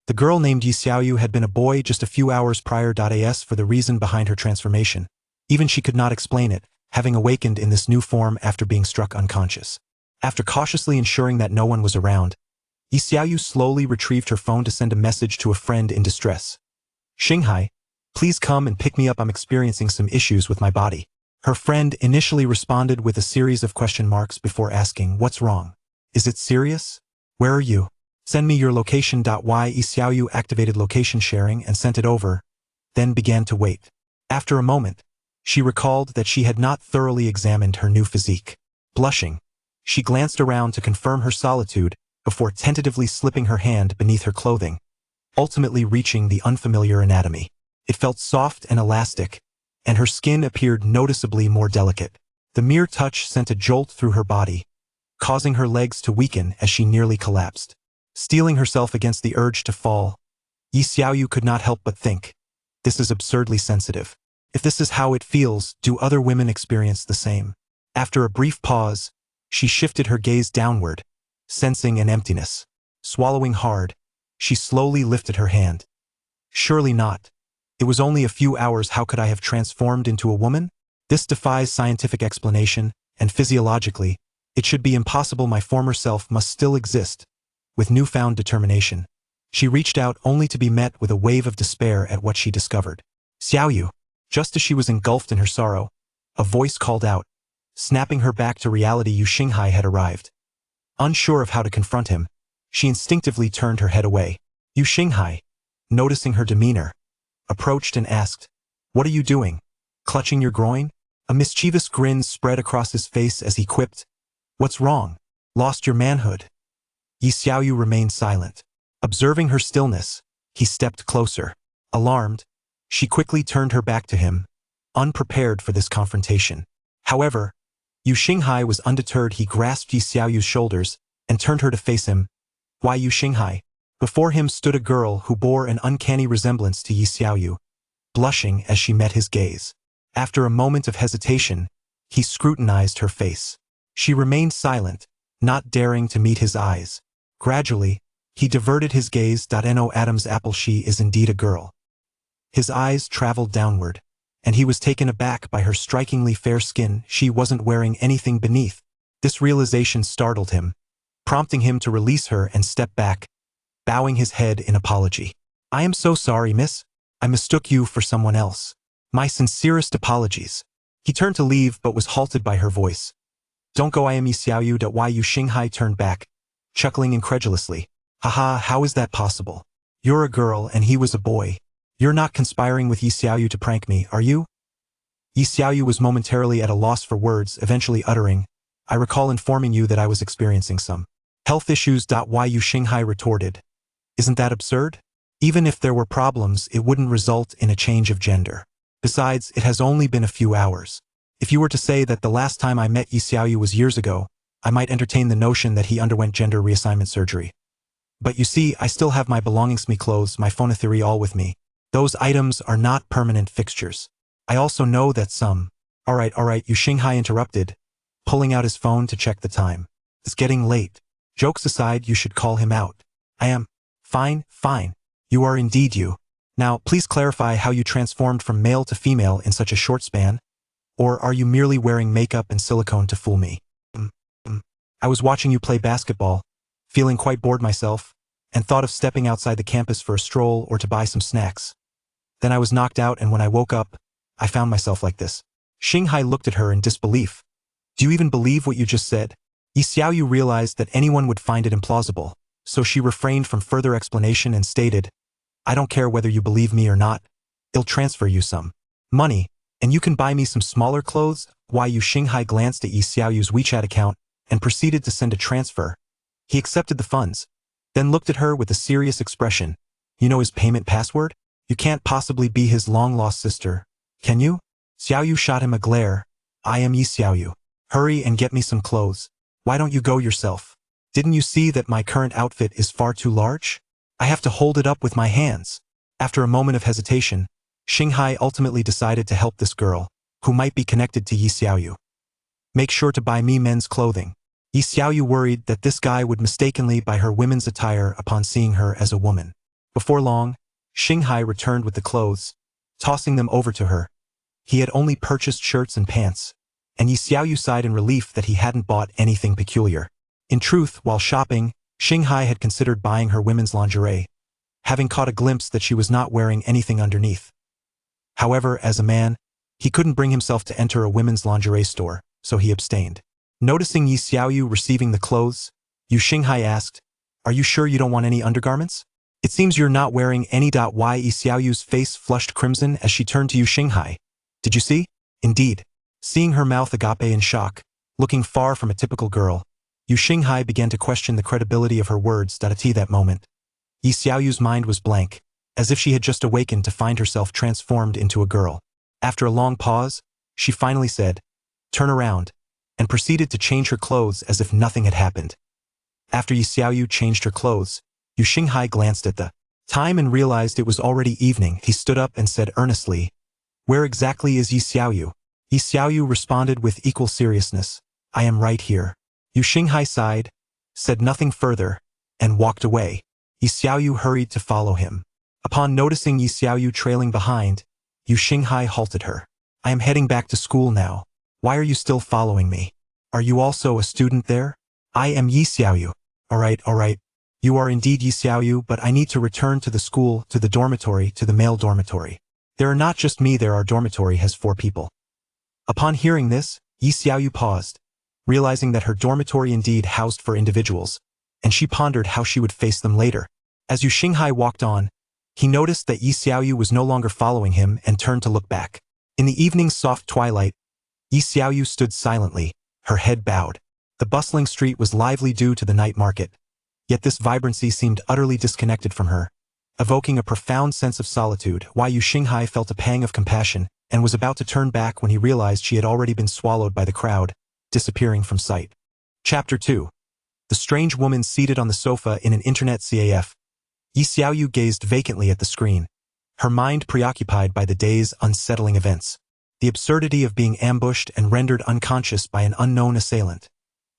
The girl named Yi Xiaoyu had been a boy just a few hours prior. As for the reason behind her transformation, even she could not explain it, having awakened in this new form after being struck unconscious. After cautiously ensuring that no one was around, Yi Xiaoyu slowly retrieved her phone to send a message to a friend in distress. "Xinghai, please come and pick me up. I'm experiencing some issues with my body." Her friend initially responded with a series of question marks before asking, "What's wrong? Is it serious? Where are you? Send me your location." Yi Xiaoyu activated location sharing and sent it over, then began to wait. After a moment, she recalled that she had not thoroughly examined her new physique. Blushing, she glanced around to confirm her solitude before tentatively slipping her hand beneath her clothing, ultimately reaching the unfamiliar anatomy. It felt soft and elastic, and her skin appeared noticeably more delicate. The mere touch sent a jolt through her body, causing her legs to weaken as she nearly collapsed. Steeling herself against the urge to fall, Yi Xiaoyu could not help but think, this is absurdly sensitive. If this is how it feels, do other women experience the same? After a brief pause, she shifted her gaze downward, sensing an emptiness. Swallowing hard, she slowly lifted her hand. Surely not. It was only a few hours. How could I have transformed into a woman? This defies scientific explanation, and physiologically, it should be impossible. My former self must still exist. With newfound determination, she reached out only to be met with a wave of despair at what she discovered. "Xiaoyu." Just as she was engulfed in her sorrow, a voice called out, snapping her back to reality. Yu Xinghai had arrived. Unsure of how to confront him, she instinctively turned her head away. Yu Xinghai, noticing her demeanor, approached and asked, "What are you doing? Clutching your groin?" A mischievous grin spread across his face as he quipped, "What's wrong? Lost your manhood?" Yi Xiaoyu remained silent. Observing her stillness, he stepped closer. Alarmed, she quickly turned her back to him, unprepared for this confrontation. However, Yu Xinghai was undeterred. He grasped Yi Xiaoyu's shoulders and turned her to face him. "Why, Yu Xinghai?" Before him stood a girl who bore an uncanny resemblance to Yi Xiaoyu, blushing as she met his gaze. After a moment of hesitation, he scrutinized her face. She remained silent, not daring to meet his eyes. Gradually, he diverted his gaze. No, Adam's apple, she is indeed a girl. His eyes traveled downward, and he was taken aback by her strikingly fair skin. She wasn't wearing anything beneath. This realization startled him, prompting him to release her and step back, bowing his head in apology. "I am so sorry, miss. I mistook you for someone else. My sincerest apologies." He turned to leave but was halted by her voice. "Don't go, I am Yi Xiaoyu." Yu Xinghai turned back, chuckling incredulously. "Haha, how is that possible? You're a girl and he was a boy. You're not conspiring with Yi Xiaoyu to prank me, are you?" Yi Xiaoyu was momentarily at a loss for words, eventually uttering, "I recall informing you that I was experiencing some health issues." Yu Xinghai retorted, "Isn't that absurd? Even if there were problems, it wouldn't result in a change of gender. Besides, it has only been a few hours. If you were to say that the last time I met Yi Xiaoyu was years ago, I might entertain the notion that he underwent gender reassignment surgery. But you see, I still have my belongings, me clothes, my phonotherapy all with me. Those items are not permanent fixtures. I also know that some—" All right, Yu Xinghai interrupted, pulling out his phone to check the time. "It's getting late. Jokes aside, you should call him out." "I am." Fine. You are indeed you. Now, please clarify how you transformed from male to female in such a short span. Or are you merely wearing makeup and silicone to fool me?" "I was watching you play basketball, feeling quite bored myself, and thought of stepping outside the campus for a stroll or to buy some snacks. Then I was knocked out, and when I woke up, I found myself like this." Xinghai looked at her in disbelief. "Do you even believe what you just said?" Yi Xiaoyu realized that anyone would find it implausible, so she refrained from further explanation and stated, "I don't care whether you believe me or not. I'll transfer you some money, and you can buy me some smaller clothes." Yu Xinghai glanced at Yi Xiaoyu's WeChat account and proceeded to send a transfer. He accepted the funds, then looked at her with a serious expression. "You know his payment password? You can't possibly be his long-lost sister, can you?" Xiaoyu shot him a glare. "I am Yi Xiaoyu. Hurry and get me some clothes. Why don't you go yourself? Didn't you see that my current outfit is far too large? I have to hold it up with my hands." After a moment of hesitation, Xinghai ultimately decided to help this girl, who might be connected to Yi Xiaoyu. "Make sure to buy me men's clothing." Yi Xiaoyu worried that this guy would mistakenly buy her women's attire upon seeing her as a woman. Before long, Xinghai returned with the clothes, tossing them over to her. He had only purchased shirts and pants, and Yi Xiaoyu sighed in relief that he hadn't bought anything peculiar. In truth, while shopping, Xinghai had considered buying her women's lingerie, having caught a glimpse that she was not wearing anything underneath. However, as a man, he couldn't bring himself to enter a women's lingerie store, so he abstained. Noticing Yi Xiaoyu receiving the clothes, Yu Xinghai asked, "Are you sure you don't want any undergarments? It seems you're not wearing any." Yi Xiaoyu's face flushed crimson as she turned to Yu Xinghai. "Did you see?" Indeed. Seeing her mouth agape in shock, looking far from a typical girl, Yu Xinghai began to question the credibility of her words. At that moment, Yi Xiaoyu's mind was blank, as if she had just awakened to find herself transformed into a girl. After a long pause, she finally said, "Turn around," and proceeded to change her clothes as if nothing had happened. After Yi Xiaoyu changed her clothes, Yu Xinghai glanced at the time and realized it was already evening. He stood up and said earnestly, "Where exactly is Yi Xiaoyu?" Yi Xiaoyu responded with equal seriousness, "I am right here." Yu Xinghai sighed, said nothing further, and walked away. Yi Xiaoyu hurried to follow him. Upon noticing Yi Xiaoyu trailing behind, Yu Xinghai halted her. "I am heading back to school now. Why are you still following me? Are you also a student there?" "I am Yi Xiaoyu." All right. You are indeed Yi Xiaoyu, but I need to return to the school, to the dormitory, to the male dormitory. There are not just me there, our dormitory has 4 people. Upon hearing this, Yi Xiaoyu paused, realizing that her dormitory indeed housed 4 individuals, and she pondered how she would face them later. As Yu Xinghai walked on, he noticed that Yi Xiaoyu was no longer following him and turned to look back. In the evening's soft twilight, Yi Xiaoyu stood silently, her head bowed. The bustling street was lively due to the night market, yet this vibrancy seemed utterly disconnected from her, evoking a profound sense of solitude. Yu Xinghai felt a pang of compassion and was about to turn back when he realized she had already been swallowed by the crowd, disappearing from sight. Chapter 2. The strange woman seated on the sofa in an internet CAF. Yi Xiaoyu gazed vacantly at the screen, her mind preoccupied by the day's unsettling events. The absurdity of being ambushed and rendered unconscious by an unknown assailant,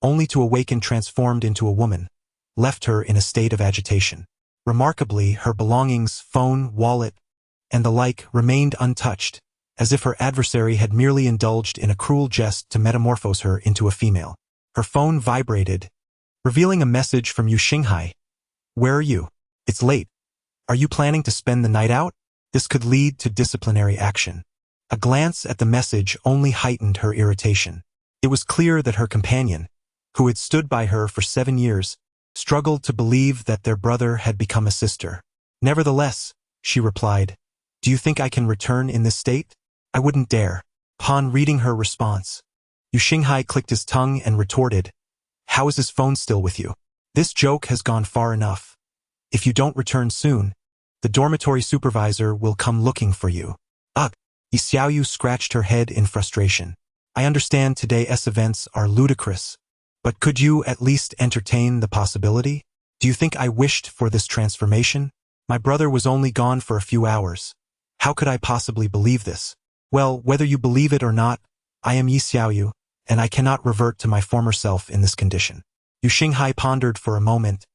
only to awaken transformed into a woman, left her in a state of agitation. Remarkably, her belongings, phone, wallet, and the like remained untouched, as if her adversary had merely indulged in a cruel jest to metamorphose her into a female. Her phone vibrated, revealing a message from Yu Xinghai. "Where are you? It's late. Are you planning to spend the night out? This could lead to disciplinary action." A glance at the message only heightened her irritation. It was clear that her companion, who had stood by her for 7 years, struggled to believe that their brother had become a sister. "Nevertheless," she replied, "do you think I can return in this state?" "I wouldn't dare." Upon reading her response, Yu Xinghai clicked his tongue and retorted, "How is his phone still with you? This joke has gone far enough. If you don't return soon, the dormitory supervisor will come looking for you." Ugh! Yi Xiaoyu scratched her head in frustration. "I understand today's events are ludicrous, but could you at least entertain the possibility? Do you think I wished for this transformation? My brother was only gone for a few hours. How could I possibly believe this?" "Well, whether you believe it or not, I am Yi Xiaoyu, and I cannot revert to my former self in this condition." Yu Xinghai pondered for a moment,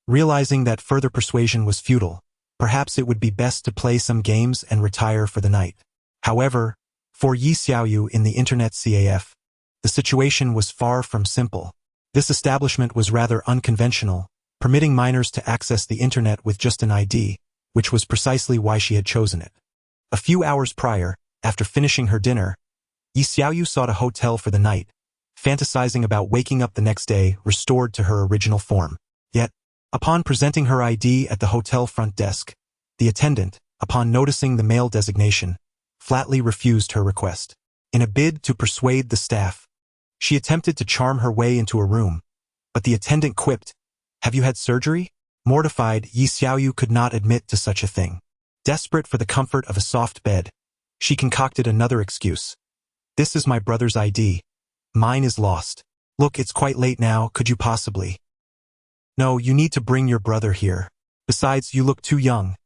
realizing that further persuasion was futile. Perhaps it would be best to play some games and retire for the night. However, for Yi Xiaoyu in the internet CAF, the situation was far from simple. This establishment was rather unconventional, permitting minors to access the internet with just an ID, which was precisely why she had chosen it. A few hours prior, after finishing her dinner, Yi Xiaoyu sought a hotel for the night, fantasizing about waking up the next day restored to her original form. Yet, upon presenting her ID at the hotel front desk, the attendant, upon noticing the male designation, flatly refused her request. In a bid to persuade the staff, she attempted to charm her way into a room, but the attendant quipped, "Have you had surgery?" Mortified, Yi Xiaoyu could not admit to such a thing. Desperate for the comfort of a soft bed, she concocted another excuse. "This is my brother's ID. Mine is lost. Look, it's quite late now, could you possibly?" "No, you need to bring your brother here. Besides, you look too young.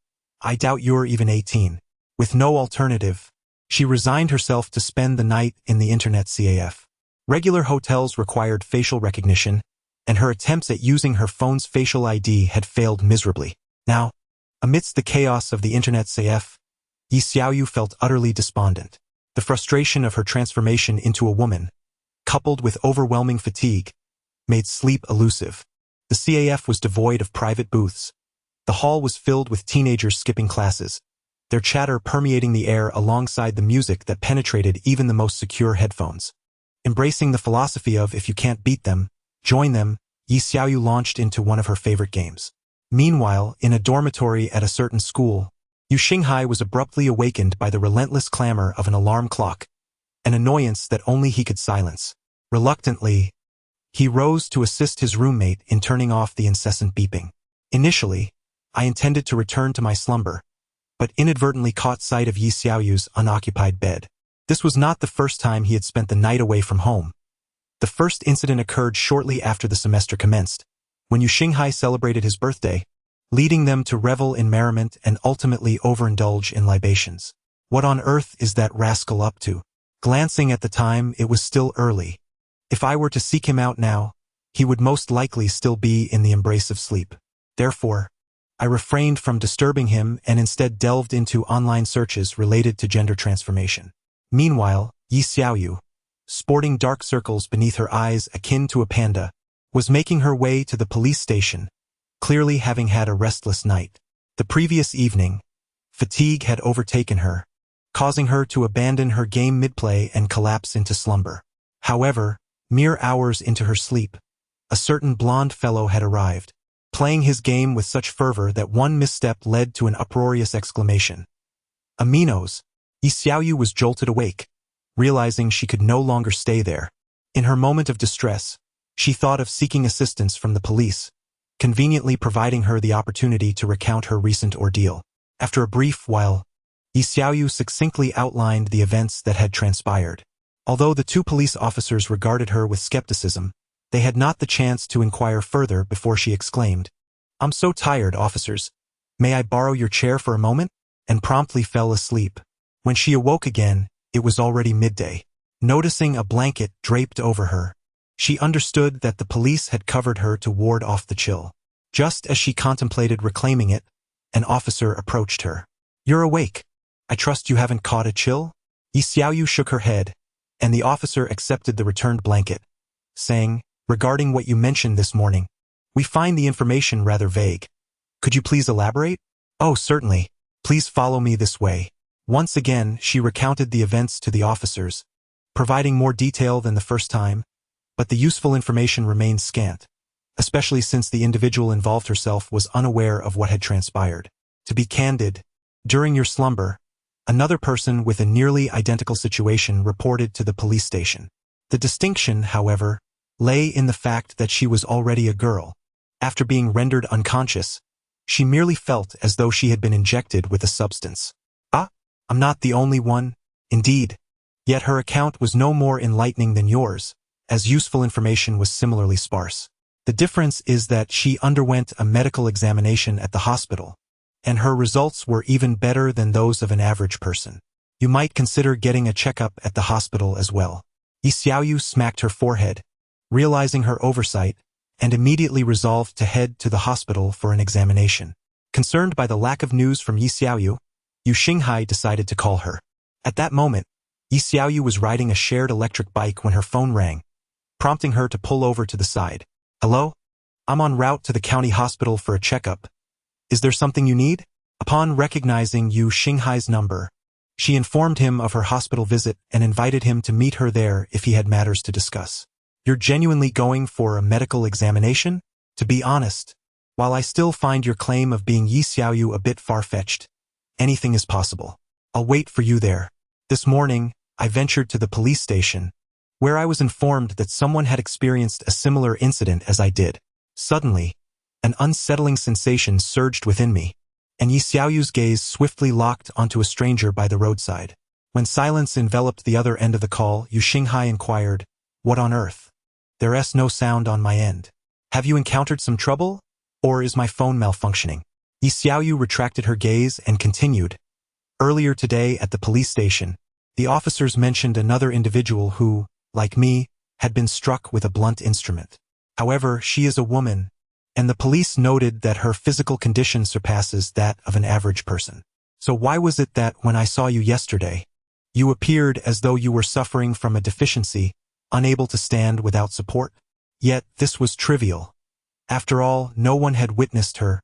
I doubt you're even 18. With no alternative, she resigned herself to spend the night in the internet CAF. Regular hotels required facial recognition, and her attempts at using her phone's facial ID had failed miserably. Now, Amidst the chaos of the internet CF, Yi Xiaoyu felt utterly despondent. The frustration of her transformation into a woman, coupled with overwhelming fatigue, made sleep elusive. The CAF was devoid of private booths. The hall was filled with teenagers skipping classes, their chatter permeating the air alongside the music that penetrated even the most secure headphones. Embracing the philosophy of if you can't beat them, join them, Yi Xiaoyu launched into one of her favorite games. Meanwhile, in a dormitory at a certain school, Yu Xinghai was abruptly awakened by the relentless clamor of an alarm clock, an annoyance that only he could silence. Reluctantly, he rose to assist his roommate in turning off the incessant beeping. Initially, I intended to return to my slumber, but inadvertently caught sight of Yi Xiaoyu's unoccupied bed. This was not the first time he had spent the night away from home. The first incident occurred shortly after the semester commenced, when Yu Xinghai celebrated his birthday, leading them to revel in merriment and ultimately overindulge in libations. What on earth is that rascal up to? Glancing at the time, it was still early. If I were to seek him out now, he would most likely still be in the embrace of sleep. Therefore, I refrained from disturbing him and instead delved into online searches related to gender transformation. Meanwhile, Yi Xiaoyu, sporting dark circles beneath her eyes akin to a panda, was making her way to the police station, clearly having had a restless night. The previous evening, fatigue had overtaken her, causing her to abandon her game mid-play and collapse into slumber. However, mere hours into her sleep, a certain blonde fellow had arrived, playing his game with such fervor that one misstep led to an uproarious exclamation. Aminos! Yi Xiaoyu was jolted awake, realizing she could no longer stay there. In her moment of distress, she thought of seeking assistance from the police, conveniently providing her the opportunity to recount her recent ordeal. After a brief while, Yi Xiaoyu succinctly outlined the events that had transpired. Although the two police officers regarded her with skepticism, they had not the chance to inquire further before she exclaimed, "I'm so tired, officers. May I borrow your chair for a moment?" and promptly fell asleep. When she awoke again, it was already midday. Noticing a blanket draped over her, she understood that the police had covered her to ward off the chill. Just as she contemplated reclaiming it, an officer approached her. "You're awake. I trust you haven't caught a chill?" Yi Xiaoyu shook her head, and the officer accepted the returned blanket, saying, "Regarding what you mentioned this morning, we find the information rather vague. Could you please elaborate?" "Oh, certainly. Please follow me this way." Once again, she recounted the events to the officers, providing more detail than the first time, but the useful information remained scant, especially since the individual involved herself was unaware of what had transpired. To be candid, during your slumber, another person with a nearly identical situation reported to the police station. The distinction, however, lay in the fact that she was already a girl. After being rendered unconscious, she merely felt as though she had been injected with a substance. "Ah, I'm not the only one, indeed." Yet her account was no more enlightening than yours, as useful information was similarly sparse. The difference is that she underwent a medical examination at the hospital, and her results were even better than those of an average person. You might consider getting a checkup at the hospital as well. Yi Xiaoyu smacked her forehead, realizing her oversight, and immediately resolved to head to the hospital for an examination. Concerned by the lack of news from Yi Xiaoyu, Yu Xinghai decided to call her. At that moment, Yi Xiaoyu was riding a shared electric bike when her phone rang, prompting her to pull over to the side. "Hello? I'm en route to the county hospital for a checkup. Is there something you need?" Upon recognizing Yu Xinghai's number, she informed him of her hospital visit and invited him to meet her there if he had matters to discuss. "You're genuinely going for a medical examination? To be honest, while I still find your claim of being Yi Xiaoyu a bit far-fetched, anything is possible. I'll wait for you there." This morning, I ventured to the police station, where I was informed that someone had experienced a similar incident as I did. Suddenly, an unsettling sensation surged within me, and Yi Xiaoyu's gaze swiftly locked onto a stranger by the roadside. When silence enveloped the other end of the call, Yu Xinghai inquired, "What on earth? There's no sound on my end. Have you encountered some trouble? Or is my phone malfunctioning?" Yi Xiaoyu retracted her gaze and continued, "Earlier today at the police station, the officers mentioned another individual who, like me, had been struck with a blunt instrument. However, she is a woman, and the police noted that her physical condition surpasses that of an average person. So why was it that when I saw you yesterday, you appeared as though you were suffering from a deficiency, unable to stand without support? Yet this was trivial. After all, no one had witnessed her,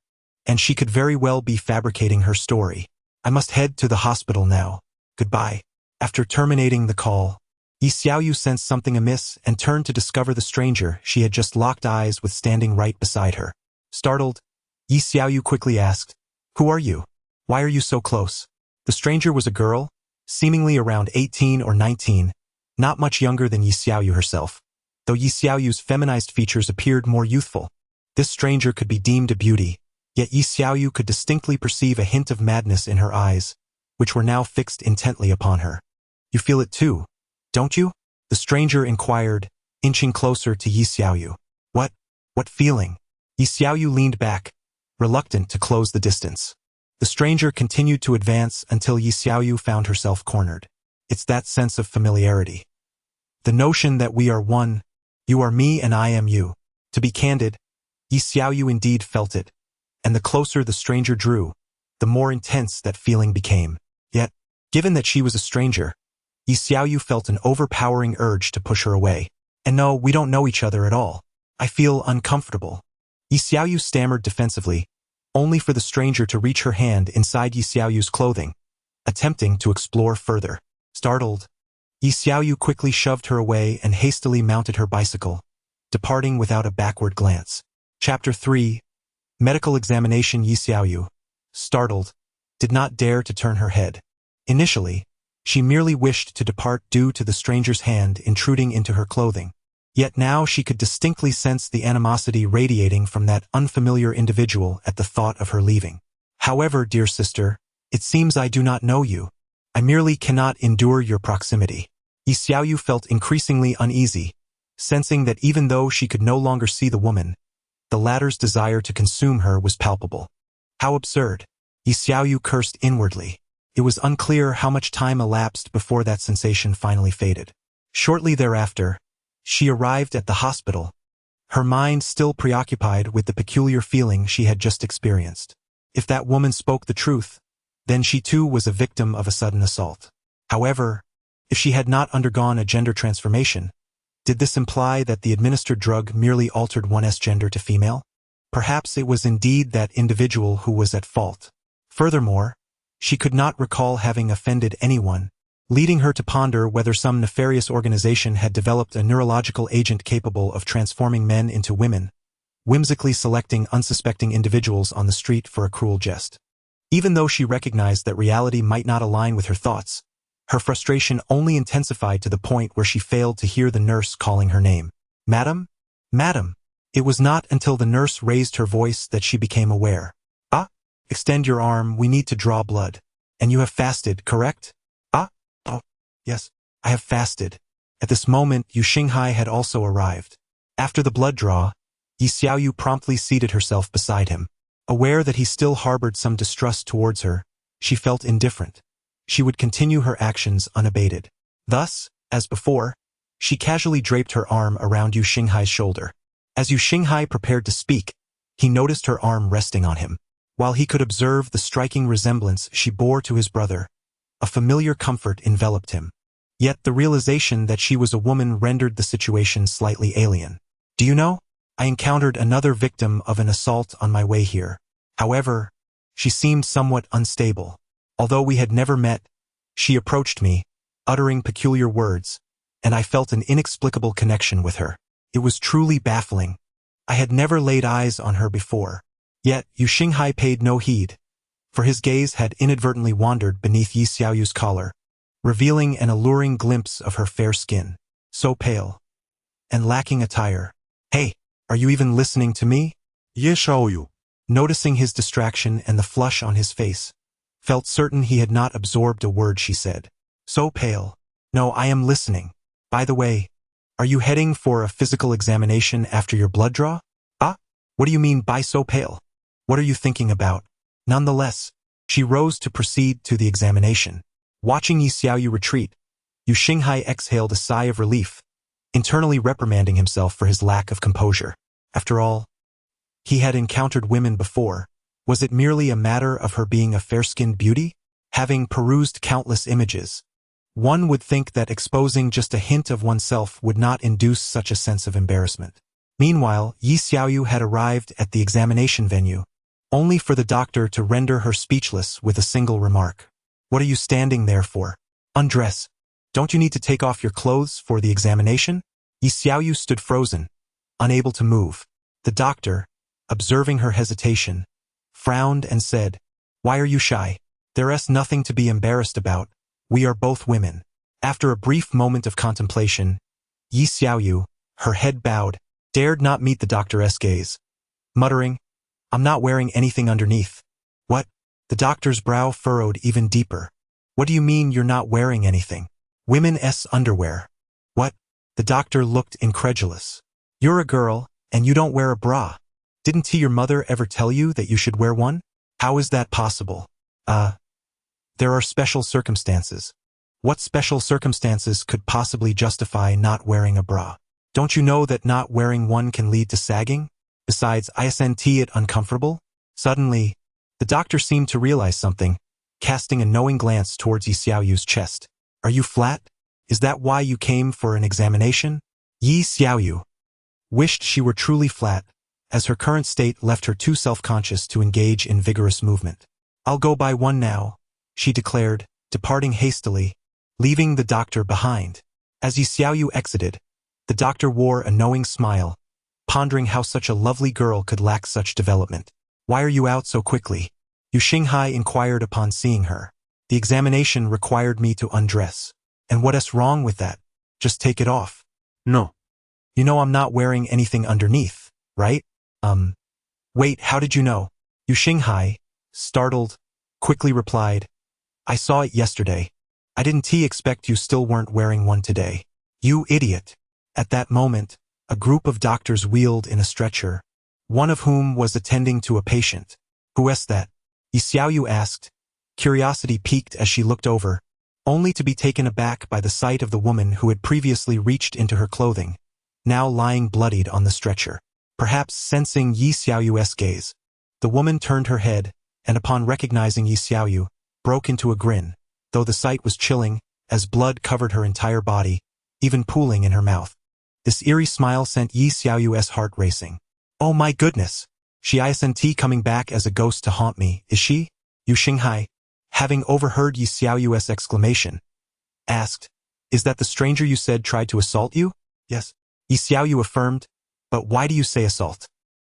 and she could very well be fabricating her story. I must head to the hospital now. Goodbye. After terminating the call, Yi Xiaoyu sensed something amiss and turned to discover the stranger she had just locked eyes with standing right beside her. Startled, Yi Xiaoyu quickly asked, "Who are you? Why are you so close?" The stranger was a girl, seemingly around 18 or 19, not much younger than Yi Xiaoyu herself, though Yi Xiaoyu's feminized features appeared more youthful. This stranger could be deemed a beauty, yet Yi Xiaoyu could distinctly perceive a hint of madness in her eyes, which were now fixed intently upon her. "You feel it too, don't you?" the stranger inquired, inching closer to Yi Xiaoyu. What feeling?" Yi Xiaoyu leaned back, reluctant to close the distance. The stranger continued to advance until Yi Xiaoyu found herself cornered. "It's that sense of familiarity. The notion that we are one, you are me and I am you." To be candid, Yi Xiaoyu indeed felt it, and the closer the stranger drew, the more intense that feeling became. Yet, given that she was a stranger, Yi Xiaoyu felt an overpowering urge to push her away. "And no, we don't know each other at all. I feel uncomfortable." Yi Xiaoyu stammered defensively, only for the stranger to reach her hand inside Yi Xiaoyu's clothing, attempting to explore further. Startled, Yi Xiaoyu quickly shoved her away and hastily mounted her bicycle, departing without a backward glance. Chapter 3. Medical Examination. Yi Xiaoyu, startled, did not dare to turn her head. Initially, she merely wished to depart due to the stranger's hand intruding into her clothing. Yet now she could distinctly sense the animosity radiating from that unfamiliar individual at the thought of her leaving. "However, dear sister, it seems I do not know you. I merely cannot endure your proximity." Yi Xiaoyu felt increasingly uneasy, sensing that even though she could no longer see the woman, the latter's desire to consume her was palpable. How absurd! Yi Xiaoyu cursed inwardly. It was unclear how much time elapsed before that sensation finally faded. Shortly thereafter, she arrived at the hospital, her mind still preoccupied with the peculiar feeling she had just experienced. If that woman spoke the truth, then she too was a victim of a sudden assault. However, if she had not undergone a gender transformation, did this imply that the administered drug merely altered one's gender to female? Perhaps it was indeed that individual who was at fault. Furthermore, she could not recall having offended anyone, leading her to ponder whether some nefarious organization had developed a neurological agent capable of transforming men into women, whimsically selecting unsuspecting individuals on the street for a cruel jest. Even though she recognized that reality might not align with her thoughts, her frustration only intensified to the point where she failed to hear the nurse calling her name. "Madam? Madam!" It was not until the nurse raised her voice that she became aware. "Ah? Extend your arm, we need to draw blood. And you have fasted, correct?" "Ah? Oh, yes, I have fasted." At this moment, Yu Xinghai had also arrived. After the blood draw, Yi Xiaoyu promptly seated herself beside him. Aware that he still harbored some distrust towards her, she felt indifferent. She would continue her actions unabated. Thus, as before, she casually draped her arm around Yu Xinghai's shoulder. As Yu Xinghai prepared to speak, he noticed her arm resting on him. While he could observe the striking resemblance she bore to his brother, a familiar comfort enveloped him. Yet the realization that she was a woman rendered the situation slightly alien. "Do you know? I encountered another victim of an assault on my way here. However, she seemed somewhat unstable. Although we had never met, she approached me, uttering peculiar words, and I felt an inexplicable connection with her. It was truly baffling. I had never laid eyes on her before." Yet Yu Xinghai paid no heed, for his gaze had inadvertently wandered beneath Yi Xiaoyu's collar, revealing an alluring glimpse of her fair skin, so pale and lacking attire. "Hey, are you even listening to me?" Ye Xiaoyu, Noticing his distraction and the flush on his face, felt certain he had not absorbed a word she said. "So pale. No, I am listening. By the way, are you heading for a physical examination after your blood draw?" "Ah? What do you mean by so pale? What are you thinking about?" Nonetheless, she rose to proceed to the examination. Watching Yi Xiaoyu retreat, Yu Xinghai exhaled a sigh of relief, internally reprimanding himself for his lack of composure. After all, He had encountered women before. Was it merely a matter of her being a fair-skinned beauty? Having perused countless images, one would think that exposing just a hint of oneself would not induce such a sense of embarrassment. Meanwhile, Yi Xiaoyu had arrived at the examination venue, only for the doctor to render her speechless with a single remark. What are you standing there for? Undress. Don't you need to take off your clothes for the examination? Yi Xiaoyu stood frozen, unable to move. The doctor, observing her hesitation, frowned and said, "Why are you shy? There's nothing to be embarrassed about. We are both women." After a brief moment of contemplation, Yi Xiaoyu, her head bowed, dared not meet the doctor's gaze, muttering, "I'm not wearing anything underneath." "What?" The doctor's brow furrowed even deeper. "What do you mean you're not wearing anything? Women's underwear." "What?" The doctor looked incredulous. "You're a girl, and you don't wear a bra. Didn't your mother ever tell you that you should wear one? How is that possible?" There are special circumstances." "What special circumstances could possibly justify not wearing a bra? Don't you know that not wearing one can lead to sagging? Besides, isn't it uncomfortable?" Suddenly, the doctor seemed to realize something, casting a knowing glance towards Yi Xiaoyu's chest. "Are you flat? Is that why you came for an examination?" Yi Xiaoyu wished she were truly flat, as her current state left her too self-conscious to engage in vigorous movement. "I'll go buy one now," she declared, departing hastily, leaving the doctor behind. As Yi Xiaoyu exited, the doctor wore a knowing smile, pondering how such a lovely girl could lack such development. "Why are you out so quickly?" Yu Xinghai inquired upon seeing her. "The examination required me to undress." "And what's wrong with that? Just take it off." "No. You know I'm not wearing anything underneath, right?" Wait, how did you know?" Yu Xinghai, startled, quickly replied, "I saw it yesterday. I didn't expect you still weren't wearing one today." "You idiot." At that moment, a group of doctors wheeled in a stretcher, one of whom was attending to a patient. "Who's that?" Yi Xiaoyu asked, curiosity piqued as she looked over, only to be taken aback by the sight of the woman who had previously reached into her clothing, now lying bloodied on the stretcher. Perhaps sensing Yi Xiaoyu's gaze, the woman turned her head, and upon recognizing Yi Xiaoyu, broke into a grin, though the sight was chilling, as blood covered her entire body, even pooling in her mouth. This eerie smile sent Yi Xiaoyu's heart racing. "Oh my goodness! She isn't coming back as a ghost to haunt me, is she?" Yu Xinghai, having overheard Yi Xiaoyu's exclamation, asked, "Is that the stranger you said tried to assault you?" "Yes," Yi Xiaoyu affirmed, "but why do you say assault?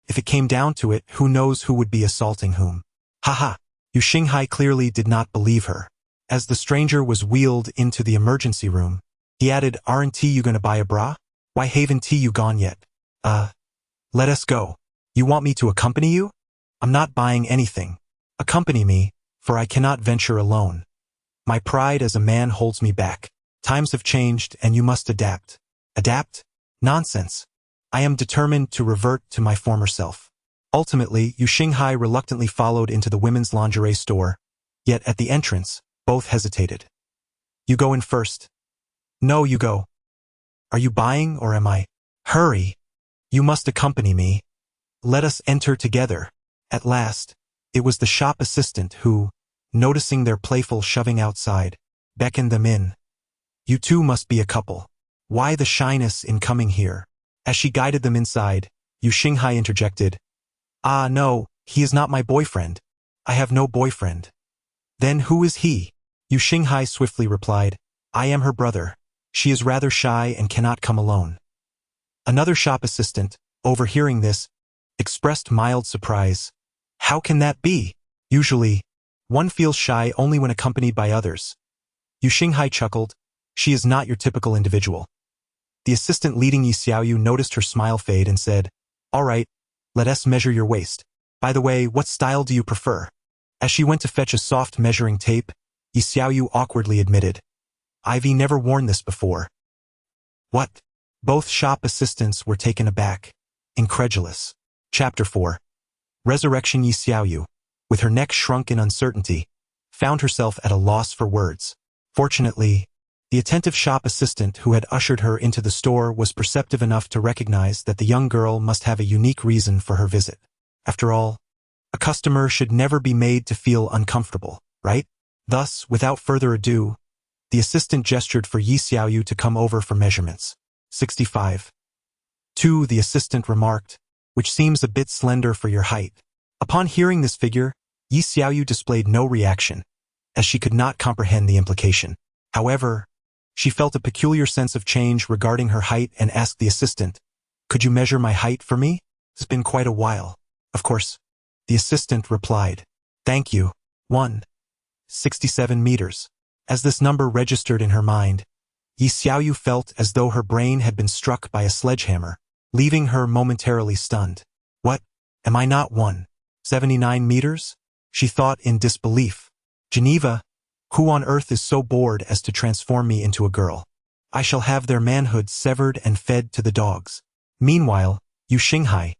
If it came down to it, who knows who would be assaulting whom?" "Haha." Yu Xinghai clearly did not believe her. As the stranger was wheeled into the emergency room, he added, "Aren't you gonna buy a bra? Why haven't you gone yet?" Let us go. You want me to accompany you?" "I'm not buying anything. Accompany me, for I cannot venture alone. My pride as a man holds me back. Times have changed and you must adapt." "Adapt? Nonsense. I am determined to revert to my former self." Ultimately, Yu Xinghai reluctantly followed into the women's lingerie store, yet at the entrance, both hesitated. "You go in first." "No, you go." "Are you buying or am I?" "Hurry. You must accompany me. Let us enter together." At last, it was the shop assistant who, noticing their playful shoving outside, beckoned them in. "You two must be a couple. Why the shyness in coming here?" As she guided them inside, Yu Xinghai interjected, "Ah, no, he is not my boyfriend. I have no boyfriend." "Then who is he?" Yu Xinghai swiftly replied, "I am her brother. She is rather shy and cannot come alone." Another shop assistant, overhearing this, expressed mild surprise. "How can that be? Usually, one feels shy only when accompanied by others." Yu Xinghai chuckled, "She is not your typical individual." The assistant leading Yi Xiaoyu noticed her smile fade and said, "All right, let us measure your waist. By the way, what style do you prefer?" As she went to fetch a soft measuring tape, Yi Xiaoyu awkwardly admitted, "I've never worn this before." "What?" Both shop assistants were taken aback, incredulous. Chapter 4. Resurrection. Yi Xiaoyu, with her neck shrunk in uncertainty, found herself at a loss for words. Fortunately, the attentive shop assistant who had ushered her into the store was perceptive enough to recognize that the young girl must have a unique reason for her visit. After all, a customer should never be made to feel uncomfortable, right? Thus, without further ado, the assistant gestured for Yi Xiaoyu to come over for measurements. 65. 2. The assistant remarked, which seems a bit slender for your height. Upon hearing this figure, Yi Xiaoyu displayed no reaction, as she could not comprehend the implication. However, she felt a peculiar sense of change regarding her height and asked the assistant, "Could you measure my height for me? It's been quite a while." Of course, the assistant replied, "Thank you. 1.67 meters. As this number registered in her mind, Yi Xiaoyu felt as though her brain had been struck by a sledgehammer, leaving her momentarily stunned. What? Am I not 1.79 meters? She thought in disbelief. Geneva, who on earth is so bored as to transform me into a girl? I shall have their manhood severed and fed to the dogs. Meanwhile, Yu Xinghai,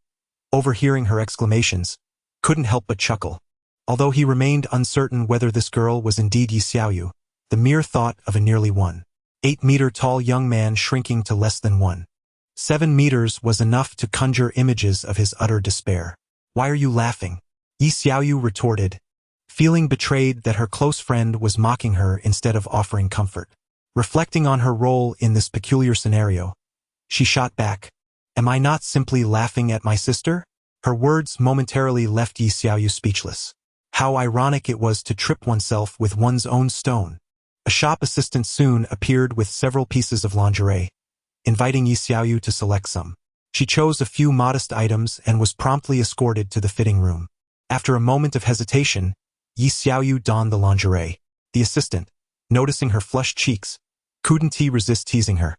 overhearing her exclamations, couldn't help but chuckle. Although he remained uncertain whether this girl was indeed Yi Xiaoyu, the mere thought of a nearly 1.8-meter tall young man shrinking to less than 1.7 meters was enough to conjure images of his utter despair. "Why are you laughing?" Yi Xiaoyu retorted, feeling betrayed that her close friend was mocking her instead of offering comfort. Reflecting on her role in this peculiar scenario, she shot back, "Am I not simply laughing at my sister?" Her words momentarily left Yi Xiaoyu speechless. How ironic it was to trip oneself with one's own stone. A shop assistant soon appeared with several pieces of lingerie, inviting Yi Xiaoyu to select some. She chose a few modest items and was promptly escorted to the fitting room. After a moment of hesitation, Yi Xiaoyu donned the lingerie. The assistant, noticing her flushed cheeks, couldn't resist teasing her.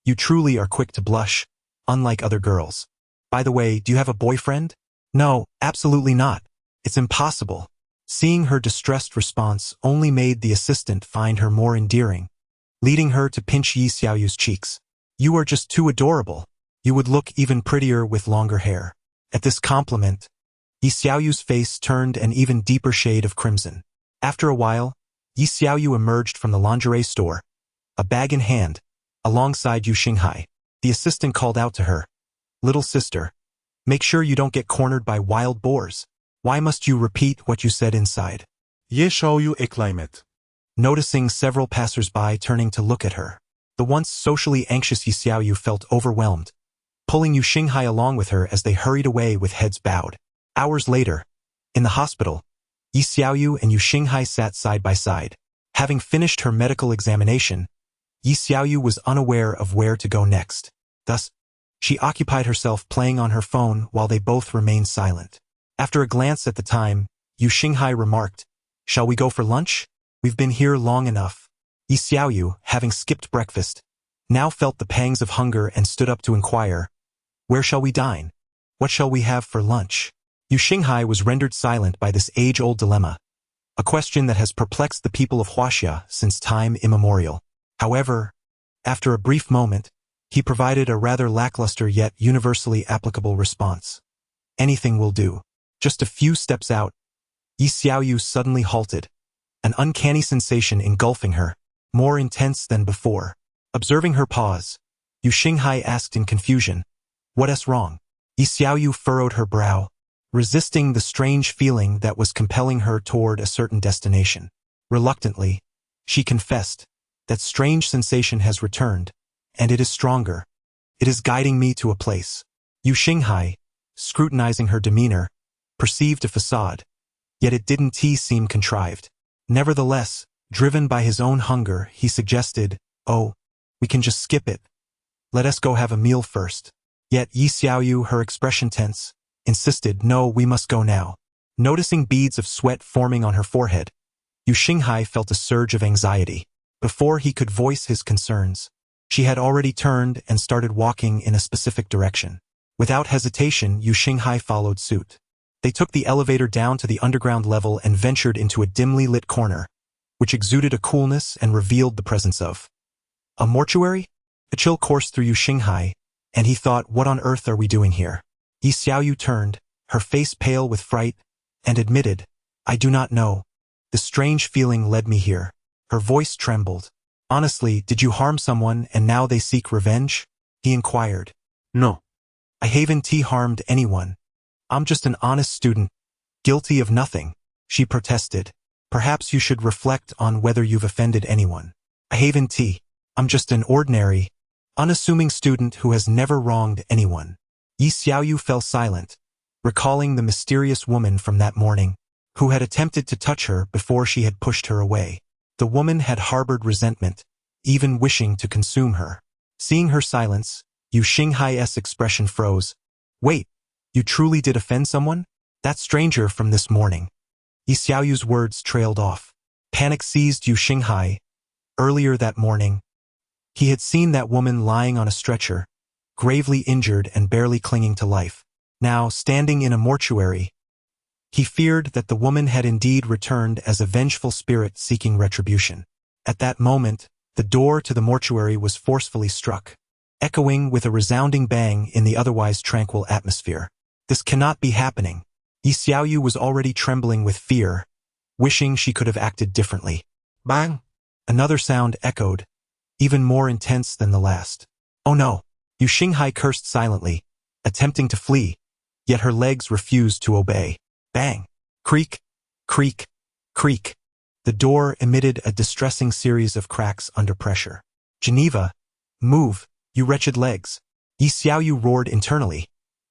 "You truly are quick to blush, unlike other girls. By the way, do you have a boyfriend?" "No, absolutely not. It's impossible." Seeing her distressed response only made the assistant find her more endearing, leading her to pinch Yi Xiaoyu's cheeks. "You are just too adorable. You would look even prettier with longer hair." At this compliment, Yi Xiaoyu's face turned an even deeper shade of crimson. After a while, Yi Xiaoyu emerged from the lingerie store, a bag in hand, alongside Yu Xinghai. The assistant called out to her, "Little sister, make sure you don't get cornered by wild boars. Why must you repeat what you said inside?" Ye Xiaoyu exclaimed. Noticing several passers-by turning to look at her, the once socially anxious Yi Xiaoyu felt overwhelmed, pulling Yu Xinghai along with her as they hurried away with heads bowed. Hours later, in the hospital, Yi Xiaoyu and Yu Xinghai sat side by side. Having finished her medical examination, Yi Xiaoyu was unaware of where to go next. Thus, she occupied herself playing on her phone while they both remained silent. After a glance at the time, Yu Xinghai remarked, "Shall we go for lunch? We've been here long enough." Yi Xiaoyu, having skipped breakfast, now felt the pangs of hunger and stood up to inquire, "Where shall we dine? What shall we have for lunch?" Yu Xinghai was rendered silent by this age-old dilemma, a question that has perplexed the people of Huaxia since time immemorial. However, after a brief moment, he provided a rather lackluster yet universally applicable response. "Anything will do." Just a few steps out, Yi Xiaoyu suddenly halted, an uncanny sensation engulfing her, more intense than before. Observing her pause, Yu Xinghai asked in confusion, "What's wrong?" Yi Xiaoyu furrowed her brow, resisting the strange feeling that was compelling her toward a certain destination. Reluctantly, she confessed, "That strange sensation has returned, and it is stronger. It is guiding me to a place." Yu Xinghai, scrutinizing her demeanor, perceived a facade, yet it didn't seem contrived. Nevertheless, driven by his own hunger, he suggested, "Oh, we can just skip it. Let us go have a meal first." Yet Yi Xiaoyu, her expression tense, insisted, "No, we must go now." Noticing beads of sweat forming on her forehead, Yu Xinghai felt a surge of anxiety. Before he could voice his concerns, she had already turned and started walking in a specific direction. Without hesitation, Yu Xinghai followed suit. They took the elevator down to the underground level and ventured into a dimly lit corner, which exuded a coolness and revealed the presence of a mortuary. A chill coursed through Yu Xinghai, and he thought, "What on earth are we doing here?" Yi Xiaoyu turned, her face pale with fright, and admitted, "I do not know. The strange feeling led me here." Her voice trembled. "Honestly, did you harm someone and now they seek revenge?" he inquired. No. "I haven't harmed anyone. I'm just an honest student, guilty of nothing, she protested. Perhaps you should reflect on whether you've offended anyone. I haven't tea. I'm just an ordinary, unassuming student who has never wronged anyone. Yi Xiaoyu fell silent, recalling the mysterious woman from that morning, who had attempted to touch her before she had pushed her away. The woman had harbored resentment, even wishing to consume her. Seeing her silence, Yu Xinghai's expression froze. Wait, you truly did offend someone? That stranger from this morning. Yi Xiaoyu's words trailed off. Panic seized Yu Xinghai. Earlier that morning, he had seen that woman lying on a stretcher, gravely injured and barely clinging to life. Now, standing in a mortuary, he feared that the woman had indeed returned as a vengeful spirit seeking retribution. At that moment, the door to the mortuary was forcefully struck, echoing with a resounding bang in the otherwise tranquil atmosphere. This cannot be happening. Yi Xiaoyu was already trembling with fear, wishing she could have acted differently. Bang! Another sound echoed, even more intense than the last. Oh no! Yu Xinghai cursed silently, attempting to flee, yet her legs refused to obey. Bang! Creak! Creak! Creak! The door emitted a distressing series of cracks under pressure. Geneva, move, you wretched legs! Yi Xiaoyu roared internally,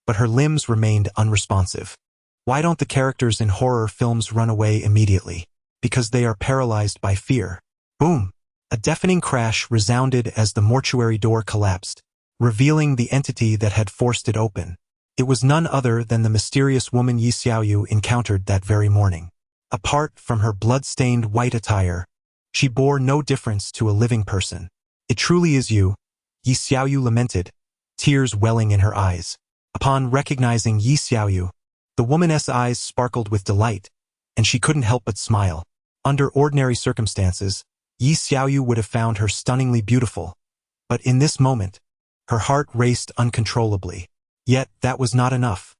but her limbs remained unresponsive. Why don't the characters in horror films run away immediately? Because they are paralyzed by fear. Boom! A deafening crash resounded as the mortuary door collapsed, revealing the entity that had forced it open. It was none other than the mysterious woman Yi Xiaoyu encountered that very morning. Apart from her blood-stained white attire, she bore no difference to a living person. It truly is you, Yi Xiaoyu lamented, tears welling in her eyes. Upon recognizing Yi Xiaoyu, the woman's eyes sparkled with delight, and she couldn't help but smile. Under ordinary circumstances, Yi Xiaoyu would have found her stunningly beautiful, but in this moment, her heart raced uncontrollably. Yet that was not enough.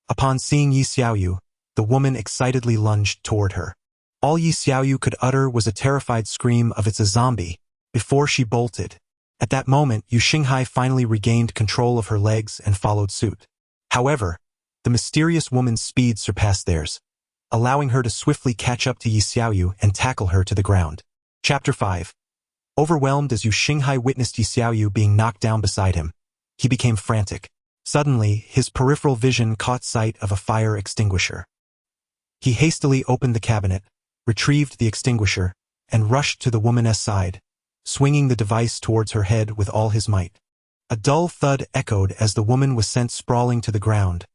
Upon seeing Yi Xiaoyu, the woman excitedly lunged toward her. All Yi Xiaoyu could utter was a terrified scream of "It's a zombie," before she bolted. At that moment, Yu Xinghai finally regained control of her legs and followed suit. However, the mysterious woman's speed surpassed theirs, allowing her to swiftly catch up to Yi Xiaoyu and tackle her to the ground. Chapter 5. Overwhelmed as Yu Xinghai witnessed Yi Xiaoyu being knocked down beside him, he became frantic. Suddenly, his peripheral vision caught sight of a fire extinguisher. He hastily opened the cabinet, retrieved the extinguisher, and rushed to the woman's side, swinging the device towards her head with all his might. A dull thud echoed as the woman was sent sprawling to the ground,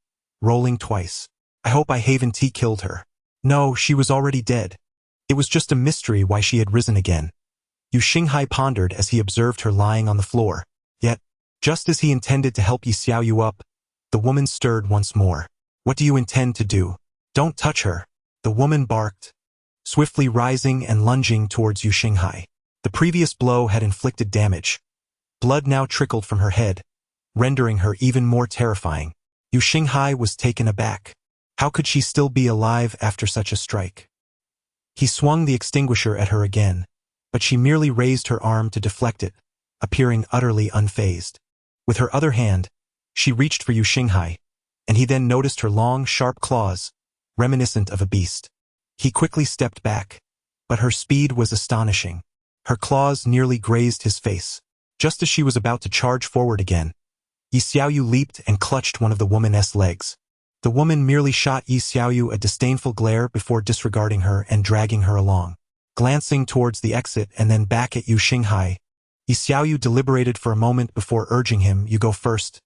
rolling twice. I hope I haven't killed her. No, she was already dead. It was just a mystery why she had risen again. Yu Xinghai pondered as he observed her lying on the floor. Yet, just as he intended to help Yi Xiaoyu up, the woman stirred once more. What do you intend to do? Don't touch her, the woman barked, swiftly rising and lunging towards Yu Xinghai. The previous blow had inflicted damage. Blood now trickled from her head, rendering her even more terrifying. Yu Xinghai was taken aback. How could she still be alive after such a strike? He swung the extinguisher at her again, but she merely raised her arm to deflect it, appearing utterly unfazed. With her other hand, she reached for Yu Xinghai, and he then noticed her long, sharp claws, reminiscent of a beast. He quickly stepped back, but her speed was astonishing. Her claws nearly grazed his face. Just as she was about to charge forward again, Yi Xiaoyu leaped and clutched one of the woman's legs. The woman merely shot Yi Xiaoyu a disdainful glare before disregarding her and dragging her along. Glancing towards the exit and then back at Yu Xinghai, Yi Xiaoyu deliberated for a moment before urging him, "You go first.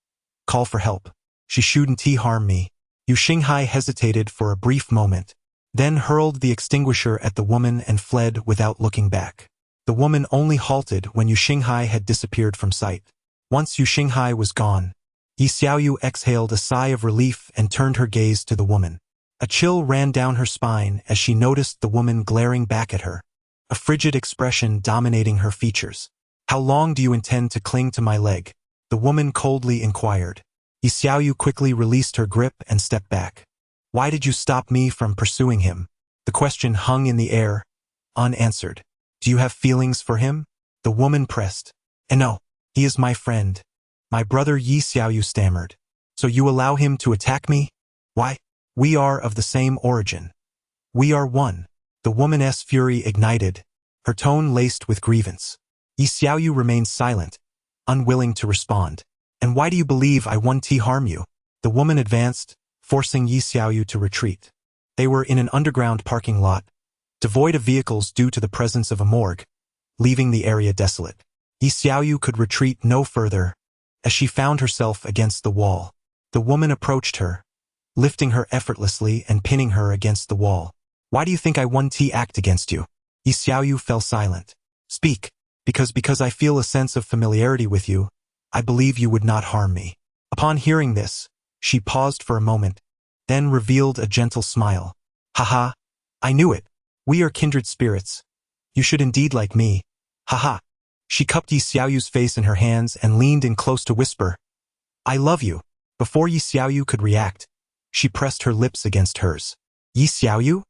Call for help. She shouldn't harm me." Yu Xinghai hesitated for a brief moment, then hurled the extinguisher at the woman and fled without looking back. The woman only halted when Yu Xinghai had disappeared from sight. Once Yu Xinghai was gone, Yi Xiaoyu exhaled a sigh of relief and turned her gaze to the woman. A chill ran down her spine as she noticed the woman glaring back at her, a frigid expression dominating her features. "How long do you intend to cling to my leg?" the woman coldly inquired. Yi Xiaoyu quickly released her grip and stepped back. "Why did you stop me from pursuing him?" The question hung in the air, unanswered. "Do you have feelings for him?" the woman pressed. "And no, he is my friend. My brother," Yi Xiaoyu stammered. "So you allow him to attack me? Why? We are of the same origin. We are one. The woman's fury ignited, her tone laced with grievance. Yi Xiaoyu remained silent, unwilling to respond. And why do you believe I won't harm you? The woman advanced, forcing Yi Xiaoyu to retreat. They were in an underground parking lot, devoid of vehicles due to the presence of a morgue, leaving the area desolate. Yi Xiaoyu could retreat no further, as she found herself against the wall. The woman approached her, lifting her effortlessly and pinning her against the wall. Why do you think I won't act against you? Yi Xiaoyu fell silent. Speak, because I feel a sense of familiarity with you, I believe you would not harm me. Upon hearing this, she paused for a moment, then revealed a gentle smile. Haha, I knew it. We are kindred spirits. You should indeed like me. Haha. She cupped Yi Xiaoyu's face in her hands and leaned in close to whisper, I love you. Before Yi Xiaoyu could react, she pressed her lips against hers. Yi Xiaoyu?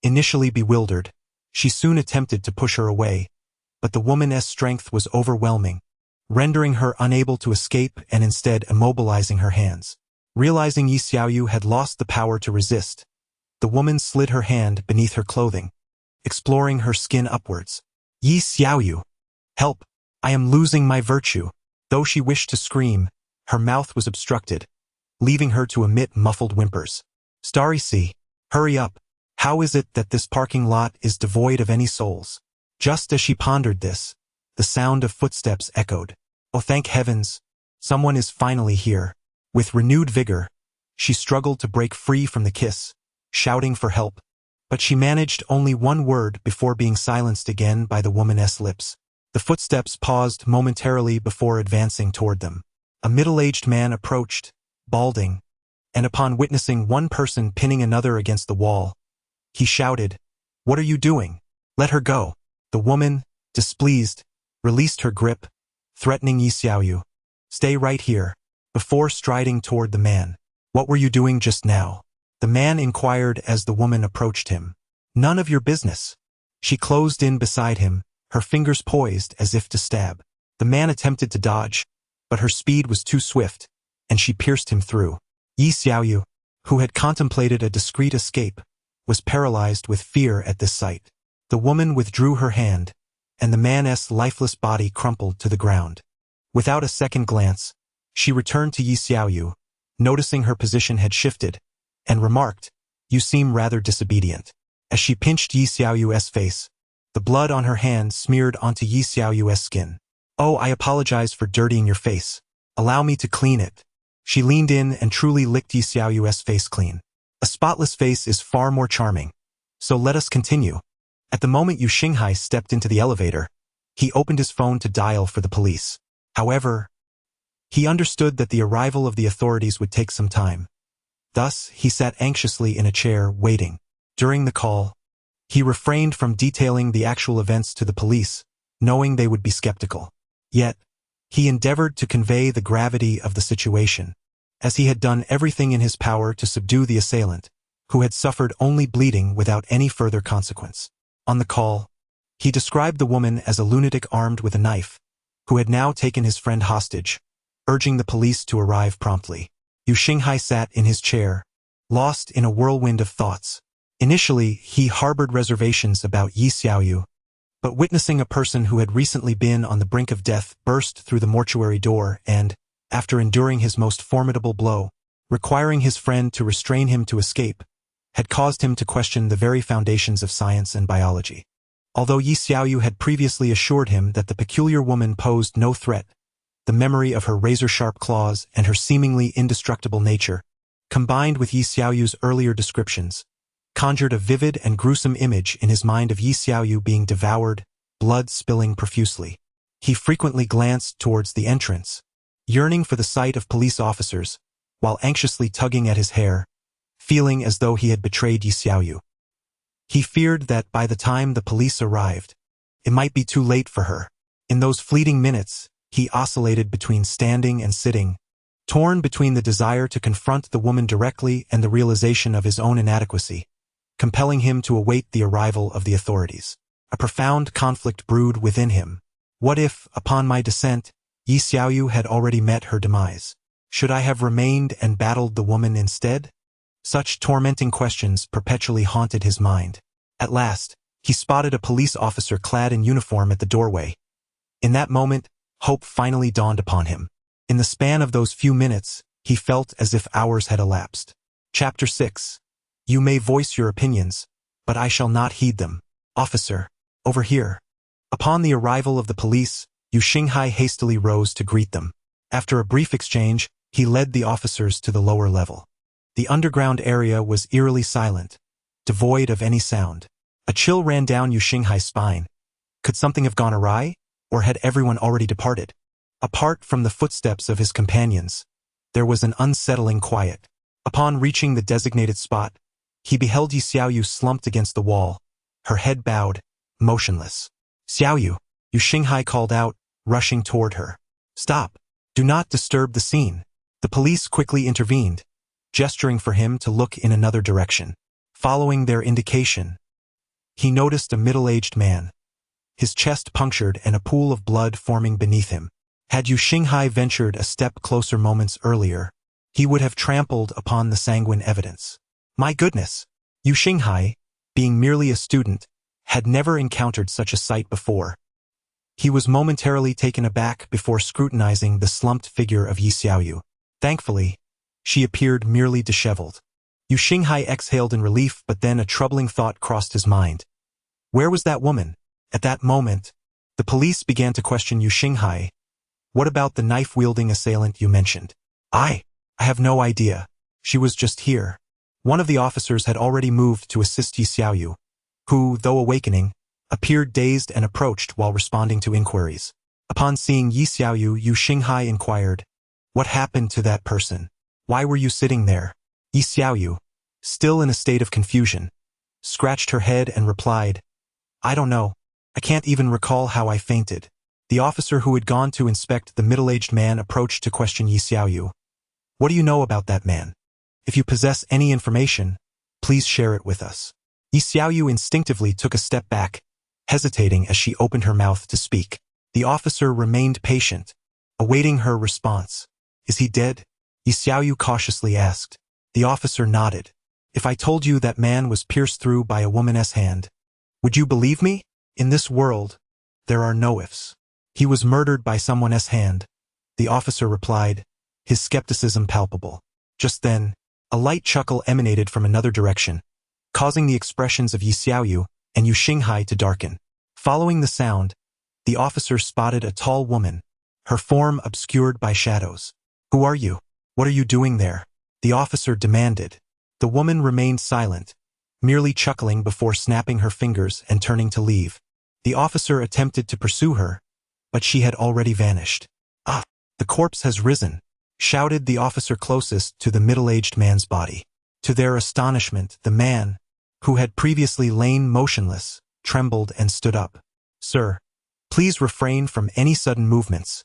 Initially bewildered, she soon attempted to push her away, but the woman's strength was overwhelming, rendering her unable to escape and instead immobilizing her hands. Realizing Yi Xiaoyu had lost the power to resist, the woman slid her hand beneath her clothing, exploring her skin upwards. Yi Xiaoyu! Help! I am losing my virtue. Though she wished to scream, her mouth was obstructed, leaving her to emit muffled whimpers. Starry Sea, hurry up. How is it that this parking lot is devoid of any souls? Just as she pondered this, the sound of footsteps echoed. Oh, thank heavens! Someone is finally here. With renewed vigor, she struggled to break free from the kiss, shouting for help. But she managed only one word before being silenced again by the woman's lips. The footsteps paused momentarily before advancing toward them. A middle-aged man approached, balding, and upon witnessing one person pinning another against the wall, he shouted, What are you doing? Let her go. The woman, displeased, released her grip, threatening Yi Xiaoyu. Stay right here. Before striding toward the man. What were you doing just now? The man inquired as the woman approached him. None of your business. She closed in beside him, her fingers poised as if to stab. The man attempted to dodge, but her speed was too swift, and she pierced him through. Yi Xiaoyu, who had contemplated a discreet escape, was paralyzed with fear at this sight. The woman withdrew her hand, and the man's lifeless body crumpled to the ground. Without a second glance, she returned to Yi Xiaoyu, noticing her position had shifted, and remarked, You seem rather disobedient. As she pinched Yi Xiaoyu's face, the blood on her hand smeared onto Yi Xiaoyu's skin. Oh, I apologize for dirtying your face. Allow me to clean it. She leaned in and truly licked Yi Xiaoyu's face clean. A spotless face is far more charming. So let us continue. At the moment Yu Xinghai stepped into the elevator, he opened his phone to dial for the police. However, he understood that the arrival of the authorities would take some time. Thus, he sat anxiously in a chair, waiting. During the call, he refrained from detailing the actual events to the police, knowing they would be skeptical. Yet, he endeavored to convey the gravity of the situation, as he had done everything in his power to subdue the assailant, who had suffered only bleeding without any further consequence. On the call, he described the woman as a lunatic armed with a knife, who had now taken his friend hostage, urging the police to arrive promptly. Yu Xinghai sat in his chair, lost in a whirlwind of thoughts. Initially, he harbored reservations about Yi Xiaoyu, but witnessing a person who had recently been on the brink of death burst through the mortuary door and, after enduring his most formidable blow, requiring his friend to restrain him to escape, had caused him to question the very foundations of science and biology. Although Yi Xiaoyu had previously assured him that the peculiar woman posed no threat, the memory of her razor-sharp claws and her seemingly indestructible nature, combined with Yi Xiaoyu's earlier descriptions, conjured a vivid and gruesome image in his mind of Yi Xiaoyu being devoured, blood spilling profusely. He frequently glanced towards the entrance, yearning for the sight of police officers, while anxiously tugging at his hair, feeling as though he had betrayed Yi Xiaoyu. He feared that by the time the police arrived, it might be too late for her. In those fleeting minutes, he oscillated between standing and sitting, torn between the desire to confront the woman directly and the realization of his own inadequacy, compelling him to await the arrival of the authorities. A profound conflict brewed within him. What if, upon my descent, Yi Xiaoyu had already met her demise? Should I have remained and battled the woman instead? Such tormenting questions perpetually haunted his mind. At last, he spotted a police officer clad in uniform at the doorway. In that moment, hope finally dawned upon him. In the span of those few minutes, he felt as if hours had elapsed. Chapter 6. You may voice your opinions, but I shall not heed them. Officer, over here. Upon the arrival of the police, Yu Xinghai hastily rose to greet them. After a brief exchange, he led the officers to the lower level. The underground area was eerily silent, devoid of any sound. A chill ran down Yu Xinghai's spine. Could something have gone awry, or had everyone already departed? Apart from the footsteps of his companions, there was an unsettling quiet. Upon reaching the designated spot, he beheld Yi Xiaoyu slumped against the wall, her head bowed, motionless. Xiaoyu, Yu Xinghai called out, rushing toward her. Stop! Do not disturb the scene. The police quickly intervened, gesturing for him to look in another direction. Following their indication, he noticed a middle-aged man, his chest punctured and a pool of blood forming beneath him. Had Yu Xinghai ventured a step closer moments earlier, he would have trampled upon the sanguine evidence. My goodness! Yu Xinghai, being merely a student, had never encountered such a sight before. He was momentarily taken aback before scrutinizing the slumped figure of Yi Xiaoyu. Thankfully, she appeared merely disheveled. Yu Xinghai exhaled in relief, but then a troubling thought crossed his mind. Where was that woman? At that moment, the police began to question Yu Xinghai. What about the knife-wielding assailant you mentioned? I have no idea. She was just here. One of the officers had already moved to assist Yi Xiaoyu, who, though awakening, appeared dazed and approached while responding to inquiries. Upon seeing Yi Xiaoyu, Yu Xinghai inquired, What happened to that person? Why were you sitting there? Yi Xiaoyu, still in a state of confusion, scratched her head and replied, I don't know. I can't even recall how I fainted. The officer who had gone to inspect the middle-aged man approached to question Yi Xiaoyu. What do you know about that man? If you possess any information, please share it with us. Yi Xiaoyu instinctively took a step back, hesitating as she opened her mouth to speak. The officer remained patient, awaiting her response. Is he dead? Yi Xiaoyu cautiously asked. The officer nodded. If I told you that man was pierced through by a woman's hand, would you believe me? In this world, there are no ifs. He was murdered by someone's hand, the officer replied, his skepticism palpable. Just then, a light chuckle emanated from another direction, causing the expressions of Yi Xiaoyu and Yu Xinghai to darken. Following the sound, the officer spotted a tall woman, her form obscured by shadows. Who are you? What are you doing there? The officer demanded. The woman remained silent, merely chuckling before snapping her fingers and turning to leave. The officer attempted to pursue her, but she had already vanished. Ah, the corpse has risen, shouted the officer closest to the middle-aged man's body. To their astonishment, the man, who had previously lain motionless, trembled and stood up. Sir, please refrain from any sudden movements.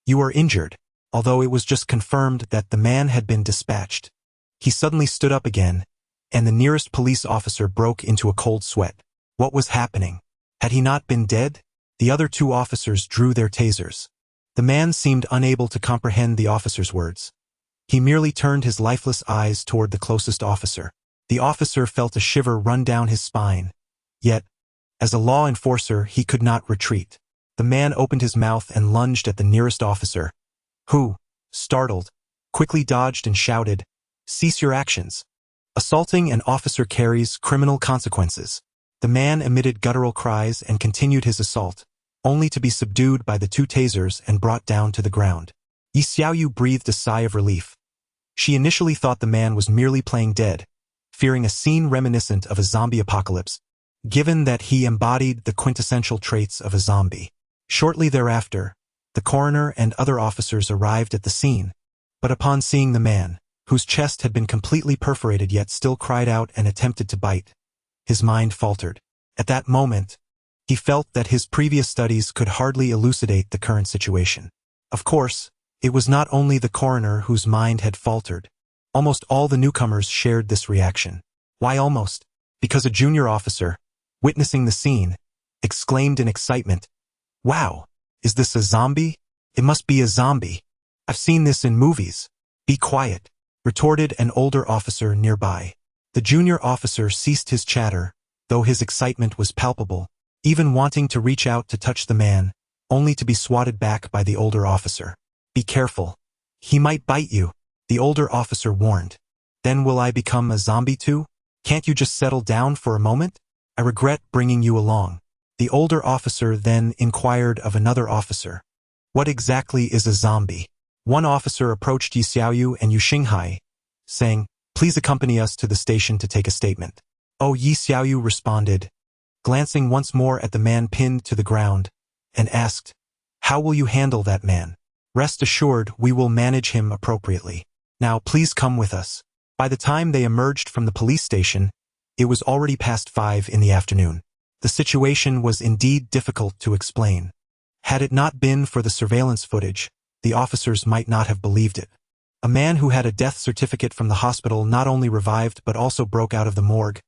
You are injured, although it was just confirmed that the man had been dispatched. He suddenly stood up again, and the nearest police officer broke into a cold sweat. What was happening? Had he not been dead? The other two officers drew their tasers. The man seemed unable to comprehend the officer's words. He merely turned his lifeless eyes toward the closest officer. The officer felt a shiver run down his spine. Yet, as a law enforcer, he could not retreat. The man opened his mouth and lunged at the nearest officer, who, startled, quickly dodged and shouted, Cease your actions. Assaulting an officer carries criminal consequences. The man emitted guttural cries and continued his assault, only to be subdued by the two tasers and brought down to the ground. Yi Xiaoyu breathed a sigh of relief. She initially thought the man was merely playing dead, fearing a scene reminiscent of a zombie apocalypse, given that he embodied the quintessential traits of a zombie. Shortly thereafter, the coroner and other officers arrived at the scene, but upon seeing the man, whose chest had been completely perforated yet still cried out and attempted to bite, his mind faltered. At that moment, he felt that his previous studies could hardly elucidate the current situation. Of course, it was not only the coroner whose mind had faltered. Almost all the newcomers shared this reaction. Why almost? Because a junior officer, witnessing the scene, exclaimed in excitement, Wow, is this a zombie? It must be a zombie. I've seen this in movies. Be quiet. retorted an older officer nearby. The junior officer ceased his chatter, though his excitement was palpable, even wanting to reach out to touch the man, only to be swatted back by the older officer. Be careful. He might bite you, the older officer warned. Then will I become a zombie too? Can't you just settle down for a moment? I regret bringing you along. The older officer then inquired of another officer. What exactly is a zombie? One officer approached Yi Xiaoyu and Yu Xinghai, saying, please accompany us to the station to take a statement. Oh, Yi Xiaoyu responded, glancing once more at the man pinned to the ground, and asked, how will you handle that man? Rest assured we will manage him appropriately. Now please come with us. By the time they emerged from the police station, it was already past 5 in the afternoon. The situation was indeed difficult to explain. Had it not been for the surveillance footage, the officers might not have believed it. A man who had a death certificate from the hospital not only revived but also broke out of the morgue,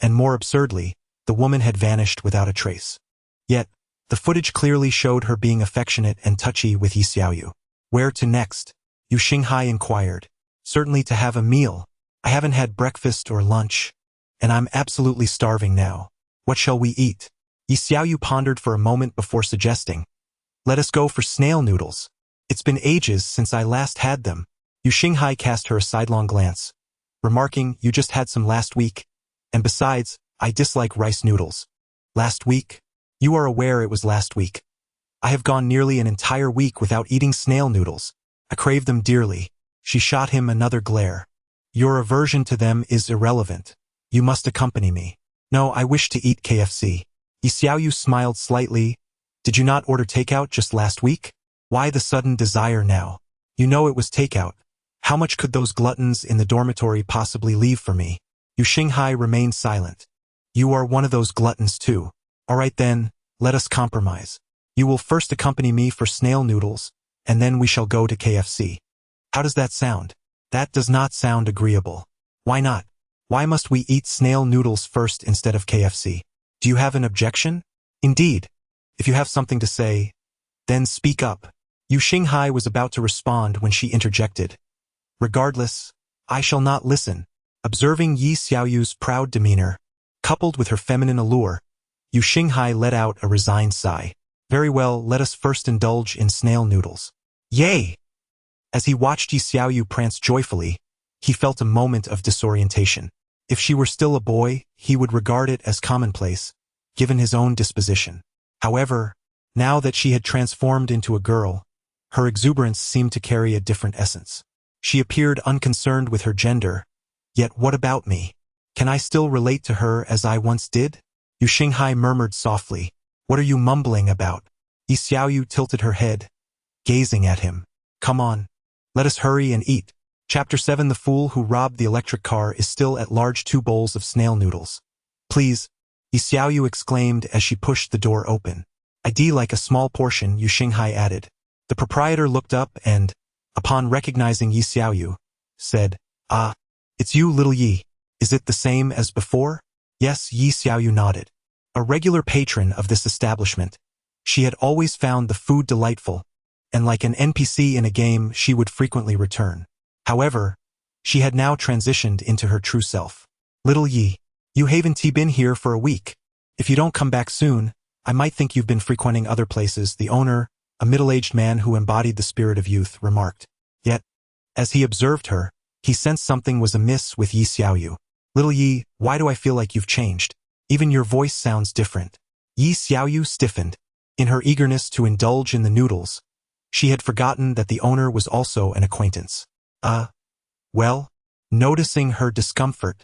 and more absurdly, the woman had vanished without a trace. Yet, the footage clearly showed her being affectionate and touchy with Yi Xiaoyu. Where to next? Yu Xinghai inquired. Certainly to have a meal. I haven't had breakfast or lunch, and I'm absolutely starving now. What shall we eat? Yi Xiaoyu pondered for a moment before suggesting, let us go for snail noodles. It's been ages since I last had them. Yu Xinghai cast her a sidelong glance, remarking, you just had some last week, and besides, I dislike rice noodles. Last week? You are aware it was last week. I have gone nearly an entire week without eating snail noodles. I crave them dearly. She shot him another glare. Your aversion to them is irrelevant. You must accompany me. No, I wish to eat KFC. Yi Xiaoyu smiled slightly. Did you not order takeout just last week? Why the sudden desire now? You know it was takeout. How much could those gluttons in the dormitory possibly leave for me? Yu Xinghai remained silent. You are one of those gluttons too. All right then, let us compromise. You will first accompany me for snail noodles, and then we shall go to KFC. How does that sound? That does not sound agreeable. Why not? Why must we eat snail noodles first instead of KFC? Do you have an objection? Indeed. If you have something to say, then speak up. Yu Xinghai was about to respond when she interjected. Regardless, I shall not listen. Observing Yi Xiaoyu's proud demeanor, coupled with her feminine allure, Yu Xinghai let out a resigned sigh. Very well, let us first indulge in snail noodles. Yay! As he watched Yi Xiaoyu prance joyfully, he felt a moment of disorientation. If she were still a boy, he would regard it as commonplace, given his own disposition. However, now that she had transformed into a girl, her exuberance seemed to carry a different essence. She appeared unconcerned with her gender. Yet what about me? Can I still relate to her as I once did? Yu Xinghai murmured softly. What are you mumbling about? Yi Xiaoyu tilted her head, gazing at him. Come on. Let us hurry and eat. Chapter 7 The fool who robbed the electric car is still at large 2 bowls of snail noodles. Please, Yi Xiaoyu exclaimed as she pushed the door open. I'd like a small portion, Yu Xinghai added. The proprietor looked up and, upon recognizing Yi Xiaoyu, said, Ah, it's you, little Yi. Is it the same as before? Yes, Yi Xiaoyu nodded. A regular patron of this establishment, she had always found the food delightful, and like an NPC in a game, she would frequently return. However, she had now transitioned into her true self. Little Yi, you haven't been here for a week. If you don't come back soon, I might think you've been frequenting other places, the owner, a middle-aged man who embodied the spirit of youth, remarked. Yet, as he observed her, he sensed something was amiss with Yi Xiaoyu. Little Yi, why do I feel like you've changed? Even your voice sounds different. Yi Xiaoyu stiffened. In her eagerness to indulge in the noodles, she had forgotten that the owner was also an acquaintance. Well? Noticing her discomfort,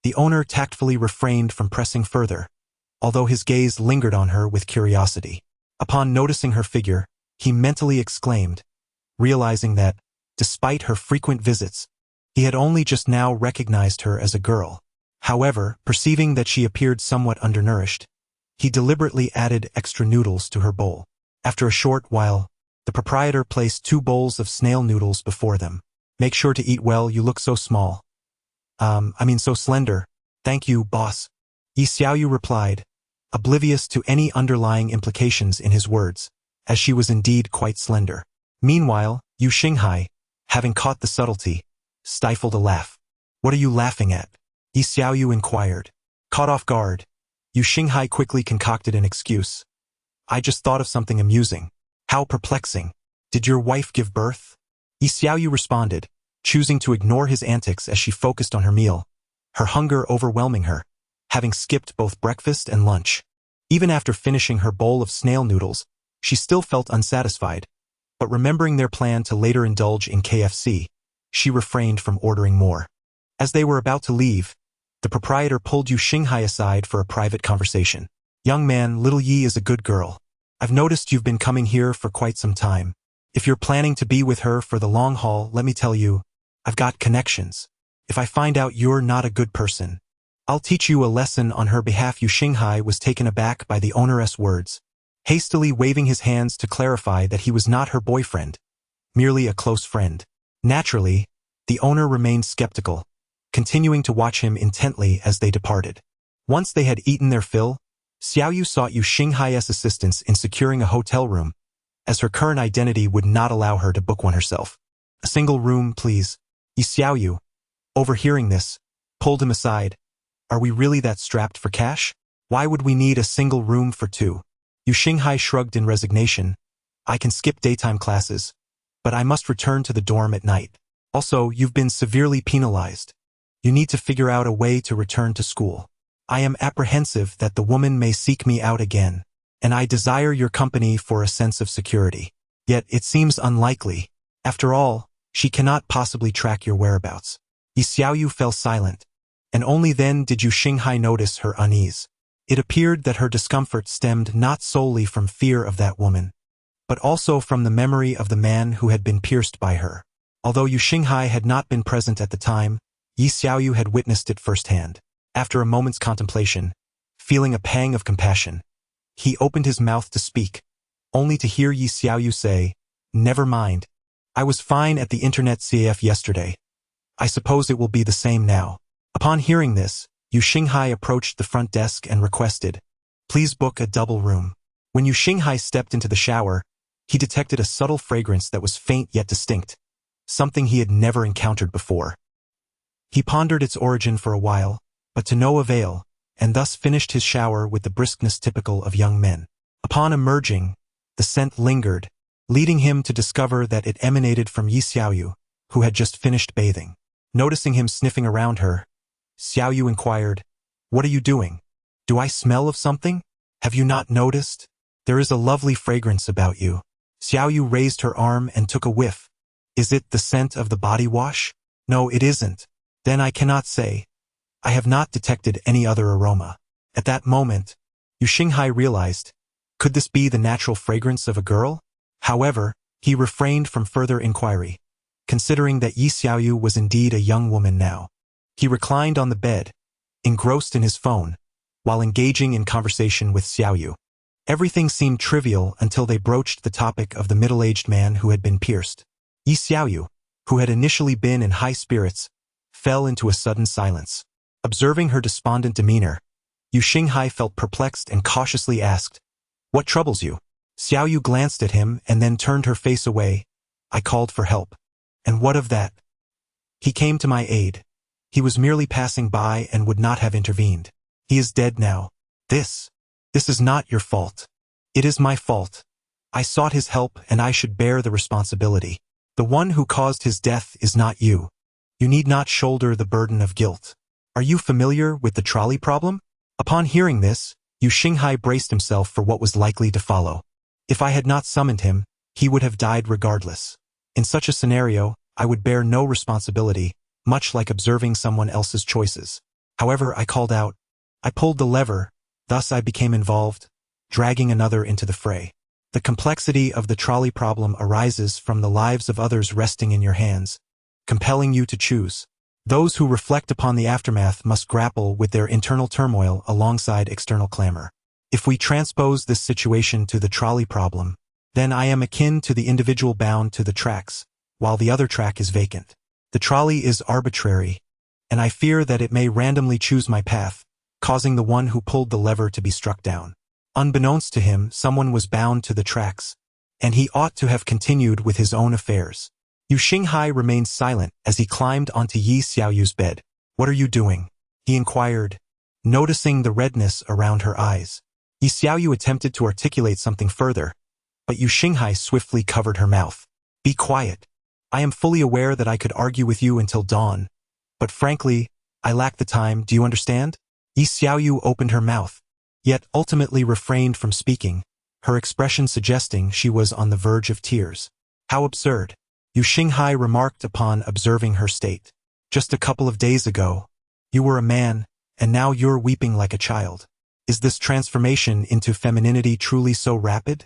the owner tactfully refrained from pressing further, although his gaze lingered on her with curiosity. Upon noticing her figure, he mentally exclaimed, realizing that, despite her frequent visits, he had only just now recognized her as a girl. However, perceiving that she appeared somewhat undernourished, he deliberately added extra noodles to her bowl. After a short while, the proprietor placed 2 bowls of snail noodles before them. Make sure to eat well, you look so small. So slender. Thank you, boss. Yi Xiaoyu replied, oblivious to any underlying implications in his words, as she was indeed quite slender. Meanwhile, Yu Xinghai, having caught the subtlety, stifled a laugh. What are you laughing at? Yi Xiaoyu inquired. Caught off guard, Yu Xinghai quickly concocted an excuse. I just thought of something amusing. How perplexing. Did your wife give birth? Yi Xiaoyu responded, choosing to ignore his antics as she focused on her meal, her hunger overwhelming her, having skipped both breakfast and lunch. Even after finishing her bowl of snail noodles, she still felt unsatisfied, but remembering their plan to later indulge in KFC, she refrained from ordering more. As they were about to leave, the proprietor pulled Yu Xinghai aside for a private conversation. Young man, little Yi is a good girl. I've noticed you've been coming here for quite some time. If you're planning to be with her for the long haul, let me tell you, I've got connections. If I find out you're not a good person, I'll teach you a lesson on her behalf. Yu Xinghai was taken aback by the owneress words, hastily waving his hands to clarify that he was not her boyfriend, merely a close friend. Naturally, the owner remained skeptical, continuing to watch him intently as they departed. Once they had eaten their fill, Xiaoyu sought Yu Xinghai's assistance in securing a hotel room, as her current identity would not allow her to book one herself. A single room, please. Yi Xiaoyu, overhearing this, pulled him aside. Are we really that strapped for cash? Why would we need a single room for two? Yu Xinghai shrugged in resignation. I can skip daytime classes, but I must return to the dorm at night. Also, you've been severely penalized. You need to figure out a way to return to school. I am apprehensive that the woman may seek me out again, and I desire your company for a sense of security. Yet it seems unlikely. After all, she cannot possibly track your whereabouts. Yi Xiaoyu fell silent, and only then did Yu Xinghai notice her unease. It appeared that her discomfort stemmed not solely from fear of that woman, but also from the memory of the man who had been pierced by her. Although Yu Xinghai had not been present at the time, Yi Xiaoyu had witnessed it firsthand. After a moment's contemplation, feeling a pang of compassion, he opened his mouth to speak, only to hear Yi Xiaoyu say, Never mind. I was fine at the internet CAF yesterday. I suppose it will be the same now. Upon hearing this, Yu Xinghai approached the front desk and requested, Please book a double room. When Yu Xinghai stepped into the shower, he detected a subtle fragrance that was faint yet distinct, something he had never encountered before. He pondered its origin for a while, but to no avail, and thus finished his shower with the briskness typical of young men. Upon emerging, the scent lingered, leading him to discover that it emanated from Yi Xiaoyu, who had just finished bathing. Noticing him sniffing around her, Xiaoyu inquired, What are you doing? Do I smell of something? Have you not noticed? There is a lovely fragrance about you. Xiaoyu raised her arm and took a whiff. Is it the scent of the body wash? No, it isn't. Then I cannot say. I have not detected any other aroma. At that moment, Yu Xinghai realized, could this be the natural fragrance of a girl? However, he refrained from further inquiry, considering that Yi Xiaoyu was indeed a young woman now. He reclined on the bed, engrossed in his phone, while engaging in conversation with Xiaoyu. Everything seemed trivial until they broached the topic of the middle-aged man who had been pierced. Yi Xiaoyu, who had initially been in high spirits, fell into a sudden silence. Observing her despondent demeanor, Yu Xinghai felt perplexed and cautiously asked, What troubles you? Xiaoyu glanced at him and then turned her face away. I called for help. And what of that? He came to my aid. He was merely passing by and would not have intervened. He is dead now. This is not your fault. It is my fault. I sought his help and I should bear the responsibility. The one who caused his death is not you. You need not shoulder the burden of guilt. Are you familiar with the trolley problem? Upon hearing this, Yu Xinghai braced himself for what was likely to follow. If I had not summoned him, he would have died regardless. In such a scenario, I would bear no responsibility, much like observing someone else's choices. However, I called out. I pulled the lever, thus I became involved, dragging another into the fray. The complexity of the trolley problem arises from the lives of others resting in your hands, compelling you to choose. Those who reflect upon the aftermath must grapple with their internal turmoil alongside external clamor. If we transpose this situation to the trolley problem, then I am akin to the individual bound to the tracks, while the other track is vacant. The trolley is arbitrary, and I fear that it may randomly choose my path, causing the one who pulled the lever to be struck down. Unbeknownst to him, someone was bound to the tracks, and he ought to have continued with his own affairs. Yu Xinghai remained silent as he climbed onto Yi Xiaoyu's bed. "What are you doing?" he inquired, noticing the redness around her eyes. Yi Xiaoyu attempted to articulate something further, but Yu Xinghai swiftly covered her mouth. "Be quiet. I am fully aware that I could argue with you until dawn, but frankly, I lack the time, do you understand?" Yi Xiaoyu opened her mouth, yet ultimately refrained from speaking, her expression suggesting she was on the verge of tears. "How absurd," Yu Xinghai remarked upon observing her state. "Just a couple of days ago, you were a man, and now you're weeping like a child. Is this transformation into femininity truly so rapid?"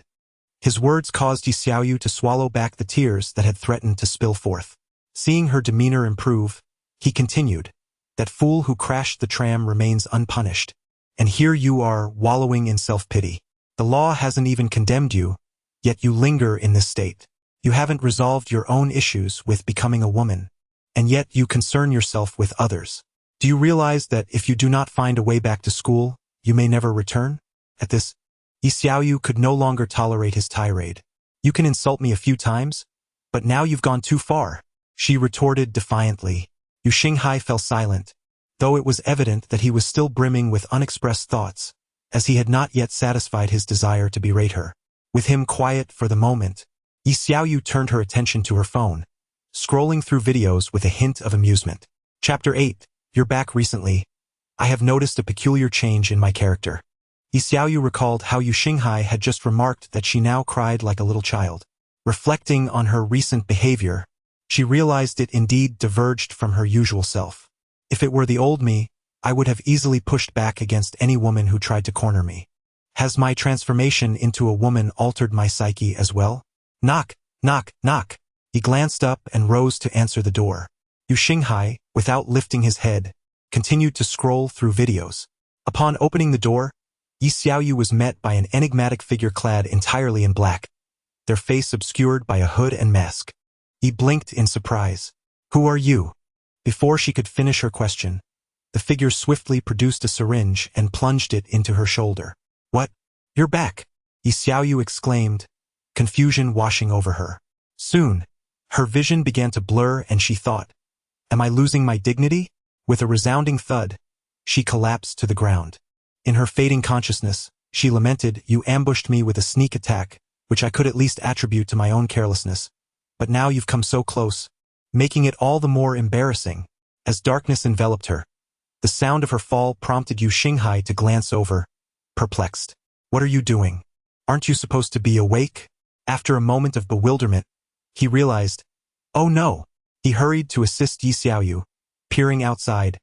His words caused Yi Xiaoyu to swallow back the tears that had threatened to spill forth. Seeing her demeanor improve, he continued, "That fool who crashed the tram remains unpunished. And here you are, wallowing in self-pity. The law hasn't even condemned you, yet you linger in this state. You haven't resolved your own issues with becoming a woman, and yet you concern yourself with others. Do you realize that if you do not find a way back to school, you may never return?" At this, Yi Xiaoyu could no longer tolerate his tirade. "You can insult me a few times, but now you've gone too far," she retorted defiantly. Yu Xinghai fell silent, though it was evident that he was still brimming with unexpressed thoughts, as he had not yet satisfied his desire to berate her. With him quiet for the moment, Yi Xiaoyu turned her attention to her phone, scrolling through videos with a hint of amusement. Chapter 8. You're back recently. I have noticed a peculiar change in my character. Yi Xiaoyu recalled how Yu Xinghai had just remarked that she now cried like a little child. Reflecting on her recent behavior, she realized it indeed diverged from her usual self. If it were the old me, I would have easily pushed back against any woman who tried to corner me. Has my transformation into a woman altered my psyche as well? Knock, knock, knock. He glanced up and rose to answer the door. Yu Xinghai, without lifting his head, continued to scroll through videos. Upon opening the door, Yi Xiaoyu was met by an enigmatic figure clad entirely in black, their face obscured by a hood and mask. He blinked in surprise. "Who are you?" Before she could finish her question, the figure swiftly produced a syringe and plunged it into her shoulder. "What? You're back!" Yi Xiaoyu exclaimed, confusion washing over her. Soon, her vision began to blur and she thought, "Am I losing my dignity?" With a resounding thud, she collapsed to the ground. In her fading consciousness, she lamented, "You ambushed me with a sneak attack, which I could at least attribute to my own carelessness. But now you've come so close, making it all the more embarrassing." As darkness enveloped her, the sound of her fall prompted Yu Xinghai to glance over, perplexed. "What are you doing? Aren't you supposed to be awake?" After a moment of bewilderment, he realized, "Oh no!" He hurried to assist Yi Xiaoyu, peering outside,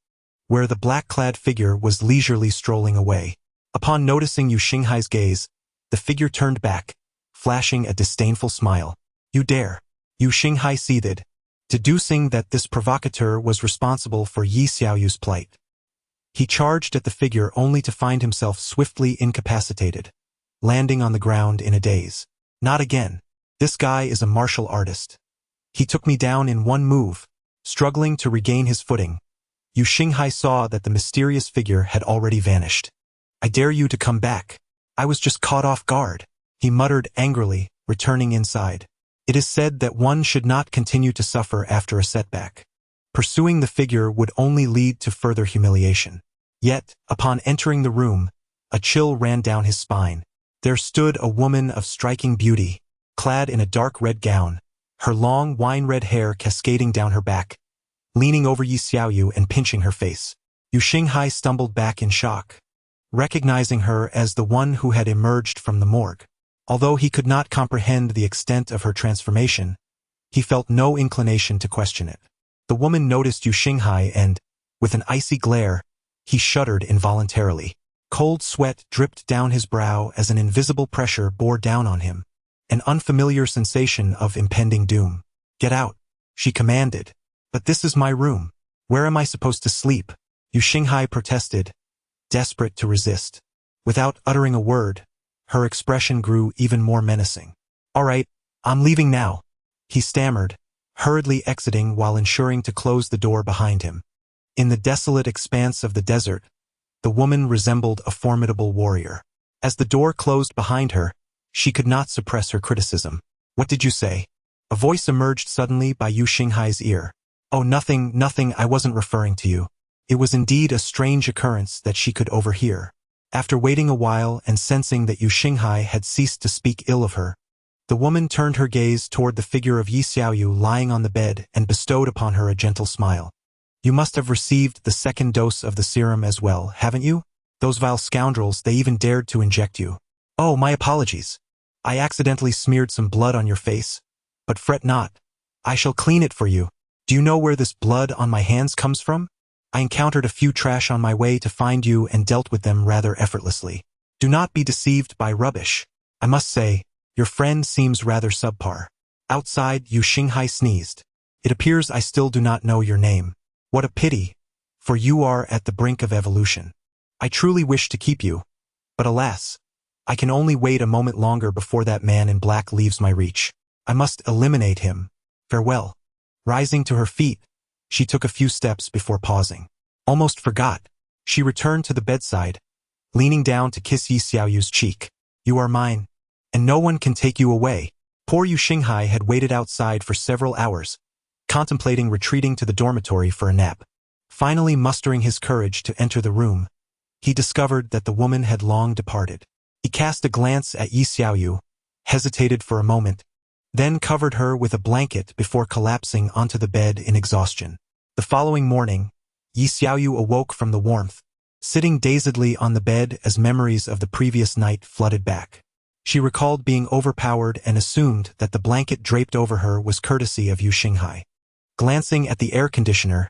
where the black-clad figure was leisurely strolling away. Upon noticing Yu Xinghai's gaze, the figure turned back, flashing a disdainful smile. "You dare!" Yu Xinghai seethed, deducing that this provocateur was responsible for Yi Xiaoyu's plight. He charged at the figure only to find himself swiftly incapacitated, landing on the ground in a daze. "Not again. This guy is a martial artist. He took me down in one move." Struggling to regain his footing, Yu Xinghai saw that the mysterious figure had already vanished. "I dare you to come back. I was just caught off guard," he muttered angrily, returning inside. It is said that one should not continue to suffer after a setback. Pursuing the figure would only lead to further humiliation. Yet, upon entering the room, a chill ran down his spine. There stood a woman of striking beauty, clad in a dark red gown, her long wine-red hair cascading down her back, leaning over Yi Xiaoyu and pinching her face. Yu Xinghai stumbled back in shock, recognizing her as the one who had emerged from the morgue. Although he could not comprehend the extent of her transformation, he felt no inclination to question it. The woman noticed Yu Xinghai and, with an icy glare, he shuddered involuntarily. Cold sweat dripped down his brow as an invisible pressure bore down on him, an unfamiliar sensation of impending doom. "Get out," she commanded. "But this is my room. Where am I supposed to sleep?" Yu Xinghai protested, desperate to resist. Without uttering a word, her expression grew even more menacing. "All right, I'm leaving now," he stammered, hurriedly exiting while ensuring to close the door behind him. In the desolate expanse of the desert, the woman resembled a formidable warrior. As the door closed behind her, she could not suppress her criticism. "What did you say?" A voice emerged suddenly by Yu Xinghai's ear. Oh, nothing, I wasn't referring to you. It was indeed a strange occurrence that she could overhear. After waiting a while and sensing that Yu Xinghai had ceased to speak ill of her, the woman turned her gaze toward the figure of Yi Xiaoyu lying on the bed and bestowed upon her a gentle smile. You must have received the second dose of the serum as well, haven't you? Those vile scoundrels, they even dared to inject you. Oh, my apologies. I accidentally smeared some blood on your face. But fret not. I shall clean it for you. Do you know where this blood on my hands comes from? I encountered a few trash on my way to find you and dealt with them rather effortlessly. Do not be deceived by rubbish. I must say, your friend seems rather subpar. Outside, Yu Xinghai sneezed. It appears I still do not know your name. What a pity, for you are at the brink of evolution. I truly wish to keep you, but alas, I can only wait a moment longer before that man in black leaves my reach. I must eliminate him. Farewell. Rising to her feet, she took a few steps before pausing. Almost forgot. She returned to the bedside, leaning down to kiss Yi Xiaoyu's cheek. You are mine, and no one can take you away. Poor Yu Xinghai had waited outside for several hours, contemplating retreating to the dormitory for a nap. Finally mustering his courage to enter the room, he discovered that the woman had long departed. He cast a glance at Yi Xiaoyu, hesitated for a moment, then covered her with a blanket before collapsing onto the bed in exhaustion. The following morning, Yi Xiaoyu awoke from the warmth, sitting dazedly on the bed as memories of the previous night flooded back. She recalled being overpowered and assumed that the blanket draped over her was courtesy of Yu Xinghai. Glancing at the air conditioner,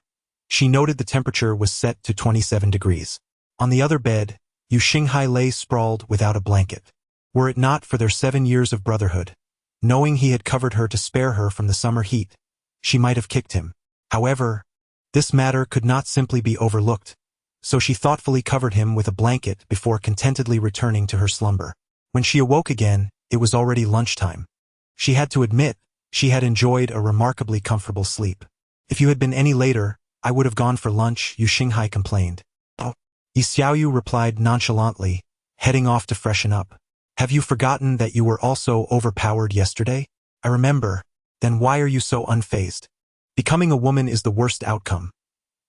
she noted the temperature was set to 27 degrees. On the other bed, Yu Xinghai lay sprawled without a blanket. Were it not for their 7 years of brotherhood, knowing he had covered her to spare her from the summer heat, she might have kicked him. However, this matter could not simply be overlooked, so she thoughtfully covered him with a blanket before contentedly returning to her slumber. When she awoke again, it was already lunchtime. She had to admit, she had enjoyed a remarkably comfortable sleep. If you had been any later, I would have gone for lunch, Yu Xinghai complained. Oh. Yi Xiaoyu replied nonchalantly, heading off to freshen up. Have you forgotten that you were also overpowered yesterday? I remember. Then why are you so unfazed? Becoming a woman is the worst outcome.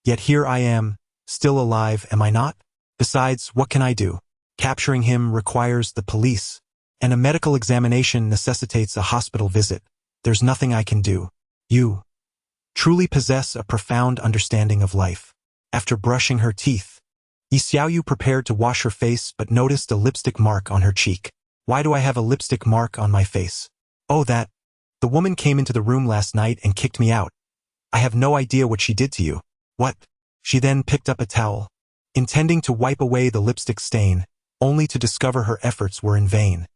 Yet here I am, still alive, am I not? Besides, what can I do? Capturing him requires the police, and a medical examination necessitates a hospital visit. There's nothing I can do. You truly possess a profound understanding of life. After brushing her teeth, Yi Xiaoyu prepared to wash her face but noticed a lipstick mark on her cheek. Why do I have a lipstick mark on my face? Oh, that. The woman came into the room last night and kicked me out. I have no idea what she did to you. What? She then picked up a towel, intending to wipe away the lipstick stain, only to discover her efforts were in vain.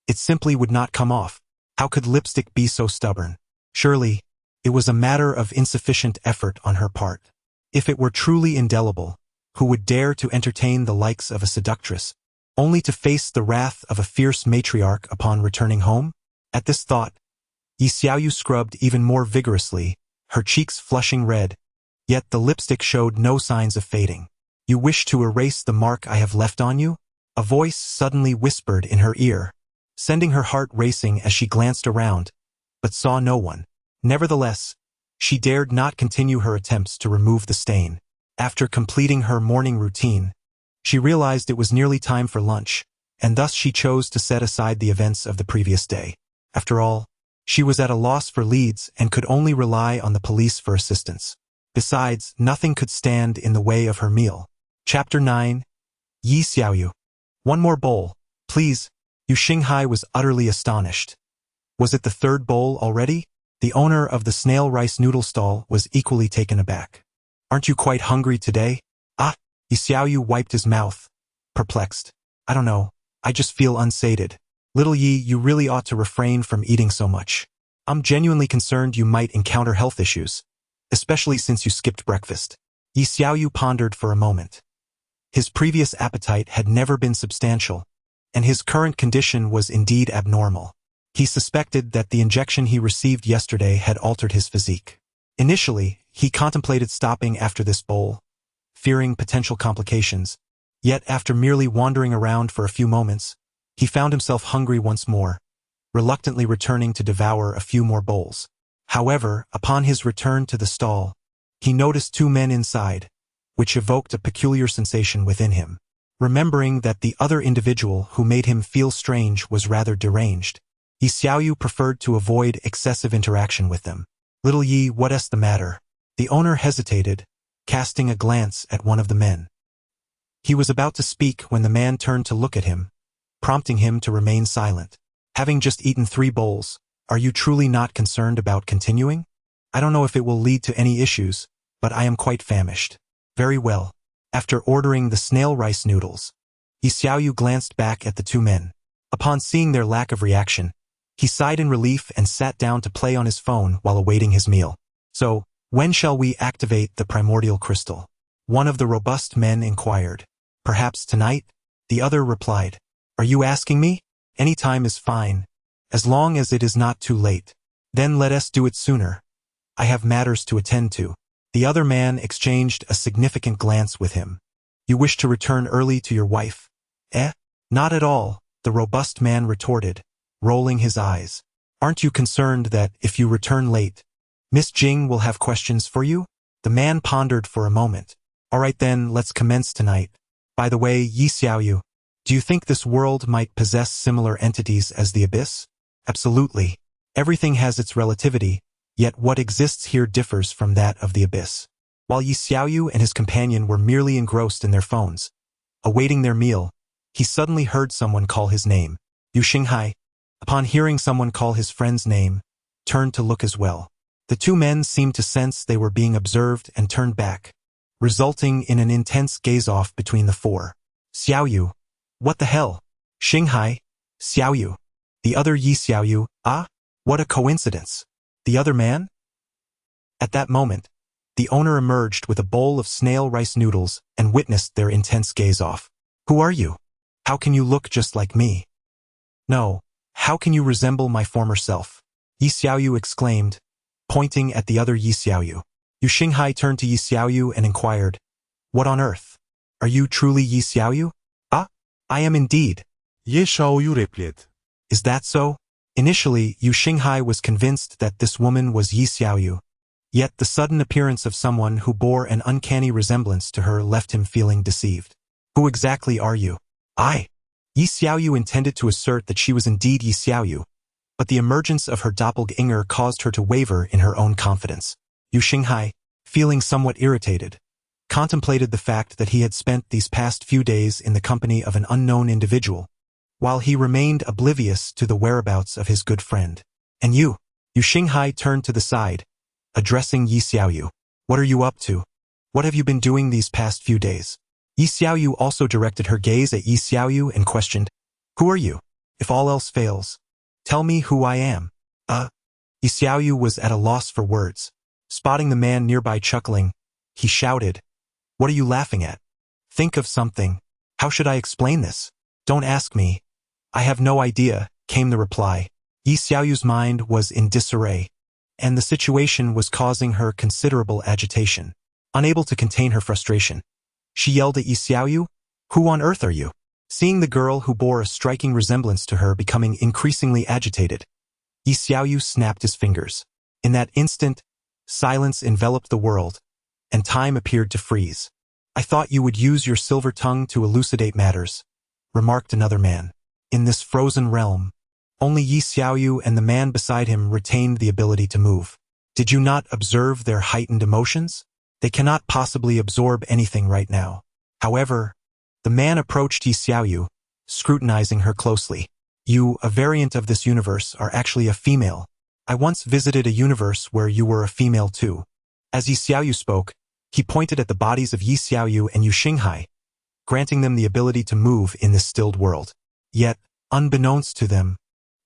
It simply would not come off. How could lipstick be so stubborn? Surely, it was a matter of insufficient effort on her part. If it were truly indelible, who would dare to entertain the likes of a seductress, only to face the wrath of a fierce matriarch upon returning home? At this thought, Yi Xiaoyu scrubbed even more vigorously, her cheeks flushing red, yet the lipstick showed no signs of fading. You wish to erase the mark I have left on you? A voice suddenly whispered in her ear, sending her heart racing as she glanced around, but saw no one. Nevertheless, she dared not continue her attempts to remove the stain. After completing her morning routine, she realized it was nearly time for lunch, and thus she chose to set aside the events of the previous day. After all, she was at a loss for leads and could only rely on the police for assistance. Besides, nothing could stand in the way of her meal. Chapter 9. Yi Xiaoyu. One more bowl, please. Yu Xinghai was utterly astonished. Was it the third bowl already? The owner of the snail rice noodle stall was equally taken aback. Aren't you quite hungry today? Ah, Yi Xiaoyu wiped his mouth, perplexed. I don't know, I just feel unsated. Little Yi, you really ought to refrain from eating so much. I'm genuinely concerned you might encounter health issues, especially since you skipped breakfast. Yi Xiaoyu pondered for a moment. His previous appetite had never been substantial, and his current condition was indeed abnormal. He suspected that the injection he received yesterday had altered his physique. Initially, he contemplated stopping after this bowl, fearing potential complications, yet after merely wandering around for a few moments, he found himself hungry once more, reluctantly returning to devour a few more bowls. However, upon his return to the stall, he noticed two men inside, which evoked a peculiar sensation within him. Remembering that the other individual who made him feel strange was rather deranged, Yi Xiaoyu preferred to avoid excessive interaction with them. Little Yi, what's the matter? The owner hesitated, casting a glance at one of the men. He was about to speak when the man turned to look at him, prompting him to remain silent. Having just eaten 3 bowls, are you truly not concerned about continuing? I don't know if it will lead to any issues, but I am quite famished. Very well. After ordering the snail rice noodles, Yi Xiaoyu glanced back at the two men. Upon seeing their lack of reaction, he sighed in relief and sat down to play on his phone while awaiting his meal. So, when shall we activate the primordial crystal? One of the robust men inquired. Perhaps tonight? The other replied. Are you asking me? Any time is fine, as long as it is not too late. Then let us do it sooner. I have matters to attend to. The other man exchanged a significant glance with him. You wish to return early to your wife? Eh? Not at all, the robust man retorted, rolling his eyes. Aren't you concerned that, if you return late, Miss Jing will have questions for you? The man pondered for a moment. All right then, let's commence tonight. By the way, Yi Xiaoyu, do you think this world might possess similar entities as the abyss? Absolutely. Everything has its relativity, yet what exists here differs from that of the abyss. While Yi Xiaoyu and his companion were merely engrossed in their phones, awaiting their meal, he suddenly heard someone call his name. Yu Xinghai, upon hearing someone call his friend's name, turned to look as well. The two men seemed to sense they were being observed and turned back, resulting in an intense gaze-off between the four. Xiaoyu. What the hell? Xinghai. Xiaoyu. The other Yi Xiaoyu. Ah? What a coincidence. The other man? At that moment, the owner emerged with a bowl of snail rice noodles and witnessed their intense gaze-off. Who are you? How can you look just like me? No, how can you resemble my former self? Yi Xiaoyu exclaimed, pointing at the other Yi Xiaoyu. Yu Xinghai turned to Yi Xiaoyu and inquired, What on earth? Are you truly Yi Xiaoyu? Ah, I am indeed. Ye Xiaoyu replied. Is that so? Initially, Yu Xinghai was convinced that this woman was Yi Xiaoyu, yet the sudden appearance of someone who bore an uncanny resemblance to her left him feeling deceived. Who exactly are you? I. Yi Xiaoyu intended to assert that she was indeed Yi Xiaoyu, but the emergence of her doppelganger caused her to waver in her own confidence. Yu Xinghai, feeling somewhat irritated, contemplated the fact that he had spent these past few days in the company of an unknown individual, while he remained oblivious to the whereabouts of his good friend. And you? Yu Xinghai turned to the side, addressing Yi Xiaoyu. What are you up to? What have you been doing these past few days? Yi Xiaoyu also directed her gaze at Yi Xiaoyu and questioned, Who are you? If all else fails, tell me who I am. Yi Xiaoyu was at a loss for words. Spotting the man nearby chuckling, he shouted, What are you laughing at? Think of something. How should I explain this? Don't ask me. I have no idea, came the reply. Yi Xiaoyu's mind was in disarray, and the situation was causing her considerable agitation. Unable to contain her frustration, she yelled at Yi Xiaoyu, Who on earth are you? Seeing the girl who bore a striking resemblance to her becoming increasingly agitated, Yi Xiaoyu snapped his fingers. In that instant, silence enveloped the world, and time appeared to freeze. I thought you would use your silver tongue to elucidate matters, remarked another man. In this frozen realm, only Yi Xiaoyu and the man beside him retained the ability to move. Did you not observe their heightened emotions? They cannot possibly absorb anything right now. However, the man approached Yi Xiaoyu, scrutinizing her closely. You, a variant of this universe, are actually a female. I once visited a universe where you were a female too. As Yi Xiaoyu spoke, he pointed at the bodies of Yi Xiaoyu and Yu Xinghai, granting them the ability to move in this stilled world. Yet, unbeknownst to them,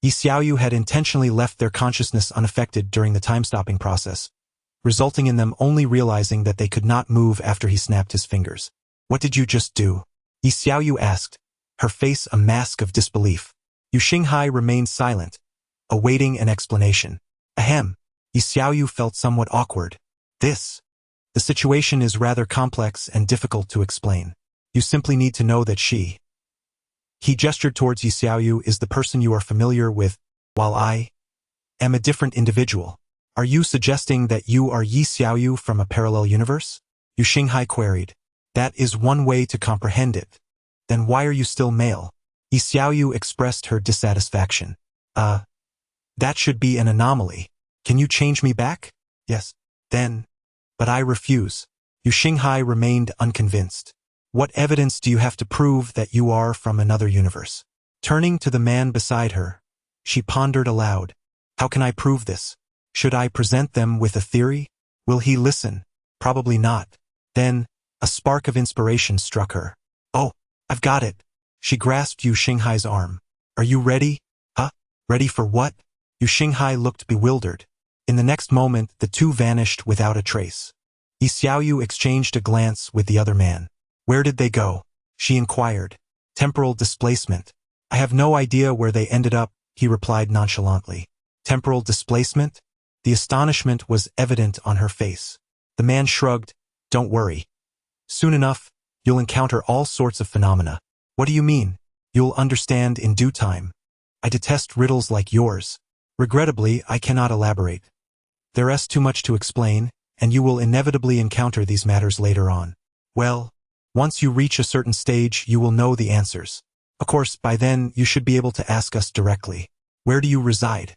Yi Xiaoyu had intentionally left their consciousness unaffected during the time-stopping process, resulting in them only realizing that they could not move after he snapped his fingers. What did you just do? Yi Xiaoyu asked, her face a mask of disbelief. Yu Xinghai remained silent, awaiting an explanation. Ahem. Yi Xiaoyu felt somewhat awkward. The situation is rather complex and difficult to explain. You simply need to know that he gestured towards Yi Xiaoyu, is the person you are familiar with. while I am a different individual. Are you suggesting that you are Yi Xiaoyu from a parallel universe? Yu Xinghai queried. That is one way to comprehend it. Then why are you still male? Yi Xiaoyu expressed her dissatisfaction. That should be an anomaly. Can you change me back? Yes. Then. But I refuse. Yu Xinghai remained unconvinced. What evidence do you have to prove that you are from another universe? Turning to the man beside her, she pondered aloud. How can I prove this? Should I present them with a theory? Will he listen? Probably not. Then, a spark of inspiration struck her. Oh, I've got it. She grasped Yu Xinghai's arm. Are you ready? Huh? Ready for what? Yu Xinghai looked bewildered. In the next moment, the two vanished without a trace. Yi Xiaoyu exchanged a glance with the other man. Where did they go? She inquired. Temporal displacement. I have no idea where they ended up, he replied nonchalantly. Temporal displacement? The astonishment was evident on her face. The man shrugged. Don't worry. Soon enough, you'll encounter all sorts of phenomena. What do you mean? You'll understand in due time. I detest riddles like yours. Regrettably, I cannot elaborate. There is too much to explain, and you will inevitably encounter these matters later on. Well, once you reach a certain stage, you will know the answers. Of course, by then, you should be able to ask us directly. Where do you reside?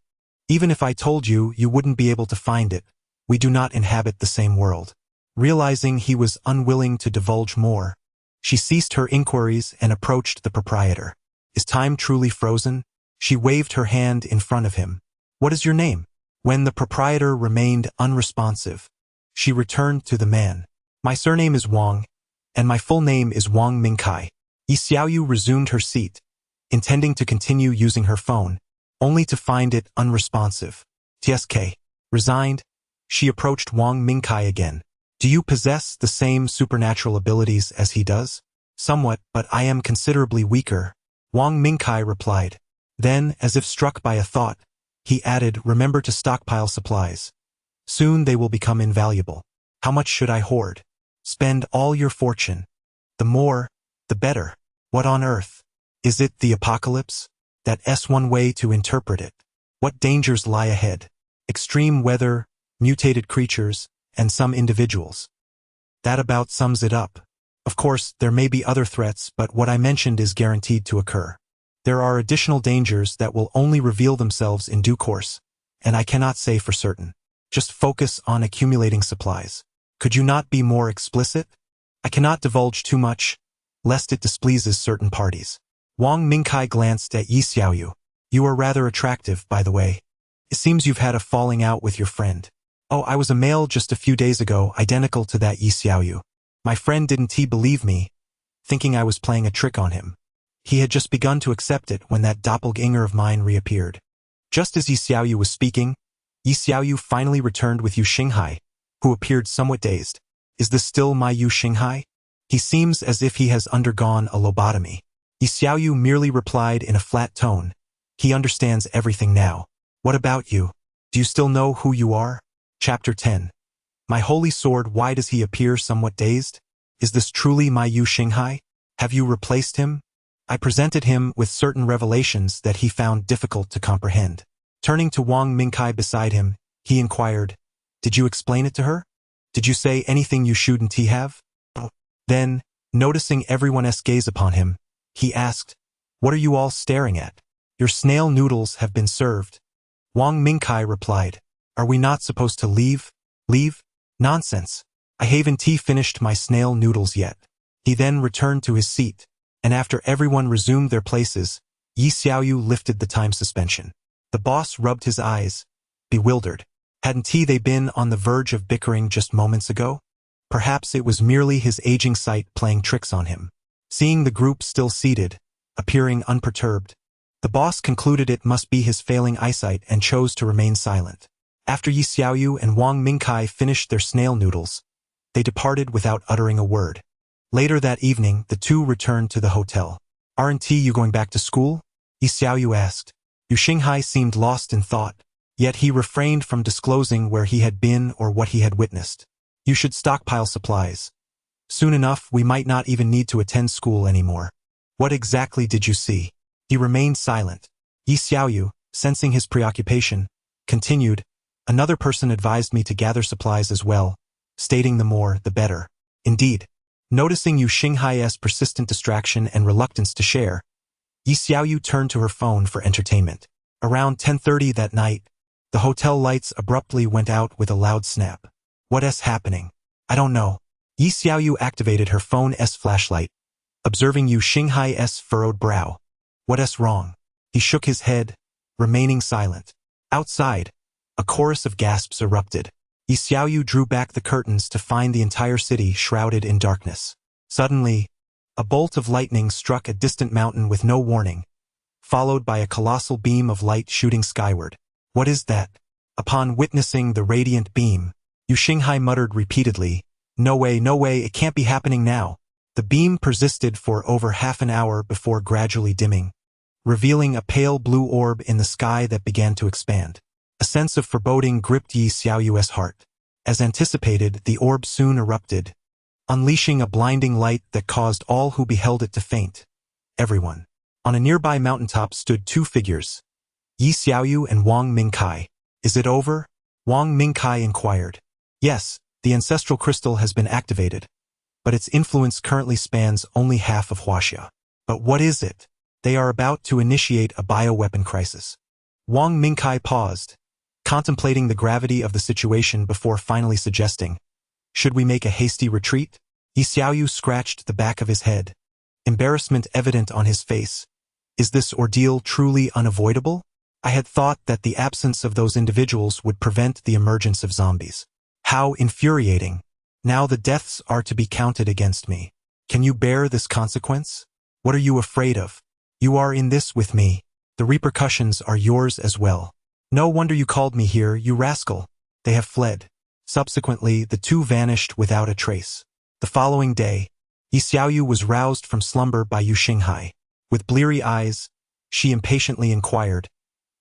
Even if I told you, you wouldn't be able to find it. We do not inhabit the same world. Realizing he was unwilling to divulge more, she ceased her inquiries and approached the proprietor. Is time truly frozen? She waved her hand in front of him. What is your name? When the proprietor remained unresponsive, she returned to the man. My surname is Wang, and my full name is Wang Mingkai. Yi Xiaoyu resumed her seat, intending to continue using her phone, only to find it unresponsive. TSK. Resigned, she approached Wang Mingkai again. Do you possess the same supernatural abilities as he does? Somewhat, but I am considerably weaker, Wang Mingkai replied. Then, as if struck by a thought, he added, remember to stockpile supplies. Soon they will become invaluable. How much should I hoard? Spend all your fortune. The more, the better. What on earth? Is it the apocalypse? That's one way to interpret it. What dangers lie ahead? Extreme weather, mutated creatures, and some individuals. That about sums it up. Of course, there may be other threats, but what I mentioned is guaranteed to occur. There are additional dangers that will only reveal themselves in due course, and I cannot say for certain. Just focus on accumulating supplies. Could you not be more explicit? I cannot divulge too much, lest it displeases certain parties. Wang Mingkai glanced at Yi Xiaoyu. You are rather attractive, by the way. It seems you've had a falling out with your friend. Oh, I was a male just a few days ago, identical to that Yi Xiaoyu. My friend didn't believe me, thinking I was playing a trick on him. He had just begun to accept it when that doppelganger of mine reappeared. Just as Yi Xiaoyu was speaking, Yi Xiaoyu finally returned with Yu Xinghai, who appeared somewhat dazed. Is this still my Yu Xinghai? He seems as if he has undergone a lobotomy. Yi Xiaoyu merely replied in a flat tone. He understands everything now. What about you? Do you still know who you are? Chapter 10. My holy sword, why does he appear somewhat dazed? Is this truly my Yu Xinghai? Have you replaced him? I presented him with certain revelations that he found difficult to comprehend. Turning to Wang Mingkai beside him, he inquired, did you explain it to her? Did you say anything you shouldn't have? Then, noticing everyone's gaze upon him, he asked, what are you all staring at? Your snail noodles have been served. Wang Mingkai replied, are we not supposed to leave? Leave? Nonsense. I haven't finished my snail noodles yet. He then returned to his seat, and after everyone resumed their places, Yi Xiaoyu lifted the time suspension. The boss rubbed his eyes, bewildered. Hadn't they been on the verge of bickering just moments ago? Perhaps it was merely his aging sight playing tricks on him. Seeing the group still seated, appearing unperturbed, the boss concluded it must be his failing eyesight and chose to remain silent. After Yi Xiaoyu and Wang Mingkai finished their snail noodles, they departed without uttering a word. Later that evening, the two returned to the hotel. Aren't you going back to school? Yi Xiaoyu asked. Yu Xinghai seemed lost in thought, yet he refrained from disclosing where he had been or what he had witnessed. You should stockpile supplies. Soon enough, we might not even need to attend school anymore. What exactly did you see? He remained silent. Yi Xiaoyu, sensing his preoccupation, continued, "Another person advised me to gather supplies as well, stating the more, the better. Indeed." Noticing Yu Xinghai's persistent distraction and reluctance to share, Yi Xiaoyu turned to her phone for entertainment. Around 10:30 that night, the hotel lights abruptly went out with a loud snap. "What's happening?" "I don't know." Yi Xiaoyu activated her phone's flashlight, observing Yu Xinghai's furrowed brow. "What's wrong?" He shook his head, remaining silent. Outside, a chorus of gasps erupted. Yi Xiaoyu drew back the curtains to find the entire city shrouded in darkness. Suddenly, a bolt of lightning struck a distant mountain with no warning, followed by a colossal beam of light shooting skyward. "What is that?" Upon witnessing the radiant beam, Yu Xinghai muttered repeatedly, no way, it can't be happening now." The beam persisted for over half an hour before gradually dimming, revealing a pale blue orb in the sky that began to expand. A sense of foreboding gripped Yi Xiaoyu's heart. As anticipated, the orb soon erupted, unleashing a blinding light that caused all who beheld it to faint. Everyone. On a nearby mountaintop stood two figures, Yi Xiaoyu and Wang Mingkai. "Is it over?" Wang Mingkai inquired. "Yes, the ancestral crystal has been activated, but its influence currently spans only half of Huaxia." "But what is it?" "They are about to initiate a bioweapon crisis." Wang Mingkai paused, contemplating the gravity of the situation before finally suggesting, "Should we make a hasty retreat?" Yi Xiaoyu scratched the back of his head, embarrassment evident on his face. Is this ordeal truly unavoidable? I had thought that the absence of those individuals would prevent the emergence of zombies. How infuriating. Now the deaths are to be counted against me. Can you bear this consequence? What are you afraid of? You are in this with me. The repercussions are yours as well. No wonder you called me here, you rascal. They have fled. Subsequently, the two vanished without a trace. The following day, Yi Xiaoyu was roused from slumber by Yu Xinghai. With bleary eyes, she impatiently inquired,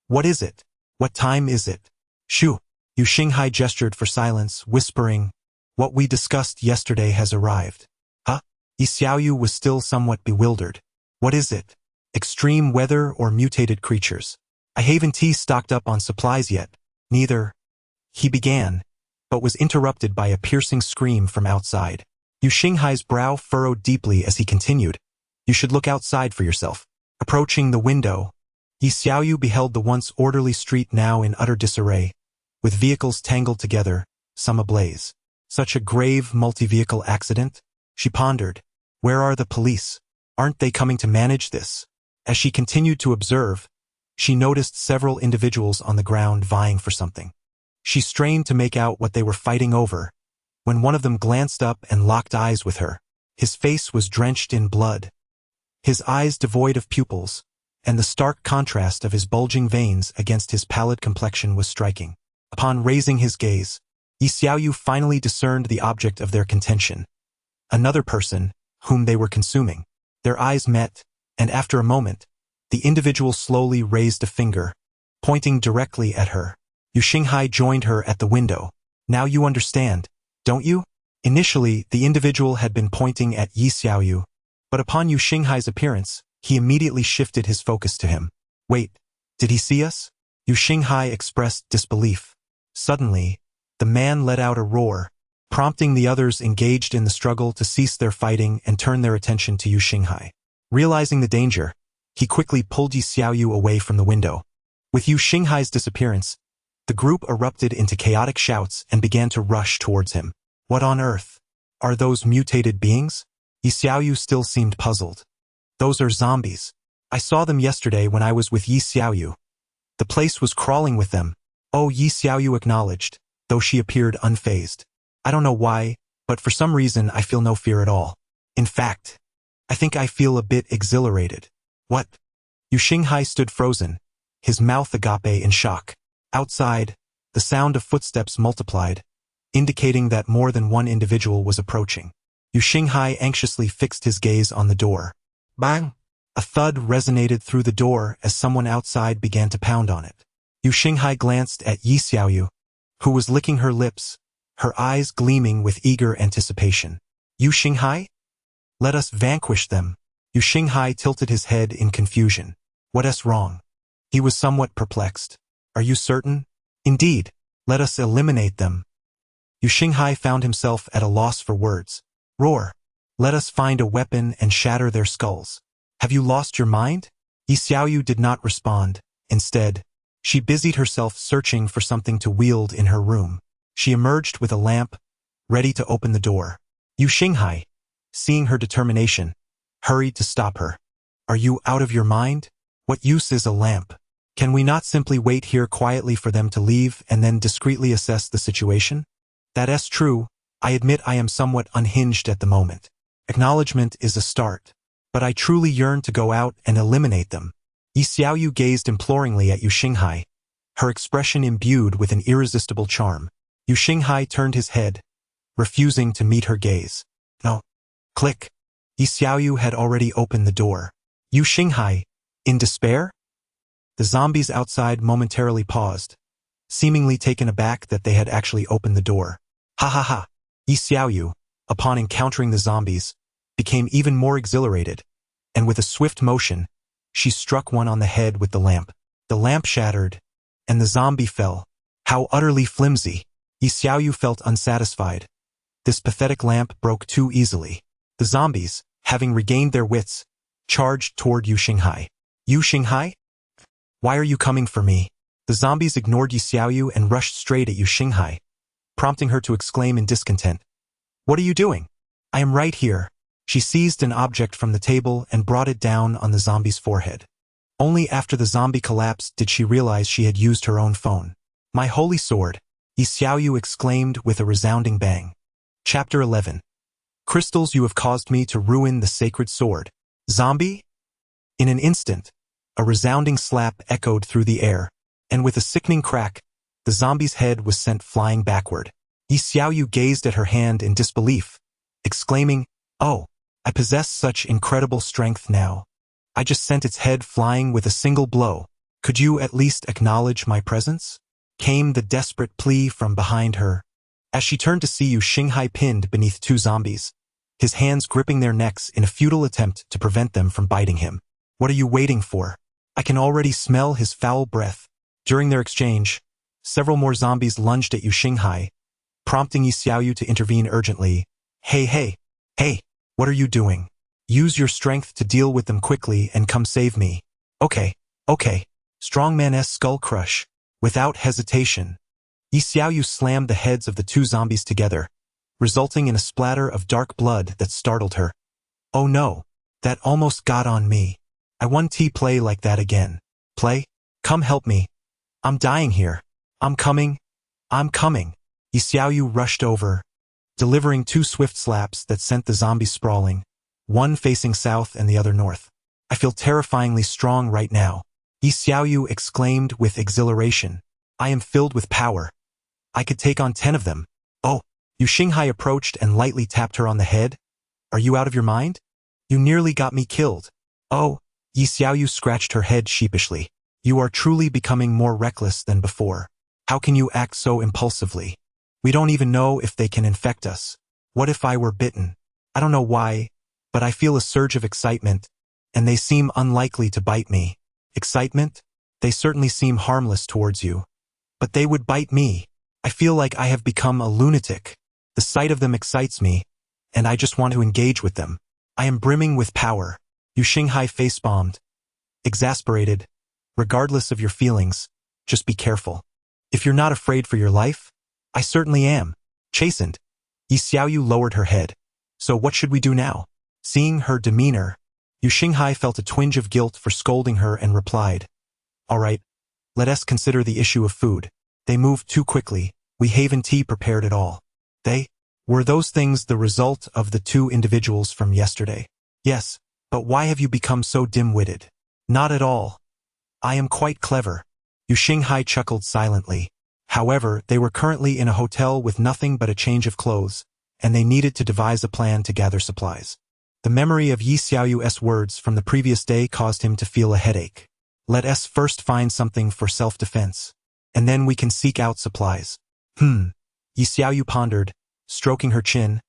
"What is it? What time is it?" "Shoo!" Yu Xinghai gestured for silence, whispering, "What we discussed yesterday has arrived." "Huh?" Yi Xiaoyu was still somewhat bewildered. "What is it? Extreme weather or mutated creatures? I haven't stocked up on supplies yet." "Neither." He began, but was interrupted by a piercing scream from outside. Yu Xinghai's brow furrowed deeply as he continued, "You should look outside for yourself." Approaching the window, Yi Xiaoyu beheld the once orderly street now in utter disarray, with vehicles tangled together, some ablaze. Such a grave multi-vehicle accident? She pondered. Where are the police? Aren't they coming to manage this? As she continued to observe, she noticed several individuals on the ground vying for something. She strained to make out what they were fighting over, when one of them glanced up and locked eyes with her. His face was drenched in blood, his eyes devoid of pupils, and the stark contrast of his bulging veins against his pallid complexion was striking. Upon raising his gaze, Yi Xiaoyu finally discerned the object of their contention, another person, whom they were consuming. Their eyes met, and after a moment, the individual slowly raised a finger, pointing directly at her. Yu Xinghai joined her at the window. "Now you understand, don't you?" Initially, the individual had been pointing at Yi Xiaoyu, but upon Yu Xinghai's appearance, he immediately shifted his focus to him. "Wait, did he see us?" Yu Xinghai expressed disbelief. Suddenly, the man let out a roar, prompting the others engaged in the struggle to cease their fighting and turn their attention to Yu Xinghai. Realizing the danger, he quickly pulled Yi Xiaoyu away from the window. With Yu Xinghai's disappearance, the group erupted into chaotic shouts and began to rush towards him. "What on earth? Are those mutated beings?" Yi Xiaoyu still seemed puzzled. "Those are zombies. I saw them yesterday when I was with Yi Xiaoyu. The place was crawling with them." "Oh," Yi Xiaoyu acknowledged, though she appeared unfazed. "I don't know why, but for some reason I feel no fear at all. In fact, I think I feel a bit exhilarated." "What?" Yu Xinghai stood frozen, his mouth agape in shock. Outside, the sound of footsteps multiplied, indicating that more than one individual was approaching. Yu Xinghai anxiously fixed his gaze on the door. Bang! A thud resonated through the door as someone outside began to pound on it. Yu Xinghai glanced at Yi Xiaoyu, who was licking her lips, her eyes gleaming with eager anticipation. "Yu Xinghai? Let us vanquish them." Yu Xinghai tilted his head in confusion. "What's wrong?" He was somewhat perplexed. Are you certain? Indeed. Let us eliminate them. Yu Xinghai found himself at a loss for words. Roar. Let us find a weapon and shatter their skulls. Have you lost your mind? Yi Xiaoyu did not respond. Instead, she busied herself searching for something to wield in her room. She emerged with a lamp, ready to open the door. Yu Xinghai, seeing her determination, hurried to stop her. Are you out of your mind? What use is a lamp? Can we not simply wait here quietly for them to leave and then discreetly assess the situation? That's true. I admit I am somewhat unhinged at the moment. Acknowledgement is a start. But I truly yearn to go out and eliminate them. Yi Xiaoyu gazed imploringly at Yu Xinghai, her expression imbued with an irresistible charm. Yu Xinghai turned his head, refusing to meet her gaze. No. Click. Yi Xiaoyu had already opened the door. Yu Xinghai, in despair? The zombies outside momentarily paused, seemingly taken aback that they had actually opened the door. Ha ha ha. Yi Xiaoyu, upon encountering the zombies, became even more exhilarated, and with a swift motion, she struck one on the head with the lamp. The lamp shattered, and the zombie fell. How utterly flimsy! Yi Xiaoyu felt unsatisfied. This pathetic lamp broke too easily. The zombies, having regained their wits, charged toward Yu Xinghai. Yu Xinghai? Why are you coming for me? The zombies ignored Yi Xiaoyu and rushed straight at Yu Xinghai, prompting her to exclaim in discontent. What are you doing? I am right here. She seized an object from the table and brought it down on the zombie's forehead. Only after the zombie collapsed did she realize she had used her own phone. My holy sword, Yi Xiaoyu exclaimed with a resounding bang. Chapter 11. Crystals, you have caused me to ruin the sacred sword. Zombie? In an instant, a resounding slap echoed through the air, and with a sickening crack, the zombie's head was sent flying backward. Yi Xiaoyu gazed at her hand in disbelief, exclaiming, Oh, I possess such incredible strength now. I just sent its head flying with a single blow. Could you at least acknowledge my presence? Came the desperate plea from behind her. As she turned to see Yu Xinghai pinned beneath two zombies, his hands gripping their necks in a futile attempt to prevent them from biting him. What are you waiting for? I can already smell his foul breath. During their exchange, several more zombies lunged at Yu Xinghai, prompting Yi Xiaoyu to intervene urgently. Hey, what are you doing? Use your strength to deal with them quickly and come save me. Okay. Strongman-esque skull crush. Without hesitation, Yi Xiaoyu slammed the heads of the two zombies together, resulting in a splatter of dark blood that startled her. Oh no, that almost got on me. I won't play like that again. Play? Come help me. I'm dying here. I'm coming. Yi Xiaoyu rushed over, delivering two swift slaps that sent the zombies sprawling, one facing south and the other north. I feel terrifyingly strong right now. Yi Xiaoyu exclaimed with exhilaration. I am filled with power. I could take on 10 of them. Oh, Yu Xinghai approached and lightly tapped her on the head. Are you out of your mind? You nearly got me killed. Oh, Yi Xiaoyu scratched her head sheepishly. You are truly becoming more reckless than before. How can you act so impulsively? We don't even know if they can infect us. What if I were bitten? I don't know why, but I feel a surge of excitement, and they seem unlikely to bite me. Excitement? They certainly seem harmless towards you. But they would bite me. I feel like I have become a lunatic. The sight of them excites me, and I just want to engage with them. I am brimming with power. Yu Xinghai face-bombed. Exasperated. Regardless of your feelings, just be careful. If you're not afraid for your life, I certainly am. Chastened. Yi Xiaoyu lowered her head. So what should we do now? Seeing her demeanor, Yu Xinghai felt a twinge of guilt for scolding her and replied, All right, let us consider the issue of food. They moved too quickly. We haven't prepared it all. Were those things the result of the two individuals from yesterday? Yes, but why have you become so dim-witted? Not at all. I am quite clever. Yu Xinghai chuckled silently. However, they were currently in a hotel with nothing but a change of clothes, and they needed to devise a plan to gather supplies. The memory of Yi Xiaoyu's words from the previous day caused him to feel a headache. Let us first find something for self-defense, and then we can seek out supplies. Yi Xiaoyu pondered, stroking her chin.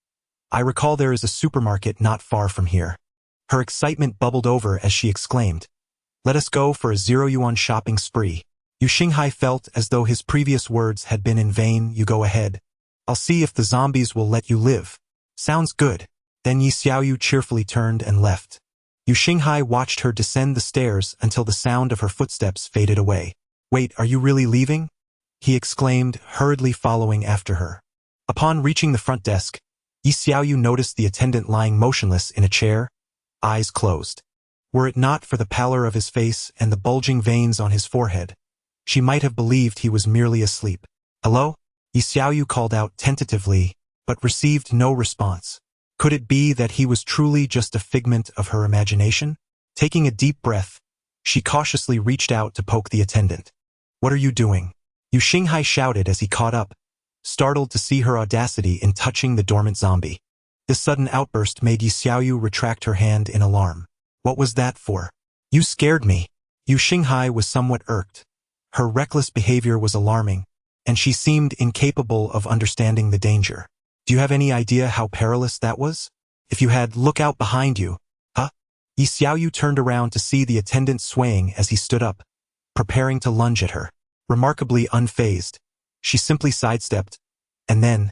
I recall there is a supermarket not far from here. Her excitement bubbled over as she exclaimed, Let us go for a 0 yuan shopping spree. Yu Xinghai felt as though his previous words had been in vain. You go ahead. I'll see if the zombies will let you live. Sounds good. Then Yi Xiaoyu cheerfully turned and left. Yu Xinghai watched her descend the stairs until the sound of her footsteps faded away. Wait, are you really leaving? He exclaimed, hurriedly following after her. Upon reaching the front desk, Yi Xiaoyu noticed the attendant lying motionless in a chair, eyes closed. Were it not for the pallor of his face and the bulging veins on his forehead, she might have believed he was merely asleep. Hello? Yi Xiaoyu called out tentatively, but received no response. Could it be that he was truly just a figment of her imagination? Taking a deep breath, she cautiously reached out to poke the attendant. What are you doing? Yu Xinghai shouted as he caught up, startled to see her audacity in touching the dormant zombie. This sudden outburst made Yi Xiaoyu retract her hand in alarm. What was that for? You scared me. Yu Xinghai was somewhat irked. Her reckless behavior was alarming, and she seemed incapable of understanding the danger. Do you have any idea how perilous that was? If you had, look out behind you. Huh? Yi Xiaoyu turned around to see the attendant swaying as he stood up, preparing to lunge at her. Remarkably unfazed, she simply sidestepped, and then,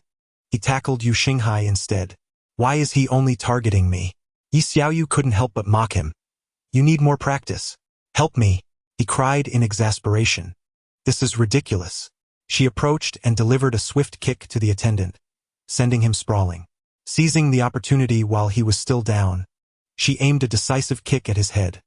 he tackled Yu Xinghai instead. Why is he only targeting me? Yi Xiaoyu couldn't help but mock him. You need more practice. Help me, he cried in exasperation. This is ridiculous. She approached and delivered a swift kick to the attendant, sending him sprawling. Seizing the opportunity while he was still down, she aimed a decisive kick at his head.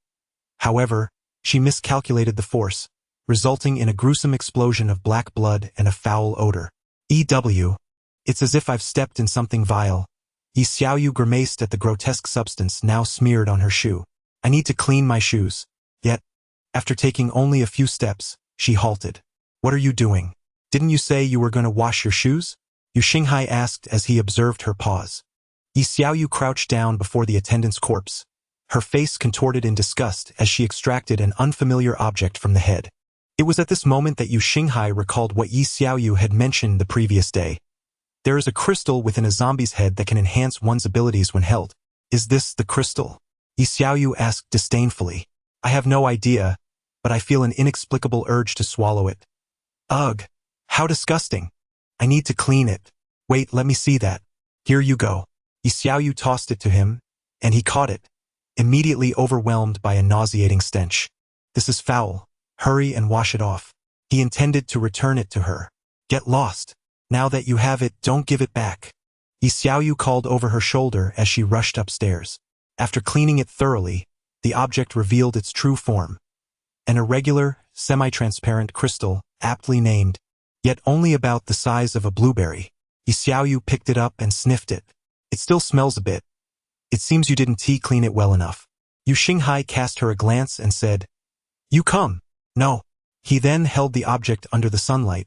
However, she miscalculated the force, resulting in a gruesome explosion of black blood and a foul odor. It's as if I've stepped in something vile. Yi Xiaoyu grimaced at the grotesque substance now smeared on her shoe. I need to clean my shoes. Yet, after taking only a few steps, she halted. What are you doing? Didn't you say you were going to wash your shoes? Yu Xinghai asked as he observed her pause. Yi Xiaoyu crouched down before the attendant's corpse, her face contorted in disgust as she extracted an unfamiliar object from the head. It was at this moment that Yu Xinghai recalled what Yi Xiaoyu had mentioned the previous day. There is a crystal within a zombie's head that can enhance one's abilities when held. Is this the crystal? Yi Xiaoyu asked disdainfully. I have no idea, but I feel an inexplicable urge to swallow it. Ugh, how disgusting. I need to clean it. Wait, let me see that. Here you go. Yi Xiaoyu tossed it to him, and he caught it, immediately overwhelmed by a nauseating stench. This is foul. Hurry and wash it off. He intended to return it to her. Get lost. Now that you have it, don't give it back. Yi Xiaoyu called over her shoulder as she rushed upstairs. After cleaning it thoroughly, the object revealed its true form. An irregular, semi-transparent crystal, aptly named, yet only about the size of a blueberry. Yi Xiaoyu picked it up and sniffed it. It still smells a bit. It seems you didn't clean it well enough. Yu Xinghai cast her a glance and said, You come. No. He then held the object under the sunlight,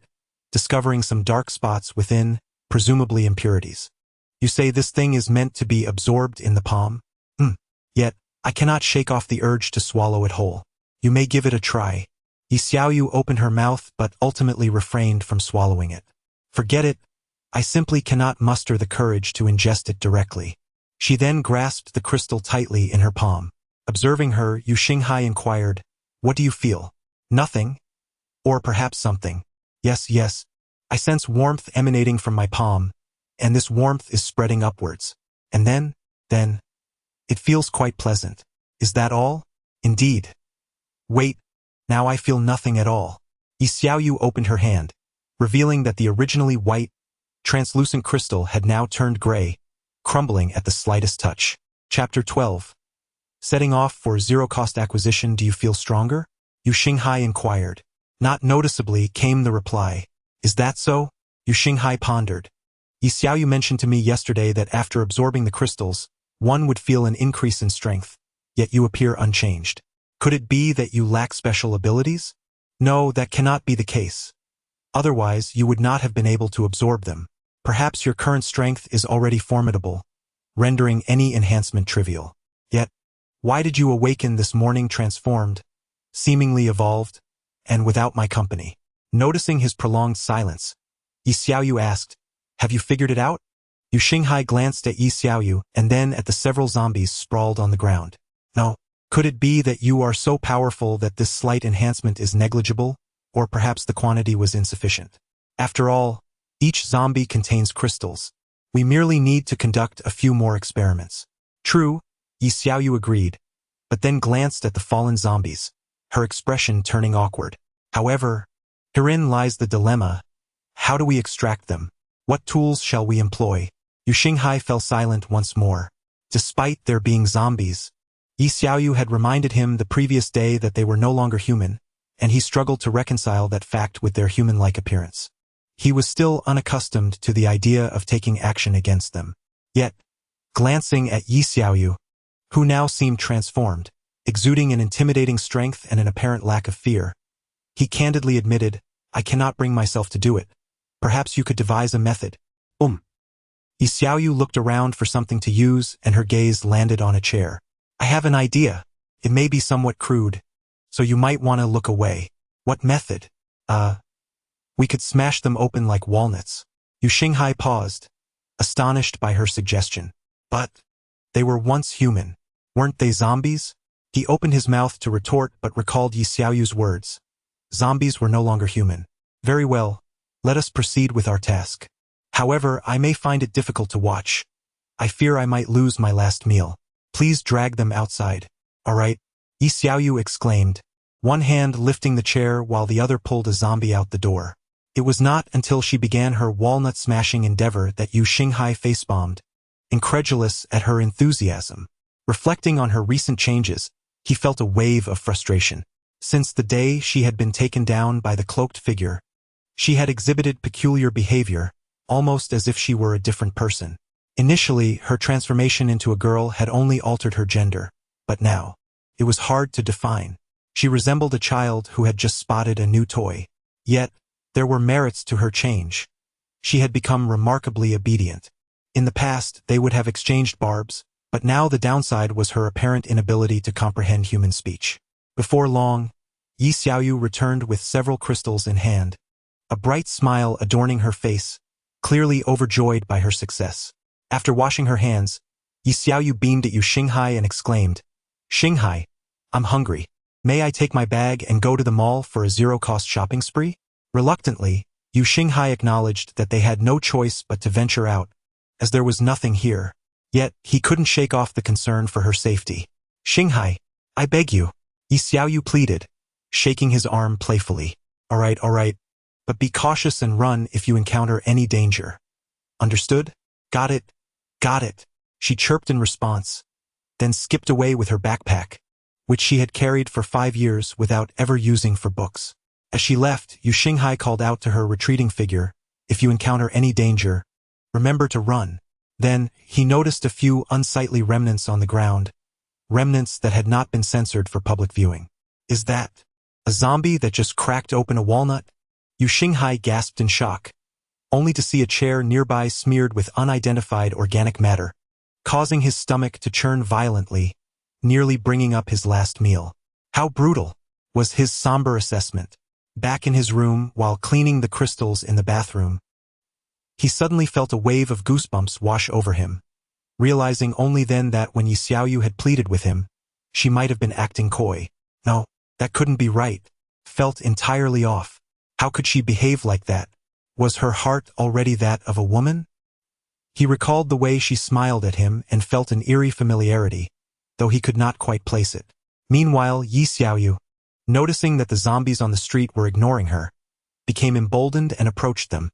discovering some dark spots within, presumably impurities. You say this thing is meant to be absorbed in the palm? Yet, I cannot shake off the urge to swallow it whole. You may give it a try. Yi Xiaoyu opened her mouth but ultimately refrained from swallowing it. Forget it. I simply cannot muster the courage to ingest it directly. She then grasped the crystal tightly in her palm. Observing her, Yu Xinghai inquired, What do you feel? Nothing? Or perhaps something? Yes. I sense warmth emanating from my palm, and this warmth is spreading upwards. And then, it feels quite pleasant. Is that all? Indeed. Wait, now I feel nothing at all. Yi Xiaoyu opened her hand, revealing that the originally white, translucent crystal had now turned gray, crumbling at the slightest touch. Chapter 12. Setting off for zero-cost acquisition, do you feel stronger? Yu Xinghai inquired. Not noticeably, came the reply. Is that so? Yu Xinghai pondered. Yi Xiaoyu mentioned to me yesterday that after absorbing the crystals, one would feel an increase in strength, yet you appear unchanged. Could it be that you lack special abilities? No, that cannot be the case. Otherwise, you would not have been able to absorb them. Perhaps your current strength is already formidable, rendering any enhancement trivial. Yet, why did you awaken this morning transformed, seemingly evolved, and without my company? Noticing his prolonged silence, Yi Xiaoyu asked, Have you figured it out? Yu Xinghai glanced at Yi Xiaoyu and then at the several zombies sprawled on the ground. No, Could it be that you are so powerful that this slight enhancement is negligible, or perhaps the quantity was insufficient? After all, each zombie contains crystals. We merely need to conduct a few more experiments. True, Yi Xiaoyu agreed, but then glanced at the fallen zombies, her expression turning awkward. However, herein lies the dilemma. How do we extract them? What tools shall we employ? Yu Xinghai fell silent once more. Despite there being zombies, Yi Xiaoyu had reminded him the previous day that they were no longer human, and he struggled to reconcile that fact with their human-like appearance. He was still unaccustomed to the idea of taking action against them. Yet, glancing at Yi Xiaoyu, who now seemed transformed, exuding an intimidating strength and an apparent lack of fear, he candidly admitted, "I cannot bring myself to do it. Perhaps you could devise a method." Yi Xiaoyu looked around for something to use, and her gaze landed on a chair. "I have an idea. It may be somewhat crude, so you might want to look away." "What method?" We could smash them open like walnuts." Yu Xinghai paused, astonished by her suggestion. "But they were once human. Weren't they zombies?" He opened his mouth to retort but recalled Yi Xiaoyu's words. Zombies were no longer human. "Very well, let us proceed with our task. However, I may find it difficult to watch. I fear I might lose my last meal. Please drag them outside." "All right," Yi Xiaoyu exclaimed, one hand lifting the chair while the other pulled a zombie out the door. It was not until she began her walnut-smashing endeavor that Yu Xinghai facepalmed, incredulous at her enthusiasm. Reflecting on her recent changes, he felt a wave of frustration. Since the day she had been taken down by the cloaked figure, she had exhibited peculiar behavior, almost as if she were a different person. Initially, her transformation into a girl had only altered her gender, but now, it was hard to define. She resembled a child who had just spotted a new toy. Yet, there were merits to her change. She had become remarkably obedient. In the past, they would have exchanged barbs, but now the downside was her apparent inability to comprehend human speech. Before long, Yi Xiaoyu returned with several crystals in hand, a bright smile adorning her face, clearly overjoyed by her success. After washing her hands, Yi Xiaoyu beamed at Yu Xinghai and exclaimed, "Xinghai, I'm hungry. May I take my bag and go to the mall for a zero-cost shopping spree?" Reluctantly, Yu Xinghai acknowledged that they had no choice but to venture out, as there was nothing here. Yet, he couldn't shake off the concern for her safety. "Xinghai, I beg you," Yi Xiaoyu pleaded, shaking his arm playfully. All right, but be cautious and run if you encounter any danger. Understood?" Got it, she chirped in response, then skipped away with her backpack, which she had carried for 5 years without ever using for books. As she left, Yu Xinghai called out to her retreating figure, "If you encounter any danger, remember to run." Then, he noticed a few unsightly remnants on the ground, remnants that had not been censored for public viewing. "Is that a zombie that just cracked open a walnut?" Yu Xinghai gasped in shock, only to see a chair nearby smeared with unidentified organic matter, causing his stomach to churn violently, nearly bringing up his last meal. How brutal, was his somber assessment. Back in his room, while cleaning the crystals in the bathroom, he suddenly felt a wave of goosebumps wash over him, realizing only then that when Yi Xiaoyu had pleaded with him, she might have been acting coy. No, that couldn't be right. Felt entirely off. How could she behave like that? Was her heart already that of a woman? He recalled the way she smiled at him and felt an eerie familiarity, though he could not quite place it. Meanwhile, Yi Xiaoyu, noticing that the zombies on the street were ignoring her, became emboldened and approached them,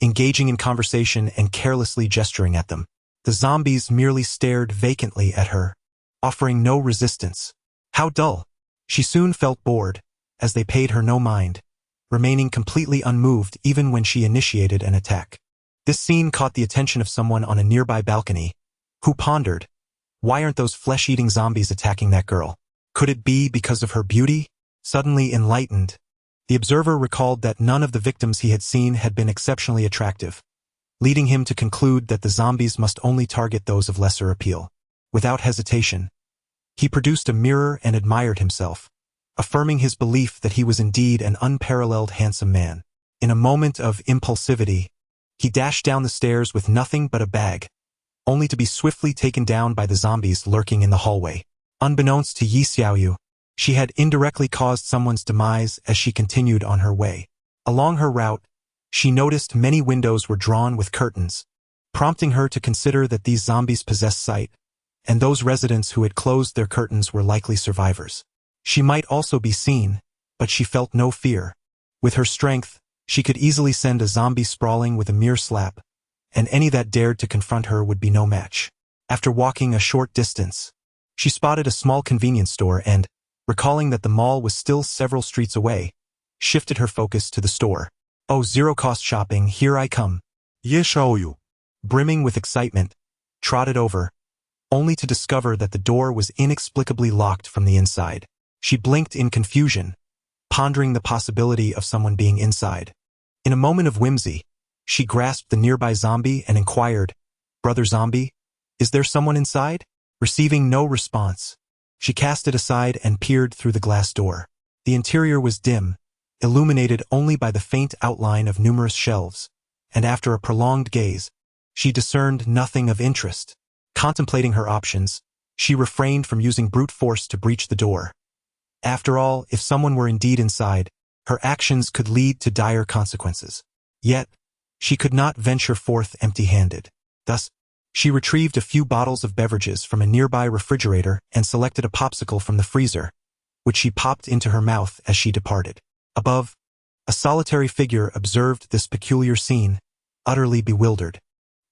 engaging in conversation and carelessly gesturing at them. The zombies merely stared vacantly at her, offering no resistance. How dull! She soon felt bored, as they paid her no mind, remaining completely unmoved even when she initiated an attack. This scene caught the attention of someone on a nearby balcony, who pondered, why aren't those flesh-eating zombies attacking that girl? Could it be because of her beauty? Suddenly enlightened, the observer recalled that none of the victims he had seen had been exceptionally attractive, leading him to conclude that the zombies must only target those of lesser appeal. Without hesitation, he produced a mirror and admired himself, affirming his belief that he was indeed an unparalleled handsome man. In a moment of impulsivity, he dashed down the stairs with nothing but a bag, only to be swiftly taken down by the zombies lurking in the hallway. Unbeknownst to Yi Xiaoyu, she had indirectly caused someone's demise as she continued on her way. Along her route, she noticed many windows were drawn with curtains, prompting her to consider that these zombies possessed sight, and those residents who had closed their curtains were likely survivors. She might also be seen, but she felt no fear. With her strength, she could easily send a zombie sprawling with a mere slap, and any that dared to confront her would be no match. After walking a short distance, she spotted a small convenience store and, recalling that the mall was still several streets away, shifted her focus to the store. Oh, zero-cost shopping, here I come. Ye Xiaoyu. Brimming with excitement, trotted over, only to discover that the door was inexplicably locked from the inside. She blinked in confusion, pondering the possibility of someone being inside. In a moment of whimsy, she grasped the nearby zombie and inquired, "Brother Zombie, is there someone inside?" Receiving no response, she cast it aside and peered through the glass door. The interior was dim, illuminated only by the faint outline of numerous shelves, and after a prolonged gaze, she discerned nothing of interest. Contemplating her options, she refrained from using brute force to breach the door. After all, if someone were indeed inside, her actions could lead to dire consequences. Yet, she could not venture forth empty-handed. Thus, she retrieved a few bottles of beverages from a nearby refrigerator and selected a popsicle from the freezer, which she popped into her mouth as she departed. Above, a solitary figure observed this peculiar scene, utterly bewildered.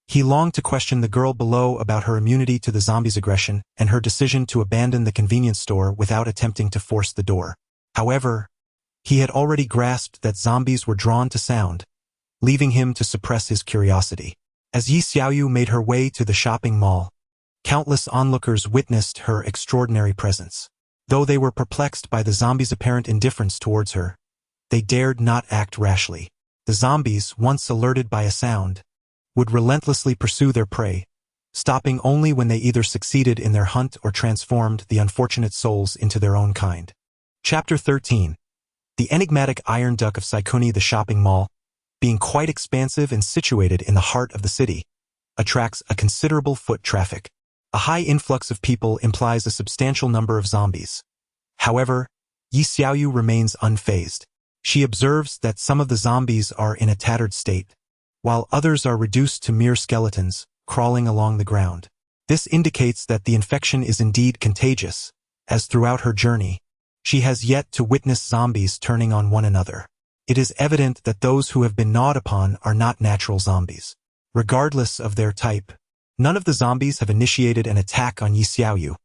He longed to question the girl below about her immunity to the zombie's aggression and her decision to abandon the convenience store without attempting to force the door. However, he had already grasped that zombies were drawn to sound, leaving him to suppress his curiosity. As Yi Xiaoyu made her way to the shopping mall, countless onlookers witnessed her extraordinary presence. Though they were perplexed by the zombies' apparent indifference towards her, they dared not act rashly. The zombies, once alerted by a sound, would relentlessly pursue their prey, stopping only when they either succeeded in their hunt or transformed the unfortunate souls into their own kind. Chapter 13. The enigmatic Iron Duck of Saikuni. The shopping mall, being quite expansive and situated in the heart of the city, attracts a considerable foot traffic. A high influx of people implies a substantial number of zombies. However, Yi Xiaoyu remains unfazed. She observes that some of the zombies are in a tattered state, while others are reduced to mere skeletons, crawling along the ground. This indicates that the infection is indeed contagious, as throughout her journey, she has yet to witness zombies turning on one another. It is evident that those who have been gnawed upon are not natural zombies. Regardless of their type, none of the zombies have initiated an attack on Yi Xiaoyu.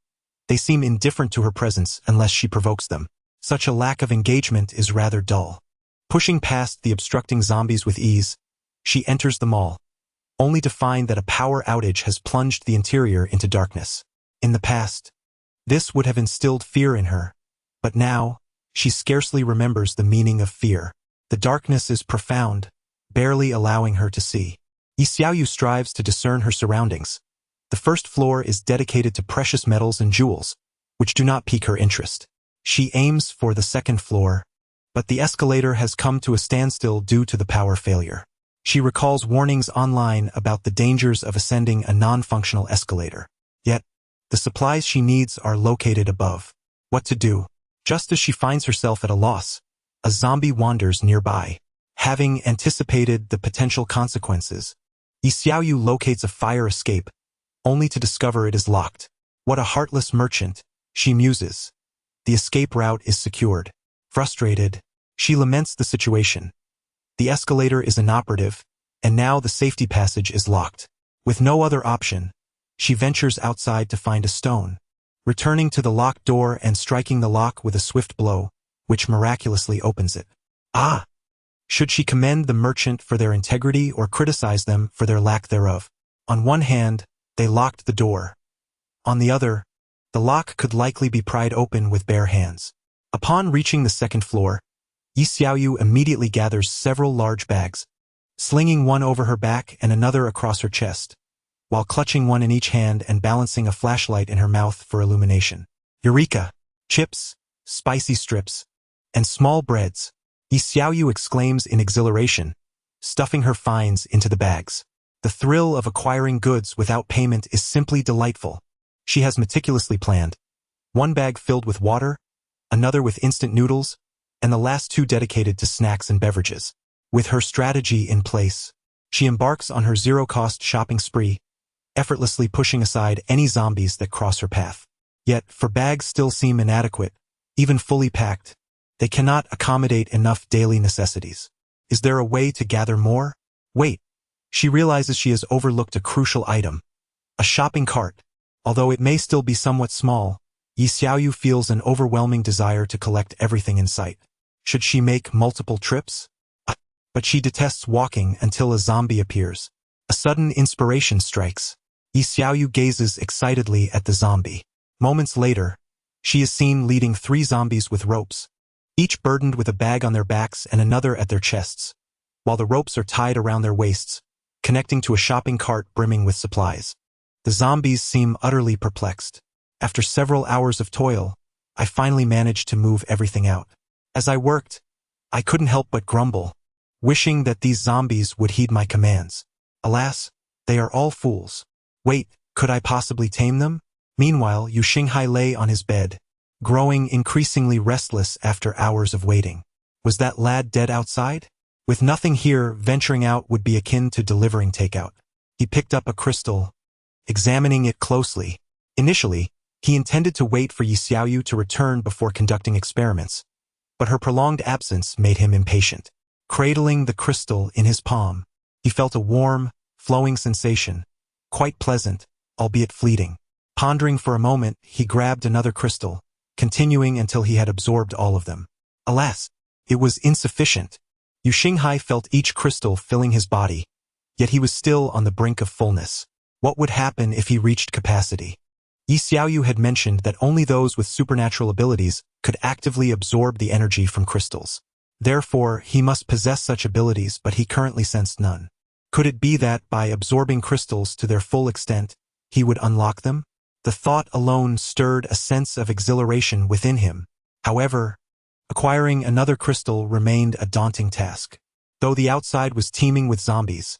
They seem indifferent to her presence unless she provokes them. Such a lack of engagement is rather dull. Pushing past the obstructing zombies with ease, she enters the mall, only to find that a power outage has plunged the interior into darkness. In the past, this would have instilled fear in her, but now, she scarcely remembers the meaning of fear. The darkness is profound, barely allowing her to see. Yi Xiaoyu strives to discern her surroundings. The first floor is dedicated to precious metals and jewels, which do not pique her interest. She aims for the second floor, but the escalator has come to a standstill due to the power failure. She recalls warnings online about the dangers of ascending a non-functional escalator. Yet, the supplies she needs are located above. What to do? Just as she finds herself at a loss, a zombie wanders nearby. Having anticipated the potential consequences, Yi Xiaoyu locates a fire escape, only to discover it is locked. What a heartless merchant, she muses. The escape route is secured. Frustrated, she laments the situation. The escalator is inoperative, and now the safety passage is locked. With no other option, she ventures outside to find a stone, returning to the locked door and striking the lock with a swift blow, which miraculously opens it. Ah! Should she commend the merchant for their integrity or criticize them for their lack thereof? On one hand, they locked the door. On the other, the lock could likely be pried open with bare hands. Upon reaching the second floor, Yi Xiaoyu immediately gathers several large bags, slinging one over her back and another across her chest, while clutching one in each hand and balancing a flashlight in her mouth for illumination. Eureka! Chips, spicy strips, and small breads, Yi Xiaoyu exclaims in exhilaration, stuffing her finds into the bags. The thrill of acquiring goods without payment is simply delightful. She has meticulously planned, One bag filled with water, another with instant noodles, and the last two dedicated to snacks and beverages. With her strategy in place, she embarks on her zero-cost shopping spree, effortlessly pushing aside any zombies that cross her path. Yet, for bags still seem inadequate, even fully packed. They cannot accommodate enough daily necessities. Is there a way to gather more? Wait. She realizes she has overlooked a crucial item. A shopping cart. Although it may still be somewhat small, Yi Xiaoyu feels an overwhelming desire to collect everything in sight. Should she make multiple trips? But she detests walking until a zombie appears. A sudden inspiration strikes. Yi Xiaoyu gazes excitedly at the zombie. Moments later, she is seen leading 3 zombies with ropes, each burdened with a bag on their backs and another at their chests, while the ropes are tied around their waists, connecting to a shopping cart brimming with supplies. The zombies seem utterly perplexed. After several hours of toil, I finally managed to move everything out. As I worked, I couldn't help but grumble, wishing that these zombies would heed my commands. Alas, they are all fools. Wait, could I possibly tame them? Meanwhile, Yu Xinghai lay on his bed, growing increasingly restless after hours of waiting. Was that lad dead outside? With nothing here, venturing out would be akin to delivering takeout. He picked up a crystal, examining it closely. Initially, he intended to wait for Yi Xiaoyu to return before conducting experiments, but her prolonged absence made him impatient. Cradling the crystal in his palm, he felt a warm, flowing sensation, quite pleasant, albeit fleeting. Pondering for a moment, he grabbed another crystal, continuing until he had absorbed all of them. Alas, it was insufficient. Yu Xinghai felt each crystal filling his body, yet he was still on the brink of fullness. What would happen if he reached capacity? Yi Xiaoyu had mentioned that only those with supernatural abilities could actively absorb the energy from crystals. Therefore, he must possess such abilities, but he currently sensed none. Could it be that, by absorbing crystals to their full extent, he would unlock them? The thought alone stirred a sense of exhilaration within him. However, acquiring another crystal remained a daunting task. Though the outside was teeming with zombies,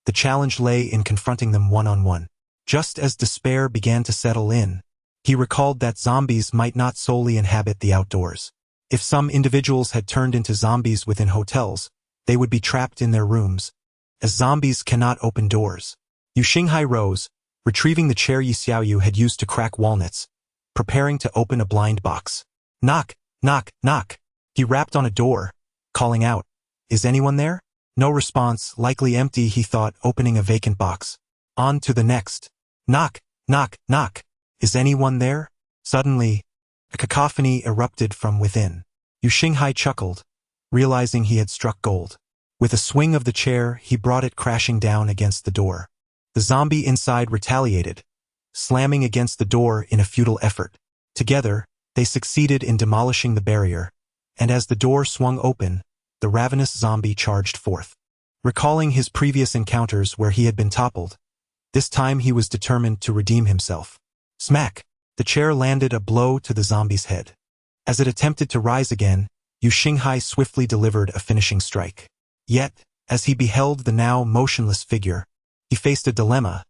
the challenge lay in confronting them one-on-one. Just as despair began to settle in, he recalled that zombies might not solely inhabit the outdoors. If some individuals had turned into zombies within hotels, they would be trapped in their rooms, as zombies cannot open doors. Yu Xinghai rose, retrieving the chair Yi Xiaoyu had used to crack walnuts, preparing to open a blind box. Knock, knock, knock. He rapped on a door, calling out, "Is anyone there?" No response, likely empty, he thought, opening a vacant box. On to the next. Knock, knock, knock. Is anyone there? Suddenly, a cacophony erupted from within. Yu Xinghai chuckled, realizing he had struck gold. With a swing of the chair, he brought it crashing down against the door. The zombie inside retaliated, slamming against the door in a futile effort. Together, they succeeded in demolishing the barrier, and as the door swung open, the ravenous zombie charged forth. Recalling his previous encounters where he had been toppled, this time he was determined to redeem himself. Smack! The chair landed a blow to the zombie's head. As it attempted to rise again, Yu Xinghai swiftly delivered a finishing strike. Yet, as he beheld the now motionless figure, he faced a dilemma.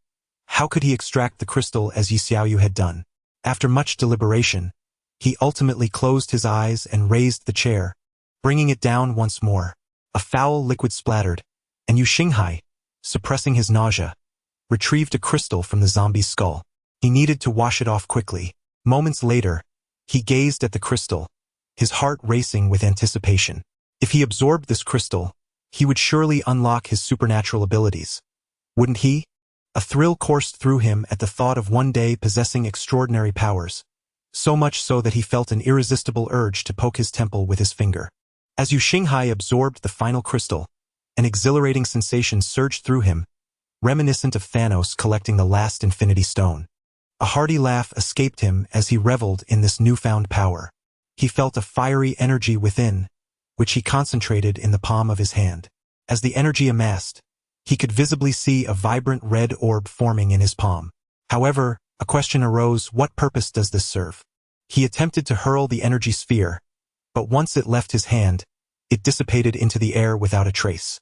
How could he extract the crystal as Yi Xiaoyu had done? After much deliberation, he ultimately closed his eyes and raised the chair, bringing it down once more. A foul liquid splattered, and Yu Xinghai, suppressing his nausea, retrieved a crystal from the zombie's skull. He needed to wash it off quickly. Moments later, he gazed at the crystal, his heart racing with anticipation. If he absorbed this crystal, he would surely unlock his supernatural abilities. Wouldn't he? A thrill coursed through him at the thought of one day possessing extraordinary powers, so much so that he felt an irresistible urge to poke his temple with his finger. As Yu Xinghai absorbed the final crystal, an exhilarating sensation surged through him, reminiscent of Thanos collecting the last Infinity Stone. A hearty laugh escaped him as he reveled in this newfound power. He felt a fiery energy within, which he concentrated in the palm of his hand. As the energy amassed, he could visibly see a vibrant red orb forming in his palm. However, a question arose: what purpose does this serve? He attempted to hurl the energy sphere, but once it left his hand, it dissipated into the air without a trace.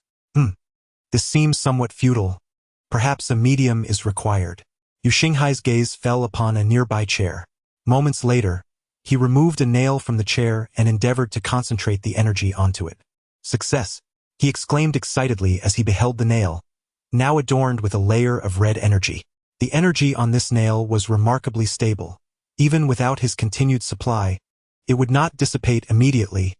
This seems somewhat futile. Perhaps a medium is required. Yu Xinghai's gaze fell upon a nearby chair. Moments later, He removed a nail from the chair and endeavored to concentrate the energy onto it. Success! He exclaimed excitedly as he beheld the nail, now adorned with a layer of red energy. The energy on this nail was remarkably stable. Even without his continued supply, it would not dissipate immediately,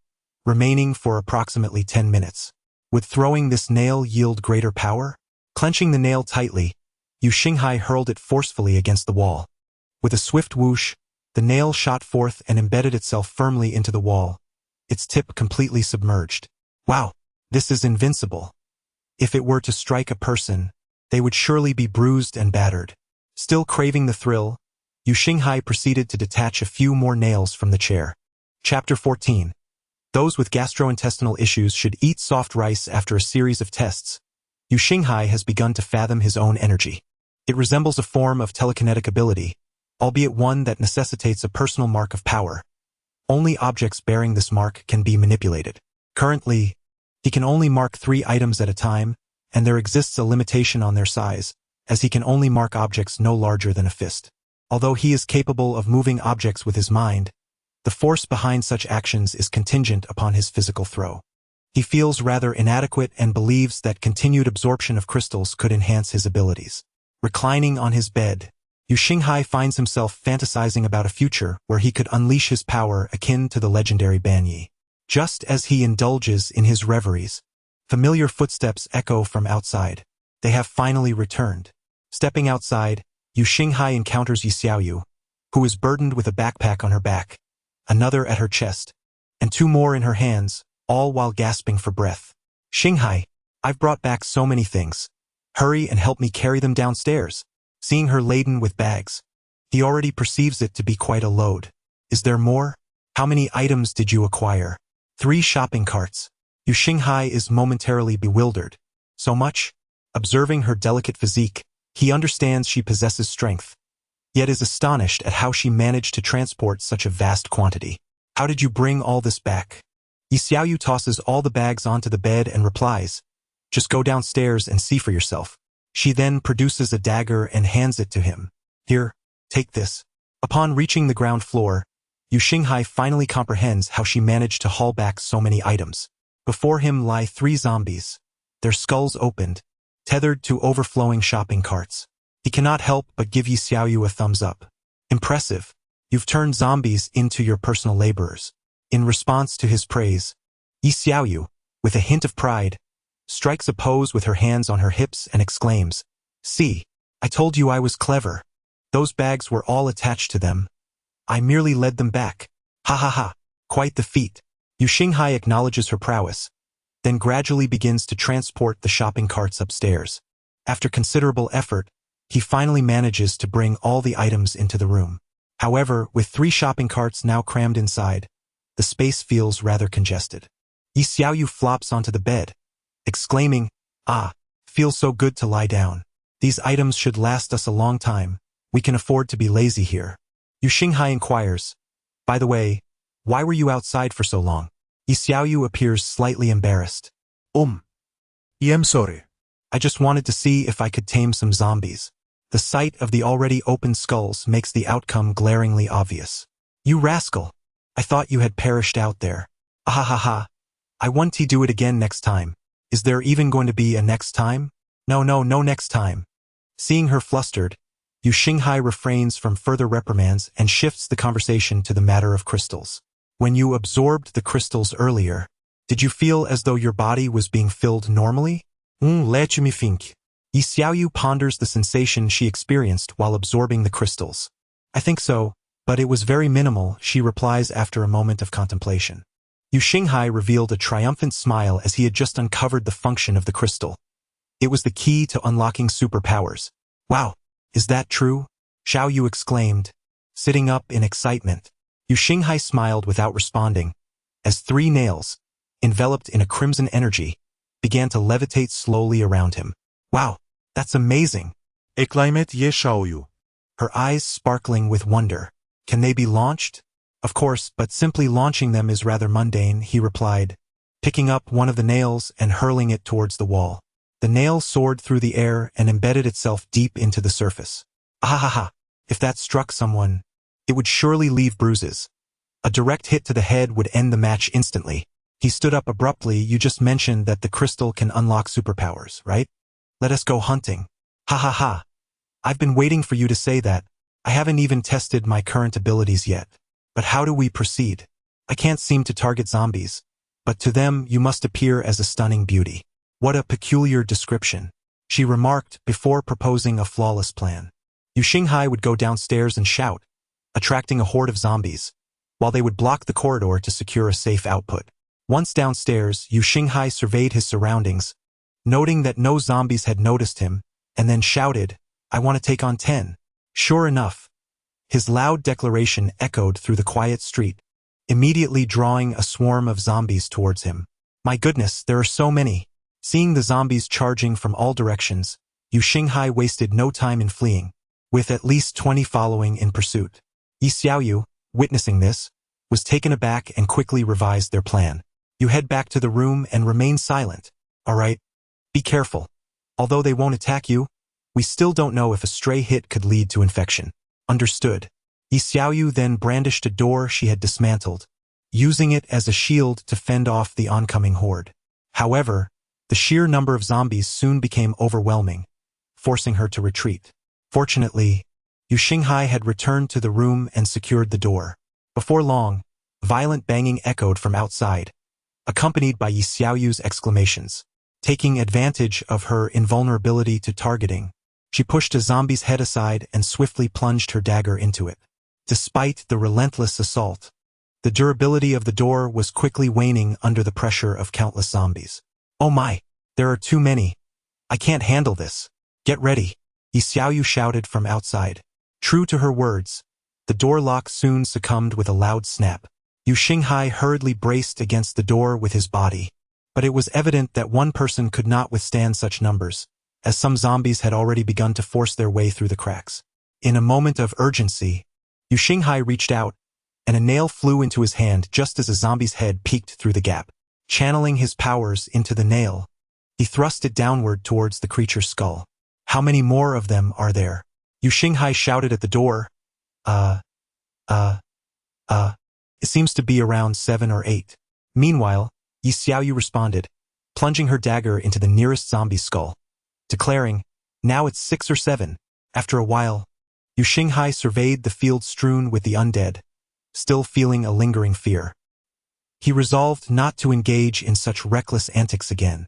remaining for approximately 10 minutes. Would throwing this nail yield greater power? Clenching the nail tightly, Yu Xinghai hurled it forcefully against the wall. With a swift whoosh, the nail shot forth and embedded itself firmly into the wall, its tip completely submerged. Wow, this is invincible. If it were to strike a person, they would surely be bruised and battered. Still craving the thrill, Yu Xinghai proceeded to detach a few more nails from the chair. Chapter 14. Those with gastrointestinal issues should eat soft rice after a series of tests. Yu Xinghai has begun to fathom his own energy. It resembles a form of telekinetic ability, albeit one that necessitates a personal mark of power. Only objects bearing this mark can be manipulated. Currently, he can only mark 3 items at a time, and there exists a limitation on their size, as he can only mark objects no larger than a fist. Although he is capable of moving objects with his mind, the force behind such actions is contingent upon his physical throw. He feels rather inadequate and believes that continued absorption of crystals could enhance his abilities. Reclining on his bed, Yu Xinghai finds himself fantasizing about a future where he could unleash his power akin to the legendary Banyi. Just as he indulges in his reveries, familiar footsteps echo from outside. They have finally returned. Stepping outside, Yu Xinghai encounters Yi Xiaoyu, who is burdened with a backpack on her back, another at her chest, and 2 more in her hands, all while gasping for breath. Xinghai, I've brought back so many things. Hurry and help me carry them downstairs. Seeing her laden with bags, he already perceives it to be quite a load. Is there more? How many items did you acquire? 3 shopping carts. Yu Xinghai is momentarily bewildered. So much? Observing her delicate physique, he understands she possesses strength, yet is astonished at how she managed to transport such a vast quantity. How did you bring all this back? Yi Xiaoyu tosses all the bags onto the bed and replies, just go downstairs and see for yourself. She then produces a dagger and hands it to him. Here, take this. Upon reaching the ground floor, Yu Xinghai finally comprehends how she managed to haul back so many items. Before him lie 3 zombies, their skulls opened, tethered to overflowing shopping carts. He cannot help but give Yi Xiaoyu a thumbs up. Impressive. You've turned zombies into your personal laborers. In response to his praise, Yi Xiaoyu, with a hint of pride, strikes a pose with her hands on her hips and exclaims, see, I told you I was clever. Those bags were all attached to them. I merely led them back. Ha ha ha, quite the feat. Yu Xinghai acknowledges her prowess, then gradually begins to transport the shopping carts upstairs. After considerable effort, he finally manages to bring all the items into the room. However, with 3 shopping carts now crammed inside, the space feels rather congested. Yi Xiaoyu flops onto the bed, exclaiming, ah, feels so good to lie down. These items should last us a long time. We can afford to be lazy here. Yu Xinghai inquires, by the way, why were you outside for so long? Yi Xiaoyu appears slightly embarrassed. I'm sorry. I just wanted to see if I could tame some zombies. The sight of the already opened skulls makes the outcome glaringly obvious. You rascal! I thought you had perished out there. Ahahaha. I want to do it again next time. Is there even going to be a next time? No next time. Seeing her flustered, Yu Xinghai refrains from further reprimands and shifts the conversation to the matter of crystals. When you absorbed the crystals earlier, did you feel as though your body was being filled normally? Let me think. Yi Xiaoyu ponders the sensation she experienced while absorbing the crystals. I think so, but it was very minimal, she replies after a moment of contemplation. Yu Xinghai revealed a triumphant smile as he had just uncovered the function of the crystal. It was the key to unlocking superpowers. Wow, is that true? Xiaoyu exclaimed, sitting up in excitement. Yu Xinghai smiled without responding, as 3 nails, enveloped in a crimson energy, began to levitate slowly around him. Wow, that's amazing. Eklaymet Ye Xiaoyu. Her eyes sparkling with wonder. Can they be launched? Of course, but simply launching them is rather mundane, he replied, picking up one of the nails and hurling it towards the wall. The nail soared through the air and embedded itself deep into the surface. Ahahaha, if that struck someone, it would surely leave bruises. A direct hit to the head would end the match instantly. He stood up abruptly. You just mentioned that the crystal can unlock superpowers, right? Let us go hunting. Ha ha ha. I've been waiting for you to say that. I haven't even tested my current abilities yet. But how do we proceed? I can't seem to target zombies, but to them you must appear as a stunning beauty. What a peculiar description, she remarked before proposing a flawless plan. Yu Xinghai would go downstairs and shout, attracting a horde of zombies, while they would block the corridor to secure a safe output. Once downstairs, Yu Xinghai surveyed his surroundings, noting that no zombies had noticed him, and then shouted, I want to take on 10. Sure enough, his loud declaration echoed through the quiet street, immediately drawing a swarm of zombies towards him. My goodness, there are so many. Seeing the zombies charging from all directions, Yu Xinghai wasted no time in fleeing, with at least 20 following in pursuit. Yi Xiaoyu, witnessing this, was taken aback and quickly revised their plan. You head back to the room and remain silent. All right? Be careful. Although they won't attack you, we still don't know if a stray hit could lead to infection. Understood. Yi Xiaoyu then brandished a door she had dismantled, using it as a shield to fend off the oncoming horde. However, the sheer number of zombies soon became overwhelming, forcing her to retreat. Fortunately, Yu Xinghai had returned to the room and secured the door. Before long, violent banging echoed from outside, accompanied by Yi Xiaoyu's exclamations. Taking advantage of her invulnerability to targeting, she pushed a zombie's head aside and swiftly plunged her dagger into it. Despite the relentless assault, the durability of the door was quickly waning under the pressure of countless zombies. Oh my, there are too many. I can't handle this. Get ready, Yi Xiaoyu shouted from outside. True to her words, the door lock soon succumbed with a loud snap. Yu Xinghai hurriedly braced against the door with his body, but it was evident that one person could not withstand such numbers, as some zombies had already begun to force their way through the cracks. In a moment of urgency, Yu Xinghai reached out, and a nail flew into his hand just as a zombie's head peeked through the gap. Channeling his powers into the nail, he thrust it downward towards the creature's skull. How many more of them are there? Yu Xinghai shouted at the door. It seems to be around 7 or 8. Meanwhile, Yi Xiaoyu responded, plunging her dagger into the nearest zombie's skull, declaring, now it's 6 or 7. After a while, Yu Xinghai surveyed the field strewn with the undead, still feeling a lingering fear. He resolved not to engage in such reckless antics again.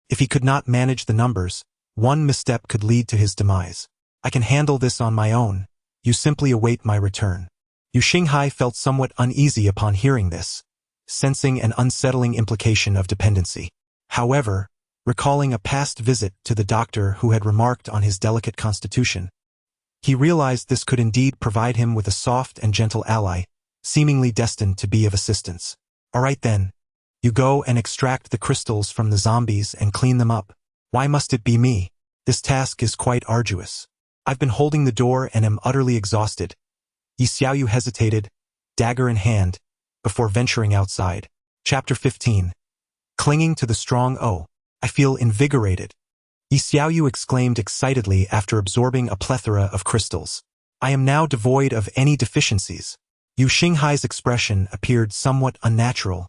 If he could not manage the numbers, one misstep could lead to his demise. I can handle this on my own. You simply await my return. Yu Xinghai felt somewhat uneasy upon hearing this, sensing an unsettling implication of dependency. However, recalling a past visit to the doctor who had remarked on his delicate constitution, he realized this could indeed provide him with a soft and gentle ally, seemingly destined to be of assistance. All right then, you go and extract the crystals from the zombies and clean them up. Why must it be me? This task is quite arduous. I've been holding the door and am utterly exhausted. Yi Xiaoyu hesitated, dagger in hand, before venturing outside. Chapter 15. Clinging to the strong O. I feel invigorated. Yi Xiaoyu exclaimed excitedly after absorbing a plethora of crystals. I am now devoid of any deficiencies. Yu Xinghai's expression appeared somewhat unnatural,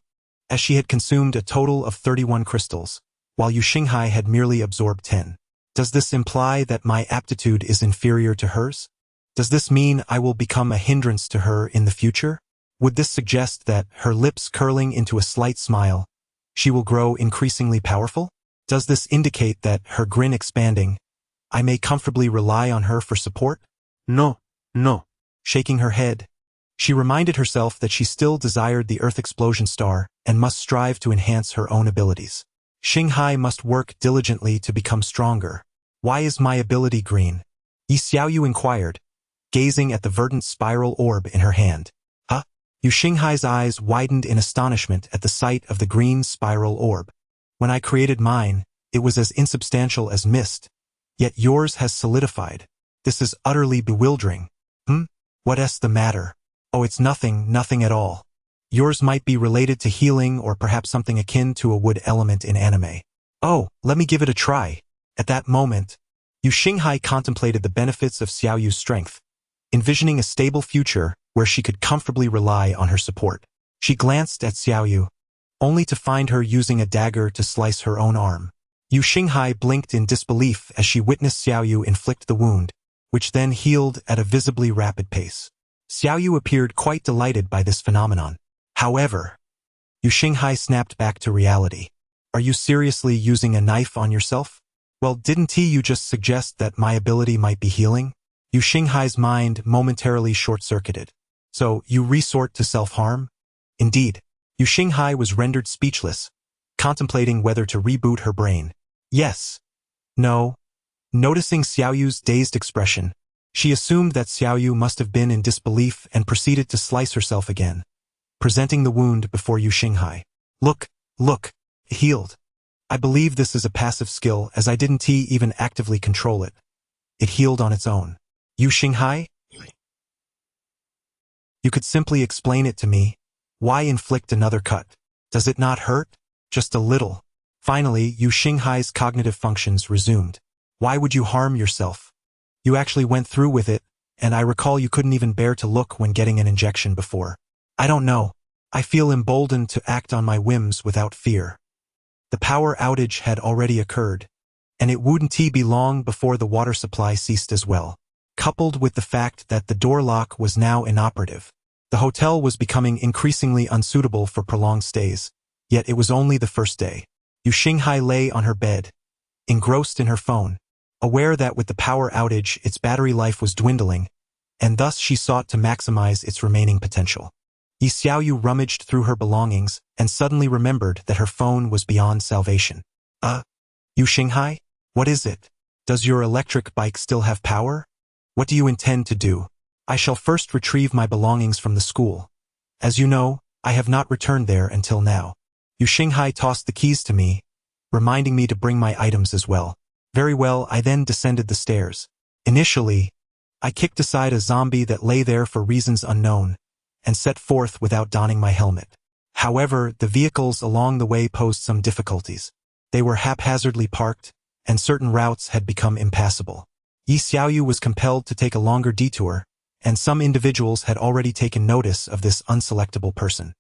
as she had consumed a total of 31 crystals, while Yu Xinghai had merely absorbed 10. Does this imply that my aptitude is inferior to hers? Does this mean I will become a hindrance to her in the future? Would this suggest that, her lips curling into a slight smile, she will grow increasingly powerful? Does this indicate that, her grin expanding, I may comfortably rely on her for support? No. Shaking her head, she reminded herself that she still desired the Earth Explosion Star and must strive to enhance her own abilities. Xinghai must work diligently to become stronger. Why is my ability green? Yi Xiaoyu inquired, gazing at the verdant spiral orb in her hand. Huh? Yu Xinghai's eyes widened in astonishment at the sight of the green spiral orb. When I created mine, it was as insubstantial as mist, yet yours has solidified. This is utterly bewildering. What's the matter? Oh, it's nothing at all. Yours might be related to healing or perhaps something akin to a wood element in anime. Oh, let me give it a try. At that moment, Yu Xinghai contemplated the benefits of Xiaoyu's strength, envisioning a stable future where she could comfortably rely on her support. She glanced at Xiaoyu, only to find her using a dagger to slice her own arm. Yu Xinghai blinked in disbelief as she witnessed Xiaoyu inflict the wound, which then healed at a visibly rapid pace. Xiaoyu appeared quite delighted by this phenomenon. However, Yu Xinghai snapped back to reality. Are you seriously using a knife on yourself? Well, didn't you just suggest that my ability might be healing? Yu Xinghai's mind momentarily short-circuited. So, you resort to self-harm? Indeed. Yu Xinghai was rendered speechless, contemplating whether to reboot her brain. Yes. No. Noticing Xiaoyu's dazed expression, she assumed that Xiaoyu must have been in disbelief and proceeded to slice herself again, presenting the wound before Yu Xinghai. Look, healed. I believe this is a passive skill as I didn't even actively control it. It healed on its own. Yu Xinghai? You could simply explain it to me. Why inflict another cut? Does it not hurt? Just a little. Finally, Yu Xinghai's cognitive functions resumed. Why would you harm yourself? You actually went through with it, and I recall you couldn't even bear to look when getting an injection before. I don't know. I feel emboldened to act on my whims without fear. The power outage had already occurred, and it wouldn't be long before the water supply ceased as well. Coupled with the fact that the door lock was now inoperative, the hotel was becoming increasingly unsuitable for prolonged stays, yet it was only the first day. Yu Xinghai lay on her bed, engrossed in her phone, aware that with the power outage its battery life was dwindling, and thus she sought to maximize its remaining potential. Yi Xiaoyu rummaged through her belongings and suddenly remembered that her phone was beyond salvation. Yu Xinghai? What is it? Does your electric bike still have power? What do you intend to do? I shall first retrieve my belongings from the school. As you know, I have not returned there until now. Yu Xinghai tossed the keys to me, reminding me to bring my items as well. Very well, I then descended the stairs. Initially, I kicked aside a zombie that lay there for reasons unknown, and set forth without donning my helmet. However, the vehicles along the way posed some difficulties. They were haphazardly parked, and certain routes had become impassable. Yi Xiaoyu was compelled to take a longer detour, and some individuals had already taken notice of this unselectable person.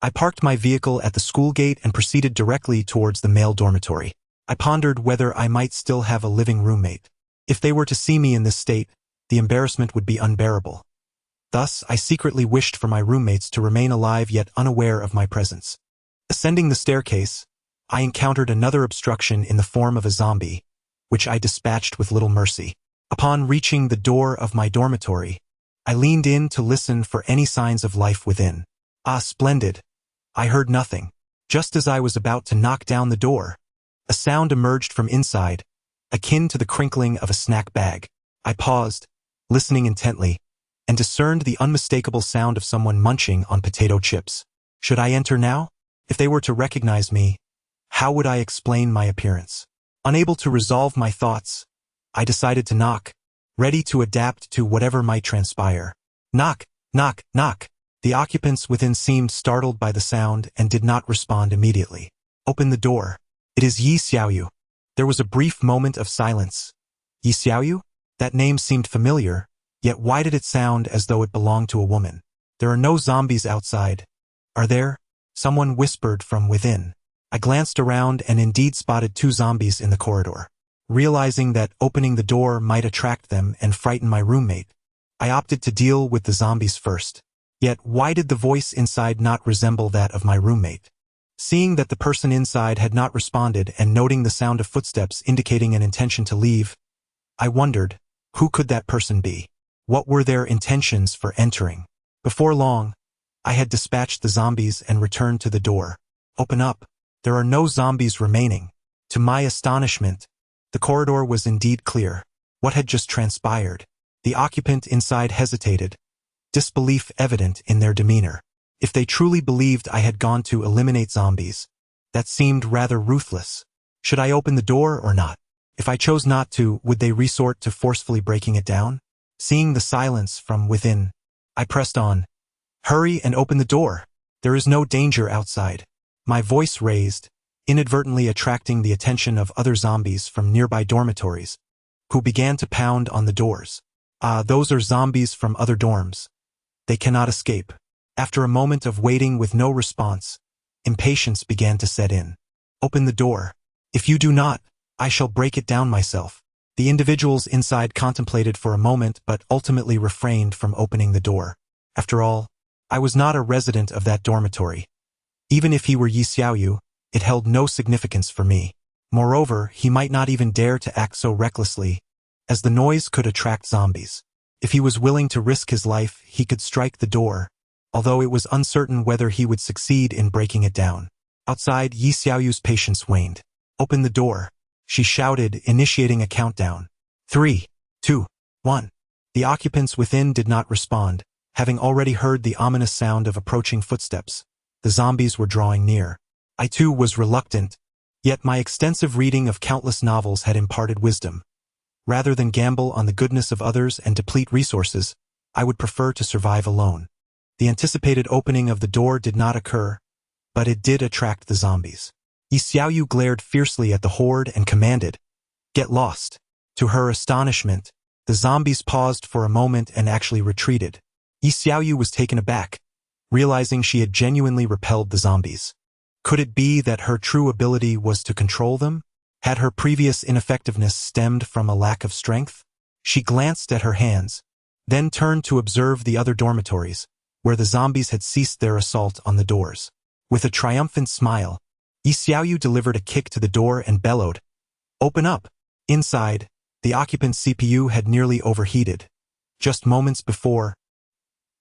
I parked my vehicle at the school gate and proceeded directly towards the male dormitory. I pondered whether I might still have a living roommate. If they were to see me in this state, the embarrassment would be unbearable. Thus, I secretly wished for my roommates to remain alive yet unaware of my presence. Ascending the staircase, I encountered another obstruction in the form of a zombie, which I dispatched with little mercy. Upon reaching the door of my dormitory, I leaned in to listen for any signs of life within. Ah, splendid! I heard nothing. Just as I was about to knock down the door, a sound emerged from inside, akin to the crinkling of a snack bag. I paused, listening intently, and discerned the unmistakable sound of someone munching on potato chips. Should I enter now? If they were to recognize me, how would I explain my appearance? Unable to resolve my thoughts, I decided to knock, ready to adapt to whatever might transpire. Knock, knock, knock. The occupants within seemed startled by the sound and did not respond immediately. Open the door. It is Yi Xiaoyu. There was a brief moment of silence. Yi Xiaoyu? That name seemed familiar, yet why did it sound as though it belonged to a woman? There are no zombies outside. Are there? Someone whispered from within. I glanced around and indeed spotted 2 zombies in the corridor. Realizing that opening the door might attract them and frighten my roommate, I opted to deal with the zombies first. Yet why did the voice inside not resemble that of my roommate? Seeing that the person inside had not responded and noting the sound of footsteps indicating an intention to leave, I wondered, who could that person be? What were their intentions for entering? Before long, I had dispatched the zombies and returned to the door. Open up. There are no zombies remaining. To my astonishment, the corridor was indeed clear. What had just transpired? The occupant inside hesitated, disbelief evident in their demeanor. If they truly believed I had gone to eliminate zombies, that seemed rather ruthless. Should I open the door or not? If I chose not to, would they resort to forcefully breaking it down? Seeing the silence from within, I pressed on. Hurry and open the door. There is no danger outside. My voice raised, inadvertently attracting the attention of other zombies from nearby dormitories, who began to pound on the doors. Those are zombies from other dorms. They cannot escape. After a moment of waiting with no response, impatience began to set in. Open the door. If you do not, I shall break it down myself. The individuals inside contemplated for a moment but ultimately refrained from opening the door. After all, I was not a resident of that dormitory. Even if he were Yi Xiaoyu, it held no significance for me. Moreover, he might not even dare to act so recklessly, as the noise could attract zombies. If he was willing to risk his life, he could strike the door, although it was uncertain whether he would succeed in breaking it down. Outside, Yi Xiaoyu's patience waned. Open the door, she shouted, initiating a countdown. 3, 2, 1. The occupants within did not respond, having already heard the ominous sound of approaching footsteps. The zombies were drawing near. I too was reluctant, yet my extensive reading of countless novels had imparted wisdom. Rather than gamble on the goodness of others and deplete resources, I would prefer to survive alone. The anticipated opening of the door did not occur, but it did attract the zombies. Yi Xiaoyu glared fiercely at the horde and commanded, "Get lost." To her astonishment, the zombies paused for a moment and actually retreated. Yi Xiaoyu was taken aback, realizing she had genuinely repelled the zombies. Could it be that her true ability was to control them? Had her previous ineffectiveness stemmed from a lack of strength? She glanced at her hands, then turned to observe the other dormitories, where the zombies had ceased their assault on the doors. With a triumphant smile, Yi Xiaoyu delivered a kick to the door and bellowed, "Open up!" Inside, the occupant's CPU had nearly overheated. Just moments before,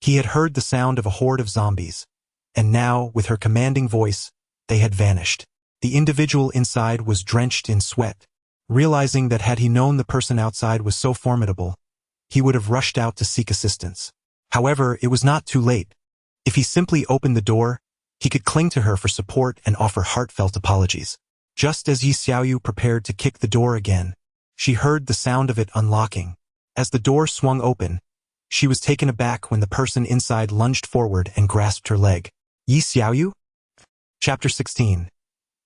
he had heard the sound of a horde of zombies, and now, with her commanding voice, they had vanished. The individual inside was drenched in sweat, realizing that had he known the person outside was so formidable, he would have rushed out to seek assistance. However, it was not too late. If he simply opened the door, he could cling to her for support and offer heartfelt apologies. Just as Yi Xiaoyu prepared to kick the door again, she heard the sound of it unlocking. As the door swung open, she was taken aback when the person inside lunged forward and grasped her leg. Yi Xiaoyu? Chapter 16.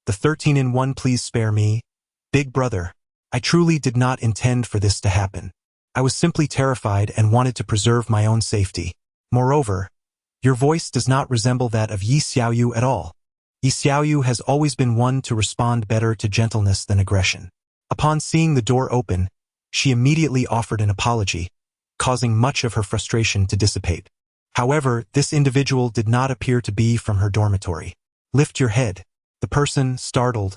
The 13-in-1. Please spare me, Big Brother. I truly did not intend for this to happen. I was simply terrified and wanted to preserve my own safety. Moreover, your voice does not resemble that of Yi Xiaoyu at all. Yi Xiaoyu has always been one to respond better to gentleness than aggression. Upon seeing the door open, she immediately offered an apology, causing much of her frustration to dissipate. However, this individual did not appear to be from her dormitory. Lift your head. The person, startled,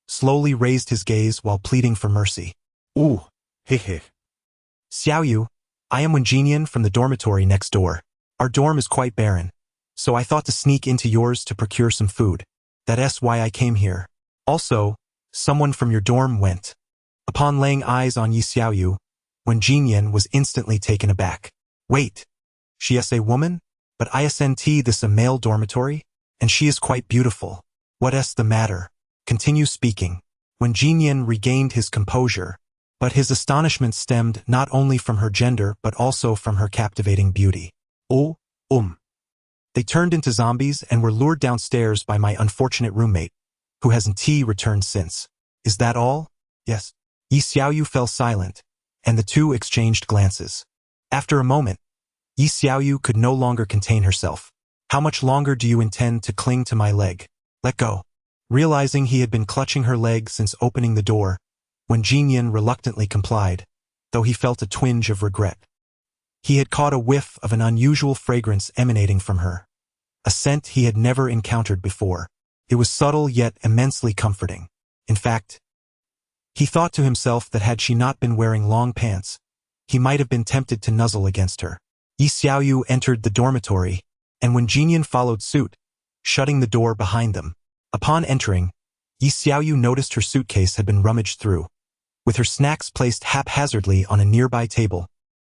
slowly raised his gaze while pleading for mercy. Ooh, hehe. Xiaoyu, I am Wenjinian from the dormitory next door. Our dorm is quite barren, so I thought to sneak into yours to procure some food. That's why I came here. Also, someone from your dorm went. Upon laying eyes on Yi Xiaoyu, Wenjinian was instantly taken aback. Wait, she is a woman? But isn't this a male dormitory? And she is quite beautiful. What's the matter? Continue speaking. Wenjinian regained his composure, but his astonishment stemmed not only from her gender but also from her captivating beauty. Oh, They turned into zombies and were lured downstairs by my unfortunate roommate, who hasn't returned since. Is that all? Yes. Yi Xiaoyu fell silent, and the two exchanged glances. After a moment, Yi Xiaoyu could no longer contain herself. How much longer do you intend to cling to my leg? Let go. Realizing he had been clutching her leg since opening the door, Wenjinian reluctantly complied, though he felt a twinge of regret. He had caught a whiff of an unusual fragrance emanating from her, a scent he had never encountered before. It was subtle yet immensely comforting. In fact, he thought to himself that had she not been wearing long pants, he might have been tempted to nuzzle against her. Yi Xiaoyu entered the dormitory, and Wenjinian followed suit, shutting the door behind them. Upon entering, Yi Xiaoyu noticed her suitcase had been rummaged through, with her snacks placed haphazardly on a nearby table,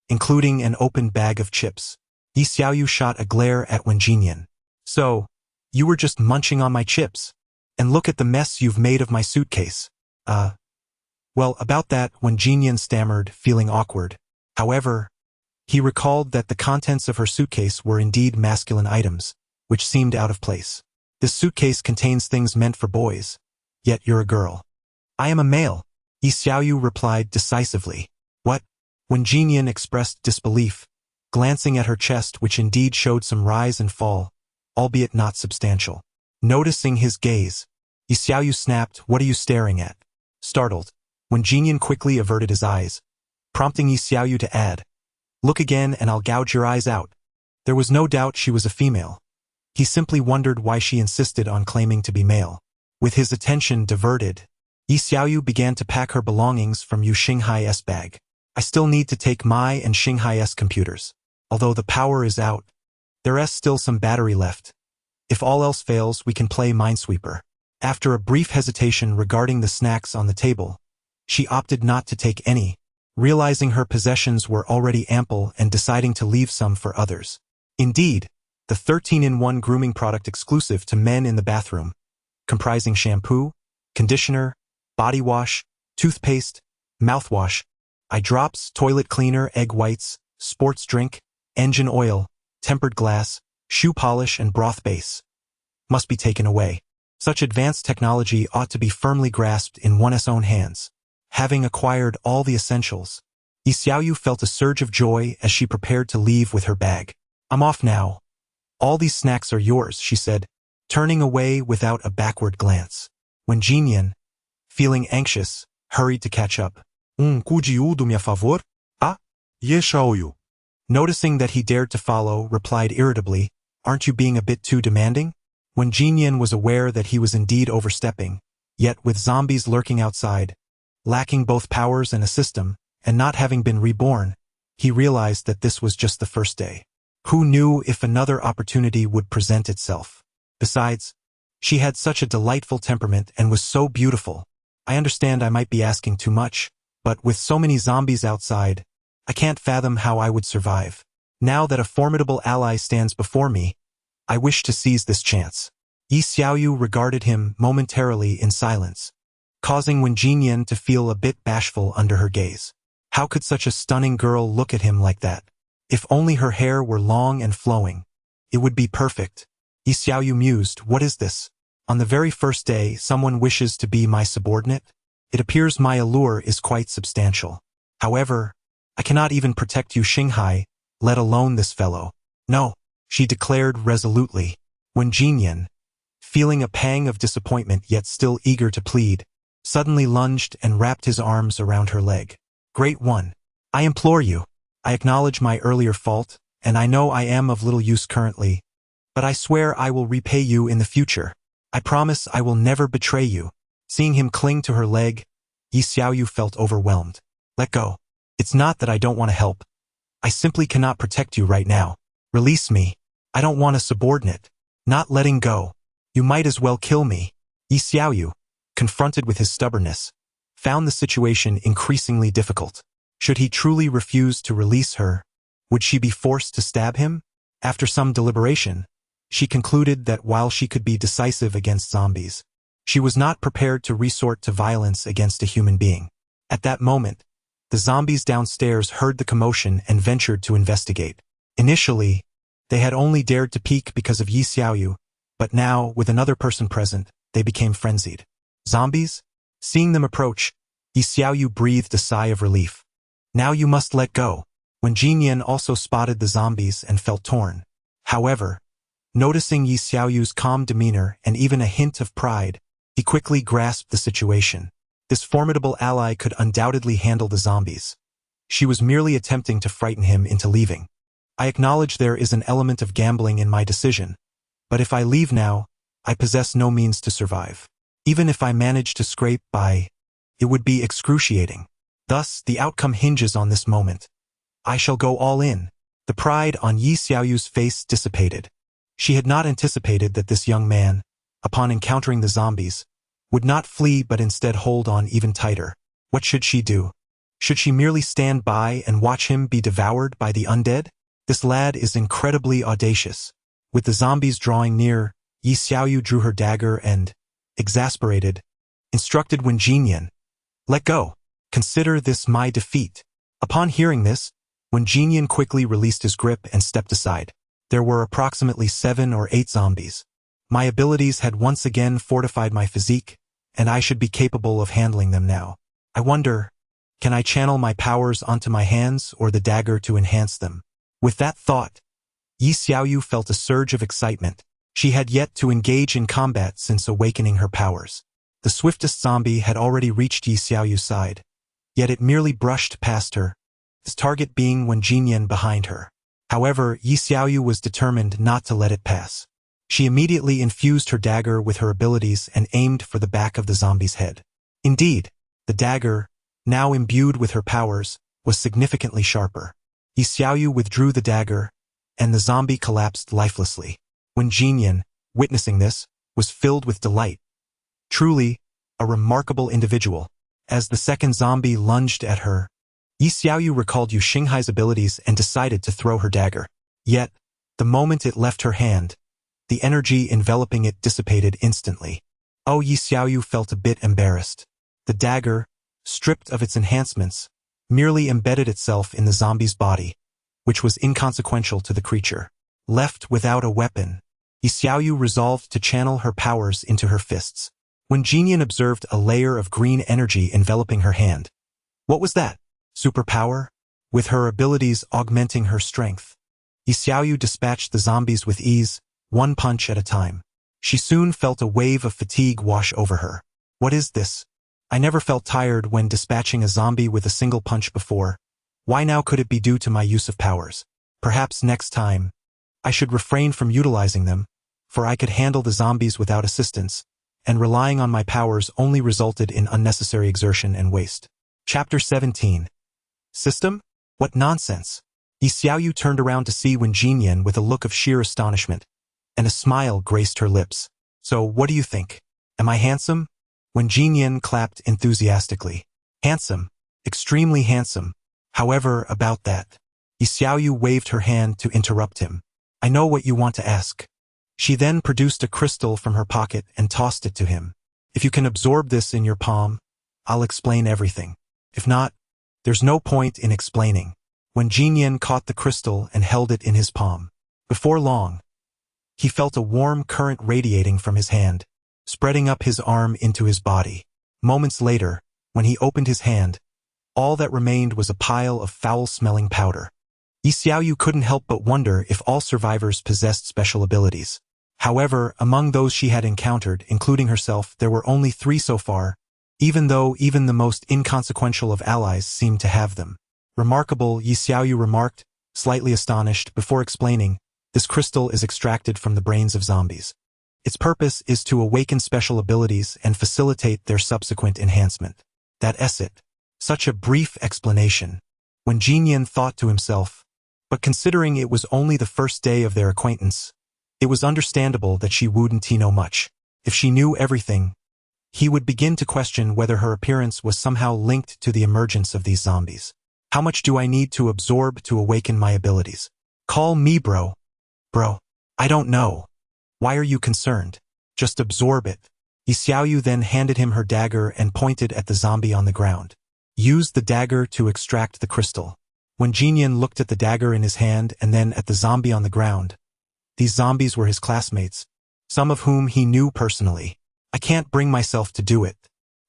including an open bag of chips. Yi Xiaoyu shot a glare at Wenjinian. So, you were just munching on my chips? And look at the mess you've made of my suitcase. Well, about that, Wenjinian stammered, feeling awkward. However, he recalled that the contents of her suitcase were indeed masculine items, which seemed out of place. This suitcase contains things meant for boys, yet you're a girl. I am a male, Yi Xiaoyu replied decisively. What? Wen Jinyan expressed disbelief, glancing at her chest which indeed showed some rise and fall, albeit not substantial. Noticing his gaze, Yi Xiaoyu snapped, "What are you staring at?" Startled, Wen Jinyan quickly averted his eyes, prompting Yi Xiaoyu to add, "Look again and I'll gouge your eyes out." There was no doubt she was a female. He simply wondered why she insisted on claiming to be male. With his attention diverted, Yi Xiaoyu began to pack her belongings from Yu Xinghai's bag. "I still need to take my and Xinghai's computers. Although the power is out, there's still some battery left. If all else fails, we can play Minesweeper." After a brief hesitation regarding the snacks on the table, she opted not to take any, realizing her possessions were already ample and deciding to leave some for others. Indeed, the 13-in-1 grooming product exclusive to men in the bathroom, comprising shampoo, conditioner, body wash, toothpaste, mouthwash, eye drops, toilet cleaner, egg whites, sports drink, engine oil, tempered glass, shoe polish, and broth base, must be taken away. Such advanced technology ought to be firmly grasped in one's own hands. Having acquired all the essentials, Yi Xiaoyu felt a surge of joy as she prepared to leave with her bag. "I'm off now. All these snacks are yours," she said, turning away without a backward glance. Wen Jinyan, feeling anxious, hurried to catch up. Conteúdo, minha favor? Ah, Ye Xiaoyu. Noticing that he dared to follow, replied irritably, "Aren't you being a bit too demanding?" When Jinyan was aware that he was indeed overstepping, yet with zombies lurking outside, lacking both powers and a system, and not having been reborn, he realized that this was just the first day. Who knew if another opportunity would present itself? Besides, she had such a delightful temperament and was so beautiful. I understand I might be asking too much, but with so many zombies outside, I can't fathom how I would survive. Now that a formidable ally stands before me, I wish to seize this chance. Yi Xiaoyu regarded him momentarily in silence, causing Wen Jinyan to feel a bit bashful under her gaze. How could such a stunning girl look at him like that? If only her hair were long and flowing, it would be perfect. Yi Xiaoyu mused, "What is this? On the very first day, someone wishes to be my subordinate? It appears my allure is quite substantial. However, I cannot even protect Yu Xinghai, let alone this fellow. No," she declared resolutely. Wen Jinyan, feeling a pang of disappointment yet still eager to plead, suddenly lunged and wrapped his arms around her leg. "Great one, I implore you. I acknowledge my earlier fault, and I know I am of little use currently, but I swear I will repay you in the future. I promise I will never betray you." Seeing him cling to her leg, Yi Xiaoyu felt overwhelmed. "Let go. It's not that I don't want to help. I simply cannot protect you right now. Release me. I don't want a subordinate." "Not letting go. You might as well kill me." Yi Xiaoyu, confronted with his stubbornness, found the situation increasingly difficult. Should he truly refuse to release her, would she be forced to stab him? After some deliberation, she concluded that while she could be decisive against zombies, she was not prepared to resort to violence against a human being. At that moment, the zombies downstairs heard the commotion and ventured to investigate. Initially, they had only dared to peek because of Yi Xiaoyu, but now, with another person present, they became frenzied. Zombies? Seeing them approach, Yi Xiaoyu breathed a sigh of relief. "Now you must let go." Wen Jinyan also spotted the zombies and felt torn. However, noticing Yi Xiaoyu's calm demeanor and even a hint of pride, he quickly grasped the situation. This formidable ally could undoubtedly handle the zombies. She was merely attempting to frighten him into leaving. "I acknowledge there is an element of gambling in my decision, but if I leave now, I possess no means to survive. Even if I manage to scrape by, it would be excruciating. Thus, the outcome hinges on this moment. I shall go all in." The pride on Yi Xiaoyu's face dissipated. She had not anticipated that this young man, upon encountering the zombies, would not flee but instead hold on even tighter. What should she do? Should she merely stand by and watch him be devoured by the undead? This lad is incredibly audacious. With the zombies drawing near, Yi Xiaoyu drew her dagger and, exasperated, instructed Wen Jinyan, "Let go. Consider this my defeat." Upon hearing this, Wen Jinyan quickly released his grip and stepped aside. There were approximately 7 or 8 zombies. My abilities had once again fortified my physique, and I should be capable of handling them now. I wonder, Can I channel my powers onto my hands or the dagger to enhance them? With that thought, Yi Xiaoyu felt a surge of excitement. She had yet to engage in combat since awakening her powers. The swiftest zombie had already reached Yi Xiaoyu's side, yet it merely brushed past her, its target being Wen Jinyan behind her. However, Yi Xiaoyu was determined not to let it pass. She immediately infused her dagger with her abilities and aimed for the back of the zombie's head. Indeed, the dagger, now imbued with her powers, was significantly sharper. Yi Xiaoyu withdrew the dagger, and the zombie collapsed lifelessly. Wen Jinyan, witnessing this, was filled with delight. Truly, a remarkable individual. As the second zombie lunged at her, Yi Xiaoyu recalled Yu Xinghai's abilities and decided to throw her dagger. Yet, the moment it left her hand, the energy enveloping it dissipated instantly. Oh, Yi Xiaoyu felt a bit embarrassed. The dagger, stripped of its enhancements, merely embedded itself in the zombie's body, which was inconsequential to the creature. Left without a weapon, Yi Xiaoyu resolved to channel her powers into her fists. When Jinyan observed a layer of green energy enveloping her hand. What was that? Superpower? With her abilities augmenting her strength, Yi Xiaoyu dispatched the zombies with ease, one punch at a time. She soon felt a wave of fatigue wash over her. What is this? I never felt tired when dispatching a zombie with a single punch before. Why now could it be due to my use of powers? Perhaps next time, I should refrain from utilizing them, for I could handle the zombies without assistance, and relying on my powers only resulted in unnecessary exertion and waste. Chapter 17. System? What nonsense! Yi Xiaoyu turned around to see Wen Jinyan with a look of sheer astonishment, and a smile graced her lips. So, what do you think? Am I handsome? Wen Jinyan clapped enthusiastically. Handsome. Extremely handsome. However, about that. Yi Xiaoyu waved her hand to interrupt him. I know what you want to ask. She then produced a crystal from her pocket and tossed it to him. If you can absorb this in your palm, I'll explain everything. If not, there's no point in explaining. When Jinyan caught the crystal and held it in his palm, before long, he felt a warm current radiating from his hand, spreading up his arm into his body. Moments later, when he opened his hand, all that remained was a pile of foul-smelling powder. Yi Xiaoyu couldn't help but wonder if all survivors possessed special abilities. However, among those she had encountered, including herself, there were only 3 so far, even though even the most inconsequential of allies seemed to have them. Remarkable, Yi Xiaoyu remarked, slightly astonished, before explaining, this crystal is extracted from the brains of zombies. Its purpose is to awaken special abilities and facilitate their subsequent enhancement. That's it. Such a brief explanation. When Jinyan thought to himself, but considering it was only the first day of their acquaintance, it was understandable that she wouldn't know much. If she knew everything, he would begin to question whether her appearance was somehow linked to the emergence of these zombies. How much do I need to absorb to awaken my abilities? Call me bro. Bro. I don't know. Why are you concerned? Just absorb it. Yi Xiaoyu then handed him her dagger and pointed at the zombie on the ground. Use the dagger to extract the crystal. When Jinyan looked at the dagger in his hand and then at the zombie on the ground, these zombies were his classmates, some of whom he knew personally. I can't bring myself to do it.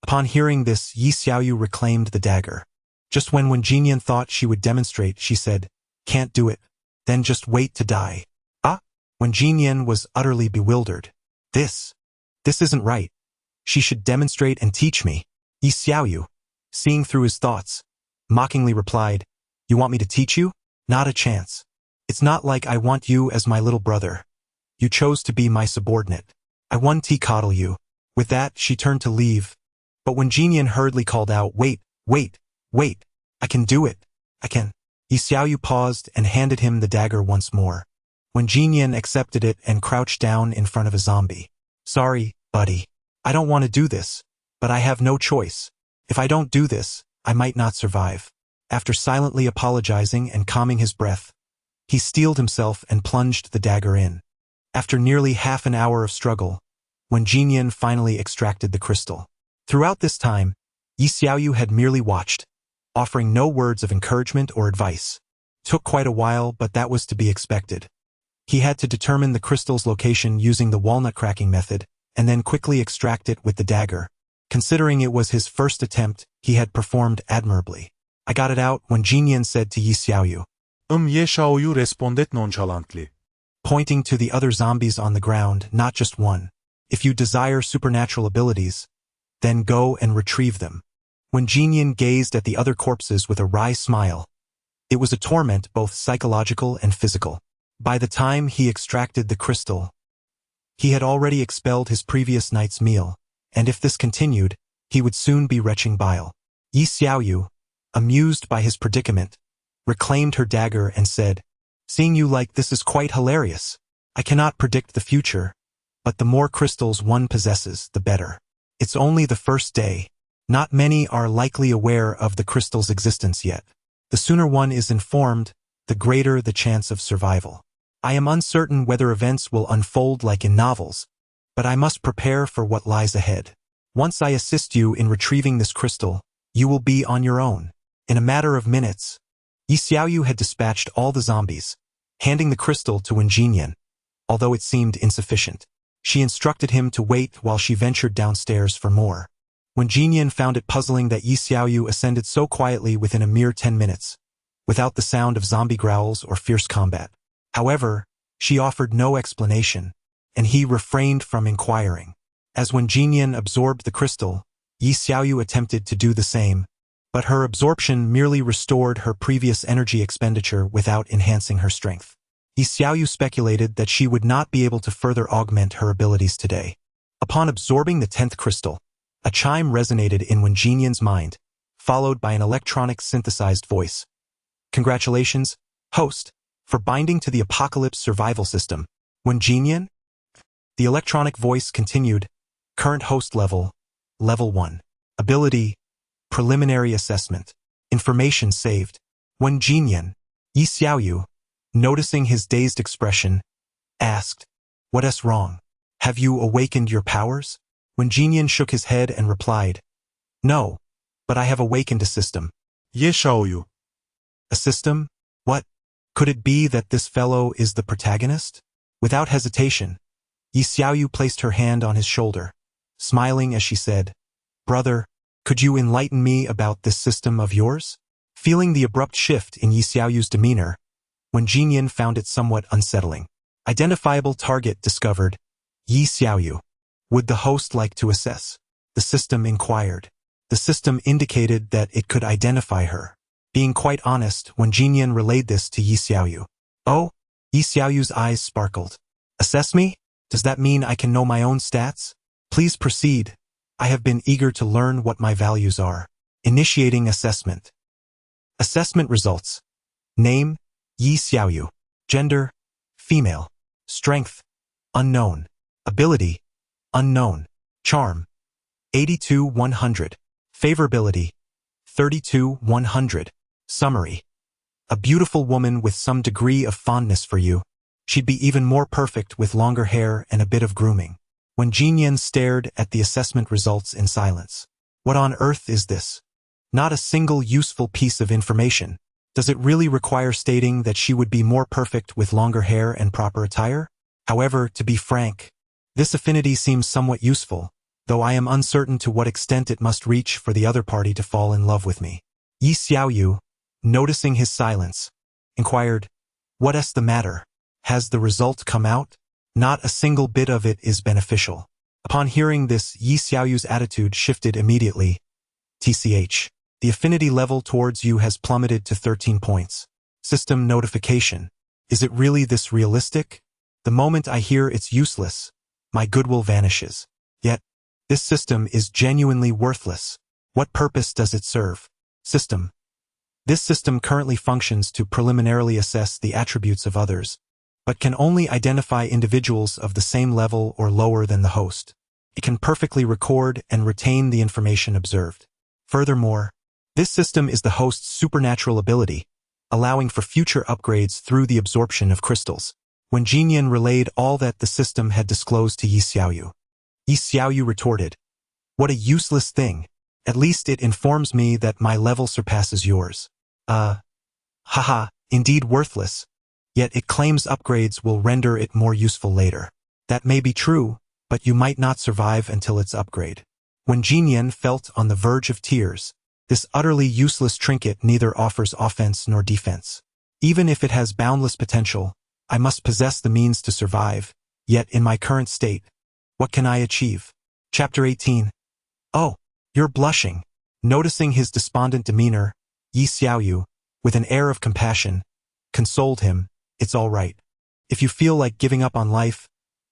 Upon hearing this, Yi Xiaoyu reclaimed the dagger. Just when Jinyan thought she would demonstrate, she said, can't do it. Then just wait to die. Ah? When Jinyan was utterly bewildered. This isn't right. She should demonstrate and teach me. Yi Xiaoyu, seeing through his thoughts, mockingly replied, you want me to teach you? Not a chance. It's not like I want you as my little brother. You chose to be my subordinate. I want to coddle you. With that, she turned to leave. But when Jinyan hurriedly called out, wait, I can do it. I can. Yi Xiaoyu paused and handed him the dagger once more. When Jinyan accepted it and crouched down in front of a zombie. Sorry, buddy. I don't want to do this, but I have no choice. If I don't do this, I might not survive. After silently apologizing and calming his breath, he steeled himself and plunged the dagger in. After nearly half an hour of struggle, when Jinyan finally extracted the crystal. Throughout this time, Yi Xiaoyu had merely watched, offering no words of encouragement or advice. Took quite a while, but that was to be expected. He had to determine the crystal's location using the walnut cracking method, and then quickly extract it with the dagger. Considering it was his first attempt, he had performed admirably. I got it out when Jinyan said to Yi Xiaoyu, Ye Shaoyu responded nonchalantly. pointing to the other zombies on the ground, not just one. If you desire supernatural abilities, then go and retrieve them. When Jinyan gazed at the other corpses with a wry smile, it was a torment both psychological and physical. By the time he extracted the crystal, he had already expelled his previous night's meal, and if this continued, he would soon be retching bile. Yi Xiaoyu, amused by his predicament, reclaimed her dagger and said, "Seeing you like this is quite hilarious. I cannot predict the future, but the more crystals one possesses, the better. It's only the first day. Not many are likely aware of the crystal's existence yet. The sooner one is informed, the greater the chance of survival. I am uncertain whether events will unfold like in novels, but I must prepare for what lies ahead. Once I assist you in retrieving this crystal, you will be on your own." In a matter of minutes, Yi Xiaoyu had dispatched all the zombies, handing the crystal to Wen Jinyan. Although it seemed insufficient, she instructed him to wait while she ventured downstairs for more. Wen Jinyan found it puzzling that Yi Xiaoyu ascended so quietly within a mere 10 minutes, without the sound of zombie growls or fierce combat. However, she offered no explanation, and he refrained from inquiring. As Wen Jinyan absorbed the crystal, Yi Xiaoyu attempted to do the same, but her absorption merely restored her previous energy expenditure without enhancing her strength. Yi Xiaoyu speculated that she would not be able to further augment her abilities today. Upon absorbing the 10th crystal, a chime resonated in Wen Jinyan's mind, followed by an electronic synthesized voice. "Congratulations, host, for binding to the Apocalypse survival system. Wen Jinyan?" The electronic voice continued, "Current host level, level 1. Ability, preliminary assessment. Information saved." Wen Jinyan, Yi Xiaoyu, noticing his dazed expression, asked, "What's wrong? Have you awakened your powers?" Wen Jinyan shook his head and replied, "No, but I have awakened a system." Ye Shaoyu. "A system? What? Could it be that this fellow is the protagonist?" Without hesitation, Yi Xiaoyu placed her hand on his shoulder, smiling as she said, "Brother, could you enlighten me about this system of yours?" Feeling the abrupt shift in Yi Xiaoyu's demeanor, Wen Jinyan found it somewhat unsettling. Identifiable target discovered. Yi Xiaoyu. Would the host like to assess? The system inquired. The system indicated that it could identify her. Being quite honest, Wen Jinyan relayed this to Yi Xiaoyu. "Oh?" Yi Xiaoyu's eyes sparkled. "Assess me? Does that mean I can know my own stats? Please proceed. I have been eager to learn what my values are." Initiating assessment. Assessment results. Name, Yi Xiaoyu. Gender, female. Strength, unknown. Ability, unknown. Charm, 82-100. Favorability, 32-100. Summary. A beautiful woman with some degree of fondness for you. She'd be even more perfect with longer hair and a bit of grooming. Wen Jinyan stared at the assessment results in silence. What on earth is this? Not a single useful piece of information. Does it really require stating that she would be more perfect with longer hair and proper attire? However, to be frank, this affinity seems somewhat useful, though I am uncertain to what extent it must reach for the other party to fall in love with me. Yi Xiaoyu, noticing his silence, inquired, "What's the matter? Has the result come out?" "Not a single bit of it is beneficial." Upon hearing this, Yi Xiaoyu's attitude shifted immediately. "TCH. The affinity level towards you has plummeted to 13 points. System notification. Is it really this realistic? The moment I hear it's useless, my goodwill vanishes. Yet, this system is genuinely worthless. What purpose does it serve? System. This system currently functions to preliminarily assess the attributes of others, but can only identify individuals of the same level or lower than the host. It can perfectly record and retain the information observed. Furthermore, this system is the host's supernatural ability, allowing for future upgrades through the absorption of crystals. Wen Jinyan relayed all that the system had disclosed to Yi Xiaoyu. Yi Xiaoyu retorted, "What a useless thing. At least it informs me that my level surpasses yours." Haha, indeed worthless. Yet it claims upgrades will render it more useful later. That may be true, but you might not survive until its upgrade. When Jinyan felt on the verge of tears, this utterly useless trinket neither offers offense nor defense. Even if it has boundless potential, I must possess the means to survive, yet in my current state, what can I achieve? Chapter 18. Oh, you're blushing. Noticing his despondent demeanor, Yi Xiaoyu, with an air of compassion, consoled him. It's all right. If you feel like giving up on life,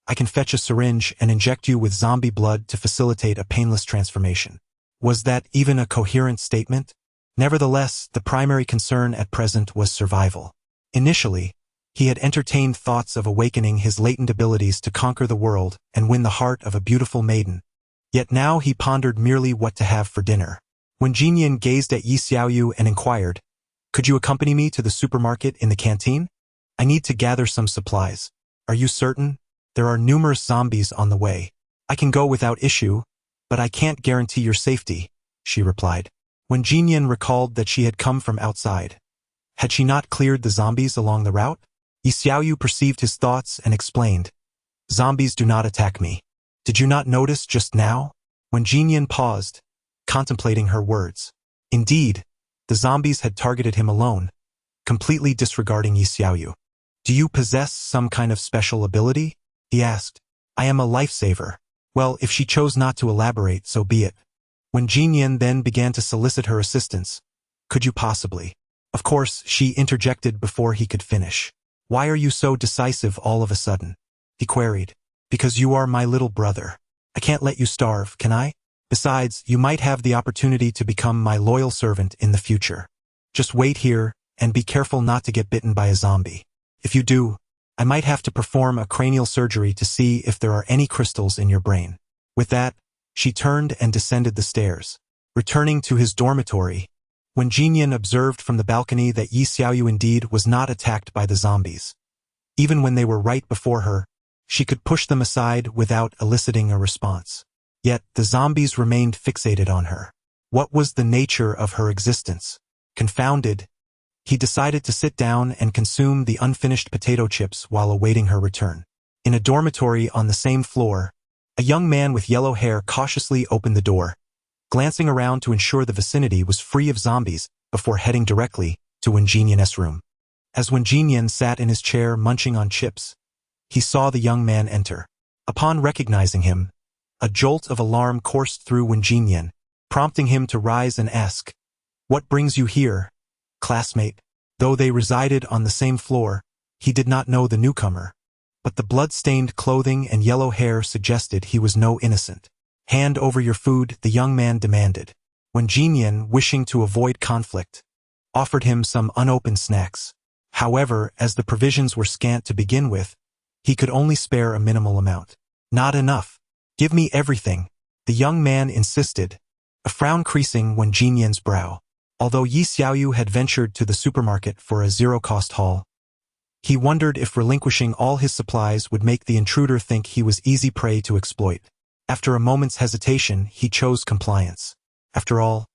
I can fetch a syringe and inject you with zombie blood to facilitate a painless transformation. Was that even a coherent statement? Nevertheless, the primary concern at present was survival. Initially, he had entertained thoughts of awakening his latent abilities to conquer the world and win the heart of a beautiful maiden. Yet now he pondered merely what to have for dinner. When Jinyan gazed at Yi Xiaoyu and inquired, "Could you accompany me to the supermarket in the canteen? I need to gather some supplies." "Are you certain? There are numerous zombies on the way. I can go without issue, but I can't guarantee your safety," she replied. When Jinyan recalled that she had come from outside, had she not cleared the zombies along the route? Yi Xiaoyu perceived his thoughts and explained, "Zombies do not attack me. Did you not notice just now?" When Jinyan paused, contemplating her words. Indeed, the zombies had targeted him alone, completely disregarding Yi Xiaoyu. "Do you possess some kind of special ability?" he asked. "I am a lifesaver." Well, if she chose not to elaborate, so be it. When Jinyan then began to solicit her assistance, "Could you possibly?" Of course, she interjected before he could finish. "Why are you so decisive all of a sudden?" he queried. "Because you are my little brother. I can't let you starve, can I? Besides, you might have the opportunity to become my loyal servant in the future. Just wait here, and be careful not to get bitten by a zombie. If you do, I might have to perform a cranial surgery to see if there are any crystals in your brain." With that, she turned and descended the stairs. Returning to his dormitory, when Jinyan observed from the balcony that Yi Xiaoyu indeed was not attacked by the zombies. Even when they were right before her, she could push them aside without eliciting a response. Yet the zombies remained fixated on her. What was the nature of her existence? Confounded, he decided to sit down and consume the unfinished potato chips while awaiting her return. In a dormitory on the same floor, a young man with yellow hair cautiously opened the door, glancing around to ensure the vicinity was free of zombies before heading directly to Wenjinyan's room. As Wenjinyan sat in his chair munching on chips, he saw the young man enter. Upon recognizing him, a jolt of alarm coursed through Wenjinyan, prompting him to rise and ask, "What brings you here, classmate?" Though they resided on the same floor, he did not know the newcomer, but the blood-stained clothing and yellow hair suggested he was no innocent. "Hand over your food," the young man demanded. When Jinyan, wishing to avoid conflict, offered him some unopened snacks. However, as the provisions were scant to begin with, he could only spare a minimal amount. "Not enough. Give me everything," the young man insisted, a frown creasing Wenjinyan's brow. Although Yi Xiaoyu had ventured to the supermarket for a zero-cost haul, he wondered if relinquishing all his supplies would make the intruder think he was easy prey to exploit. After a moment's hesitation, he chose compliance. After all,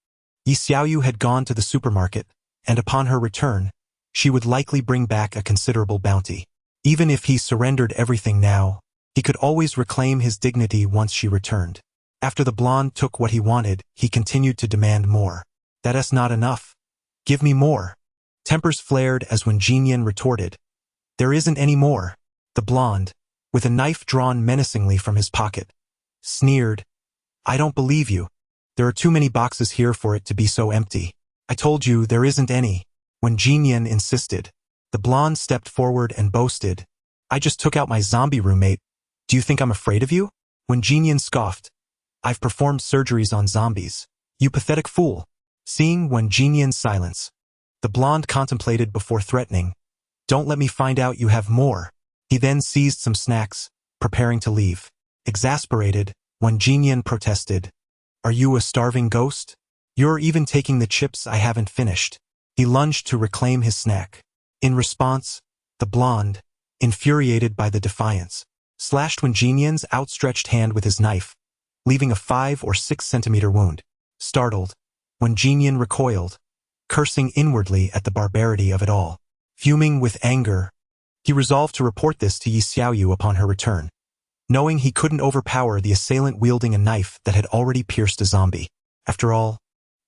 Yi Xiaoyu had gone to the supermarket, and upon her return, she would likely bring back a considerable bounty. Even if he surrendered everything now, he could always reclaim his dignity once she returned. After the blonde took what he wanted, he continued to demand more. "That's not enough. Give me more." Tempers flared as when Jinyan retorted, "There isn't any more." The blonde, with a knife drawn menacingly from his pocket, sneered, "I don't believe you. There are too many boxes here for it to be so empty. I told you there isn't any." When Jinyan insisted, the blonde stepped forward and boasted, "I just took out my zombie roommate. Do you think I'm afraid of you?" When Jinyan scoffed, "I've performed surgeries on zombies. You pathetic fool." Seeing When Jinyan's silence, the blonde contemplated before threatening, "Don't let me find out you have more." He then seized some snacks, preparing to leave. Exasperated, When Jinyan protested, "Are you a starving ghost? You're even taking the chips I haven't finished." He lunged to reclaim his snack. In response, the blonde, infuriated by the defiance, slashed When Jinyan's outstretched hand with his knife, leaving a 5 or 6 centimeter wound. Startled, When Jinyan recoiled, cursing inwardly at the barbarity of it all. Fuming with anger, he resolved to report this to Yi Xiaoyu upon her return. knowing he couldn't overpower the assailant wielding a knife that had already pierced a zombie. After all,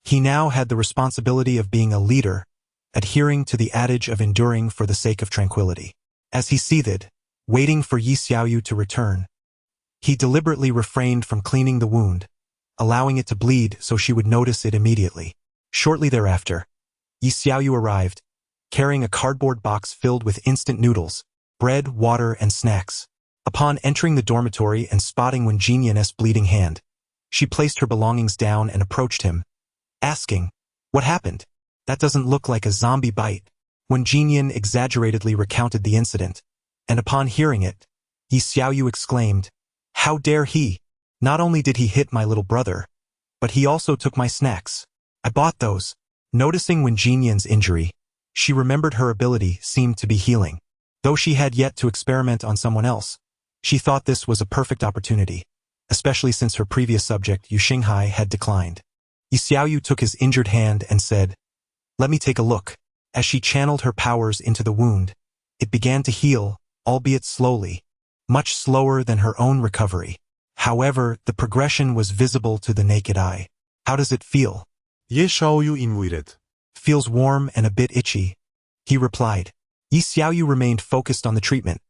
he now had the responsibility of being a leader, adhering to the adage of enduring for the sake of tranquility. As he seethed, waiting for Yi Xiaoyu to return, he deliberately refrained from cleaning the wound, allowing it to bleed so she would notice it immediately. Shortly thereafter, Yi Xiaoyu arrived, carrying a cardboard box filled with instant noodles, bread, water, and snacks. Upon entering the dormitory and spotting Wen Jinyan's bleeding hand, she placed her belongings down and approached him, asking, "What happened? That doesn't look like a zombie bite." Wen Jinyan exaggeratedly recounted the incident, and upon hearing it, Yi Xiaoyu exclaimed, "How dare he? Not only did he hit my little brother, but he also took my snacks. I bought those." Noticing Wen Jinyan's injury, she remembered her ability seemed to be healing. Though she had yet to experiment on someone else, she thought this was a perfect opportunity, especially since her previous subject, Yu Xinghai, had declined. Yi Xiaoyu took his injured hand and said, "Let me take a look." As she channeled her powers into the wound, it began to heal, albeit slowly, much slower than her own recovery. However, the progression was visible to the naked eye. "How does it feel?" Ye Xiaoyu invited. "Feels warm and a bit itchy," he replied. Yi Xiaoyu remained focused on the treatment,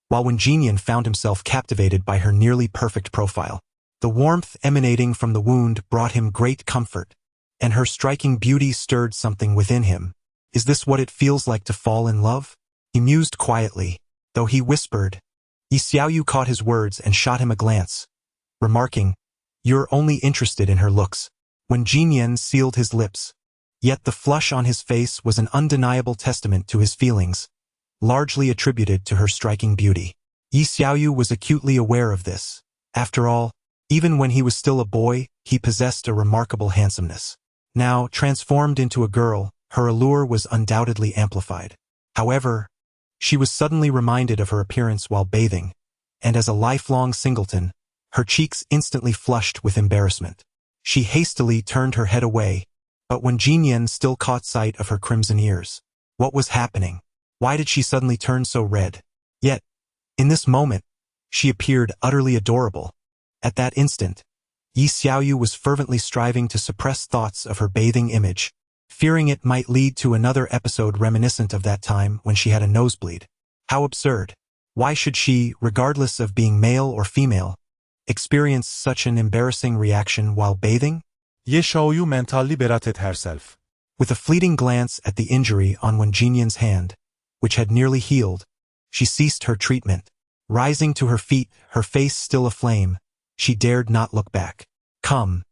while Wen Jinyan found himself captivated by her nearly perfect profile. The warmth emanating from the wound brought him great comfort, and her striking beauty stirred something within him. "Is this what it feels like to fall in love?" he mused quietly, though he whispered. Yi Xiaoyu caught his words and shot him a glance, remarking, "You're only interested in her looks." Wen Jinyan sealed his lips, yet the flush on his face was an undeniable testament to his feelings, largely attributed to her striking beauty. Yi Xiaoyu was acutely aware of this. After all, even when he was still a boy, he possessed a remarkable handsomeness. Now, transformed into a girl, her allure was undoubtedly amplified. However, she was suddenly reminded of her appearance while bathing, and as a lifelong singleton, her cheeks instantly flushed with embarrassment. She hastily turned her head away, but Wen Jinyan still caught sight of her crimson ears. What was happening? Why did she suddenly turn so red? Yet, in this moment, she appeared utterly adorable. At that instant, Yi Xiaoyu was fervently striving to suppress thoughts of her bathing image, fearing it might lead to another episode reminiscent of that time when she had a nosebleed. How absurd! Why should she, regardless of being male or female, experience such an embarrassing reaction while bathing? Ye Xiaoyu mentally berated herself. With a fleeting glance at the injury on Wen Jinyan's hand, which had nearly healed, she ceased her treatment. Rising to her feet, her face still aflame, she dared not look back. "Come,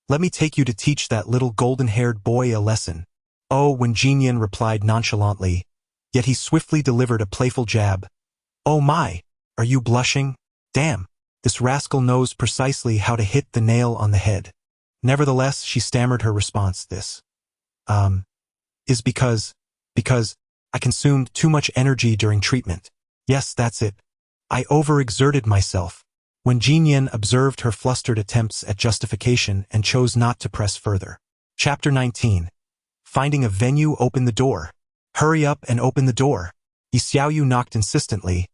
let me take you to teach that little golden-haired boy a lesson." "Oh," Wen Jinyan replied nonchalantly, yet he swiftly delivered a playful jab. "Oh my, are you blushing? Damn, this rascal knows precisely how to hit the nail on the head." Nevertheless, she stammered her response. "This, is because I consumed too much energy during treatment. Yes, that's it. I overexerted myself." Wen Jinyan observed her flustered attempts at justification and chose not to press further. Chapter 19. Finding a venue, open the door. "Hurry up and open the door." Yi Xiaoyu knocked insistently,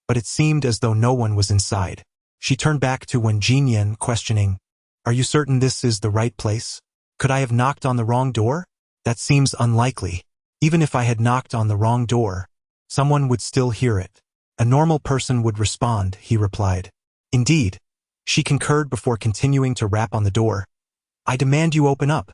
but it seemed as though no one was inside. She turned back to Wen Jinyan, questioning, "Are you certain this is the right place? Could I have knocked on the wrong door?" "That seems unlikely. Even if I had knocked on the wrong door, someone would still hear it. A normal person would respond," he replied. "Indeed," she concurred before continuing to rap on the door. "I demand you open up."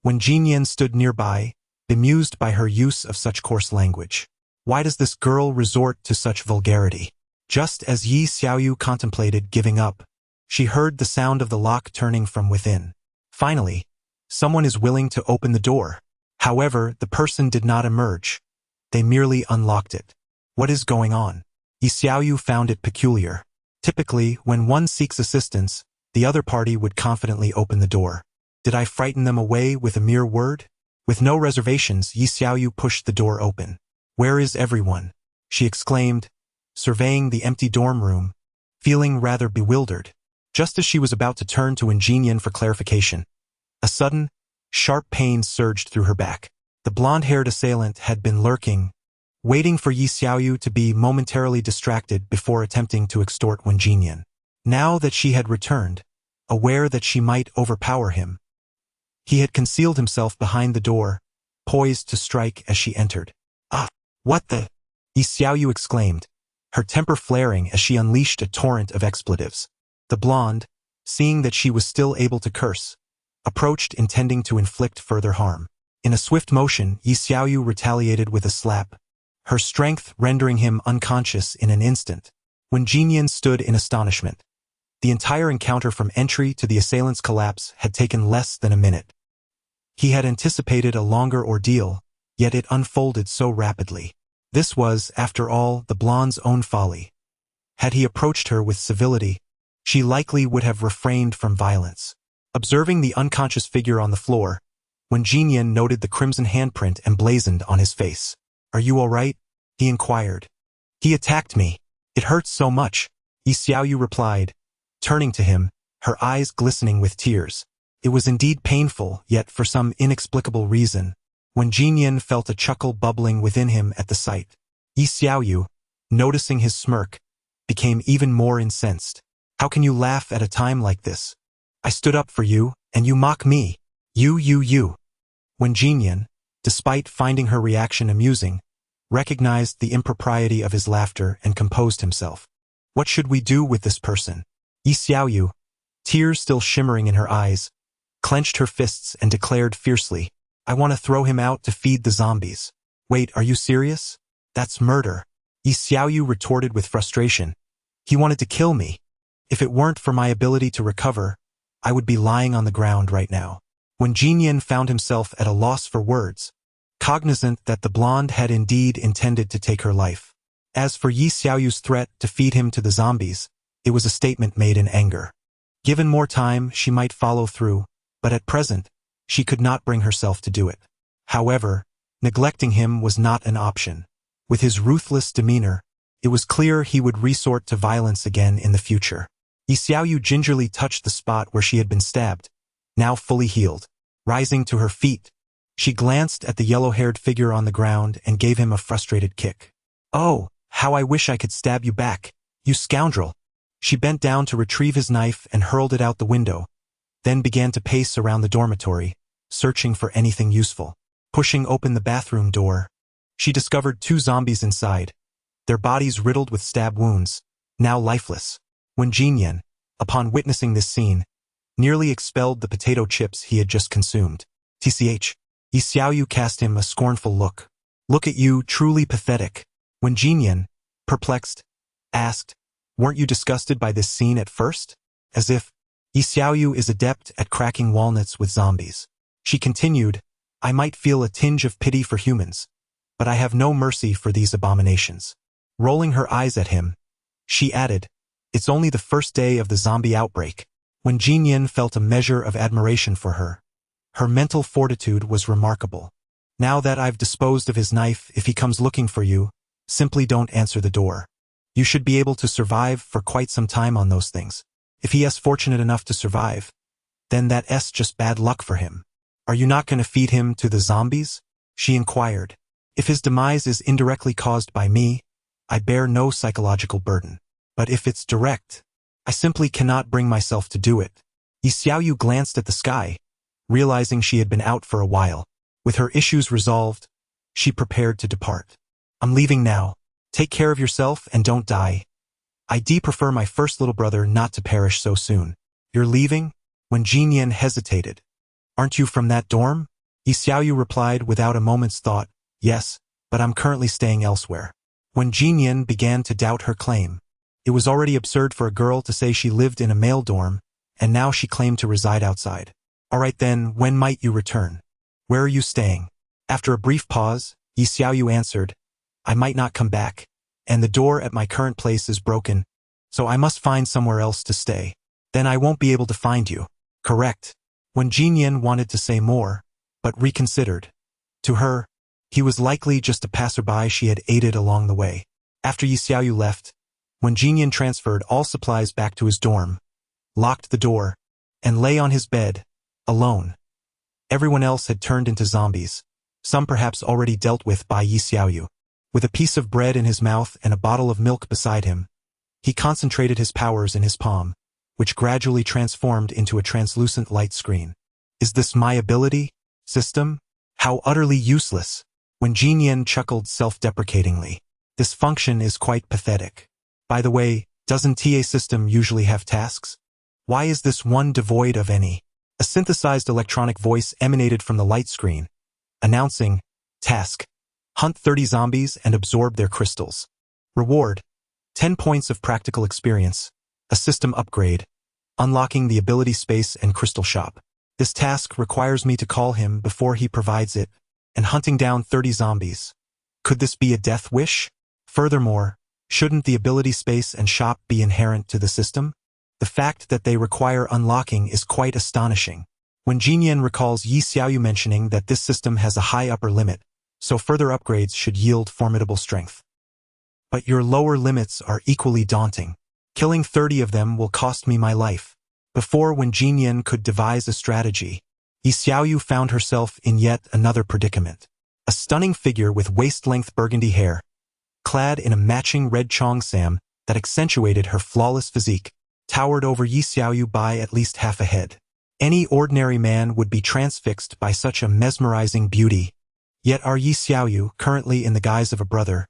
Wen Jinyan stood nearby, bemused by her use of such coarse language. Why does this girl resort to such vulgarity? Just as Yi Xiaoyu contemplated giving up, she heard the sound of the lock turning from within. Finally, someone is willing to open the door. However, the person did not emerge. They merely unlocked it. What is going on? Yi Xiaoyu found it peculiar. Typically, when one seeks assistance, the other party would confidently open the door. Did I frighten them away with a mere word? With no reservations, Yi Xiaoyu pushed the door open. "Where is everyone?" she exclaimed, surveying the empty dorm room, feeling rather bewildered. Just as she was about to turn to Wen Jinyan for clarification, a sudden, sharp pain surged through her back. The blonde-haired assailant had been lurking, waiting for Yi Xiaoyu to be momentarily distracted before attempting to extort Wen Jinyan. Now that she had returned, aware that she might overpower him, he had concealed himself behind the door, poised to strike as she entered. "Ah, what the?" Yi Xiaoyu exclaimed, her temper flaring as she unleashed a torrent of expletives. The blonde, seeing that she was still able to curse, approached intending to inflict further harm. In a swift motion, Yi Xiaoyu retaliated with a slap, her strength rendering him unconscious in an instant. When Jinyan stood in astonishment, the entire encounter from entry to the assailant's collapse had taken less than a minute. He had anticipated a longer ordeal, yet it unfolded so rapidly. This was, after all, the blonde's own folly. Had he approached her with civility, she likely would have refrained from violence. Observing the unconscious figure on the floor, when Jinyan noted the crimson handprint emblazoned on his face. "Are you all right?" he inquired. "He attacked me. It hurts so much," Yi Xiaoyu replied, turning to him, her eyes glistening with tears. It was indeed painful, yet for some inexplicable reason, when Jinyan felt a chuckle bubbling within him at the sight. Yi Xiaoyu, noticing his smirk, became even more incensed. "How can you laugh at a time like this? I stood up for you, and you mock me. You. When Jinyan, despite finding her reaction amusing, recognized the impropriety of his laughter and composed himself. "What should we do with this person?" Yi Xiaoyu, tears still shimmering in her eyes, clenched her fists and declared fiercely, "I want to throw him out to feed the zombies." "Wait, are you serious? That's murder," Yi Xiaoyu retorted with frustration. "He wanted to kill me. If it weren't for my ability to recover, I would be lying on the ground right now." When Jinyan found himself at a loss for words, cognizant that the blonde had indeed intended to take her life. As for Yi Xiaoyu's threat to feed him to the zombies, it was a statement made in anger. Given more time, she might follow through, but at present, she could not bring herself to do it. However, neglecting him was not an option. With his ruthless demeanor, it was clear he would resort to violence again in the future. Yi Xiaoyu gingerly touched the spot where she had been stabbed, now fully healed. Rising to her feet, she glanced at the yellow-haired figure on the ground and gave him a frustrated kick. "Oh, how I wish I could stab you back, you scoundrel!" She bent down to retrieve his knife and hurled it out the window, then began to pace around the dormitory, searching for anything useful. Pushing open the bathroom door, she discovered 2 zombies inside, their bodies riddled with stab wounds, now lifeless. When Jinyan, upon witnessing this scene, nearly expelled the potato chips he had just consumed. "Tch." Yi Xiaoyu cast him a scornful look. "Look at you, truly pathetic." When Jinyan, perplexed, asked, "Weren't you disgusted by this scene at first?" As if, Yi Xiaoyu is adept at cracking walnuts with zombies. She continued, "I might feel a tinge of pity for humans, but I have no mercy for these abominations." Rolling her eyes at him, she added, "It's only the first day of the zombie outbreak." When Jinyan felt a measure of admiration for her, her mental fortitude was remarkable. "Now that I've disposed of his knife, if he comes looking for you, simply don't answer the door. You should be able to survive for quite some time on those things. If he is fortunate enough to survive, then that's just bad luck for him." "Are you not going to feed him to the zombies?" she inquired. "If his demise is indirectly caused by me, I bear no psychological burden. But if it's direct, I simply cannot bring myself to do it." Yi Xiaoyu glanced at the sky, realizing she had been out for a while. With her issues resolved, she prepared to depart. "I'm leaving now. Take care of yourself and don't die. I'd prefer my first little brother not to perish so soon." "You're leaving?" When Jinyan hesitated. "Aren't you from that dorm?" Yi Xiaoyu replied without a moment's thought, "Yes, but I'm currently staying elsewhere." When Jinyan began to doubt her claim, it was already absurd for a girl to say she lived in a male dorm, and now she claimed to reside outside. "All right then, when might you return? Where are you staying?" After a brief pause, Yi Xiaoyu answered, "I might not come back, and the door at my current place is broken, so I must find somewhere else to stay." "Then I won't be able to find you." "Correct." When Jinyan wanted to say more, but reconsidered. To her, he was likely just a passerby she had aided along the way. After Yi Xiaoyu left, when Jinyan transferred all supplies back to his dorm, locked the door, and lay on his bed, alone. Everyone else had turned into zombies, some perhaps already dealt with by Yi Xiaoyu. With a piece of bread in his mouth and a bottle of milk beside him, He concentrated his powers in his palm, which gradually transformed into a translucent light screen. Is this my ability? System? How utterly useless! When Jin Yen chuckled self-deprecatingly. This function is quite pathetic. By the way, doesn't TA system usually have tasks? Why is this one devoid of any? A synthesized electronic voice emanated from the light screen, announcing, Task: hunt 30 zombies and absorb their crystals. Reward: 10 points of practical experience. A system upgrade. Unlocking the ability space and crystal shop. This task requires me to call him before he provides it, and hunting down 30 zombies. Could this be a death wish? Furthermore, shouldn't the ability space and shop be inherent to the system? The fact that they require unlocking is quite astonishing. When Jin Yen recalls Yi Xiaoyu mentioning that this system has a high upper limit, so further upgrades should yield formidable strength. But your lower limits are equally daunting. Killing 30 of them will cost me my life. Before, when Jin Yen could devise a strategy, Yi Xiaoyu found herself in yet another predicament. A stunning figure with waist-length burgundy hair, clad in a matching red cheongsam that accentuated her flawless physique, towered over Yi Xiaoyu by at least half a head. Any ordinary man would be transfixed by such a mesmerizing beauty. Yet our Yi Xiaoyu, currently in the guise of a brother,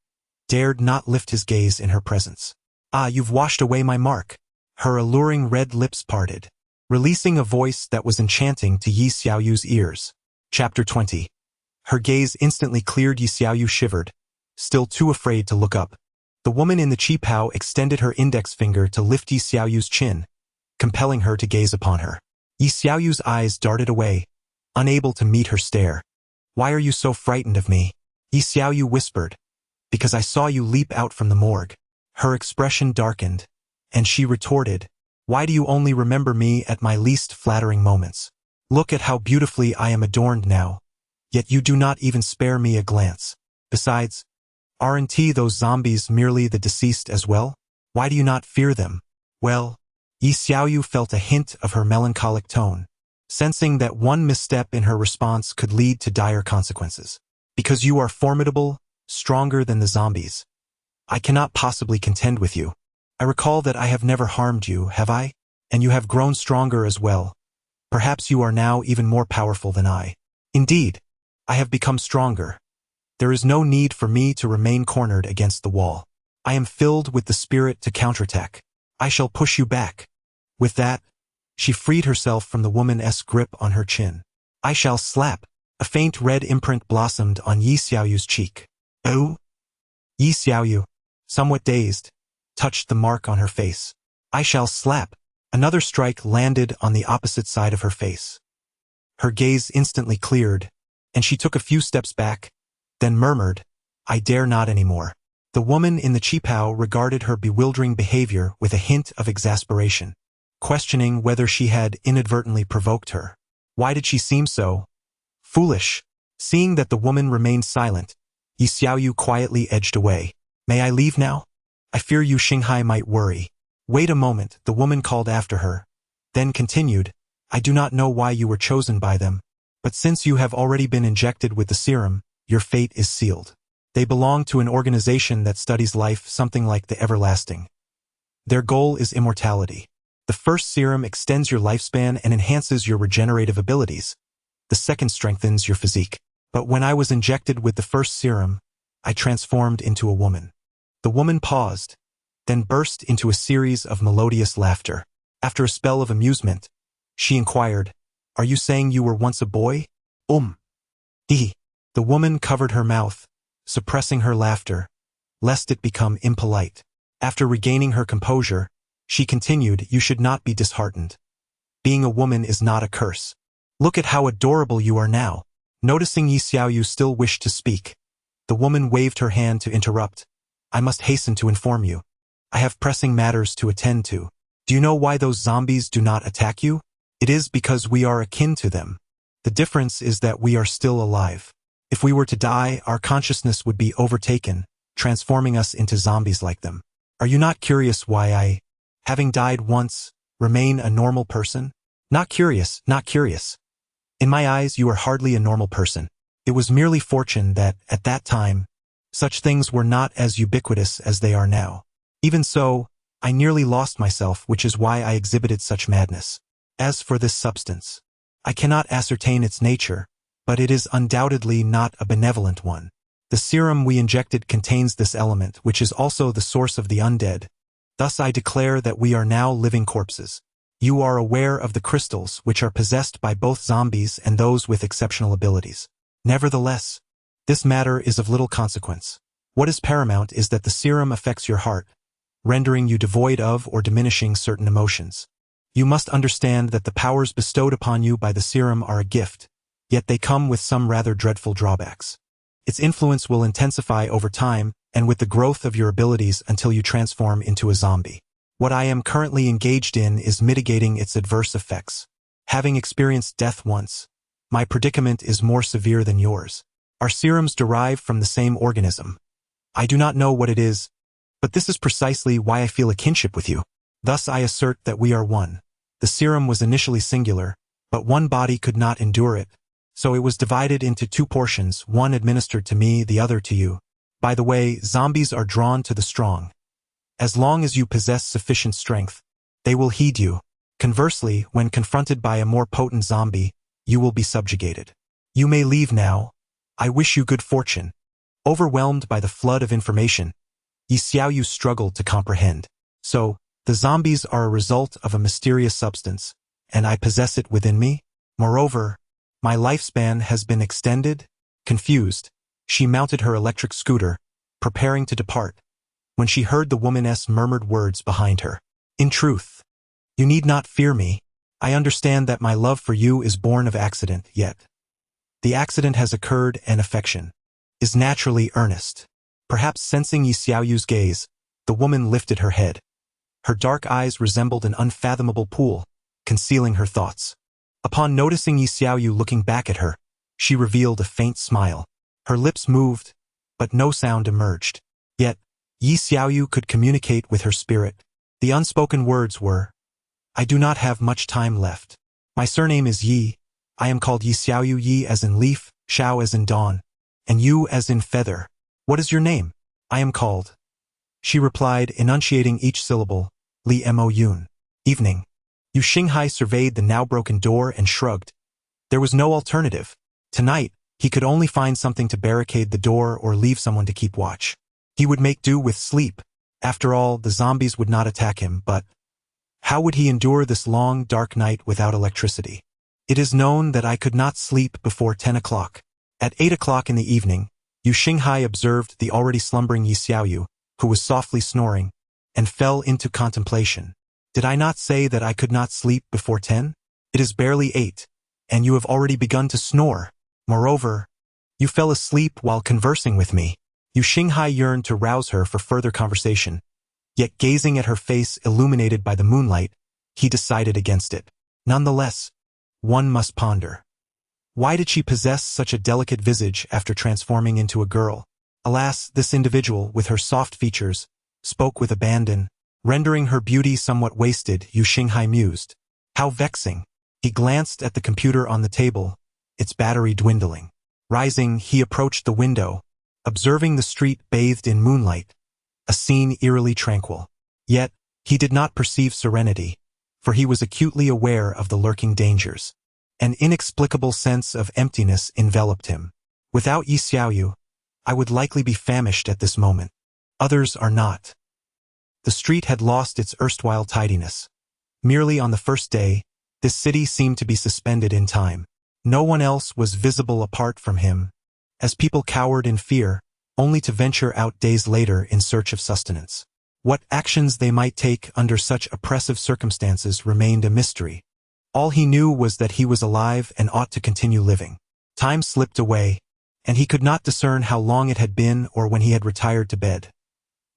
dared not lift his gaze in her presence. Ah, you've washed away my mark. Her alluring red lips parted, releasing a voice that was enchanting to Yi Xiaoyu's ears. Chapter 20. Her gaze instantly cleared. Yi Xiaoyu shivered, still too afraid to look up. The woman in the qipao extended her index finger to lift Yi Xiaoyu's chin, compelling her to gaze upon her. Yi Xiaoyu's eyes darted away, unable to meet her stare. Why are you so frightened of me? Yi Xiaoyu whispered. Because I saw you leap out from the morgue. Her expression darkened, and she retorted, why do you only remember me at my least flattering moments? Look at how beautifully I am adorned now, yet you do not even spare me a glance. Besides, aren't those zombies merely the deceased as well? Why do you not fear them? Well, Yi Xiaoyu felt a hint of her melancholic tone, sensing that one misstep in her response could lead to dire consequences. Because you are formidable, stronger than the zombies, I cannot possibly contend with you. I recall that I have never harmed you, have I? And you have grown stronger as well. Perhaps you are now even more powerful than I. Indeed, I have become stronger. There is no need for me to remain cornered against the wall. I am filled with the spirit to counterattack. I shall push you back. With that, she freed herself from the woman's grip on her chin. I shall slap. A faint red imprint blossomed on Yi Xiaoyu's cheek. Oh? Yi Xiaoyu, somewhat dazed, touched the mark on her face. I shall slap. Another strike landed on the opposite side of her face. Her gaze instantly cleared, and she took a few steps back, then murmured, I dare not anymore. The woman in the qipao regarded her bewildering behavior with a hint of exasperation, questioning whether she had inadvertently provoked her. Why did she seem so foolish? Seeing that the woman remained silent, Yi Xiaoyu quietly edged away. May I leave now? I fear you Xinghai might worry. Wait a moment, the woman called after her, then continued, I do not know why you were chosen by them, but since you have already been injected with the serum, your fate is sealed. They belong to an organization that studies life, something like the everlasting. Their goal is immortality. The first serum extends your lifespan and enhances your regenerative abilities. The second strengthens your physique. But when I was injected with the first serum, I transformed into a woman. The woman paused, then burst into a series of melodious laughter. After a spell of amusement, she inquired, Are you saying you were once a boy? Hee. The woman covered her mouth, suppressing her laughter, lest it become impolite. After regaining her composure, she continued, You should not be disheartened. Being a woman is not a curse. Look at how adorable you are now. Noticing Yi Xiaoyu still wished to speak, the woman waved her hand to interrupt. I must hasten to inform you. I have pressing matters to attend to. Do you know why those zombies do not attack you? It is because we are akin to them. The difference is that we are still alive. If we were to die, our consciousness would be overtaken, transforming us into zombies like them. Are you not curious why I, having died once, remain a normal person? Not curious, not curious. In my eyes, you are hardly a normal person. It was merely fortune that, at that time, such things were not as ubiquitous as they are now. Even so, I nearly lost myself, which is why I exhibited such madness. As for this substance, I cannot ascertain its nature, but it is undoubtedly not a benevolent one. The serum we injected contains this element, which is also the source of the undead. Thus I declare that we are now living corpses. You are aware of the crystals, which are possessed by both zombies and those with exceptional abilities. Nevertheless, this matter is of little consequence. What is paramount is that the serum affects your heart, rendering you devoid of or diminishing certain emotions. You must understand that the powers bestowed upon you by the serum are a gift, yet they come with some rather dreadful drawbacks. Its influence will intensify over time and with the growth of your abilities until you transform into a zombie. What I am currently engaged in is mitigating its adverse effects. Having experienced death once, my predicament is more severe than yours. Our serums derive from the same organism. I do not know what it is, but this is precisely why I feel a kinship with you. Thus I assert that we are one. The serum was initially singular, but one body could not endure it, so it was divided into two portions, one administered to me, the other to you. By the way, zombies are drawn to the strong. As long as you possess sufficient strength, they will heed you. Conversely, when confronted by a more potent zombie, you will be subjugated. You may leave now. I wish you good fortune. Overwhelmed by the flood of information, Yi Xiaoyu struggled to comprehend. So, the zombies are a result of a mysterious substance, and I possess it within me? Moreover, my lifespan has been extended? Confused, she mounted her electric scooter, preparing to depart, when she heard the woman's murmured words behind her. In truth, you need not fear me. I understand that my love for you is born of accident, yet the accident has occurred and affection is naturally earnest. Perhaps sensing Yi Xiaoyu's gaze, the woman lifted her head. Her dark eyes resembled an unfathomable pool, concealing her thoughts. Upon noticing Yi Xiaoyu looking back at her, she revealed a faint smile. Her lips moved, but no sound emerged. Yet, Yi Xiaoyu could communicate with her spirit. The unspoken words were, I do not have much time left. My surname is Yi. I am called Yi Xiaoyu, Yi as in leaf, Xiao as in dawn, and Yu as in feather. What is your name? I am called. She replied, enunciating each syllable, Li Mo Yun. Evening. Yu Xinghai surveyed the now broken door and shrugged. There was no alternative. Tonight, he could only find something to barricade the door or leave someone to keep watch. He would make do with sleep. After all, the zombies would not attack him, but how would he endure this long, dark night without electricity? It is known that I could not sleep before 10 o'clock. At 8 o'clock in the evening, Yu Xinghai observed the already slumbering Yi Xiaoyu, who was softly snoring, and fell into contemplation. Did I not say that I could not sleep before 10? It is barely 8, and you have already begun to snore. Moreover, you fell asleep while conversing with me. Yu Xinghai yearned to rouse her for further conversation, yet gazing at her face illuminated by the moonlight, he decided against it. Nonetheless, one must ponder. Why did she possess such a delicate visage after transforming into a girl? Alas, this individual, with her soft features, spoke with abandon, rendering her beauty somewhat wasted, Yu Xinghai mused. How vexing. He glanced at the computer on the table, its battery dwindling. Rising, he approached the window, observing the street bathed in moonlight, a scene eerily tranquil. Yet, he did not perceive serenity, for he was acutely aware of the lurking dangers. An inexplicable sense of emptiness enveloped him. Without Yi Xiaoyu, I would likely be famished at this moment. Others are not. The street had lost its erstwhile tidiness. Merely on the first day, this city seemed to be suspended in time. No one else was visible apart from him, as people cowered in fear, only to venture out days later in search of sustenance. What actions they might take under such oppressive circumstances remained a mystery. All he knew was that he was alive and ought to continue living. Time slipped away, and he could not discern how long it had been or when he had retired to bed.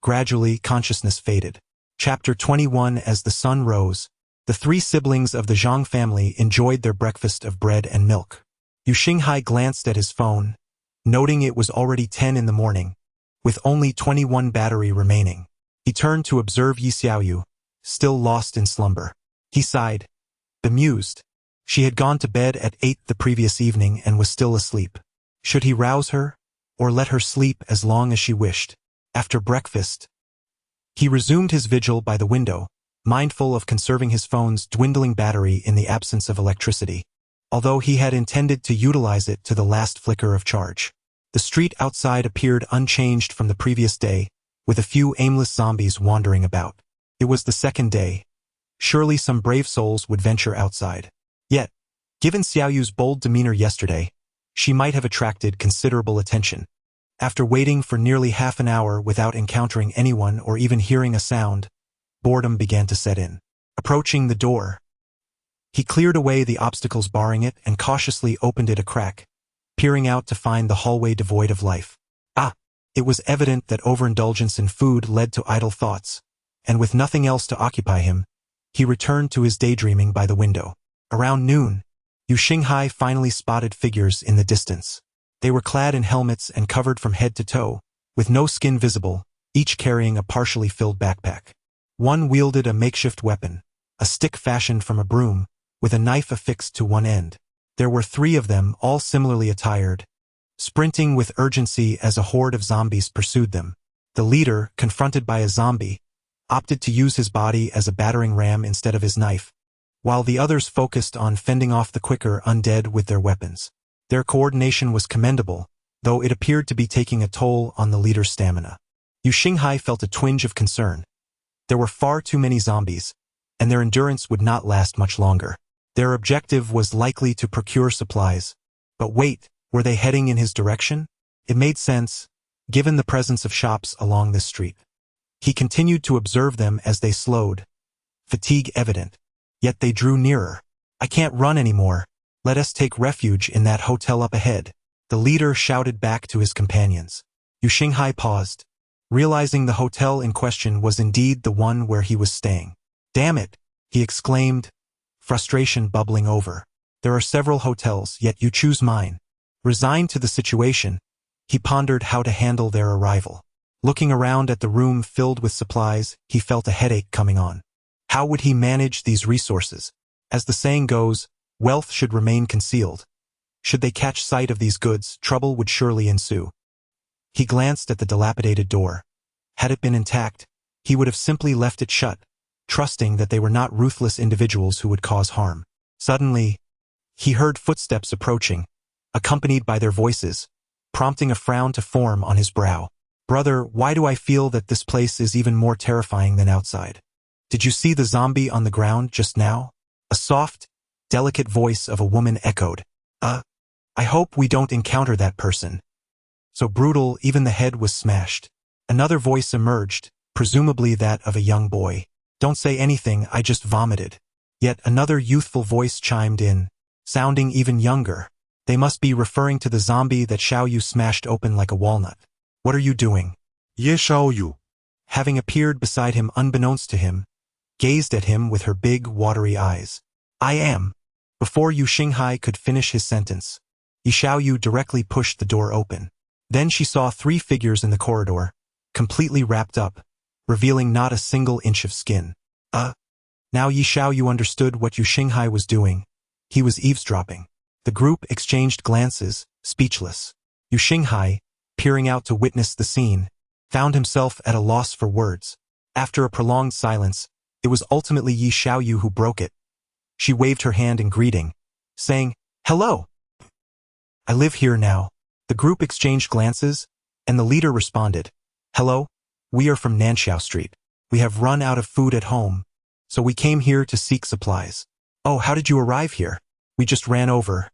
Gradually, consciousness faded. Chapter 21. As the sun rose, the three siblings of the Zhang family enjoyed their breakfast of bread and milk. Yu Xinghai glanced at his phone, noting it was already 10 in the morning, with only 21 battery remaining. He turned to observe Yi Xiaoyu, still lost in slumber. He sighed, bemused. She had gone to bed at 8 the previous evening and was still asleep. Should he rouse her, or let her sleep as long as she wished? After breakfast, He resumed his vigil by the window, mindful of conserving his phone's dwindling battery in the absence of electricity, although he had intended to utilize it to the last flicker of charge. The street outside appeared unchanged from the previous day, with a few aimless zombies wandering about. It was the second day. Surely some brave souls would venture outside. Yet, given Xiaoyu's bold demeanor yesterday, she might have attracted considerable attention. After waiting for nearly half an hour without encountering anyone or even hearing a sound, boredom began to set in. Approaching the door, he cleared away the obstacles barring it and cautiously opened it a crack, peering out to find the hallway devoid of life. It was evident that overindulgence in food led to idle thoughts, and with nothing else to occupy him, he returned to his daydreaming by the window. Around noon, Yu Xinghai finally spotted figures in the distance. They were clad in helmets and covered from head to toe, with no skin visible, each carrying a partially filled backpack. One wielded a makeshift weapon, a stick fashioned from a broom, with a knife affixed to one end. There were 3 of them, all similarly attired, sprinting with urgency as a horde of zombies pursued them. The leader, confronted by a zombie, opted to use his body as a battering ram instead of his knife, while the others focused on fending off the quicker undead with their weapons. Their coordination was commendable, though it appeared to be taking a toll on the leader's stamina. Yu Xinghai felt a twinge of concern. There were far too many zombies, and their endurance would not last much longer. Their objective was likely to procure supplies. But wait, were they heading in his direction? It made sense, given the presence of shops along this street. He continued to observe them as they slowed, fatigue evident. Yet they drew nearer. "I can't run anymore. Let us take refuge in that hotel up ahead," the leader shouted back to his companions. Yu Xinghai paused, realizing the hotel in question was indeed the one where he was staying. "Damn it," he exclaimed, frustration bubbling over. "There are several hotels, yet you choose mine." Resigned to the situation, he pondered how to handle their arrival. Looking around at the room filled with supplies, he felt a headache coming on. How would he manage these resources? As the saying goes, wealth should remain concealed. Should they catch sight of these goods, trouble would surely ensue. He glanced at the dilapidated door. Had it been intact, he would have simply left it shut, trusting that they were not ruthless individuals who would cause harm. Suddenly, he heard footsteps approaching, accompanied by their voices, prompting a frown to form on his brow. "Brother, why do I feel that this place is even more terrifying than outside? Did you see the zombie on the ground just now?" A soft, delicate voice of a woman echoed. I hope we don't encounter that person." So brutal, even the head was smashed. Another voice emerged, presumably that of a young boy. "Don't say anything, I just vomited." Yet another youthful voice chimed in, sounding even younger. They must be referring to the zombie that Xiaoyu smashed open like a walnut. "What are you doing?" Ye Xiaoyu, Having appeared beside him unbeknownst to him, gazed at him with her big, watery eyes. "I am." Before Yu Xinghai could finish his sentence, Ye Xiaoyu directly pushed the door open. Then she saw 3 figures in the corridor, completely wrapped up, revealing not a single inch of skin. Now Ye Xiaoyu understood what Yu Xinghai was doing. He was eavesdropping. The group exchanged glances, speechless. Yu Xinghai, peering out to witness the scene, found himself at a loss for words. After a prolonged silence, it was ultimately Ye Xiaoyu who broke it. She waved her hand in greeting, saying, "Hello. I live here now." The group exchanged glances, and the leader responded, "Hello, we are from Nanxiao Street. We have run out of food at home, so we came here to seek supplies." "Oh, how did you arrive here?" "We just ran over.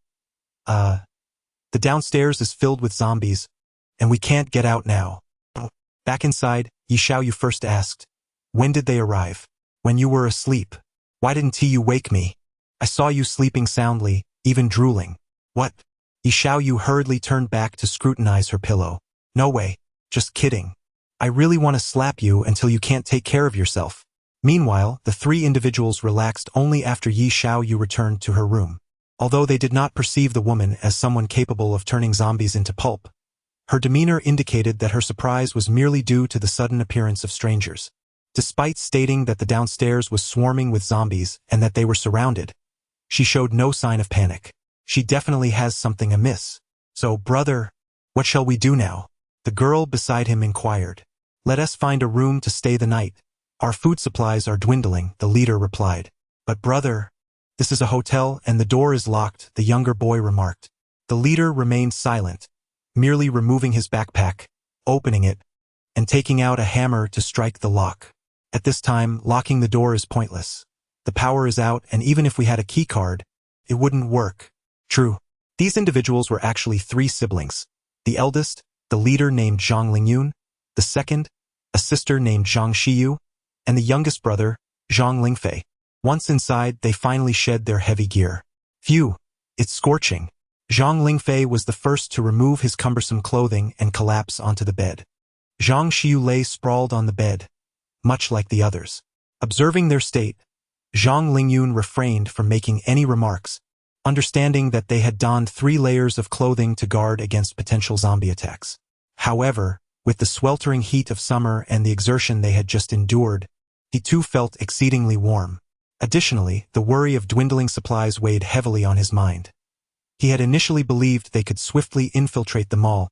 The downstairs is filled with zombies, and we can't get out now." Back inside, Ye Xiaoyu first asked, "When did they arrive?" "When you were asleep. Why didn't you wake me? I saw you sleeping soundly, even drooling." "What?" Ye Xiaoyu hurriedly turned back to scrutinize her pillow. "No way, just kidding. I really want to slap you until you can't take care of yourself." Meanwhile, the 3 individuals relaxed only after Ye Xiaoyu returned to her room. Although they did not perceive the woman as someone capable of turning zombies into pulp, her demeanor indicated that her surprise was merely due to the sudden appearance of strangers. Despite stating that the downstairs was swarming with zombies and that they were surrounded, she showed no sign of panic. She definitely has something amiss. "So, brother, what shall we do now?" the girl beside him inquired. Let us find a room to stay the night. Our food supplies are dwindling, the leader replied. But brother, this is a hotel and the door is locked, the younger boy remarked. The leader remained silent, merely removing his backpack, opening it, and taking out a hammer to strike the lock. At this time, locking the door is pointless. The power is out, and even if we had a key card, it wouldn't work. True. These individuals were actually 3 siblings. The eldest, the leader named Zhang Lingyun, the second, a sister named Zhang Xiyu, and the youngest brother, Zhang Lingfei. Once inside, they finally shed their heavy gear. Phew, it's scorching. Zhang Lingfei was the first to remove his cumbersome clothing and collapse onto the bed. Zhang Xiyu lay sprawled on the bed, much like the others. Observing their state, Zhang Lingyun refrained from making any remarks, understanding that they had donned 3 layers of clothing to guard against potential zombie attacks. However, with the sweltering heat of summer and the exertion they had just endured, he too felt exceedingly warm. Additionally, the worry of dwindling supplies weighed heavily on his mind. He had initially believed they could swiftly infiltrate the mall,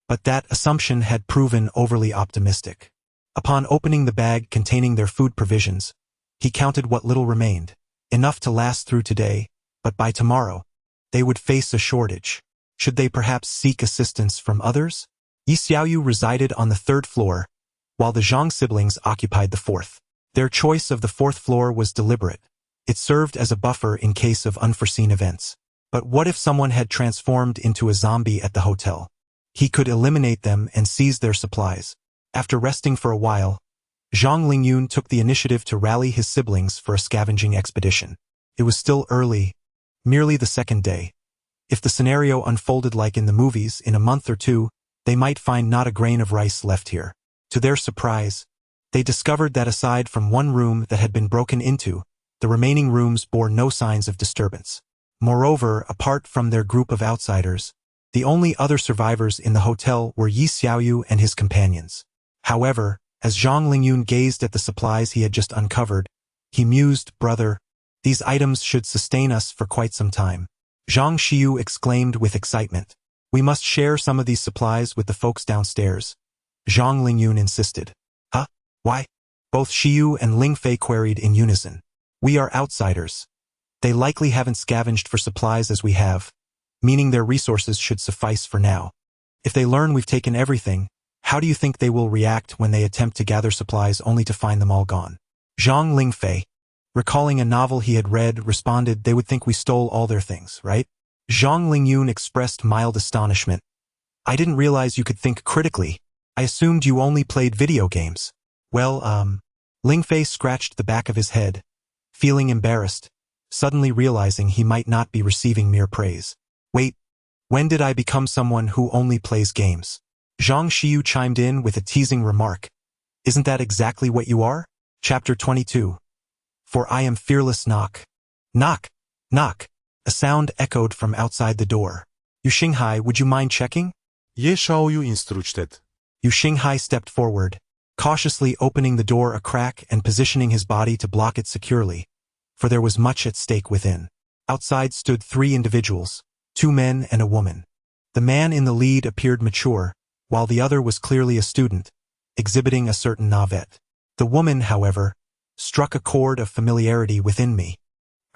but that assumption had proven overly optimistic. Upon opening the bag containing their food provisions, he counted what little remained, enough to last through today, but by tomorrow, they would face a shortage. Should they perhaps seek assistance from others? Yi Xiaoyu resided on the 3rd floor, while the Zhang siblings occupied the 4th. Their choice of the 4th floor was deliberate. It served as a buffer in case of unforeseen events. But what if someone had transformed into a zombie at the hotel? He could eliminate them and seize their supplies. After resting for a while, Zhang Lingyun took the initiative to rally his siblings for a scavenging expedition. It was still early, merely the 2nd day. If the scenario unfolded like in the movies, in a month or 2, they might find not a grain of rice left here. To their surprise, they discovered that aside from one room that had been broken into, the remaining rooms bore no signs of disturbance. Moreover, apart from their group of outsiders, the only other survivors in the hotel were Yi Xiaoyu and his companions. However, as Zhang Lingyun gazed at the supplies he had just uncovered, he mused, "Brother, these items should sustain us for quite some time." Zhang Xiyu exclaimed with excitement. "We must share some of these supplies with the folks downstairs," Zhang Lingyun insisted. "Huh? Why?" Both Xiyu and Lingfei queried in unison. "We are outsiders. They likely haven't scavenged for supplies as we have, meaning their resources should suffice for now. If they learn we've taken everything, how do you think they will react when they attempt to gather supplies only to find them all gone?" Zhang Lingfei, recalling a novel he had read, responded, "They would think we stole all their things, right?" Zhang Lingyun expressed mild astonishment. "I didn't realize you could think critically. I assumed you only played video games." "Well, Lingfei scratched the back of his head, feeling embarrassed, suddenly realizing he might not be receiving mere praise. "Wait, when did I become someone who only plays games?" Zhang Xiyu chimed in with a teasing remark. "Isn't that exactly what you are?" Chapter 22. For I am fearless. Knock. Knock. Knock. A sound echoed from outside the door. "Yu Xinghai, would you mind checking?" Ye Xiaoyu instructed. Yu Xinghai stepped forward, cautiously opening the door a crack and positioning his body to block it securely, for there was much at stake within. Outside stood 3 individuals, 2 men and a woman. The man in the lead appeared mature, while the other was clearly a student, exhibiting a certain navet. The woman, however, struck a chord of familiarity within me.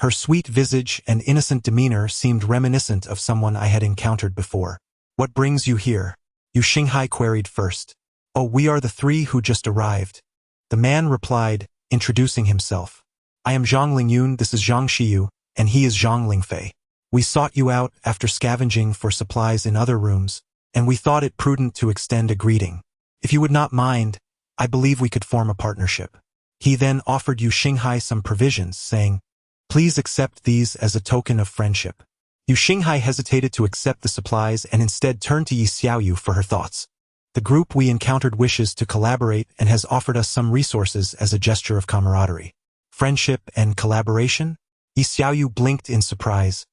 Her sweet visage and innocent demeanor seemed reminiscent of someone I had encountered before. "What brings you here?" Yu Xinghai queried first. "Oh, we are the 3 who just arrived." The man replied, introducing himself. "I am Zhang Lingyun, this is Zhang Xiyu, and he is Zhang Lingfei. We sought you out after scavenging for supplies in other rooms, and we thought it prudent to extend a greeting. If you would not mind, I believe we could form a partnership." He then offered Yu Xinghai some provisions, saying, "Please accept these as a token of friendship." Yu Xinghai hesitated to accept the supplies and instead turned to Yi Xiaoyu for her thoughts. "The group we encountered wishes to collaborate and has offered us some resources as a gesture of camaraderie." "Friendship and collaboration?" Yi Xiaoyu blinked in surprise,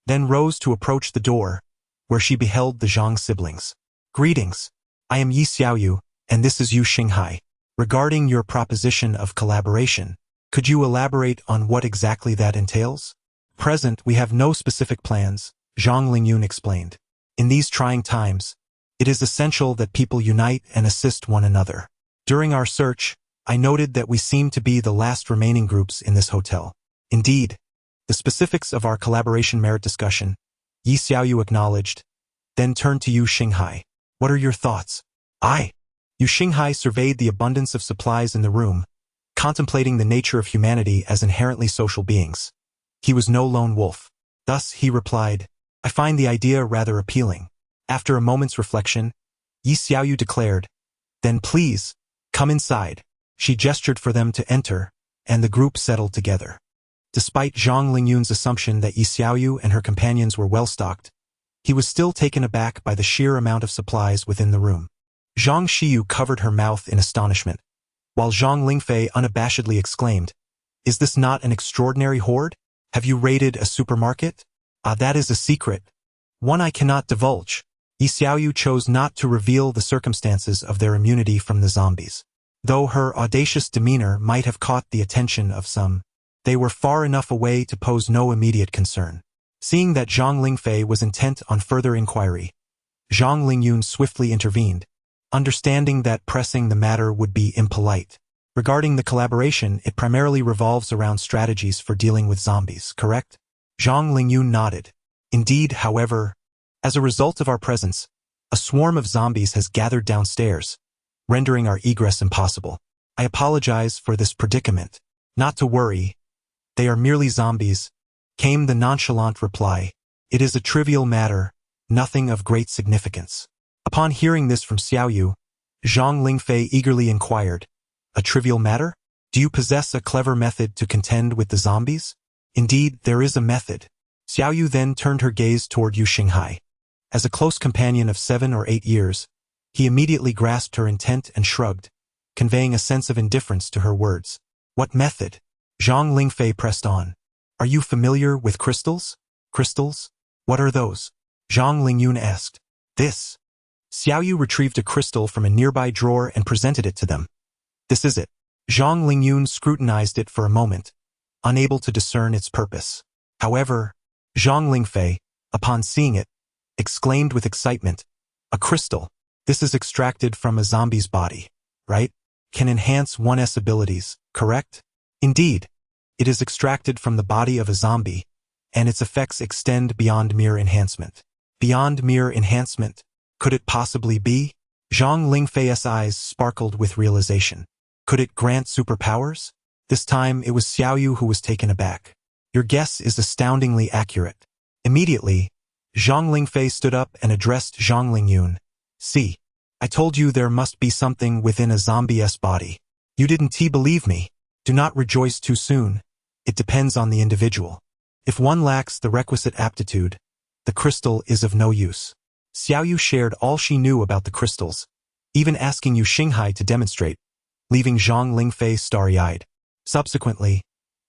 then rose to approach the door, where she beheld the Zhang siblings. "Greetings. I am Yi Xiaoyu, and this is Yu Xinghai. Regarding your proposition of collaboration, could you elaborate on what exactly that entails?" "Present, we have no specific plans," Zhang Lingyun explained. "In these trying times, it is essential that people unite and assist one another. During our search, I noted that we seem to be the last remaining groups in this hotel. Indeed, the specifics of our collaboration merit discussion, Yi Xiaoyu acknowledged, then turned to Yu Xinghai. What are your thoughts? Yu Xinghai surveyed the abundance of supplies in the room, contemplating the nature of humanity as inherently social beings. He was no lone wolf. Thus, he replied, I find the idea rather appealing. After a moment's reflection, Yi Xiaoyu declared, then please, come inside. She gestured for them to enter, and the group settled together. Despite Zhang Lingyun's assumption that Yi Xiaoyu and her companions were well-stocked, he was still taken aback by the sheer amount of supplies within the room. Zhang Xiyu covered her mouth in astonishment, while Zhang Lingfei unabashedly exclaimed, Is this not an extraordinary hoard? Have you raided a supermarket? That is a secret. One I cannot divulge. Yi Xiaoyu chose not to reveal the circumstances of their immunity from the zombies. Though her audacious demeanor might have caught the attention of some, they were far enough away to pose no immediate concern. Seeing that Zhang Lingfei was intent on further inquiry, Zhang Lingyun swiftly intervened, understanding that pressing the matter would be impolite. Regarding the collaboration, it primarily revolves around strategies for dealing with zombies, correct? Zhang Lingyun nodded. Indeed, however, as a result of our presence, a swarm of zombies has gathered downstairs, rendering our egress impossible. I apologize for this predicament. Not to worry. They are merely zombies, came the nonchalant reply. It is a trivial matter, nothing of great significance. Upon hearing this from Xiaoyu, Zhang Lingfei eagerly inquired, a trivial matter? Do you possess a clever method to contend with the zombies? Indeed, there is a method. Xiaoyu then turned her gaze toward Yu Xinghai. As a close companion of 7 or 8 years, he immediately grasped her intent and shrugged, conveying a sense of indifference to her words. What method? Zhang Lingfei pressed on. Are you familiar with crystals? Crystals? What are those? Zhang Lingyun asked. This. Xiaoyu retrieved a crystal from a nearby drawer and presented it to them. This is it. Zhang Lingyun scrutinized it for a moment, unable to discern its purpose. However, Zhang Lingfei, upon seeing it, exclaimed with excitement, a crystal. This is extracted from a zombie's body, right? Can enhance one's abilities, correct? Indeed, it is extracted from the body of a zombie, and its effects extend beyond mere enhancement. Beyond mere enhancement, could it possibly be? Zhang Lingfei's eyes sparkled with realization. Could it grant superpowers? This time it was Xiaoyu who was taken aback. Your guess is astoundingly accurate. Immediately, Zhang Lingfei stood up and addressed Zhang Lingyun. See, I told you there must be something within a zombie's body. You didn't believe me. Do not rejoice too soon. It depends on the individual. If one lacks the requisite aptitude, the crystal is of no use. Xiaoyu shared all she knew about the crystals, even asking Yu Xinghai to demonstrate, leaving Zhang Lingfei starry-eyed. Subsequently,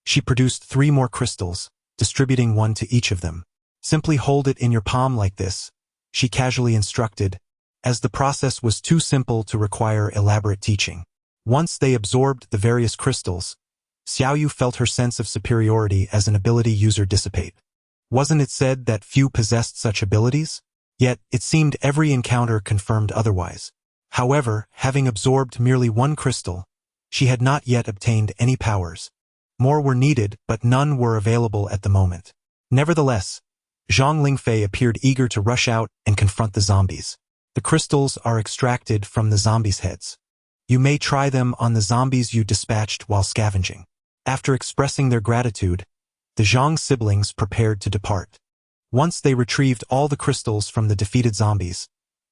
she produced 3 more crystals, distributing one to each of them. Simply hold it in your palm like this, she casually instructed, as the process was too simple to require elaborate teaching. Once they absorbed the various crystals, Xiaoyu felt her sense of superiority as an ability user dissipate. Wasn't it said that few possessed such abilities? Yet, it seemed every encounter confirmed otherwise. However, having absorbed merely 1 crystal, she had not yet obtained any powers. More were needed, but none were available at the moment. Nevertheless, Zhang Lingfei appeared eager to rush out and confront the zombies. The crystals are extracted from the zombies' heads. You may try them on the zombies you dispatched while scavenging. After expressing their gratitude, the Zhang siblings prepared to depart. Once they retrieved all the crystals from the defeated zombies,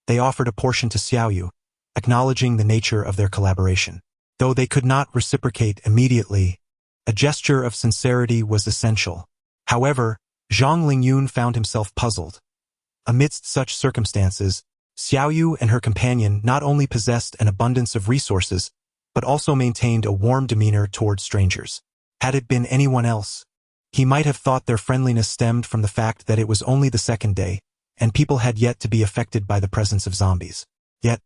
they offered a portion to Xiaoyu, acknowledging the nature of their collaboration. Though they could not reciprocate immediately, a gesture of sincerity was essential. However, Zhang Lingyun found himself puzzled. Amidst such circumstances, Xiaoyu and her companion not only possessed an abundance of resources, but also maintained a warm demeanor toward strangers. Had it been anyone else, he might have thought their friendliness stemmed from the fact that it was only the 2nd day, and people had yet to be affected by the presence of zombies. Yet,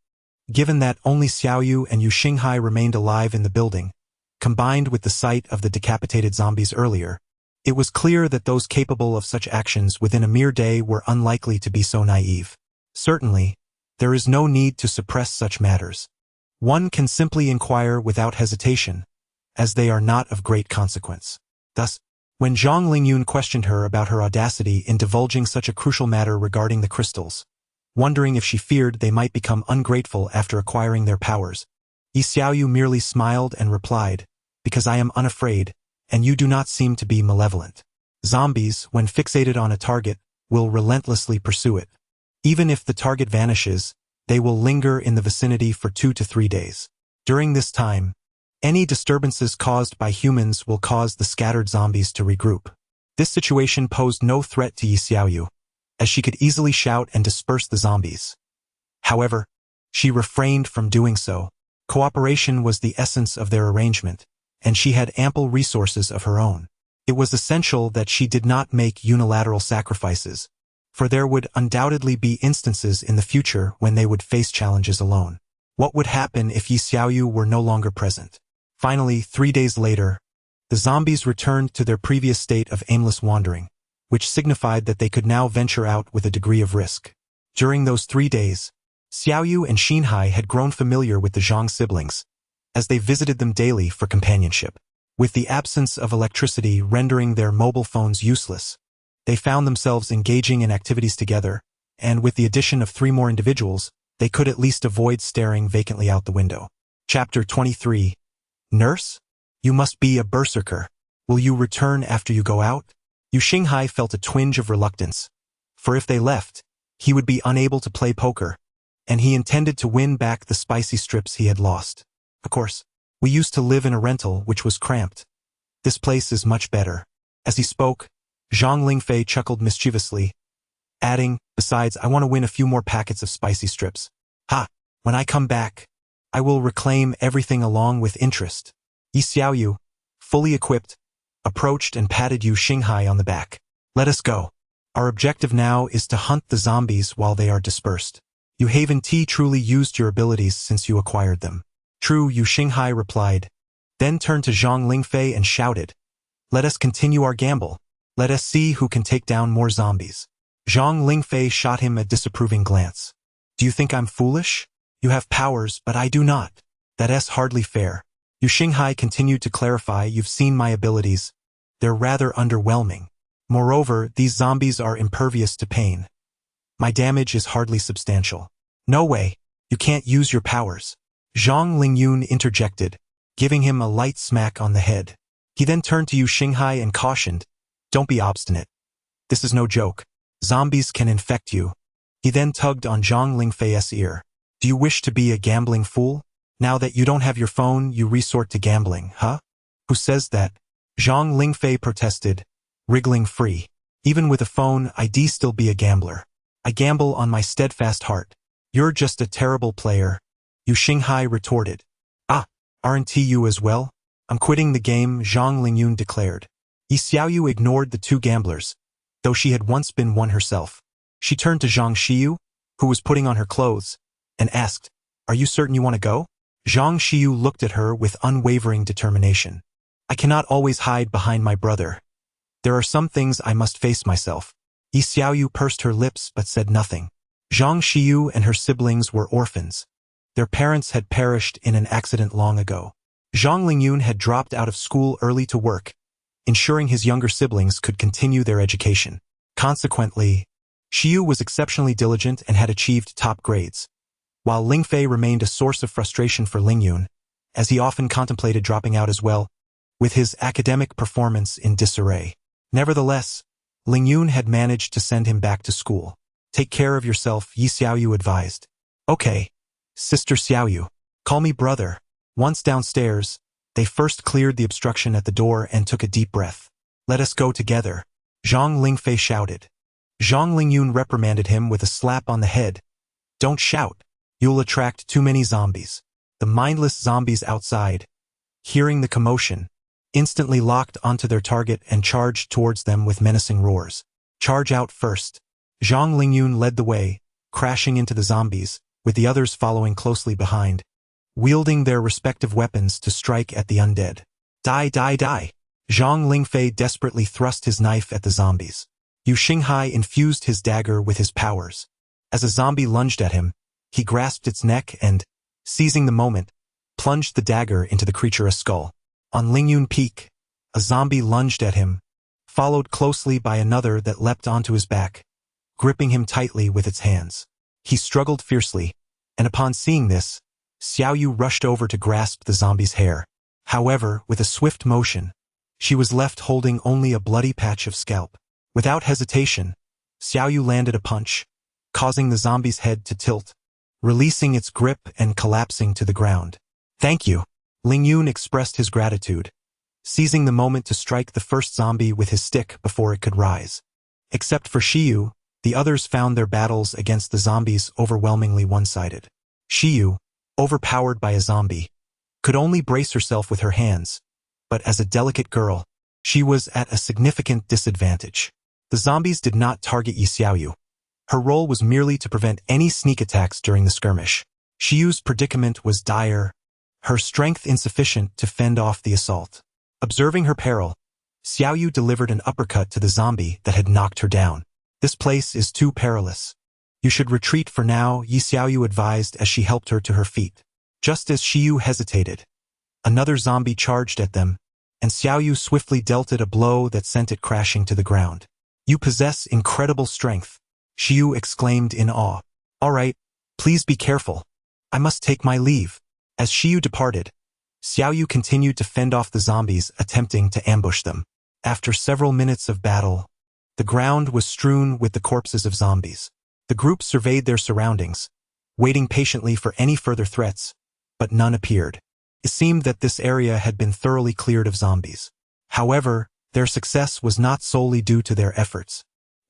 given that only Xiaoyu and Yu Xinghai remained alive in the building, combined with the sight of the decapitated zombies earlier, it was clear that those capable of such actions within a mere day were unlikely to be so naive. Certainly, there is no need to suppress such matters. One can simply inquire without hesitation, as they are not of great consequence. Thus, when Zhang Lingyun questioned her about her audacity in divulging such a crucial matter regarding the crystals, wondering if she feared they might become ungrateful after acquiring their powers, Yi Xiaoyu merely smiled and replied, "Because I am unafraid, and you do not seem to be malevolent. Zombies, when fixated on a target, will relentlessly pursue it. Even if the target vanishes, they will linger in the vicinity for 2 to 3 days. During this time, any disturbances caused by humans will cause the scattered zombies to regroup." This situation posed no threat to Yi Xiaoyu, as she could easily shout and disperse the zombies. However, she refrained from doing so. Cooperation was the essence of their arrangement, and she had ample resources of her own. It was essential that she did not make unilateral sacrifices, for there would undoubtedly be instances in the future when they would face challenges alone. What would happen if Yi Xiaoyu were no longer present? Finally, 3 days later, the zombies returned to their previous state of aimless wandering, which signified that they could now venture out with a degree of risk. During those 3 days, Xiaoyu and Xinhai had grown familiar with the Zhang siblings, as they visited them daily for companionship. With the absence of electricity rendering their mobile phones useless, they found themselves engaging in activities together, and with the addition of 3 more individuals, they could at least avoid staring vacantly out the window. Chapter 23. Nurse? You must be a berserker. Will you return after you go out? Yu Xinghai felt a twinge of reluctance, for if they left, he would be unable to play poker, and he intended to win back the spicy strips he had lost. Of course, we used to live in a rental which was cramped. This place is much better. As he spoke, Zhang Lingfei chuckled mischievously, adding, "Besides, I want to win a few more packets of spicy strips. Ha! When I come back, I will reclaim everything along with interest." Yi Xiaoyu, fully equipped, approached and patted Yu Xinghai on the back. "Let us go. Our objective now is to hunt the zombies while they are dispersed. You Haven T truly used your abilities since you acquired them." "True," Yu Xinghai replied, then turned to Zhang Lingfei and shouted, "Let us continue our gamble. Let us see who can take down more zombies." Zhang Lingfei shot him a disapproving glance. "Do you think I'm foolish? You have powers, but I do not. That's hardly fair." Yu Xinghai continued to clarify, "You've seen my abilities. They're rather underwhelming. Moreover, these zombies are impervious to pain. My damage is hardly substantial." "No way. You can't use your powers," Zhang Lingyun interjected, giving him a light smack on the head. He then turned to Yu Xinghai and cautioned, "Don't be obstinate. This is no joke. Zombies can infect you." He then tugged on Zhang Lingfei's ear. "Do you wish to be a gambling fool? Now that you don't have your phone, you resort to gambling, huh?" "Who says that?" Zhang Lingfei protested, wriggling free. "Even with a phone, I'd still be a gambler. I gamble on my steadfast heart." "You're just a terrible player," Yu Xinghai retorted. "Ah, aren't you as well?" "I'm quitting the game," Zhang Lingyun declared. Yi Xiaoyu ignored the 2 gamblers, though she had once been one herself. She turned to Zhang Xiyu, who was putting on her clothes, and asked, "Are you certain you want to go?" Zhang Xiyu looked at her with unwavering determination. "I cannot always hide behind my brother. There are some things I must face myself." Yi Xiaoyu pursed her lips but said nothing. Zhang Xiyu and her siblings were orphans. Their parents had perished in an accident long ago. Zhang Lingyun had dropped out of school early to work, ensuring his younger siblings could continue their education. Consequently, Xiyu was exceptionally diligent and had achieved top grades, while Lingfei remained a source of frustration for Lingyun, as he often contemplated dropping out as well, with his academic performance in disarray. Nevertheless, Lingyun had managed to send him back to school. "Take care of yourself," Yi Xiaoyu advised. "Okay, Sister Xiaoyu. Call me brother." Once downstairs, they first cleared the obstruction at the door and took a deep breath. "Let us go together," Zhang Lingfei shouted. Zhang Lingyun reprimanded him with a slap on the head. "Don't shout. You'll attract too many zombies." The mindless zombies outside, hearing the commotion, instantly locked onto their target and charged towards them with menacing roars. "Charge out first." Zhang Lingyun led the way, crashing into the zombies, with the others following closely behind, wielding their respective weapons to strike at the undead. "Die, die, die!" Zhang Lingfei desperately thrust his knife at the zombies. Yu Xinghai infused his dagger with his powers. As a zombie lunged at him, he grasped its neck and, seizing the moment, plunged the dagger into the creature's skull. On Lingyun Peak, a zombie lunged at him, followed closely by another that leapt onto his back, gripping him tightly with its hands. He struggled fiercely, and upon seeing this, Xiaoyu rushed over to grasp the zombie's hair. However, with a swift motion, she was left holding only a bloody patch of scalp. Without hesitation, Xiaoyu landed a punch, causing the zombie's head to tilt, releasing its grip and collapsing to the ground. "Thank you." Lingyun expressed his gratitude, seizing the moment to strike the first zombie with his stick before it could rise. Except for Shiyu, the others found their battles against the zombies overwhelmingly one-sided. Shiyu, overpowered by a zombie, could only brace herself with her hands, but as a delicate girl, she was at a significant disadvantage. The zombies did not target Yi Xiaoyu. Her role was merely to prevent any sneak attacks during the skirmish. Shiyu's predicament was dire, her strength insufficient to fend off the assault. Observing her peril, Xiaoyu delivered an uppercut to the zombie that had knocked her down. "This place is too perilous. You should retreat for now," Yi Xiaoyu advised as she helped her to her feet. Just as Shiyu hesitated, another zombie charged at them, and Xiaoyu swiftly dealt it a blow that sent it crashing to the ground. "You possess incredible strength," Shiyu exclaimed in awe. "All right, please be careful. I must take my leave." As Shiyu departed, Xiaoyu continued to fend off the zombies attempting to ambush them. After several minutes of battle, the ground was strewn with the corpses of zombies. The group surveyed their surroundings, waiting patiently for any further threats, but none appeared. It seemed that this area had been thoroughly cleared of zombies. However, their success was not solely due to their efforts.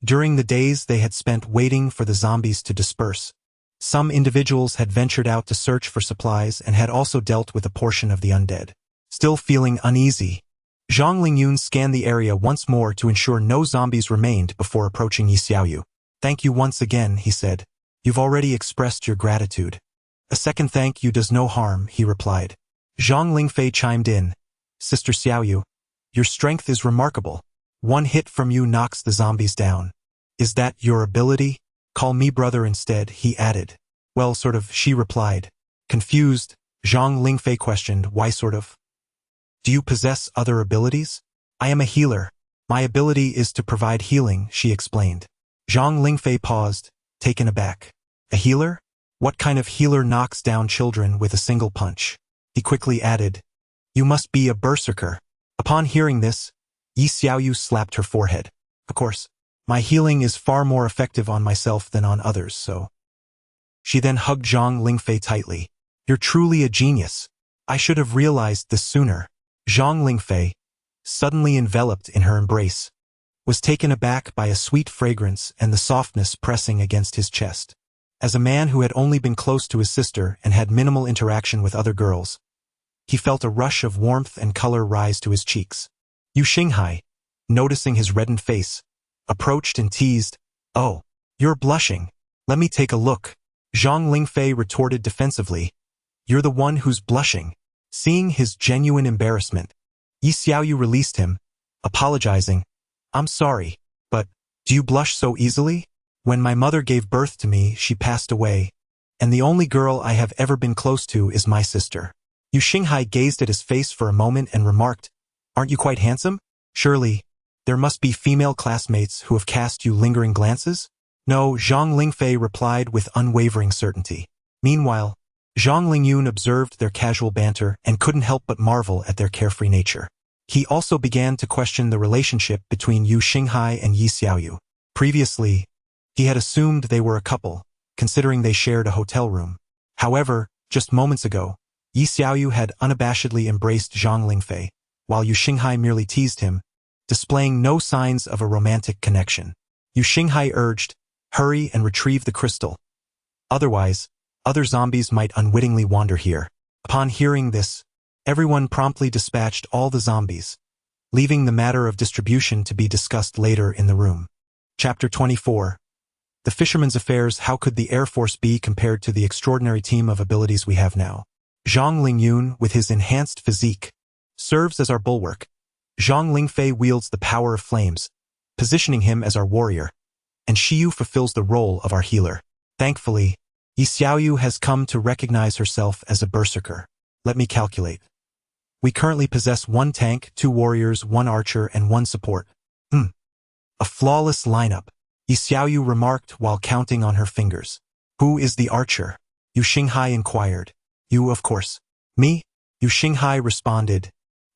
During the days they had spent waiting for the zombies to disperse, some individuals had ventured out to search for supplies and had also dealt with a portion of the undead. Still feeling uneasy, Zhang Lingyun scanned the area once more to ensure no zombies remained before approaching Yi Xiaoyu. "Thank you once again," he said. "You've already expressed your gratitude." "A second thank you does no harm," he replied. Zhang Lingfei chimed in. "Sister Xiaoyu, your strength is remarkable. One hit from you knocks the zombies down. Is that your ability?" "Call me brother instead," he added. "Well, sort of," she replied. Confused, Zhang Lingfei questioned, "Why sort of? Do you possess other abilities?" "I am a healer. My ability is to provide healing," she explained. Zhang Lingfei paused, taken aback. "A healer? What kind of healer knocks down children with a single punch?" He quickly added, "You must be a berserker." Upon hearing this, Yi Xiaoyu slapped her forehead. "Of course, my healing is far more effective on myself than on others, so." She then hugged Zhang Lingfei tightly. "You're truly a genius. I should have realized this sooner." Zhang Lingfei, suddenly enveloped in her embrace, was taken aback by a sweet fragrance and the softness pressing against his chest. As a man who had only been close to his sister and had minimal interaction with other girls, he felt a rush of warmth and color rise to his cheeks. Yu Xinghai, noticing his reddened face, approached and teased, "Oh, you're blushing. Let me take a look." Zhang Lingfei retorted defensively, "You're the one who's blushing." Seeing his genuine embarrassment, Yi Xiaoyu released him, apologizing, "I'm sorry, but do you blush so easily? When my mother gave birth to me, she passed away, and the only girl I have ever been close to is my sister." Yu Xinghai gazed at his face for a moment and remarked, "Aren't you quite handsome? Surely, there must be female classmates who have cast you lingering glances?" "No," Zhang Lingfei replied with unwavering certainty. Meanwhile, Zhang Lingyun observed their casual banter and couldn't help but marvel at their carefree nature. He also began to question the relationship between Yu Xinghai and Yi Xiaoyu. Previously, he had assumed they were a couple, considering they shared a hotel room. However, just moments ago, Yi Xiaoyu had unabashedly embraced Zhang Lingfei, while Yu Xinghai merely teased him, displaying no signs of a romantic connection. Yu Xinghai urged, "Hurry and retrieve the crystal. Otherwise, other zombies might unwittingly wander here." Upon hearing this, everyone promptly dispatched all the zombies, leaving the matter of distribution to be discussed later in the room. Chapter 24. The Fisherman's Affairs. How could the Air Force be compared to the extraordinary team of abilities we have now? Zhang Lingyun, with his enhanced physique, serves as our bulwark. Zhang Lingfei wields the power of flames, positioning him as our warrior, and Shiyu fulfills the role of our healer. Thankfully, Yi Xiaoyu has come to recognize herself as a berserker. Let me calculate. We currently possess 1 tank, 2 warriors, 1 archer, and 1 support. A flawless lineup, Yi Xiaoyu remarked while counting on her fingers. Who is the archer? Yu Xinghai inquired. You, of course. Me? Yu Xinghai responded,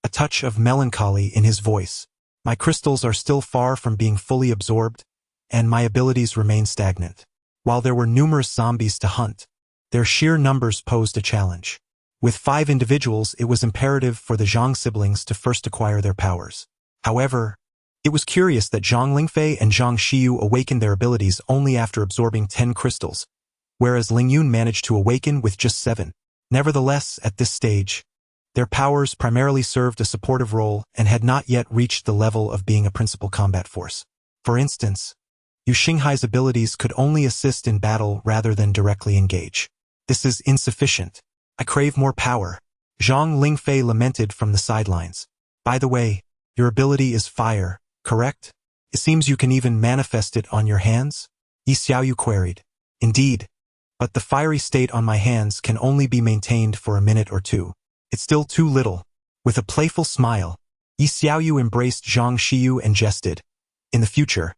a touch of melancholy in his voice. My crystals are still far from being fully absorbed, and my abilities remain stagnant. While there were numerous zombies to hunt, their sheer numbers posed a challenge. With 5 individuals, it was imperative for the Zhang siblings to first acquire their powers. However, it was curious that Zhang Lingfei and Zhang Xiyu awakened their abilities only after absorbing 10 crystals, whereas Ling Yun managed to awaken with just 7. Nevertheless, at this stage, their powers primarily served a supportive role and had not yet reached the level of being a principal combat force. For instance, Yu Xinghai's abilities could only assist in battle rather than directly engage. This is insufficient. I crave more power. Zhang Lingfei lamented from the sidelines. By the way, your ability is fire, correct? It seems you can even manifest it on your hands? Yi Xiaoyu queried. Indeed, but the fiery state on my hands can only be maintained for a minute or 2. It's still too little. With a playful smile, Yi Xiaoyu embraced Zhang Xiyu and jested. In the future,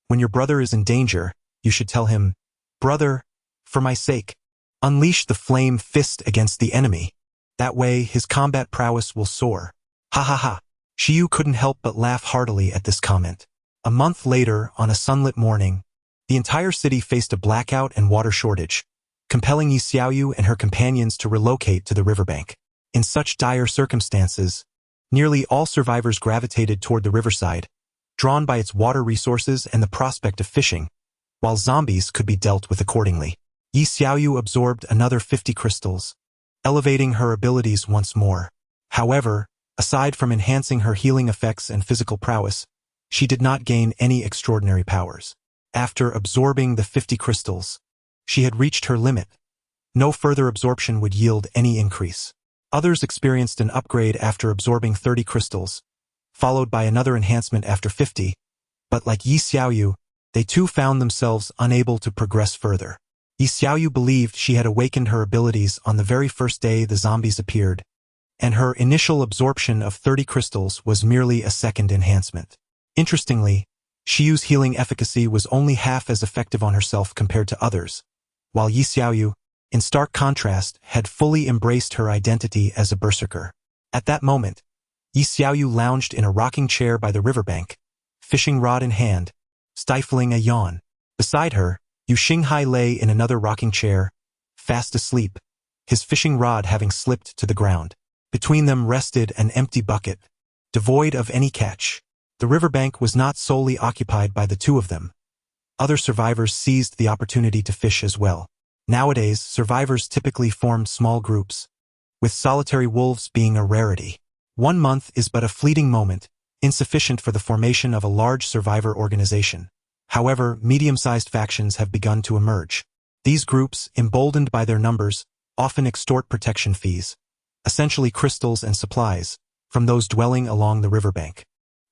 when your brother is in danger, you should tell him, brother, for my sake, unleash the flame fist against the enemy. That way, his combat prowess will soar. Ha ha ha. Xiyu couldn't help but laugh heartily at this comment. A month later, on a sunlit morning, the entire city faced a blackout and water shortage, compelling Yi Xiaoyu and her companions to relocate to the riverbank. In such dire circumstances, nearly all survivors gravitated toward the riverside, drawn by its water resources and the prospect of fishing, while zombies could be dealt with accordingly. Yi Xiaoyu absorbed another 50 crystals, elevating her abilities once more. However, aside from enhancing her healing effects and physical prowess, she did not gain any extraordinary powers. After absorbing the 50 crystals, she had reached her limit. No further absorption would yield any increase. Others experienced an upgrade after absorbing 30 crystals, followed by another enhancement after 50, but like Yi Xiaoyu, they too found themselves unable to progress further. Yi Xiaoyu believed she had awakened her abilities on the very first day the zombies appeared, and her initial absorption of 30 crystals was merely a second enhancement. Interestingly, Xiyu's healing efficacy was only half as effective on herself compared to others, while Yi Xiaoyu, in stark contrast, had fully embraced her identity as a berserker. At that moment, Yi Xiaoyu lounged in a rocking chair by the riverbank, fishing rod in hand, stifling a yawn. Beside her, Yu Xinghai lay in another rocking chair, fast asleep, his fishing rod having slipped to the ground. Between them rested an empty bucket, devoid of any catch. The riverbank was not solely occupied by the two of them. Other survivors seized the opportunity to fish as well. Nowadays, survivors typically formed small groups, with solitary wolves being a rarity. 1 month is but a fleeting moment, insufficient for the formation of a large survivor organization. However, medium-sized factions have begun to emerge. These groups, emboldened by their numbers, often extort protection fees, essentially crystals and supplies, from those dwelling along the riverbank.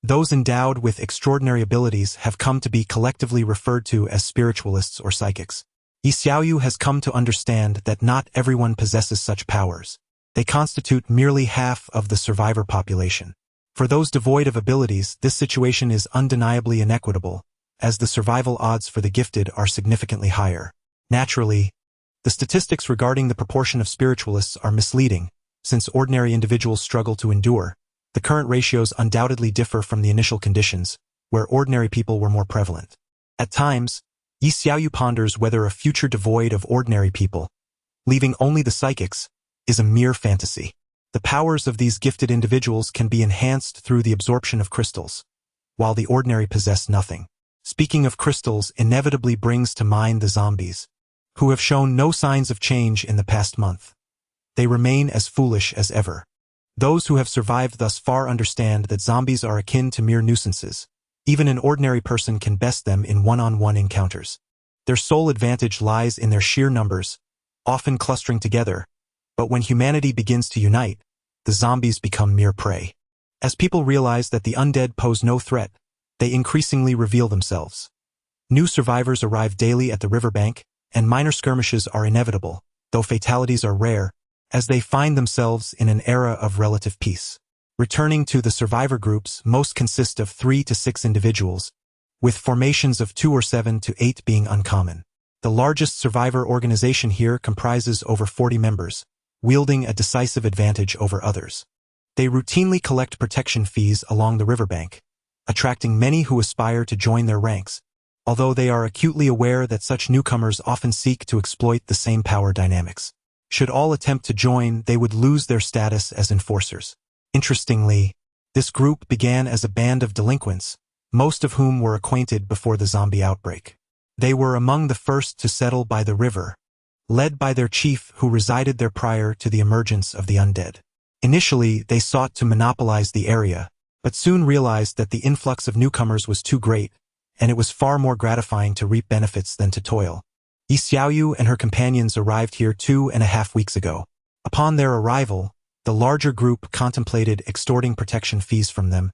Those endowed with extraordinary abilities have come to be collectively referred to as spiritualists or psychics. Yi Xiaoyu has come to understand that not everyone possesses such powers. They constitute merely half of the survivor population. For those devoid of abilities, this situation is undeniably inequitable, as the survival odds for the gifted are significantly higher. Naturally, the statistics regarding the proportion of spiritualists are misleading, since ordinary individuals struggle to endure. The current ratios undoubtedly differ from the initial conditions, where ordinary people were more prevalent. At times, Yi Xiaoyu ponders whether a future devoid of ordinary people, leaving only the psychics, is a mere fantasy. The powers of these gifted individuals can be enhanced through the absorption of crystals, while the ordinary possess nothing. Speaking of crystals inevitably brings to mind the zombies, who have shown no signs of change in the past month. They remain as foolish as ever. Those who have survived thus far understand that zombies are akin to mere nuisances. Even an ordinary person can best them in one-on-one encounters. Their sole advantage lies in their sheer numbers, often clustering together, but when humanity begins to unite, the zombies become mere prey. As people realize that the undead pose no threat, they increasingly reveal themselves. New survivors arrive daily at the riverbank, and minor skirmishes are inevitable, though fatalities are rare, as they find themselves in an era of relative peace. Returning to the survivor groups, most consist of 3 to 6 individuals, with formations of 2 or 7 to 8 being uncommon. The largest survivor organization here comprises over 40 members, wielding a decisive advantage over others. They routinely collect protection fees along the riverbank, attracting many who aspire to join their ranks, although they are acutely aware that such newcomers often seek to exploit the same power dynamics. Should all attempt to join, they would lose their status as enforcers. Interestingly, this group began as a band of delinquents, most of whom were acquainted before the zombie outbreak. They were among the first to settle by the river, led by their chief who resided there prior to the emergence of the undead. Initially, they sought to monopolize the area, but soon realized that the influx of newcomers was too great, and it was far more gratifying to reap benefits than to toil. Yi Xiaoyu and her companions arrived here 2.5 weeks ago. Upon their arrival, the larger group contemplated extorting protection fees from them,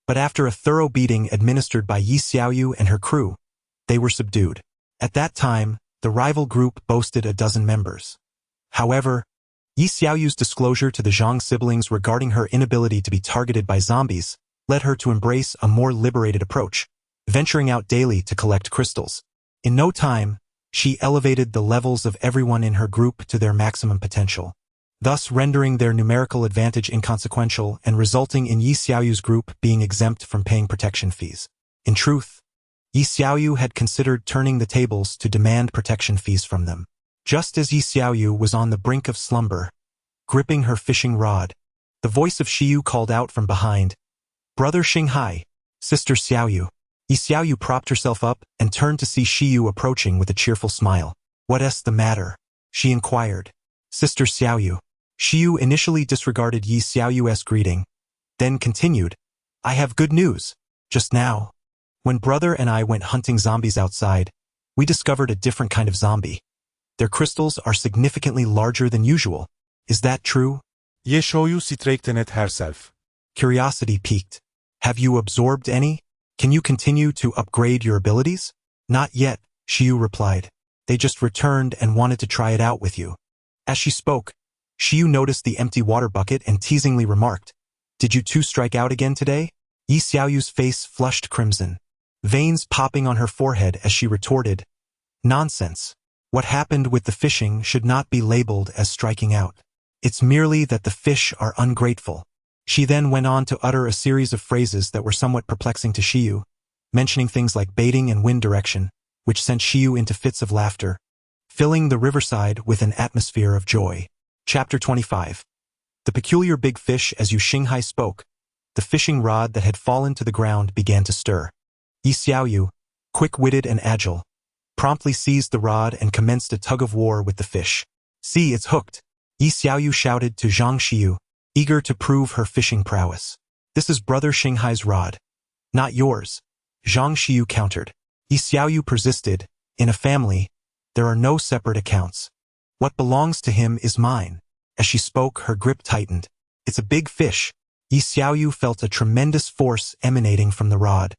but after a thorough beating administered by Yi Xiaoyu and her crew, they were subdued. At that time, the rival group boasted a dozen members. However, Yi Xiaoyu's disclosure to the Zhang siblings regarding her inability to be targeted by zombies led her to embrace a more liberated approach, venturing out daily to collect crystals. In no time, she elevated the levels of everyone in her group to their maximum potential, thus rendering their numerical advantage inconsequential and resulting in Yi Xiaoyu's group being exempt from paying protection fees. In truth, Yi Xiaoyu had considered turning the tables to demand protection fees from them. Just as Yi Xiaoyu was on the brink of slumber, gripping her fishing rod, the voice of Shiyu called out from behind, "Brother Xinghai, Sister Xiaoyu." Yi Xiaoyu propped herself up and turned to see Shiyu approaching with a cheerful smile. "What's the matter?" she inquired. "Sister Xiaoyu." Shiyu initially disregarded Yi Xiaoyu's greeting, then continued, "I have good news. Just now, when brother and I went hunting zombies outside, we discovered a different kind of zombie. Their crystals are significantly larger than usual. Is that true?" Ye shoyu strektenet herself. Curiosity piqued. "Have you absorbed any? Can you continue to upgrade your abilities?" "Not yet," Shiyu replied. "They just returned and wanted to try it out with you." As she spoke, Shiyu noticed the empty water bucket and teasingly remarked, "Did you two strike out again today?" Yi Xiaoyu's face flushed crimson, veins popping on her forehead as she retorted, "Nonsense. What happened with the fishing should not be labeled as striking out. It's merely that the fish are ungrateful." She then went on to utter a series of phrases that were somewhat perplexing to Shiyu, mentioning things like baiting and wind direction, which sent Shiyu into fits of laughter, filling the riverside with an atmosphere of joy. Chapter 25. The peculiar big fish. As Yu Xinghai spoke, the fishing rod that had fallen to the ground began to stir. Yi Xiaoyu, quick-witted and agile, promptly seized the rod and commenced a tug-of-war with the fish. "See, it's hooked," Yi Xiaoyu shouted to Zhang Shiyu, eager to prove her fishing prowess. "This is brother Xinghai's rod, not yours," Zhang Shiyu countered. Yi Xiaoyu persisted, "In a family, there are no separate accounts. What belongs to him is mine." As she spoke, her grip tightened. "It's a big fish." Yi Xiaoyu felt a tremendous force emanating from the rod,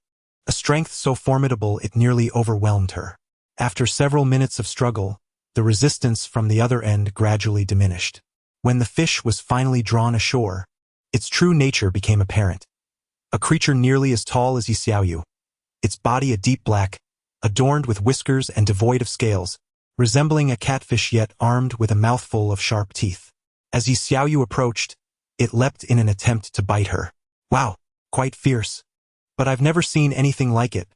a strength so formidable it nearly overwhelmed her. After several minutes of struggle, the resistance from the other end gradually diminished. When the fish was finally drawn ashore, its true nature became apparent. A creature nearly as tall as Yi Xiaoyu, its body a deep black, adorned with whiskers and devoid of scales, resembling a catfish yet armed with a mouthful of sharp teeth. As Yi Xiaoyu approached, it leapt in an attempt to bite her. "Wow, quite fierce. But I've never seen anything like it,"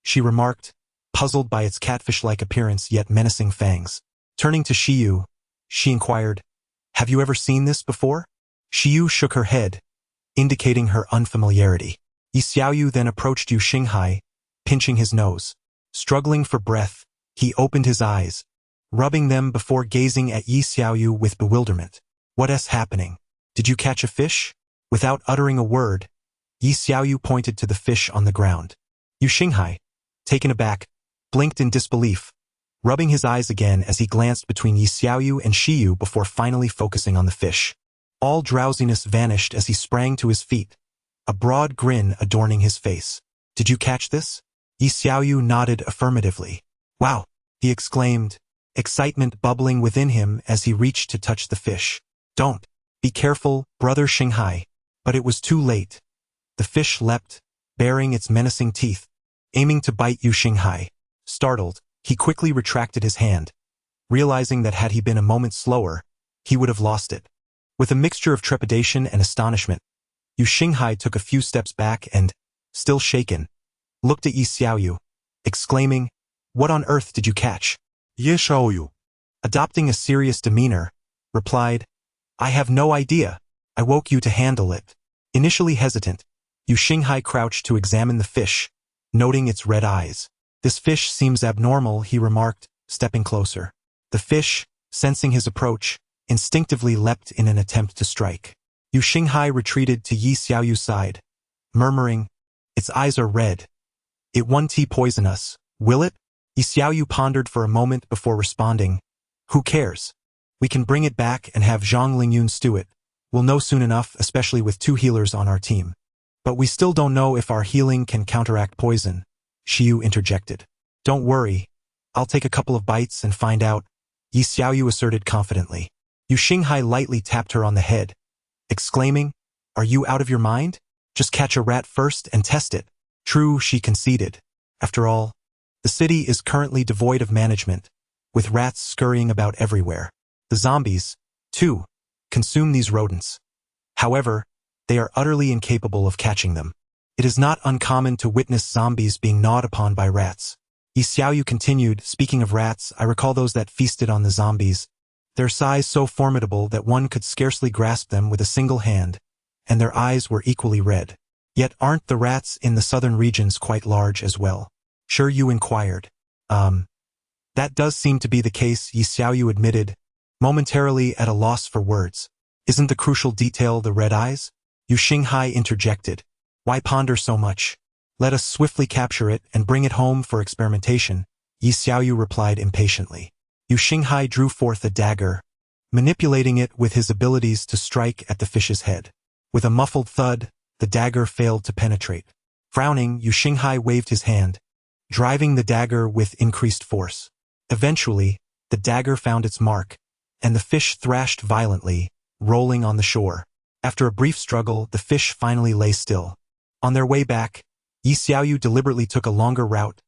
she remarked, puzzled by its catfish-like appearance yet menacing fangs. Turning to Shiyu, she inquired, "Have you ever seen this before?" Shiyu shook her head, indicating her unfamiliarity. Yi Xiaoyu then approached Yu Xinghai, pinching his nose. Struggling for breath, he opened his eyes, rubbing them before gazing at Yi Xiaoyu with bewilderment. "What's happening? Did you catch a fish?" Without uttering a word, Yi Xiaoyu pointed to the fish on the ground. Yu Xinghai, taken aback, blinked in disbelief, rubbing his eyes again as he glanced between Yi Xiaoyu and Shiyu before finally focusing on the fish. All drowsiness vanished as he sprang to his feet, a broad grin adorning his face. "Did you catch this?" Yi Xiaoyu nodded affirmatively. "Wow," he exclaimed, excitement bubbling within him as he reached to touch the fish. "Don't. Be careful, brother Xinghai." But it was too late. The fish leapt, baring its menacing teeth, aiming to bite Yu Xinghai. Startled, he quickly retracted his hand, realizing that had he been a moment slower, he would have lost it. With a mixture of trepidation and astonishment, Yu Xinghai took a few steps back and, still shaken, looked at Yi Xiaoyu, exclaiming, "What on earth did you catch?" Ye Xiaoyu. Adopting a serious demeanor, replied, "I have no idea. I woke you to handle it." Initially hesitant, Yu Xinghai crouched to examine the fish, noting its red eyes. "This fish seems abnormal," he remarked, stepping closer. The fish, sensing his approach, instinctively leapt in an attempt to strike. Yu Xinghai retreated to Yi Xiaoyu's side, murmuring, "Its eyes are red. It won't poison us, will it?" Yi Xiaoyu pondered for a moment before responding, "Who cares? We can bring it back and have Zhang Lingyun stew it. We'll know soon enough, especially with 2 healers on our team." "But we still don't know if our healing can counteract poison," Xiu interjected. "Don't worry. I'll take a couple of bites and find out," Yi Xiaoyu asserted confidently. Yu Xinghai lightly tapped her on the head, exclaiming, "Are you out of your mind? Just catch a rat first and test it." "True," she conceded. "After all, the city is currently devoid of management, with rats scurrying about everywhere. The zombies, too, consume these rodents. However, they are utterly incapable of catching them. It is not uncommon to witness zombies being gnawed upon by rats." Yi Xiaoyu continued, "Speaking of rats, I recall those that feasted on the zombies. Their size so formidable that one could scarcely grasp them with a single hand, and their eyes were equally red. Yet aren't the rats in the southern regions quite large as well?" Sure, you inquired. That does seem to be the case," Yi Xiaoyu admitted, momentarily at a loss for words. "Isn't the crucial detail the red eyes?" Yu Xinghai interjected. "Why ponder so much? Let us swiftly capture it and bring it home for experimentation," Yi Xiaoyu replied impatiently. Yu Xinghai drew forth a dagger, manipulating it with his abilities to strike at the fish's head. With a muffled thud, the dagger failed to penetrate. Frowning, Yu Xinghai waved his hand, driving the dagger with increased force. Eventually, the dagger found its mark, and the fish thrashed violently, rolling on the shore. After a brief struggle, the fish finally lay still. On their way back, Yi Xiaoyu deliberately took a longer route,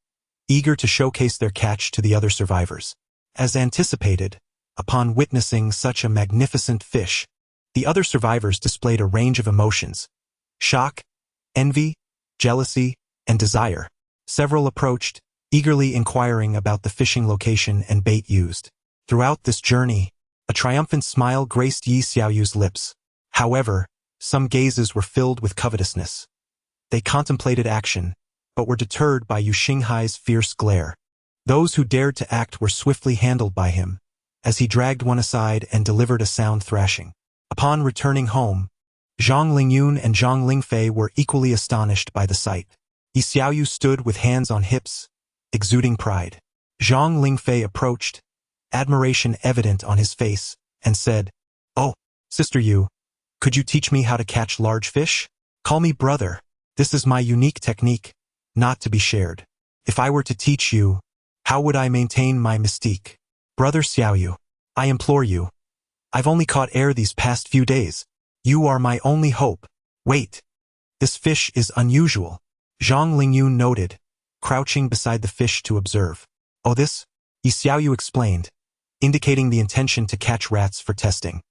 eager to showcase their catch to the other survivors. As anticipated, upon witnessing such a magnificent fish, the other survivors displayed a range of emotions: shock, envy, jealousy, and desire. Several approached, eagerly inquiring about the fishing location and bait used. Throughout this journey, a triumphant smile graced Yi Xiaoyu's lips. However, some gazes were filled with covetousness. They contemplated action, but were deterred by Yu Xinghai's fierce glare. Those who dared to act were swiftly handled by him, as he dragged one aside and delivered a sound thrashing. Upon returning home, Zhang Lingyun and Zhang Lingfei were equally astonished by the sight. Yi Xiaoyu stood with hands on hips, exuding pride. Zhang Lingfei approached, admiration evident on his face, and said, "Oh, Sister Yu, could you teach me how to catch large fish? Call me brother. This is my unique technique, not to be shared. If I were to teach you, how would I maintain my mystique? Brother Xiaoyu, I implore you. I've only caught air these past few days. You are my only hope. Wait. This fish is unusual." Zhang Lingyun noted, crouching beside the fish to observe. "Oh, this?" Yi Xiaoyu explained, indicating the intention to catch rats for testing.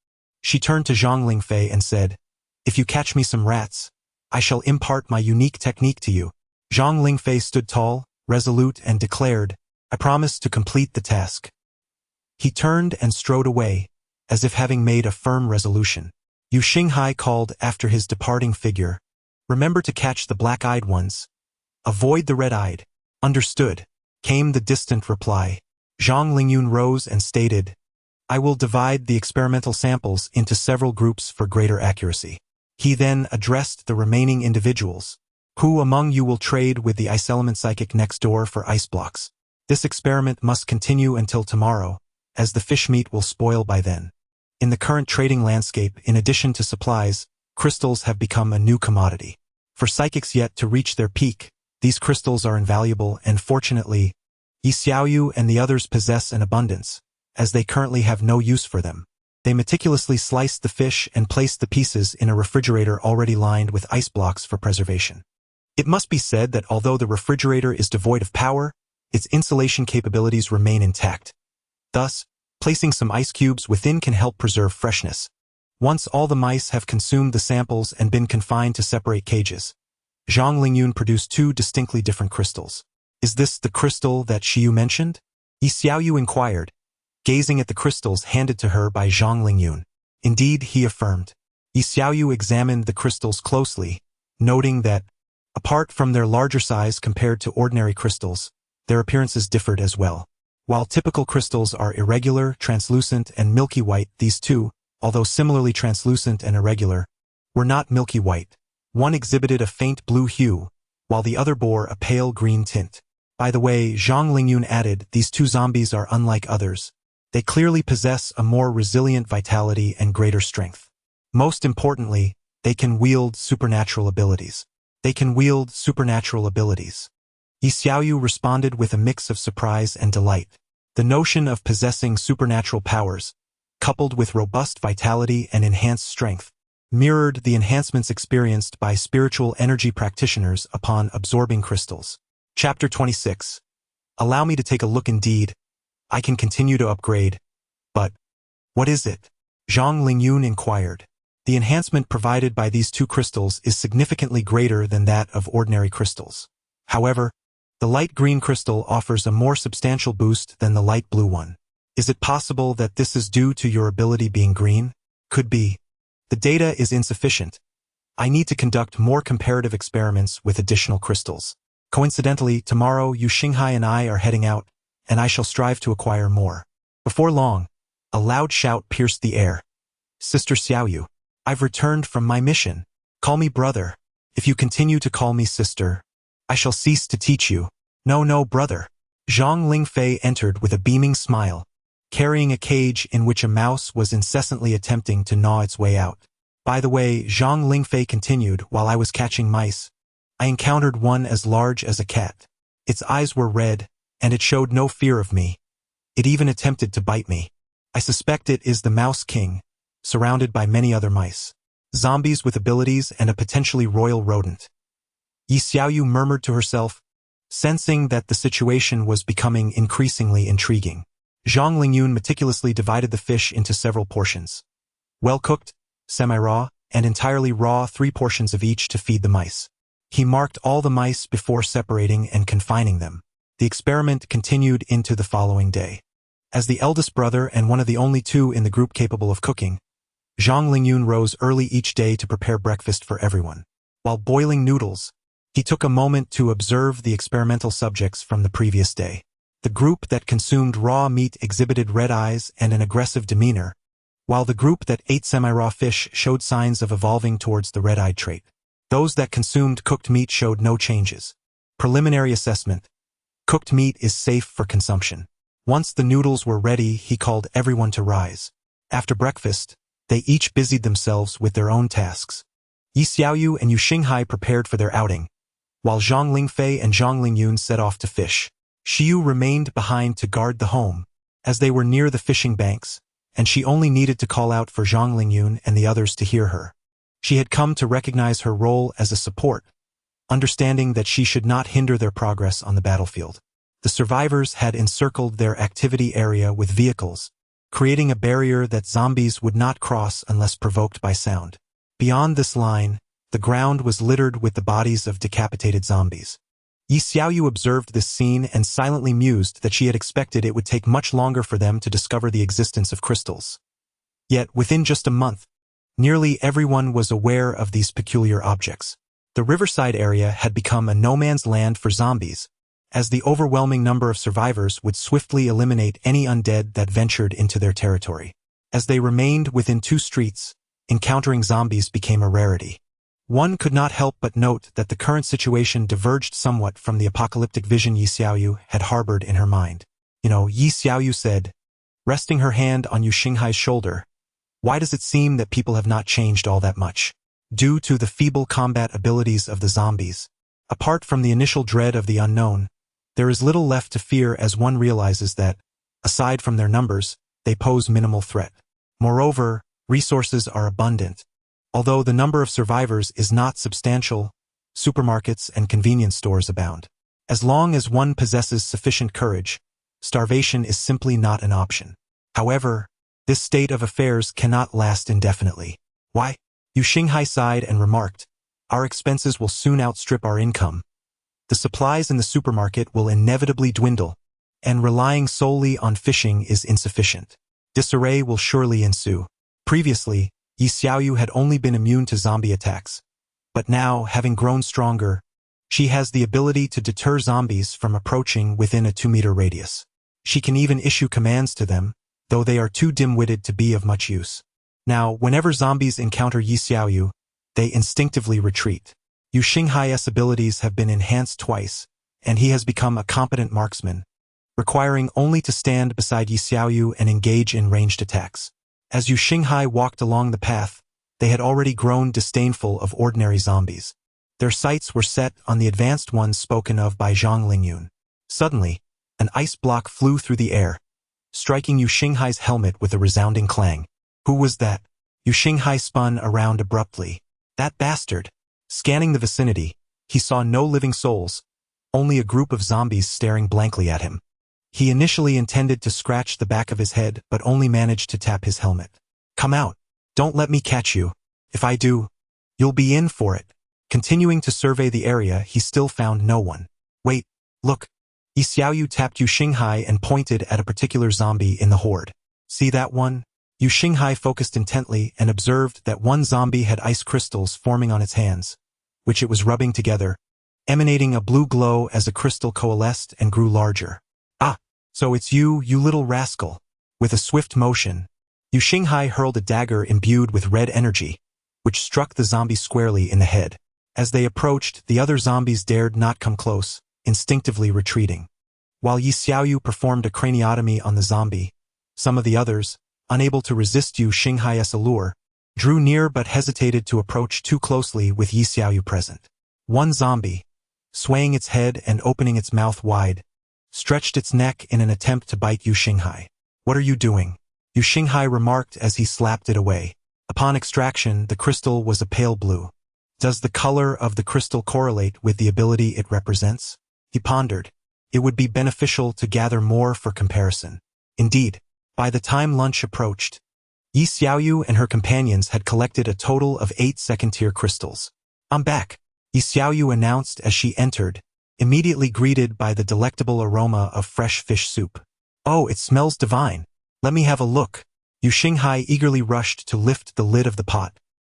She turned to Zhang Lingfei and said, "If you catch me some rats, I shall impart my unique technique to you." Zhang Lingfei stood tall, resolute, and declared, "I promise to complete the task." He turned and strode away, as if having made a firm resolution. Yu Xinghai called after his departing figure, "Remember to catch the black-eyed ones. Avoid the red-eyed." "Understood," came the distant reply. Zhang Lingyun rose and stated, "I will divide the experimental samples into several groups for greater accuracy." He then addressed the remaining individuals. "Who among you will trade with the ice element psychic next door for ice blocks? This experiment must continue until tomorrow, as the fish meat will spoil by then. In the current trading landscape, in addition to supplies, crystals have become a new commodity. For psychics yet to reach their peak, these crystals are invaluable and fortunately, Yi Xiaoyu and the others possess an abundance, as they currently have no use for them. They meticulously sliced the fish and placed the pieces in a refrigerator already lined with ice blocks for preservation. It must be said that although the refrigerator is devoid of power, its insulation capabilities remain intact. Thus, placing some ice cubes within can help preserve freshness. Once all the mice have consumed the samples and been confined to separate cages, Zhang Lingyun produced two distinctly different crystals. Is this the crystal that Xiu mentioned? Yi Xiaoyu inquired, gazing at the crystals handed to her by Zhang Lingyun. Indeed, he affirmed. Yi Xiaoyu examined the crystals closely, noting that, apart from their larger size compared to ordinary crystals, their appearances differed as well. While typical crystals are irregular, translucent, and milky white, these two, although similarly translucent and irregular, were not milky white. One exhibited a faint blue hue, while the other bore a pale green tint. By the way, Zhang Lingyun added, these two zombies are unlike others. They clearly possess a more resilient vitality and greater strength. Most importantly, they can wield supernatural abilities. Yi Xiaoyu responded with a mix of surprise and delight. The notion of possessing supernatural powers, coupled with robust vitality and enhanced strength, mirrored the enhancements experienced by spiritual energy practitioners upon absorbing crystals. Chapter 26. Allow me to take a look indeed. I can continue to upgrade. But what is it? Zhang Lingyun inquired. The enhancement provided by these two crystals is significantly greater than that of ordinary crystals. However, the light green crystal offers a more substantial boost than the light blue one. Is it possible that this is due to your ability being green? Could be. The data is insufficient. I need to conduct more comparative experiments with additional crystals. Coincidentally, tomorrow Yu Xinghai and I are heading out, and I shall strive to acquire more. Before long, a loud shout pierced the air. Sister Xiaoyu, I've returned from my mission. Call me brother. If you continue to call me sister, I shall cease to teach you. No, brother. Zhang Lingfei entered with a beaming smile, carrying a cage in which a mouse was incessantly attempting to gnaw its way out. By the way, Zhang Lingfei continued, while I was catching mice, I encountered one as large as a cat. Its eyes were red, and it showed no fear of me. It even attempted to bite me. I suspect it is the Mouse King, surrounded by many other mice. Zombies with abilities and a potentially royal rodent. Yi Xiaoyu murmured to herself, sensing that the situation was becoming increasingly intriguing. Zhang Lingyun meticulously divided the fish into several portions. Well-cooked, semi-raw, and entirely raw, 3 portions of each to feed the mice. He marked all the mice before separating and confining them. The experiment continued into the following day. As the eldest brother and one of the only two in the group capable of cooking, Zhang Lingyun rose early each day to prepare breakfast for everyone. While boiling noodles, he took a moment to observe the experimental subjects from the previous day. The group that consumed raw meat exhibited red eyes and an aggressive demeanor, while the group that ate semi-raw fish showed signs of evolving towards the red-eyed trait. Those that consumed cooked meat showed no changes. Preliminary assessment. Cooked meat is safe for consumption. Once the noodles were ready, he called everyone to rise. After breakfast, they each busied themselves with their own tasks. Yi Xiaoyu and Yu Xinghai prepared for their outing, while Zhang Lingfei and Zhang Lingyun set off to fish. Xiu remained behind to guard the home, as they were near the fishing banks, and she only needed to call out for Zhang Lingyun and the others to hear her. She had come to recognize her role as a support, understanding that she should not hinder their progress on the battlefield. The survivors had encircled their activity area with vehicles, creating a barrier that zombies would not cross unless provoked by sound. Beyond this line, the ground was littered with the bodies of decapitated zombies. Yi Xiaoyu observed this scene and silently mused that she had expected it would take much longer for them to discover the existence of crystals. Yet, within just a month, nearly everyone was aware of these peculiar objects. The riverside area had become a no-man's land for zombies, as the overwhelming number of survivors would swiftly eliminate any undead that ventured into their territory. As they remained within 2 streets, encountering zombies became a rarity. One could not help but note that the current situation diverged somewhat from the apocalyptic vision Yi Xiaoyu had harbored in her mind. Yi Xiaoyu said, resting her hand on Yu Xinghai's shoulder, why does it seem that people have not changed all that much? Due to the feeble combat abilities of the zombies. Apart from the initial dread of the unknown, There is little left to fear as one realizes that, aside from their numbers, they pose minimal threat. Moreover, resources are abundant. Although the number of survivors is not substantial, supermarkets and convenience stores abound. As long as one possesses sufficient courage, starvation is simply not an option. However, this state of affairs cannot last indefinitely. Why? Yu Xinghai sighed and remarked, "Our expenses will soon outstrip our income. The supplies in the supermarket will inevitably dwindle, and relying solely on fishing is insufficient. Disarray will surely ensue." Previously, Yi Xiaoyu had only been immune to zombie attacks, but now, having grown stronger, she has the ability to deter zombies from approaching within a 2-meter radius. She can even issue commands to them, though they are too dim-witted to be of much use. Now, whenever zombies encounter Yi Xiaoyu, they instinctively retreat. Yu Xinghai's abilities have been enhanced twice, and he has become a competent marksman, requiring only to stand beside Yi Xiaoyu and engage in ranged attacks. As Yu Xinghai walked along the path, they had already grown disdainful of ordinary zombies. Their sights were set on the advanced ones spoken of by Zhang Lingyun. Suddenly, an ice block flew through the air, striking Yu Xinghai's helmet with a resounding clang. Who was that? Yu Xinghai spun around abruptly. That bastard! Scanning the vicinity, he saw no living souls, only a group of zombies staring blankly at him. He initially intended to scratch the back of his head but only managed to tap his helmet. "Come out! Don't let me catch you. If I do, you'll be in for it." Continuing to survey the area, he still found no one. "Wait, look." Yi Xiaoyu tapped Yu Xinghai and pointed at a particular zombie in the horde. "See that one?" Yu Xinghai focused intently and observed that one zombie had ice crystals forming on its hands, which it was rubbing together, emanating a blue glow as a crystal coalesced and grew larger. "Ah, so it's you, you little rascal." With a swift motion, Yu Xinghai hurled a dagger imbued with red energy, which struck the zombie squarely in the head. As they approached, the other zombies dared not come close, instinctively retreating. While Yi Xiaoyu performed a craniotomy on the zombie, some of the others, unable to resist Yu Xinghai's allure, drew near but hesitated to approach too closely with Yi Xiaoyu present. One zombie, swaying its head and opening its mouth wide, stretched its neck in an attempt to bite Yu Xinghai. "What are you doing?" Yu Xinghai remarked as he slapped it away. Upon extraction, the crystal was a pale blue. Does the color of the crystal correlate with the ability it represents? He pondered. It would be beneficial to gather more for comparison. Indeed, by the time lunch approached, Yi Xiaoyu and her companions had collected a total of 8 second-tier crystals. "I'm back," Yi Xiaoyu announced as she entered, immediately greeted by the delectable aroma of fresh fish soup. "Oh, it smells divine. Let me have a look." Yu Xinghai eagerly rushed to lift the lid of the pot,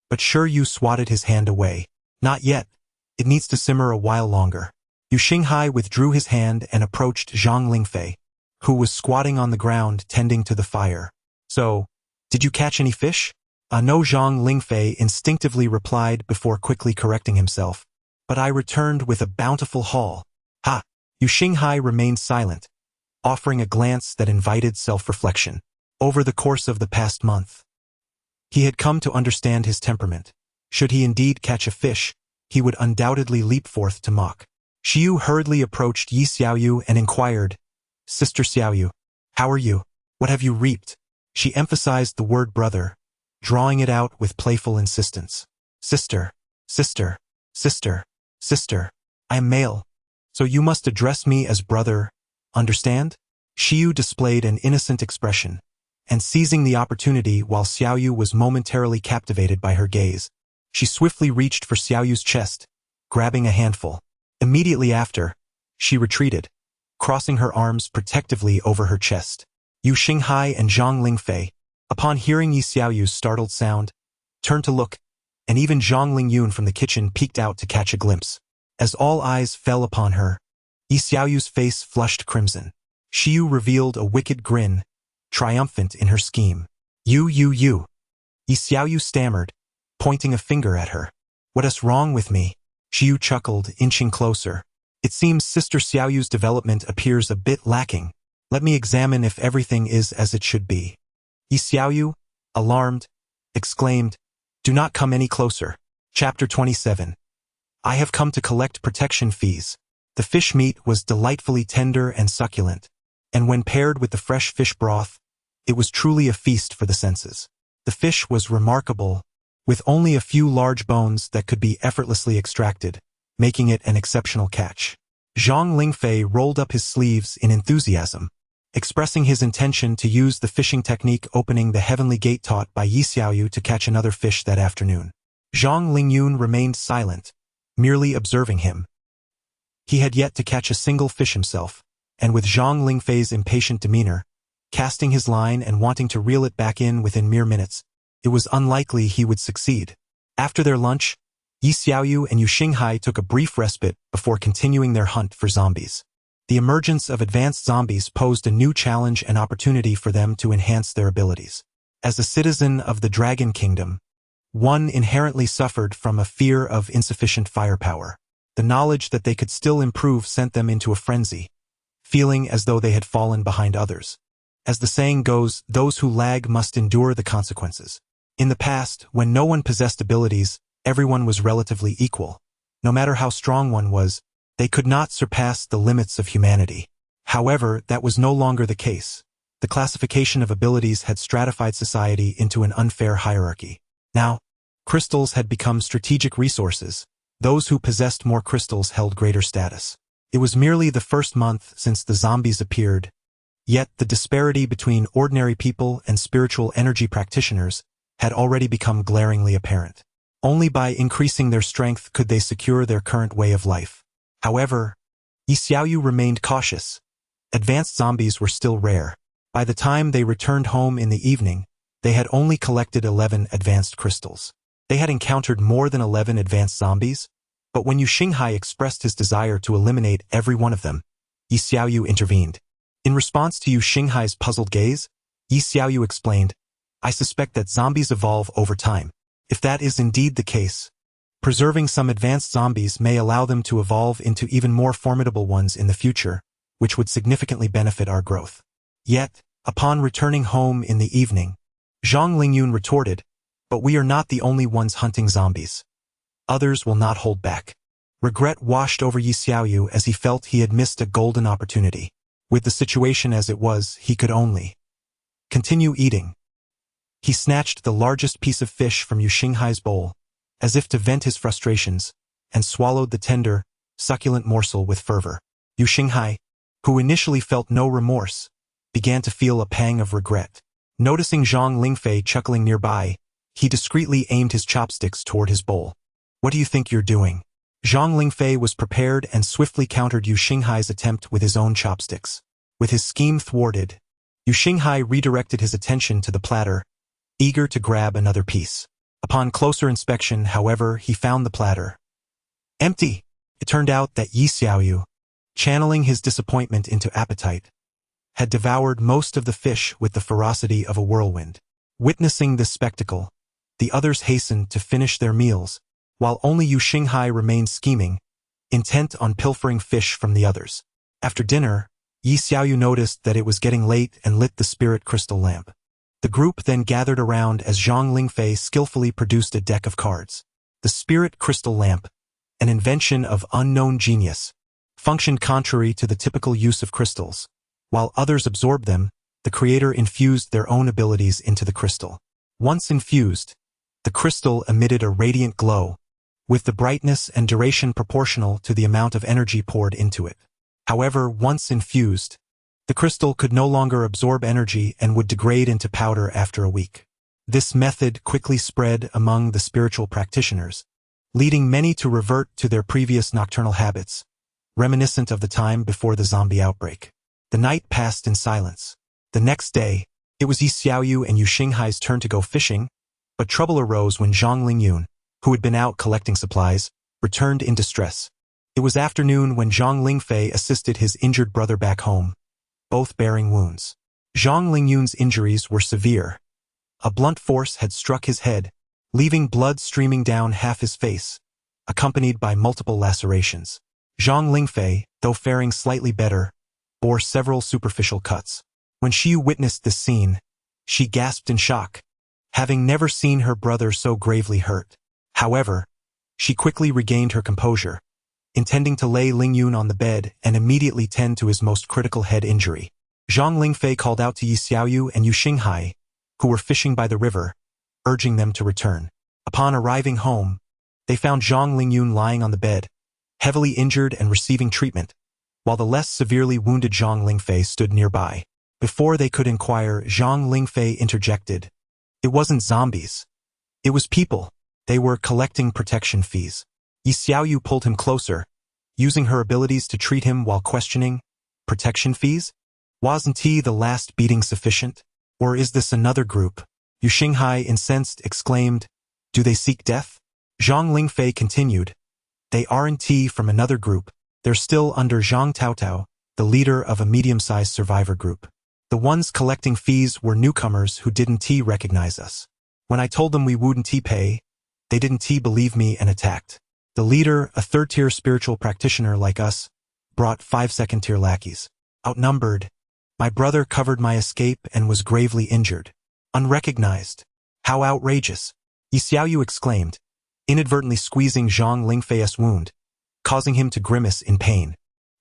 but Shi Yu swatted his hand away. "Not yet. It needs to simmer a while longer." Yu Xinghai withdrew his hand and approached Zhang Lingfei, who was squatting on the ground tending to the fire. "So, did you catch any fish?" No, Zhang Lingfei instinctively replied before quickly correcting himself. "But I returned with a bountiful haul." "Ha!" Yu Xinghai remained silent, offering a glance that invited self-reflection. Over the course of the past month, he had come to understand his temperament. Should he indeed catch a fish, he would undoubtedly leap forth to mock. Xiu hurriedly approached Yi Xiaoyu and inquired, "Sister Xiaoyu, how are you? What have you reaped?" She emphasized the word brother, drawing it out with playful insistence. "Sister, sister, sister, sister. I am male, so you must address me as brother, understand?" Xiu displayed an innocent expression, and seizing the opportunity while Xiaoyu was momentarily captivated by her gaze, she swiftly reached for Xiaoyu's chest, grabbing a handful. Immediately after, she retreated, crossing her arms protectively over her chest. Yu Xinghai and Zhang Lingfei, upon hearing Yi Xiaoyu's startled sound, turned to look, and even Zhang Lingyun from the kitchen peeked out to catch a glimpse. As all eyes fell upon her, Yi Xiaoyu's face flushed crimson. Xiu revealed a wicked grin, triumphant in her scheme. You. Yi Xiaoyu stammered, pointing a finger at her. "What is wrong with me?" Xiu chuckled, inching closer. "It seems Sister Xiaoyu's development appears a bit lacking. Let me examine if everything is as it should be." Yi Xiaoyu, alarmed, exclaimed, "Do not come any closer." Chapter 27. I have come to collect protection fees. The fish meat was delightfully tender and succulent, and when paired with the fresh fish broth, it was truly a feast for the senses. The fish was remarkable, with only a few large bones that could be effortlessly extracted, making it an exceptional catch. Zhang Lingfei rolled up his sleeves in enthusiasm, expressing his intention to use the fishing technique opening the heavenly gate taught by Yi Xiaoyu to catch another fish that afternoon. Zhang Lingyun remained silent, merely observing him. He had yet to catch a single fish himself, and with Zhang Lingfei's impatient demeanor, casting his line and wanting to reel it back in within mere minutes, it was unlikely he would succeed. After their lunch, Yi Xiaoyu and Yu Xinghai took a brief respite before continuing their hunt for zombies. The emergence of advanced zombies posed a new challenge and opportunity for them to enhance their abilities. As a citizen of the Dragon Kingdom, one inherently suffered from a fear of insufficient firepower. The knowledge that they could still improve sent them into a frenzy, feeling as though they had fallen behind others. As the saying goes, those who lag must endure the consequences. In the past, when no one possessed abilities, everyone was relatively equal. No matter how strong one was, they could not surpass the limits of humanity. However, that was no longer the case. The classification of abilities had stratified society into an unfair hierarchy. Now, crystals had become strategic resources. Those who possessed more crystals held greater status. It was merely the first month since the zombies appeared, yet the disparity between ordinary people and spiritual energy practitioners had already become glaringly apparent. Only by increasing their strength could they secure their current way of life. However, Yi Xiaoyu remained cautious. Advanced zombies were still rare. By the time they returned home in the evening, they had only collected 11 advanced crystals. They had encountered more than 11 advanced zombies, but when Yu Xinghai expressed his desire to eliminate every one of them, Yi Xiaoyu intervened. In response to Yu Xinghai's puzzled gaze, Yi Xiaoyu explained, "I suspect that zombies evolve over time. If that is indeed the case, preserving some advanced zombies may allow them to evolve into even more formidable ones in the future, which would significantly benefit our growth." Yet, upon returning home in the evening, Zhang Lingyun retorted, "But we are not the only ones hunting zombies. Others will not hold back." Regret washed over Yi Xiaoyu as he felt he had missed a golden opportunity. With the situation as it was, he could only continue eating. He snatched the largest piece of fish from Yu Xinghai's bowl, as if to vent his frustrations, and swallowed the tender, succulent morsel with fervor. Yu Xinghai, who initially felt no remorse, began to feel a pang of regret. Noticing Zhang Lingfei chuckling nearby, he discreetly aimed his chopsticks toward his bowl. "What do you think you're doing?" Zhang Lingfei was prepared and swiftly countered Yu Xinghai's attempt with his own chopsticks. With his scheme thwarted, Yu Xinghai redirected his attention to the platter, eager to grab another piece. Upon closer inspection, however, he found the platter empty. It turned out that Yi Xiaoyu, channeling his disappointment into appetite, had devoured most of the fish with the ferocity of a whirlwind. Witnessing this spectacle, the others hastened to finish their meals, while only Yu Xinghai remained scheming, intent on pilfering fish from the others. After dinner, Yi Xiaoyu noticed that it was getting late and lit the spirit crystal lamp. The group then gathered around as Zhang Lingfei skillfully produced a deck of cards. The spirit crystal lamp, an invention of unknown genius, functioned contrary to the typical use of crystals. While others absorbed them, the creator infused their own abilities into the crystal. Once infused, the crystal emitted a radiant glow, with the brightness and duration proportional to the amount of energy poured into it. However, once infused, the crystal could no longer absorb energy and would degrade into powder after a week. This method quickly spread among the spiritual practitioners, leading many to revert to their previous nocturnal habits, reminiscent of the time before the zombie outbreak. The night passed in silence. The next day, it was Yi Xiaoyu and Yu Xinghai's turn to go fishing, but trouble arose when Zhang Lingyun, who had been out collecting supplies, returned in distress. It was afternoon when Zhang Lingfei assisted his injured brother back home, both bearing wounds. Zhang Lingyun's injuries were severe. A blunt force had struck his head, leaving blood streaming down half his face, accompanied by multiple lacerations. Zhang Lingfei, though faring slightly better, bore several superficial cuts. When Xiu witnessed this scene, she gasped in shock, having never seen her brother so gravely hurt. However, she quickly regained her composure, intending to lay Ling Yun on the bed and immediately tend to his most critical head injury. Zhang Lingfei called out to Yi Xiaoyu and Yu Xinghai, who were fishing by the river, urging them to return. Upon arriving home, they found Zhang Lingyun lying on the bed, heavily injured and receiving treatment, while the less severely wounded Zhang Lingfei stood nearby. Before they could inquire, Zhang Lingfei interjected. It wasn't zombies. It was people. They were collecting protection fees. Yi Xiaoyu pulled him closer, using her abilities to treat him while questioning. Protection fees? Wasn't he the last beating sufficient? Or is this another group? Yu Xinghai, incensed, exclaimed, Do they seek death? Zhang Lingfei continued, They aren't from another group. They're still under Zhang Taotao, the leader of a medium-sized survivor group. The ones collecting fees were newcomers who didn't recognize us. When I told them we wouldn't pay, they didn't believe me and attacked. The leader, a third-tier spiritual practitioner like us, brought 5 second-tier lackeys. Outnumbered, my brother covered my escape and was gravely injured. Unrecognized. How outrageous! Yi Xiaoyu exclaimed, inadvertently squeezing Zhang Lingfei's wound, causing him to grimace in pain.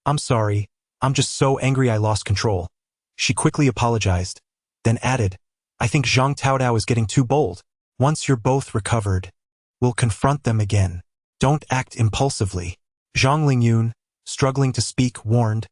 I'm sorry, I'm just so angry I lost control. She quickly apologized, then added, I think Zhang Taodao is getting too bold. Once you're both recovered, we'll confront them again. Don't act impulsively. Zhang Lingyun, struggling to speak, warned.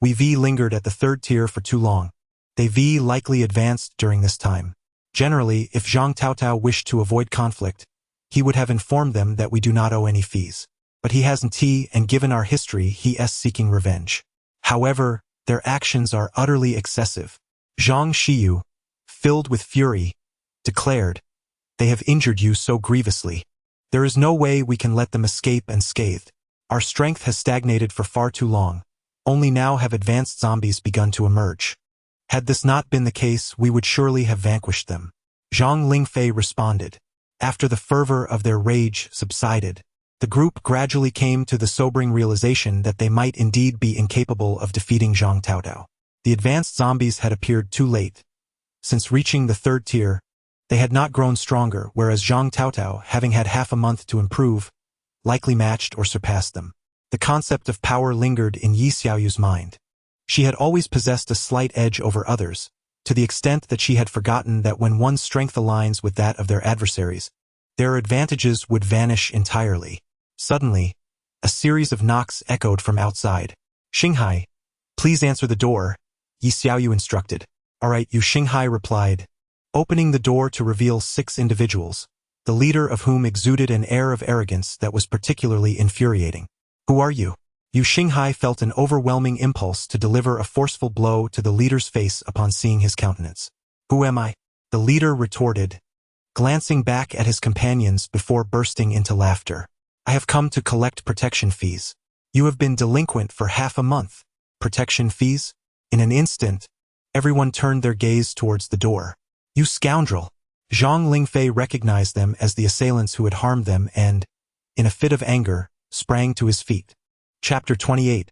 We lingered at the third tier for too long. They likely advanced during this time. Generally, if Zhang Taotao wished to avoid conflict, he would have informed them that we do not owe any fees. But he hasn't, and given our history, he is seeking revenge. However, their actions are utterly excessive. Zhang Shiyu, filled with fury, declared, They have injured you so grievously. There is no way we can let them escape unscathed. Our strength has stagnated for far too long. Only now have advanced zombies begun to emerge. Had this not been the case, we would surely have vanquished them. Zhang Lingfei responded. After the fervor of their rage subsided, the group gradually came to the sobering realization that they might indeed be incapable of defeating Zhang Taodao. The advanced zombies had appeared too late. Since reaching the third tier, they had not grown stronger, whereas Zhang Taotao, having had half a month to improve, likely matched or surpassed them. The concept of power lingered in Yi Xiaoyu's mind. She had always possessed a slight edge over others, to the extent that she had forgotten that when one's strength aligns with that of their adversaries, their advantages would vanish entirely. Suddenly, a series of knocks echoed from outside. Xinghai, please answer the door, Yi Xiaoyu instructed. All right, Yu Xinghai replied, opening the door to reveal 6 individuals, the leader of whom exuded an air of arrogance that was particularly infuriating. Who are you? Yu Xinghai felt an overwhelming impulse to deliver a forceful blow to the leader's face upon seeing his countenance. Who am I? The leader retorted, glancing back at his companions before bursting into laughter. I have come to collect protection fees. You have been delinquent for half a month. Protection fees? In an instant, everyone turned their gaze towards the door. You scoundrel! Zhang Lingfei recognized them as the assailants who had harmed them and, in a fit of anger, sprang to his feet. Chapter 28.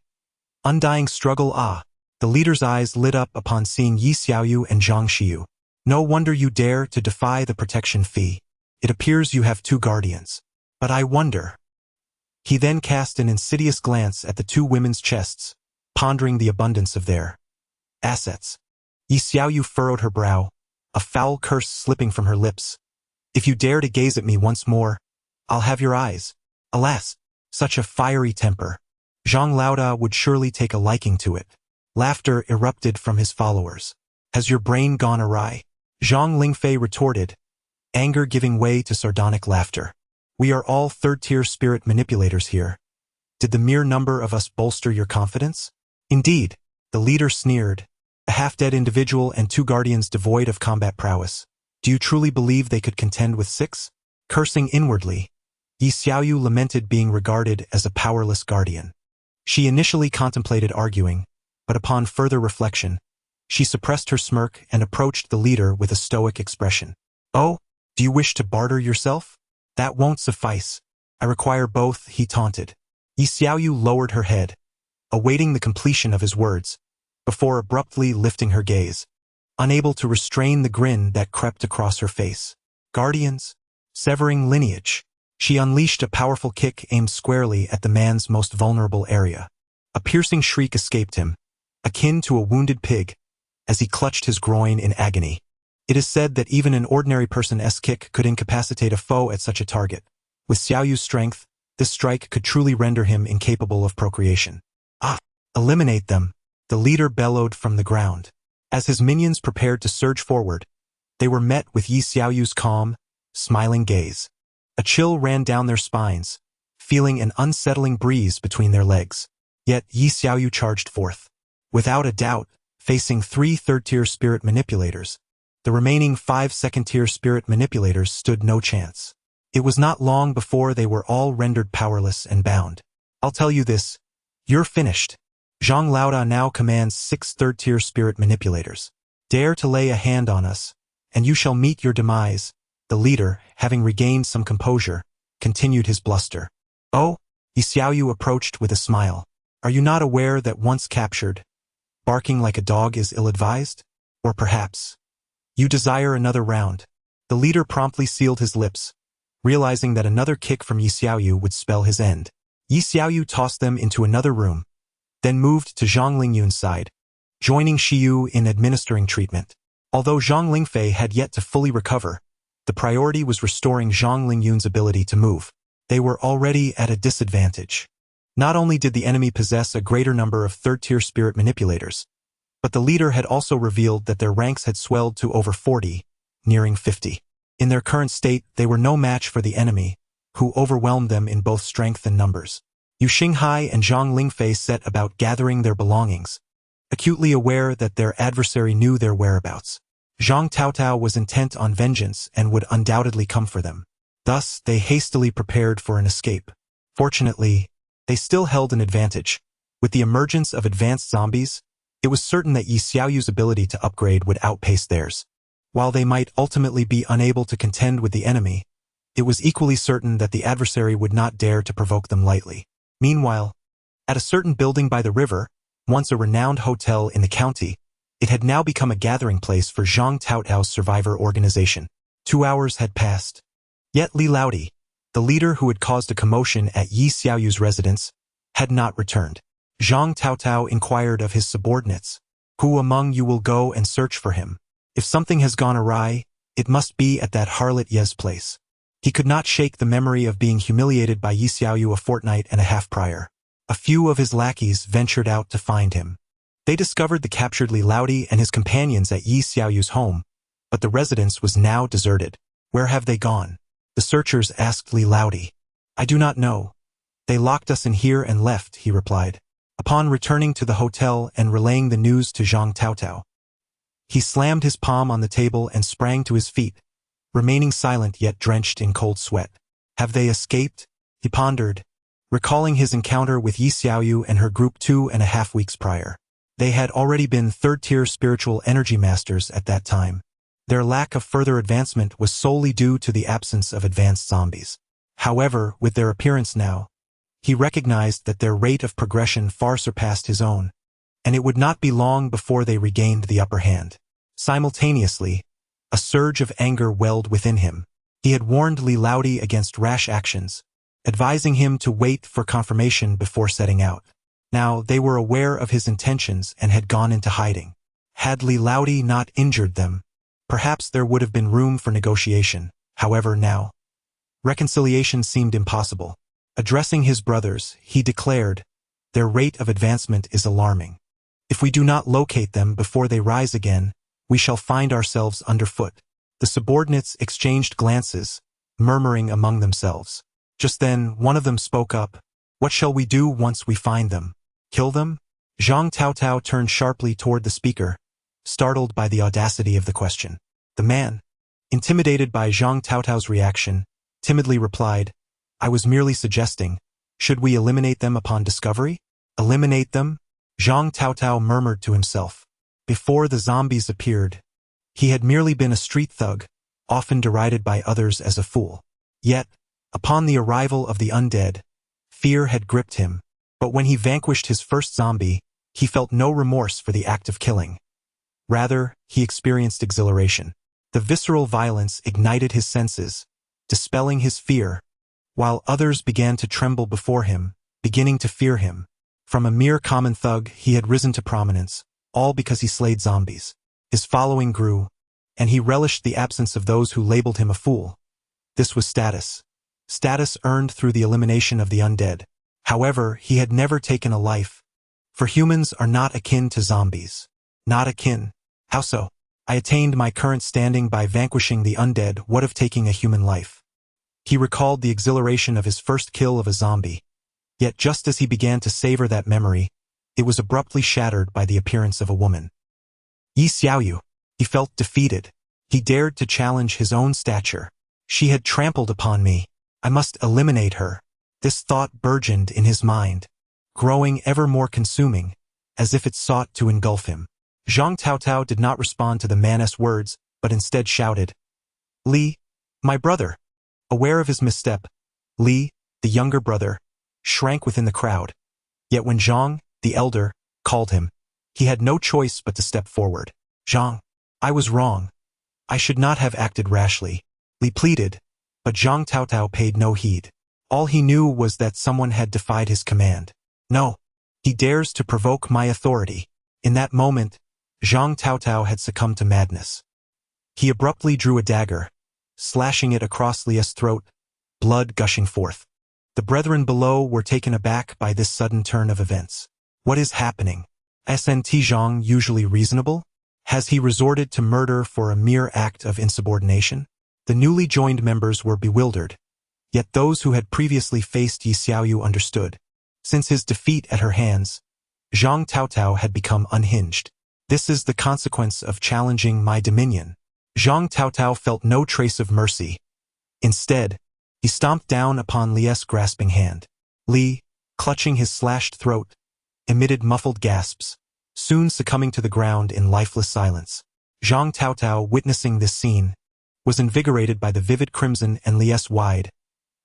Undying Struggle. The leader's eyes lit up upon seeing Yi Xiaoyu and Zhang Shiyu. No wonder you dare to defy the protection fee. It appears you have 2 guardians. But I wonder. He then cast an insidious glance at the 2 women's chests, pondering the abundance of their assets. Yi Xiaoyu furrowed her brow, a foul curse slipping from her lips. If you dare to gaze at me once more, I'll have your eyes. Alas, such a fiery temper. Zhang Laoda would surely take a liking to it. Laughter erupted from his followers. Has your brain gone awry? Zhang Lingfei retorted, anger giving way to sardonic laughter. We are all third-tier spirit manipulators here. Did the mere number of us bolster your confidence? Indeed, the leader sneered, a half-dead individual and 2 guardians devoid of combat prowess. Do you truly believe they could contend with 6? Cursing inwardly, Yi Xiaoyu lamented being regarded as a powerless guardian. She initially contemplated arguing, but upon further reflection, she suppressed her smirk and approached the leader with a stoic expression. Oh, do you wish to barter yourself? That won't suffice. I require both, he taunted. Yi Xiaoyu lowered her head, awaiting the completion of his words, before abruptly lifting her gaze, unable to restrain the grin that crept across her face. Guardians? Severing lineage. She unleashed a powerful kick aimed squarely at the man's most vulnerable area. A piercing shriek escaped him, akin to a wounded pig, as he clutched his groin in agony. It is said that even an ordinary person's kick could incapacitate a foe at such a target. With Xiaoyu's strength, this strike could truly render him incapable of procreation. Ah! Eliminate them, the leader bellowed from the ground. As his minions prepared to surge forward, they were met with Yi Xiaoyu's calm, smiling gaze. A chill ran down their spines, feeling an unsettling breeze between their legs. Yet Yi Xiaoyu charged forth. Without a doubt, facing 3 third-tier spirit manipulators, the remaining 5 second-tier spirit manipulators stood no chance. It was not long before they were all rendered powerless and bound. I'll tell you this, you're finished. Zhang Laoda now commands 6 third-tier spirit manipulators. Dare to lay a hand on us, and you shall meet your demise. The leader, having regained some composure, continued his bluster. Oh, Yi Xiaoyu approached with a smile. Are you not aware that once captured, barking like a dog is ill-advised? Or perhaps you desire another round? The leader promptly sealed his lips, realizing that another kick from Yi Xiaoyu would spell his end. Yi Xiaoyu tossed them into another room, then moved to Zhang Lingyun's side, joining Shiyu in administering treatment. Although Zhang Lingfei had yet to fully recover, the priority was restoring Zhang Lingyun's ability to move. They were already at a disadvantage. Not only did the enemy possess a greater number of third-tier spirit manipulators, but the leader had also revealed that their ranks had swelled to over 40, nearing 50. In their current state, they were no match for the enemy, who overwhelmed them in both strength and numbers. Yu Xinghai and Zhang Lingfei set about gathering their belongings, acutely aware that their adversary knew their whereabouts. Zhang Taotao was intent on vengeance and would undoubtedly come for them. Thus, they hastily prepared for an escape. Fortunately, they still held an advantage. With the emergence of advanced zombies, it was certain that Yi Xiaoyu's ability to upgrade would outpace theirs. While they might ultimately be unable to contend with the enemy, it was equally certain that the adversary would not dare to provoke them lightly. Meanwhile, at a certain building by the river, once a renowned hotel in the county, it had now become a gathering place for Zhang Taotao's survivor organization. 2 hours had passed. Yet Li Laodi, the leader who had caused a commotion at Yi Xiaoyu's residence, had not returned. Zhang Taotao inquired of his subordinates, "Who among you will go and search for him? If something has gone awry, it must be at that harlot Ye's place." He could not shake the memory of being humiliated by Yi Xiaoyu a fortnight and a half prior. A few of his lackeys ventured out to find him. They discovered the captured Li Laodi and his companions at Yi Xiaoyu's home, but the residence was now deserted. "Where have they gone?" the searchers asked Li Laodi. "I do not know. They locked us in here and left," he replied. Upon returning to the hotel and relaying the news to Zhang Taotao, he slammed his palm on the table and sprang to his feet, remaining silent yet drenched in cold sweat. "Have they escaped?" he pondered, recalling his encounter with Yi Xiaoyu and her group 2.5 weeks prior. They had already been third-tier spiritual energy masters at that time. Their lack of further advancement was solely due to the absence of advanced zombies. However, with their appearance now, he recognized that their rate of progression far surpassed his own, and it would not be long before they regained the upper hand. Simultaneously, a surge of anger welled within him. He had warned Li Laodi against rash actions, advising him to wait for confirmation before setting out. Now they were aware of his intentions and had gone into hiding. Had Li Laodi not injured them, perhaps there would have been room for negotiation. However, now, reconciliation seemed impossible. Addressing his brothers, he declared, "Their rate of advancement is alarming. If we do not locate them before they rise again, we shall find ourselves underfoot." The subordinates exchanged glances, murmuring among themselves. Just then, one of them spoke up. "What shall we do once we find them? Kill them?" Zhang Taotao turned sharply toward the speaker, startled by the audacity of the question. The man, intimidated by Zhang Taotao's reaction, timidly replied, "I was merely suggesting, should we eliminate them upon discovery?" "Eliminate them?" Zhang Taotao murmured to himself. Before the zombies appeared, he had merely been a street thug, often derided by others as a fool. Yet, upon the arrival of the undead, fear had gripped him. But when he vanquished his first zombie, he felt no remorse for the act of killing. Rather, he experienced exhilaration. The visceral violence ignited his senses, dispelling his fear, while others began to tremble before him, beginning to fear him. From a mere common thug, he had risen to prominence, all because he slayed zombies. His following grew, and he relished the absence of those who labeled him a fool. This was status. Status earned through the elimination of the undead. However, he had never taken a life. For humans are not akin to zombies. Not akin. How so? I attained my current standing by vanquishing the undead. What of taking a human life? He recalled the exhilaration of his first kill of a zombie. Yet just as he began to savor that memory, it was abruptly shattered by the appearance of a woman. Yi Xiaoyu. He felt defeated. He dared to challenge his own stature. She had trampled upon me. I must eliminate her. This thought burgeoned in his mind, growing ever more consuming, as if it sought to engulf him. Zhang Taotao did not respond to the man's words, but instead shouted, "Li, my brother." Aware of his misstep, Li, the younger brother, shrank within the crowd. Yet when Zhang, the elder, called him, he had no choice but to step forward. "Zhang, I was wrong. I should not have acted rashly," Li pleaded, but Zhang Taotao paid no heed. All he knew was that someone had defied his command. "No, he dares to provoke my authority." In that moment, Zhang Taotao had succumbed to madness. He abruptly drew a dagger, slashing it across Lia's throat, blood gushing forth. The brethren below were taken aback by this sudden turn of events. What is happening? Isn't Zhang usually reasonable? Has he resorted to murder for a mere act of insubordination? The newly joined members were bewildered, yet those who had previously faced Yi Xiaoyu understood. Since his defeat at her hands, Zhang Taotao had become unhinged. This is the consequence of challenging my dominion. Zhang Taotao felt no trace of mercy. Instead, he stomped down upon Li's grasping hand. Li, clutching his slashed throat, emitted muffled gasps, soon succumbing to the ground in lifeless silence. Zhang Taotao, witnessing this scene, was invigorated by the vivid crimson and Li's wide,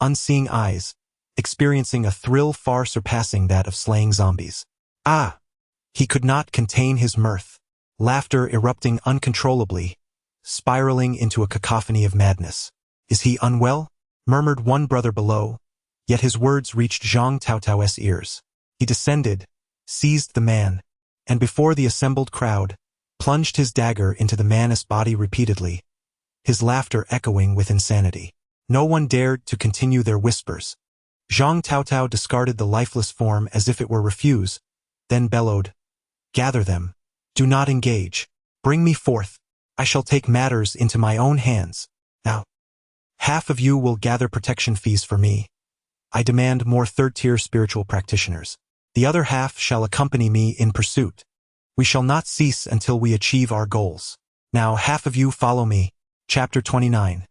unseeing eyes, experiencing a thrill far surpassing that of slaying zombies. Ah! He could not contain his mirth, laughter erupting uncontrollably, spiraling into a cacophony of madness. "Is he unwell?" murmured one brother below, yet his words reached Zhang Taotao's ears. He descended, seized the man, and before the assembled crowd, plunged his dagger into the man's body repeatedly, his laughter echoing with insanity. No one dared to continue their whispers. Zhang Taotao discarded the lifeless form as if it were refuse, then bellowed, "Gather them. Do not engage. Bring me forth. I shall take matters into my own hands. Now, half of you will gather protection fees for me. I demand more third-tier spiritual practitioners. The other half shall accompany me in pursuit. We shall not cease until we achieve our goals. Now half of you follow me." Chapter 29.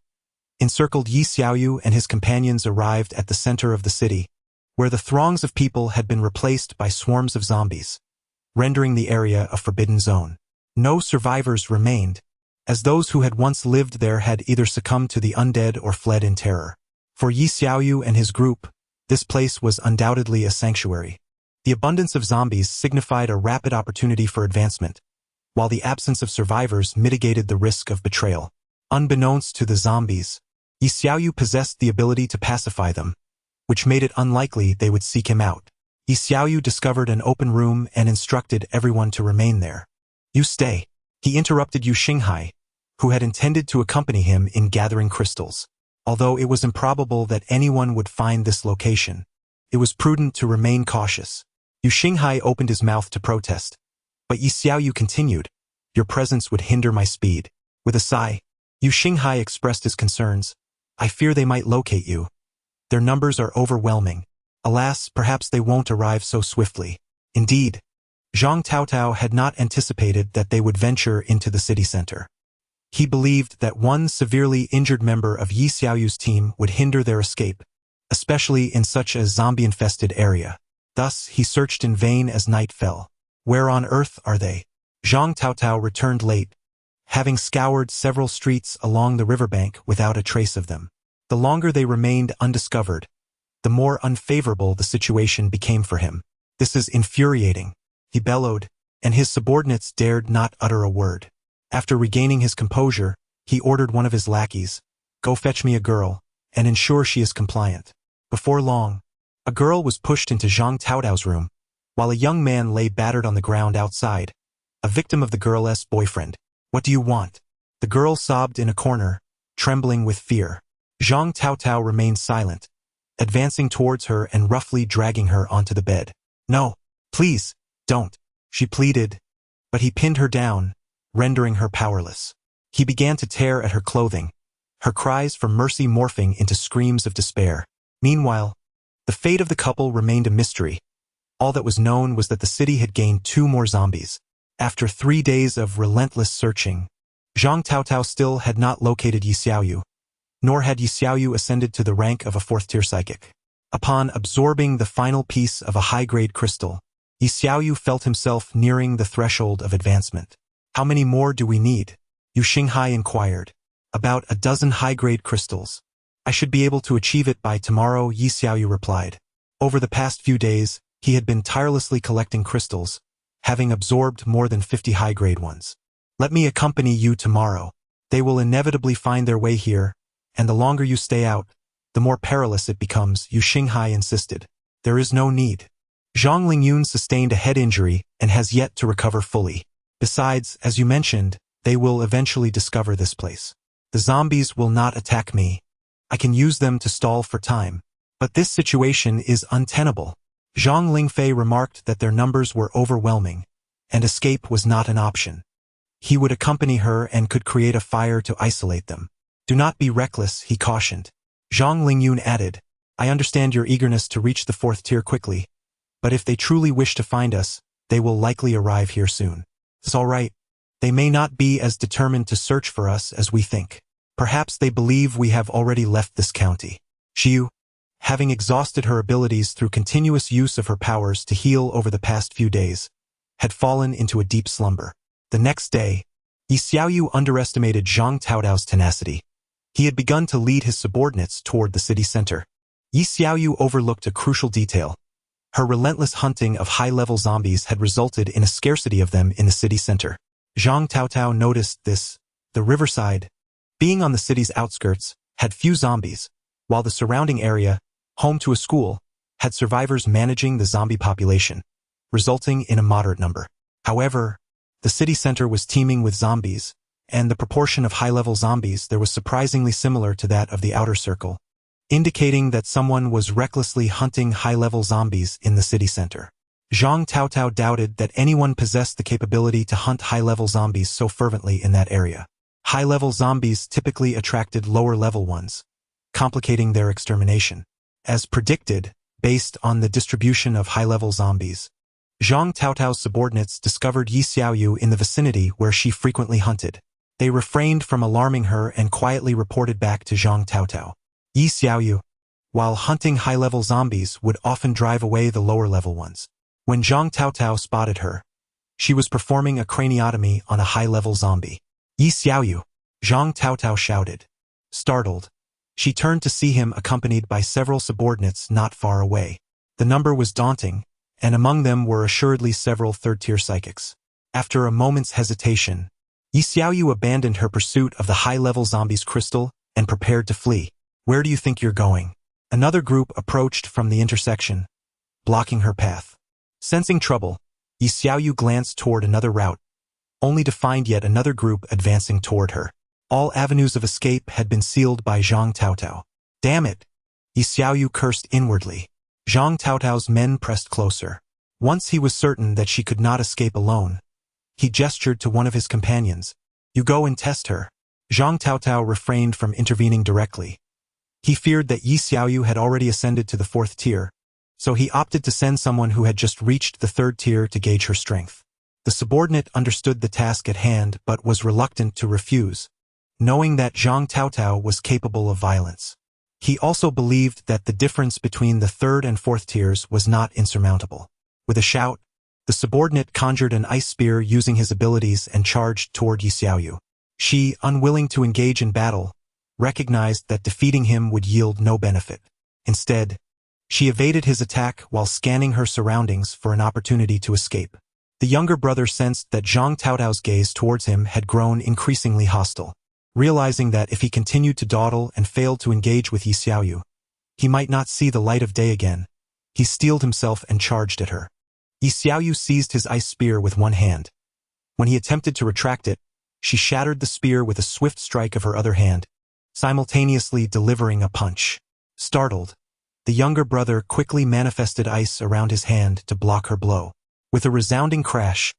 Encircled Yi Xiaoyu and his companions arrived at the center of the city, where the throngs of people had been replaced by swarms of zombies, rendering the area a forbidden zone. No survivors remained, as those who had once lived there had either succumbed to the undead or fled in terror. For Yi Xiaoyu and his group, this place was undoubtedly a sanctuary. The abundance of zombies signified a rapid opportunity for advancement, while the absence of survivors mitigated the risk of betrayal. Unbeknownst to the zombies, Yi Xiaoyu possessed the ability to pacify them, which made it unlikely they would seek him out. Yi Xiaoyu discovered an open room and instructed everyone to remain there. "You stay," he interrupted Yu Xinghai, who had intended to accompany him in gathering crystals. Although it was improbable that anyone would find this location, it was prudent to remain cautious. Yu Xinghai opened his mouth to protest, but Yi Xiaoyu continued, "Your presence would hinder my speed." With a sigh, Yu Xinghai expressed his concerns. "I fear they might locate you. Their numbers are overwhelming. Alas, perhaps they won't arrive so swiftly." Indeed, Zhang Taotao had not anticipated that they would venture into the city center. He believed that one severely injured member of Yi Xiaoyu's team would hinder their escape, especially in such a zombie-infested area. Thus, he searched in vain as night fell. "Where on earth are they?" Zhang Taotao returned late, having scoured several streets along the riverbank without a trace of them. The longer they remained undiscovered, the more unfavorable the situation became for him. "This is infuriating," he bellowed, and his subordinates dared not utter a word. After regaining his composure, he ordered one of his lackeys, "Go fetch me a girl, and ensure she is compliant." Before long, a girl was pushed into Zhang Taotao's room, while a young man lay battered on the ground outside, a victim of the girl's boyfriend. What do you want? The girl sobbed in a corner, trembling with fear. Zhang Taotao remained silent, advancing towards her and roughly dragging her onto the bed. No, please, don't, she pleaded, but he pinned her down, rendering her powerless. He began to tear at her clothing, her cries for mercy morphing into screams of despair. Meanwhile, the fate of the couple remained a mystery. All that was known was that the city had gained 2 more zombies. After 3 days of relentless searching, Zhang Taotao still had not located Yi Xiaoyu, nor had Yi Xiaoyu ascended to the rank of a 4th-tier psychic. Upon absorbing the final piece of a high-grade crystal, Yi Xiaoyu felt himself nearing the threshold of advancement. How many more do we need? Yu Xinghai inquired. About a dozen high-grade crystals. I should be able to achieve it by tomorrow, Yi Xiaoyu replied. Over the past few days, he had been tirelessly collecting crystals, having absorbed more than 50 high-grade ones. Let me accompany you tomorrow. They will inevitably find their way here, and the longer you stay out, the more perilous it becomes, Yu Xinghai insisted. There is no need. Zhang Lingyun sustained a head injury and has yet to recover fully. Besides, as you mentioned, they will eventually discover this place. The zombies will not attack me. I can use them to stall for time. But this situation is untenable. Zhang Lingfei remarked that their numbers were overwhelming, and escape was not an option. He would accompany her and could create a fire to isolate them. Do not be reckless, he cautioned. Zhang Lingyun added, I understand your eagerness to reach the 4th tier quickly, but if they truly wish to find us, they will likely arrive here soon. It's all right. They may not be as determined to search for us as we think. Perhaps they believe we have already left this county. Xiu, having exhausted her abilities through continuous use of her powers to heal over the past few days, had fallen into a deep slumber. The next day, Yi Xiaoyu underestimated Zhang Taotao's tenacity. He had begun to lead his subordinates toward the city center. Yi Xiaoyu overlooked a crucial detail. Her relentless hunting of high-level zombies had resulted in a scarcity of them in the city center. Zhang Taotao noticed this. The riverside, being on the city's outskirts, had few zombies, while the surrounding area, home to a school, had survivors managing the zombie population, resulting in a moderate number. However, the city center was teeming with zombies, and the proportion of high-level zombies there was surprisingly similar to that of the outer circle, indicating that someone was recklessly hunting high-level zombies in the city center. Zhang Taotao doubted that anyone possessed the capability to hunt high-level zombies so fervently in that area. High-level zombies typically attracted lower-level ones, complicating their extermination. As predicted, based on the distribution of high-level zombies, Zhang Taotao's subordinates discovered Yi Xiaoyu in the vicinity where she frequently hunted. They refrained from alarming her and quietly reported back to Zhang Taotao. Yi Xiaoyu, while hunting high-level zombies, would often drive away the lower-level ones. When Zhang Taotao spotted her, she was performing a craniotomy on a high-level zombie. Yi Xiaoyu, Zhang Taotao shouted. Startled, she turned to see him accompanied by several subordinates not far away. The number was daunting, and among them were assuredly several 3rd-tier psychics. After a moment's hesitation, Yi Xiaoyu abandoned her pursuit of the high-level zombie's crystal and prepared to flee. Where do you think you're going? Another group approached from the intersection, blocking her path. Sensing trouble, Yi Xiaoyu glanced toward another route, only to find yet another group advancing toward her. All avenues of escape had been sealed by Zhang Taotao. Damn it! Yi Xiaoyu cursed inwardly. Zhang Taotao's men pressed closer. Once he was certain that she could not escape alone, he gestured to one of his companions. You go and test her. Zhang Taotao refrained from intervening directly. He feared that Yi Xiaoyu had already ascended to the 4th tier, so he opted to send someone who had just reached the 3rd tier to gauge her strength. The subordinate understood the task at hand but was reluctant to refuse, knowing that Zhang Taotao was capable of violence. He also believed that the difference between the 3rd and 4th tiers was not insurmountable. With a shout, the subordinate conjured an ice spear using his abilities and charged toward Yi Xiaoyu. She, unwilling to engage in battle, recognized that defeating him would yield no benefit. Instead, she evaded his attack while scanning her surroundings for an opportunity to escape. The younger brother sensed that Zhang Taotao's gaze towards him had grown increasingly hostile. Realizing that if he continued to dawdle and failed to engage with Yi Xiaoyu, He might not see the light of day again. He steeled himself and charged at her. Yi Xiaoyu seized his ice spear with one hand. When he attempted to retract it, she shattered the spear with a swift strike of her other hand, simultaneously delivering a punch. Startled, the younger brother quickly manifested ice around his hand to block her blow. With a resounding crash,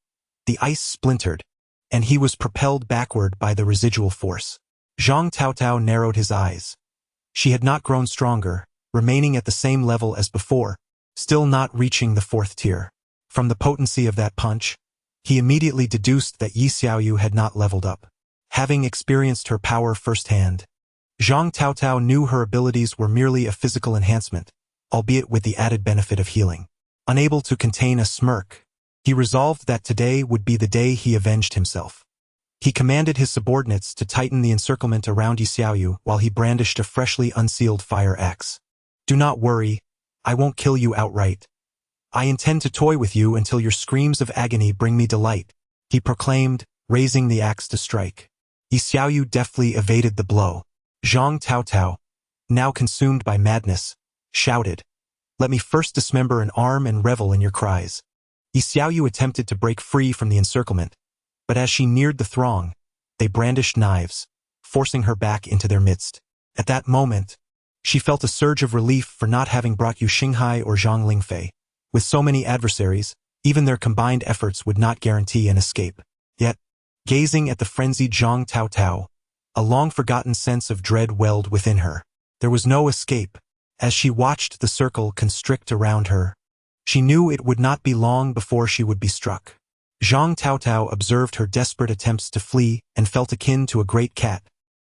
the ice splintered, and he was propelled backward by the residual force. Zhang Taotao narrowed his eyes. She had not grown stronger, remaining at the same level as before, still not reaching the fourth tier. From the potency of that punch, he immediately deduced that Yi Xiaoyu had not leveled up. Having experienced her power firsthand, Zhang Taotao knew her abilities were merely a physical enhancement, albeit with the added benefit of healing. Unable to contain a smirk, he resolved that today would be the day he avenged himself. He commanded his subordinates to tighten the encirclement around Yi Xiaoyu while he brandished a freshly unsealed fire axe. "Do not worry, I won't kill you outright. I intend to toy with you until your screams of agony bring me delight," he proclaimed, raising the axe to strike. Yi Xiaoyu deftly evaded the blow. Zhang Taotao, now consumed by madness, shouted, "Let me first dismember an arm and revel in your cries." Yi Xiaoyu attempted to break free from the encirclement, but as she neared the throng, they brandished knives, forcing her back into their midst. At that moment, she felt a surge of relief for not having brought Yu Xinghai or Zhang Lingfei. With so many adversaries, even their combined efforts would not guarantee an escape. Yet, gazing at the frenzied Zhang Taotao, a long-forgotten sense of dread welled within her. There was no escape. As she watched the circle constrict around her, she knew it would not be long before she would be struck. Zhang Taotao observed her desperate attempts to flee and felt akin to a great cat,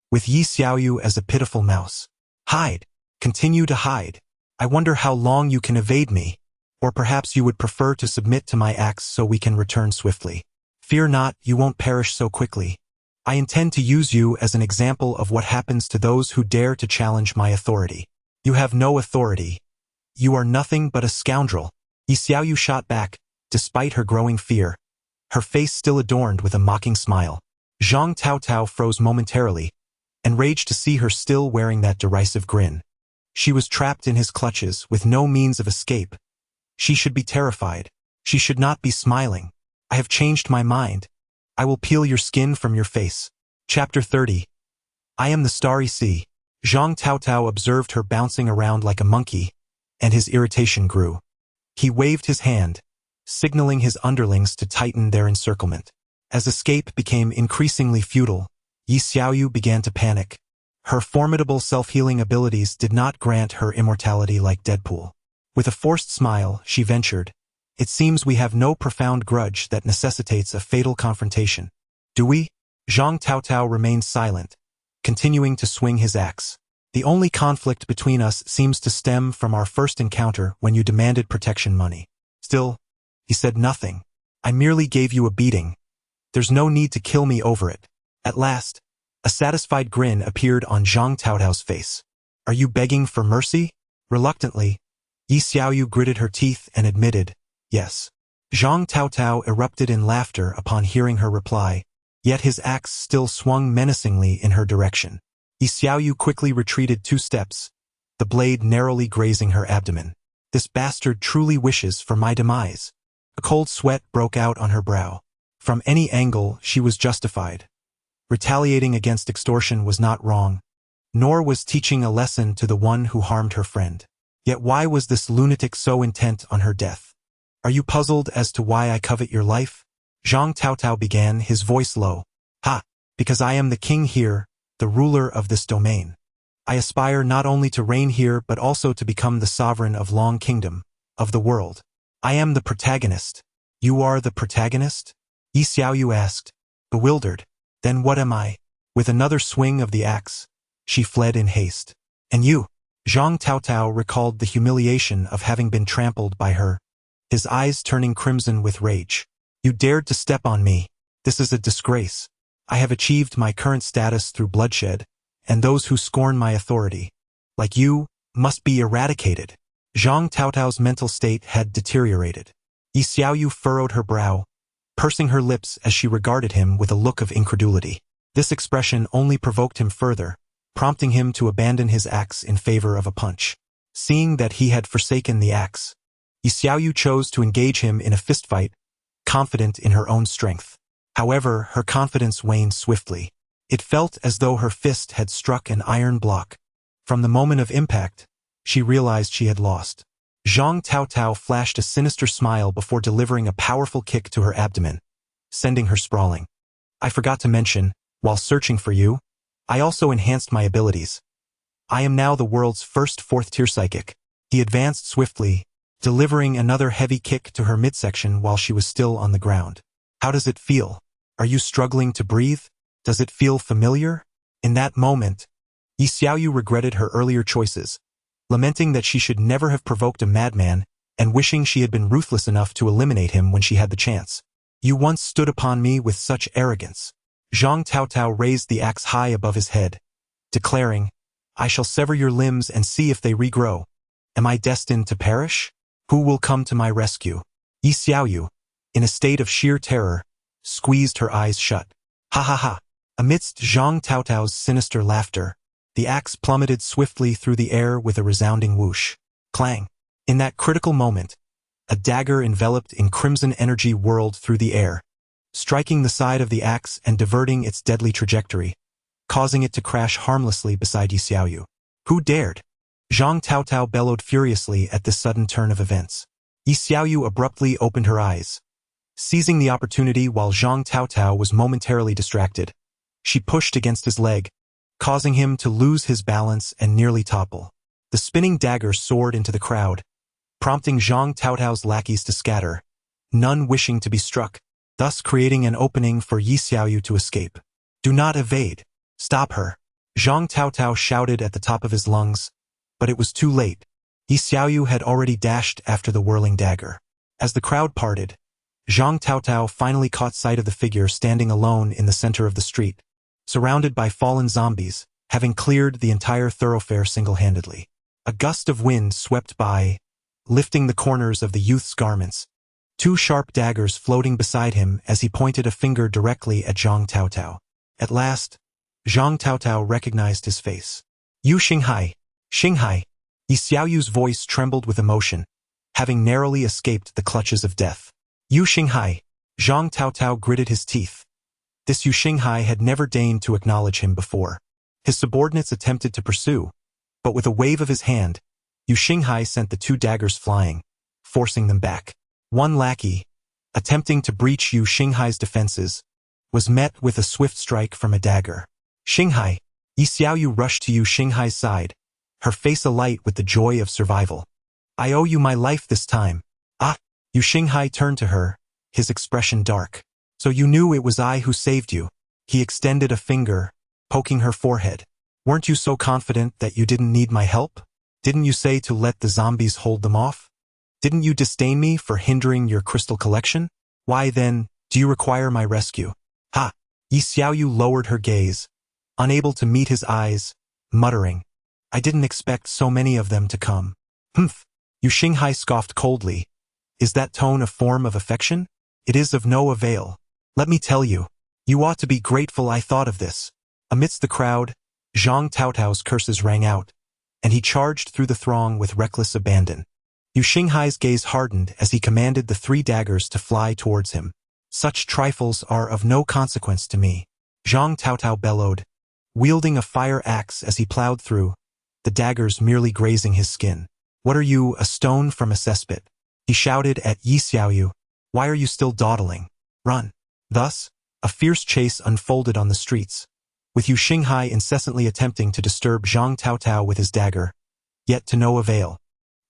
with Yi Xiaoyu as a pitiful mouse. "Hide! Continue to hide! I wonder how long you can evade me. Or perhaps you would prefer to submit to my axe so we can return swiftly. Fear not, you won't perish so quickly. I intend to use you as an example of what happens to those who dare to challenge my authority. You have no authority. You are nothing but a scoundrel." Yi Xiaoyu shot back, despite her growing fear, her face still adorned with a mocking smile. Zhang Taotao froze momentarily, enraged to see her still wearing that derisive grin. She was trapped in his clutches with no means of escape. She should be terrified. She should not be smiling. "I have changed my mind. I will peel your skin from your face." Chapter 30. I am the Starry Sea. Zhang Taotao observed her bouncing around like a monkey, and his irritation grew. He waved his hand, signaling his underlings to tighten their encirclement. As escape became increasingly futile, Yi Xiaoyu began to panic. Her formidable self-healing abilities did not grant her immortality like Deadpool. With a forced smile, she ventured, "It seems we have no profound grudge that necessitates a fatal confrontation. Do we?" Zhang Taotao remained silent, continuing to swing his axe. "The only conflict between us seems to stem from our first encounter when you demanded protection money." Still, he said nothing. "I merely gave you a beating. There's no need to kill me over it." At last, a satisfied grin appeared on Zhang Taotao's face. "Are you begging for mercy?" Reluctantly, Yi Xiaoyu gritted her teeth and admitted, "Yes." Zhang Taotao erupted in laughter upon hearing her reply, yet his axe still swung menacingly in her direction. Yi Xiaoyu quickly retreated 2 steps, the blade narrowly grazing her abdomen. "This bastard truly wishes for my demise." A cold sweat broke out on her brow. From any angle, she was justified. Retaliating against extortion was not wrong, nor was teaching a lesson to the one who harmed her friend. Yet why was this lunatic so intent on her death? "Are you puzzled as to why I covet your life?" Zhang Taotao began, his voice low. "Ha! Because I am the king here, the ruler of this domain. I aspire not only to reign here but also to become the sovereign of Long Kingdom, of the world. I am the protagonist." "You are the protagonist?" Yi Xiaoyu asked, bewildered. "Then what am I?" With another swing of the axe, she fled in haste. "And you?" Zhang Taotao recalled the humiliation of having been trampled by her, his eyes turning crimson with rage. "You dared to step on me. This is a disgrace. I have achieved my current status through bloodshed, and those who scorn my authority, like you, must be eradicated." Zhang Taotao's mental state had deteriorated. Yi Xiaoyu furrowed her brow, pursing her lips as she regarded him with a look of incredulity. This expression only provoked him further, prompting him to abandon his axe in favor of a punch. seeing that he had forsaken the axe. Yi Xiaoyu chose to engage him in a fistfight, confident in her own strength. However, her confidence waned swiftly. It felt as though her fist had struck an iron block. From the moment of impact, she realized she had lost. Zhang Taotao flashed a sinister smile before delivering a powerful kick to her abdomen, sending her sprawling. I forgot to mention, while searching for you, I also enhanced my abilities. I am now the world's first fourth-tier psychic. He advanced swiftly, delivering another heavy kick to her midsection while she was still on the ground. How does it feel? Are you struggling to breathe? Does it feel familiar? In that moment, Yi Xiaoyu regretted her earlier choices, lamenting that she should never have provoked a madman and wishing she had been ruthless enough to eliminate him when she had the chance. You once stood upon me with such arrogance. Zhang Taotao raised the axe high above his head, declaring, I shall sever your limbs and see if they regrow. Am I destined to perish? Who will come to my rescue? Yi Xiaoyu, in a state of sheer terror, squeezed her eyes shut. Ha ha ha! Amidst Zhang Taotao's sinister laughter, the axe plummeted swiftly through the air with a resounding whoosh. Clang! In that critical moment, a dagger enveloped in crimson energy whirled through the air, striking the side of the axe and diverting its deadly trajectory, causing it to crash harmlessly beside Yi Xiaoyu. Who dared? Zhang Taotao bellowed furiously at this sudden turn of events. Yi Xiaoyu abruptly opened her eyes. Seizing the opportunity while Zhang Taotao was momentarily distracted, she pushed against his leg, causing him to lose his balance and nearly topple. The spinning dagger soared into the crowd, prompting Zhang Taotao's lackeys to scatter, none wishing to be struck, thus creating an opening for Yi Xiaoyu to escape. Do not evade. Stop her. Zhang Taotao shouted at the top of his lungs, but it was too late. Yi Xiaoyu had already dashed after the whirling dagger. As the crowd parted, Zhang Taotao finally caught sight of the figure standing alone in the center of the street, surrounded by fallen zombies, having cleared the entire thoroughfare single-handedly. A gust of wind swept by, lifting the corners of the youth's garments, two sharp daggers floating beside him as he pointed a finger directly at Zhang Taotao. At last, Zhang Taotao recognized his face. You Xinghai! Xinghai! Yi Xiaoyu's voice trembled with emotion, having narrowly escaped the clutches of death. You Xinghai! Zhang Taotao gritted his teeth. This Yu Xinghai had never deigned to acknowledge him before. His subordinates attempted to pursue, but with a wave of his hand, Yu Xinghai sent the two daggers flying, forcing them back. One lackey, attempting to breach Yu Xinghai's defenses, was met with a swift strike from a dagger. Xinghai! Yi Xiaoyu rushed to Yu Xinghai's side, her face alight with the joy of survival. I owe you my life this time. Ah! Yu Xinghai turned to her, his expression dark. So you knew it was I who saved you. He extended a finger, poking her forehead. Weren't you so confident that you didn't need my help? Didn't you say to let the zombies hold them off? Didn't you disdain me for hindering your crystal collection? Why then, do you require my rescue? Ha! Yi Xiaoyu lowered her gaze, unable to meet his eyes, muttering, I didn't expect so many of them to come. Humph! Yu Xinghai scoffed coldly. Is that tone a form of affection? It is of no avail. Let me tell you, you ought to be grateful I thought of this. Amidst the crowd, Zhang Taotao's curses rang out, and he charged through the throng with reckless abandon. Yu Xinghai's gaze hardened as he commanded the three daggers to fly towards him. Such trifles are of no consequence to me. Zhang Taotao bellowed, wielding a fire axe as he plowed through, the daggers merely grazing his skin. What are you, a stone from a cesspit? He shouted at Yi Xiaoyu. Why are you still dawdling? Run. Thus, a fierce chase unfolded on the streets, with Yu Xinghai incessantly attempting to disturb Zhang Taotao with his dagger, yet to no avail.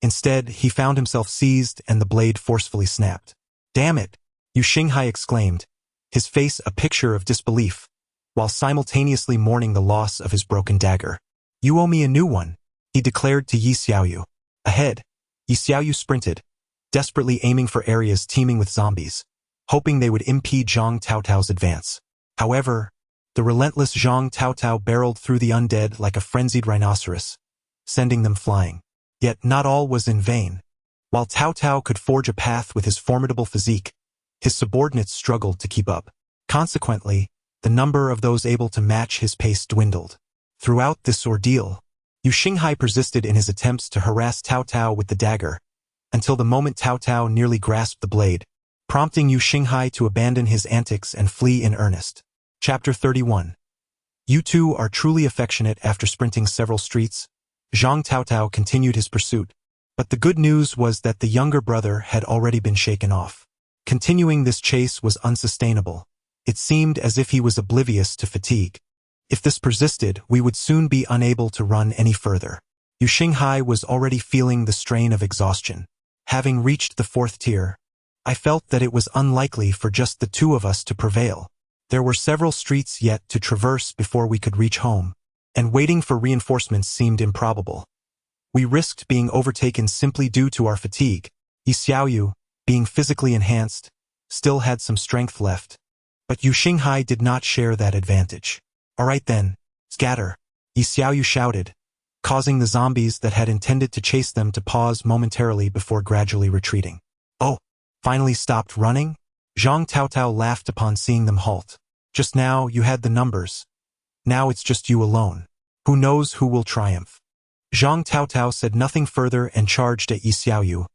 Instead, he found himself seized and the blade forcefully snapped. Damn it! Yu Xinghai exclaimed, his face a picture of disbelief, while simultaneously mourning the loss of his broken dagger. You owe me a new one, he declared to Yi Xiaoyu. Ahead, Yi Xiaoyu sprinted, desperately aiming for areas teeming with zombies, hoping they would impede Zhang Taotao's advance. However, the relentless Zhang Taotao barreled through the undead like a frenzied rhinoceros, sending them flying. Yet not all was in vain. While Taotao could forge a path with his formidable physique, his subordinates struggled to keep up. Consequently, the number of those able to match his pace dwindled. Throughout this ordeal, Yu Xinghai persisted in his attempts to harass Cao Cao with the dagger, until the moment Cao Cao nearly grasped the blade, prompting Yu Xinghai to abandon his antics and flee in earnest. Chapter 31. You two are truly affectionate. After sprinting several streets, Zhang Taotao continued his pursuit, but the good news was that the younger brother had already been shaken off. Continuing this chase was unsustainable. It seemed as if he was oblivious to fatigue. If this persisted, we would soon be unable to run any further. Yu Xinghai was already feeling the strain of exhaustion. Having reached the 4th tier, I felt that it was unlikely for just the two of us to prevail. There were several streets yet to traverse before we could reach home, and waiting for reinforcements seemed improbable. We risked being overtaken simply due to our fatigue. Yi Xiaoyu, being physically enhanced, still had some strength left, but Yu Xinghai did not share that advantage. All right then, scatter, Yi Xiaoyu shouted, causing the zombies that had intended to chase them to pause momentarily before gradually retreating. Oh, finally stopped running? Zhang Taotao laughed upon seeing them halt. Just now you had the numbers. Now it's just you alone. Who knows who will triumph? Zhang Taotao said nothing further and charged at Yi Xiaoyu,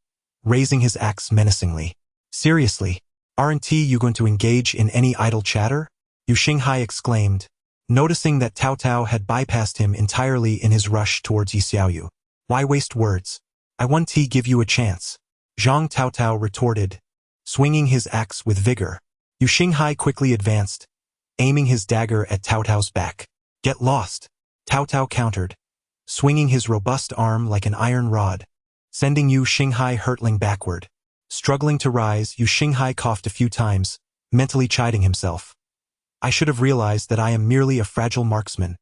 raising his axe menacingly. Seriously, aren't you going to engage in any idle chatter? Yu Xinghai exclaimed, noticing that Taotao had bypassed him entirely in his rush towards Yi Xiaoyu. Why waste words? I want to give you a chance. Zhang Taotao retorted, swinging his axe with vigor. Yu Xinghai quickly advanced, aiming his dagger at Taotao's back. Get lost, Taotao countered, swinging his robust arm like an iron rod, sending Yu Xinghai hurtling backward. Struggling to rise, Yu Xinghai coughed a few times, mentally chiding himself. I should have realized that I am merely a fragile marksman.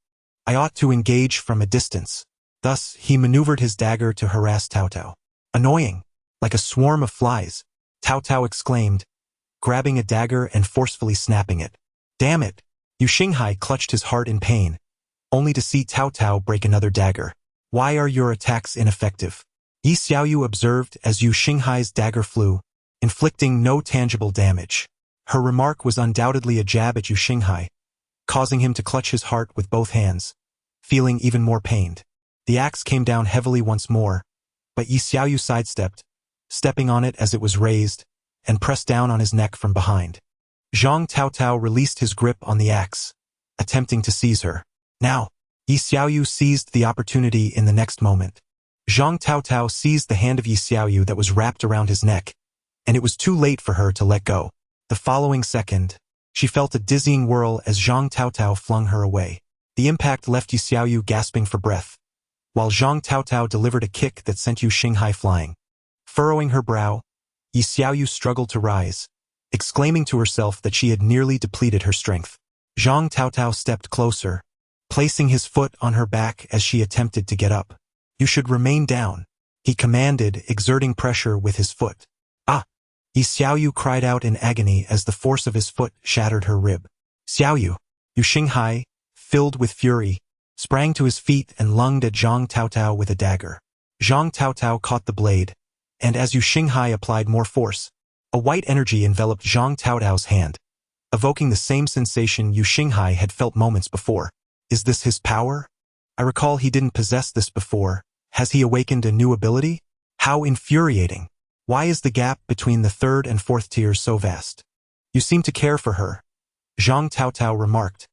I ought to engage from a distance. Thus, he maneuvered his dagger to harass Taotao. Annoying, like a swarm of flies, Taotao exclaimed, grabbing a dagger and forcefully snapping it. Damn it! Yu Xinghai clutched his heart in pain, only to see Taotao break another dagger. Why are your attacks ineffective? Yi Xiaoyu observed as Yu Xinghai's dagger flew, inflicting no tangible damage. Her remark was undoubtedly a jab at Yu Xinghai, causing him to clutch his heart with both hands, feeling even more pained. The axe came down heavily once more, but Yi Xiaoyu sidestepped, stepping on it as it was raised, and pressed down on his neck from behind. Zhang Taotao released his grip on the axe, attempting to seize her. Now, Yi Xiaoyu seized the opportunity in the next moment. Zhang Taotao seized the hand of Yi Xiaoyu that was wrapped around his neck, and it was too late for her to let go. The following second, she felt a dizzying whirl as Zhang Taotao flung her away. The impact left Yi Xiaoyu gasping for breath, while Zhang Taotao delivered a kick that sent Yu Xinghai flying. Furrowing her brow, Yi Xiaoyu struggled to rise, exclaiming to herself that she had nearly depleted her strength. Zhang Taotao stepped closer, placing his foot on her back as she attempted to get up. You should remain down, he commanded, exerting pressure with his foot. Ah! Yi Xiaoyu cried out in agony as the force of his foot shattered her rib. Xiaoyu! Yu Xinghai, filled with fury, sprang to his feet and lunged at Zhang Taotao with a dagger. Zhang Taotao caught the blade, and as Yu Xinghai applied more force, a white energy enveloped Zhang Taotao's hand, evoking the same sensation Yu Xinghai had felt moments before. Is this his power? I recall he didn't possess this before. Has he awakened a new ability? How infuriating! Why is the gap between the 3rd and 4th tiers so vast? You seem to care for her, Zhang Taotao remarked,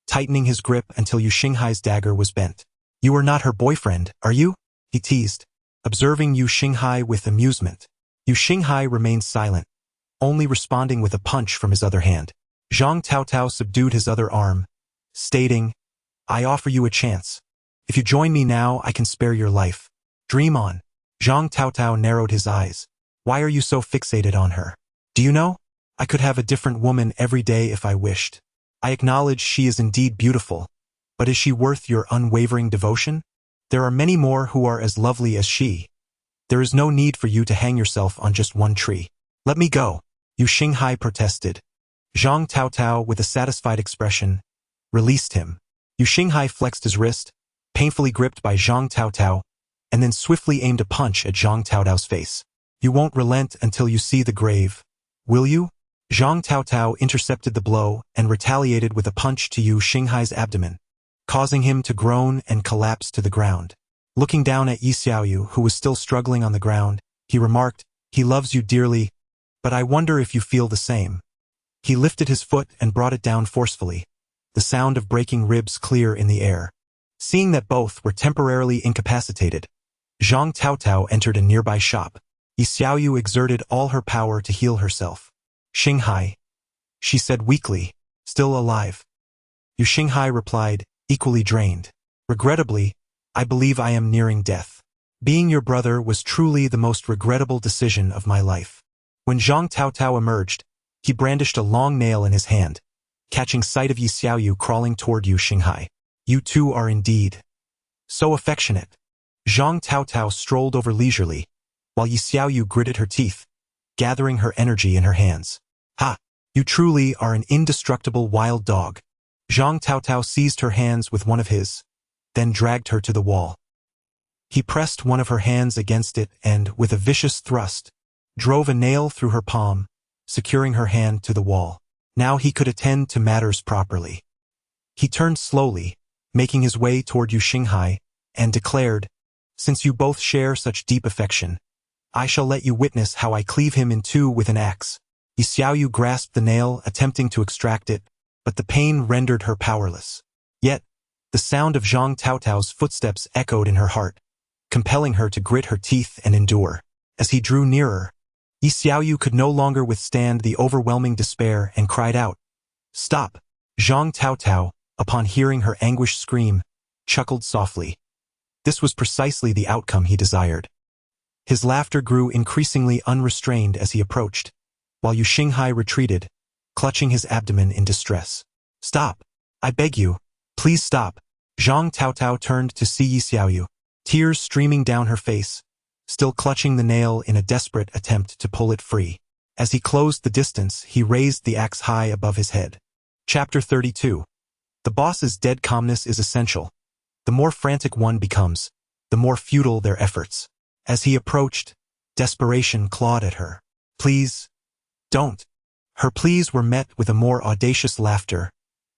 tightening his grip until Yu Xinghai's dagger was bent. You are not her boyfriend, are you? He teased, observing Yu Xinghai with amusement. Yu Xinghai remained silent, only responding with a punch from his other hand. Zhang Taotao subdued his other arm, stating, I offer you a chance. If you join me now, I can spare your life. Dream on. Zhang Taotao narrowed his eyes. Why are you so fixated on her? Do you know? I could have a different woman every day if I wished. I acknowledge she is indeed beautiful, but is she worth your unwavering devotion? There are many more who are as lovely as she. There is no need for you to hang yourself on just one tree. Let me go, Yu Xinghai protested. Zhang Taotao, with a satisfied expression, released him. Yu Xinghai flexed his wrist, painfully gripped by Zhang Taotao, and then swiftly aimed a punch at Zhang Taotao's face. You won't relent until you see the grave, will you? Zhang Taotao intercepted the blow and retaliated with a punch to Yu Xinghai's abdomen, causing him to groan and collapse to the ground. Looking down at Yi Xiaoyu, who was still struggling on the ground, he remarked, "He loves you dearly, but I wonder if you feel the same." He lifted his foot and brought it down forcefully, the sound of breaking ribs clear in the air. Seeing that both were temporarily incapacitated, Zhang Taotao entered a nearby shop. Yi Xiaoyu exerted all her power to heal herself. "Xinghai," she said weakly, "still alive?" Yu Xinghai replied, equally drained. "Regrettably, I believe I am nearing death. Being your brother was truly the most regrettable decision of my life." When Zhang Taotao emerged, he brandished a long nail in his hand, catching sight of Yi Xiaoyu crawling toward Yu Xinghai. "You two are indeed so affectionate." Zhang Taotao strolled over leisurely, while Yi Xiaoyu gritted her teeth, gathering her energy in her hands. "Ha! You truly are an indestructible wild dog." Zhang Taotao seized her hands with one of his, then dragged her to the wall. He pressed one of her hands against it and, with a vicious thrust, drove a nail through her palm, securing her hand to the wall. Now he could attend to matters properly. He turned slowly, making his way toward Yu Xinghai, and declared, "Since you both share such deep affection, I shall let you witness how I cleave him in two with an axe." Yi Xiaoyu grasped the nail, attempting to extract it, but the pain rendered her powerless. Yet, the sound of Zhang Taotao's footsteps echoed in her heart, compelling her to grit her teeth and endure. As he drew nearer, Yi Xiaoyu could no longer withstand the overwhelming despair and cried out, "Stop!" Zhang Taotao, upon hearing her anguished scream, chuckled softly. This was precisely the outcome he desired. His laughter grew increasingly unrestrained as he approached, while Yu Xinghai retreated, clutching his abdomen in distress. "Stop! I beg you, please stop!" Zhang Taotao turned to see Yi Xiaoyu, tears streaming down her face, still clutching the nail in a desperate attempt to pull it free. As he closed the distance, he raised the axe high above his head. Chapter 32. The boss's dead calmness is essential. The more frantic one becomes, the more futile their efforts. As he approached, desperation clawed at her. "Please, don't." Her pleas were met with a more audacious laughter,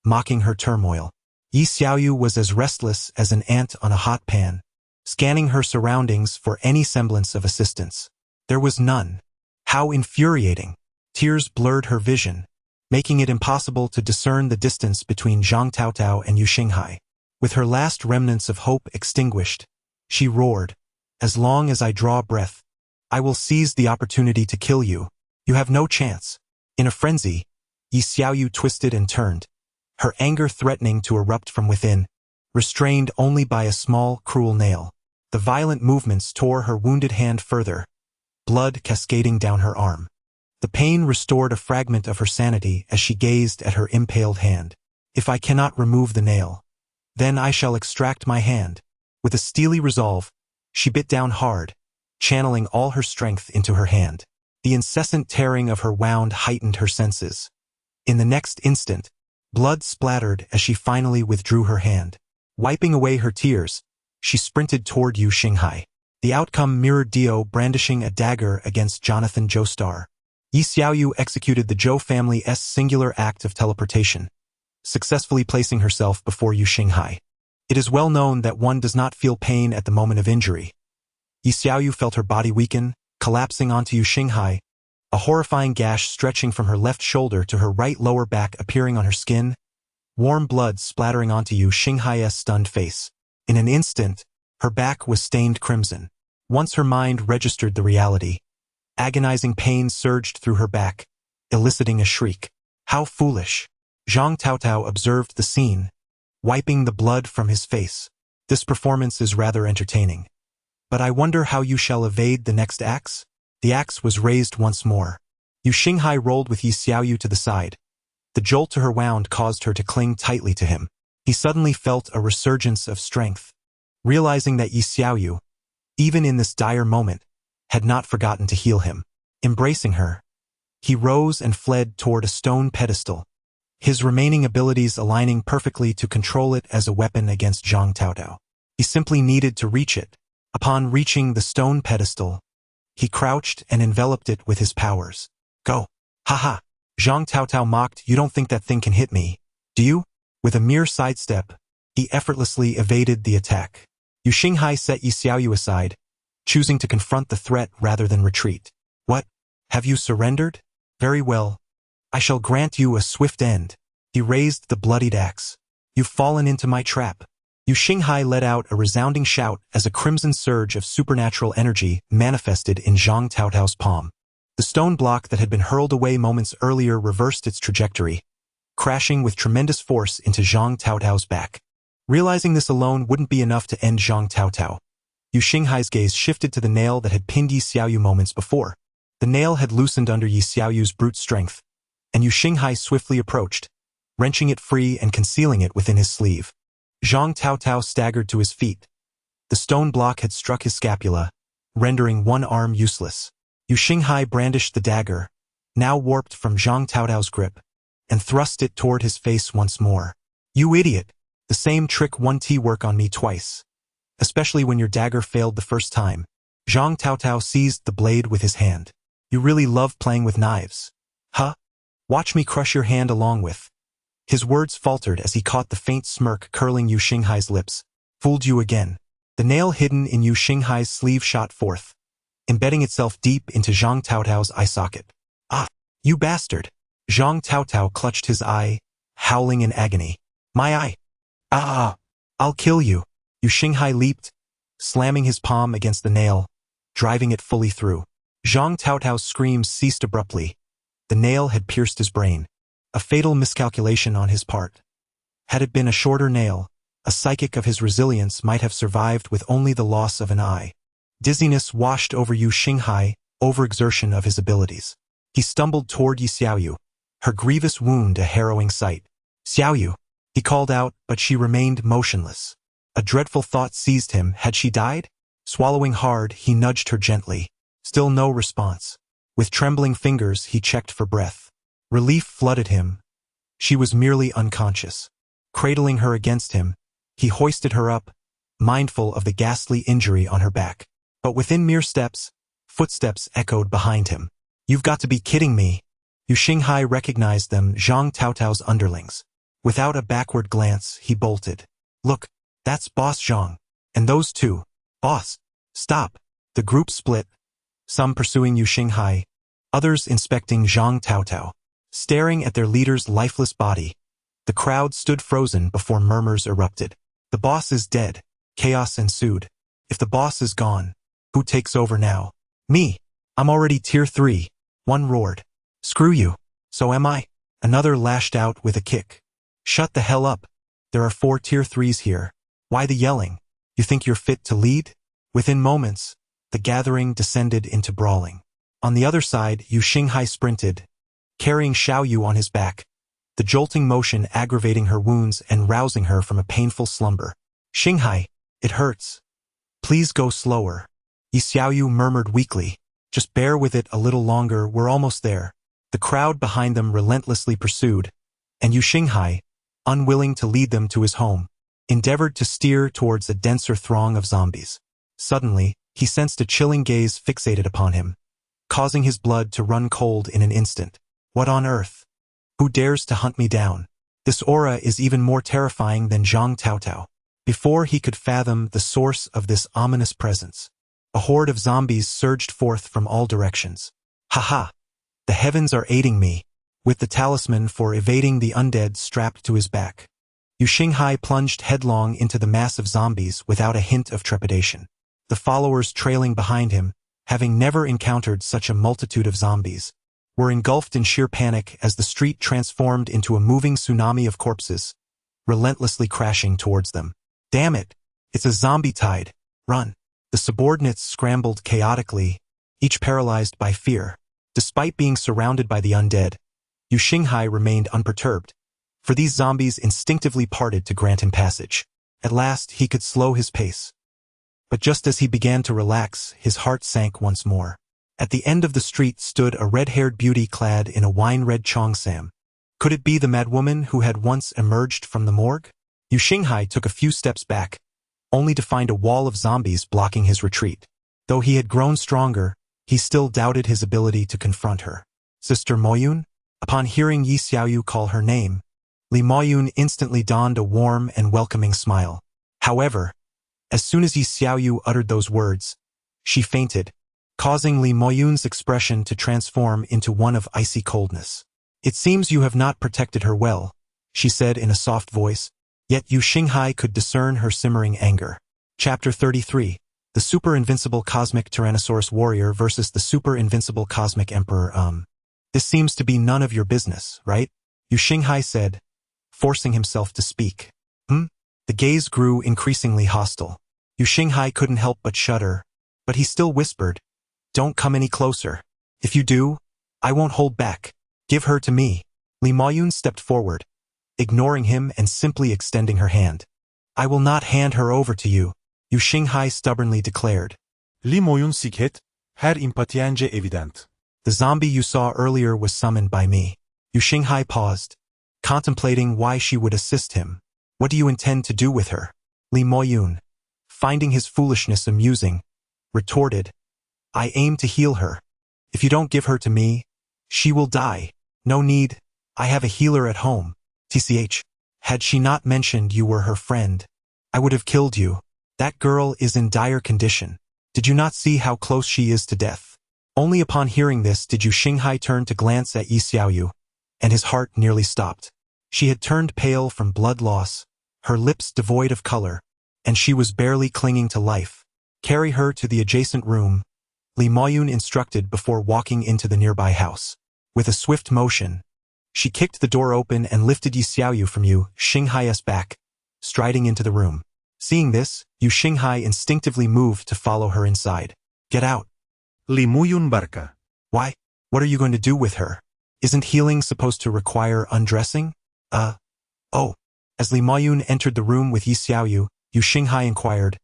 mocking her turmoil. Yi Xiaoyu was as restless as an ant on a hot pan, scanning her surroundings for any semblance of assistance. There was none. How infuriating! Tears blurred her vision, making it impossible to discern the distance between Zhang Taotao and Yu Xinghai. With her last remnants of hope extinguished, she roared, "As long as I draw breath, I will seize the opportunity to kill you. You have no chance." In a frenzy, Yi Xiaoyu twisted and turned, her anger threatening to erupt from within, restrained only by a small, cruel nail. The violent movements tore her wounded hand further, blood cascading down her arm. The pain restored a fragment of her sanity as she gazed at her impaled hand. "If I cannot remove the nail, then I shall extract my hand." With a steely resolve, she bit down hard, channeling all her strength into her hand. The incessant tearing of her wound heightened her senses. In the next instant, blood splattered as she finally withdrew her hand. Wiping away her tears, she sprinted toward Yu Xinghai. The outcome mirrored Dio brandishing a dagger against Jonathan Joestar. Yi Xiaoyu executed the Zhou family's singular act of teleportation, successfully placing herself before Yu Xinghai. It is well known that one does not feel pain at the moment of injury. Yi Xiaoyu felt her body weaken, collapsing onto Yu Xinghai, a horrifying gash stretching from her left shoulder to her right lower back appearing on her skin, warm blood splattering onto Yu Xinghai's stunned face. In an instant, her back was stained crimson. Once her mind registered the reality, agonizing pain surged through her back, eliciting a shriek. "How foolish!" Zhang Taotao observed the scene, wiping the blood from his face. "This performance is rather entertaining. But I wonder how you shall evade the next axe?" The axe was raised once more. Yu Xinghai rolled with Yi Xiaoyu to the side. The jolt to her wound caused her to cling tightly to him. He suddenly felt a resurgence of strength, realizing that Yi Xiaoyu, even in this dire moment, had not forgotten to heal him. Embracing her, he rose and fled toward a stone pedestal, his remaining abilities aligning perfectly to control it as a weapon against Zhang Taotao. He simply needed to reach it. Upon reaching the stone pedestal, he crouched and enveloped it with his powers. "Go! Ha!" Zhang Taotao mocked, "You don't think that thing can hit me, do you?" With a mere sidestep, he effortlessly evaded the attack. Yu Yu Xinghai set Yi Xiaoyu aside, choosing to confront the threat rather than retreat. What? Have you surrendered? Very well. I shall grant you a swift end. He raised the bloodied axe. You've fallen into my trap. Yu Xinghai let out a resounding shout as a crimson surge of supernatural energy manifested in Zhang Taotao's palm. The stone block that had been hurled away moments earlier reversed its trajectory, crashing with tremendous force into Zhang Taotao's back. Realizing this alone wouldn't be enough to end Zhang Taotao, Yu Xinghai's gaze shifted to the nail that had pinned Yi Xiaoyu moments before. The nail had loosened under Yi Xiaoyu's brute strength, and Yu Xinghai swiftly approached, wrenching it free and concealing it within his sleeve. Zhang Taotao staggered to his feet. The stone block had struck his scapula, rendering one arm useless. Yu Xinghai brandished the dagger, now warped from Zhang Taotao's grip, and thrust it toward his face once more. You idiot! The same trick won't work on me twice. Especially when your dagger failed the first time. Zhang Taotao seized the blade with his hand. You really love playing with knives. Huh? Watch me crush your hand along with. His words faltered as he caught the faint smirk curling Yu Xinghai's lips. Fooled you again. The nail hidden in Yu Xinghai's sleeve shot forth, embedding itself deep into Zhang Taotao's eye socket. Ah, you bastard! Zhang Taotao clutched his eye, howling in agony. My eye! Ah! I'll kill you! Yu Xinghai leaped, slamming his palm against the nail, driving it fully through. Zhang Taotao's screams ceased abruptly. The nail had pierced his brain. A fatal miscalculation on his part. Had it been a shorter nail, a psychic of his resilience might have survived with only the loss of an eye. Dizziness washed over Yu Xinghai, overexertion of his abilities. He stumbled toward Yi Xiaoyu, her grievous wound a harrowing sight. Xiaoyu! He called out, but she remained motionless. A dreadful thought seized him. Had she died? Swallowing hard, he nudged her gently. Still no response. With trembling fingers, he checked for breath. Relief flooded him. She was merely unconscious. Cradling her against him, he hoisted her up, mindful of the ghastly injury on her back. But within mere steps, footsteps echoed behind him. You've got to be kidding me. Yu Xinghai recognized them, Zhang Taotao's underlings. Without a backward glance, he bolted. Look, that's Boss Zhang. And those two. Boss, stop. The group split, some pursuing Yu Xinghai, others inspecting Zhang Taotao. Staring at their leader's lifeless body, the crowd stood frozen before murmurs erupted. The boss is dead. Chaos ensued. If the boss is gone, who takes over now? Me. I'm already tier 3. One roared. Screw you. So am I. Another lashed out with a kick. Shut the hell up. There are 4 tier 3s here. Why the yelling? You think you're fit to lead? Within moments, the gathering descended into brawling. On the other side, Yu Xinghai sprinted, carrying Xiaoyu on his back, the jolting motion aggravating her wounds and rousing her from a painful slumber. Xinghai, it hurts. Please go slower. Yi Xiaoyu murmured weakly. Just bear with it a little longer, we're almost there. The crowd behind them relentlessly pursued, and Yu Xinghai, unwilling to lead them to his home, endeavored to steer towards a denser throng of zombies. Suddenly, he sensed a chilling gaze fixated upon him, causing his blood to run cold in an instant. What on earth? Who dares to hunt me down? This aura is even more terrifying than Zhang Taotao. Before he could fathom the source of this ominous presence, a horde of zombies surged forth from all directions. Ha! The heavens are aiding me, with the talisman for evading the undead strapped to his back. Yu Xinghai plunged headlong into the mass of zombies without a hint of trepidation. The followers trailing behind him, having never encountered such a multitude of zombies, were engulfed in sheer panic as the street transformed into a moving tsunami of corpses, relentlessly crashing towards them. Damn it! It's a zombie tide! Run! The subordinates scrambled chaotically, each paralyzed by fear. Despite being surrounded by the undead, Yu Xinghai remained unperturbed, for these zombies instinctively parted to grant him passage. At last, he could slow his pace. But just as he began to relax, his heart sank once more. At the end of the street stood a red-haired beauty clad in a wine-red cheongsam. Could it be the madwoman who had once emerged from the morgue? Yu Xinghai took a few steps back, only to find a wall of zombies blocking his retreat. Though he had grown stronger, he still doubted his ability to confront her. Sister Moyun? Upon hearing Yi Xiaoyu call her name, Li Moyun instantly donned a warm and welcoming smile. However, As soon as Yi Xiaoyu uttered those words, she fainted, causing Li Moyun's expression to transform into one of icy coldness. "It seems you have not protected her well," she said in a soft voice, yet Yu Xinghai could discern her simmering anger. Chapter 33. The Super Invincible Cosmic Tyrannosaurus Warrior versus the Super Invincible Cosmic Emperor. This seems to be none of your business, right? Yu Xinghai said, forcing himself to speak. The gaze grew increasingly hostile. Yu Xinghai couldn't help but shudder, but he still whispered, "Don't come any closer. If you do, I won't hold back. Give her to me." Li Moyun stepped forward, ignoring him and simply extending her hand. "I will not hand her over to you," Yu Xinghai stubbornly declared. Li Moyun siket, her impatiyence evident. "The zombie you saw earlier was summoned by me." Yu Xinghai paused, contemplating why she would assist him. "What do you intend to do with her?" Li Moyun, finding his foolishness amusing, retorted, "I aim to heal her. If you don't give her to me, she will die. No need, I have a healer at home. TCH, had she not mentioned you were her friend, I would have killed you. That girl is in dire condition. Did you not see how close she is to death?" Only upon hearing this did Yu Xinghai turn to glance at Yi Xiaoyu, and his heart nearly stopped. She had turned pale from blood loss, her lips devoid of color, and she was barely clinging to life. "Carry her to the adjacent room," Li Moyun instructed before walking into the nearby house. With a swift motion, she kicked the door open and lifted Yi Xiaoyu from Yu Xinghai's back, striding into the room. Seeing this, Yu Xinghai instinctively moved to follow her inside. "Get out." Li Moyun barka. "Why? What are you going to do with her? Isn't healing supposed to require undressing?" Oh. As Li Moyun entered the room with Yi Xiaoyu, Yu Xinghai inquired,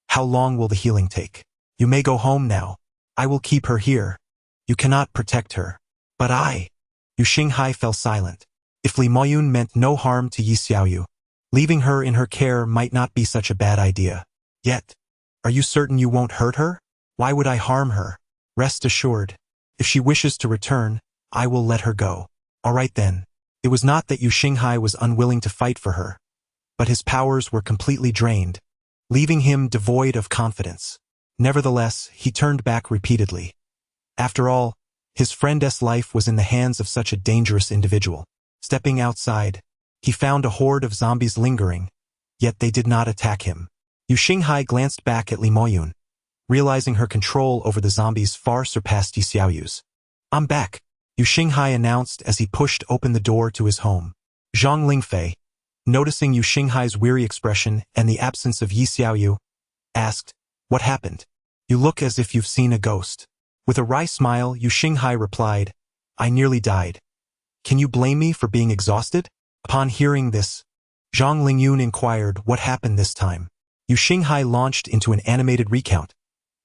"How long will the healing take? You may go home now. I will keep her here. You cannot protect her." "But I..." Yu Xinghai fell silent. If Li Moyun meant no harm to Yi Xiaoyu, leaving her in her care might not be such a bad idea. "Yet, are you certain you won't hurt her? Why would I harm her? Rest assured, if she wishes to return, I will let her go." "All right then." It was not that Yu Xinghai was unwilling to fight for her, but his powers were completely drained, leaving him devoid of confidence. Nevertheless, he turned back repeatedly. After all, his friend's life was in the hands of such a dangerous individual. Stepping outside, he found a horde of zombies lingering, yet they did not attack him. Yu Xinghai glanced back at Li Moyun, realizing her control over the zombies far surpassed Yi Xiaoyu's. "I'm back," Yu Xinghai announced as he pushed open the door to his home. Zhang Lingfei, noticing Yu Xinghai's weary expression and the absence of Yi Xiaoyu, asked, "What happened? You look as if you've seen a ghost." With a wry smile, Yu Xinghai replied, "I nearly died. Can you blame me for being exhausted?" Upon hearing this, Zhang Lingyun inquired what happened this time. Yu Xinghai launched into an animated recount,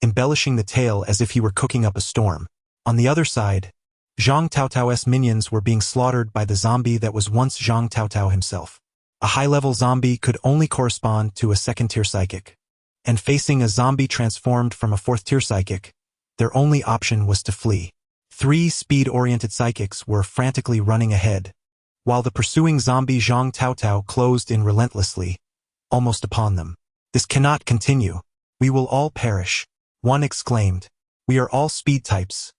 embellishing the tale as if he were cooking up a storm. On the other side, Zhang Taotao's minions were being slaughtered by the zombie that was once Zhang Taotao himself. A high-level zombie could only correspond to a second-tier psychic, and facing a zombie transformed from a fourth-tier psychic, their only option was to flee. 3 speed-oriented psychics were frantically running ahead, while the pursuing zombie Zhang Taotao closed in relentlessly, almost upon them. "This cannot continue. We will all perish," one exclaimed. "We are all speed types.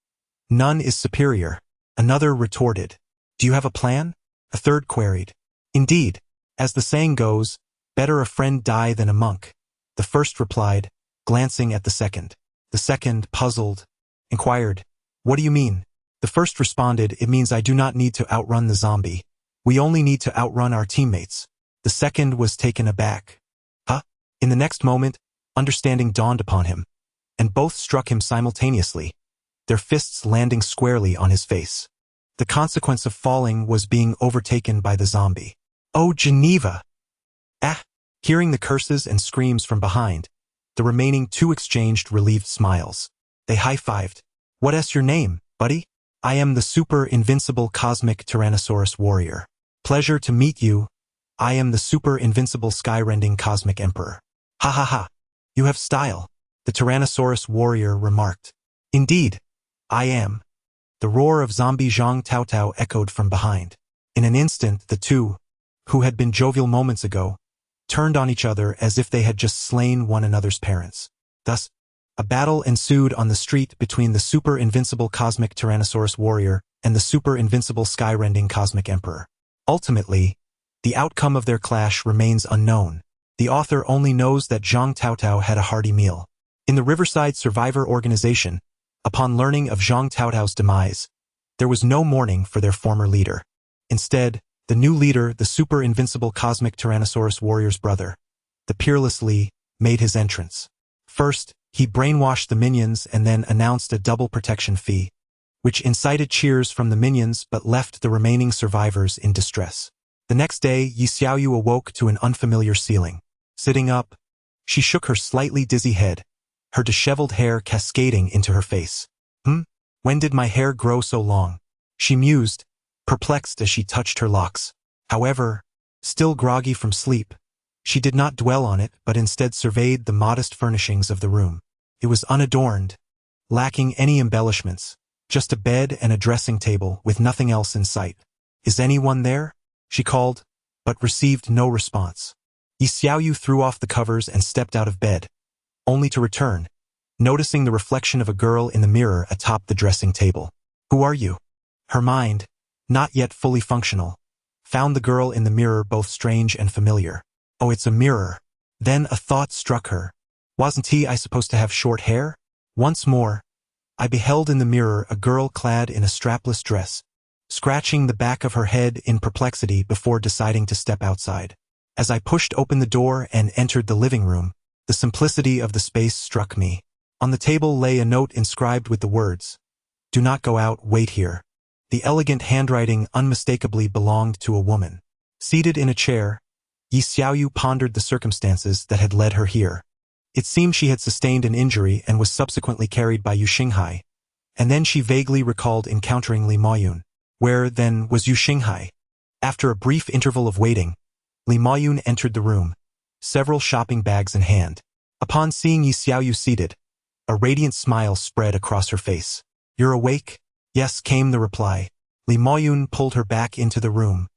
None is superior." Another retorted, "Do you have a plan?" A third queried. "Indeed, as the saying goes, better a friend die than a monk," the first replied, glancing at the second. The second, puzzled, inquired, "What do you mean?" The first responded, "It means I do not need to outrun the zombie. We only need to outrun our teammates." The second was taken aback. "Huh?" In the next moment, understanding dawned upon him, and both struck him simultaneously, their fists landing squarely on his face. The consequence of falling was being overtaken by the zombie. "Oh, Geneva!" "Ah!" Hearing the curses and screams from behind, the remaining 2 exchanged relieved smiles. They high-fived. "What's your name, buddy?" "I am the Super Invincible Cosmic Tyrannosaurus Warrior." "Pleasure to meet you. I am the Super Invincible Skyrending Cosmic Emperor." "Ha ha ha. You have style," the Tyrannosaurus Warrior remarked. "Indeed, I am." The roar of zombie Zhang Taotao echoed from behind. In an instant, the two, who had been jovial moments ago, turned on each other as if they had just slain one another's parents. Thus, a battle ensued on the street between the super-invincible cosmic Tyrannosaurus warrior and the super-invincible sky-rending cosmic emperor. Ultimately, the outcome of their clash remains unknown. The author only knows that Zhang Taotao had a hearty meal. In the Riverside Survivor Organization, upon learning of Zhang Taotao's demise, there was no mourning for their former leader. Instead, the new leader, the super-invincible cosmic Tyrannosaurus warrior's brother, the peerless Li, made his entrance. First, he brainwashed the minions and then announced a double protection fee, which incited cheers from the minions but left the remaining survivors in distress. The next day, Yi Xiaoyu awoke to an unfamiliar ceiling. Sitting up, she shook her slightly dizzy head, her disheveled hair cascading into her face. When did my hair grow so long? She mused, perplexed as she touched her locks. However, still groggy from sleep, she did not dwell on it but instead surveyed the modest furnishings of the room. It was unadorned, lacking any embellishments, just a bed and a dressing table with nothing else in sight. "Is anyone there?" she called, but received no response. Yi Xiaoyu threw off the covers and stepped out of bed, only to return, noticing the reflection of a girl in the mirror atop the dressing table. "Who are you?" Her mind, not yet fully functional, found the girl in the mirror both strange and familiar. Oh, it's a mirror. Then a thought struck her. Wasn't I supposed to have short hair? Once more, I beheld in the mirror a girl clad in a strapless dress, scratching the back of her head in perplexity before deciding to step outside. As I pushed open the door and entered the living room, the simplicity of the space struck me. On the table lay a note inscribed with the words, "Do not go out, wait here." The elegant handwriting unmistakably belonged to a woman. Seated in a chair, Yi Xiaoyu pondered the circumstances that had led her here. It seemed she had sustained an injury and was subsequently carried by Yu Xinghai, and then she vaguely recalled encountering Li Maoyun. Where, then, was Yu Xinghai? After a brief interval of waiting, Li Maoyun entered the room, several shopping bags in hand. Upon seeing Yi Xiaoyu seated, a radiant smile spread across her face. "You're awake?" "Yes," came the reply. Li Maoyun pulled her back into the room,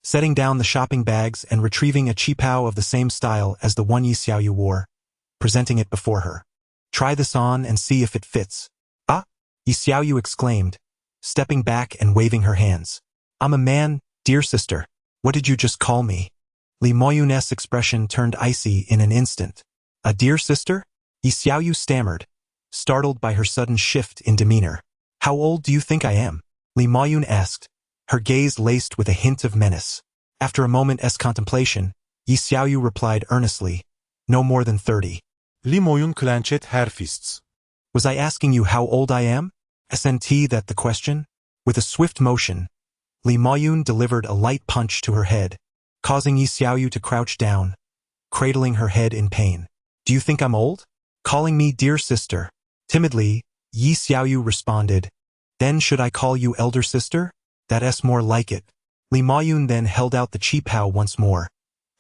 setting down the shopping bags and retrieving a qipao of the same style as the one Yi Xiaoyu wore, presenting it before her. "Try this on and see if it fits." "Ah!" Yi Xiaoyu exclaimed, stepping back and waving her hands. "I'm a man, dear sister. What did you just call me?" Li Maoyun's expression turned icy in an instant. "A dear sister?" Yi Xiaoyu stammered, startled by her sudden shift in demeanor. "How old do you think I am?" Li Maoyun asked, her gaze laced with a hint of menace. After a moment's contemplation, Yi Xiaoyu replied earnestly, "No more than 30. Li Maoyun clenched her fists. "Was I asking you how old I am? Isn't that the question?" With a swift motion, Li Maoyun delivered a light punch to her head, causing Yi Xiaoyu to crouch down, cradling her head in pain. "Do you think I'm old? Calling me dear sister?" Timidly, Yi Xiaoyu responded, "Then should I call you elder sister? That's more like it." Li Maoyun then held out the qipao once more,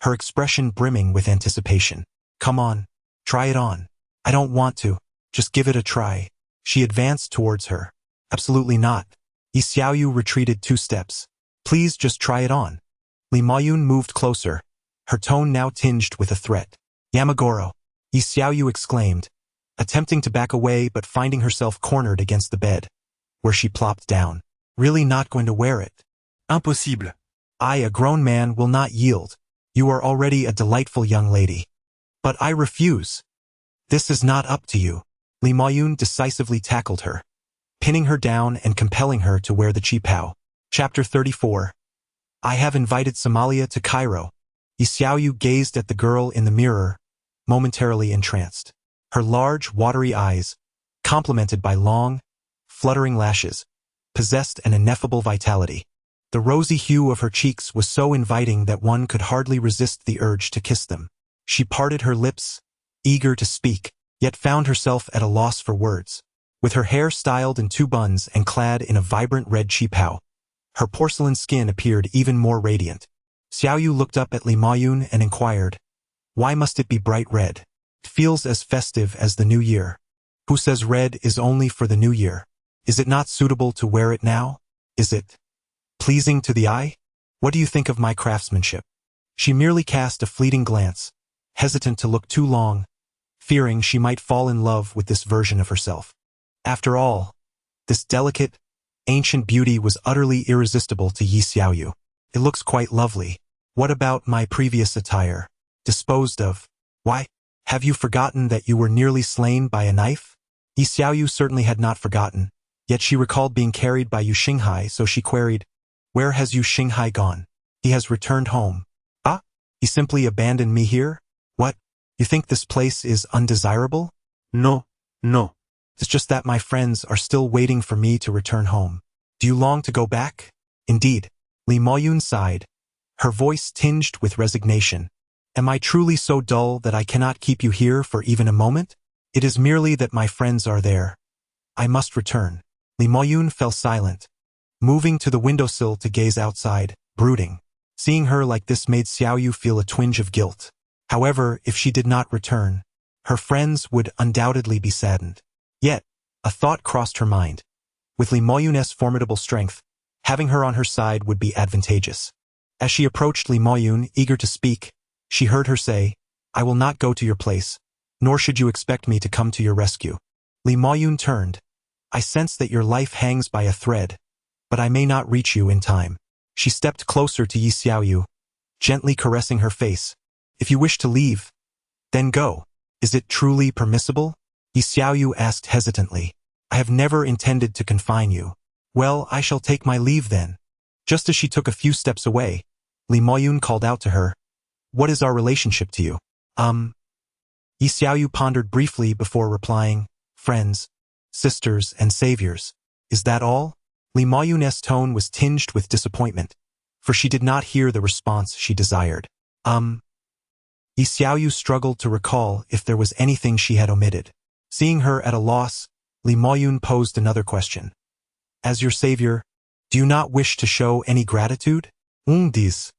her expression brimming with anticipation. "Come on, try it on." "I don't want to. Just give it a try." She advanced towards her. "Absolutely not." Yi Xiaoyu retreated 2 steps. "Please just try it on." Li Maoyun moved closer, her tone now tinged with a threat. "Yamagoro!" Yi Xiaoyu exclaimed, attempting to back away but finding herself cornered against the bed, where she plopped down. "Really not going to wear it?" Impossible. "I, a grown man, will not yield. You are already a delightful young lady." "But I refuse." "This is not up to you." Li Maoyun decisively tackled her, pinning her down and compelling her to wear the qipao. Chapter 34. I have invited Somalia to Cairo. Yi Xiaoyu gazed at the girl in the mirror, momentarily entranced. Her large, watery eyes, complemented by long, fluttering lashes, possessed an ineffable vitality. The rosy hue of her cheeks was so inviting that one could hardly resist the urge to kiss them. She parted her lips, eager to speak, yet found herself at a loss for words. With her hair styled in 2 buns and clad in a vibrant red qipao, her porcelain skin appeared even more radiant. Xiaoyu looked up at Li Maoyun and inquired, "Why must it be bright red? It feels as festive as the new year." "Who says red is only for the new year? Is it not suitable to wear it now? Is it pleasing to the eye? What do you think of my craftsmanship?" She merely cast a fleeting glance, hesitant to look too long, fearing she might fall in love with this version of herself. After all, this delicate, ancient beauty was utterly irresistible to Yi Xiaoyu. It looks quite lovely. What about my previous attire? Disposed of? Why, have you forgotten that you were nearly slain by a knife? Yi Xiaoyu certainly had not forgotten, yet she recalled being carried by Yu Xinghai, so she queried, "Where has Yu Xinghai gone?" "He has returned home." "Ah? He simply abandoned me here? What? You think this place is undesirable?" No, no. "It's just that my friends are still waiting for me to return home." "Do you long to go back?" "Indeed." Li Moyun sighed, her voice tinged with resignation. "Am I truly so dull that I cannot keep you here for even a moment? It is merely that my friends are there. I must return." Li Moyun fell silent, moving to the windowsill to gaze outside, brooding. Seeing her like this made Xiaoyu feel a twinge of guilt. However, if she did not return, her friends would undoubtedly be saddened. Yet, a thought crossed her mind. With Li Moyun's formidable strength, having her on her side would be advantageous. As she approached Li Moyun, eager to speak, she heard her say, "I will not go to your place, nor should you expect me to come to your rescue." Li Moyun turned. "I sense that your life hangs by a thread, but I may not reach you in time." She stepped closer to Yi Xiaoyu, gently caressing her face. "If you wish to leave, then go. Is it truly permissible?" Yi Xiaoyu asked hesitantly. "I have never intended to confine you." "Well, I shall take my leave then." Just as she took a few steps away, Li Moyun called out to her, "What is our relationship to you?" Yi Xiaoyu pondered briefly before replying, "Friends, sisters, and saviors." "Is that all?" Li Moyun's tone was tinged with disappointment, for she did not hear the response she desired. Yi Xiaoyu struggled to recall if there was anything she had omitted. Seeing her at a loss, Li Moyun posed another question. "As your savior, do you not wish to show any gratitude?" This.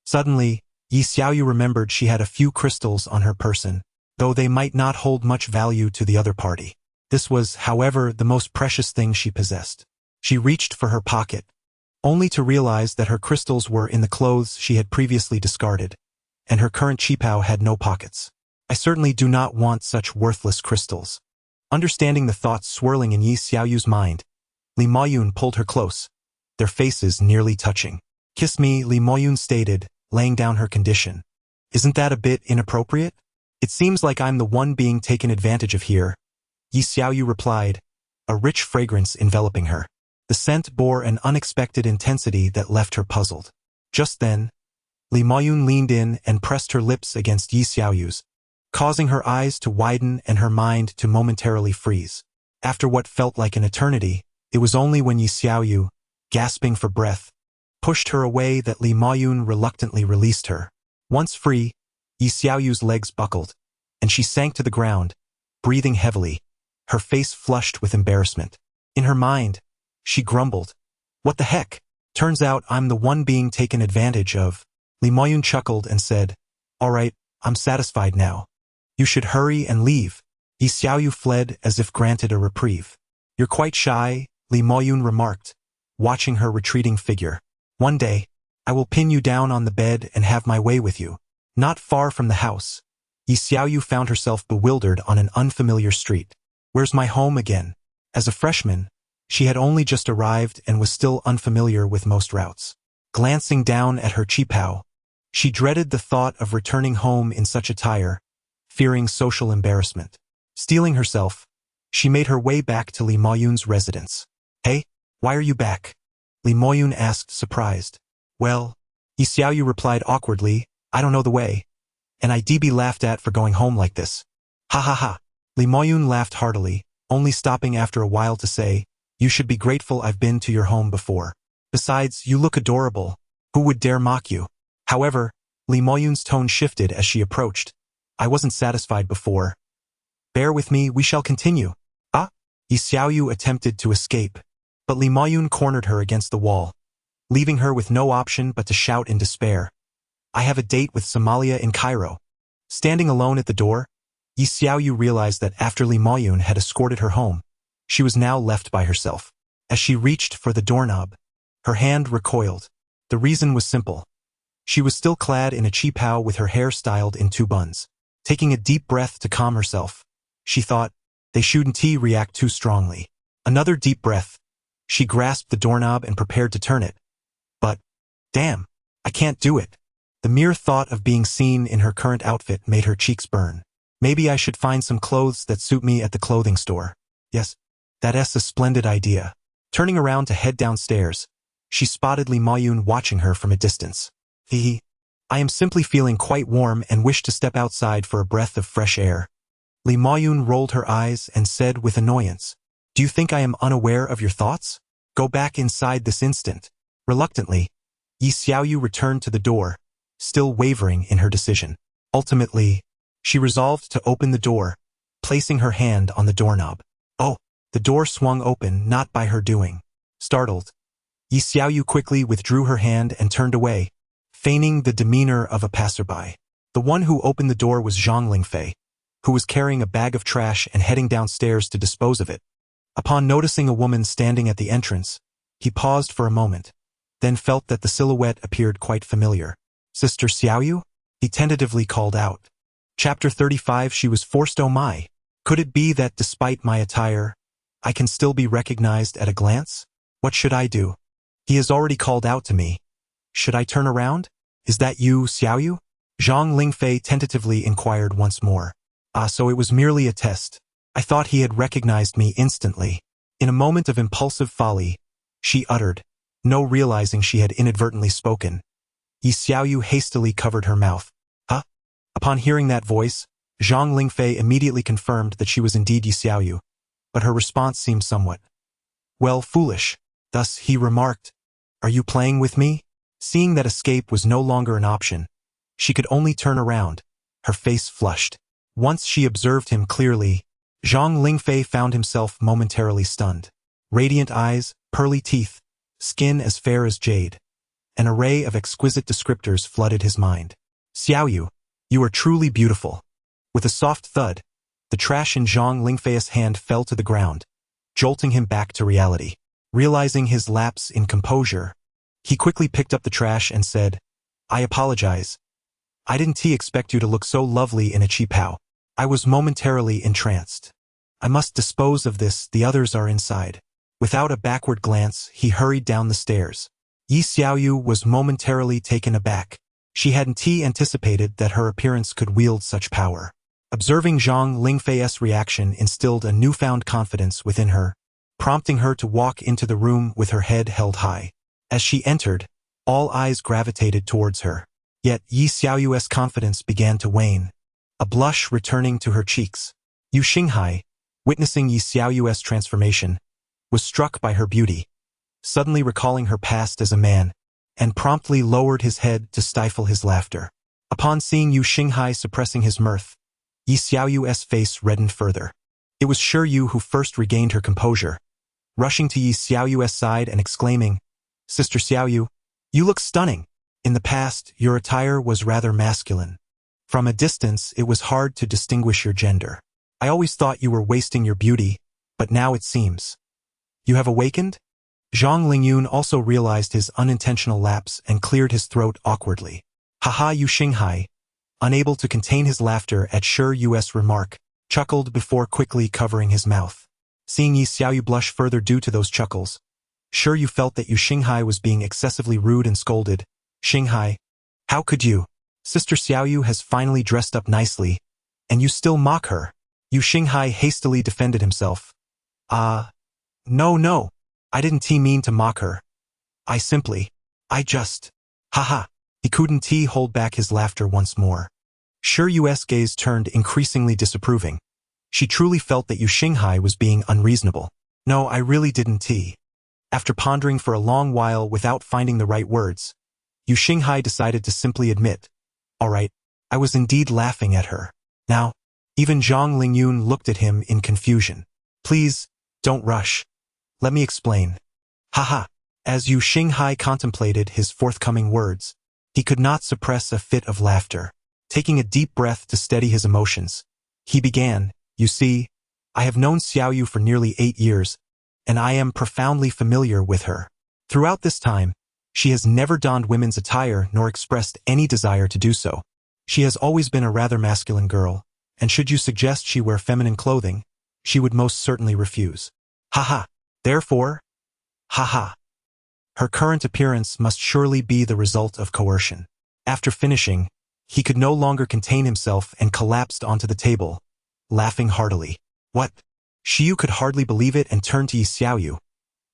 Suddenly, Yi Xiaoyu remembered she had a few crystals on her person, though they might not hold much value to the other party. This was, however, the most precious thing she possessed. She reached for her pocket, only to realize that her crystals were in the clothes she had previously discarded, and her current qipao had no pockets. "I certainly do not want such worthless crystals." Understanding the thoughts swirling in Yi Xiaoyu's mind, Li Moyun pulled her close, their faces nearly touching. "Kiss me," Li Moyun stated, laying down her condition. "Isn't that a bit inappropriate?" "It seems like I'm the one being taken advantage of here," Yi Xiaoyu replied, a rich fragrance enveloping her. The scent bore an unexpected intensity that left her puzzled. Just then, Li Moyun leaned in and pressed her lips against Yi Xiaoyu's, causing her eyes to widen and her mind to momentarily freeze. After what felt like an eternity, it was only when Yi Xiaoyu, gasping for breath, pushed her away that Li Moyun reluctantly released her. Once free, Yi Xiaoyu's legs buckled, and she sank to the ground, breathing heavily, her face flushed with embarrassment. In her mind, she grumbled, "What the heck? Turns out I'm the one being taken advantage of." Li Moyun chuckled and said, "All right, I'm satisfied now. You should hurry and leave." Yi Xiaoyu fled as if granted a reprieve. "You're quite shy," Li Moyun remarked, watching her retreating figure. "One day, I will pin you down on the bed and have my way with you." Not far from the house, Yi Xiaoyu found herself bewildered on an unfamiliar street. Where's my home again? As a freshman, she had only just arrived and was still unfamiliar with most routes. Glancing down at her qipao, she dreaded the thought of returning home in such attire, fearing social embarrassment. Steeling herself, she made her way back to Li Moyun's residence. "Hey, why are you back?" Li Moyun asked, surprised. "Well," Yi Xiaoyu replied awkwardly, "I don't know the way, and I'd be laughed at for going home like this." "Ha ha ha." Li Moyun laughed heartily, only stopping after a while to say, "You should be grateful I've been to your home before. Besides, you look adorable. Who would dare mock you?" However, Li Moyun's tone shifted as she approached. "I wasn't satisfied before. Bear with me, we shall continue." "Ah?" Yi Xiaoyu attempted to escape, but Li Moyun cornered her against the wall, leaving her with no option but to shout in despair, "I have a date with Somalia in Cairo." Standing alone at the door, Yi Xiaoyu realized that after Li Moyun had escorted her home, she was now left by herself. As she reached for the doorknob, her hand recoiled. The reason was simple. She was still clad in a qipao with her hair styled in two buns. Taking a deep breath to calm herself, she thought, they shouldn't react too strongly. Another deep breath. She grasped the doorknob and prepared to turn it. But, damn, I can't do it. The mere thought of being seen in her current outfit made her cheeks burn. Maybe I should find some clothes that suit me at the clothing store. Yes, that's a splendid idea. Turning around to head downstairs, she spotted Lee Ma-yun watching her from a distance. I am simply feeling quite warm and wish to step outside for a breath of fresh air. Lee Ma-yun rolled her eyes and said with annoyance, do you think I am unaware of your thoughts? Go back inside this instant. Reluctantly, Yi Xiaoyu returned to the door, still wavering in her decision. Ultimately, she resolved to open the door, placing her hand on the doorknob. Oh, the door swung open not by her doing. Startled, Yi Xiaoyu quickly withdrew her hand and turned away, feigning the demeanor of a passerby. The one who opened the door was Zhang Lingfei, who was carrying a bag of trash and heading downstairs to dispose of it. Upon noticing a woman standing at the entrance, he paused for a moment, then felt that the silhouette appeared quite familiar. Sister Xiaoyu? He tentatively called out. Chapter 35. She was forced. Oh my! Could it be that despite my attire, I can still be recognized at a glance? What should I do? He has already called out to me. Should I turn around? Is that you, Xiaoyu? Zhang Lingfei tentatively inquired once more. So it was merely a test. I thought he had recognized me instantly. In a moment of impulsive folly, she uttered, no realizing she had inadvertently spoken. Yi Xiaoyu hastily covered her mouth. Huh? Upon hearing that voice, Zhang Lingfei immediately confirmed that she was indeed Yi Xiaoyu, but her response seemed somewhat, well, foolish. Thus he remarked, are you playing with me? Seeing that escape was no longer an option, she could only turn around, her face flushed. Once she observed him clearly, Zhang Lingfei found himself momentarily stunned. Radiant eyes, pearly teeth, skin as fair as jade. An array of exquisite descriptors flooded his mind. Xiaoyu, you are truly beautiful. With a soft thud, the trash in Zhang Lingfei's hand fell to the ground, jolting him back to reality. Realizing his lapse in composure, he quickly picked up the trash and said, I apologize. I didn't expect you to look so lovely in a qipao. I was momentarily entranced. I must dispose of this, the others are inside. Without a backward glance, he hurried down the stairs. Yi Xiaoyu was momentarily taken aback. She hadn't anticipated that her appearance could wield such power. Observing Zhang Lingfei's reaction instilled a newfound confidence within her, prompting her to walk into the room with her head held high. As she entered, all eyes gravitated towards her. Yet Yi Xiaoyu's confidence began to wane, a blush returning to her cheeks. Yu Xinghai, witnessing Yi Xiaoyu's transformation, was struck by her beauty, suddenly recalling her past as a man, and promptly lowered his head to stifle his laughter. Upon seeing Yu Xinghai suppressing his mirth, Yi Xiaoyu's face reddened further. It was Shi Yu who first regained her composure, rushing to Yi Xiaoyu's side and exclaiming, Sister Xiaoyu, you look stunning. In the past, your attire was rather masculine. From a distance, it was hard to distinguish your gender. I always thought you were wasting your beauty, but now it seems. You have awakened? Zhang Lingyun also realized his unintentional lapse and cleared his throat awkwardly. Haha, Yu Xinghai, unable to contain his laughter at Shi Yu's remark, chuckled before quickly covering his mouth. Seeing Yi Xiaoyu blush further due to those chuckles, Shi Yu felt that Yu Xinghai was being excessively rude and scolded. Xinghai, how could you? Sister Xiaoyu has finally dressed up nicely, and you still mock her. Yu Xinghai hastily defended himself. No, I didn't mean to mock her. I just, haha. He couldn't hold back his laughter once more. Shi Yu's gaze turned increasingly disapproving. She truly felt that Yu Xinghai was being unreasonable. No, I really didn't. After pondering for a long while without finding the right words, Yu Xinghai decided to simply admit, all right, I was indeed laughing at her. Now, even Zhang Lingyun looked at him in confusion. Please, don't rush. Let me explain. Haha. As Yu Xinghai contemplated his forthcoming words, he could not suppress a fit of laughter. Taking a deep breath to steady his emotions, he began, you see, I have known Xiaoyu for nearly 8 years, and I am profoundly familiar with her. Throughout this time, She has never donned women's attire nor expressed any desire to do so. She has always been a rather masculine girl, and should you suggest she wear feminine clothing, she would most certainly refuse. Haha. Therefore, haha. Her current appearance must surely be the result of coercion. After finishing, he could no longer contain himself and collapsed onto the table, laughing heartily. What? Xiu could hardly believe it and turned to Yi Xiaoyu,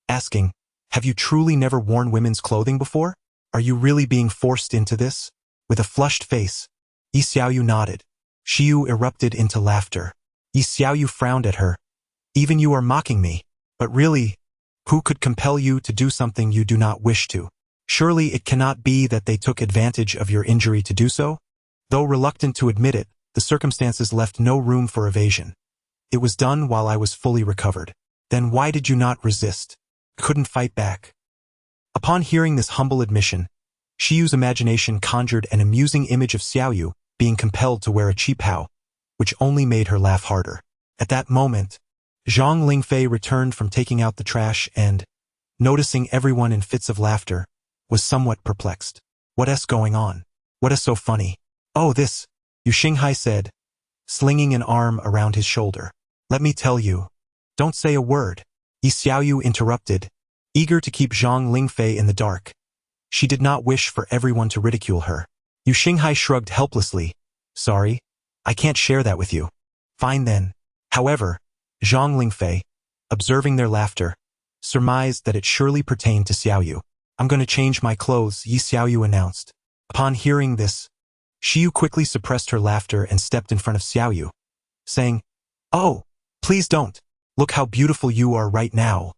asking, have you truly never worn women's clothing before? Are you really being forced into this? With a flushed face, Yi Xiaoyu nodded. Xiu erupted into laughter. Yi Xiaoyu frowned at her. Even you are mocking me. But really, who could compel you to do something you do not wish to? Surely it cannot be that they took advantage of your injury to do so? Though reluctant to admit it, the circumstances left no room for evasion. It was done while I was fully recovered. Then why did you not resist? Couldn't fight back. Upon hearing this humble admission, Xiu's imagination conjured an amusing image of Xiaoyu being compelled to wear a qipao, which only made her laugh harder. At that moment, Zhang Lingfei returned from taking out the trash and, noticing everyone in fits of laughter, was somewhat perplexed. What is going on? What is so funny? Oh, this, Yu Xinghai said, slinging an arm around his shoulder. Let me tell you. Don't say a word. Yi Xiaoyu interrupted, eager to keep Zhang Lingfei in the dark. She did not wish for everyone to ridicule her. Yu Xinghai shrugged helplessly. Sorry, I can't share that with you. Fine then. However, Zhang Lingfei, observing their laughter, surmised that it surely pertained to Xiaoyu. I'm going to change my clothes, Yi Xiaoyu announced. Upon hearing this, Xiu quickly suppressed her laughter and stepped in front of Xiaoyu, saying, Oh, please don't. Look how beautiful you are right now.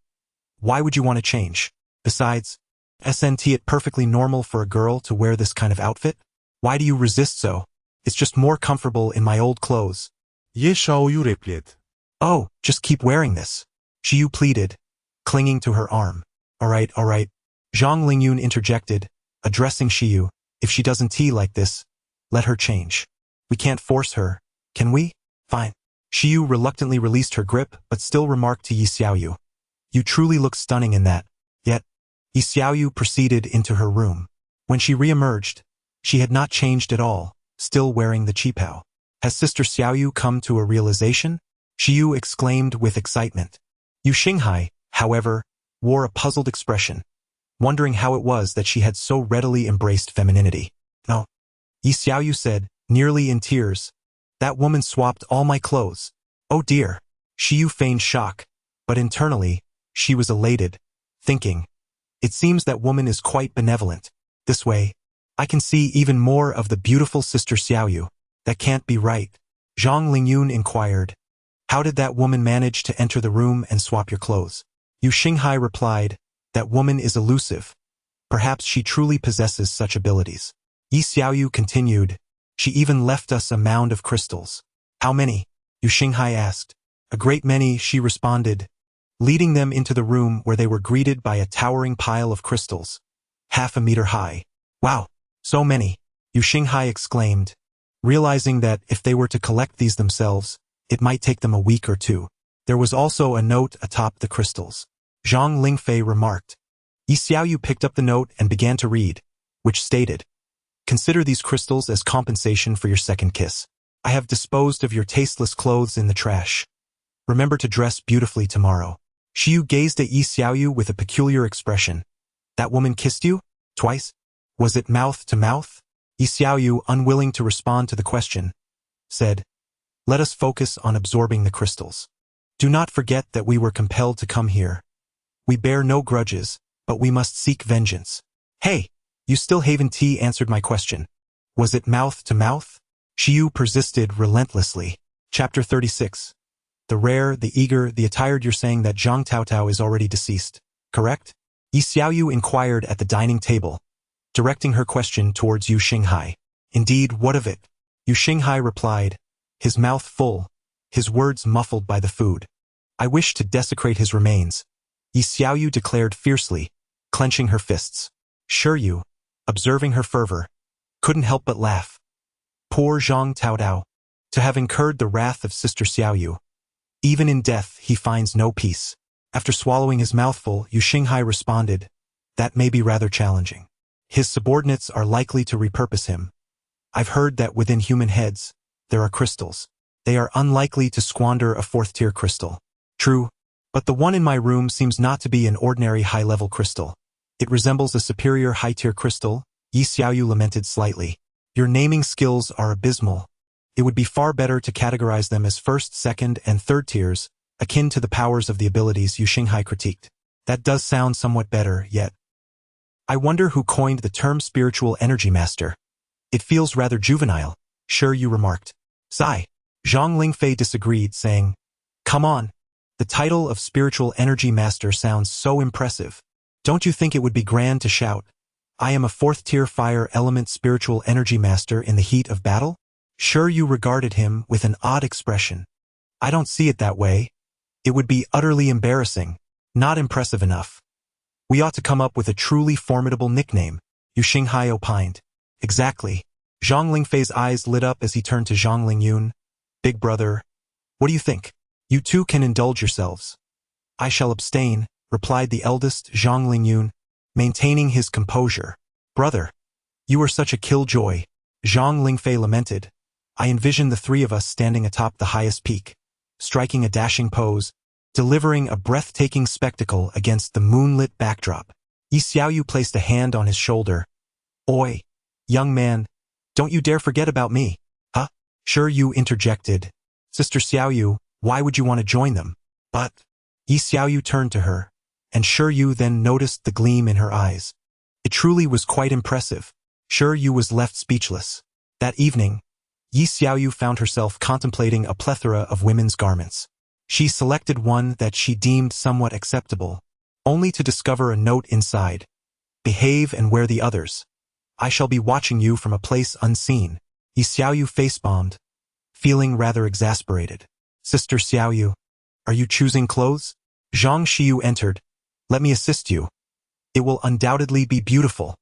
Why would you want to change? Besides, isn't it perfectly normal for a girl to wear this kind of outfit? Why do you resist so? It's just more comfortable in my old clothes. Ye Xiaoyu replied. Oh, just keep wearing this. Xiu pleaded, clinging to her arm. All right. Zhang Lingyun interjected, addressing Xiu. If she doesn't tea like this, let her change. We can't force her, can we? Fine. Xiu reluctantly released her grip but still remarked to Yi Xiaoyu. You truly look stunning in that. Yet, Yi Xiaoyu proceeded into her room. When she re-emerged, she had not changed at all, still wearing the qipao. Has Sister Xiaoyu come to a realization? Xiu exclaimed with excitement. Yu Xinghai, however, wore a puzzled expression, wondering how it was that she had so readily embraced femininity. No. Yi Xiaoyu said, nearly in tears, that woman swapped all my clothes. Oh dear. Xiu feigned shock, but internally, she was elated, thinking, it seems that woman is quite benevolent. This way, I can see even more of the beautiful Sister Xiaoyu. That can't be right. Zhang Lingyun inquired, how did that woman manage to enter the room and swap your clothes? Yu Xinghai replied, that woman is elusive. Perhaps she truly possesses such abilities. Yi Xiaoyu continued, she even left us a mound of crystals. How many? Yu Xinghai asked. A great many, she responded, leading them into the room where they were greeted by a towering pile of crystals, 1/2 meter high. Wow, so many, Yu Xinghai exclaimed, realizing that if they were to collect these themselves, it might take them a week or two. There was also a note atop the crystals. Zhang Lingfei remarked. Yi Xiaoyu picked up the note and began to read, which stated, consider these crystals as compensation for your second kiss. I have disposed of your tasteless clothes in the trash. Remember to dress beautifully tomorrow. Xiu gazed at Yi Xiaoyu with a peculiar expression. That woman kissed you? Twice? Was it mouth to mouth? Yi Xiaoyu, unwilling to respond to the question, said, let us focus on absorbing the crystals. Do not forget that we were compelled to come here. We bear no grudges, but we must seek vengeance. Hey, you still haven't answered my question. Was it mouth to mouth? Xiu persisted relentlessly. Chapter 36. The rare, the eager, the attired. You're saying that Zhang Taotao is already deceased, correct? Yi Xiaoyu inquired at the dining table, directing her question towards Yu Xinghai. Indeed, what of it? Yu Xinghai replied, his mouth full, his words muffled by the food. I wish to desecrate his remains, Yi Xiaoyu declared fiercely, clenching her fists. Sure you, observing her fervor, couldn't help but laugh. Poor Zhang Taodao, to have incurred the wrath of Sister Xiaoyu. Even in death he finds no peace. After swallowing his mouthful, Yu Xinghai responded, That may be rather challenging. His subordinates are likely to repurpose him. I've heard that within human heads, there are crystals. They are unlikely to squander a 4th-tier crystal. True, but the one in my room seems not to be an ordinary high-level crystal. It resembles a superior high-tier crystal, Yi Xiaoyu lamented slightly. Your naming skills are abysmal. It would be far better to categorize them as 1st, 2nd, and 3rd tiers, akin to the powers of the abilities Yu Xinghai critiqued. That does sound somewhat better, yet. I wonder who coined the term spiritual energy master. It feels rather juvenile, Sure you remarked. Sigh. Zhang Lingfei disagreed, saying, Come on. The title of spiritual energy master sounds so impressive. Don't you think it would be grand to shout, I am a 4th-tier fire element spiritual energy master in the heat of battle? Sure you regarded him with an odd expression. I don't see it that way. It would be utterly embarrassing, not impressive enough. We ought to come up with a truly formidable nickname, Yu Xinghai opined. Exactly. Zhang Lingfei's eyes lit up as he turned to Zhang Lingyun. Big brother, what do you think? You two can indulge yourselves. I shall abstain, replied the eldest Zhang Lingyun, maintaining his composure. Brother, you are such a killjoy, Zhang Lingfei lamented. I envision the 3 of us standing atop the highest peak, striking a dashing pose, delivering a breathtaking spectacle against the moonlit backdrop. Yi Xiaoyu placed a hand on his shoulder. Oi, young man, don't you dare forget about me. Huh? Sure you interjected. Sister Xiaoyu, why would you want to join them? But Yi Xiaoyu turned to her, and Sure Yu then noticed the gleam in her eyes. It truly was quite impressive. Sure Yu was left speechless. That evening, Yi Xiaoyu found herself contemplating a plethora of women's garments. She selected one that she deemed somewhat acceptable, only to discover a note inside. Behave and wear the others. I shall be watching you from a place unseen. Yi Xiaoyu face-bombed, feeling rather exasperated. Sister Xiaoyu, are you choosing clothes? Zhang Xiyu entered. Let me assist you. It will undoubtedly be beautiful.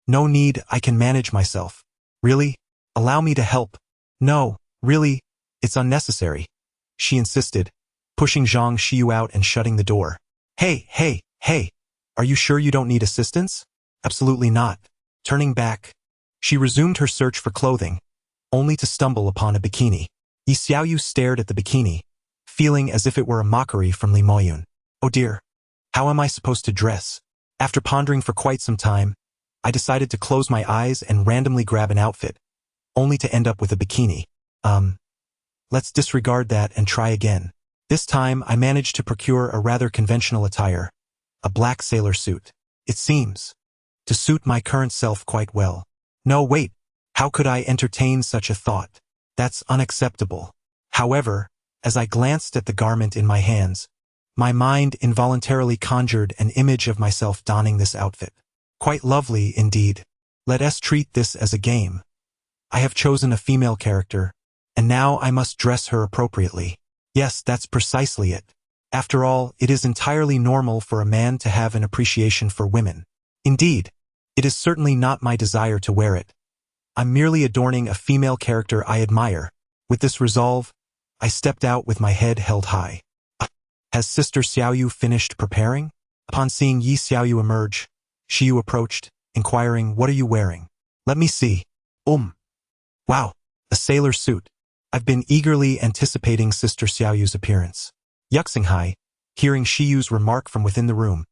No need, I can manage myself. Really? Allow me to help. No, really, it's unnecessary. She insisted, pushing Zhang Xiyu out and shutting the door. Hey, are you sure you don't need assistance? Absolutely not. Turning back, she resumed her search for clothing, only to stumble upon a bikini. Yi Xiaoyu stared at the bikini, feeling as if it were a mockery from Li Moyun. Oh dear, how am I supposed to dress? After pondering for quite some time, I decided to close my eyes and randomly grab an outfit, only to end up with a bikini. Let's disregard that and try again. This time, I managed to procure a rather conventional attire, a black sailor suit. It seems to suit my current self quite well. No, wait, how could I entertain such a thought? That's unacceptable. However, as I glanced at the garment in my hands, my mind involuntarily conjured an image of myself donning this outfit. Quite lovely, indeed. Let us treat this as a game. I have chosen a female character, and now I must dress her appropriately. Yes, that's precisely it. After all, it is entirely normal for a man to have an appreciation for women. Indeed, it is certainly not my desire to wear it. I'm merely adorning a female character I admire. With this resolve, I stepped out with my head held high. Has Sister Xiaoyu finished preparing? Upon seeing Yi Xiaoyu emerge, Xiyu approached, inquiring, What are you wearing? Let me see. Wow, a sailor suit. I've been eagerly anticipating Sister Xiaoyu's appearance. Yuxinghai, hearing Shiyu's remark from within the room,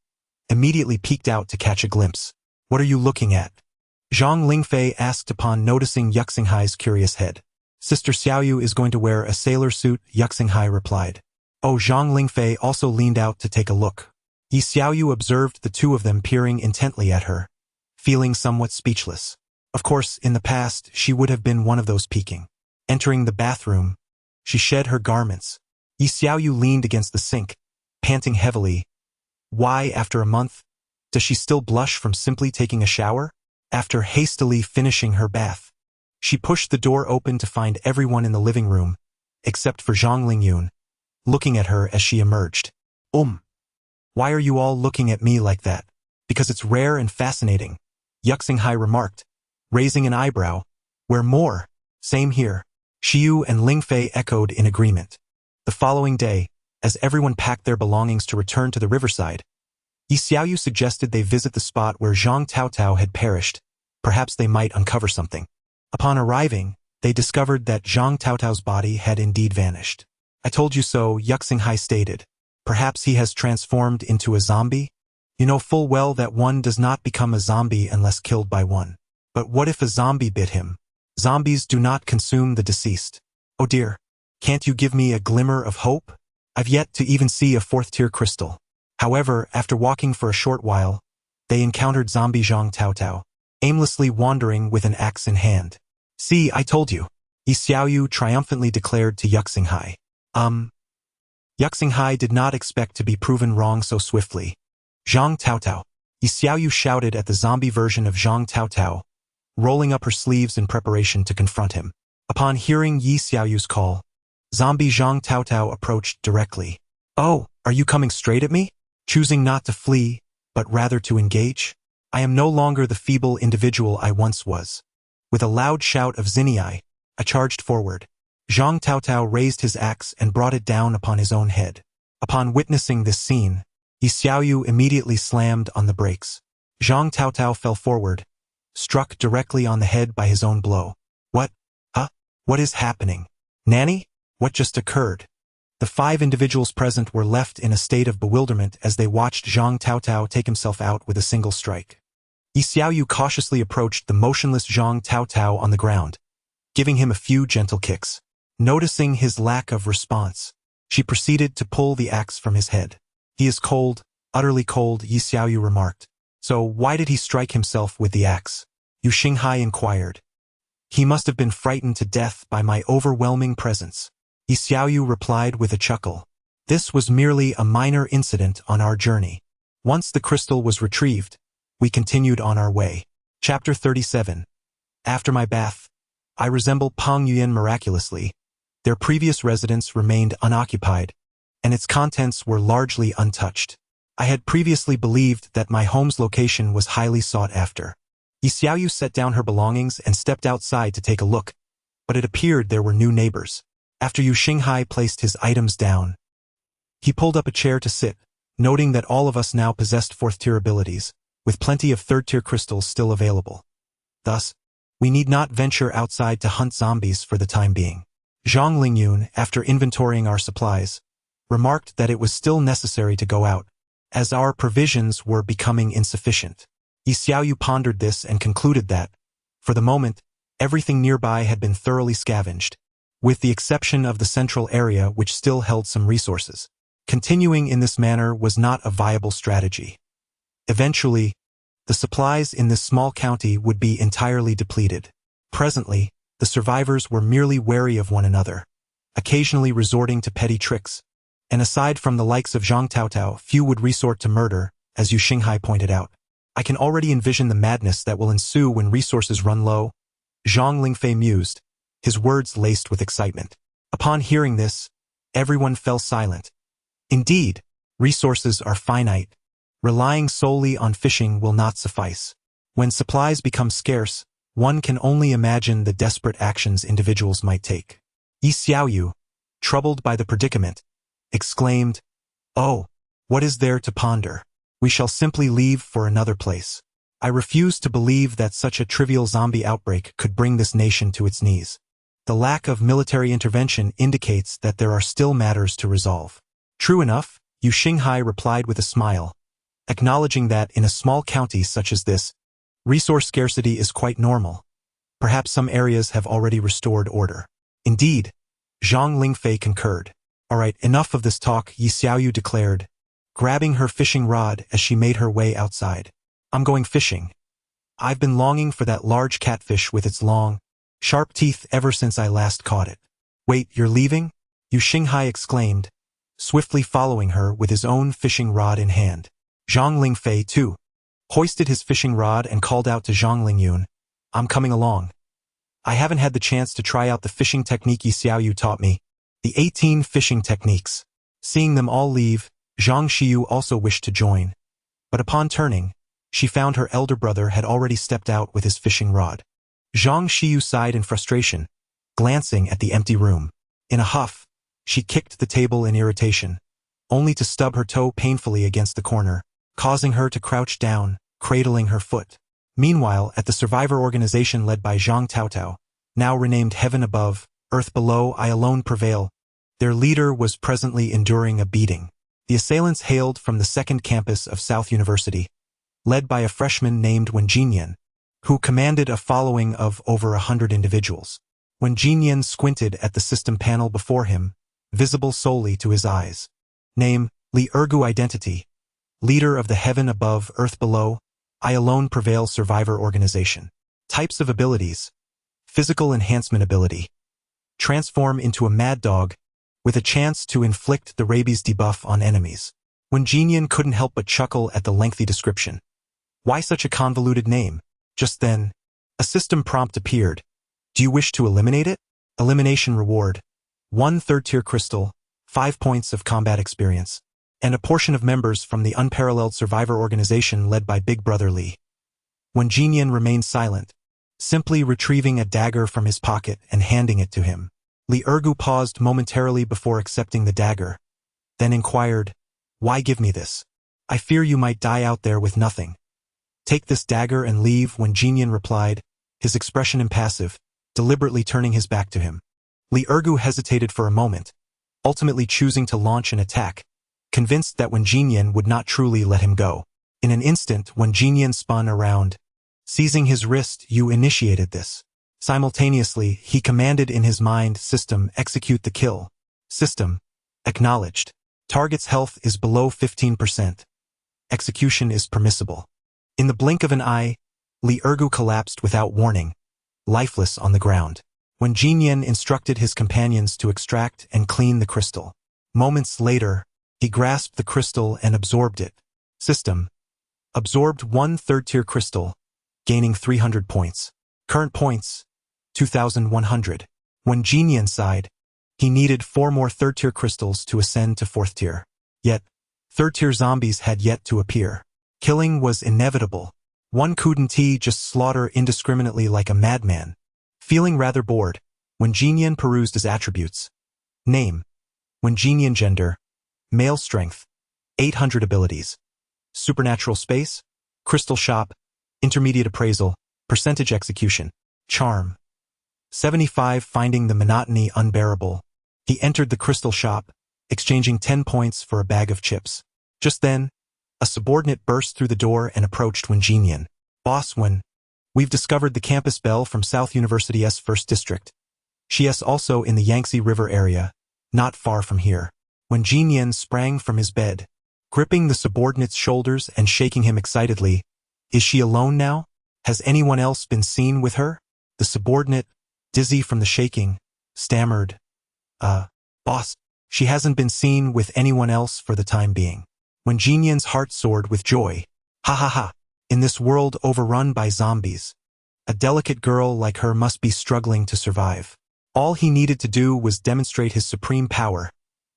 immediately peeked out to catch a glimpse. What are you looking at? Zhang Lingfei asked upon noticing Yuxinghai's curious head. Sister Xiaoyu is going to wear a sailor suit, Yuxinghai replied. Oh, Zhang Lingfei also leaned out to take a look. Yi Xiaoyu observed the 2 of them peering intently at her, feeling somewhat speechless. Of course, in the past, she would have been one of those peeking. Entering the bathroom, she shed her garments. Yi Xiaoyu leaned against the sink, panting heavily. Why, after a month, does she still blush from simply taking a shower? After hastily finishing her bath, she pushed the door open to find everyone in the living room, except for Zhang Lingyun, looking at her as she emerged. Why are you all looking at me like that? Because it's rare and fascinating, Yuxinghai remarked, raising an eyebrow. Where more? Same here. Xiyu and Lingfei echoed in agreement. The following day, as everyone packed their belongings to return to the riverside, Yi Xiaoyu suggested they visit the spot where Zhang Taotao had perished. Perhaps they might uncover something. Upon arriving, they discovered that Zhang Taotao's body had indeed vanished. I told you so, Yuxinghai stated. Perhaps he has transformed into a zombie? You know full well that one does not become a zombie unless killed by one. But what if a zombie bit him? Zombies do not consume the deceased. Oh dear, can't you give me a glimmer of hope? I've yet to even see a fourth-tier crystal. However, after walking for a short while, they encountered zombie Zhang Taotao, aimlessly wandering with an axe in hand. See, I told you, Yi Xiaoyu triumphantly declared to Yuxinghai. Yuxinghai did not expect to be proven wrong so swiftly. Zhang Taotao, Yi Xiaoyu shouted at the zombie version of Zhang Taotao, rolling up her sleeves in preparation to confront him. Upon hearing Yi Xiaoyu's call, zombie Zhang Taotao approached directly. Oh, are you coming straight at me? Choosing not to flee, but rather to engage? I am no longer the feeble individual I once was. With a loud shout of Xinyi, I charged forward. Zhang Taotao raised his axe and brought it down upon his own head. Upon witnessing this scene, Yi Xiaoyu immediately slammed on the brakes. Zhang Taotao fell forward, struck directly on the head by his own blow. What? What is happening? Nanny? What just occurred? The 5 individuals present were left in a state of bewilderment as they watched Zhang Taotao take himself out with a single strike. Yi Xiaoyu cautiously approached the motionless Zhang Taotao on the ground, giving him a few gentle kicks. Noticing his lack of response, she proceeded to pull the axe from his head. He is cold, utterly cold, Yi Xiaoyu remarked. So why did he strike himself with the axe? Yuxinghai inquired. He must have been frightened to death by my overwhelming presence. Yi Xiaoyu replied with a chuckle. This was merely a minor incident on our journey. Once the crystal was retrieved, we continued on our way. Chapter 37. After my bath, I resemble Peng Yuan miraculously. Their previous residence remained unoccupied, and its contents were largely untouched. I had previously believed that my home's location was highly sought after. Yi Xiaoyu set down her belongings and stepped outside to take a look, but it appeared there were new neighbors. After Yuxinghai placed his items down, he pulled up a chair to sit, noting that all of us now possessed 4th-tier abilities, with plenty of 3rd-tier crystals still available. Thus, we need not venture outside to hunt zombies for the time being. Zhang Lingyun, after inventorying our supplies, remarked that it was still necessary to go out, as our provisions were becoming insufficient. Yi Xiaoyu pondered this and concluded that, for the moment, everything nearby had been thoroughly scavenged, with the exception of the central area which still held some resources. Continuing in this manner was not a viable strategy. Eventually, the supplies in this small county would be entirely depleted. Presently, the survivors were merely wary of one another, occasionally resorting to petty tricks, and aside from the likes of Zhang Taotao, few would resort to murder, as Yuxinghai pointed out. I can already envision the madness that will ensue when resources run low, Zhang Lingfei mused, his words laced with excitement. Upon hearing this, everyone fell silent. Indeed, resources are finite. Relying solely on fishing will not suffice. When supplies become scarce, one can only imagine the desperate actions individuals might take. Yi Xiaoyu, troubled by the predicament, exclaimed, "Oh, what is there to ponder? We shall simply leave for another place." I refuse to believe that such a trivial zombie outbreak could bring this nation to its knees. The lack of military intervention indicates that there are still matters to resolve. True enough, Yuxinghai replied with a smile, acknowledging that in a small county such as this, resource scarcity is quite normal. Perhaps some areas have already restored order. Indeed, Zhang Lingfei concurred. All right, enough of this talk, Yi Xiaoyu declared, grabbing her fishing rod as she made her way outside. I'm going fishing. I've been longing for that large catfish with its long, sharp teeth ever since I last caught it. Wait, you're leaving? Yuxinghai exclaimed, swiftly following her with his own fishing rod in hand. Zhang Lingfei, too, hoisted his fishing rod and called out to Zhang Lingyun, I'm coming along. I haven't had the chance to try out the fishing technique Yi Xiaoyu taught me, the 18 fishing techniques. Seeing them all leave, Zhang Xiyu also wished to join. But upon turning, she found her elder brother had already stepped out with his fishing rod. Zhang Xiyu sighed in frustration, glancing at the empty room. In a huff, she kicked the table in irritation, only to stub her toe painfully against the corner. causing her to crouch down, cradling her foot. Meanwhile, at the survivor organization led by Zhang Taotao, now renamed Heaven Above, Earth Below, I Alone Prevail, their leader was presently enduring a beating. The assailants hailed from the second campus of South University, led by a freshman named Wen Jinyan, who commanded a following of over 100 individuals. Wen Jinyan squinted at the system panel before him, visible solely to his eyes. Name, Li Ergu. Identity, leader of the Heaven Above, Earth Below, I Alone Prevail Survivor Organization. Types of abilities: physical enhancement ability. Transform into a mad dog, with a chance to inflict the rabies debuff on enemies. Wen Jinyan couldn't help but chuckle at the lengthy description. Why such a convoluted name? Just then, a system prompt appeared. Do you wish to eliminate it? Elimination reward: 1 third-tier crystal, 5 points of combat experience, and a portion of members from the unparalleled survivor organization led by Big Brother Li. Wen Jinyan remained silent, simply retrieving a dagger from his pocket and handing it to him. Li Ergu paused momentarily before accepting the dagger, then inquired, "Why give me this? I fear you might die out there with nothing." "Take this dagger and leave," Wen Jinyan replied, his expression impassive, deliberately turning his back to him. Li Ergu hesitated for a moment, ultimately choosing to launch an attack, convinced that Wen Jinyan would not truly let him go. In an instant, Wen Jinyan spun around, seizing his wrist. "You initiated this." Simultaneously, he commanded in his mind, "System, execute the kill." System, acknowledged. Target's health is below 15%. Execution is permissible. In the blink of an eye, Li Ergu collapsed without warning, lifeless on the ground. Wen Jinyan instructed his companions to extract and clean the crystal. Moments later, he grasped the crystal and absorbed it. System, absorbed 1 third-tier crystal, gaining 300 points. Current points, 2,100. When Jinyan sighed, he needed 4 more third-tier crystals to ascend to 4th tier. Yet, third-tier zombies had yet to appear. Killing was inevitable. One couldn't just slaughter indiscriminately like a madman. Feeling rather bored, Wen Jinyan perused his attributes. Name: Wen Jinyan. Gender: male. Strength: 800. Abilities: supernatural space, crystal shop, intermediate appraisal, percentage execution, charm 75. Finding the monotony unbearable, he entered the crystal shop, exchanging 10 points for a bag of chips. Just then, a subordinate burst through the door and approached Wen Jinyan. "Boss Wen, we've discovered the campus belle from South University's 1st District. She is also in the Yangtze River area, not far from here." Wen Jinyan sprang from his bed, gripping the subordinate's shoulders and shaking him excitedly. "Is she alone now? Has anyone else been seen with her?" The subordinate, dizzy from the shaking, stammered, Boss, she hasn't been seen with anyone else for the time being." Wen Jinyan's heart soared with joy. Ha ha ha! In this world overrun by zombies, a delicate girl like her must be struggling to survive. All he needed to do was demonstrate his supreme power,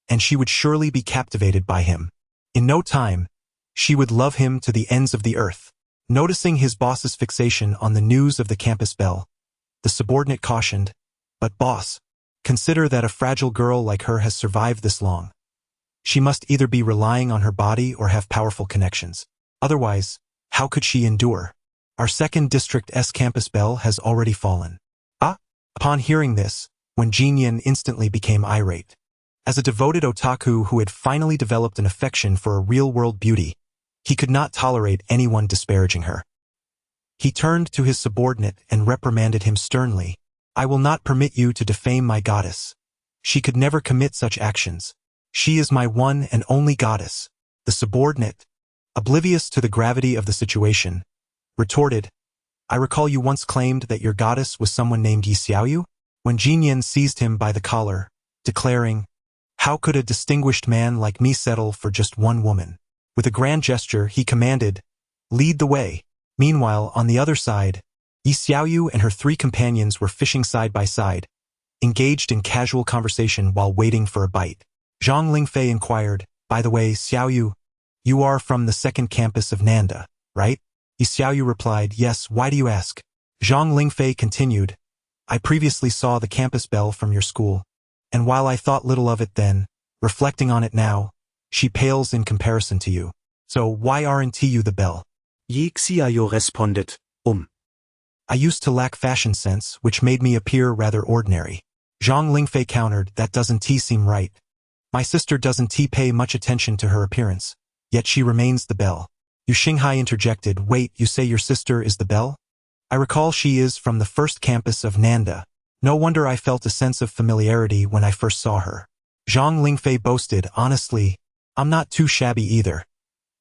and she would surely be captivated by him. In no time, she would love him to the ends of the earth. Noticing his boss's fixation on the news of the campus belle, the subordinate cautioned, "But boss, consider that a fragile girl like her has survived this long. She must either be relying on her body or have powerful connections. Otherwise, how could she endure? Our 2nd District's campus belle has already fallen." Ah! Upon hearing this, Wen Jinyan instantly became irate. As a devoted otaku who had finally developed an affection for a real-world beauty, he could not tolerate anyone disparaging her. He turned to his subordinate and reprimanded him sternly. "I will not permit you to defame my goddess. She could never commit such actions. She is my one and only goddess." The subordinate, oblivious to the gravity of the situation, retorted, "I recall you once claimed that your goddess was someone named Yi Xiaoyu?" When Jinyan seized him by the collar, declaring, "How could a distinguished man like me settle for just one woman?" With a grand gesture, he commanded, "Lead the way." Meanwhile, on the other side, Yi Xiaoyu and her 3 companions were fishing side by side, engaged in casual conversation while waiting for a bite. Zhang Lingfei inquired, "By the way, Xiaoyu, you are from the 2nd campus of Nanda, right?" Yi Xiaoyu replied, "Yes, why do you ask?" Zhang Lingfei continued, "I previously saw the campus belle from your school, and while I thought little of it then, reflecting on it now, she pales in comparison to you. So why aren't you the belle? Yi Xiao responded, I used to lack fashion sense, which made me appear rather ordinary. Zhang Lingfei countered, that doesn't seem right. My sister doesn't pay much attention to her appearance, yet she remains the belle. Yu Xinghai interjected, wait, you say your sister is the belle? I recall she is from the first campus of Nanda. No wonder I felt a sense of familiarity when I first saw her. Zhang Lingfei boasted, honestly, I'm not too shabby either.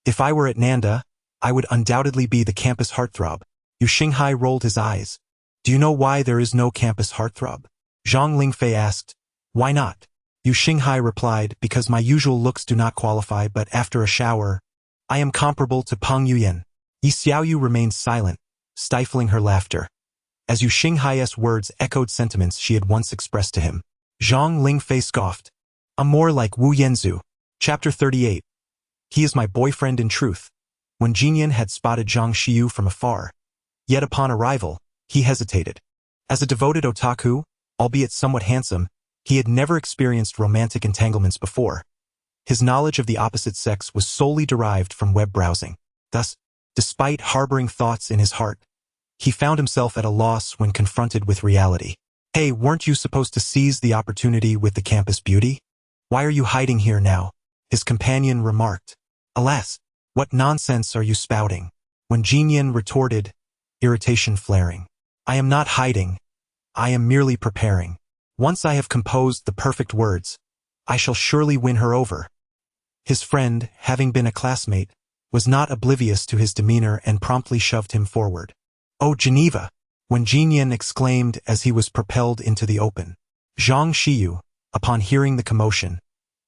If I were at Nanda, I would undoubtedly be the campus heartthrob. Yu Xinghai rolled his eyes. Do you know why there is no campus heartthrob? Zhang Lingfei asked. Why not? Yu Xinghai replied, because my usual looks do not qualify, but after a shower, I am comparable to Peng Yuyan. Yi Xiaoyu remained silent, stifling her laughter. As Yu Xinghai's words echoed sentiments she had once expressed to him. Zhang Lingfei scoffed. I'm more like Wu Yanzu. Chapter 38. He is my boyfriend in truth. When Jinyan had spotted Zhang Xiu from afar, yet upon arrival, he hesitated. As a devoted otaku, albeit somewhat handsome, he had never experienced romantic entanglements before. His knowledge of the opposite sex was solely derived from web browsing. Thus, despite harboring thoughts in his heart, he found himself at a loss when confronted with reality. Hey, weren't you supposed to seize the opportunity with the campus beauty? Why are you hiding here now? His companion remarked. Alas, what nonsense are you spouting? When Jinyan retorted, irritation flaring. I am not hiding. I am merely preparing. Once I have composed the perfect words, I shall surely win her over. His friend, having been a classmate, was not oblivious to his demeanor and promptly shoved him forward. Oh, Geneva! When Jinyan exclaimed as he was propelled into the open. Zhang Xiu, upon hearing the commotion,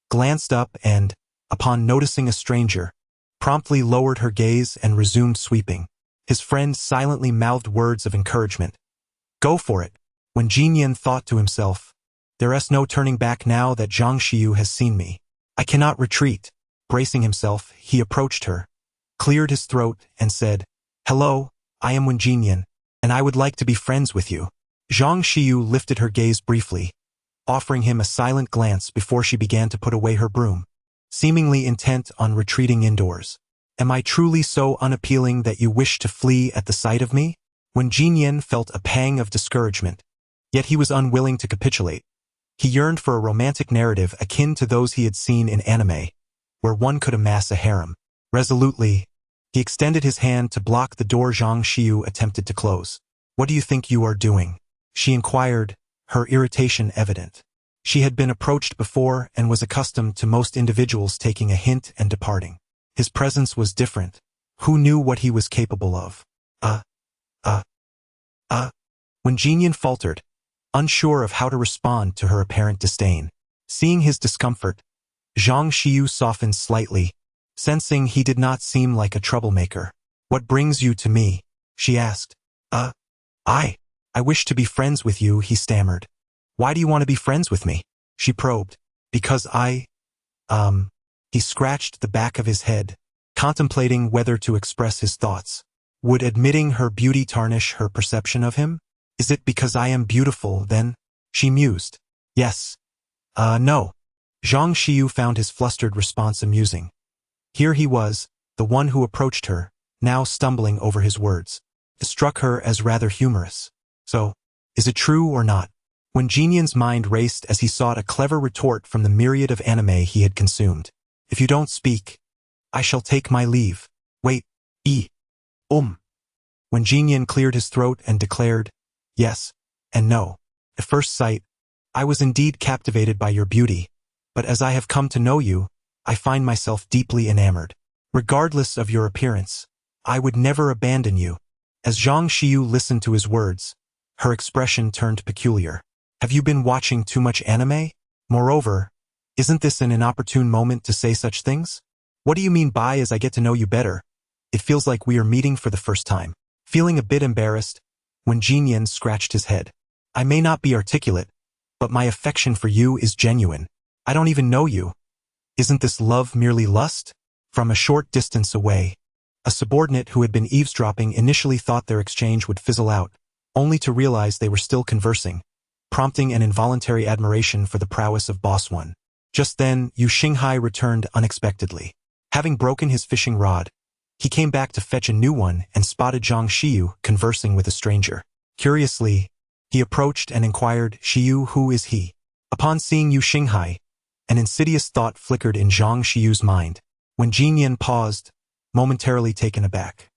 glanced up and, upon noticing a stranger, promptly lowered her gaze and resumed sweeping. His friend silently mouthed words of encouragement. Go for it. When Jinyan thought to himself, there's no turning back now that Zhang Xiu has seen me. I cannot retreat. Bracing himself, he approached her, cleared his throat, and said, Hello, I am Wen Jinyan, and I would like to be friends with you. Zhang Xiu lifted her gaze briefly, offering him a silent glance before she began to put away her broom, seemingly intent on retreating indoors. Am I truly so unappealing that you wish to flee at the sight of me? When Jinyan felt a pang of discouragement, yet he was unwilling to capitulate. He yearned for a romantic narrative akin to those he had seen in anime, where one could amass a harem. Resolutely, he extended his hand to block the door Zhang Xiu attempted to close. What do you think you are doing? She inquired, her irritation evident. She had been approached before and was accustomed to most individuals taking a hint and departing. His presence was different. Who knew what he was capable of? When Jinyan faltered, unsure of how to respond to her apparent disdain. Seeing his discomfort, Zhang Xiu softened slightly, sensing he did not seem like a troublemaker. What brings you to me? She asked. I wish to be friends with you, he stammered. Why do you want to be friends with me? She probed. Because he scratched the back of his head, contemplating whether to express his thoughts. Would admitting her beauty tarnish her perception of him? Is it because I am beautiful, then? She mused. Yes. No. Zhang Xiu found his flustered response amusing. Here he was, the one who approached her, now stumbling over his words. It struck her as rather humorous. So, is it true or not? When Jinyan's mind raced as he sought a clever retort from the myriad of anime he had consumed. If you don't speak, I shall take my leave. Wait, When Jinyan cleared his throat and declared, yes, and no. At first sight, I was indeed captivated by your beauty, but as I have come to know you, I find myself deeply enamored. Regardless of your appearance, I would never abandon you. As Zhang Xiu listened to his words, her expression turned peculiar. Have you been watching too much anime? Moreover, isn't this an inopportune moment to say such things? What do you mean by as I get to know you better? It feels like we are meeting for the first time. Feeling a bit embarrassed, when Jinyan scratched his head. I may not be articulate, but my affection for you is genuine. I don't even know you. Isn't this love merely lust? From a short distance away, a subordinate who had been eavesdropping initially thought their exchange would fizzle out, only to realize they were still conversing, prompting an involuntary admiration for the prowess of Boss One. Just then, Yu Xinghai returned unexpectedly. Having broken his fishing rod, he came back to fetch a new one and spotted Zhang Xiyu conversing with a stranger. Curiously, he approached and inquired, "Xiyu, who is he?" Upon seeing Yu Xinghai, an insidious thought flickered in Zhang Xiyu's mind. When Jinyan paused, momentarily taken aback.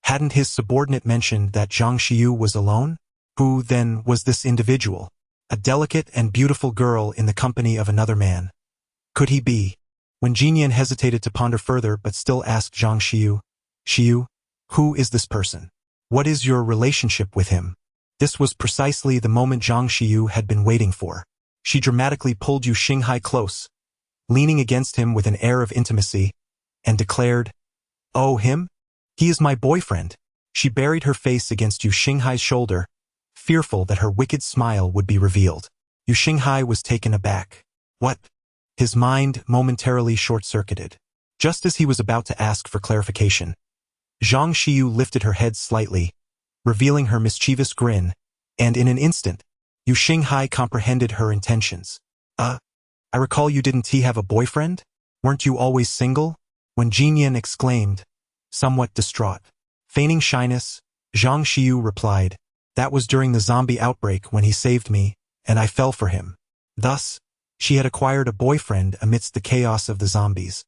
Hadn't his subordinate mentioned that Zhang Xiyu was alone? Who, then, was this individual? A delicate and beautiful girl in the company of another man. Could he be? When Jinyan hesitated to ponder further but still asked Zhang Xiyu, "Xiyu, who is this person? What is your relationship with him?" This was precisely the moment Zhang Xiyu had been waiting for. She dramatically pulled Yu Xinghai close, leaning against him with an air of intimacy, and declared, "Oh, him? He is my boyfriend." She buried her face against Yu Xinghai's shoulder, fearful that her wicked smile would be revealed. Yu Xinghai was taken aback. What? His mind momentarily short-circuited. Just as he was about to ask for clarification, Zhang Xiyu lifted her head slightly, revealing her mischievous grin, and in an instant, Yu Xinghai comprehended her intentions. I recall you didn't have a boyfriend? Weren't you always single?" When Jinyan exclaimed, somewhat distraught. Feigning shyness, Zhang Xiyu replied, "That was during the zombie outbreak when he saved me, and I fell for him." Thus, she had acquired a boyfriend amidst the chaos of the zombies,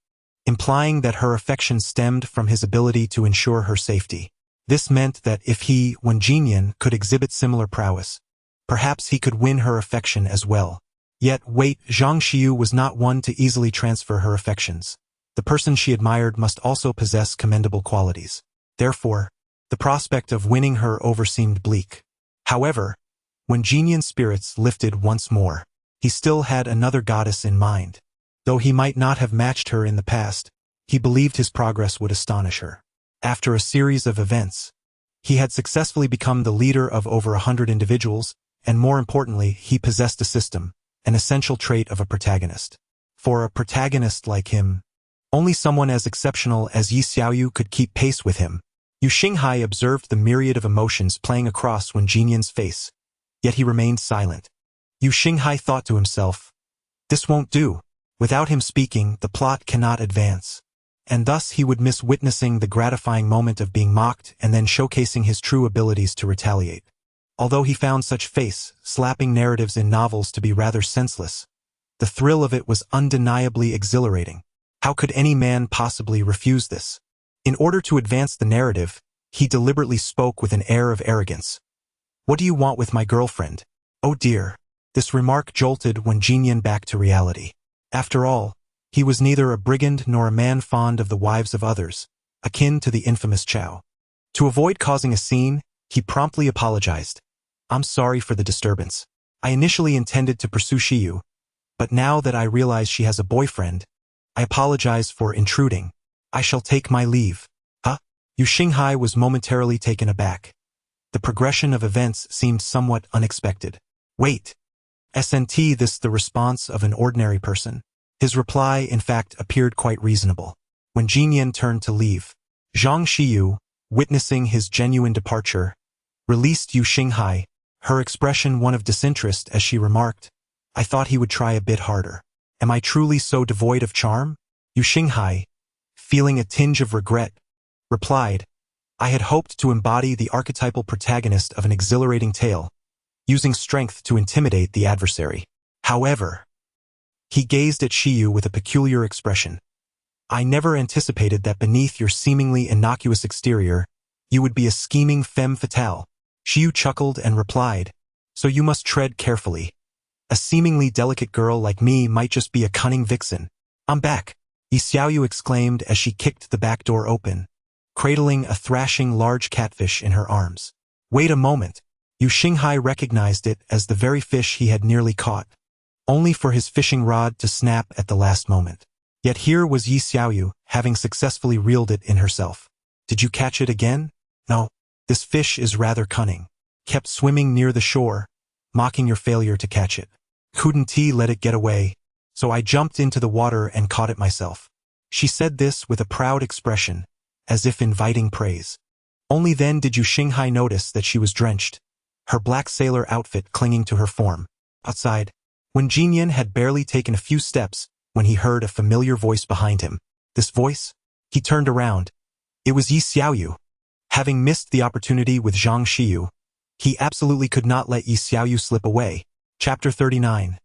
implying that her affection stemmed from his ability to ensure her safety. This meant that if he, when Jinyan, could exhibit similar prowess, perhaps he could win her affection as well. Yet, wait, Zhang Xiyu was not one to easily transfer her affections. The person she admired must also possess commendable qualities. Therefore, the prospect of winning her over seemed bleak. However, when Jinyan's spirits lifted once more, he still had another goddess in mind. Though he might not have matched her in the past, he believed his progress would astonish her. After a series of events, he had successfully become the leader of over 100 individuals, and more importantly, he possessed a system, an essential trait of a protagonist. For a protagonist like him, only someone as exceptional as Yi Xiaoyu could keep pace with him. Yu Xinghai observed the myriad of emotions playing across when Jinyan's face, yet he remained silent. Yu Xinghai thought to himself, "This won't do. Without him speaking, the plot cannot advance." And thus he would miss witnessing the gratifying moment of being mocked and then showcasing his true abilities to retaliate. Although he found such face-slapping narratives in novels to be rather senseless, the thrill of it was undeniably exhilarating. How could any man possibly refuse this? In order to advance the narrative, he deliberately spoke with an air of arrogance. "What do you want with my girlfriend?" Oh dear. This remark jolted when Jinyan back to reality. After all, he was neither a brigand nor a man fond of the wives of others, akin to the infamous Chao. To avoid causing a scene, he promptly apologized. "I'm sorry for the disturbance. I initially intended to pursue Xiyu, but now that I realize she has a boyfriend, I apologize for intruding. I shall take my leave." Huh? Yu Xinghai was momentarily taken aback. The progression of events seemed somewhat unexpected. Wait. Isn't this the response of an ordinary person? His reply, in fact, appeared quite reasonable. When Jinyan turned to leave, Zhang Xiyu, witnessing his genuine departure, released Yu Xinghai, her expression one of disinterest as she remarked, "I thought he would try a bit harder. Am I truly so devoid of charm?" Yu Xinghai, feeling a tinge of regret, replied, "I had hoped to embody the archetypal protagonist of an exhilarating tale, using strength to intimidate the adversary. However," he gazed at Xiyu with a peculiar expression, "I never anticipated that beneath your seemingly innocuous exterior, you would be a scheming femme fatale." Xiyu chuckled and replied, "So you must tread carefully. A seemingly delicate girl like me might just be a cunning vixen." "I'm back," Yi Xiaoyu exclaimed as she kicked the back door open, cradling a thrashing large catfish in her arms. Wait a moment. Yu Xinghai recognized it as the very fish he had nearly caught, only for his fishing rod to snap at the last moment. Yet here was Yi Xiaoyu, having successfully reeled it in herself. "Did you catch it again?" "No. This fish is rather cunning. Kept swimming near the shore, mocking your failure to catch it. Couldn't let it get away, so I jumped into the water and caught it myself." She said this with a proud expression, as if inviting praise. Only then did Yu Xinghai notice that she was drenched, her black sailor outfit clinging to her form. Outside, when Jinyan had barely taken a few steps, when he heard a familiar voice behind him. This voice? He turned around. It was Yi Xiaoyu. Having missed the opportunity with Zhang Xiyu, he absolutely could not let Yi Xiaoyu slip away. Chapter 39.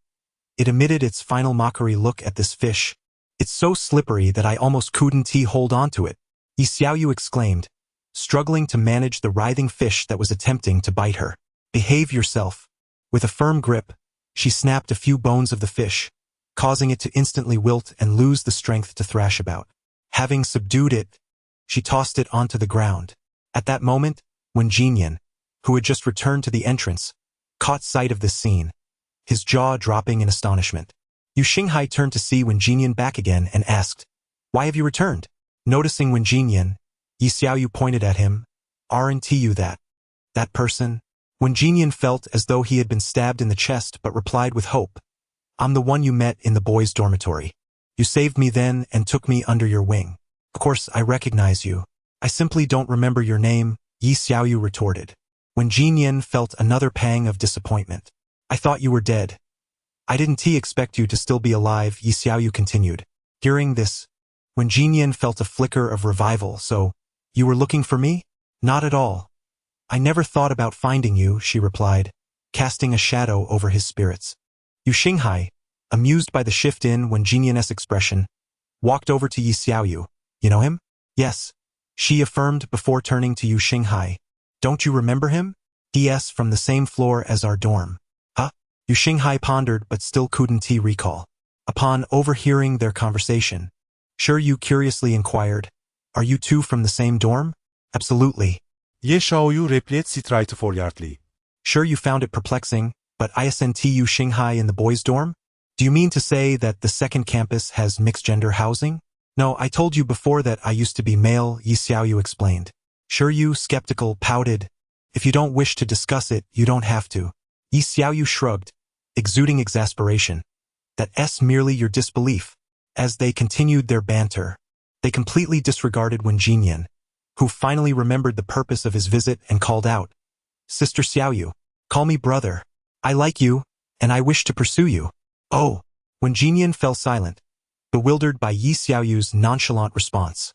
It emitted its final mockery. Look at this fish. It's so slippery that I almost couldn't hold on to it, Yi Xiaoyu exclaimed, struggling to manage the writhing fish that was attempting to bite her. Behave yourself. With a firm grip, she snapped a few bones of the fish, causing it to instantly wilt and lose the strength to thrash about. Having subdued it, she tossed it onto the ground. At that moment, when Jinyan, who had just returned to the entrance, caught sight of this scene, his jaw dropping in astonishment. Yu Xinghai turned to see Wen Jinyan back again and asked, "Why have you returned?" Noticing Wen Jinyan, Yi Xiaoyu pointed at him, "Aren't you that person?" Wen Jinyan felt as though he had been stabbed in the chest but replied with hope, "I'm the one you met in the boys' dormitory. You saved me then and took me under your wing. Of course I recognize you. I simply don't remember your name," Yi Xiaoyu retorted. Wen Jinyan felt another pang of disappointment. "I thought you were dead. I didn't expect you to still be alive," Yi Xiaoyu continued. Hearing this, Wen Jinyan felt a flicker of revival. "So, you were looking for me?" "Not at all. I never thought about finding you," she replied, casting a shadow over his spirits. Yu Xinghai, amused by the shift in Wen Jinyan's expression, walked over to Yi Xiaoyu. "You know him?" "Yes," she affirmed before turning to Yu Xinghai. "Don't you remember him? He's from the same floor as our dorm." "Huh?" Yu Xinghai pondered but still couldn't recall. Upon overhearing their conversation, Yu curiously inquired, "Are you two from the same dorm?" "Absolutely." Ye Xiaoyu replied straightforwardly. You found it perplexing, but isn't Yu Xinghai in the boys' dorm? Do you mean to say that the second campus has mixed-gender housing? "No, I told you before that I used to be male," Yi Xiaoyu explained. Yu, skeptical, pouted. "If you don't wish to discuss it, you don't have to." Yi Xiaoyu shrugged, exuding exasperation. "That's merely your disbelief." As they continued their banter, they completely disregarded Wen Jinyan, who finally remembered the purpose of his visit and called out, "Sister Xiaoyu, call me brother. I like you, and I wish to pursue you." "Oh." Wen Jinyan fell silent, bewildered by Yi Xiaoyu's nonchalant response.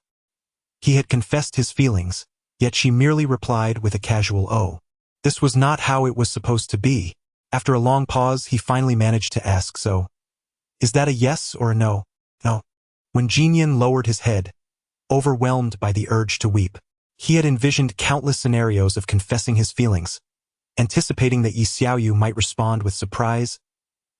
He had confessed his feelings, yet she merely replied with a casual "oh." This was not how it was supposed to be. After a long pause, he finally managed to ask, "So, is that a yes or a no?" "No." Wen Jinyan lowered his head, overwhelmed by the urge to weep. He had envisioned countless scenarios of confessing his feelings, anticipating that Yi Xiaoyu might respond with surprise,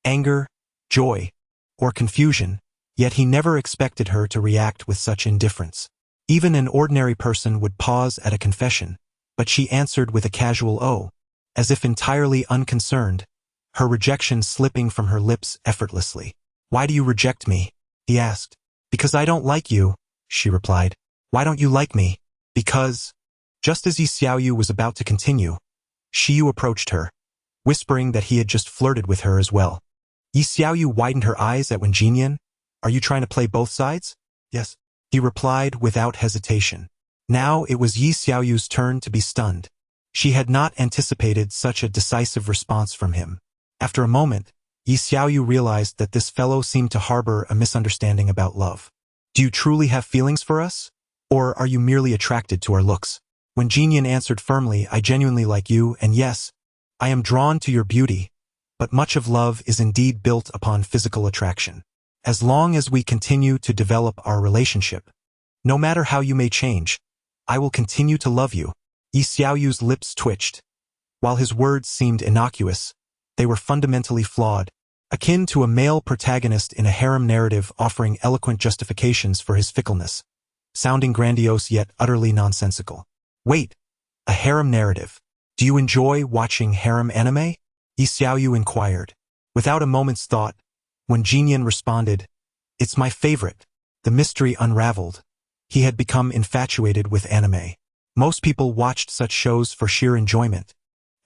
anger, joy, or confusion, yet he never expected her to react with such indifference. Even an ordinary person would pause at a confession, but she answered with a casual "oh," as if entirely unconcerned, her rejection slipping from her lips effortlessly. "Why do you reject me?" he asked. "Because I don't like you," she replied. "Why don't you like me?" "Because..." Just as Yi Xiaoyu was about to continue, Xiyu approached her, whispering that he had just flirted with her as well. Yi Xiaoyu widened her eyes at Wen Jinyan. "Are you trying to play both sides?" "Yes," he replied without hesitation. Now it was Yi Xiaoyu's turn to be stunned. She had not anticipated such a decisive response from him. After a moment, Yi Xiaoyu realized that this fellow seemed to harbor a misunderstanding about love. "Do you truly have feelings for us? Or are you merely attracted to our looks?" When Jinyan answered firmly, "I genuinely like you, and yes, I am drawn to your beauty, but much of love is indeed built upon physical attraction. As long as we continue to develop our relationship, no matter how you may change, I will continue to love you." Yi Xiaoyu's lips twitched. While his words seemed innocuous, they were fundamentally flawed, akin to a male protagonist in a harem narrative offering eloquent justifications for his fickleness, sounding grandiose yet utterly nonsensical. "Wait, a harem narrative. Do you enjoy watching harem anime?" Yi Xiaoyu inquired. Without a moment's thought, when Jinyan responded, "It's my favorite." The mystery unraveled. He had become infatuated with anime. Most people watched such shows for sheer enjoyment,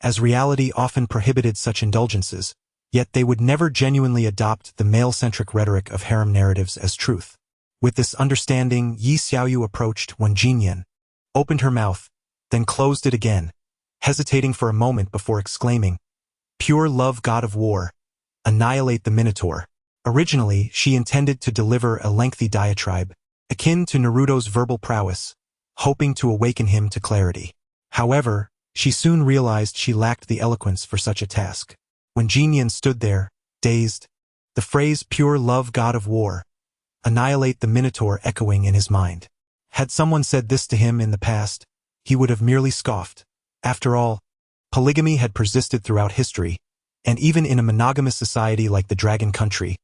as reality often prohibited such indulgences, yet they would never genuinely adopt the male-centric rhetoric of harem narratives as truth. With this understanding, Yi Xiaoyu approached Wen Jinyan, opened her mouth, then closed it again, hesitating for a moment before exclaiming, "Pure love, god of war, annihilate the Minotaur." Originally, she intended to deliver a lengthy diatribe, akin to Naruto's verbal prowess, hoping to awaken him to clarity. However, she soon realized she lacked the eloquence for such a task. When Jinyan stood there, dazed, the phrase "pure love god of war" annihilate the Minotaur echoing in his mind. Had someone said this to him in the past, he would have merely scoffed. After all, polygamy had persisted throughout history, and even in a monogamous society like the Dragon Country,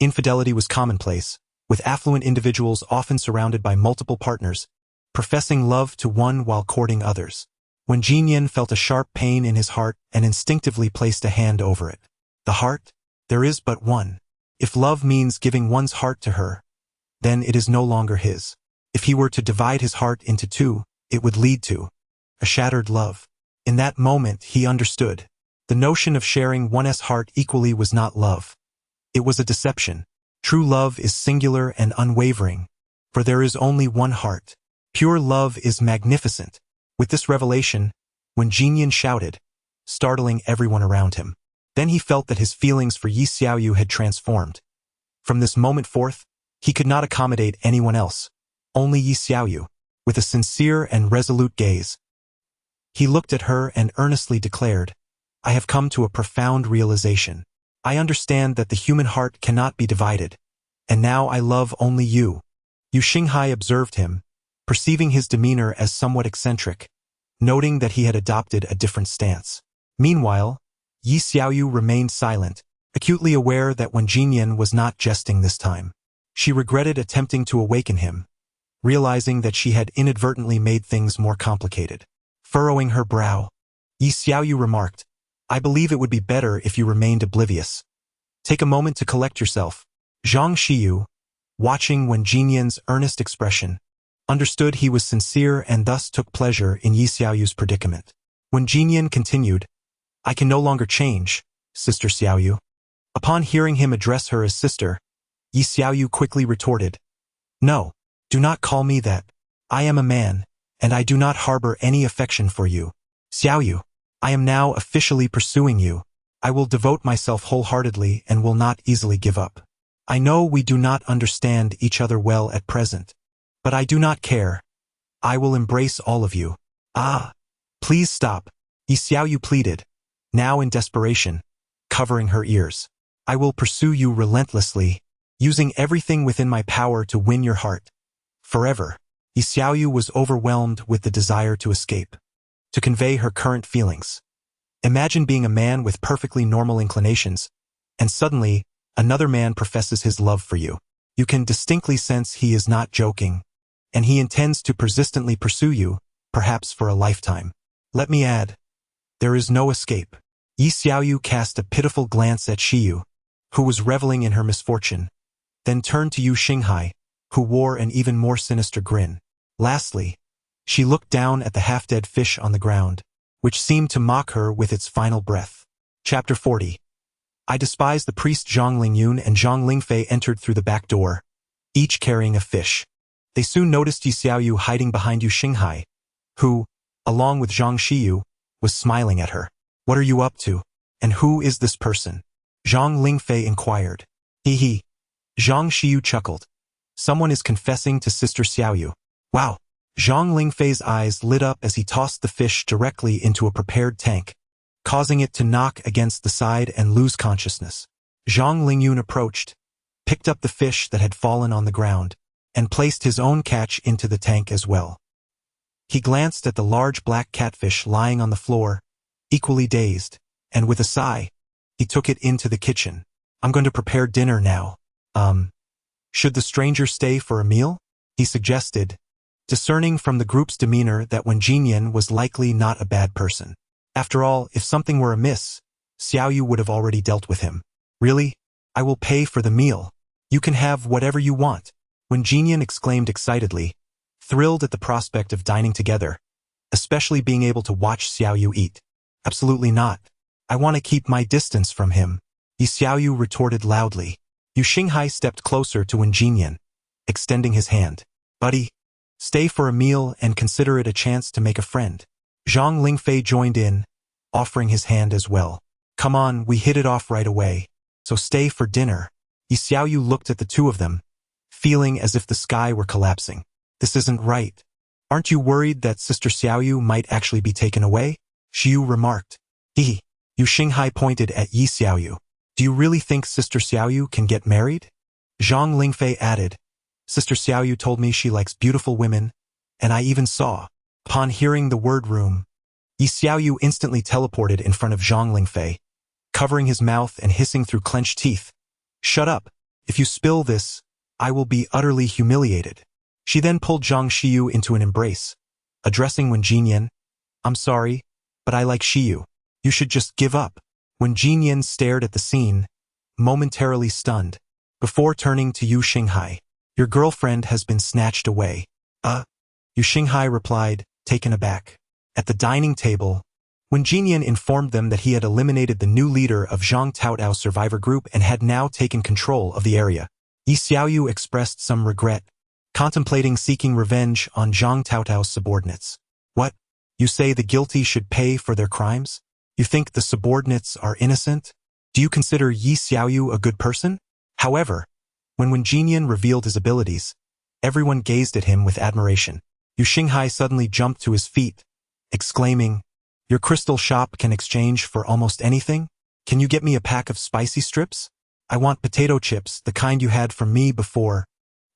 infidelity was commonplace, with affluent individuals often surrounded by multiple partners, professing love to one while courting others. When Jinyan felt a sharp pain in his heart and instinctively placed a hand over it. The heart? There is but one. If love means giving one's heart to her, then it is no longer his. If he were to divide his heart into two, it would lead to a shattered love. In that moment, he understood. The notion of sharing one's heart equally was not love. It was a deception. True love is singular and unwavering, for there is only one heart. Pure love is magnificent. With this revelation, when Jinyan shouted, startling everyone around him, then he felt that his feelings for Yi Xiaoyu had transformed. From this moment forth, he could not accommodate anyone else, only Yi Xiaoyu. With a sincere and resolute gaze, he looked at her and earnestly declared, "I have come to a profound realization. I understand that the human heart cannot be divided, and now I love only you." Yu Xinghai observed him, perceiving his demeanor as somewhat eccentric, noting that he had adopted a different stance. Meanwhile, Yi Xiaoyu remained silent, acutely aware that when Jinyan was not jesting this time. She regretted attempting to awaken him, realizing that she had inadvertently made things more complicated. Furrowing her brow, Yi Xiaoyu remarked, "I believe it would be better if you remained oblivious. Take a moment to collect yourself." Zhang Xiyu, watching when Jinyan's earnest expression, understood he was sincere and thus took pleasure in Yi Xiaoyu's predicament. When Jinyan continued, "I can no longer change, Sister Xiaoyu." Upon hearing him address her as sister, Yi Xiaoyu quickly retorted, "No, do not call me that. I am a man, and I do not harbor any affection for you. Xiaoyu, I am now officially pursuing you. I will devote myself wholeheartedly and will not easily give up. I know we do not understand each other well at present, but I do not care. I will embrace all of you." "Ah, please stop," Yi Xiaoyu pleaded, now in desperation, covering her ears. "I will pursue you relentlessly, using everything within my power to win your heart. Forever." Yi Xiaoyu was overwhelmed with the desire to escape, to convey her current feelings. Imagine being a man with perfectly normal inclinations, and suddenly, another man professes his love for you. You can distinctly sense he is not joking, and he intends to persistently pursue you, perhaps for a lifetime. Let me add, there is no escape. Yi Xiaoyu cast a pitiful glance at Xiyu, who was reveling in her misfortune, then turned to Yu Xinghai, who wore an even more sinister grin. Lastly, she looked down at the half-dead fish on the ground, which seemed to mock her with its final breath. Chapter 40. I despise the priest Zhang Lingyun and Zhang Lingfei entered through the back door, each carrying a fish. They soon noticed Yi Xiaoyu hiding behind Yu Xinghai, who, along with Zhang Xiyu, was smiling at her. "What are you up to? And who is this person?" Zhang Lingfei inquired. "He." Zhang Xiyu chuckled. "Someone is confessing to Sister Xiaoyu." "Wow." Zhang Lingfei's eyes lit up as he tossed the fish directly into a prepared tank, causing it to knock against the side and lose consciousness. Zhang Lingyun approached, picked up the fish that had fallen on the ground, and placed his own catch into the tank as well. He glanced at the large black catfish lying on the floor, equally dazed, and with a sigh, he took it into the kitchen. "I'm going to prepare dinner now. Should the stranger stay for a meal?" he suggested, discerning from the group's demeanor that when Jinyan was likely not a bad person. After all, if something were amiss, Xiaoyu would have already dealt with him. "Really? I will pay for the meal. You can have whatever you want." When Jinyan exclaimed excitedly, thrilled at the prospect of dining together, especially being able to watch Xiaoyu eat. "Absolutely not. I want to keep my distance from him," Yi Xiaoyu retorted loudly. Yu Xinghai stepped closer to Wen Jinyan, extending his hand. "Buddy, stay for a meal and consider it a chance to make a friend." Zhang Lingfei joined in, offering his hand as well. "Come on, we hit it off right away, so stay for dinner." Yi Xiaoyu looked at the two of them, feeling as if the sky were collapsing. This isn't right. Aren't you worried that Sister Xiaoyu might actually be taken away? Xiu remarked. Yu Xinghai pointed at Yi Xiaoyu. Do you really think Sister Xiaoyu can get married? Zhang Lingfei added. Sister Xiaoyu told me she likes beautiful women, and I even saw. Upon hearing the word room, Yi Xiaoyu instantly teleported in front of Zhang Lingfei, covering his mouth and hissing through clenched teeth. Shut up. If you spill this, I will be utterly humiliated. She then pulled Zhang Xiyu into an embrace, addressing Wen Jinyan. I'm sorry, but I like Xiyu. You should just give up. Wen Jinyan stared at the scene, momentarily stunned, before turning to Yu Xinghai. Your girlfriend has been snatched away. Yu Xinghai replied, taken aback. At the dining table, Wen Jinyan informed them that he had eliminated the new leader of Zhang Taotao's survivor group and had now taken control of the area. Yi Xiaoyu expressed some regret, contemplating seeking revenge on Zhang Taotao's subordinates. What? You say the guilty should pay for their crimes? You think the subordinates are innocent? Do you consider Yi Xiaoyu a good person? However, when Wen Jinyan revealed his abilities, everyone gazed at him with admiration. Yu Xinghai suddenly jumped to his feet, exclaiming, Your crystal shop can exchange for almost anything? Can you get me a pack of spicy strips? I want potato chips, the kind you had from me before.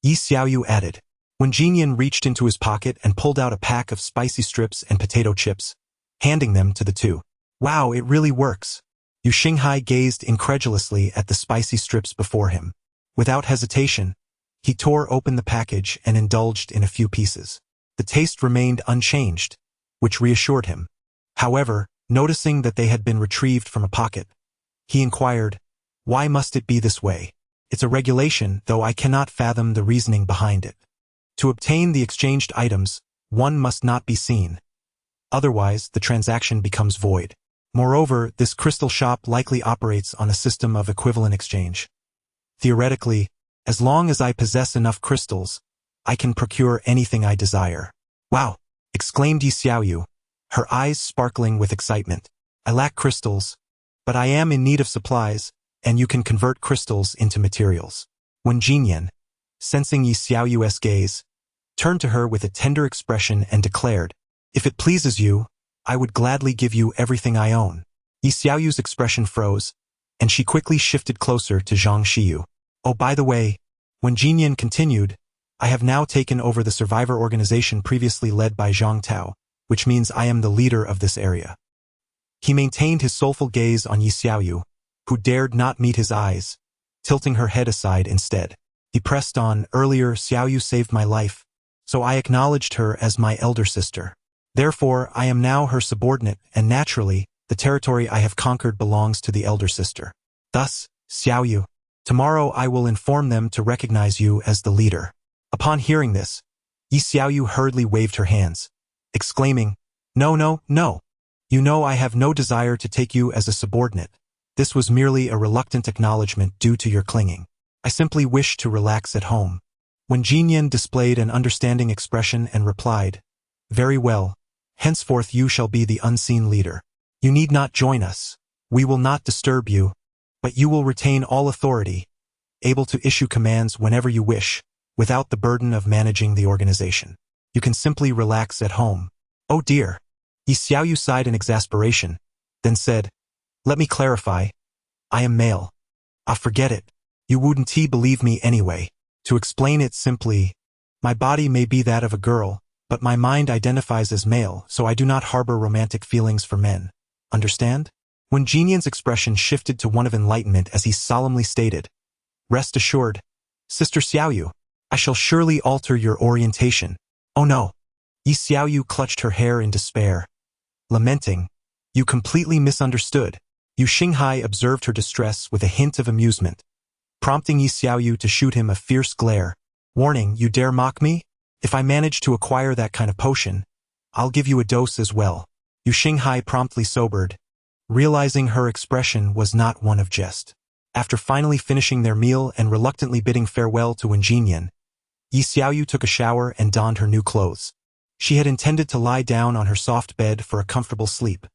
Yi Xiaoyu added. Wen Jinyan reached into his pocket and pulled out a pack of spicy strips and potato chips, handing them to the two. Wow, it really works. Yu Xinghai gazed incredulously at the spicy strips before him. Without hesitation, he tore open the package and indulged in a few pieces. The taste remained unchanged, which reassured him. However, noticing that they had been retrieved from a pocket, he inquired, Why must it be this way? It's a regulation, though I cannot fathom the reasoning behind it. To obtain the exchanged items, one must not be seen. Otherwise, the transaction becomes void. Moreover, this crystal shop likely operates on a system of equivalent exchange. Theoretically, as long as I possess enough crystals, I can procure anything I desire. Wow! Exclaimed Yi Xiaoyu, her eyes sparkling with excitement. I lack crystals, but I am in need of supplies, and you can convert crystals into materials. Wen Jinyan, sensing Yi Xiaoyu's gaze, turned to her with a tender expression and declared, If it pleases you, I would gladly give you everything I own. Yi Xiaoyu's expression froze, and she quickly shifted closer to Zhang Xiyu. Oh, by the way, Wen Jinyan continued, I have now taken over the survivor organization previously led by Zhang Tao, which means I am the leader of this area. He maintained his soulful gaze on Yi Xiaoyu, who dared not meet his eyes, tilting her head aside instead. He pressed on, Earlier Xiaoyu saved my life, so I acknowledged her as my elder sister. Therefore, I am now her subordinate, and naturally, the territory I have conquered belongs to the elder sister. Thus, Xiaoyu, tomorrow I will inform them to recognize you as the leader. Upon hearing this, Yi Xiaoyu hurriedly waved her hands, exclaiming, No, no, no. You know I have no desire to take you as a subordinate. This was merely a reluctant acknowledgement due to your clinging. I simply wish to relax at home. Wen Jinyan displayed an understanding expression and replied, Very well. Henceforth you shall be the unseen leader. You need not join us. We will not disturb you, but you will retain all authority, able to issue commands whenever you wish, without the burden of managing the organization. You can simply relax at home. Oh dear. Yi Xiaoyu sighed in exasperation, then said, Let me clarify. I am male. Forget it. You wouldn't believe me anyway. To explain it simply, my body may be that of a girl, but my mind identifies as male, so I do not harbor romantic feelings for men. Understand? Wen Jinyan's expression shifted to one of enlightenment as he solemnly stated, Rest assured, Sister Xiaoyu, I shall surely alter your orientation. Oh no. Yi Xiaoyu clutched her hair in despair, lamenting, You completely misunderstood. Yu Xinghai observed her distress with a hint of amusement, prompting Yi Xiaoyu to shoot him a fierce glare. Warning, you dare mock me? If I manage to acquire that kind of potion, I'll give you a dose as well. Yu Xinghai promptly sobered, realizing her expression was not one of jest. After finally finishing their meal and reluctantly bidding farewell to Wen Jinyan, Yi Xiaoyu took a shower and donned her new clothes. She had intended to lie down on her soft bed for a comfortable sleep.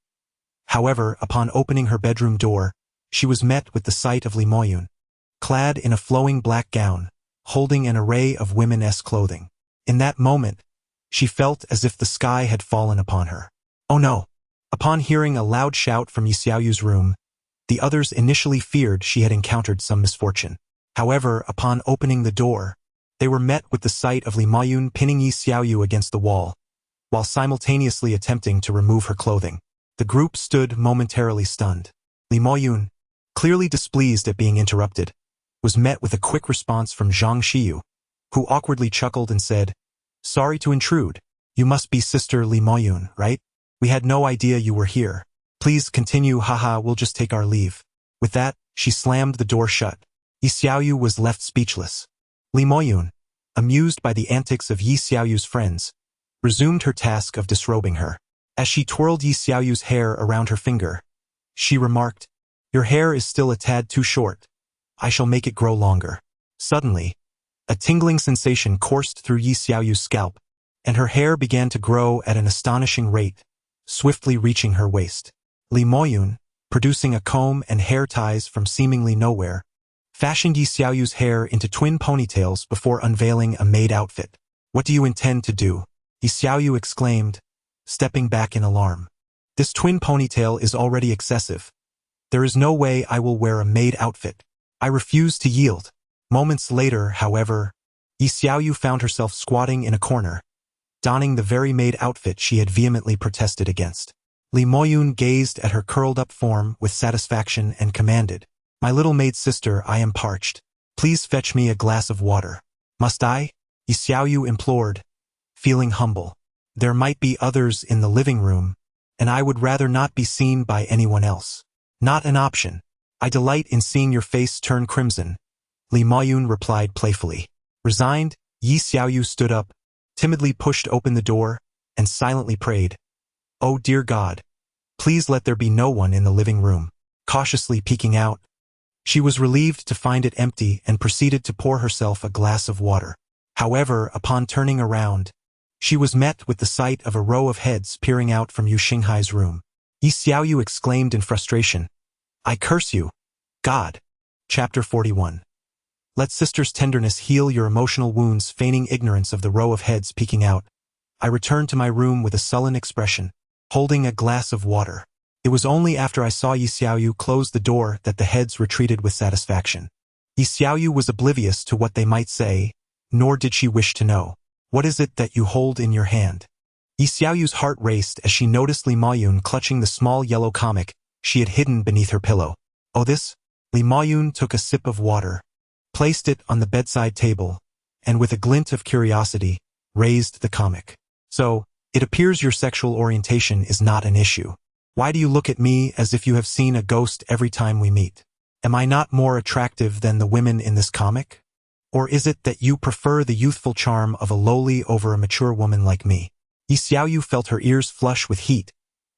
However, upon opening her bedroom door, she was met with the sight of Li Moyun, clad in a flowing black gown, holding an array of women-esque clothing. In that moment, she felt as if the sky had fallen upon her. Oh no! Upon hearing a loud shout from Yi Xiaoyu's room, the others initially feared she had encountered some misfortune. However, upon opening the door, they were met with the sight of Li Maoyun pinning Yi Xiaoyu against the wall, while simultaneously attempting to remove her clothing. The group stood momentarily stunned. Li Maoyun, clearly displeased at being interrupted, was met with a quick response from Zhang Xiyu, who awkwardly chuckled and said, "Sorry to intrude. You must be Sister Li Maoyun, right? We had no idea you were here. Please continue, haha, we'll just take our leave." With that, she slammed the door shut. Yi Xiaoyu was left speechless. Li Maoyun, amused by the antics of Yi Xiaoyu's friends, resumed her task of disrobing her. As she twirled Yi Xiaoyu's hair around her finger, she remarked, "Your hair is still a tad too short. I shall make it grow longer." Suddenly, a tingling sensation coursed through Yi Xiaoyu's scalp, and her hair began to grow at an astonishing rate, swiftly reaching her waist. Li Maoyun, producing a comb and hair ties from seemingly nowhere, fashioned Yi Xiaoyu's hair into twin ponytails before unveiling a maid outfit. "What do you intend to do?" Yi Xiaoyu exclaimed, stepping back in alarm. "This twin ponytail is already excessive. There is no way I will wear a maid outfit. I refuse to yield." Moments later, however, Yi Xiaoyu found herself squatting in a corner, donning the very maid outfit she had vehemently protested against. Li Maoyun gazed at her curled-up form with satisfaction and commanded, "My little maid sister, I am parched. Please fetch me a glass of water." "Must I?" Yi Xiaoyu implored, feeling humble. "There might be others in the living room, and I would rather not be seen by anyone else." "Not an option. I delight in seeing your face turn crimson," Li Maoyun replied playfully. Resigned, Yi Xiaoyu stood up, timidly pushed open the door, and silently prayed, "Oh dear God, please let there be no one in the living room." Cautiously peeking out, she was relieved to find it empty and proceeded to pour herself a glass of water. However, upon turning around, she was met with the sight of a row of heads peering out from Yu Xinghai's room. Yi Xiaoyu exclaimed in frustration, "I curse you, God." Chapter 41. Let sister's tenderness heal your emotional wounds, feigning ignorance of the row of heads peeking out. I returned to my room with a sullen expression, holding a glass of water. It was only after I saw Yi Xiaoyu close the door that the heads retreated with satisfaction. Yi Xiaoyu was oblivious to what they might say, nor did she wish to know. "What is it that you hold in your hand?" Yi Xiaoyu's heart raced as she noticed Li Maoyun clutching the small yellow comic she had hidden beneath her pillow. "Oh, this?" Li Maoyun took a sip of water, placed it on the bedside table, and with a glint of curiosity, raised the comic. "So, it appears your sexual orientation is not an issue. Why do you look at me as if you have seen a ghost every time we meet? Am I not more attractive than the women in this comic? Or is it that you prefer the youthful charm of a lowly over a mature woman like me?" Yi Xiaoyu felt her ears flush with heat,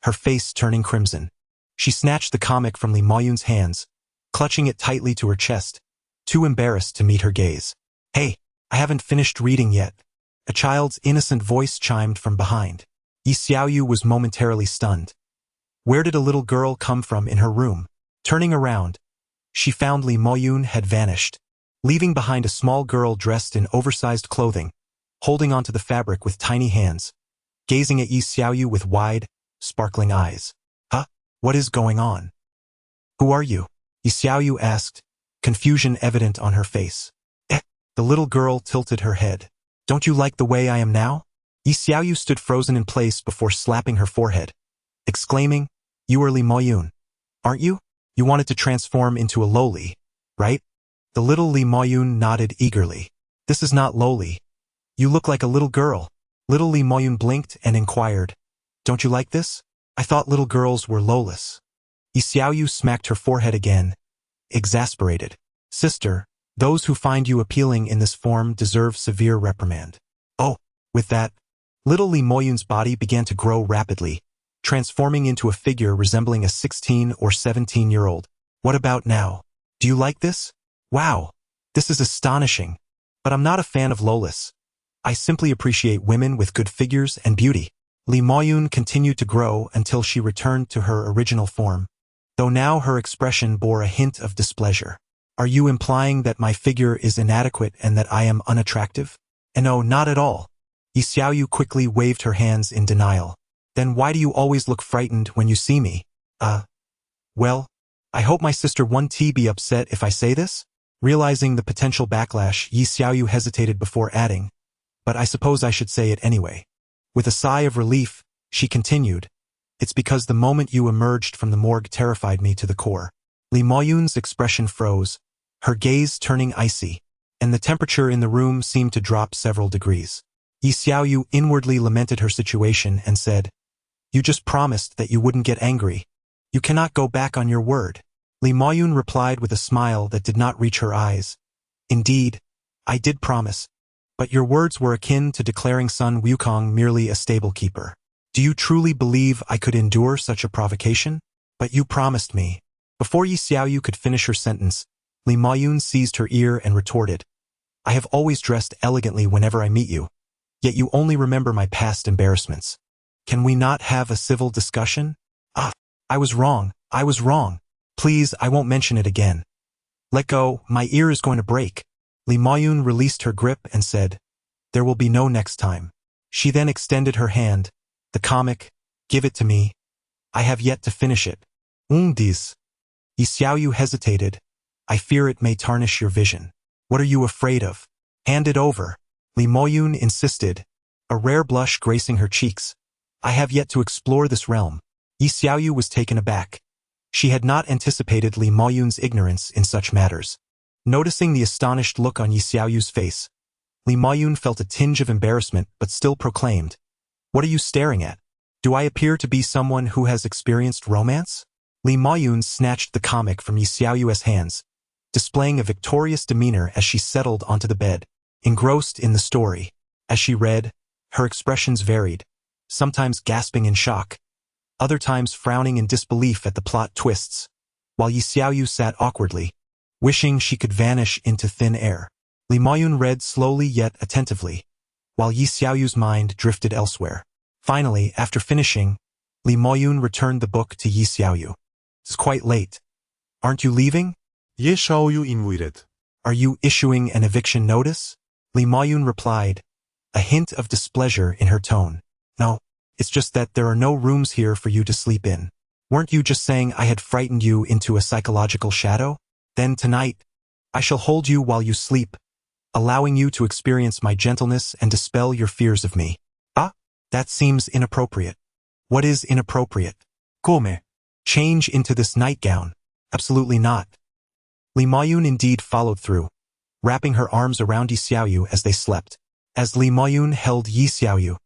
her face turning crimson. She snatched the comic from Li Maoyun's hands, clutching it tightly to her chest, too embarrassed to meet her gaze. "Hey, I haven't finished reading yet." A child's innocent voice chimed from behind. Yi Xiaoyu was momentarily stunned. Where did a little girl come from in her room? Turning around, she found Li Maoyun had vanished, leaving behind a small girl dressed in oversized clothing, holding onto the fabric with tiny hands, gazing at Yi Xiaoyu with wide, sparkling eyes. "Huh? What is going on? Who are you?" Yi Xiaoyu asked, confusion evident on her face. The little girl tilted her head. "Don't you like the way I am now?" Yi Xiaoyu stood frozen in place before slapping her forehead, exclaiming, "You are Li Maoyun, aren't you? You wanted to transform into a lowly, right?" The little Li Maoyun nodded eagerly. "This is not lowly. You look like a little girl." Little Li Maoyun blinked and inquired, "Don't you like this? I thought little girls were lowless." Yi Xiaoyu smacked her forehead again, exasperated. "Sister, those who find you appealing in this form deserve severe reprimand." Oh, with that, little Li Maoyun's body began to grow rapidly, transforming into a figure resembling a 16 or 17-year-old. "What about now? Do you like this? Wow, this is astonishing. But I'm not a fan of lowless. I simply appreciate women with good figures and beauty." Li Maoyun continued to grow until she returned to her original form, though now her expression bore a hint of displeasure. Are you implying that my figure is inadequate and that I am unattractive? And no, not at all. Yi Xiaoyu quickly waved her hands in denial. Then why do you always look frightened when you see me? Well, I hope my sister won't be upset if I say this? Realizing the potential backlash, Yi Xiaoyu hesitated before adding, but I suppose I should say it anyway. With a sigh of relief, she continued, it's because the moment you emerged from the morgue terrified me to the core. Li Moyun's expression froze, her gaze turning icy, and the temperature in the room seemed to drop several degrees. Yi Xiaoyu inwardly lamented her situation and said, you just promised that you wouldn't get angry. You cannot go back on your word. Li Moyun replied with a smile that did not reach her eyes. Indeed, I did promise, but your words were akin to declaring Sun Wukong merely a stable keeper. Do you truly believe I could endure such a provocation? But you promised me. Before Yi Xiaoyu could finish her sentence, Li Moyun seized her ear and retorted, I have always dressed elegantly whenever I meet you, yet you only remember my past embarrassments. Can we not have a civil discussion? I was wrong. Please, I won't mention it again. Let go, my ear is going to break. Li Moyun released her grip and said, there will be no next time. She then extended her hand. The comic, give it to me. I have yet to finish it. Dis. Yi Xiaoyu hesitated. I fear it may tarnish your vision. What are you afraid of? Hand it over. Li Moyun insisted, a rare blush gracing her cheeks. I have yet to explore this realm. Yi Xiaoyu was taken aback. She had not anticipated Li Moyun's ignorance in such matters. Noticing the astonished look on Yi Xiaoyu's face, Li Moyun felt a tinge of embarrassment but still proclaimed, what are you staring at? Do I appear to be someone who has experienced romance? Li Moyun snatched the comic from Yi Xiaoyu's hands, displaying a victorious demeanor as she settled onto the bed, engrossed in the story. As she read, her expressions varied, sometimes gasping in shock, other times frowning in disbelief at the plot twists, while Yi Xiaoyu sat awkwardly, wishing she could vanish into thin air. Li Moyun read slowly yet attentively, while Yi Xiaoyu's mind drifted elsewhere. Finally, after finishing, Li Moyun returned the book to Yi Xiaoyu. It's quite late. Aren't you leaving? Ye Xiaoyu invited. Are you issuing an eviction notice? Li Moyun replied, a hint of displeasure in her tone. No, it's just that there are no rooms here for you to sleep in. Weren't you just saying I had frightened you into a psychological shadow? Then tonight, I shall hold you while you sleep, allowing you to experience my gentleness and dispel your fears of me. That seems inappropriate. What is inappropriate? Come? Change into this nightgown. Absolutely not. Li Moyun indeed followed through, wrapping her arms around Yi Xiaoyu as they slept. As Li Moyun held Yi Xiaoyu,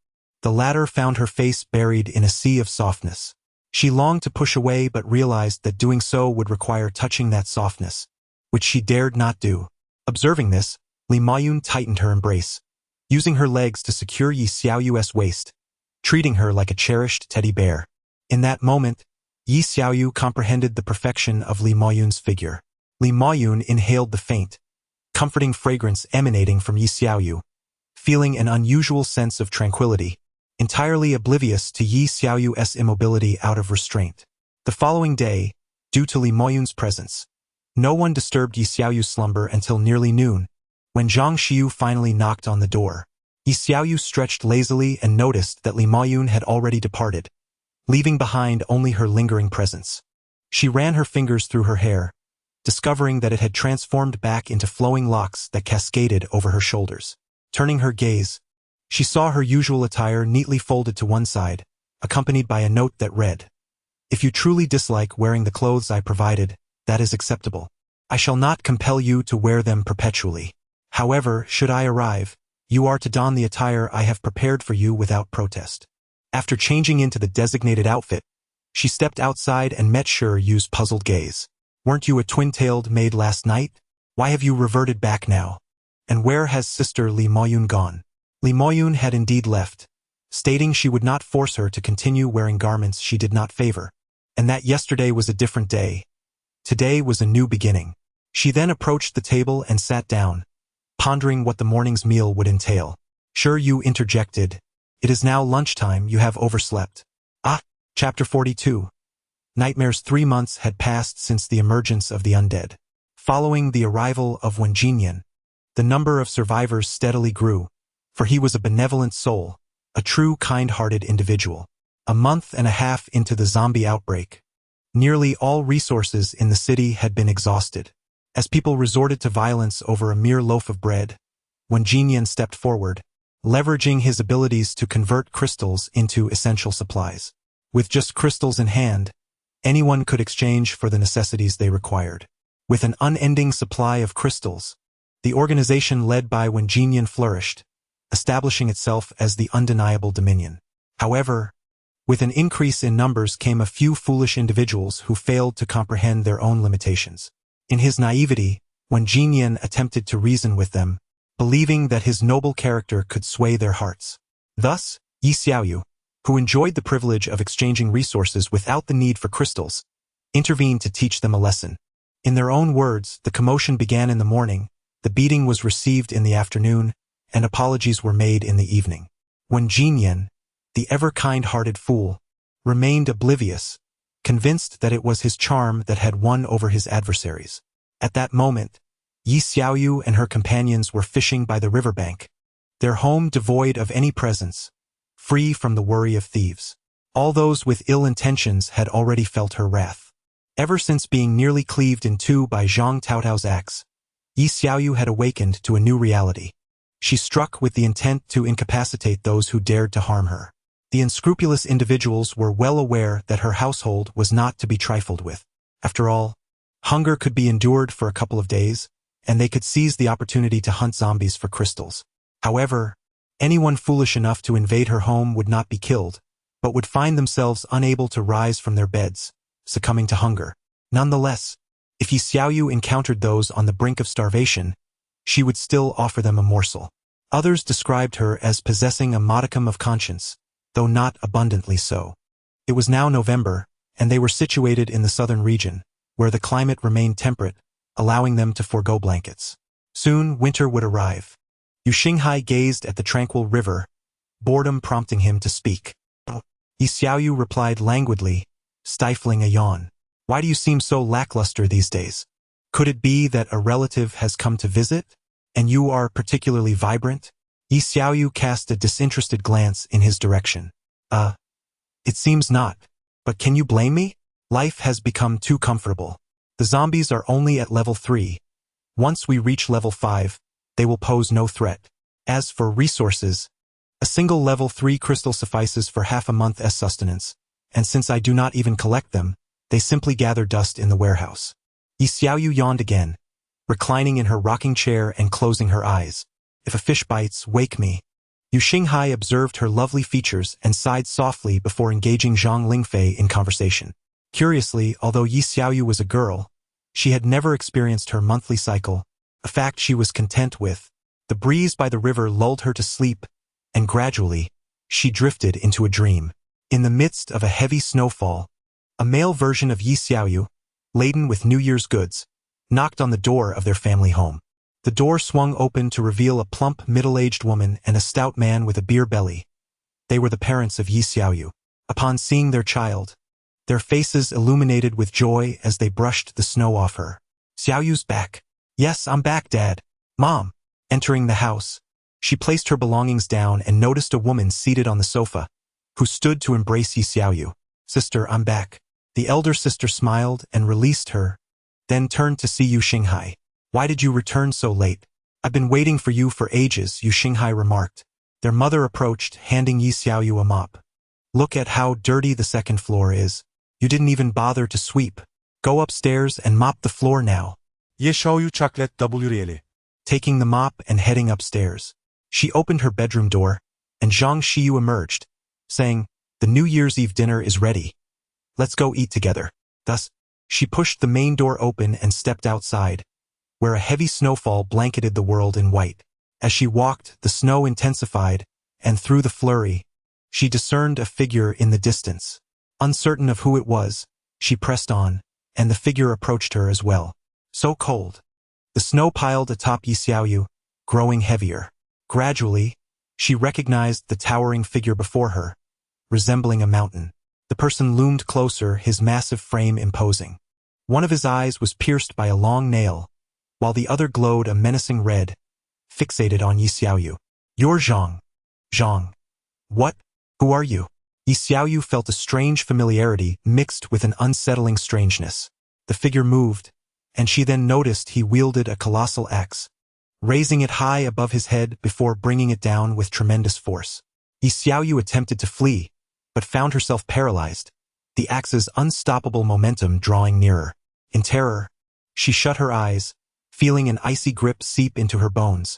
the latter found her face buried in a sea of softness. She longed to push away but realized that doing so would require touching that softness, which she dared not do. Observing this, Li Moyun tightened her embrace, using her legs to secure Yi Xiaoyu's waist, treating her like a cherished teddy bear. In that moment, Yi Xiaoyu comprehended the perfection of Li Moyun's figure. Li Moyun inhaled the faint, comforting fragrance emanating from Yi Xiaoyu, feeling an unusual sense of tranquility, entirely oblivious to Yi Xiaoyu's immobility out of restraint. The following day, due to Li Moyun's presence, no one disturbed Yi Xiaoyu's slumber until nearly noon, when Zhang Xiu finally knocked on the door. Yi Xiaoyu stretched lazily and noticed that Li Moyun had already departed, leaving behind only her lingering presence. She ran her fingers through her hair, discovering that it had transformed back into flowing locks that cascaded over her shoulders. Turning her gaze, she saw her usual attire neatly folded to one side, accompanied by a note that read, if you truly dislike wearing the clothes I provided, that is acceptable. I shall not compel you to wear them perpetually. However, should I arrive, you are to don the attire I have prepared for you without protest. After changing into the designated outfit, she stepped outside and met Shi Yu's puzzled gaze. Weren't you a twin-tailed maid last night? Why have you reverted back now? And where has sister Li Moyun gone? Li Moyun had indeed left, stating she would not force her to continue wearing garments she did not favor, and that yesterday was a different day. Today was a new beginning. She then approached the table and sat down, pondering what the morning's meal would entail. Shi Yu interjected, it is now lunchtime, you have overslept. Chapter 42. Nightmares. 3 months had passed since the emergence of the undead. Following the arrival of Wenjinyan, the number of survivors steadily grew, for he was a benevolent soul, a true kind-hearted individual. A month and a half into the zombie outbreak, nearly all resources in the city had been exhausted. As people resorted to violence over a mere loaf of bread, Wenjinyan stepped forward, leveraging his abilities to convert crystals into essential supplies. With just crystals in hand, anyone could exchange for the necessities they required. With an unending supply of crystals, the organization led by Wenjinyan flourished, establishing itself as the undeniable dominion. However, with an increase in numbers came a few foolish individuals who failed to comprehend their own limitations. In his naivety, Wenjinyan attempted to reason with them, believing that his noble character could sway their hearts. Thus, Yi Xiaoyu, who enjoyed the privilege of exchanging resources without the need for crystals, intervened to teach them a lesson. In their own words, the commotion began in the morning, the beating was received in the afternoon, and apologies were made in the evening. Wenjinyan, the ever-kind-hearted fool, remained oblivious, convinced that it was his charm that had won over his adversaries. At that moment, Yi Xiaoyu and her companions were fishing by the riverbank, their home devoid of any presence, free from the worry of thieves. All those with ill intentions had already felt her wrath. Ever since being nearly cleaved in two by Zhang Taotao's axe, Yi Xiaoyu had awakened to a new reality. She struck with the intent to incapacitate those who dared to harm her. The unscrupulous individuals were well aware that her household was not to be trifled with. After all, hunger could be endured for a couple of days, and they could seize the opportunity to hunt zombies for crystals. However, anyone foolish enough to invade her home would not be killed, but would find themselves unable to rise from their beds, succumbing to hunger. Nonetheless, if Yi Xiaoyu encountered those on the brink of starvation, she would still offer them a morsel. Others described her as possessing a modicum of conscience, though not abundantly so. It was now November, and they were situated in the southern region, where the climate remained temperate, allowing them to forego blankets. Soon winter would arrive. Yu Xinghai gazed at the tranquil river, boredom prompting him to speak. Yi Xiaoyu replied languidly, stifling a yawn. Why do you seem so lackluster these days? Could it be that a relative has come to visit, and you are particularly vibrant? Yi Xiaoyu cast a disinterested glance in his direction. It seems not. But can you blame me? Life has become too comfortable. The zombies are only at level 3. Once we reach level 5, they will pose no threat. As for resources, a single level 3 crystal suffices for half a month's sustenance, and since I do not even collect them, they simply gather dust in the warehouse. Yi Xiaoyu yawned again, reclining in her rocking chair and closing her eyes. If a fish bites, wake me. Yu Xinghai observed her lovely features and sighed softly before engaging Zhang Lingfei in conversation. Curiously, although Yi Xiaoyu was a girl, she had never experienced her monthly cycle, a fact she was content with. The breeze by the river lulled her to sleep, and gradually, she drifted into a dream. In the midst of a heavy snowfall, a male version of Yi Xiaoyu, laden with New Year's goods, knocked on the door of their family home. The door swung open to reveal a plump, middle-aged woman and a stout man with a beer belly. They were the parents of Yi Xiaoyu. Upon seeing their child, their faces illuminated with joy as they brushed the snow off her. Xiaoyu's back. Yes, I'm back, Dad. Mom. Entering the house, she placed her belongings down and noticed a woman seated on the sofa, who stood to embrace Yi Xiaoyu. Sister, I'm back. The elder sister smiled and released her, then turned to see Yu Xinghai. Why did you return so late? I've been waiting for you for ages, Yu Xinghai remarked. Their mother approached, handing Yi Xiaoyu a mop. Look at how dirty the second floor is. You didn't even bother to sweep. Go upstairs and mop the floor now. Ye Xiaoyu chocolate WRL. Taking the mop and heading upstairs, she opened her bedroom door, and Zhang Xiyu emerged, saying, the New Year's Eve dinner is ready. Let's go eat together. Thus, she pushed the main door open and stepped outside, where a heavy snowfall blanketed the world in white. As she walked, the snow intensified, and through the flurry, she discerned a figure in the distance. Uncertain of who it was, she pressed on, and the figure approached her as well. So cold. The snow piled atop Yi Xiaoyu, growing heavier. Gradually, she recognized the towering figure before her, resembling a mountain. The person loomed closer, his massive frame imposing. One of his eyes was pierced by a long nail, while the other glowed a menacing red, fixated on Yi Xiaoyu. You're Zhang. Zhang. What? Who are you? Yi Xiaoyu felt a strange familiarity mixed with an unsettling strangeness. The figure moved, and she then noticed he wielded a colossal axe, raising it high above his head before bringing it down with tremendous force. Yi Xiaoyu attempted to flee, but found herself paralyzed, the axe's unstoppable momentum drawing nearer. In terror, she shut her eyes, feeling an icy grip seep into her bones.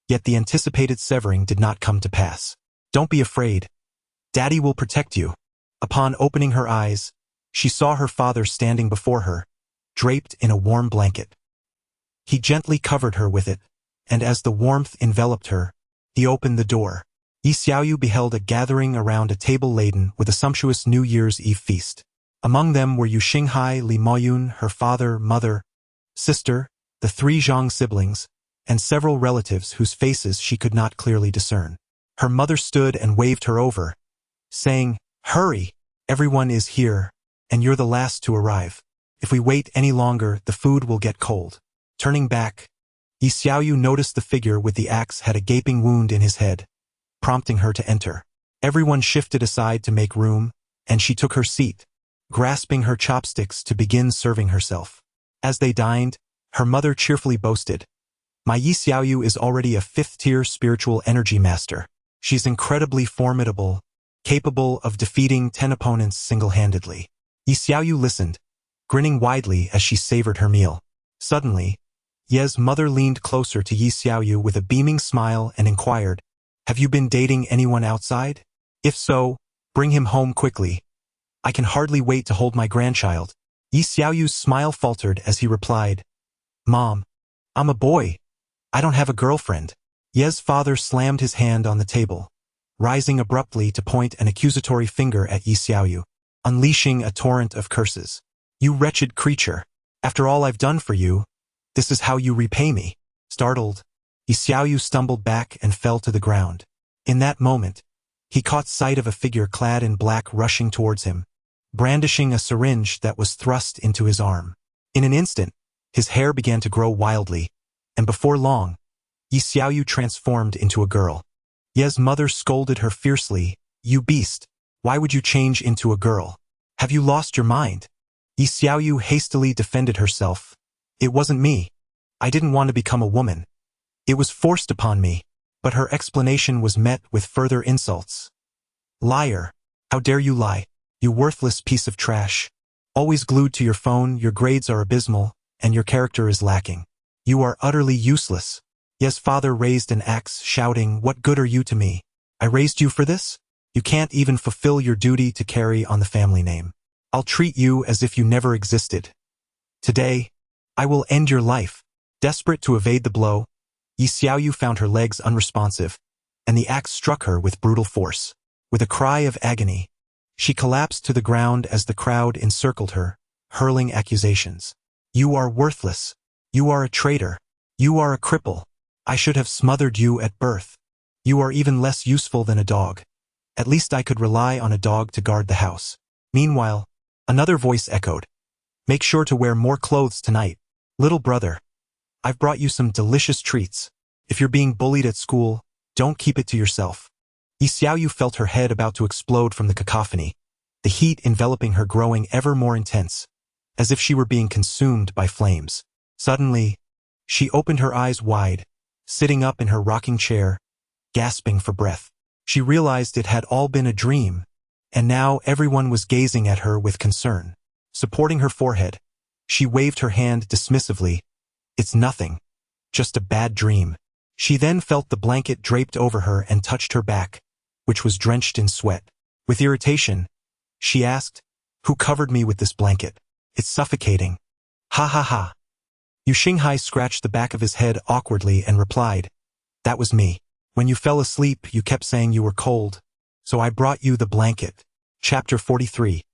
Yet the anticipated severing did not come to pass. Don't be afraid. Daddy will protect you. Upon opening her eyes, she saw her father standing before her, draped in a warm blanket. He gently covered her with it, and as the warmth enveloped her, he opened the door. Yi Xiaoyu beheld a gathering around a table laden with a sumptuous New Year's Eve feast. Among them were Yu Xinghai, Li Maoyun, her father, mother, sister, the 3 Zhang siblings, and several relatives whose faces she could not clearly discern. Her mother stood and waved her over, saying, "Hurry! Everyone is here, and you're the last to arrive. If we wait any longer, the food will get cold." Turning back, Yi Xiaoyu noticed the figure with the axe had a gaping wound in his head, prompting her to enter. Everyone shifted aside to make room, and she took her seat, grasping her chopsticks to begin serving herself. As they dined, her mother cheerfully boasted, "My Yi Xiaoyu is already a 5th-tier spiritual energy master. She's incredibly formidable, capable of defeating 10 opponents single-handedly." Yi Xiaoyu listened, grinning widely as she savored her meal. Suddenly, Ye's mother leaned closer to Yi Xiaoyu with a beaming smile and inquired, "Have you been dating anyone outside? If so, bring him home quickly. I can hardly wait to hold my grandchild." Yi Xiaoyu's smile faltered as he replied, "Mom, I'm a boy. I don't have a girlfriend." Ye's father slammed his hand on the table, rising abruptly to point an accusatory finger at Yi Xiaoyu, unleashing a torrent of curses. "You wretched creature! After all I've done for you, this is how you repay me." Startled, Yi Xiaoyu stumbled back and fell to the ground. In that moment, he caught sight of a figure clad in black rushing towards him, brandishing a syringe that was thrust into his arm. In an instant, his hair began to grow wildly, and before long, Yi Xiaoyu transformed into a girl. Ye's mother scolded her fiercely, "You beast! Why would you change into a girl? Have you lost your mind?" Yi Xiaoyu hastily defended herself. "It wasn't me. I didn't want to become a woman. It was forced upon me." But her explanation was met with further insults. "Liar! How dare you lie? You worthless piece of trash. Always glued to your phone, your grades are abysmal, and your character is lacking. You are utterly useless." Ye's father raised an axe, shouting, "What good are you to me? I raised you for this? You can't even fulfill your duty to carry on the family name. I'll treat you as if you never existed. Today, I will end your life." Desperate to evade the blow, Yi Xiaoyu found her legs unresponsive, and the axe struck her with brutal force. With a cry of agony, she collapsed to the ground as the crowd encircled her, hurling accusations. "You are worthless. You are a traitor. You are a cripple. I should have smothered you at birth. You are even less useful than a dog. At least I could rely on a dog to guard the house." Meanwhile, another voice echoed, "Make sure to wear more clothes tonight. Little brother, I've brought you some delicious treats. If you're being bullied at school, don't keep it to yourself." Yi Xiaoyu felt her head about to explode from the cacophony, the heat enveloping her growing ever more intense, as if she were being consumed by flames. Suddenly, she opened her eyes wide, sitting up in her rocking chair, gasping for breath. She realized it had all been a dream, and now everyone was gazing at her with concern. Supporting her forehead, she waved her hand dismissively. "It's nothing. Just a bad dream." She then felt the blanket draped over her and touched her back, which was drenched in sweat. With irritation, she asked, "Who covered me with this blanket? It's suffocating." "Ha ha ha." Yu Xinghai scratched the back of his head awkwardly and replied, "That was me. When you fell asleep, you kept saying you were cold, so I brought you the blanket." Chapter 43.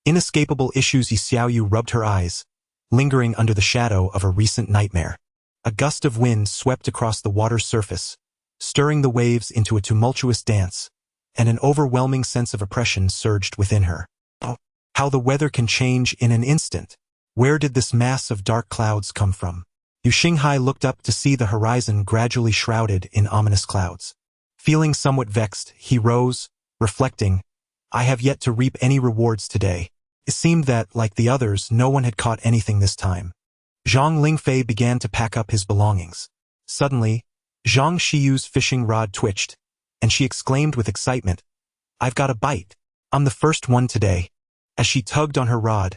Inescapable issues. Yi Xiaoyu rubbed her eyes, lingering under the shadow of a recent nightmare. A gust of wind swept across the water's surface, stirring the waves into a tumultuous dance, and an overwhelming sense of oppression surged within her. Oh, how the weather can change in an instant! Where did this mass of dark clouds come from? Yu Xinghai looked up to see the horizon gradually shrouded in ominous clouds. Feeling somewhat vexed, he rose, reflecting, I have yet to reap any rewards today. It seemed that, like the others, no one had caught anything this time. Zhang Lingfei began to pack up his belongings. Suddenly, Zhang Shiyu's fishing rod twitched, and she exclaimed with excitement, I've got a bite. I'm the first one today. As she tugged on her rod,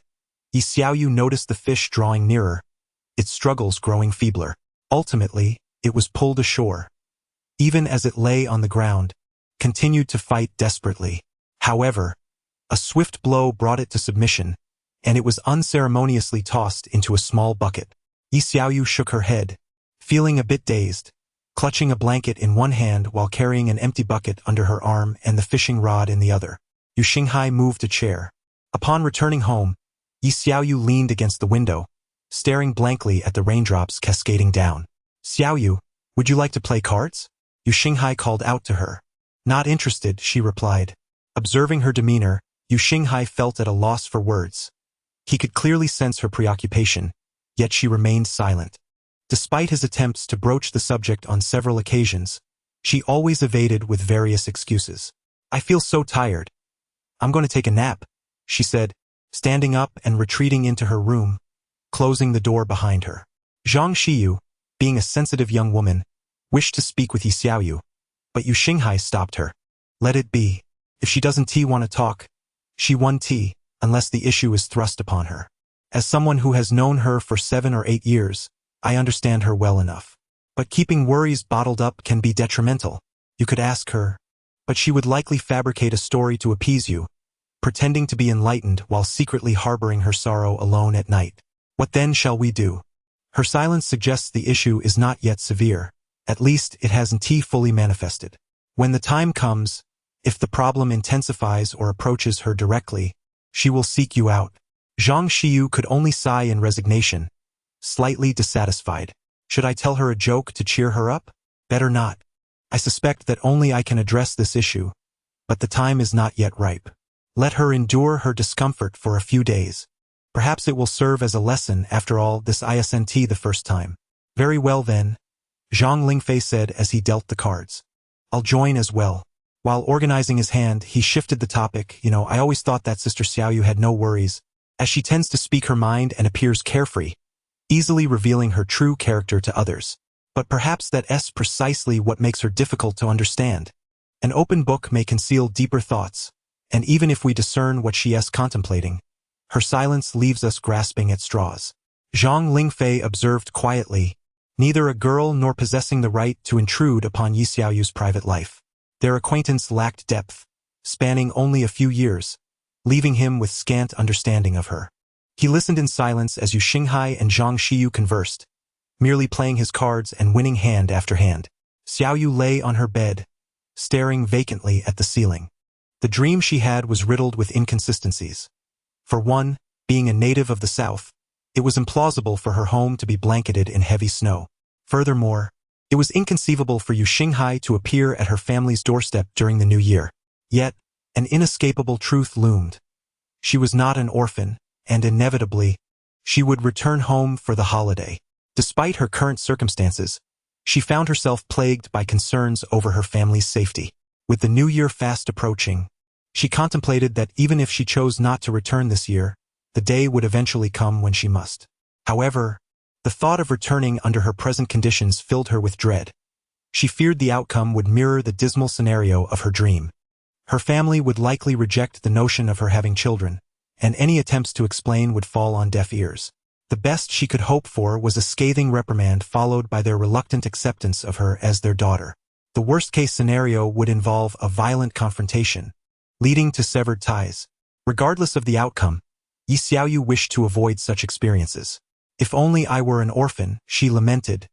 Yi Xiaoyu noticed the fish drawing nearer, its struggles growing feebler. Ultimately, it was pulled ashore. Even as it lay on the ground, continued to fight desperately. However, a swift blow brought it to submission, and it was unceremoniously tossed into a small bucket. Yi Xiaoyu shook her head, feeling a bit dazed, clutching a blanket in one hand while carrying an empty bucket under her arm and the fishing rod in the other. Yu Xinghai moved a chair. Upon returning home, Yi Xiaoyu leaned against the window, staring blankly at the raindrops cascading down. Xiaoyu, would you like to play cards? Yu Xinghai called out to her. Not interested, she replied. Observing her demeanor, Yu Xinghai felt at a loss for words. He could clearly sense her preoccupation, yet she remained silent. Despite his attempts to broach the subject on several occasions, she always evaded with various excuses. I feel so tired. I'm going to take a nap, she said, standing up and retreating into her room, closing the door behind her. Zhang Shiyu, being a sensitive young woman, wished to speak with Yi Xiaoyu, but Yu Xinghai stopped her. Let it be. If she doesn't want to talk, she won't, unless the issue is thrust upon her. As someone who has known her for 7 or 8 years, I understand her well enough. But keeping worries bottled up can be detrimental. You could ask her, but she would likely fabricate a story to appease you, pretending to be enlightened while secretly harboring her sorrow alone at night. What then shall we do? Her silence suggests the issue is not yet severe. At least it hasn't fully manifested. When the time comes, if the problem intensifies or approaches her directly, she will seek you out. Zhang Shiyu could only sigh in resignation, slightly dissatisfied. Should I tell her a joke to cheer her up? Better not. I suspect that only I can address this issue, but the time is not yet ripe. Let her endure her discomfort for a few days. Perhaps it will serve as a lesson. After all, this isn't the first time. Very well then, Zhang Lingfei said as he dealt the cards. I'll join as well. While organizing his hand, he shifted the topic. I always thought that Sister Xiaoyu had no worries, as she tends to speak her mind and appears carefree, easily revealing her true character to others. But perhaps that's precisely what makes her difficult to understand. An open book may conceal deeper thoughts, and even if we discern what she is contemplating, her silence leaves us grasping at straws. Zhang Lingfei observed quietly, neither a girl nor possessing the right to intrude upon Yi Xiaoyu's private life. Their acquaintance lacked depth, spanning only a few years, leaving him with scant understanding of her. He listened in silence as Yu Xinghai and Zhang Shiyu conversed, merely playing his cards and winning hand after hand. Xiaoyu lay on her bed, staring vacantly at the ceiling. The dream she had was riddled with inconsistencies. For one, being a native of the south, it was implausible for her home to be blanketed in heavy snow. Furthermore, it was inconceivable for Yu Xinghai to appear at her family's doorstep during the new year. Yet, an inescapable truth loomed. She was not an orphan, and inevitably, she would return home for the holiday. Despite her current circumstances, she found herself plagued by concerns over her family's safety. With the new year fast approaching, she contemplated that even if she chose not to return this year, the day would eventually come when she must. However, the thought of returning under her present conditions filled her with dread. She feared the outcome would mirror the dismal scenario of her dream. Her family would likely reject the notion of her having children, and any attempts to explain would fall on deaf ears. The best she could hope for was a scathing reprimand followed by their reluctant acceptance of her as their daughter. The worst-case scenario would involve a violent confrontation, leading to severed ties. Regardless of the outcome, Yi Xiaoyu wished to avoid such experiences. If only I were an orphan, she lamented,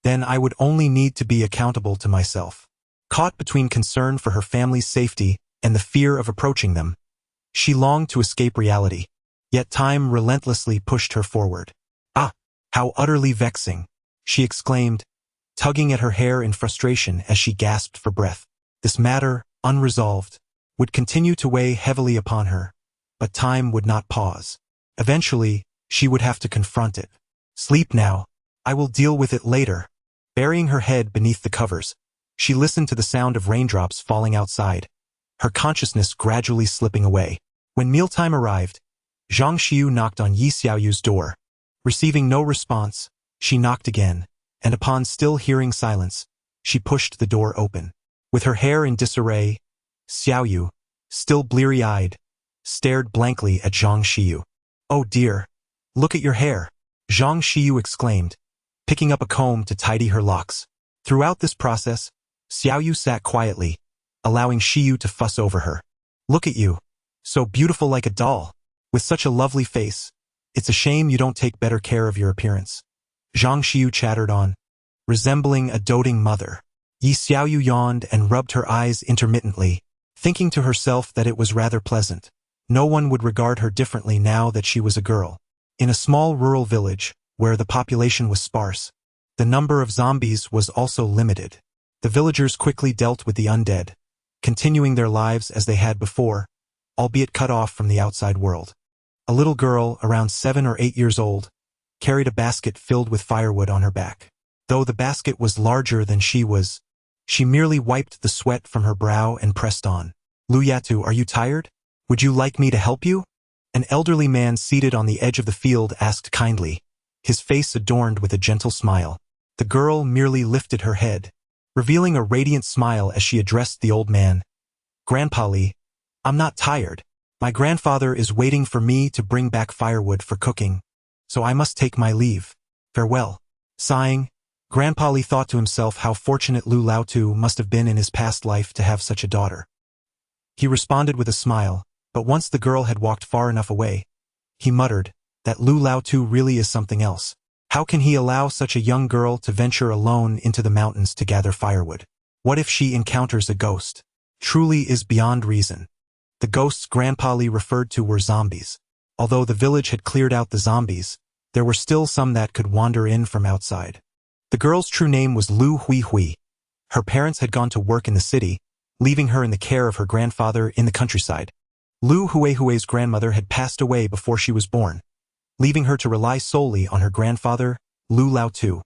then I would only need to be accountable to myself. Caught between concern for her family's safety and the fear of approaching them, she longed to escape reality, yet time relentlessly pushed her forward. Ah, how utterly vexing, she exclaimed, tugging at her hair in frustration as she gasped for breath. This matter, unresolved, would continue to weigh heavily upon her, but time would not pause. Eventually, she would have to confront it. Sleep now, I will deal with it later. Burying her head beneath the covers, she listened to the sound of raindrops falling outside, her consciousness gradually slipping away. When mealtime arrived, Zhang Xiu knocked on Yi Xiaoyu's door. Receiving no response, she knocked again, and upon still hearing silence, she pushed the door open. With her hair in disarray, Xiaoyu, still bleary-eyed, stared blankly at Zhang Xiu. "Oh dear, look at your hair," Zhang Xiu exclaimed, picking up a comb to tidy her locks. Throughout this process, Xiaoyu sat quietly, allowing Xiu to fuss over her. "Look at you, so beautiful like a doll, with such a lovely face. It's a shame you don't take better care of your appearance," Zhang Xiu chattered on, resembling a doting mother. Yi Xiaoyu yawned and rubbed her eyes intermittently, thinking to herself that it was rather pleasant. No one would regard her differently now that she was a girl. In a small rural village, where the population was sparse, the number of zombies was also limited. The villagers quickly dealt with the undead, continuing their lives as they had before, albeit cut off from the outside world. A little girl, around 7 or 8 years old, carried a basket filled with firewood on her back. Though the basket was larger than she was, she merely wiped the sweat from her brow and pressed on. "Lu Yatu, are you tired? Would you like me to help you?" An elderly man seated on the edge of the field asked kindly, his face adorned with a gentle smile. The girl merely lifted her head, revealing a radiant smile as she addressed the old man. "Grandpa Li, I'm not tired. My grandfather is waiting for me to bring back firewood for cooking, so I must take my leave. Farewell." Sighing, Grandpa Li thought to himself how fortunate Lu Laotu must have been in his past life to have such a daughter. He responded with a smile, but once the girl had walked far enough away, he muttered that Lu Laotu really is something else. How can he allow such a young girl to venture alone into the mountains to gather firewood? What if she encounters a ghost? Truly is beyond reason. The ghosts Grandpa Li referred to were zombies. Although the village had cleared out the zombies, there were still some that could wander in from outside. The girl's true name was Lu Hui Hui. Her parents had gone to work in the city, leaving her in the care of her grandfather in the countryside. Lu Hui's grandmother had passed away before she was born, leaving her to rely solely on her grandfather, Lu Laotu,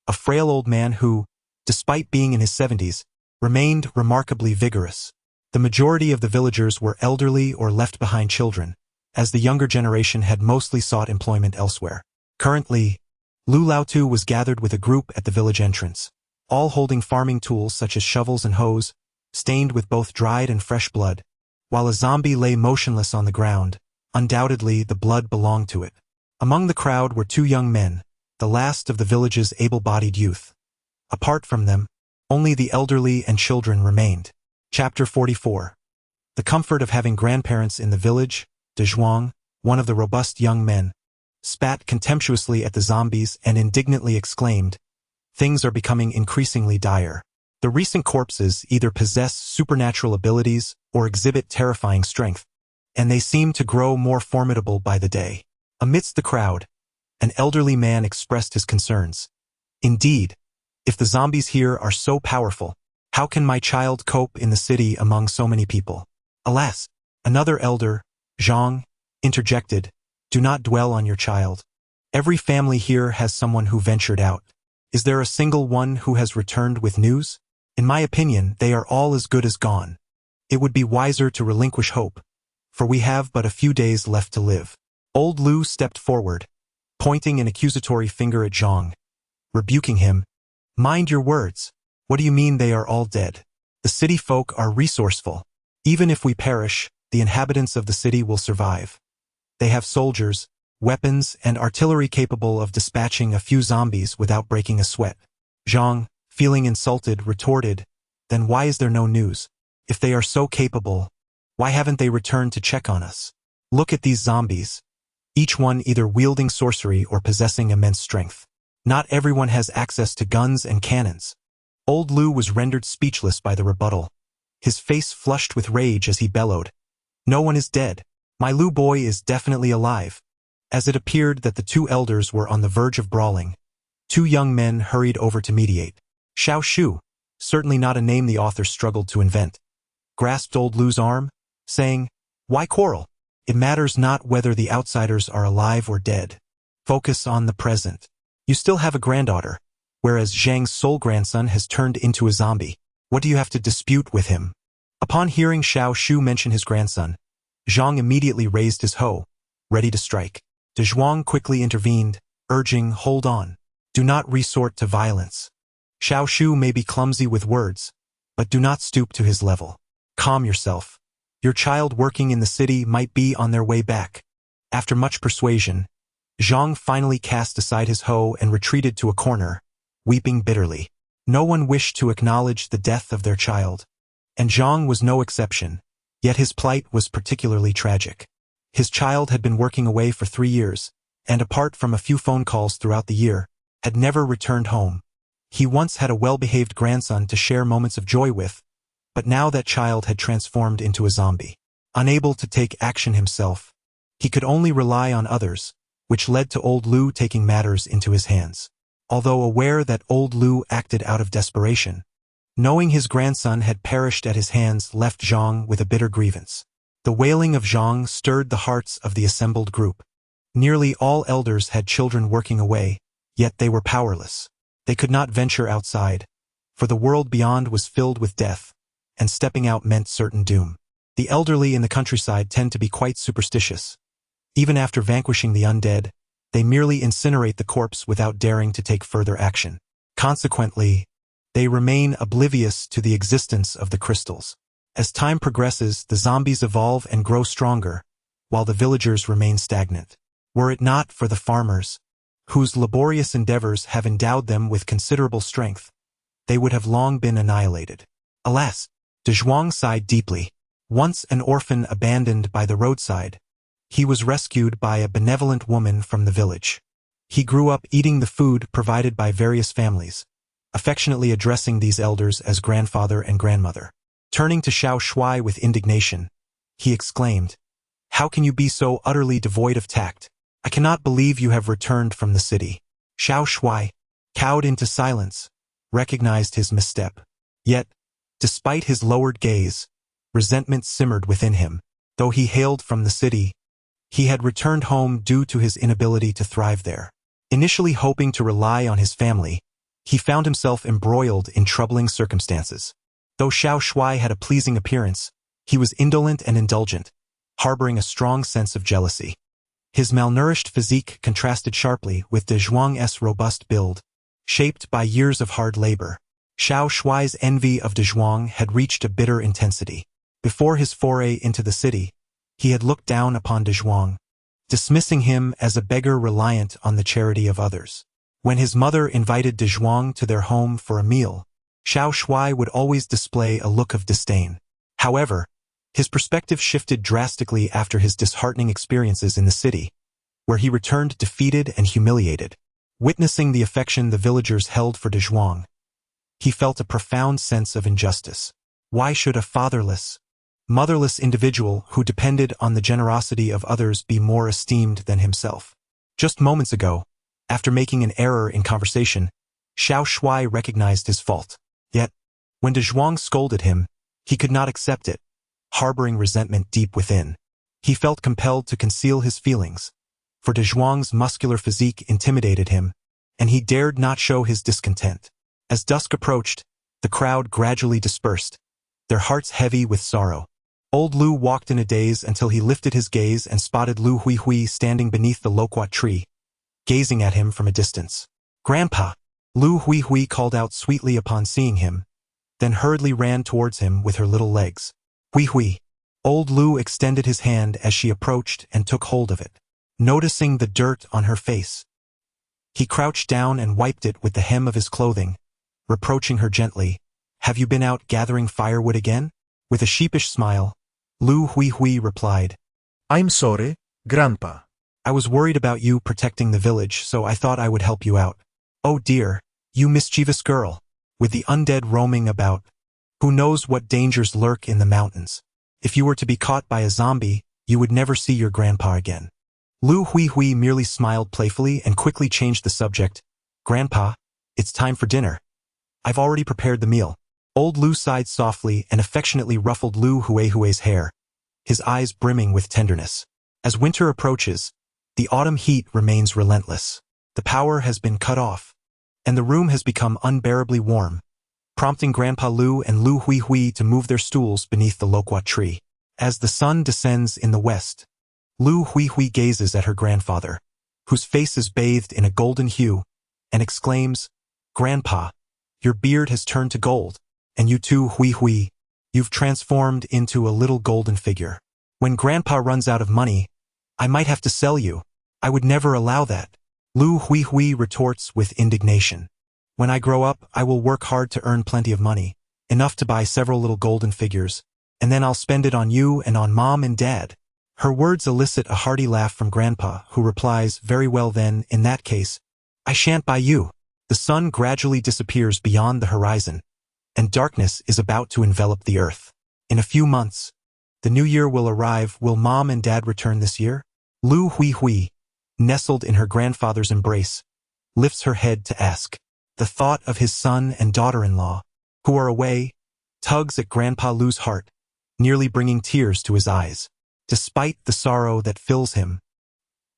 a frail old man who, despite being in his 70s, remained remarkably vigorous. The majority of the villagers were elderly or left-behind children, as the younger generation had mostly sought employment elsewhere. Currently, Lu Laotu was gathered with a group at the village entrance, all holding farming tools such as shovels and hoes, stained with both dried and fresh blood. While a zombie lay motionless on the ground, undoubtedly the blood belonged to it. Among the crowd were 2 young men, the last of the village's able-bodied youth. Apart from them, only the elderly and children remained. Chapter 44. The comfort of having grandparents in the village, De Zhuang, one of the robust young men, spat contemptuously at the zombies and indignantly exclaimed, "Things are becoming increasingly dire. The recent corpses either possess supernatural abilities or exhibit terrifying strength, and they seem to grow more formidable by the day." Amidst the crowd, an elderly man expressed his concerns. "Indeed, if the zombies here are so powerful, how can my child cope in the city among so many people?" "Alas," another elder, Zhang, interjected, "do not dwell on your child. Every family here has someone who ventured out. Is there a single one who has returned with news? In my opinion, they are all as good as gone. It would be wiser to relinquish hope, for we have but a few days left to live." Old Lu stepped forward, pointing an accusatory finger at Zhang, rebuking him. "Mind your words. What do you mean they are all dead? The city folk are resourceful. Even if we perish, the inhabitants of the city will survive. They have soldiers, weapons, and artillery capable of dispatching a few zombies without breaking a sweat." Zhang, feeling insulted, retorted, "Then why is there no news? If they are so capable, why haven't they returned to check on us? Look at these zombies, each one either wielding sorcery or possessing immense strength. Not everyone has access to guns and cannons." Old Lu was rendered speechless by the rebuttal. His face flushed with rage as he bellowed, "No one is dead. My Lu boy is definitely alive." As it appeared that the 2 elders were on the verge of brawling, 2 young men hurried over to mediate. Xiao Shu, certainly not a name the author struggled to invent, grasped old Lu's arm, saying, "Why quarrel? It matters not whether the outsiders are alive or dead. Focus on the present." You still have a granddaughter, whereas Zhang's sole grandson has turned into a zombie. What do you have to dispute with him? Upon hearing Xiao Shu mention his grandson, Zhang immediately raised his hoe, ready to strike. De Zhuang quickly intervened, urging, hold on. Do not resort to violence. Xiao Shu may be clumsy with words, but do not stoop to his level. Calm yourself. Your child working in the city might be on their way back. After much persuasion, Zhang finally cast aside his hoe and retreated to a corner, weeping bitterly. No one wished to acknowledge the death of their child, and Zhang was no exception, yet his plight was particularly tragic. His child had been working away for 3 years, and apart from a few phone calls throughout the year, had never returned home. He once had a well-behaved grandson to share moments of joy with, but now that child had transformed into a zombie. Unable to take action himself, he could only rely on others, which led to old Lu taking matters into his hands. Although aware that old Lu acted out of desperation, knowing his grandson had perished at his hands left Zhang with a bitter grievance. The wailing of Zhang stirred the hearts of the assembled group. Nearly all elders had children working away, yet they were powerless. They could not venture outside, for the world beyond was filled with death, and stepping out meant certain doom. The elderly in the countryside tend to be quite superstitious. Even after vanquishing the undead, they merely incinerate the corpse without daring to take further action. Consequently, they remain oblivious to the existence of the crystals. As time progresses, the zombies evolve and grow stronger, while the villagers remain stagnant. Were it not for the farmers, whose laborious endeavors have endowed them with considerable strength, they would have long been annihilated. Alas, De Zhuang sighed deeply. Once an orphan abandoned by the roadside, he was rescued by a benevolent woman from the village. He grew up eating the food provided by various families, affectionately addressing these elders as grandfather and grandmother. Turning to Xiao Shui with indignation, he exclaimed, "How can you be so utterly devoid of tact? I cannot believe you have returned from the city." Xiao Shui, cowed into silence, recognized his misstep. Yet, despite his lowered gaze, resentment simmered within him. Though he hailed from the city, he had returned home due to his inability to thrive there. Initially hoping to rely on his family, he found himself embroiled in troubling circumstances. Though Xiao Shui had a pleasing appearance, he was indolent and indulgent, harboring a strong sense of jealousy. His malnourished physique contrasted sharply with De Zhuang's robust build, shaped by years of hard labor. Xiao Shui's envy of De Zhuang had reached a bitter intensity. Before his foray into the city, he had looked down upon De Zhuang, dismissing him as a beggar reliant on the charity of others. When his mother invited De Zhuang to their home for a meal, Xiao Shui would always display a look of disdain. However, his perspective shifted drastically after his disheartening experiences in the city, where he returned defeated and humiliated. Witnessing the affection the villagers held for De Zhuang, he felt a profound sense of injustice. Why should a fatherless, motherless individual who depended on the generosity of others be more esteemed than himself? Just moments ago, after making an error in conversation, Xiao Shui recognized his fault. Yet, when De Zhuang scolded him, he could not accept it, harboring resentment deep within. He felt compelled to conceal his feelings, for De Zhuang's muscular physique intimidated him, and he dared not show his discontent. As dusk approached, the crowd gradually dispersed, their hearts heavy with sorrow. Old Lu walked in a daze until he lifted his gaze and spotted Lu Hui standing beneath the loquat tree, gazing at him from a distance. "Grandpa!" Lu Hui called out sweetly upon seeing him, then hurriedly ran towards him with her little legs. Hui. Old Lu extended his hand as she approached and took hold of it. Noticing the dirt on her face, he crouched down and wiped it with the hem of his clothing, reproaching her gently, "Have you been out gathering firewood again?" With a sheepish smile, Lu Hui replied, I'm sorry, Grandpa. "I was worried about you protecting the village, so I thought I would help you out." "Oh dear, you mischievous girl. With the undead roaming about, who knows what dangers lurk in the mountains? If you were to be caught by a zombie, you would never see your grandpa again." Lu Hui merely smiled playfully and quickly changed the subject. "Grandpa, it's time for dinner. I've already prepared the meal." Old Lu sighed softly and affectionately ruffled Lu Hui's hair, his eyes brimming with tenderness. As winter approaches, the autumn heat remains relentless. The power has been cut off, and the room has become unbearably warm, prompting Grandpa Lu and Lu Hui Hui to move their stools beneath the loquat tree. As the sun descends in the west, Lu Hui Hui gazes at her grandfather, whose face is bathed in a golden hue, and exclaims, "Grandpa, your beard has turned to gold, and you too, Hui Hui, you've transformed into a little golden figure. When Grandpa runs out of money, I might have to sell you. I would never allow that." Lu Hui Hui retorts with indignation. "When I grow up, I will work hard to earn plenty of money, enough to buy several little golden figures, and then I'll spend it on you and on Mom and Dad." Her words elicit a hearty laugh from Grandpa, who replies, "Very well then, in that case, I shan't buy you." The sun gradually disappears beyond the horizon, and darkness is about to envelop the earth. In a few months, the new year will arrive. Will Mom and Dad return this year? Lu Hui Hui, nestled in her grandfather's embrace, lifts her head to ask. The thought of his son and daughter-in-law, who are away, tugs at Grandpa Lu's heart, nearly bringing tears to his eyes. Despite the sorrow that fills him,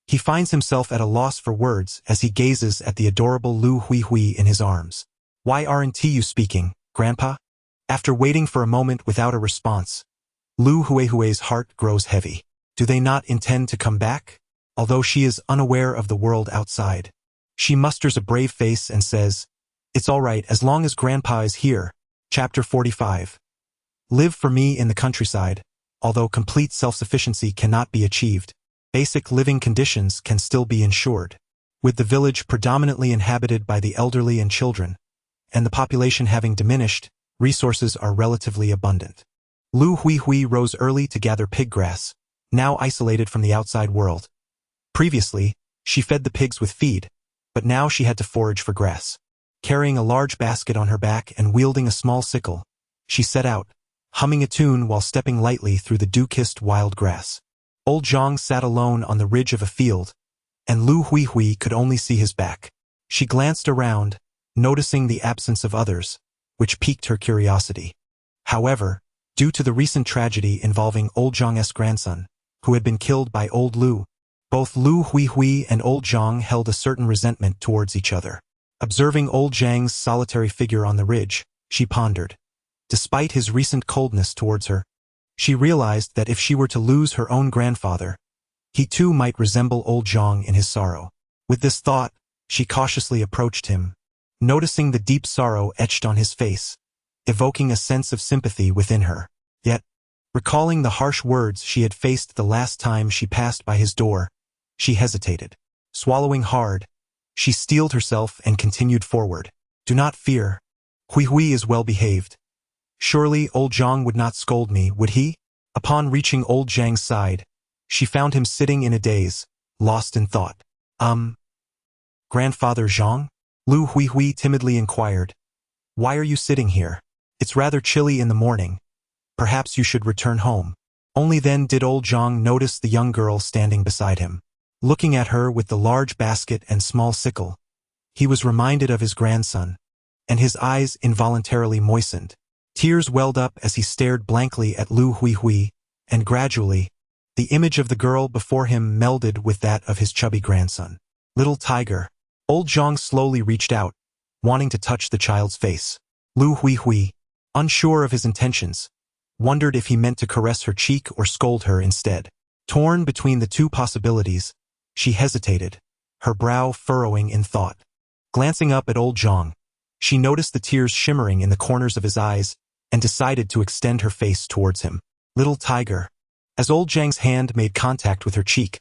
he finds himself at a loss for words as he gazes at the adorable Lu Hui Hui in his arms. "Why aren't you speaking, Grandpa?" After waiting for a moment without a response, Lu Hui Hui's heart grows heavy. Do they not intend to come back? Although she is unaware of the world outside, she musters a brave face and says, "It's all right as long as Grandpa is here." Chapter 45. Live for me in the countryside. Although complete self-sufficiency cannot be achieved, basic living conditions can still be ensured. With the village predominantly inhabited by the elderly and children, and the population having diminished, resources are relatively abundant. Lu Hui Hui rose early to gather pig grass, now isolated from the outside world. Previously, she fed the pigs with feed, but now she had to forage for grass. Carrying a large basket on her back and wielding a small sickle, she set out, humming a tune while stepping lightly through the dew-kissed wild grass. Old Zhang sat alone on the ridge of a field, and Lu Hui Hui could only see his back. She glanced around, noticing the absence of others, which piqued her curiosity. However, due to the recent tragedy involving old Zhang's grandson, who had been killed by old Lu, both Lu Hui Hui and old Zhang held a certain resentment towards each other. Observing old Zhang's solitary figure on the ridge, she pondered. Despite his recent coldness towards her, she realized that if she were to lose her own grandfather, he too might resemble old Zhang in his sorrow. With this thought, she cautiously approached him, noticing the deep sorrow etched on his face, evoking a sense of sympathy within her. Yet, recalling the harsh words she had faced the last time she passed by his door, she hesitated. Swallowing hard, she steeled herself and continued forward. "Do not fear. Hui Hui is well behaved. Surely old Zhang would not scold me, would he?" Upon reaching old Zhang's side, she found him sitting in a daze, lost in thought. Grandfather Zhang?" Lu Hui Hui timidly inquired. "Why are you sitting here? It's rather chilly in the morning. Perhaps you should return home." Only then did old Zhang notice the young girl standing beside him. Looking at her with the large basket and small sickle, he was reminded of his grandson, and his eyes involuntarily moistened. Tears welled up as he stared blankly at Lu Hui Hui, and gradually, the image of the girl before him melded with that of his chubby grandson. "Little tiger." Old Zhang slowly reached out, wanting to touch the child's face. Lu Hui Hui, unsure of his intentions, wondered if he meant to caress her cheek or scold her instead. Torn between the two possibilities, she hesitated, her brow furrowing in thought. Glancing up at old Zhang, she noticed the tears shimmering in the corners of his eyes and decided to extend her face towards him. "Little tiger." As old Zhang's hand made contact with her cheek,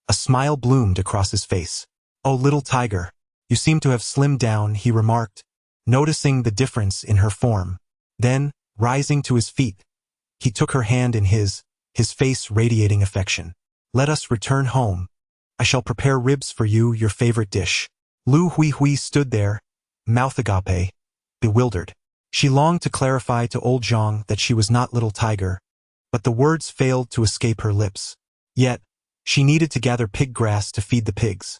a smile bloomed across his face. "Oh, little tiger, you seem to have slimmed down," he remarked, noticing the difference in her form. Then, rising to his feet, he took her hand in his face radiating affection. "Let us return home. I shall prepare ribs for you, your favorite dish." Lu Hui Hui stood there, mouth agape, bewildered. She longed to clarify to old Zhang that she was not little tiger, but the words failed to escape her lips. Yet, she needed to gather pig grass to feed the pigs.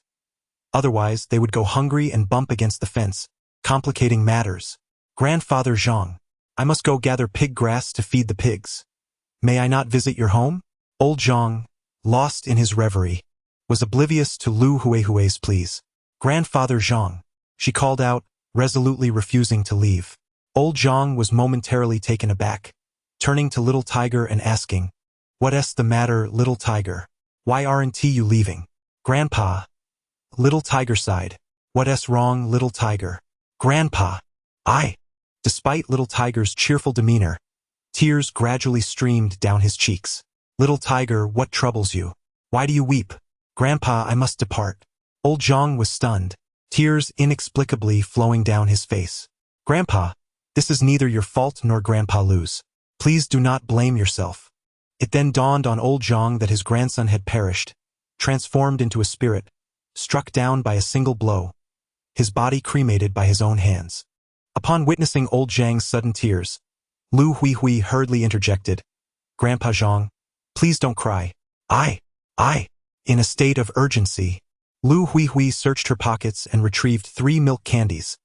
Otherwise, they would go hungry and bump against the fence, complicating matters. "Grandfather Zhang, I must go gather pig grass to feed the pigs. May I not visit your home?" Old Zhang, lost in his reverie, was oblivious to Lu Hui Hui's pleas. Grandfather Zhang, she called out, resolutely refusing to leave. Old Zhang was momentarily taken aback, turning to Little Tiger and asking, "What's the matter, Little Tiger? Why aren't you leaving?" "Grandpa." Little Tiger sighed. "What's wrong, Little Tiger?" "Grandpa, I." Despite Little Tiger's cheerful demeanor, tears gradually streamed down his cheeks. "Little Tiger, what troubles you? Why do you weep?" "Grandpa, I must depart." Old Zhang was stunned, tears inexplicably flowing down his face. "Grandpa, this is neither your fault nor Grandpa Lu's. Please do not blame yourself." It then dawned on Old Zhang that his grandson had perished, transformed into a spirit, struck down by a single blow, his body cremated by his own hands. Upon witnessing Old Zhang's sudden tears, Lu Huihui hurriedly interjected, "Grandpa Zhang, please don't cry. I." In a state of urgency, Lu Huihui searched her pockets and retrieved 3 milk candies,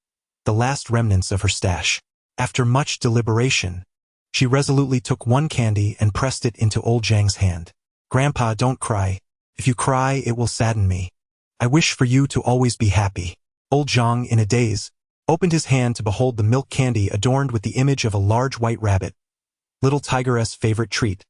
the last remnants of her stash. After much deliberation, she resolutely took one candy and pressed it into Old Zhang's hand. "Grandpa, don't cry. If you cry, it will sadden me. I wish for you to always be happy." Old Zhang, in a daze, opened his hand to behold the milk candy adorned with the image of a large white rabbit, Little Tiger's favorite treat,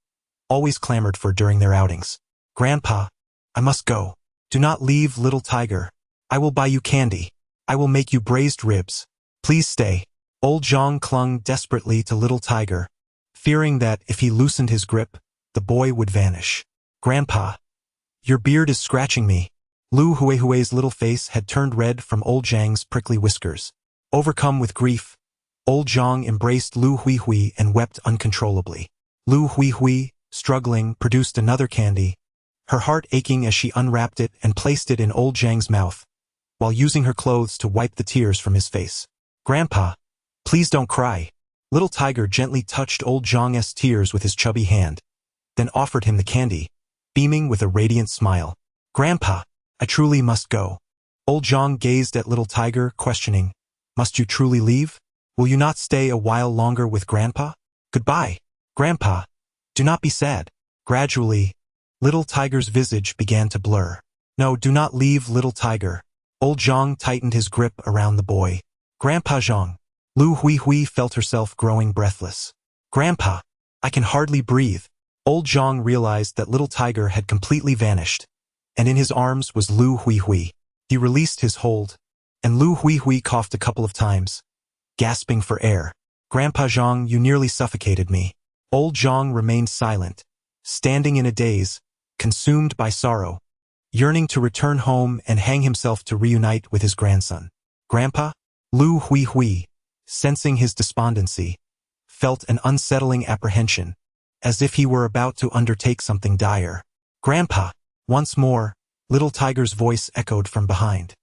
always clamored for during their outings. "Grandpa, I must go. Do not leave, Little Tiger. I will buy you candy. I will make you braised ribs. Please stay." Old Zhang clung desperately to Little Tiger, fearing that if he loosened his grip, the boy would vanish. "Grandpa, your beard is scratching me." Lu Huihui's little face had turned red from Old Zhang's prickly whiskers. Overcome with grief, Old Zhang embraced Lu Huihui and wept uncontrollably. Lu Huihui, struggling, produced another candy, her heart aching as she unwrapped it and placed it in Old Zhang's mouth, while using her clothes to wipe the tears from his face. "Grandpa, please don't cry." Little Tiger gently touched Old Zhang's tears with his chubby hand, then offered him the candy, beaming with a radiant smile. "Grandpa, I truly must go." Old Zhang gazed at Little Tiger, questioning, "Must you truly leave? Will you not stay a while longer with Grandpa?" "Goodbye, Grandpa. Do not be sad." Gradually, Little Tiger's visage began to blur. "No, do not leave, Little Tiger." Old Zhang tightened his grip around the boy. "Grandpa Zhang." Lu Huihui felt herself growing breathless. "Grandpa, I can hardly breathe." Old Zhang realized that Little Tiger had completely vanished, and in his arms was Lu Huihui. He released his hold, and Lu Huihui coughed a couple of times, gasping for air. "Grandpa Zhang, you nearly suffocated me." Old Zhang remained silent, standing in a daze, consumed by sorrow, yearning to return home and hang himself to reunite with his grandson. "Grandpa?" Lu Huihui, sensing his despondency, felt an unsettling apprehension, as if he were about to undertake something dire. "Grandpa!" Once more, Little Tiger's voice echoed from behind.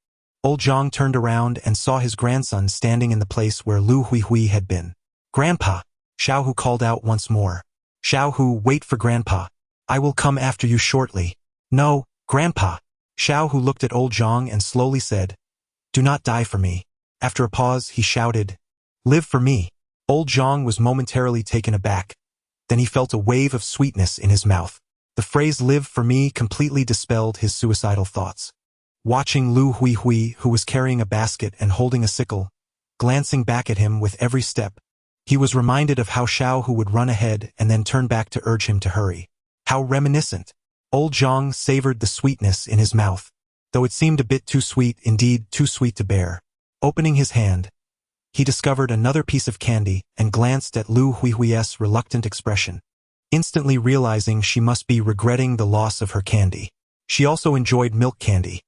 Old Zhang turned around and saw his grandson standing in the place where Lu Huihui had been. "Grandpa!" Xiaohu called out once more. "Xiaohu, wait for Grandpa. I will come after you shortly." "No, Grandpa." Xiaohu looked at Old Zhang and slowly said, "Do not die for me." After a pause, he shouted, "Live for me." Old Zhang was momentarily taken aback. Then he felt a wave of sweetness in his mouth. The phrase "live for me" completely dispelled his suicidal thoughts. Watching Lu Huihui, who was carrying a basket and holding a sickle, glancing back at him with every step, he was reminded of how Xiaohu would run ahead and then turn back to urge him to hurry. How reminiscent! Old Zhang savored the sweetness in his mouth, though it seemed a bit too sweet, indeed too sweet to bear. Opening his hand, he discovered another piece of candy and glanced at Lu Huihui's reluctant expression, instantly realizing she must be regretting the loss of her candy. She also enjoyed milk candy.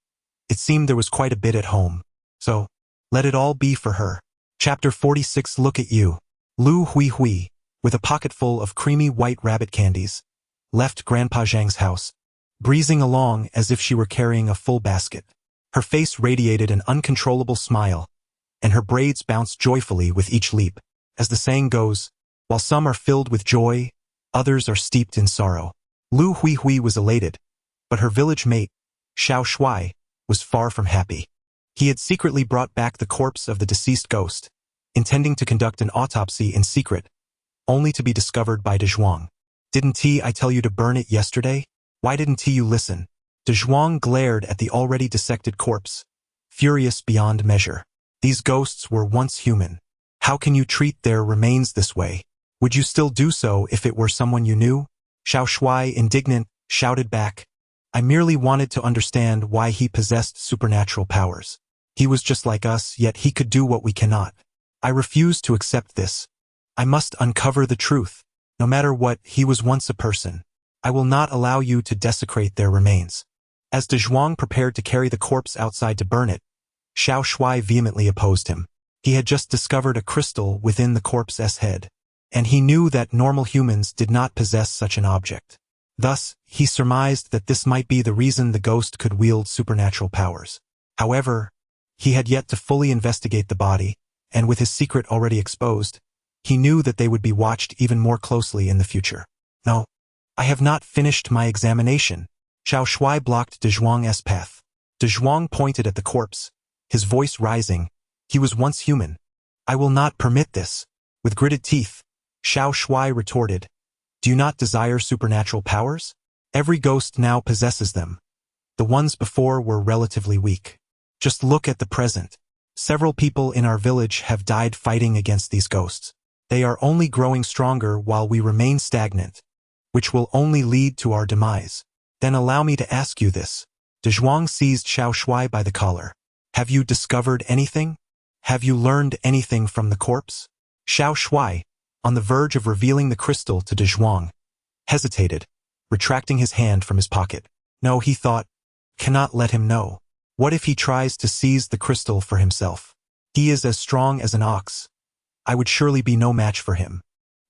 It seemed there was quite a bit at home, so let it all be for her. Chapter 46. Look at you. Lu Huihui, with a pocketful of creamy white rabbit candies, left Grandpa Zhang's house, breezing along as if she were carrying a full basket. Her face radiated an uncontrollable smile, and her braids bounced joyfully with each leap. As the saying goes, while some are filled with joy, others are steeped in sorrow. Lu Huihui was elated, but her village mate, Xiao Shuai, was far from happy. He had secretly brought back the corpse of the deceased ghost, intending to conduct an autopsy in secret, only to be discovered by De Zhuang. "Didn't I tell you to burn it yesterday? Why didn't you listen?" De Zhuang glared at the already dissected corpse, furious beyond measure. These ghosts were once human. How can you treat their remains this way? Would you still do so if it were someone you knew? Xiao Shuai, indignant, shouted back. I merely wanted to understand why he possessed supernatural powers. He was just like us, yet he could do what we cannot. I refuse to accept this. I must uncover the truth. No matter what, he was once a person. I will not allow you to desecrate their remains. As De Zhuang prepared to carry the corpse outside to burn it, Xiao Shuai vehemently opposed him. He had just discovered a crystal within the corpse's head, and he knew that normal humans did not possess such an object. Thus, he surmised that this might be the reason the ghost could wield supernatural powers. However, he had yet to fully investigate the body, and with his secret already exposed, he knew that they would be watched even more closely in the future. No, I have not finished my examination. Xiao Shuai blocked De Zhuang's path. De Zhuang pointed at the corpse, his voice rising. He was once human. I will not permit this. With gritted teeth, Xiao Shuai retorted, do you not desire supernatural powers? Every ghost now possesses them. The ones before were relatively weak. Just look at the present. Several people in our village have died fighting against these ghosts. They are only growing stronger while we remain stagnant, which will only lead to our demise. Then allow me to ask you this. De Zhuang seized Xiao Shuai by the collar. Have you discovered anything? Have you learned anything from the corpse? Xiao Shuai, on the verge of revealing the crystal to De Zhuang, hesitated, retracting his hand from his pocket. No, he thought, cannot let him know. What if he tries to seize the crystal for himself? He is as strong as an ox. I would surely be no match for him.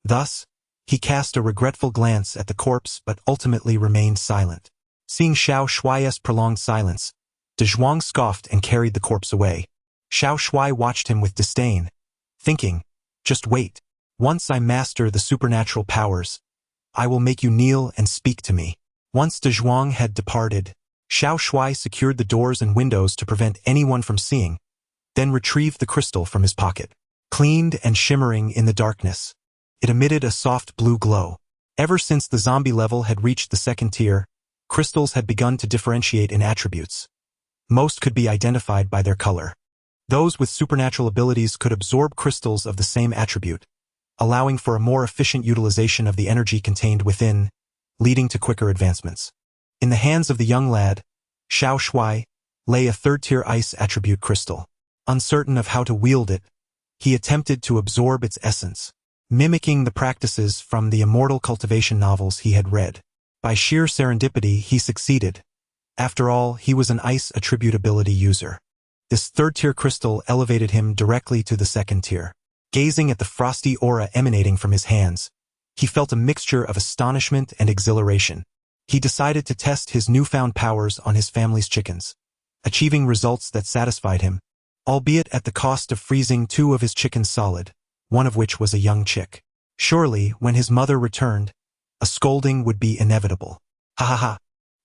Thus, he cast a regretful glance at the corpse but ultimately remained silent. Seeing Xiao Shuai's prolonged silence, De Zhuang scoffed and carried the corpse away. Xiao Shuai watched him with disdain, thinking, just wait. Once I master the supernatural powers, I will make you kneel and speak to me. Once De Zhuang had departed, Xiao Shuai secured the doors and windows to prevent anyone from seeing, then retrieved the crystal from his pocket. Cleaned and shimmering in the darkness, it emitted a soft blue glow. Ever since the zombie level had reached the second tier, crystals had begun to differentiate in attributes. Most could be identified by their color. Those with supernatural abilities could absorb crystals of the same attribute, allowing for a more efficient utilization of the energy contained within, leading to quicker advancements. In the hands of the young lad, Xiao Shuai, lay a third-tier ice attribute crystal. Uncertain of how to wield it, he attempted to absorb its essence, mimicking the practices from the immortal cultivation novels he had read. By sheer serendipity, he succeeded. After all, he was an ice attribute ability user. This third-tier crystal elevated him directly to the second tier. Gazing at the frosty aura emanating from his hands, he felt a mixture of astonishment and exhilaration. He decided to test his newfound powers on his family's chickens, achieving results that satisfied him, albeit at the cost of freezing 2 of his chickens solid, one of which was a young chick. Surely, when his mother returned, a scolding would be inevitable. Ha ha ha!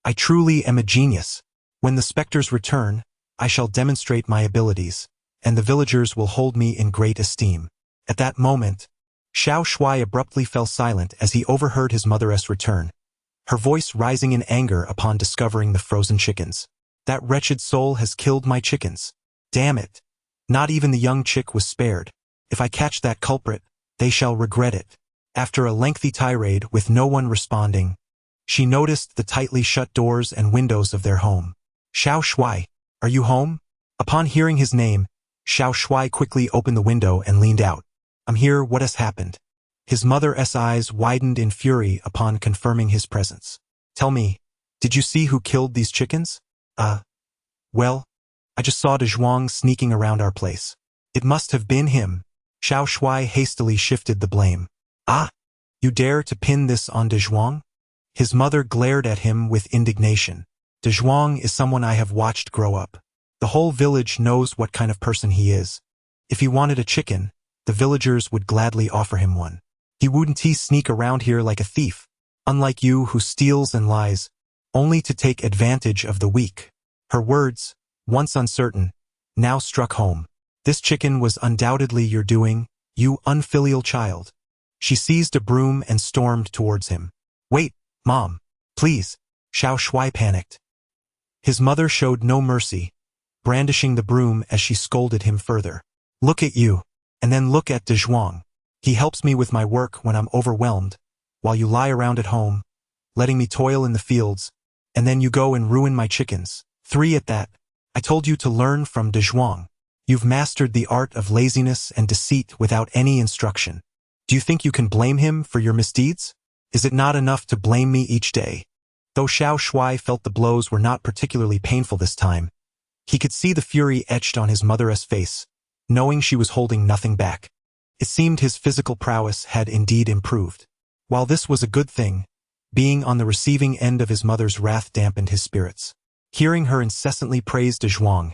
I truly am a genius. When the specters return, I shall demonstrate my abilities, and the villagers will hold me in great esteem. At that moment, Xiao Shuai abruptly fell silent as he overheard his mother's return, her voice rising in anger upon discovering the frozen chickens. That wretched soul has killed my chickens. Damn it! Not even the young chick was spared. If I catch that culprit, they shall regret it. After a lengthy tirade with no one responding, she noticed the tightly shut doors and windows of their home. Xiao Shuai, are you home? Upon hearing his name, Xiao Shuai quickly opened the window and leaned out. I'm here, what has happened? His mother's eyes widened in fury upon confirming his presence. Tell me, did you see who killed these chickens? Well, I just saw De Zhuang sneaking around our place. It must have been him. Xiao Shuai hastily shifted the blame. Ah, you dare to pin this on De Zhuang? His mother glared at him with indignation. De Zhuang is someone I have watched grow up. The whole village knows what kind of person he is. If he wanted a chicken, the villagers would gladly offer him one. He wouldn't sneak around here like a thief, unlike you who steals and lies, only to take advantage of the weak. Her words, once uncertain, now struck home. This chicken was undoubtedly your doing, you unfilial child. She seized a broom and stormed towards him. Wait, Mom, please. Xiao Shuai panicked. His mother showed no mercy, brandishing the broom as she scolded him further. Look at you. And then look at De Zhuang. He helps me with my work when I'm overwhelmed, while you lie around at home, letting me toil in the fields, and then you go and ruin my chickens. 3 at that. I told you to learn from De Zhuang. You've mastered the art of laziness and deceit without any instruction. Do you think you can blame him for your misdeeds? Is it not enough to blame me each day? Though Xiao Shuai felt the blows were not particularly painful this time, he could see the fury etched on his mother's face, knowing she was holding nothing back. It seemed his physical prowess had indeed improved. While this was a good thing, being on the receiving end of his mother's wrath dampened his spirits. Hearing her incessantly praise De Zhuang,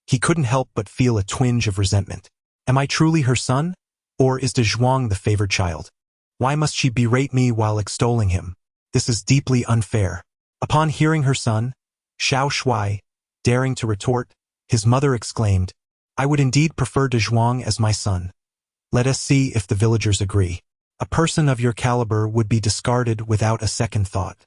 he couldn't help but feel a twinge of resentment. Am I truly her son? Or is De Zhuang the favored child? Why must she berate me while extolling him? This is deeply unfair. Upon hearing her son, Xiao Shuai, daring to retort, his mother exclaimed, I would indeed prefer De Zhuang as my son. Let us see if the villagers agree. A person of your caliber would be discarded without a second thought.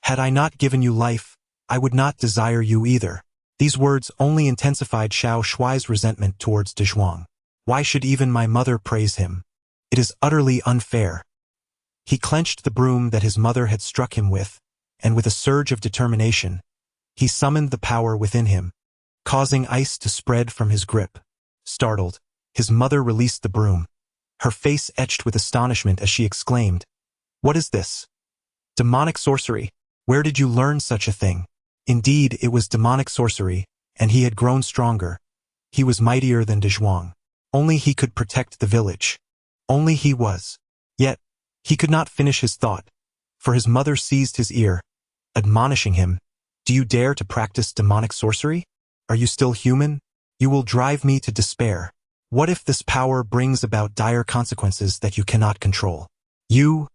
Had I not given you life, I would not desire you either. These words only intensified Xiao Shuai's resentment towards De Zhuang. Why should even my mother praise him? It is utterly unfair. He clenched the broom that his mother had struck him with, and with a surge of determination, he summoned the power within him, causing ice to spread from his grip. Startled, his mother released the broom, her face etched with astonishment as she exclaimed, What is this? Demonic sorcery? Where did you learn such a thing? Indeed, it was demonic sorcery, and he had grown stronger. He was mightier than De Zhuang. Only he could protect the village. Only he was. Yet, he could not finish his thought, for his mother seized his ear, admonishing him, Do you dare to practice demonic sorcery? Are you still human? You will drive me to despair. What if this power brings about dire consequences that you cannot control? You,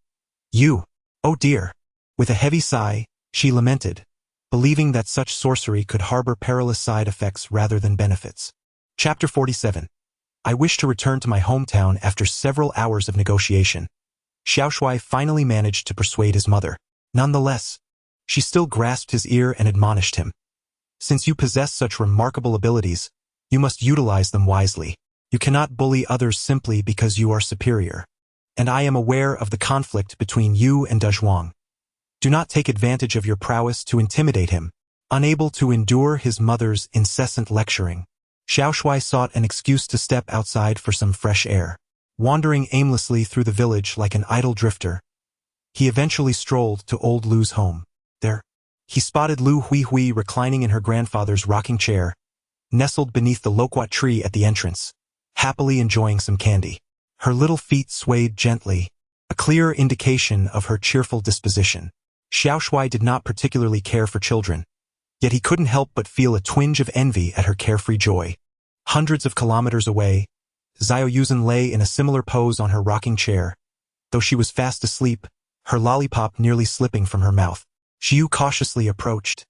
oh dear. With a heavy sigh, she lamented, believing that such sorcery could harbor perilous side effects rather than benefits. Chapter 47. I wish to return to my hometown after several hours of negotiation. Xiao Shuai finally managed to persuade his mother. Nonetheless, she still grasped his ear and admonished him. Since you possess such remarkable abilities, you must utilize them wisely. You cannot bully others simply because you are superior. And I am aware of the conflict between you and De Zhuang. Do not take advantage of your prowess to intimidate him. Unable to endure his mother's incessant lecturing, Xiao Shuai sought an excuse to step outside for some fresh air. Wandering aimlessly through the village like an idle drifter, he eventually strolled to old Lu's home. There, he spotted Lu Hui reclining in her grandfather's rocking chair, nestled beneath the loquat tree at the entrance, happily enjoying some candy. Her little feet swayed gently, a clear indication of her cheerful disposition. Xiao Shuai did not particularly care for children, yet he couldn't help but feel a twinge of envy at her carefree joy. Hundreds of kilometers away, Xiao Yuzhen lay in a similar pose on her rocking chair. Though she was fast asleep, her lollipop nearly slipping from her mouth. Xiu cautiously approached,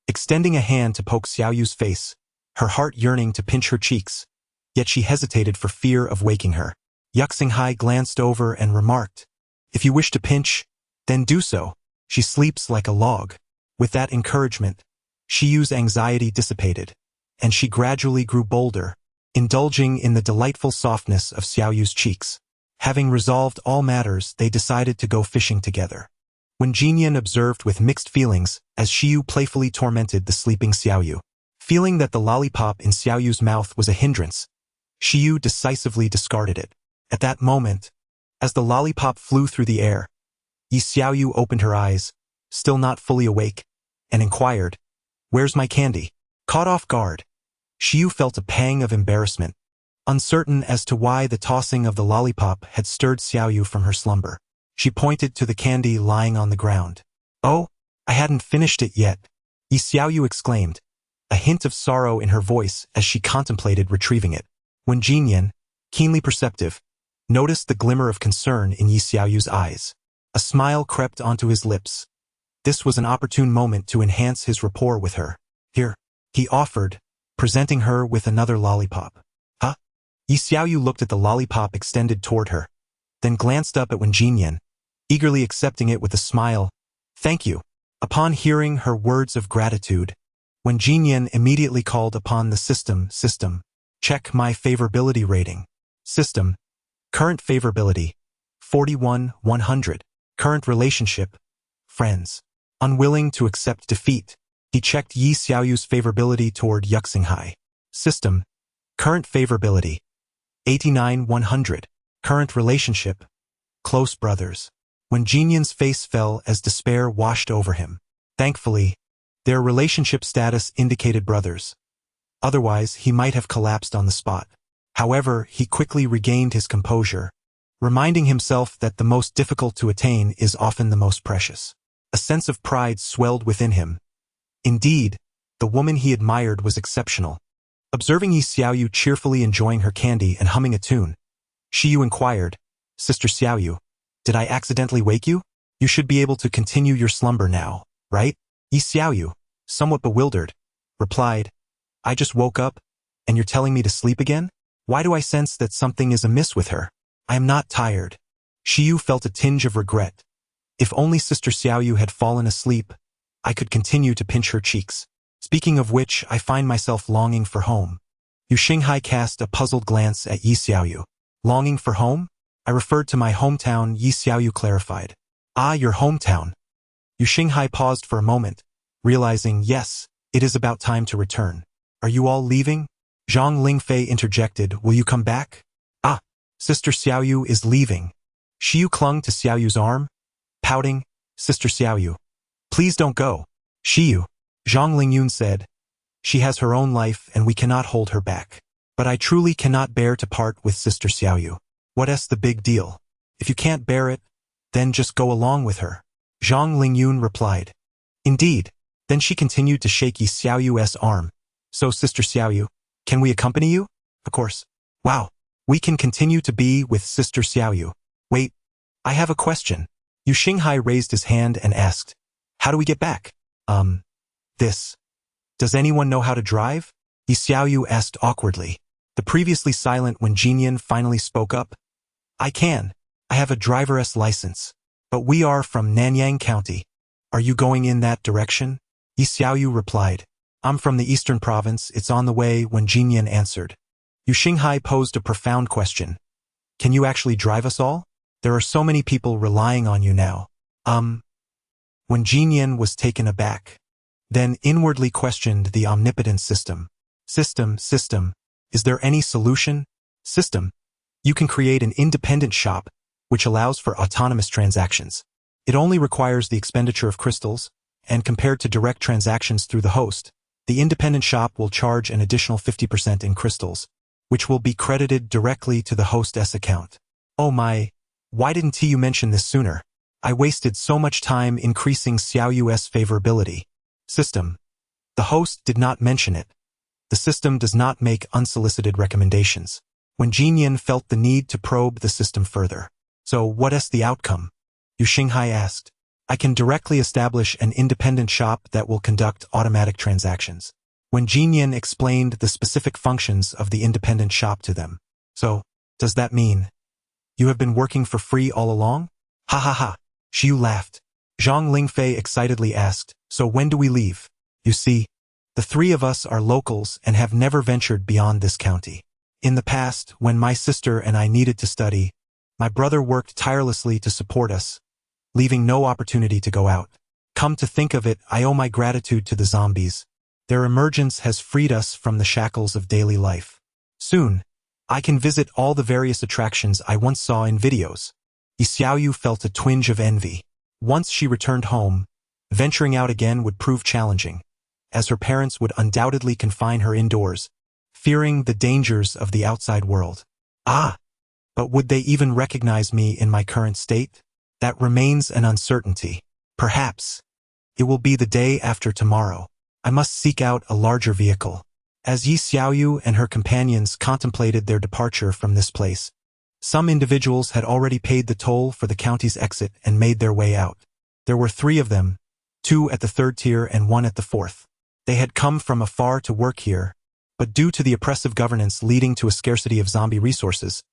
extending a hand to poke Xiao Yu's face, her heart yearning to pinch her cheeks, yet she hesitated for fear of waking her. Yuxinghai glanced over and remarked, If you wish to pinch, then do so. She sleeps like a log. With that encouragement, Xiyu's anxiety dissipated, and she gradually grew bolder, indulging in the delightful softness of Xiaoyu's cheeks. Having resolved all matters, they decided to go fishing together. When Jinyan observed with mixed feelings as Xiyu playfully tormented the sleeping Xiaoyu. Feeling that the lollipop in Xiaoyu's mouth was a hindrance, Xiyu decisively discarded it. At that moment, as the lollipop flew through the air, Yi Xiaoyu opened her eyes, still not fully awake, and inquired, Where's my candy? Caught off guard, Xiyu felt a pang of embarrassment, uncertain as to why the tossing of the lollipop had stirred Xiaoyu from her slumber. She pointed to the candy lying on the ground. Oh, I hadn't finished it yet, Yi Xiaoyu exclaimed, a hint of sorrow in her voice as she contemplated retrieving it. When Jinyan, keenly perceptive, noticed the glimmer of concern in Yi Xiaoyu's eyes, a smile crept onto his lips. This was an opportune moment to enhance his rapport with her. Here, he offered, presenting her with another lollipop. Huh? Yi Xiaoyu looked at the lollipop extended toward her, then glanced up at Wen Jinyan, eagerly accepting it with a smile. Thank you. Upon hearing her words of gratitude, when Jinyan immediately called upon the system. Check my favorability rating. System. Current favorability. 41/100. Current relationship. Friends. Unwilling to accept defeat, he checked Yi Xiaoyu's favorability toward Yuxinghai. System. Current favorability. 89/100. Current relationship. Close brothers. When Jinyan's face fell as despair washed over him. Thankfully, their relationship status indicated brothers. Otherwise, he might have collapsed on the spot. However, he quickly regained his composure, reminding himself that the most difficult to attain is often the most precious. A sense of pride swelled within him. Indeed, the woman he admired was exceptional. Observing Yi Xiaoyu cheerfully enjoying her candy and humming a tune, Shiyu inquired, "Sister Xiaoyu, did I accidentally wake you? You should be able to continue your slumber now, right?" Yi Xiaoyu, somewhat bewildered, replied, "I just woke up, and you're telling me to sleep again? Why do I sense that something is amiss with her? I am not tired." Shiyu felt a tinge of regret. If only Sister Xiaoyu had fallen asleep, I could continue to pinch her cheeks. Speaking of which, I find myself longing for home. Yu Xinghai cast a puzzled glance at Yi Xiaoyu. Longing for home? I referred to my hometown, Yi Xiaoyu clarified. Ah, your hometown. Yu Xinghai paused for a moment, realizing, yes, it is about time to return. Are you all leaving? Zhang Lingfei interjected, will you come back? Ah, Sister Xiaoyu is leaving. Shiyu clung to Xiaoyu's arm, pouting, Sister Xiaoyu, please don't go. Shiyu, Zhang Lingyun said, she has her own life and we cannot hold her back. But I truly cannot bear to part with Sister Xiaoyu. What's the big deal? If you can't bear it, then just go along with her. Zhang Lingyun replied. Indeed. Then she continued to shake Yi Xiaoyu's arm. So Sister Xiaoyu, can we accompany you? Of course. Wow. We can continue to be with Sister Xiaoyu. Wait. I have a question. Yu Xinghai raised his hand and asked, how do we get back? This. Does anyone know how to drive? Yi Xiaoyu asked awkwardly. The previously silent when Jinyan finally spoke up. I can. I have a driver's license. But we are from Nanyang County. Are you going in that direction? Yi Xiaoyu replied. I'm from the eastern province, it's on the way, when Jinyan answered. Yu Xinghai posed a profound question. Can you actually drive us all? There are so many people relying on you now. When Jinyan was taken aback, then inwardly questioned the omnipotent system. System, is there any solution? System, you can create an independent shop, which allows for autonomous transactions. It only requires the expenditure of crystals, and compared to direct transactions through the host, the independent shop will charge an additional 50% in crystals, which will be credited directly to the host's account. Oh my, why didn't you mention this sooner? I wasted so much time increasing Xiaoyu's favorability. System. The host did not mention it. The system does not make unsolicited recommendations. When Jinyan felt the need to probe the system further. So what's the outcome? Yu Xinghai asked. I can directly establish an independent shop that will conduct automatic transactions. When Jinyan explained the specific functions of the independent shop to them. So, does that mean you have been working for free all along? Ha ha ha. Shiyu laughed. Zhang Lingfei excitedly asked, so when do we leave? You see, the three of us are locals and have never ventured beyond this county. In the past, when my sister and I needed to study, my brother worked tirelessly to support us, leaving no opportunity to go out. Come to think of it, I owe my gratitude to the zombies. Their emergence has freed us from the shackles of daily life. Soon, I can visit all the various attractions I once saw in videos. Yi Xiaoyu felt a twinge of envy. Once she returned home, venturing out again would prove challenging, as her parents would undoubtedly confine her indoors, fearing the dangers of the outside world. Ah! But would they even recognize me in my current state? That remains an uncertainty. Perhaps. It will be the day after tomorrow. I must seek out a larger vehicle. As Yi Xiaoyu and her companions contemplated their departure from this place, some individuals had already paid the toll for the county's exit and made their way out. There were 3 of them, 2 at the 3rd tier and 1 at the 4th. They had come from afar to work here, but due to the oppressive governance leading to a scarcity of zombie resources,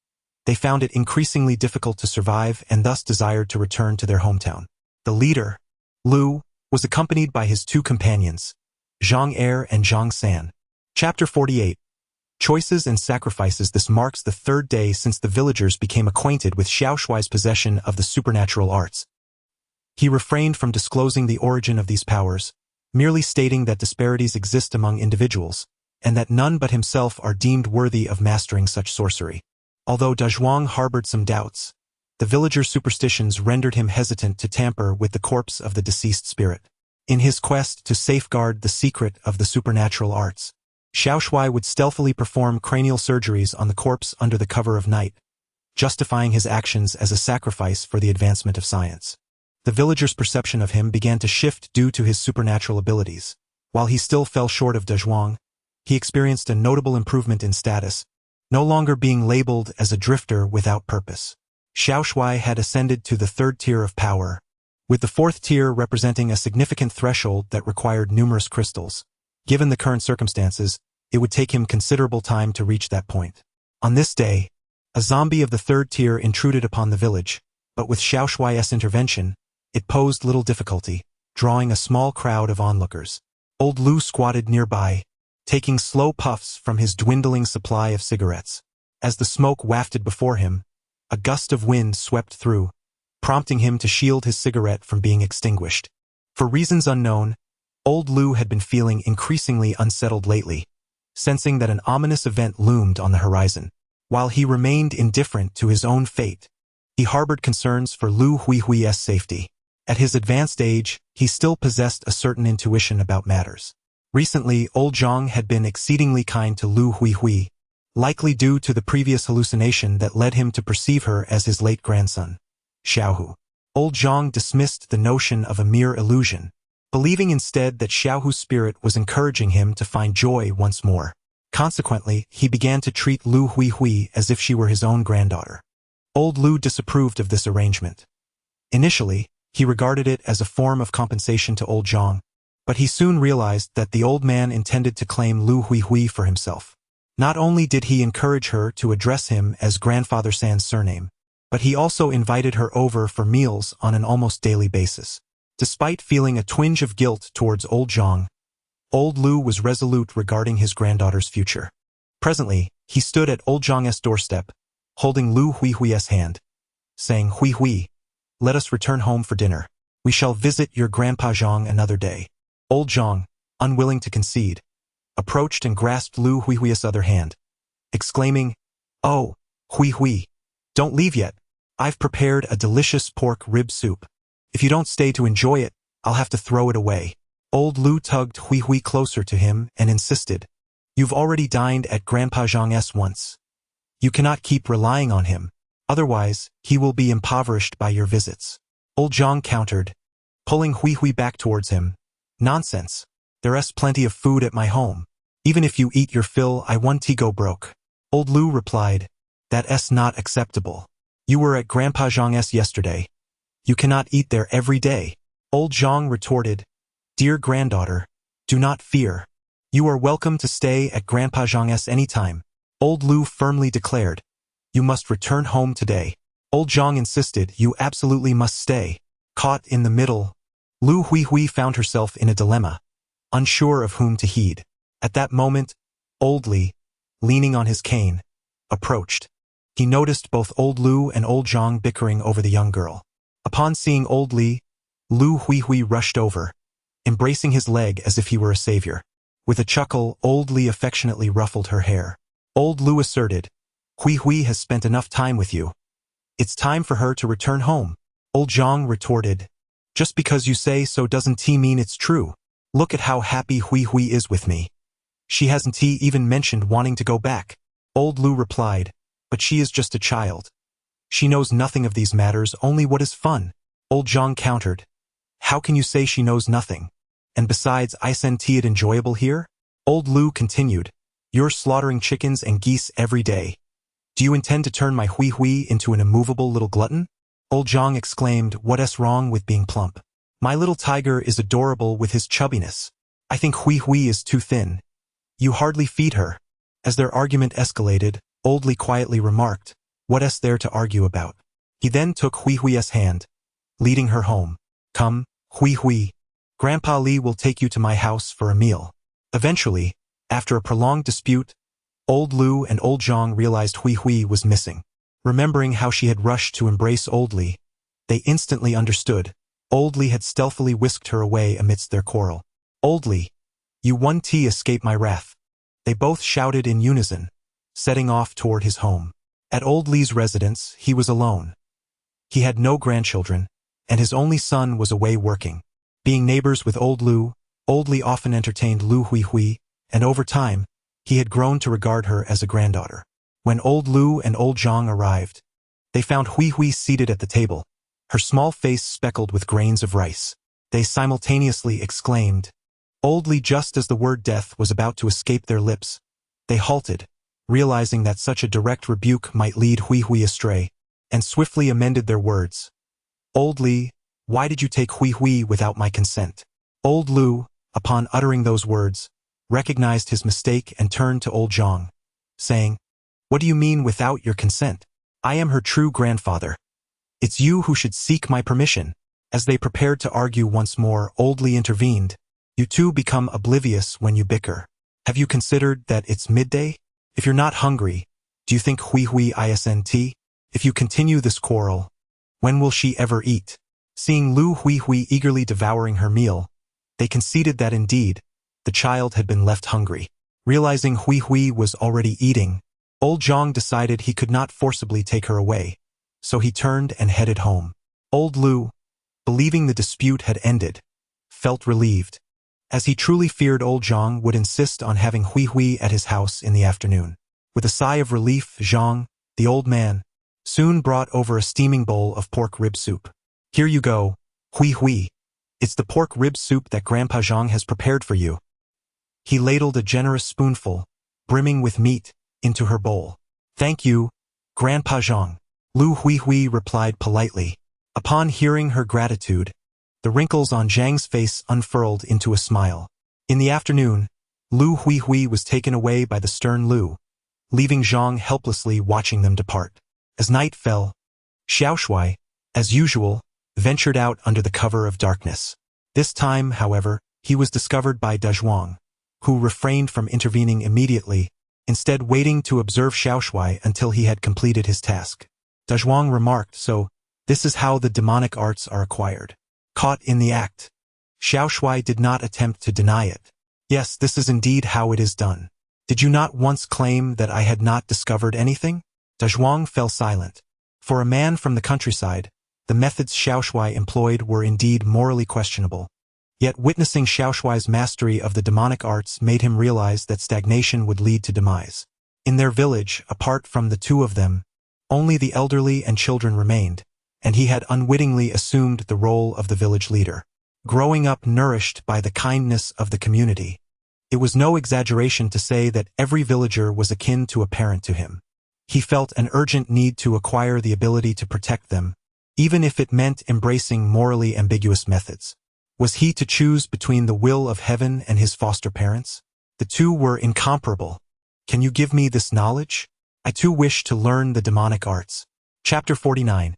they found it increasingly difficult to survive and thus desired to return to their hometown. The leader, Lu, was accompanied by his 2 companions, Zhang Er and Zhang San. Chapter 48. Choices and Sacrifices. This marks the third day since the villagers became acquainted with Xiao Shuai's possession of the supernatural arts. He refrained from disclosing the origin of these powers, merely stating that disparities exist among individuals, and that none but himself are deemed worthy of mastering such sorcery. Although Dazhuang harbored some doubts, the villagers' superstitions rendered him hesitant to tamper with the corpse of the deceased spirit. In his quest to safeguard the secret of the supernatural arts, Xiao Shuai would stealthily perform cranial surgeries on the corpse under the cover of night, justifying his actions as a sacrifice for the advancement of science. The villagers' perception of him began to shift due to his supernatural abilities. While he still fell short of Dazhuang, he experienced a notable improvement in status, no longer being labeled as a drifter without purpose. Xiao Shuai had ascended to the third tier of power, with the fourth tier representing a significant threshold that required numerous crystals. Given the current circumstances, it would take him considerable time to reach that point. On this day, a zombie of the third tier intruded upon the village, but with Xiao Shuai's intervention, it posed little difficulty, drawing a small crowd of onlookers. Old Lu squatted nearby, taking slow puffs from his dwindling supply of cigarettes. As the smoke wafted before him, a gust of wind swept through, prompting him to shield his cigarette from being extinguished. For reasons unknown, Old Lu had been feeling increasingly unsettled lately, sensing that an ominous event loomed on the horizon. While he remained indifferent to his own fate, he harbored concerns for Lu Huihui's safety. At his advanced age, he still possessed a certain intuition about matters. Recently, Old Zhang had been exceedingly kind to Lu Huihui, likely due to the previous hallucination that led him to perceive her as his late grandson, Xiaohu. Old Zhang dismissed the notion of a mere illusion, believing instead that Xiaohu's spirit was encouraging him to find joy once more. Consequently, he began to treat Lu Huihui as if she were his own granddaughter. Old Lu disapproved of this arrangement. Initially, he regarded it as a form of compensation to Old Zhang, but he soon realized that the old man intended to claim Lu Huihui for himself. Not only did he encourage her to address him as Grandfather San's surname, but he also invited her over for meals on an almost daily basis. Despite feeling a twinge of guilt towards Old Zhang, Old Lu was resolute regarding his granddaughter's future. Presently, he stood at Old Zhang's doorstep, holding Lu Huihui's hand, saying, "Huihui, let us return home for dinner. We shall visit your Grandpa Zhang another day." Old Zhang, unwilling to concede, approached and grasped Lu Huihui's other hand, exclaiming, "Oh, Huihui, don't leave yet. I've prepared a delicious pork rib soup. If you don't stay to enjoy it, I'll have to throw it away." Old Lu tugged Huihui closer to him and insisted, "You've already dined at Grandpa Zhang's once. You cannot keep relying on him, otherwise he will be impoverished by your visits." Old Zhang countered, pulling Huihui back towards him. "Nonsense. There's plenty of food at my home. Even if you eat your fill, I won't go broke." Old Lu replied, "That's not acceptable. You were at Grandpa Zhang's yesterday. You cannot eat there every day." Old Zhang retorted, "Dear granddaughter, do not fear. You are welcome to stay at Grandpa Zhang's anytime." Old Lu firmly declared, "You must return home today." Old Zhang insisted, "You absolutely must stay." Caught in the middle, Lu Huihui found herself in a dilemma, unsure of whom to heed. At that moment, Old Li, leaning on his cane, approached. He noticed both Old Lu and Old Zhang bickering over the young girl. Upon seeing Old Li, Lu Huihui rushed over, embracing his leg as if he were a savior. With a chuckle, Old Li affectionately ruffled her hair. Old Lu asserted, "Huihui has spent enough time with you. It's time for her to return home." Old Zhang retorted, "Just because you say so doesn't mean it's true. Look at how happy Huihui is with me. She hasn't even mentioned wanting to go back." Old Lu replied, "But she is just a child. She knows nothing of these matters, only what is fun." Old Zhang countered, "How can you say she knows nothing? And besides, isn't it enjoyable here?" Old Lu continued, "You're slaughtering chickens and geese every day. Do you intend to turn my Huihui into an immovable little glutton?" Old Zhang exclaimed, "What's wrong with being plump? My little tiger is adorable with his chubbiness. I think Huihui is too thin. You hardly feed her." As their argument escalated, Old Li quietly remarked, "What's there to argue about?" He then took Huihui's hand, leading her home. "Come, Huihui. Grandpa Li will take you to my house for a meal. Eventually, after a prolonged dispute, Old Lu and Old Zhang realized Hui Hui was missing. Remembering how she had rushed to embrace Old Li, they instantly understood. Old Li had stealthily whisked her away amidst their quarrel. Old Li, you 1T escape my wrath. They both shouted in unison, setting off toward his home. At Old Li's residence, he was alone. He had no grandchildren, and his only son was away working. Being neighbors with Old Lu, Old Li often entertained Lu Hui Hui, and over time, he had grown to regard her as a granddaughter. When Old Lu and Old Zhang arrived, they found Hui Hui seated at the table, her small face speckled with grains of rice. They simultaneously exclaimed. Old Li, just as the word death was about to escape their lips, they halted, realizing that such a direct rebuke might lead Hui Hui astray, and swiftly amended their words. Old Li, why did you take Hui Hui without my consent? Old Lu, upon uttering those words, recognized his mistake and turned to Old Zhang, saying, What do you mean without your consent? I am her true grandfather. It's you who should seek my permission. As they prepared to argue once more, Old Li intervened. You two become oblivious when you bicker. Have you considered that it's midday? If you're not hungry, do you think Hui Hui isn't? If you continue this quarrel, when will she ever eat? Seeing Lu Hui Hui eagerly devouring her meal, they conceded that indeed, the child had been left hungry. Realizing Hui Hui was already eating, Old Zhang decided he could not forcibly take her away, so he turned and headed home. Old Lu, believing the dispute had ended, felt relieved, as he truly feared Old Zhang would insist on having Hui Hui at his house in the afternoon. With a sigh of relief, Zhang, the old man, soon brought over a steaming bowl of pork rib soup. Here you go, Hui Hui. It's the pork rib soup that Grandpa Zhang has prepared for you. He ladled a generous spoonful, brimming with meat, into her bowl. Thank you, Grandpa Zhang. Lu Hui Hui replied politely. Upon hearing her gratitude, the wrinkles on Zhang's face unfurled into a smile. In the afternoon, Lu Hui Hui was taken away by the stern Lu, leaving Zhang helplessly watching them depart. As night fell, Xiao Shui, as usual, ventured out under the cover of darkness. This time, however, he was discovered by Dezhuang, who refrained from intervening immediately, instead waiting to observe Xiao Shui until he had completed his task. Dezhuang remarked, So, this is how the demonic arts are acquired. Caught in the act. Xiao Shui did not attempt to deny it. Yes, this is indeed how it is done. Did you not once claim that I had not discovered anything? Dezhuang fell silent. For a man from the countryside, the methods Xiao Shui employed were indeed morally questionable. Yet witnessing Xiao Shui's mastery of the demonic arts made him realize that stagnation would lead to demise. In their village, apart from the two of them, only the elderly and children remained, and he had unwittingly assumed the role of the village leader. Growing up nourished by the kindness of the community, it was no exaggeration to say that every villager was akin to a parent to him. He felt an urgent need to acquire the ability to protect them, even if it meant embracing morally ambiguous methods. Was he to choose between the will of heaven and his foster parents? The two were incomparable. Can you give me this knowledge? I too wish to learn the demonic arts. Chapter 49.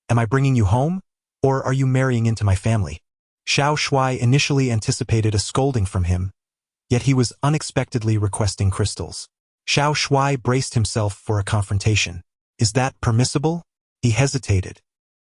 Am I bringing you home, or are you marrying into my family? Xiao Shui initially anticipated a scolding from him, yet he was unexpectedly requesting crystals. Xiao Shui braced himself for a confrontation. Is that permissible? He hesitated.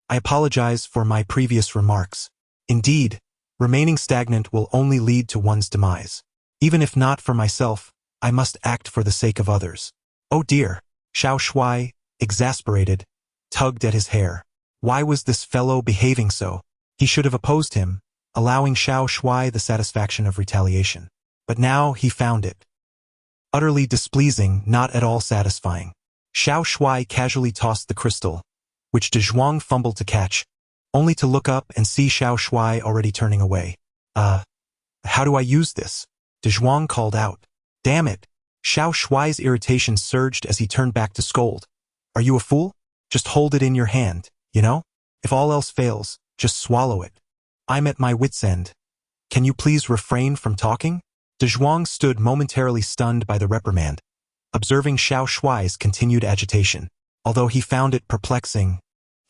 I apologize for my previous remarks. Indeed, remaining stagnant will only lead to one's demise. Even if not for myself, I must act for the sake of others. Oh dear, Xiao Shui, exasperated, tugged at his hair. Why was this fellow behaving so? He should have opposed him, allowing Xiao Shui the satisfaction of retaliation. But now he found it utterly displeasing, not at all satisfying. Xiao Shui casually tossed the crystal, which Dezhuang fumbled to catch, only to look up and see Xiao Shui already turning away. How do I use this? Dezhuang called out. Damn it! Xiao Shui's irritation surged as he turned back to scold. Are you a fool? Just hold it in your hand, you know? If all else fails, just swallow it. I'm at my wit's end. Can you please refrain from talking? Dezhuang stood momentarily stunned by the reprimand, observing Xiao Shui's continued agitation. Although he found it perplexing,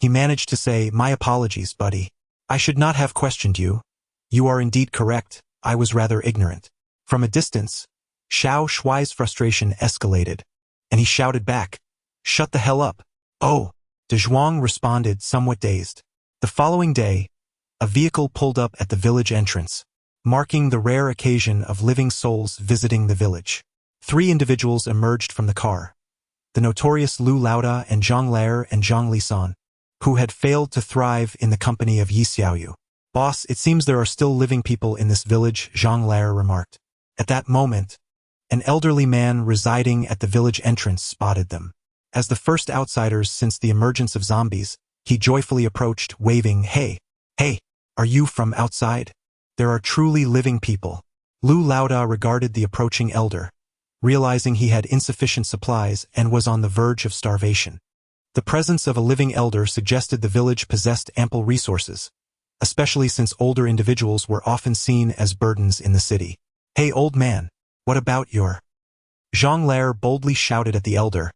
he managed to say, My apologies, buddy. I should not have questioned you. You are indeed correct, I was rather ignorant. From a distance, Xiao Shuai's frustration escalated, and he shouted back, "Shut the hell up." "Oh," De Zhuang responded, somewhat dazed. The following day, a vehicle pulled up at the village entrance, marking the rare occasion of living souls visiting the village. 3 individuals emerged from the car, the notorious Lu Laoda and Zhang Lair and Zhang Lisan, who had failed to thrive in the company of Yi Xiaoyu. "Boss, it seems there are still living people in this village," Zhang Lair remarked. At that moment, an elderly man residing at the village entrance spotted them. As the first outsiders since the emergence of zombies, he joyfully approached, waving, "Hey, are you from outside? There are truly living people." Lu Laoda regarded the approaching elder, realizing he had insufficient supplies and was on the verge of starvation. The presence of a living elder suggested the village possessed ample resources, especially since older individuals were often seen as burdens in the city. "Hey, old man, what about your—" Zhang Lair boldly shouted at the elder,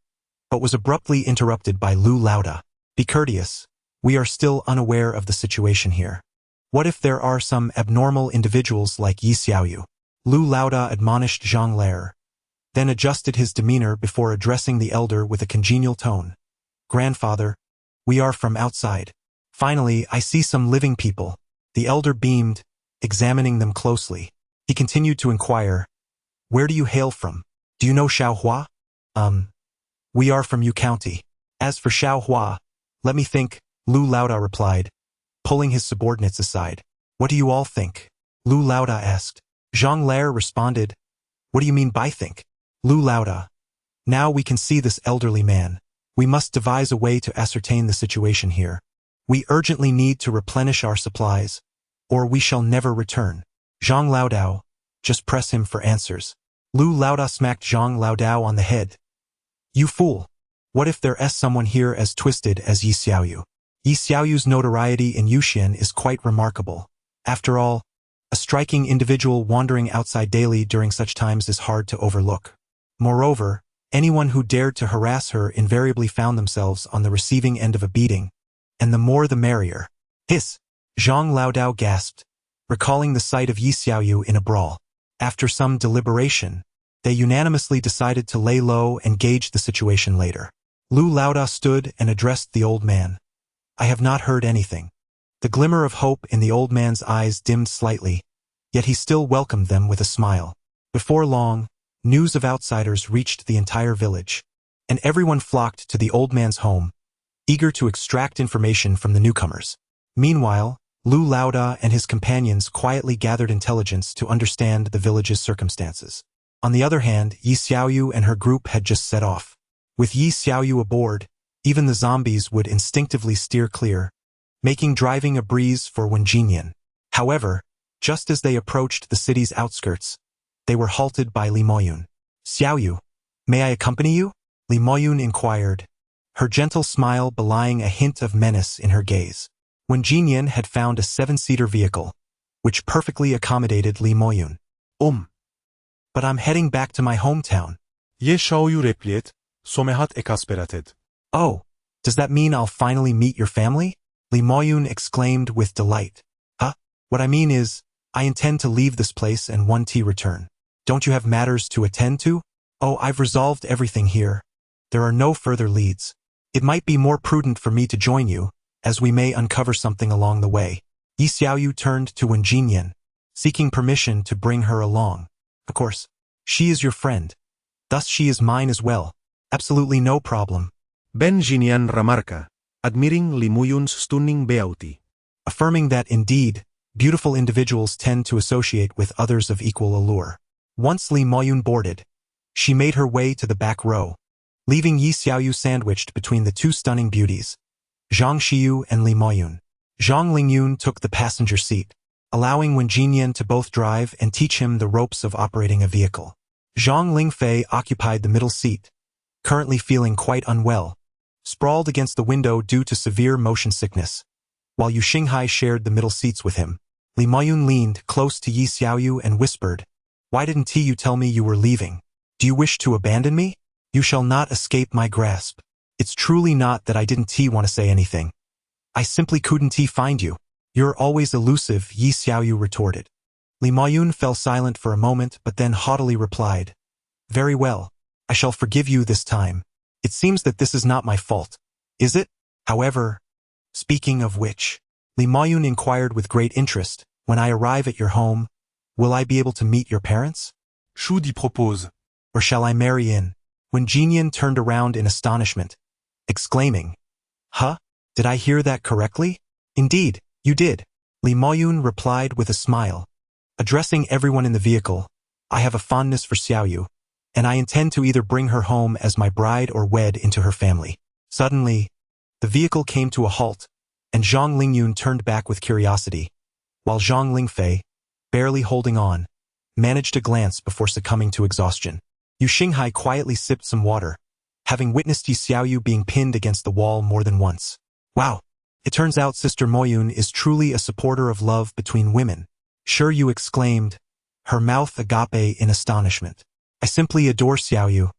but was abruptly interrupted by Lu Laoda. "Be courteous, we are still unaware of the situation here. What if there are some abnormal individuals like Yi Xiaoyu?" Lu Laoda admonished Zhang Lair, then adjusted his demeanor before addressing the elder with a congenial tone. "Grandfather, we are from outside. Finally, I see some living people." The elder beamed, examining them closely. He continued to inquire, "Where do you hail from? Do you know Xiaohua?" We are from Yu County." "As for Xiaohua, let me think," Lu Laoda replied, pulling his subordinates aside. "What do you all think?" Lu Laoda asked. Zhang Lair responded, "What do you mean by think?" Lu Laoda, "Now we can see this elderly man. We must devise a way to ascertain the situation here. We urgently need to replenish our supplies, or we shall never return." Zhang Laodao, "Just press him for answers." Lu Laoda smacked Zhang Laodao on the head. "You fool! What if there's someone here as twisted as Yi Xiaoyu? Yi Xiaoyu's notoriety in Yuxian is quite remarkable. After all, a striking individual wandering outside daily during such times is hard to overlook. Moreover, anyone who dared to harass her invariably found themselves on the receiving end of a beating, and the more the merrier." "Hiss!" Zhang Laodao gasped, recalling the sight of Yi Xiaoyu in a brawl. After some deliberation, they unanimously decided to lay low and gauge the situation later. Lu Laoda stood and addressed the old man. "I have not heard anything." The glimmer of hope in the old man's eyes dimmed slightly, yet he still welcomed them with a smile. Before long, news of outsiders reached the entire village, and everyone flocked to the old man's home, eager to extract information from the newcomers. Meanwhile, Lu Laoda and his companions quietly gathered intelligence to understand the village's circumstances. On the other hand, Yi Xiaoyu and her group had just set off. With Yi Xiaoyu aboard, even the zombies would instinctively steer clear, making driving a breeze for Wenjinyan. However, just as they approached the city's outskirts, they were halted by Li Moyun. "Xiaoyu, may I accompany you?" Li Moyun inquired, her gentle smile belying a hint of menace in her gaze. Wenjinyan had found a 7-seater vehicle, which perfectly accommodated Li Moyun. But I'm heading back to my hometown." Ye Xiaoyu replied, "Somehat ekasperated." "Oh, does that mean I'll finally meet your family?" Li Moyun exclaimed with delight. "Huh? What I mean is, I intend to leave this place and 1T return. Don't you have matters to attend to?" "Oh, I've resolved everything here. There are no further leads. It might be more prudent for me to join you, as we may uncover something along the way." Yi Xiaoyu turned to Wenjinyan, seeking permission to bring her along. "Of course, she is your friend. Thus she is mine as well. Absolutely no problem." Wenjinyan remarca, admiring Li Moyun's stunning beauty. Affirming that indeed, beautiful individuals tend to associate with others of equal allure. Once Li Moyun boarded, she made her way to the back row, leaving Yi Xiaoyu sandwiched between the 2 stunning beauties, Zhang Xiyu and Li Moyun. Zhang Lingyun took the passenger seat, allowing Wenjinyan to both drive and teach him the ropes of operating a vehicle. Zhang Lingfei occupied the middle seat, currently feeling quite unwell, sprawled against the window due to severe motion sickness, while Yu Xinghai shared the middle seats with him. Li Moyun leaned close to Yi Xiaoyu and whispered, "Why didn't you tell me you were leaving? Do you wish to abandon me? You shall not escape my grasp. It's truly not that I didn't want to say anything. I simply couldn't find you." You're always elusive, Yi Xiaoyu retorted. Li Maoyun fell silent for a moment but then haughtily replied, Very well. I shall forgive you this time. It seems that this is not my fault. Is it? However, speaking of which, Li Maoyun inquired with great interest, when I arrive at your home, will I be able to meet your parents? Shu d'y propose. Or shall I marry in? When Jinyan turned around in astonishment, exclaiming, Huh? Did I hear that correctly? Indeed, you did. Li Maoyun replied with a smile. Addressing everyone in the vehicle, I have a fondness for Xiaoyu, and I intend to either bring her home as my bride or wed into her family. Suddenly, the vehicle came to a halt, and Zhang Lingyun turned back with curiosity, while Zhang Lingfei, barely holding on, managed a glance before succumbing to exhaustion. Yu Xinghai quietly sipped some water, having witnessed Yi Xiaoyu being pinned against the wall more than once. Wow! It turns out Sister Moyun is truly a supporter of love between women. Sure, you exclaimed, her mouth agape in astonishment. I simply adore Xiaoyu,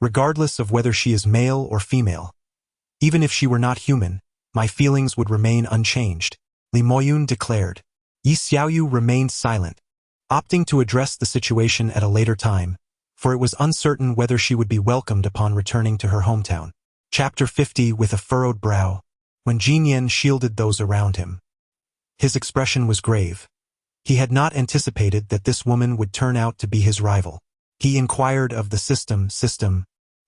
regardless of whether she is male or female. Even if she were not human, my feelings would remain unchanged, Li Moyun declared. Yi Xiaoyu remained silent, opting to address the situation at a later time, for it was uncertain whether she would be welcomed upon returning to her hometown. Chapter 50. With a furrowed brow, when Jinyan shielded those around him, his expression was grave. He had not anticipated that this woman would turn out to be his rival. He inquired of the system,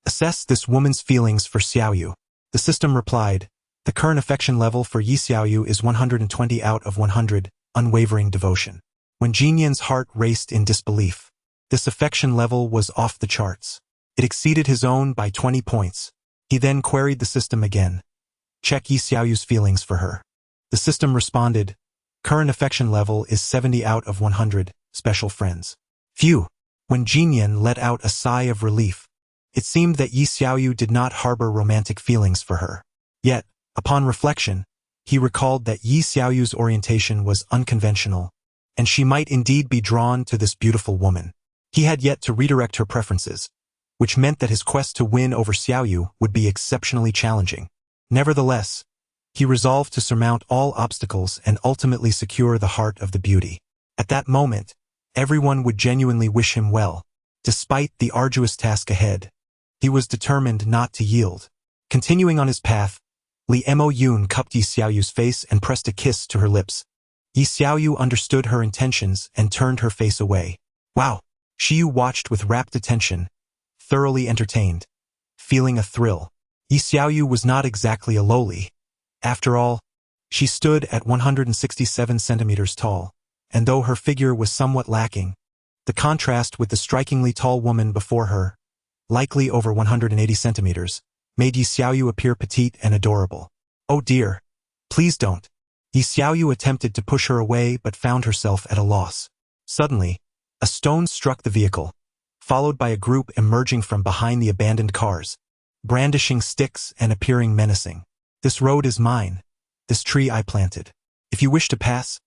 assess this woman's feelings for Xiaoyu. The system replied, the current affection level for Yi Xiaoyu is 120 out of 100, unwavering devotion. When Jinyan's heart raced in disbelief, this affection level was off the charts. It exceeded his own by 20 points. He then queried the system again. Check Yi Xiaoyu's feelings for her. The system responded, current affection level is 70 out of 100, special friends. Phew! When Jinyan let out a sigh of relief, it seemed that Yi Xiaoyu did not harbor romantic feelings for her. Yet, upon reflection, he recalled that Yi Xiaoyu's orientation was unconventional, and she might indeed be drawn to this beautiful woman. He had yet to redirect her preferences, which meant that his quest to win over Xiaoyu would be exceptionally challenging. Nevertheless, he resolved to surmount all obstacles and ultimately secure the heart of the beauty. At that moment, everyone would genuinely wish him well. Despite the arduous task ahead, he was determined not to yield. Continuing on his path, Li Moyun cupped Yi Xiaoyu's face and pressed a kiss to her lips. Yi Xiaoyu understood her intentions and turned her face away. Wow! Shiyu watched with rapt attention, thoroughly entertained, feeling a thrill. Yi Xiaoyu was not exactly a lowly. After all, she stood at 167 centimeters tall, and though her figure was somewhat lacking, the contrast with the strikingly tall woman before her, likely over 180 centimeters, made Yi Xiaoyu appear petite and adorable. Oh dear! Please don't! Yi Xiaoyu attempted to push her away but found herself at a loss. Suddenly, a stone struck the vehicle, followed by a group emerging from behind the abandoned cars, brandishing sticks and appearing menacing. This road is mine. This tree I planted. If you wish to pass,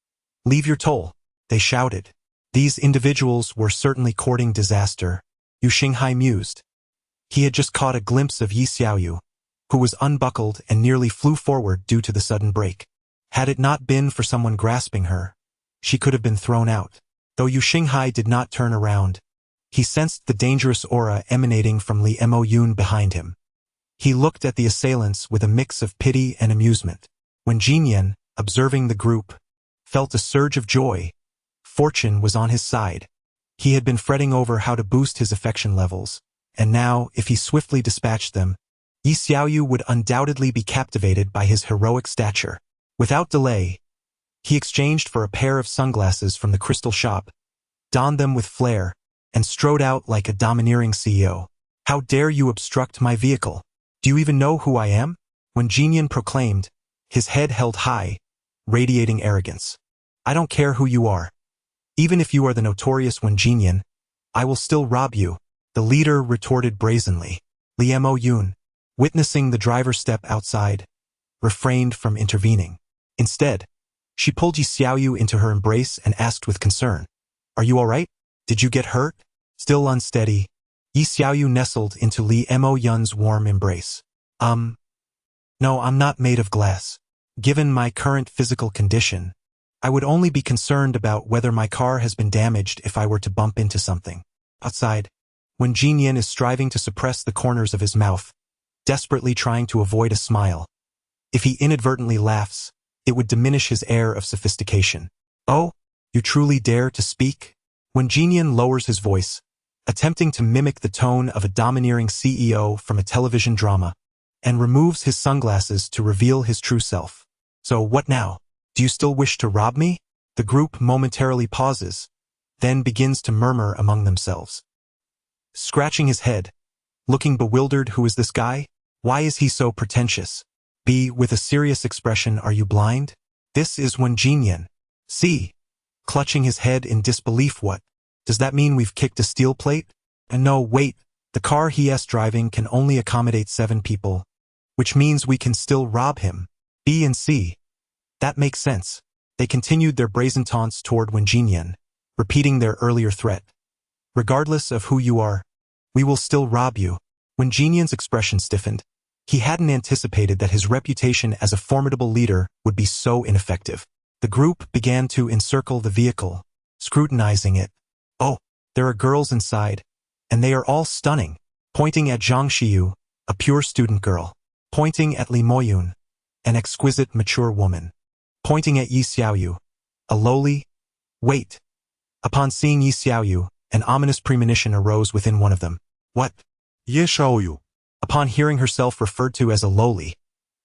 leave your toll, they shouted. These individuals were certainly courting disaster, Yu Xinghai mused. He had just caught a glimpse of Yi Xiaoyu, who was unbuckled and nearly flew forward due to the sudden break. Had it not been for someone grasping her, she could have been thrown out. Though Yu Xinghai did not turn around, he sensed the dangerous aura emanating from Li Moyun behind him. He looked at the assailants with a mix of pity and amusement. When Jinyan, observing the group, felt a surge of joy, fortune was on his side. He had been fretting over how to boost his affection levels, and now, if he swiftly dispatched them, Yi Xiaoyu would undoubtedly be captivated by his heroic stature. Without delay, he exchanged for a pair of sunglasses from the crystal shop, donned them with flair, and strode out like a domineering CEO. How dare you obstruct my vehicle? Do you even know who I am? When Jinyan proclaimed, his head held high, radiating arrogance. I don't care who you are. Even if you are the notorious Wen Jinyan, I will still rob you, the leader retorted brazenly. Li Moyun, witnessing the driver step outside, refrained from intervening. Instead, she pulled Yi Xiaoyu into her embrace and asked with concern, Are you all right? Did you get hurt? Still unsteady, Yi Xiaoyu nestled into Li Moyun's warm embrace. No, I'm not made of glass. Given my current physical condition, I would only be concerned about whether my car has been damaged if I were to bump into something. Outside, when Jinyan is striving to suppress the corners of his mouth, desperately trying to avoid a smile. If he inadvertently laughs, it would diminish his air of sophistication. Oh, you truly dare to speak? When Jinyan lowers his voice, attempting to mimic the tone of a domineering CEO from a television drama, and removes his sunglasses to reveal his true self. So what now? Do you still wish to rob me? The group momentarily pauses, then begins to murmur among themselves. Scratching his head, looking bewildered, who is this guy? Why is he so pretentious? B. With a serious expression, are you blind? This is when Jinyan. C. Clutching his head in disbelief. What? Does that mean we've kicked a steel plate? And no, wait, the car he's driving can only accommodate 7 people, which means we can still rob him. B and C. That makes sense. They continued their brazen taunts toward Wen Jinyan, repeating their earlier threat. Regardless of who you are, we will still rob you. When Jinyan's expression stiffened, he hadn't anticipated that his reputation as a formidable leader would be so ineffective. The group began to encircle the vehicle, scrutinizing it. Oh, there are girls inside, and they are all stunning. Pointing at Zhang Xiyu, a pure student girl. Pointing at Li Moyun, an exquisite mature woman. Pointing at Yi Xiaoyu, a lowly... Wait. Upon seeing Yi Xiaoyu, an ominous premonition arose within one of them. What? Ye Xiaoyu. Upon hearing herself referred to as a lowly,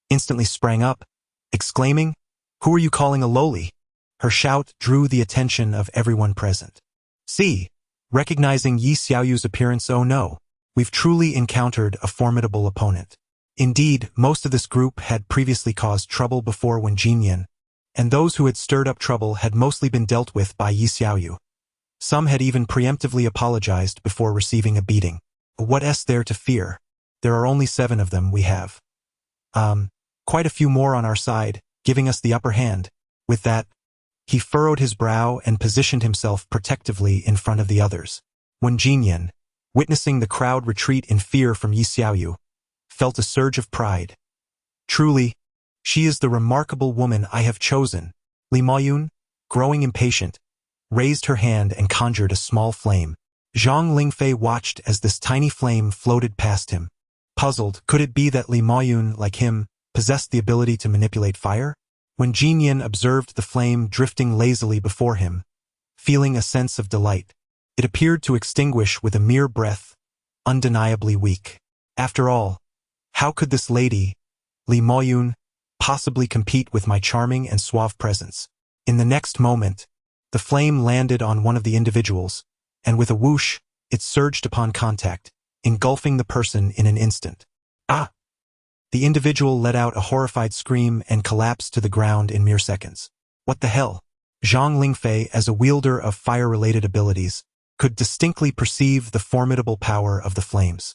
instantly sprang up, exclaiming, "Who are you calling a lowly?" Her shout drew the attention of everyone present. See, recognizing Yi Xiaoyu's appearance, oh no, we've truly encountered a formidable opponent. Indeed, most of this group had previously caused trouble before Wen Jinyan, and those who had stirred up trouble had mostly been dealt with by Yi Xiaoyu. Some had even preemptively apologized before receiving a beating. What's there to fear? There are only 7 of them we have. Quite a few more on our side, giving us the upper hand. With that, he furrowed his brow and positioned himself protectively in front of the others. When Jinyan, witnessing the crowd retreat in fear from Yi Xiaoyu, felt a surge of pride. Truly, she is the remarkable woman I have chosen. Li Moyun, growing impatient, raised her hand and conjured a small flame. Zhang Lingfei watched as this tiny flame floated past him. Puzzled, could it be that Li Moyun, like him, possessed the ability to manipulate fire? When Jinyan observed the flame drifting lazily before him, feeling a sense of delight, it appeared to extinguish with a mere breath, undeniably weak. After all, how could this lady, Li Moyun, possibly compete with my charming and suave presence? In the next moment, the flame landed on one of the individuals, and with a whoosh, it surged upon contact, engulfing the person in an instant. Ah! The individual let out a horrified scream and collapsed to the ground in mere seconds. What the hell? Zhang Lingfei, as a wielder of fire-related abilities, could distinctly perceive the formidable power of the flames.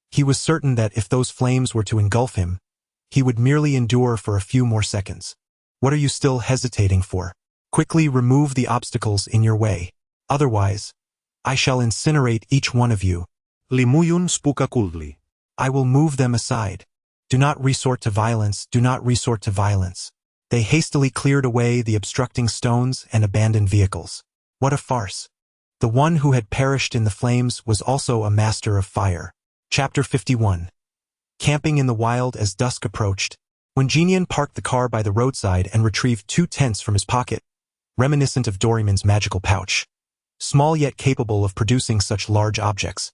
He was certain that if those flames were to engulf him, he would merely endure for a few more seconds. What are you still hesitating for? Quickly remove the obstacles in your way. Otherwise, I shall incinerate each one of you. Li Moyun spoke coldly. I will move them aside. Do not resort to violence, do not resort to violence. They hastily cleared away the obstructing stones and abandoned vehicles. What a farce. The one who had perished in the flames was also a master of fire. Chapter 51. Camping in the wild as dusk approached, when Jinyan parked the car by the roadside and retrieved 2 tents from his pocket, reminiscent of Doraemon's magical pouch, small yet capable of producing such large objects.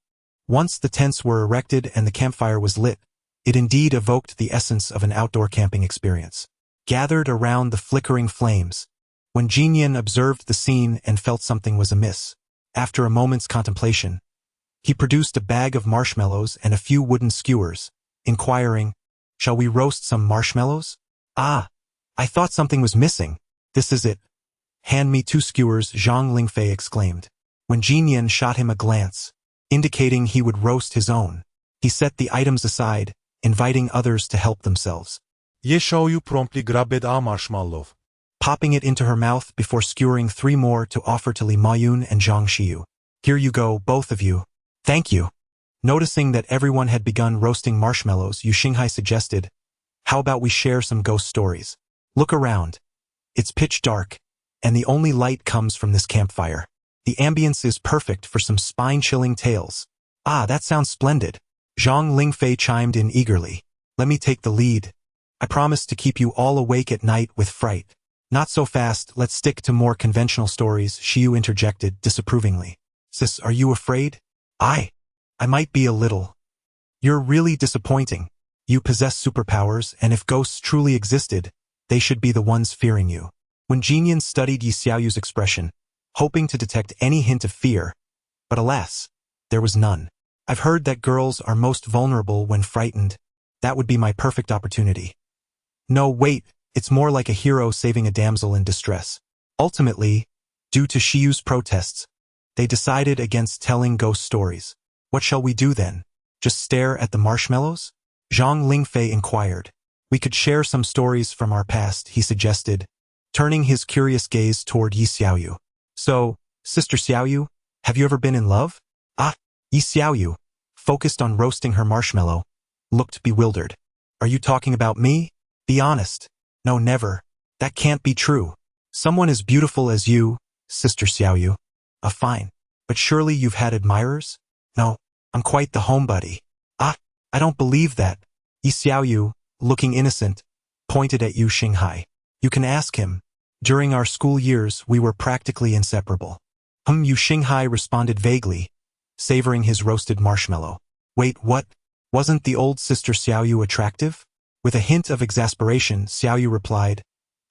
Once the tents were erected and the campfire was lit, it indeed evoked the essence of an outdoor camping experience. Gathered around the flickering flames, when Jinyan observed the scene and felt something was amiss, after a moment's contemplation, he produced a bag of marshmallows and a few wooden skewers, inquiring, "Shall we roast some marshmallows?" "Ah, I thought something was missing. This is it. Hand me 2 skewers," Zhang Lingfei exclaimed. When Jinyan shot him a glance, indicating he would roast his own, he set the items aside, inviting others to help themselves. Ye Xiaoyu promptly grabbed a marshmallow, popping it into her mouth before skewering 3 more to offer to Li Moyun and Zhang Xiyu. "Here you go, both of you." "Thank you." Noticing that everyone had begun roasting marshmallows, Yu Xinghai suggested, "How about we share some ghost stories? Look around. It's pitch dark, and the only light comes from this campfire. The ambience is perfect for some spine-chilling tales. Ah, that sounds splendid. Zhang Lingfei chimed in eagerly. Let me take the lead. I promise to keep you all awake at night with fright. Not so fast, let's stick to more conventional stories, Xiu interjected disapprovingly. Sis, are you afraid? I might be a little. You're really disappointing. You possess superpowers, and if ghosts truly existed, they should be the ones fearing you. When Jinyan studied Yi Xiaoyu's expression, hoping to detect any hint of fear, but alas, there was none. I've heard that girls are most vulnerable when frightened. That would be my perfect opportunity. No, wait, it's more like a hero saving a damsel in distress. Ultimately, due to Xiu's protests, they decided against telling ghost stories. What shall we do then? Just stare at the marshmallows? Zhang Lingfei inquired. We could share some stories from our past, he suggested, turning his curious gaze toward Yi Xiaoyu. So, Sister Xiaoyu, have you ever been in love? Ah, Yi Xiaoyu, focused on roasting her marshmallow, looked bewildered. Are you talking about me? Be honest. No, never. That can't be true. Someone as beautiful as you, Sister Xiaoyu. Fine. But surely you've had admirers? No, I'm quite the homebody. Ah, I don't believe that. Yi Xiaoyu, looking innocent, pointed at Yu Xinghai. You can ask him. During our school years, we were practically inseparable. Yu Xinghai responded vaguely, savoring his roasted marshmallow. Wait, what? Wasn't the old Sister Xiaoyu attractive? With a hint of exasperation, Xiaoyu replied,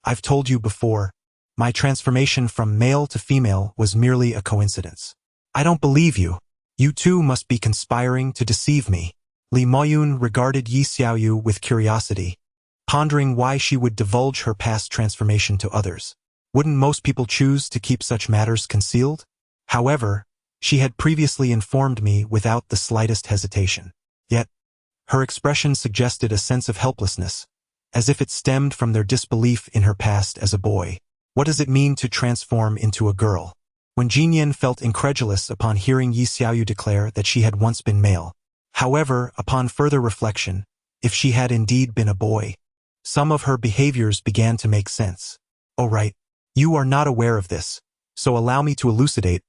I've told you before, my transformation from male to female was merely a coincidence. I don't believe you. You two must be conspiring to deceive me. Li Moyun regarded Yi Xiaoyu with curiosity, pondering why she would divulge her past transformation to others. Wouldn't most people choose to keep such matters concealed? However, she had previously informed me without the slightest hesitation. Yet, her expression suggested a sense of helplessness, as if it stemmed from their disbelief in her past as a boy. What does it mean to transform into a girl? When Jinyan felt incredulous upon hearing Yi Xiaoyu declare that she had once been male. However, upon further reflection, if she had indeed been a boy, some of her behaviors began to make sense. Oh right, you are not aware of this, so allow me to elucidate,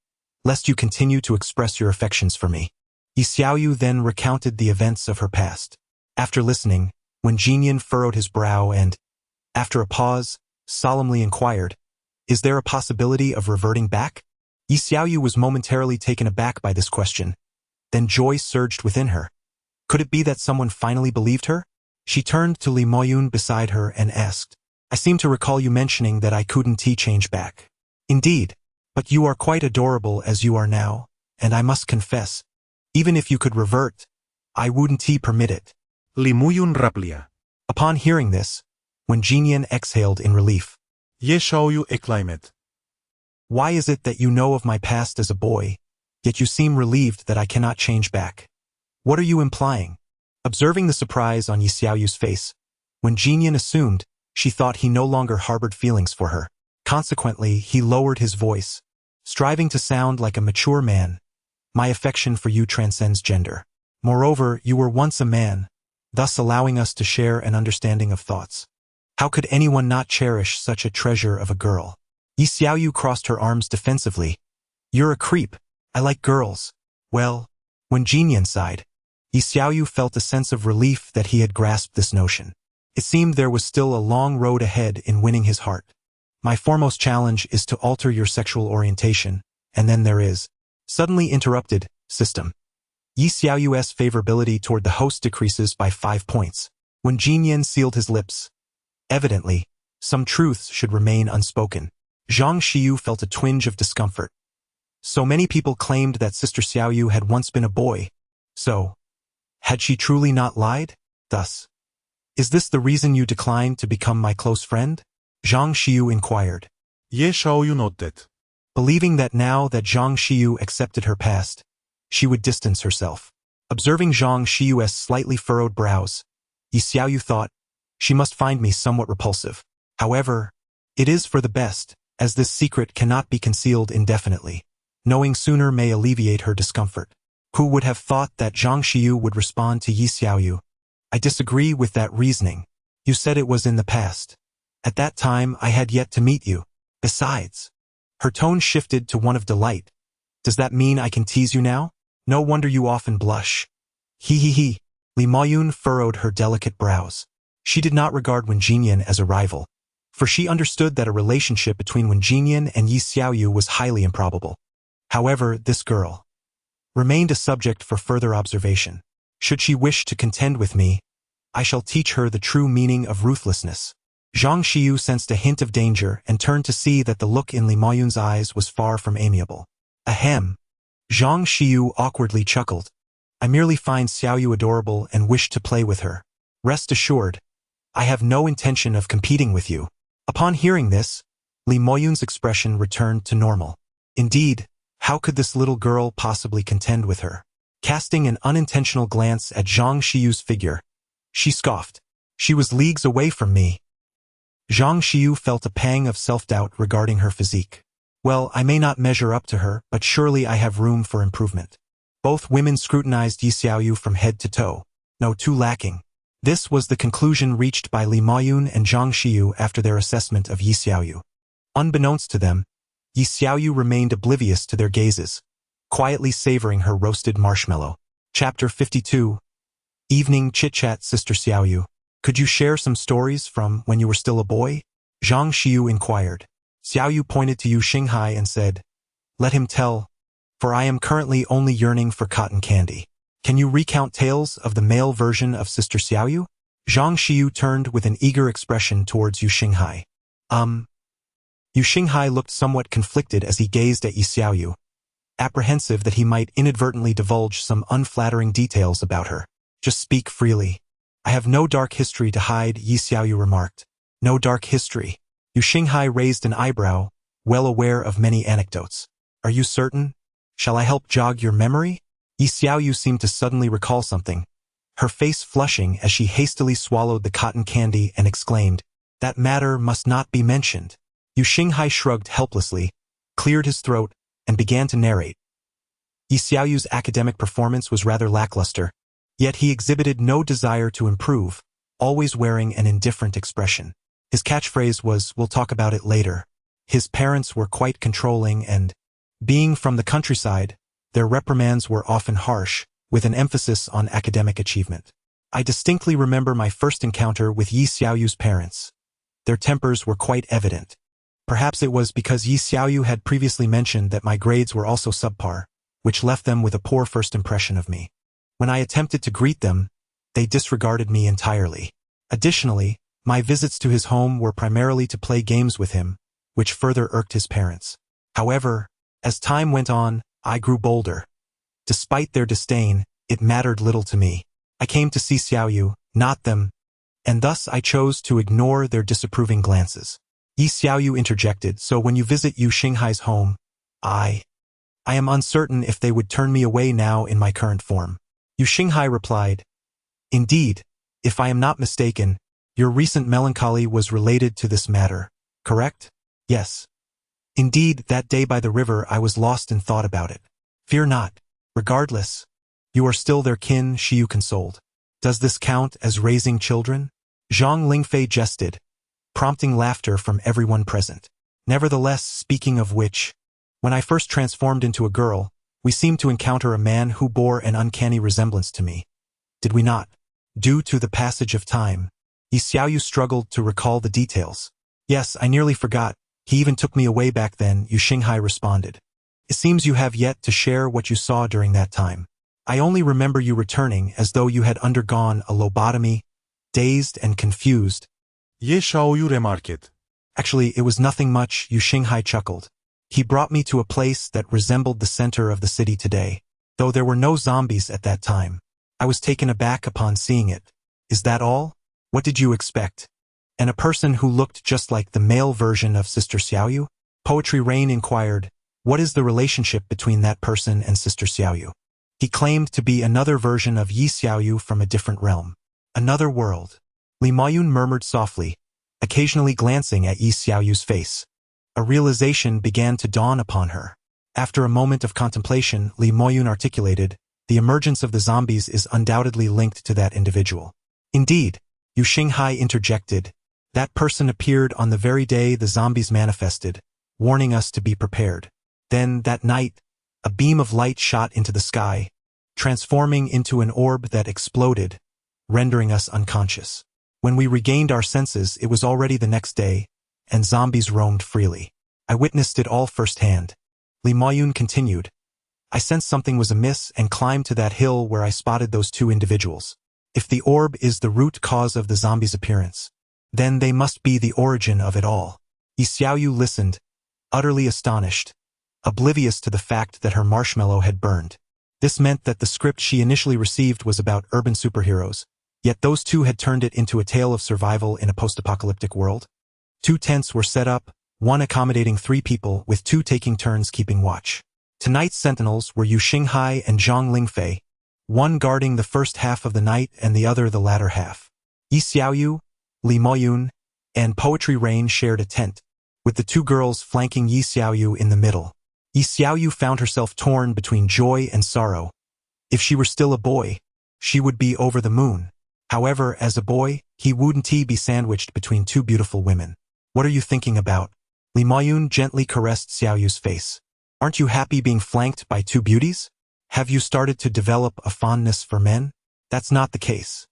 lest you continue to express your affections for me. Yi Xiaoyu then recounted the events of her past. After listening, when Jinyan furrowed his brow and, after a pause, solemnly inquired, Is there a possibility of reverting back? Yi Xiaoyu was momentarily taken aback by this question. Then joy surged within her. Could it be that someone finally believed her? She turned to Li Moyun beside her and asked, I seem to recall you mentioning that I couldn't change back. Indeed, but you are quite adorable as you are now, and I must confess, even if you could revert, I wouldn't permit it. Li Moyun raplia. Upon hearing this, when Jinyan exhaled in relief. Ye Xiaoyu exclaimed. Why is it that you know of my past as a boy, yet you seem relieved that I cannot change back? What are you implying? Observing the surprise on Yi Xiaoyu's face, when Jinyan assumed, she thought he no longer harbored feelings for her. Consequently, he lowered his voice, striving to sound like a mature man. My affection for you transcends gender. Moreover, you were once a man, thus allowing us to share an understanding of thoughts. How could anyone not cherish such a treasure of a girl? Yi Xiaoyu crossed her arms defensively. You're a creep. I like girls. Well, when Jinyan sighed, Yi Xiaoyu felt a sense of relief that he had grasped this notion. It seemed there was still a long road ahead in winning his heart. My foremost challenge is to alter your sexual orientation, and then there is, suddenly interrupted, system. Yi Xiaoyu's favorability toward the host decreases by 5 points. When Jinyan sealed his lips, evidently, some truths should remain unspoken. Zhang Xiu felt a twinge of discomfort. So many people claimed that Sister Xiaoyu had once been a boy. So, had she truly not lied? Thus, is this the reason you declined to become my close friend? Zhang Xiu inquired. Ye Xiaoyu nodded. Believing that now that Zhang Xiu accepted her past, she would distance herself. Observing Zhang Xiu's slightly furrowed brows, Yi Xiaoyu thought, she must find me somewhat repulsive. However, it is for the best, as this secret cannot be concealed indefinitely. Knowing sooner may alleviate her discomfort. Who would have thought that Zhang Xiu would respond to Yi Xiaoyu? I disagree with that reasoning. You said it was in the past. At that time I had yet to meet you. Besides, her tone shifted to one of delight. Does that mean I can tease you now? No wonder you often blush. He. Li Maoyun furrowed her delicate brows. She did not regard Wen Jinyan as a rival, for she understood that a relationship between Wen Jinyan and Yi Xiaoyu was highly improbable. However, this girl remained a subject for further observation. Should she wish to contend with me, I shall teach her the true meaning of ruthlessness. Zhang Xiu sensed a hint of danger and turned to see that the look in Li Maoyun's eyes was far from amiable. Ahem. Zhang Xiu awkwardly chuckled. I merely find Xiaoyu adorable and wish to play with her. Rest assured, I have no intention of competing with you. Upon hearing this, Li Maoyun's expression returned to normal. Indeed, how could this little girl possibly contend with her? Casting an unintentional glance at Zhang Xiu's figure, she scoffed. She was leagues away from me. Zhang Xiu felt a pang of self-doubt regarding her physique. Well, I may not measure up to her, but surely I have room for improvement. Both women scrutinized Yi Xiaoyu from head to toe. No, too lacking. This was the conclusion reached by Li Maoyun and Zhang Xiu after their assessment of Yi Xiaoyu. Unbeknownst to them, Yi Xiaoyu remained oblivious to their gazes, quietly savoring her roasted marshmallow. Chapter 52. Evening chit-chat. Sister Xiaoyu, could you share some stories from when you were still a boy? Zhang Xiu inquired. Xiaoyu pointed to Yu Xinghai and said, Let him tell, for I am currently only yearning for cotton candy. Can you recount tales of the male version of Sister Xiaoyu? Zhang Xiu turned with an eager expression towards Yu Xinghai. Yu Xinghai looked somewhat conflicted as he gazed at Yi Xiaoyu, apprehensive that he might inadvertently divulge some unflattering details about her. Just speak freely. I have no dark history to hide, Yi Xiaoyu remarked. No dark history. Yu Xinghai raised an eyebrow, well aware of many anecdotes. Are you certain? Shall I help jog your memory? Yi Xiaoyu seemed to suddenly recall something, her face flushing as she hastily swallowed the cotton candy and exclaimed, That matter must not be mentioned. Yu Xinghai shrugged helplessly, cleared his throat, and began to narrate. Yi Xiaoyu's academic performance was rather lackluster, yet he exhibited no desire to improve, always wearing an indifferent expression. His catchphrase was, We'll talk about it later. His parents were quite controlling and, being from the countryside, their reprimands were often harsh, with an emphasis on academic achievement. I distinctly remember my first encounter with Yi Xiaoyu's parents. Their tempers were quite evident. Perhaps it was because Yi Xiaoyu had previously mentioned that my grades were also subpar, which left them with a poor first impression of me. When I attempted to greet them, they disregarded me entirely. Additionally, my visits to his home were primarily to play games with him, which further irked his parents. However, as time went on, I grew bolder. Despite their disdain, it mattered little to me. I came to see Xiaoyu, not them, and thus I chose to ignore their disapproving glances. Yi Xiaoyu interjected, so when you visit Yu Xinghai's home, I am uncertain if they would turn me away now in my current form. Yu Xinghai replied, Indeed, if I am not mistaken, your recent melancholy was related to this matter, correct? Yes. Indeed, that day by the river I was lost in thought about it. Fear not. Regardless, you are still their kin, Xiu consoled. Does this count as raising children? Zhang Lingfei jested, prompting laughter from everyone present. Nevertheless, speaking of which, when I first transformed into a girl, we seemed to encounter a man who bore an uncanny resemblance to me. Did we not? Due to the passage of time, Yi Xiaoyu struggled to recall the details. Yes, I nearly forgot. He even took me away back then, Yu Xinghai responded. It seems you have yet to share what you saw during that time. I only remember you returning as though you had undergone a lobotomy, dazed and confused. Ye Xiaoyu remarked. Actually, it was nothing much, Yu Xinghai chuckled. He brought me to a place that resembled the center of the city today. Though there were no zombies at that time, I was taken aback upon seeing it. Is that all? What did you expect? And a person who looked just like the male version of Sister Xiaoyu? Poetry Rain inquired, what is the relationship between that person and Sister Xiaoyu? He claimed to be another version of Yi Xiaoyu from a different realm. Another world. Li Maoyun murmured softly, occasionally glancing at Yi Xiaoyu's face. A realization began to dawn upon her. After a moment of contemplation, Li Maoyun articulated, the emergence of the zombies is undoubtedly linked to that individual. Indeed, Yu Xinghai interjected, that person appeared on the very day the zombies manifested, warning us to be prepared. Then, that night, a beam of light shot into the sky, transforming into an orb that exploded, rendering us unconscious. When we regained our senses, it was already the next day, and zombies roamed freely. I witnessed it all firsthand. Li Mayun continued. I sensed something was amiss and climbed to that hill where I spotted those two individuals. If the orb is the root cause of the zombies' appearance, then they must be the origin of it all. Yi Xiaoyu listened, utterly astonished, oblivious to the fact that her marshmallow had burned. This meant that the script she initially received was about urban superheroes, yet those two had turned it into a tale of survival in a post-apocalyptic world. 2 tents were set up, one accommodating 3 people with 2 taking turns keeping watch. Tonight's sentinels were Yu Xinghai and Zhang Lingfei, one guarding the first half of the night and the other the latter half. Yi Xiaoyu, Li Moyun, and Poetry Rain shared a tent, with the 2 girls flanking Yi Xiaoyu in the middle. Yi Xiaoyu found herself torn between joy and sorrow. If she were still a boy, she would be over the moon. However, as a boy, he wouldn't be sandwiched between 2 beautiful women. What are you thinking about? Li Moyun gently caressed Xiaoyu's face. Aren't you happy being flanked by 2 beauties? Have you started to develop a fondness for men? That's not the case.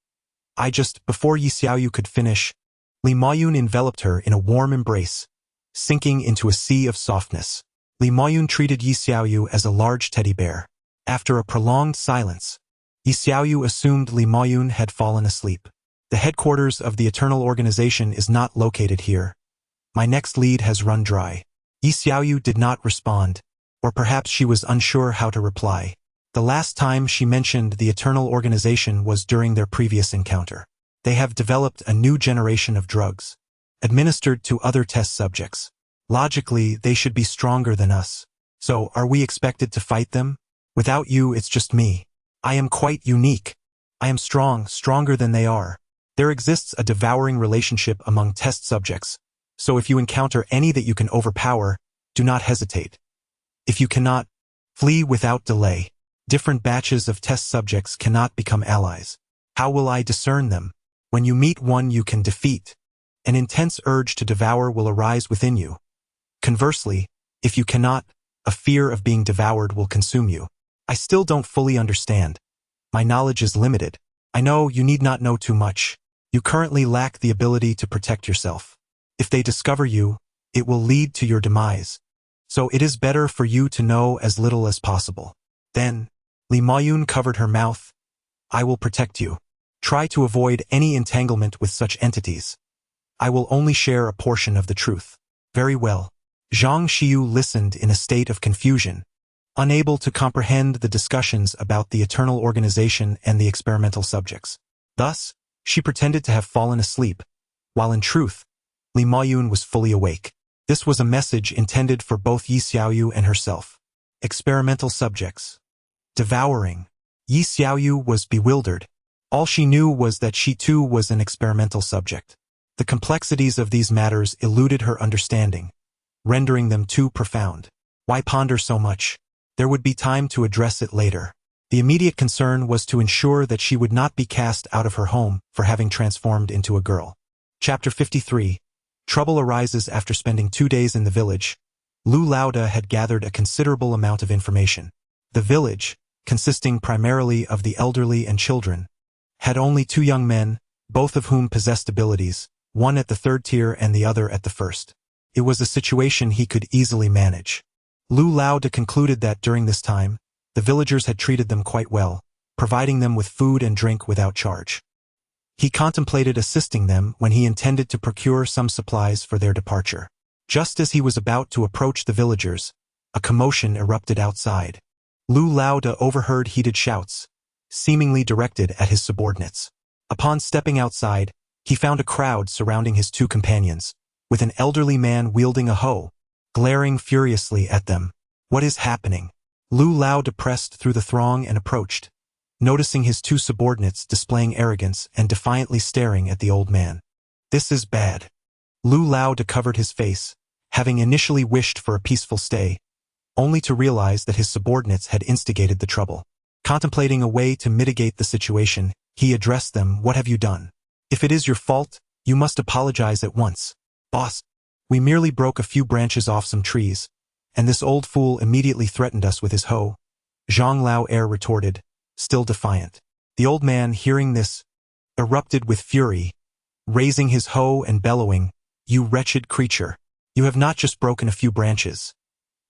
Before Yi Xiaoyu could finish, Li Moyun enveloped her in a warm embrace, sinking into a sea of softness. Li Moyun treated Yi Xiaoyu as a large teddy bear. After a prolonged silence, Yi Xiaoyu assumed Li Moyun had fallen asleep. The headquarters of the Eternal Organization is not located here. My next lead has run dry. Yi Xiaoyu did not respond, or perhaps she was unsure how to reply. The last time she mentioned the Eternal Organization was during their previous encounter. They have developed a new generation of drugs, administered to other test subjects. Logically, they should be stronger than us. So, are we expected to fight them? Without you, it's just me. I am quite unique. I am strong, stronger than they are. There exists a devouring relationship among test subjects, so if you encounter any that you can overpower, do not hesitate. If you cannot, flee without delay. Different batches of test subjects cannot become allies. How will I discern them? When you meet one you can defeat, an intense urge to devour will arise within you. Conversely, if you cannot, a fear of being devoured will consume you. I still don't fully understand. My knowledge is limited. I know you need not know too much. You currently lack the ability to protect yourself. If they discover you, it will lead to your demise. So it is better for you to know as little as possible. Then, Li Mayun covered her mouth. I will protect you. Try to avoid any entanglement with such entities. I will only share a portion of the truth. Very well. Zhang Xiu listened in a state of confusion, unable to comprehend the discussions about the Eternal Organization and the experimental subjects. Thus, she pretended to have fallen asleep, while in truth, Li Mayun was fully awake. This was a message intended for both Yi Xiaoyu and herself. Experimental subjects. Devouring. Yi Xiaoyu was bewildered. All she knew was that she too was an experimental subject. The complexities of these matters eluded her understanding, rendering them too profound. Why ponder so much? There would be time to address it later. The immediate concern was to ensure that she would not be cast out of her home for having transformed into a girl. Chapter 53. Trouble arises after spending 2 days in the village. Lu Laoda had gathered a considerable amount of information. The village, consisting primarily of the elderly and children, had only 2 young men, both of whom possessed abilities, one at the 3rd tier and the other at the 1st. It was a situation he could easily manage. Lu Laoda concluded that during this time, the villagers had treated them quite well, providing them with food and drink without charge. He contemplated assisting them when he intended to procure some supplies for their departure. Just as he was about to approach the villagers, a commotion erupted outside. Lu Laoda overheard heated shouts, seemingly directed at his subordinates. Upon stepping outside, he found a crowd surrounding his 2 companions, with an elderly man wielding a hoe, glaring furiously at them. What is happening? Lu Laoda pressed through the throng and approached, noticing his 2 subordinates displaying arrogance and defiantly staring at the old man. This is bad. Lu Laoda covered his face, having initially wished for a peaceful stay, only to realize that his subordinates had instigated the trouble. Contemplating a way to mitigate the situation, he addressed them. What have you done? If it is your fault, you must apologize at once. Boss, We merely broke a few branches off some trees, and this old fool immediately threatened us with his hoe. Zhang Lao Er retorted, still defiant. The old man, hearing this, erupted with fury, raising his hoe and bellowing, "You wretched creature! You have not just broken a few branches.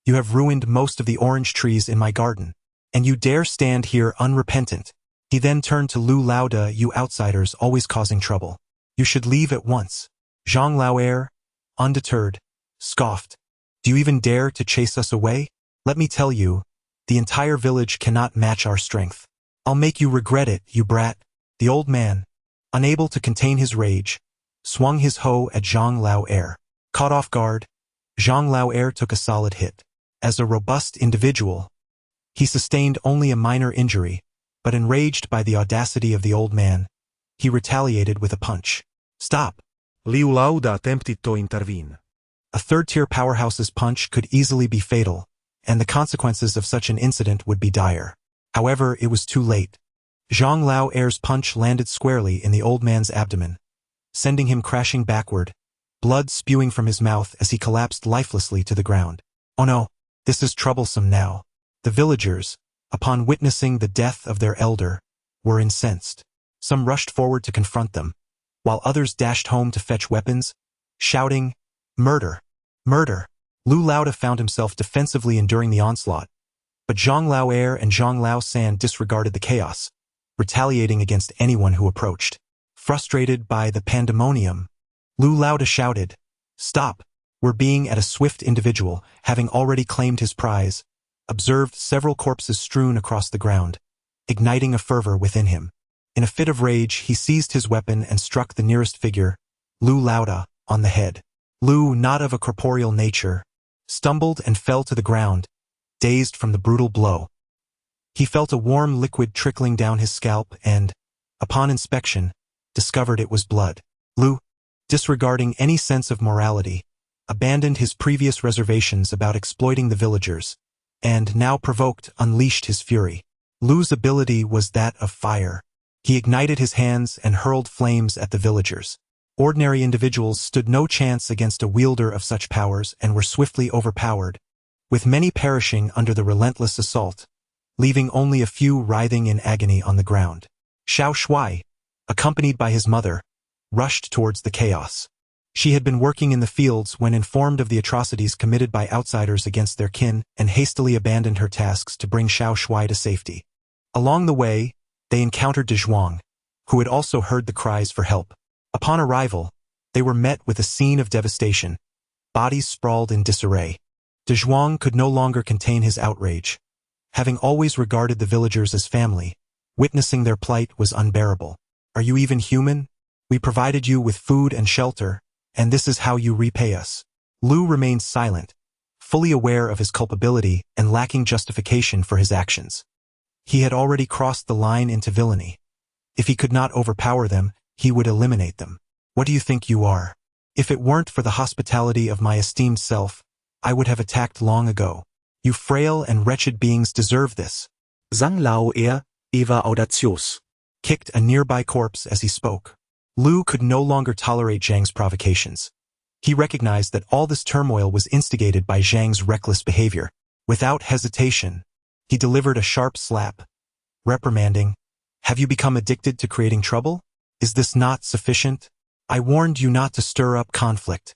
You have ruined most of the orange trees in my garden, and you dare stand here unrepentant." He then turned to Lu Laoda, "You outsiders always causing trouble. You should leave at once." Zhang Lao Er, undeterred, scoffed, "Do you even dare to chase us away? Let me tell you, the entire village cannot match our strength. I'll make you regret it, you brat." The old man, unable to contain his rage, swung his hoe at Zhang Lao Er. Caught off guard, Zhang Lao Er took a solid hit. As a robust individual, he sustained only a minor injury, but enraged by the audacity of the old man, he retaliated with a punch. "Stop!" Liu Lauda attempted to intervene. A third-tier powerhouse's punch could easily be fatal, and the consequences of such an incident would be dire. However, it was too late. Zhang Lao Er's punch landed squarely in the old man's abdomen, sending him crashing backward, blood spewing from his mouth as he collapsed lifelessly to the ground. Oh no, this is troublesome now. The villagers, upon witnessing the death of their elder, were incensed. Some rushed forward to confront them, while others dashed home to fetch weapons, shouting, "Murder! Murder!" Lu Laoda found himself defensively enduring the onslaught, but Zhang Lao Er and Zhang Lao San disregarded the chaos, retaliating against anyone who approached. Frustrated by the pandemonium, Lu Laoda shouted, "Stop!" Were being at a swift individual, having already claimed his prize, observed several corpses strewn across the ground, igniting a fervor within him. In a fit of rage, he seized his weapon and struck the nearest figure, Lu Laoda, on the head. Lu, not of a corporeal nature, stumbled and fell to the ground, dazed from the brutal blow. He felt a warm liquid trickling down his scalp and, upon inspection, discovered it was blood. Lu, disregarding any sense of morality, abandoned his previous reservations about exploiting the villagers, and, now provoked, unleashed his fury. Lu's ability was that of fire. He ignited his hands and hurled flames at the villagers. Ordinary individuals stood no chance against a wielder of such powers and were swiftly overpowered, with many perishing under the relentless assault, leaving only a few writhing in agony on the ground. Xiao Shuai, accompanied by his mother, rushed towards the chaos. She had been working in the fields when informed of the atrocities committed by outsiders against their kin and hastily abandoned her tasks to bring Xiao Shuai to safety. Along the way, they encountered De Zhuang, who had also heard the cries for help. Upon arrival, they were met with a scene of devastation, bodies sprawled in disarray. De Zhuang could no longer contain his outrage. Having always regarded the villagers as family, witnessing their plight was unbearable. "Are you even human? We provided you with food and shelter, and this is how you repay us." Lu remained silent, fully aware of his culpability and lacking justification for his actions. He had already crossed the line into villainy. If he could not overpower them, he would eliminate them. "What do you think you are? If it weren't for the hospitality of my esteemed self, I would have attacked long ago. You frail and wretched beings deserve this." Zhang Lao Er, Eva audacios, kicked a nearby corpse as he spoke. Lu could no longer tolerate Zhang's provocations. He recognized that all this turmoil was instigated by Zhang's reckless behavior. Without hesitation, he delivered a sharp slap, reprimanding, "Have you become addicted to creating trouble? Is this not sufficient? I warned you not to stir up conflict.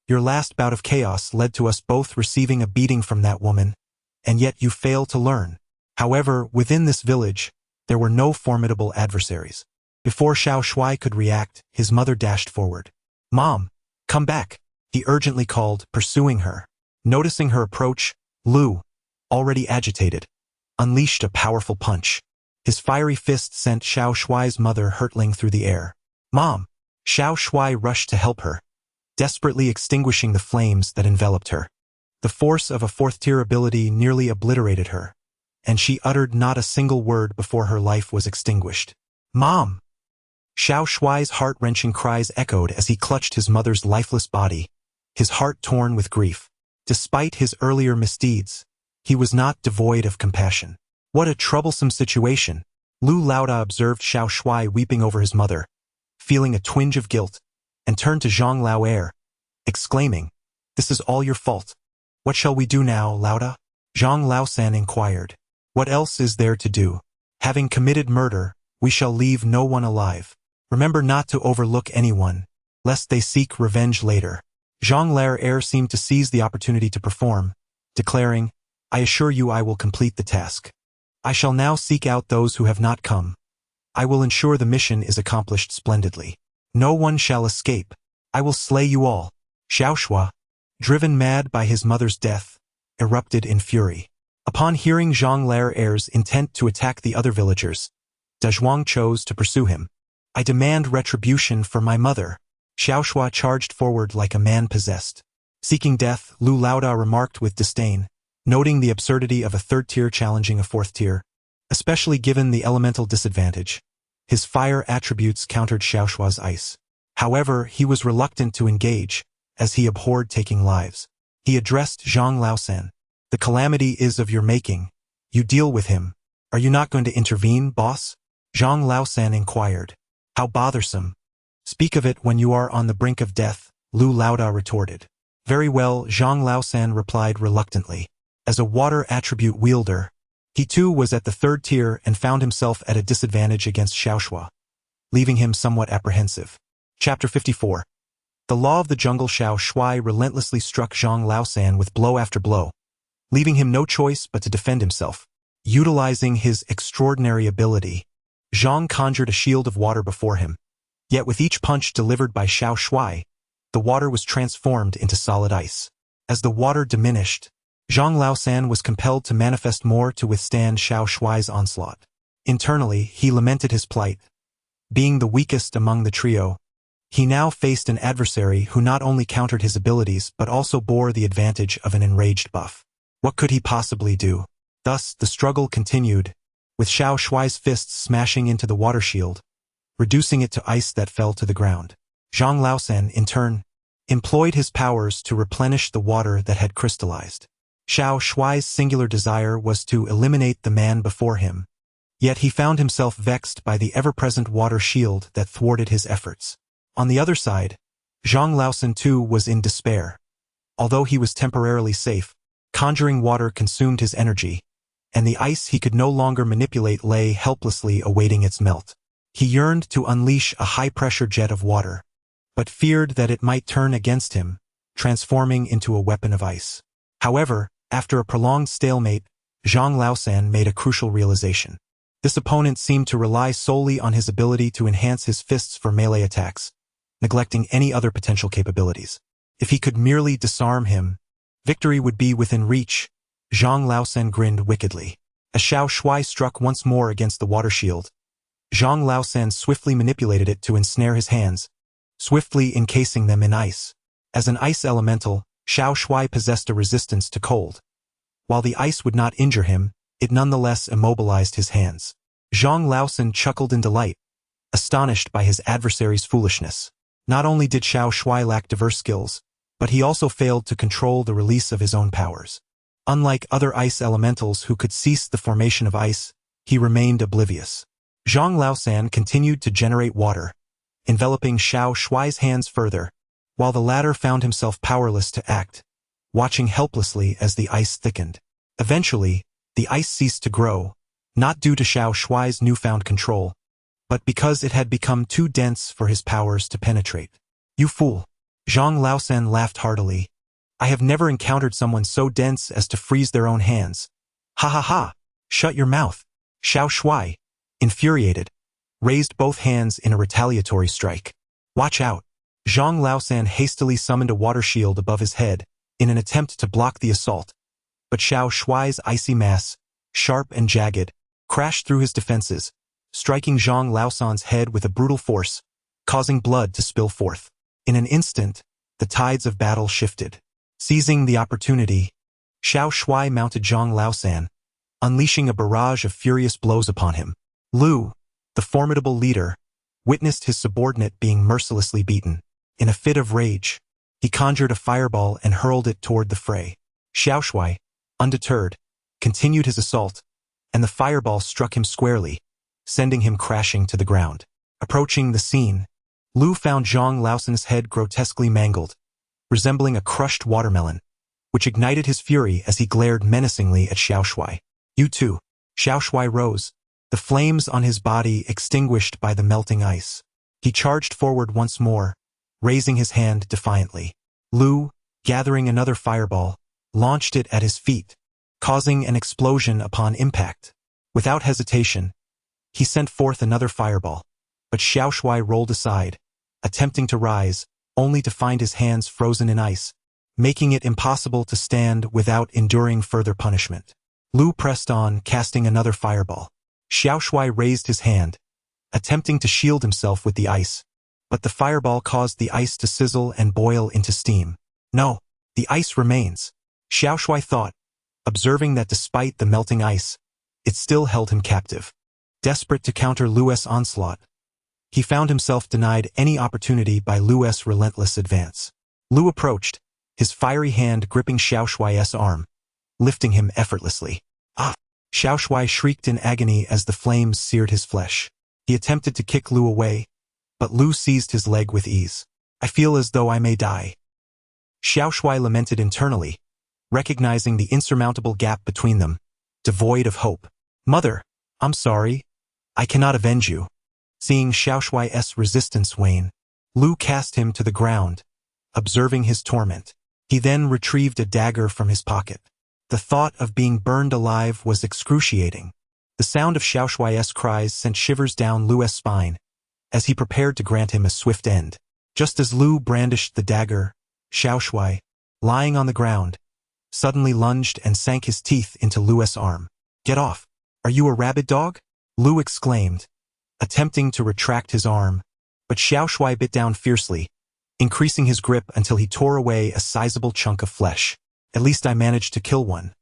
Your last bout of chaos led to us both receiving a beating from that woman, and yet you fail to learn." However, within this village, there were no formidable adversaries. Before Xiao Shuai could react, his mother dashed forward. "Mom, come back," he urgently called, pursuing her. Noticing her approach, Lu, already agitated, unleashed a powerful punch. His fiery fist sent Xiao Shuai's mother hurtling through the air. "Mom!" Xiao Shuai rushed to help her, desperately extinguishing the flames that enveloped her. The force of a fourth-tier ability nearly obliterated her, and she uttered not a single word before her life was extinguished. "Mom!" Xiao Shuai's heart-wrenching cries echoed as he clutched his mother's lifeless body, his heart torn with grief. Despite his earlier misdeeds, he was not devoid of compassion. What a troublesome situation! Lu Laoda observed Xiao Shuai weeping over his mother, feeling a twinge of guilt, and turned to Zhang Lao Er, exclaiming, This is all your fault. What shall we do now, Lauda? Zhang Laosan inquired. What else is there to do? Having committed murder, we shall leave no one alive. Remember not to overlook anyone, lest they seek revenge later. Zhang Lair seemed to seize the opportunity to perform, declaring, I assure you I will complete the task. I shall now seek out those who have not come. I will ensure the mission is accomplished splendidly. No one shall escape. I will slay you all. Xiao Shua, driven mad by his mother's death, erupted in fury. Upon hearing Zhang Lair's intent to attack the other villagers, Dezhuang chose to pursue him. I demand retribution for my mother. Xiao Shua charged forward like a man possessed. Seeking death, Lu Lauda remarked with disdain, noting the absurdity of a third tier challenging a fourth tier, especially given the elemental disadvantage. His fire attributes countered Xiao Shua's ice. However, he was reluctant to engage, as he abhorred taking lives. He addressed Zhang Laosan. The calamity is of your making. You deal with him. Are you not going to intervene, boss? Zhang Laosan inquired. How bothersome. Speak of it when you are on the brink of death, Lu Lauda retorted. Very well, Zhang Laosan replied reluctantly. As a water attribute wielder, he too was at the third tier and found himself at a disadvantage against Xiao Shua, leaving him somewhat apprehensive. Chapter 54. The law of the jungle. Xiao Shui relentlessly struck Zhang Laosan with blow after blow, leaving him no choice but to defend himself. Utilizing his extraordinary ability, Zhang conjured a shield of water before him. Yet with each punch delivered by Xiao Shui, the water was transformed into solid ice. As the water diminished, Zhang Laosan was compelled to manifest more to withstand Xiao Shui's onslaught. Internally, he lamented his plight. Being the weakest among the trio, he now faced an adversary who not only countered his abilities but also bore the advantage of an enraged buff. What could he possibly do? Thus, the struggle continued, with Xiao Shui's fists smashing into the water shield, reducing it to ice that fell to the ground. Zhang Laosan, in turn, employed his powers to replenish the water that had crystallized. Xiao Shui's singular desire was to eliminate the man before him, yet he found himself vexed by the ever-present water shield that thwarted his efforts. On the other side, Zhang Laosan too was in despair. Although he was temporarily safe, conjuring water consumed his energy, and the ice he could no longer manipulate lay helplessly awaiting its melt. He yearned to unleash a high-pressure jet of water, but feared that it might turn against him, transforming into a weapon of ice. However, after a prolonged stalemate, Zhang Laosan made a crucial realization. This opponent seemed to rely solely on his ability to enhance his fists for melee attacks, neglecting any other potential capabilities. If he could merely disarm him, victory would be within reach. Zhang Laosan grinned wickedly. As Xiao Shui struck once more against the water shield, Zhang Laosan swiftly manipulated it to ensnare his hands, swiftly encasing them in ice. As an ice elemental, Xiao Shui possessed a resistance to cold. While the ice would not injure him, it nonetheless immobilized his hands. Zhang Laosan chuckled in delight, astonished by his adversary's foolishness. Not only did Xiao Shui lack diverse skills, but he also failed to control the release of his own powers. Unlike other ice elementals who could cease the formation of ice, he remained oblivious. Zhang Laosan continued to generate water, enveloping Xiao Shui's hands further, while the latter found himself powerless to act, watching helplessly as the ice thickened. Eventually, the ice ceased to grow, not due to Xiao Shui's newfound control, but because it had become too dense for his powers to penetrate. You fool! Zhang Laosan laughed heartily. I have never encountered someone so dense as to freeze their own hands. Ha ha ha! Shut your mouth! Xiao Shui, infuriated, raised both hands in a retaliatory strike. Watch out! Zhang Laosan hastily summoned a water shield above his head in an attempt to block the assault, but Xiao Shui's icy mass, sharp and jagged, crashed through his defenses, striking Zhang Laosan's head with a brutal force, causing blood to spill forth. In an instant, the tides of battle shifted. Seizing the opportunity, Xiao Shui mounted Zhang Laosan, unleashing a barrage of furious blows upon him. Lu, the formidable leader, witnessed his subordinate being mercilessly beaten. In a fit of rage, he conjured a fireball and hurled it toward the fray. Xiao Shui, undeterred, continued his assault, and the fireball struck him squarely, sending him crashing to the ground. Approaching the scene, Lu found Zhang Laosan's head grotesquely mangled, resembling a crushed watermelon, which ignited his fury as he glared menacingly at Xiao Shui. You too. Xiao Shui rose, the flames on his body extinguished by the melting ice. He charged forward once more, raising his hand defiantly. Lu, gathering another fireball, launched it at his feet, causing an explosion upon impact. Without hesitation, he sent forth another fireball, but Xiao Shui rolled aside, attempting to rise, only to find his hands frozen in ice, making it impossible to stand without enduring further punishment. Lu pressed on, casting another fireball. Xiao Shui raised his hand, attempting to shield himself with the ice, but the fireball caused the ice to sizzle and boil into steam. No, the ice remains, Xiao Shui thought, observing that despite the melting ice, it still held him captive. Desperate to counter Lu's onslaught, he found himself denied any opportunity by Lu's relentless advance. Lu approached, his fiery hand gripping Xiao Shui's arm, lifting him effortlessly. Ah! Xiao Shui shrieked in agony as the flames seared his flesh. He attempted to kick Lu away, but Lu seized his leg with ease. I feel as though I may die. Xiao Shui lamented internally, recognizing the insurmountable gap between them, devoid of hope. Mother, I'm sorry. I cannot avenge you. Seeing Xiao Shui's resistance wane, Lu cast him to the ground, observing his torment. He then retrieved a dagger from his pocket. The thought of being burned alive was excruciating. The sound of Xiao Shui's cries sent shivers down Lu's spine, as he prepared to grant him a swift end. Just as Lu brandished the dagger, Xiao Shui, lying on the ground, suddenly lunged and sank his teeth into Lu's arm. Get off! Are you a rabid dog? Lu exclaimed, attempting to retract his arm, but Xiao Shui bit down fiercely, increasing his grip until he tore away a sizable chunk of flesh. At least I managed to kill one.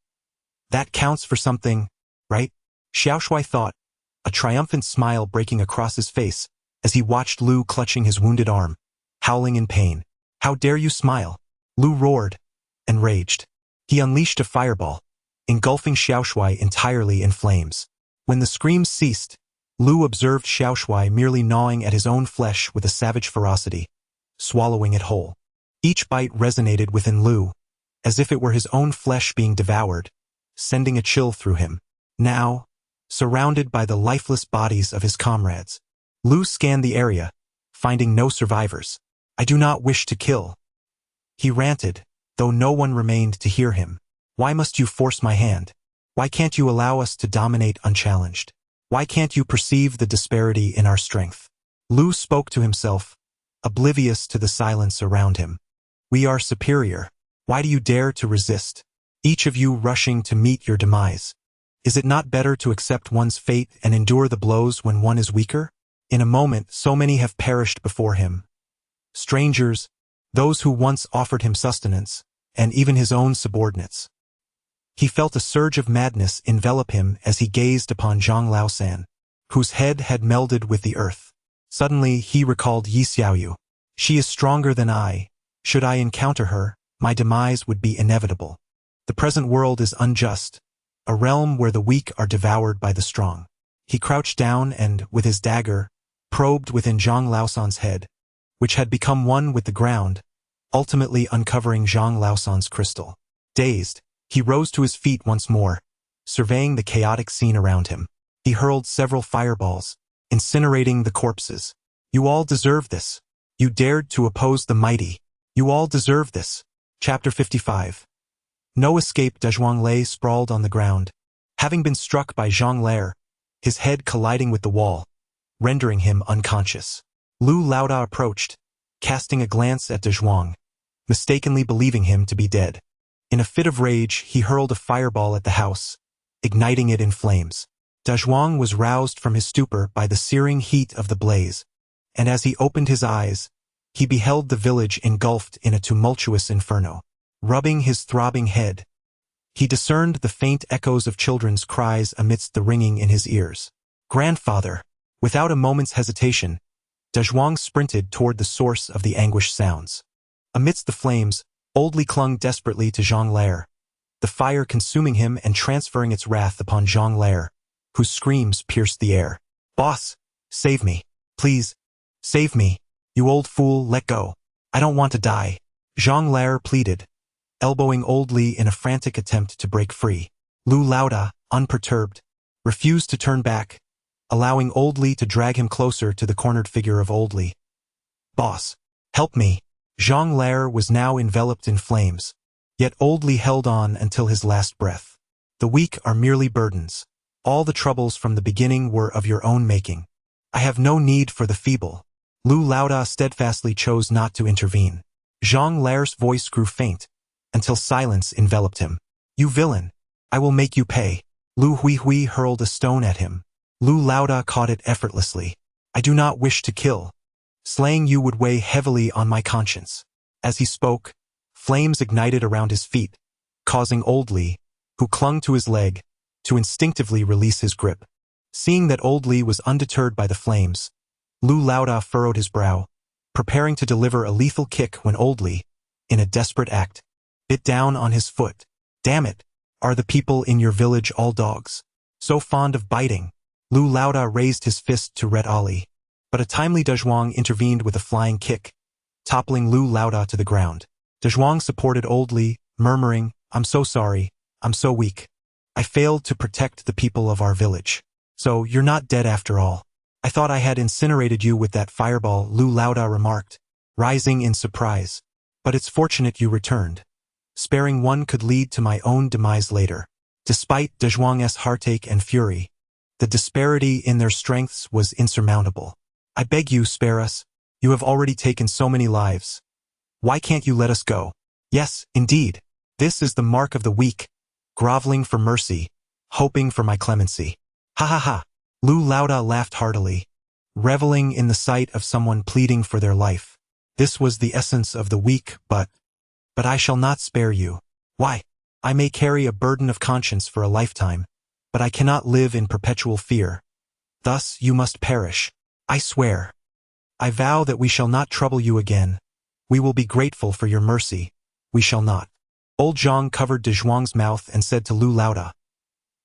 That counts for something, right? Xiao Shui thought, a triumphant smile breaking across his face as he watched Lu clutching his wounded arm, howling in pain. How dare you smile? Lu roared, enraged. He unleashed a fireball, engulfing Xiao Shui entirely in flames. When the screams ceased, Lu observed Xiao Shui merely gnawing at his own flesh with a savage ferocity, swallowing it whole. Each bite resonated within Lu, as if it were his own flesh being devoured, sending a chill through him. Now, surrounded by the lifeless bodies of his comrades, Lu scanned the area, finding no survivors. I do not wish to kill. He ranted, though no one remained to hear him. Why must you force my hand? Why can't you allow us to dominate unchallenged? Why can't you perceive the disparity in our strength? Lu spoke to himself, oblivious to the silence around him. We are superior. Why do you dare to resist? Each of you rushing to meet your demise. Is it not better to accept one's fate and endure the blows when one is weaker? In a moment, so many have perished before him. Strangers, those who once offered him sustenance, and even his own subordinates. He felt a surge of madness envelop him as he gazed upon Zhang Laosan, whose head had melded with the earth. Suddenly, he recalled Yi Xiaoyu. She is stronger than I. Should I encounter her, my demise would be inevitable. The present world is unjust, a realm where the weak are devoured by the strong. He crouched down and, with his dagger, probed within Zhang Laosan's head, which had become one with the ground, ultimately uncovering Zhang Laosan's crystal. Dazed, he rose to his feet once more, surveying the chaotic scene around him. He hurled several fireballs, incinerating the corpses. You all deserve this. You dared to oppose the mighty. You all deserve this. Chapter 55. No escape. Dezhuang lay sprawled on the ground, having been struck by Zhang Lair, his head colliding with the wall, rendering him unconscious. Lu Laoda approached, casting a glance at Dezhuang, mistakenly believing him to be dead. In a fit of rage, he hurled a fireball at the house, igniting it in flames. Dezhuang was roused from his stupor by the searing heat of the blaze, and as he opened his eyes, he beheld the village engulfed in a tumultuous inferno. Rubbing his throbbing head, he discerned the faint echoes of children's cries amidst the ringing in his ears. Grandfather! Without a moment's hesitation, Dezhuang sprinted toward the source of the anguished sounds. Amidst the flames, Old Li clung desperately to Zhang Lair, the fire consuming him and transferring its wrath upon Zhang Lair, whose screams pierced the air. Boss, save me. Please, save me. You old fool, let go. I don't want to die. Zhang Lair pleaded, elbowing old Li in a frantic attempt to break free. Lu Laoda, unperturbed, refused to turn back, allowing old Li to drag him closer to the cornered figure of old Li. Boss, help me. Zhang Lair was now enveloped in flames, yet old Li held on until his last breath. The weak are merely burdens. All the troubles from the beginning were of your own making. I have no need for the feeble. Lu Laoda steadfastly chose not to intervene. Zhang Lair's voice grew faint, until silence enveloped him. You villain! I will make you pay. Lu Huihui hurled a stone at him. Lu Laoda caught it effortlessly. I do not wish to kill. Slaying you would weigh heavily on my conscience. As he spoke, flames ignited around his feet, causing old Li, who clung to his leg, to instinctively release his grip. Seeing that old Li was undeterred by the flames, Lu Laoda furrowed his brow, preparing to deliver a lethal kick when old Li, in a desperate act, bit down on his foot. Damn it! Are the people in your village all dogs? So fond of biting? Lu Laoda raised his fist to Red Ali, but a timely Dezhuang intervened with a flying kick, toppling Lu Laoda to the ground. Dezhuang supported old Li, murmuring, I'm so sorry, I'm so weak. I failed to protect the people of our village. So, you're not dead after all. I thought I had incinerated you with that fireball, Lu Laoda remarked, rising in surprise. But it's fortunate you returned. Sparing one could lead to my own demise later. Despite Dezhuang's heartache and fury, the disparity in their strengths was insurmountable. I beg you, spare us. You have already taken so many lives. Why can't you let us go? Yes, indeed. This is the mark of the weak, groveling for mercy, hoping for my clemency. Ha ha ha. Lu Laoda laughed heartily, reveling in the sight of someone pleading for their life. This was the essence of the weak, but I shall not spare you. Why? I may carry a burden of conscience for a lifetime, but I cannot live in perpetual fear. Thus you must perish. I swear. I vow that we shall not trouble you again. We will be grateful for your mercy. We shall not. Old Zhang covered Dezhuang's mouth and said to Lu Laoda,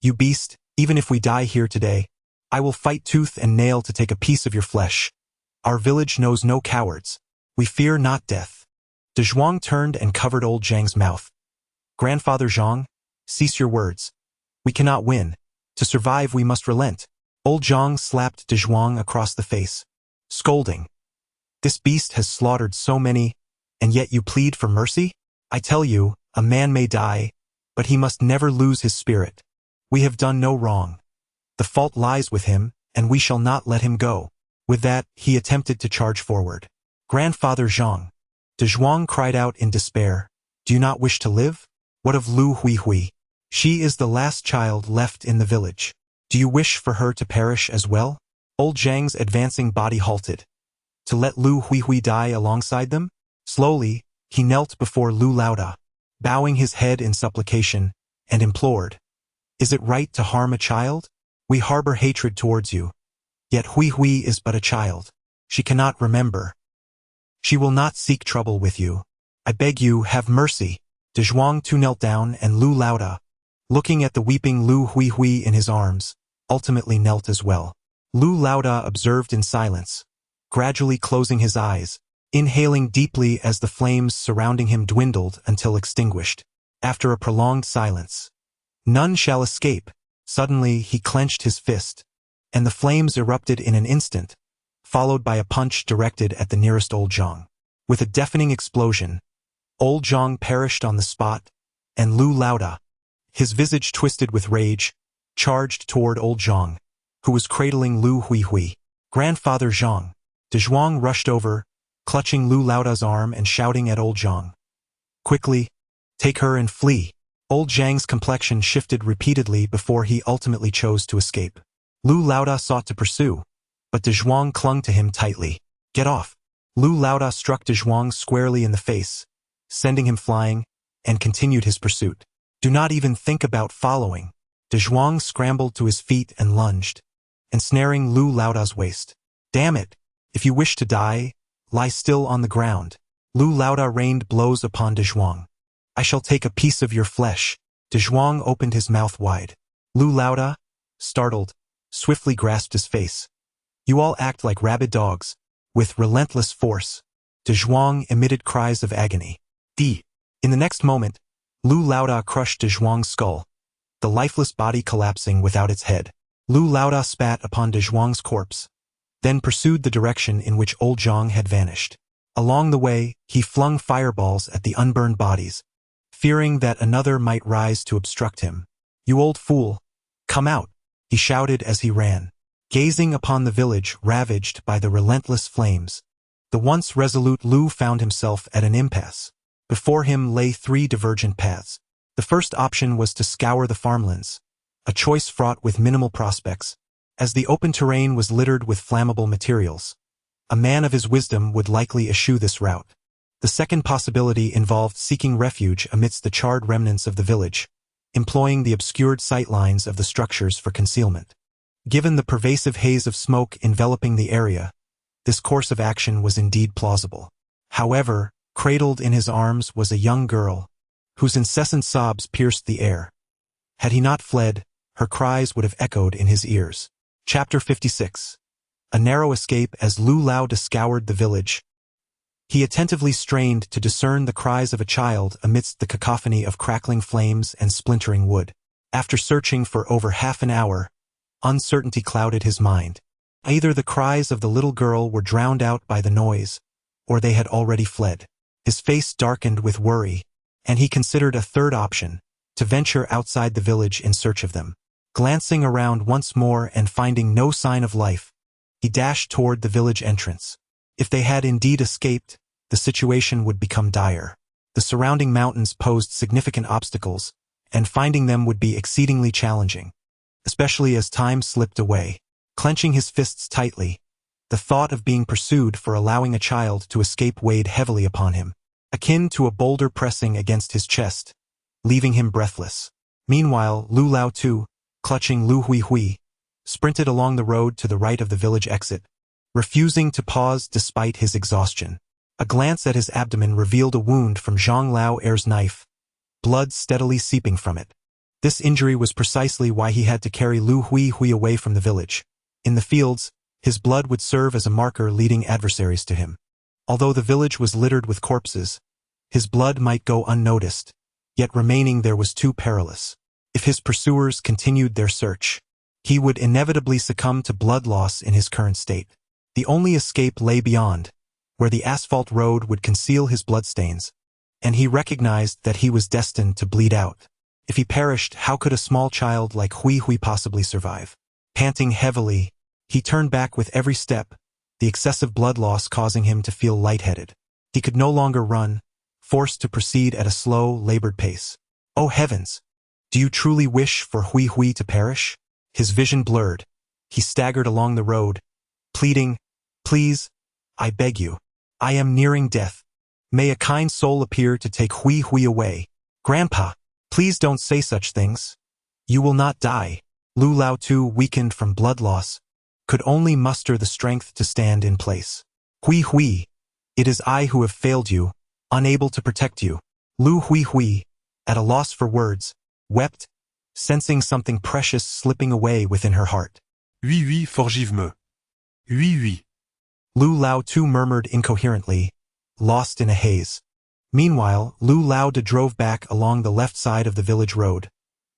You beast, even if we die here today, I will fight tooth and nail to take a piece of your flesh. Our village knows no cowards. We fear not death. Dezhuang turned and covered old Zhang's mouth. Grandfather Zhang, cease your words. We cannot win. To survive we must relent. Old Zhang slapped Dezhuang across the face, scolding. This beast has slaughtered so many, and yet you plead for mercy? I tell you, a man may die, but he must never lose his spirit. We have done no wrong. The fault lies with him, and we shall not let him go. With that, he attempted to charge forward. Grandfather Zhang. Dezhuang cried out in despair. Do you not wish to live? What of Lu Huihui? She is the last child left in the village. Do you wish for her to perish as well? Old Zhang's advancing body halted. To let Lu Huihui die alongside them? Slowly, he knelt before Lu Laoda, bowing his head in supplication, and implored. Is it right to harm a child? We harbor hatred towards you. Yet Huihui is but a child. She cannot remember. She will not seek trouble with you. I beg you, have mercy. Dezhuang too knelt down, and Lu Laoda, looking at the weeping Lu Huihui in his arms, ultimately knelt as well. Lu Laoda observed in silence, gradually closing his eyes, inhaling deeply as the flames surrounding him dwindled until extinguished. After a prolonged silence, none shall escape. Suddenly he clenched his fist, and the flames erupted in an instant, followed by a punch directed at the nearest old Zhang. With a deafening explosion, old Zhang perished on the spot, and Lu Laoda, his visage twisted with rage, charged toward old Zhang, who was cradling Lu Huihui. Grandfather Zhang. Dezhuang rushed over, clutching Lu Laoda's arm and shouting at old Zhang. Quickly, take her and flee. Old Zhang's complexion shifted repeatedly before he ultimately chose to escape. Lu Laoda sought to pursue, but Dezhuang clung to him tightly. Get off! Lu Laoda struck Dezhuang squarely in the face, sending him flying, and continued his pursuit. Do not even think about following. Dezhuang scrambled to his feet and lunged, ensnaring Lu Laoda's waist. Damn it! If you wish to die, lie still on the ground. Lu Laoda rained blows upon Dezhuang. I shall take a piece of your flesh. Dezhuang opened his mouth wide. Lu Laoda, startled, swiftly grasped his face. You all act like rabid dogs. With relentless force, Dezhuang emitted cries of agony. D. In the next moment, Lu Laoda crushed De Zhuang's skull, the lifeless body collapsing without its head. Lu Laoda spat upon De Zhuang's corpse, then pursued the direction in which old Zhang had vanished. Along the way, he flung fireballs at the unburned bodies, fearing that another might rise to obstruct him. "You old fool! Come out!" he shouted as he ran, gazing upon the village ravaged by the relentless flames. The once resolute Lu found himself at an impasse. Before him lay three divergent paths. The first option was to scour the farmlands, a choice fraught with minimal prospects, as the open terrain was littered with flammable materials. A man of his wisdom would likely eschew this route. The second possibility involved seeking refuge amidst the charred remnants of the village, employing the obscured sightlines of the structures for concealment. Given the pervasive haze of smoke enveloping the area, this course of action was indeed plausible. However, cradled in his arms was a young girl, whose incessant sobs pierced the air. Had he not fled, her cries would have echoed in his ears. Chapter 56. A narrow escape. As Lu Laoda scoured the village, he attentively strained to discern the cries of a child amidst the cacophony of crackling flames and splintering wood. After searching for over half an hour, uncertainty clouded his mind. Either the cries of the little girl were drowned out by the noise, or they had already fled. His face darkened with worry, and he considered a third option, to venture outside the village in search of them. Glancing around once more and finding no sign of life, he dashed toward the village entrance. If they had indeed escaped, the situation would become dire. The surrounding mountains posed significant obstacles, and finding them would be exceedingly challenging, especially as time slipped away. Clenching his fists tightly, the thought of being pursued for allowing a child to escape weighed heavily upon him, akin to a boulder pressing against his chest, leaving him breathless. Meanwhile, Lu Lao too, clutching Lu Hui, sprinted along the road to the right of the village exit, refusing to pause despite his exhaustion. A glance at his abdomen revealed a wound from Zhang Lao Er's knife, blood steadily seeping from it. This injury was precisely why he had to carry Lu Hui away from the village. In the fields, his blood would serve as a marker leading adversaries to him. Although the village was littered with corpses, his blood might go unnoticed, yet remaining there was too perilous. If his pursuers continued their search, he would inevitably succumb to blood loss in his current state. The only escape lay beyond, where the asphalt road would conceal his bloodstains, and he recognized that he was destined to bleed out. If he perished, how could a small child like Hui possibly survive? Panting heavily, he turned back with every step, the excessive blood loss causing him to feel lightheaded. He could no longer run, forced to proceed at a slow, labored pace. Oh heavens! Do you truly wish for Hui to perish? His vision blurred. He staggered along the road, pleading, "Please, I beg you. I am nearing death. May a kind soul appear to take Hui away. Grandpa, please don't say such things. You will not die." Lu Lao too, weakened from blood loss, could only muster the strength to stand in place. Hui, it is I who have failed you, unable to protect you." Lu Hui, at a loss for words, wept, sensing something precious slipping away within her heart. Oui, forgive-me. Oui. Lu Lao too murmured incoherently, lost in a haze. Meanwhile, Lu Laoda drove back along the left side of the village road,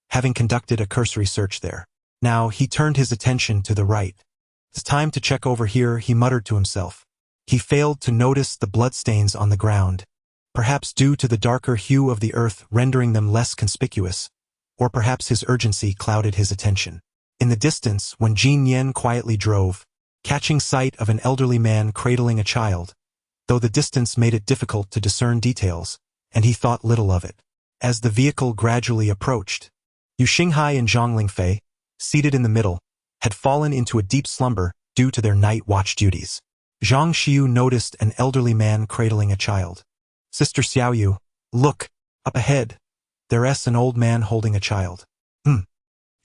having conducted a cursory search there. Now he turned his attention to the right. "It's time to check over here," he muttered to himself. He failed to notice the bloodstains on the ground, perhaps due to the darker hue of the earth rendering them less conspicuous, or perhaps his urgency clouded his attention. In the distance, when Jin Yen quietly drove, catching sight of an elderly man cradling a child, though the distance made it difficult to discern details, and he thought little of it. As the vehicle gradually approached, Yu Xinghai and Zhang Lingfei, seated in the middle, had fallen into a deep slumber due to their night watch duties. Zhang Xiu noticed an elderly man cradling a child. "Sister Xiaoyu, look, up ahead. There's an old man holding a child."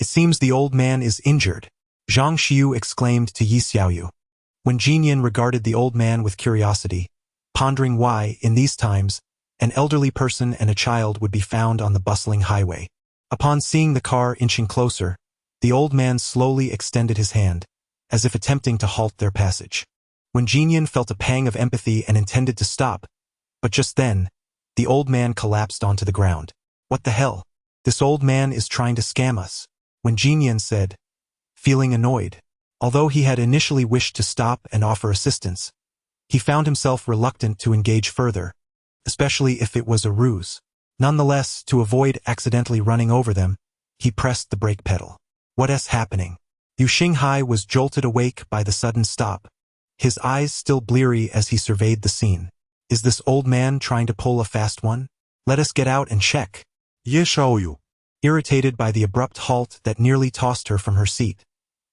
It seems the old man is injured," Zhang Xiu exclaimed to Yi Xiaoyu. When Jinyan regarded the old man with curiosity, pondering why, in these times, an elderly person and a child would be found on the bustling highway. Upon seeing the car inching closer, the old man slowly extended his hand, as if attempting to halt their passage. When Jinyan felt a pang of empathy and intended to stop, but just then, The old man collapsed onto the ground. What the hell? This old man is trying to scam us. When Jinyan said, feeling annoyed. Although he had initially wished to stop and offer assistance, he found himself reluctant to engage further, especially if it was a ruse. Nonetheless, to avoid accidentally running over them, he pressed the brake pedal. What's happening? Yu Xinghai was jolted awake by the sudden stop, his eyes still bleary as he surveyed the scene. Is this old man trying to pull a fast one? Let us get out and check. Ye Shaoyu, Irritated by the abrupt halt that nearly tossed her from her seat,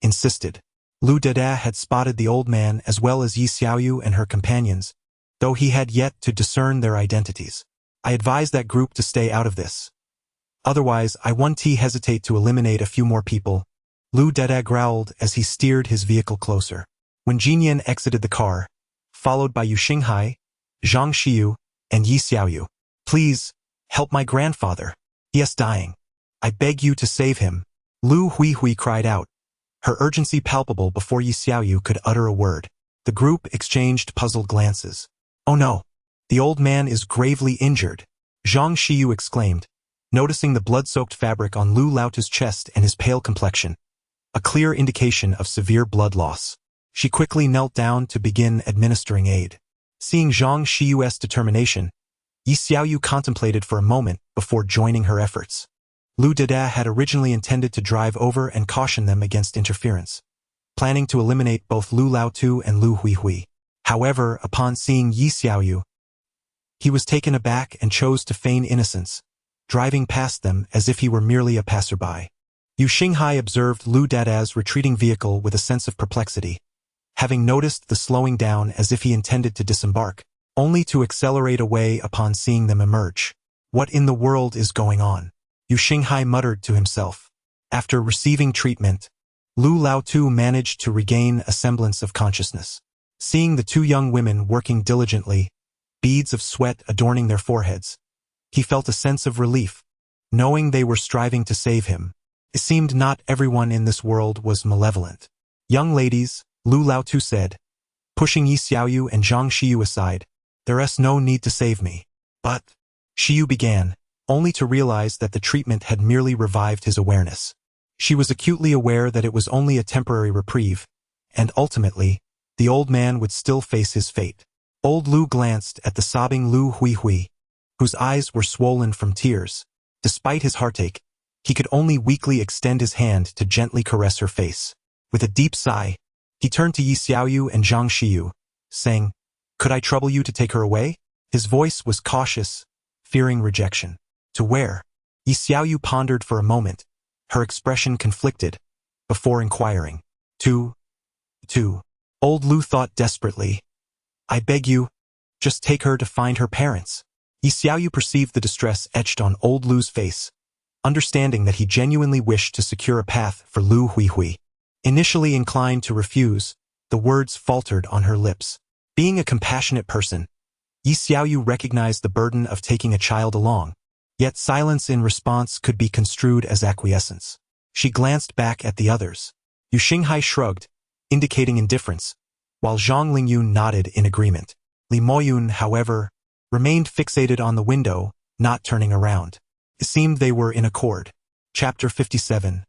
insisted. Lu Dada had spotted the old man as well as Yi Xiaoyu and her companions, though he had yet to discern their identities. I advise that group to stay out of this. Otherwise, I won't hesitate to eliminate a few more people, Lu Dada growled as he steered his vehicle closer. When Jinyan exited the car, followed by Yu Xinghai, Zhang Xiyu, and Yi Xiaoyu, please, help my grandfather. He is dying. I beg you to save him. Lu Huihui cried out, her urgency palpable before Yi Xiaoyu could utter a word. The group exchanged puzzled glances. Oh no! The old man is gravely injured, Zhang Xiyu exclaimed, noticing the blood-soaked fabric on Lu Laotu's chest and his pale complexion, a clear indication of severe blood loss. She quickly knelt down to begin administering aid. Seeing Zhang Xiyu's determination, Yi Xiaoyu contemplated for a moment before joining her efforts. Lu Dada had originally intended to drive over and caution them against interference, planning to eliminate both Lu Laotu and Lu Huihui. However, upon seeing Yi Xiaoyu, he was taken aback and chose to feign innocence, driving past them as if he were merely a passerby. Yu Xinghai observed Lu Dada's retreating vehicle with a sense of perplexity, having noticed the slowing down as if he intended to disembark, only to accelerate away upon seeing them emerge. What in the world is going on? Yu Xinghai muttered to himself. After receiving treatment, Lu Laotu managed to regain a semblance of consciousness. Seeing the two young women working diligently, beads of sweat adorning their foreheads, he felt a sense of relief, knowing they were striving to save him. It seemed not everyone in this world was malevolent. Young ladies, Lu Laotu said, pushing Yi Xiaoyu and Zhang Xiyu aside, there's no need to save me. But, Xiyu began, only to realize that the treatment had merely revived his awareness. She was acutely aware that it was only a temporary reprieve, and ultimately, the old man would still face his fate. Old Lu glanced at the sobbing Lu Huihui, whose eyes were swollen from tears. Despite his heartache, he could only weakly extend his hand to gently caress her face. With a deep sigh, he turned to Yi Xiaoyu and Zhang Xiyu, saying, "Could I trouble you to take her away?" His voice was cautious, fearing rejection. To where? Yi Xiaoyu pondered for a moment, her expression conflicted, before inquiring. To. Old Lu thought desperately. I beg you, just take her to find her parents. Yi Xiaoyu perceived the distress etched on old Lu's face, understanding that he genuinely wished to secure a path for Lu Huihui. Initially inclined to refuse, the words faltered on her lips. Being a compassionate person, Yi Xiaoyu recognized the burden of taking a child along, yet silence in response could be construed as acquiescence. She glanced back at the others. Yu Xinghai shrugged, indicating indifference, while Zhang Lingyun nodded in agreement. Li Moyun, however, remained fixated on the window, not turning around. It seemed they were in accord. Chapter 57.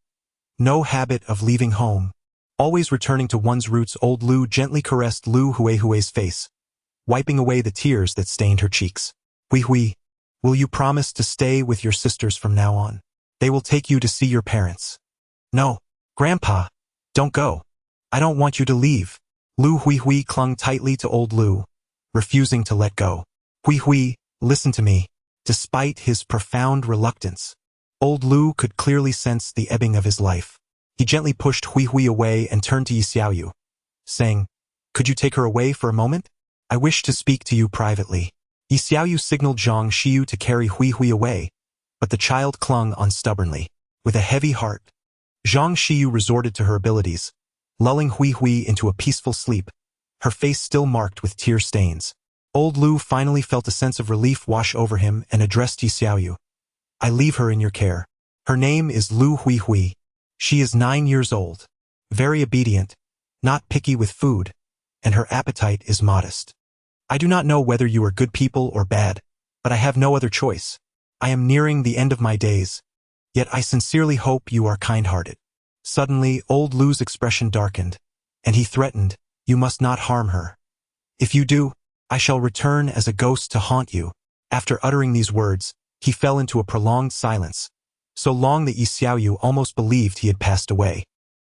No habit of leaving home. Always returning to one's roots, old Lu gently caressed Lu Huihui's face, wiping away the tears that stained her cheeks. Huihui, will you promise to stay with your sisters from now on? They will take you to see your parents. No, Grandpa, don't go. I don't want you to leave. Lu Huihui clung tightly to old Lu, refusing to let go. Huihui, listen to me. Despite his profound reluctance, old Lu could clearly sense the ebbing of his life. He gently pushed Huihui away and turned to Yi Xiaoyu, saying, Could you take her away for a moment? I wish to speak to you privately. Yi Xiaoyu signaled Zhang Xiyu to carry Huihui away, but the child clung on stubbornly. With a heavy heart, Zhang Xiyu resorted to her abilities, lulling Huihui into a peaceful sleep, her face still marked with tear stains. Old Lu finally felt a sense of relief wash over him and addressed Yi Xiaoyu. I leave her in your care. Her name is Lu Huihui. She is 9 years old, very obedient, not picky with food, and her appetite is modest. I do not know whether you are good people or bad, but I have no other choice. I am nearing the end of my days, yet I sincerely hope you are kind-hearted." Suddenly, old Lu's expression darkened, and he threatened, "You must not harm her. If you do, I shall return as a ghost to haunt you." After uttering these words, he fell into a prolonged silence, so long that Yi Xiaoyu almost believed he had passed away.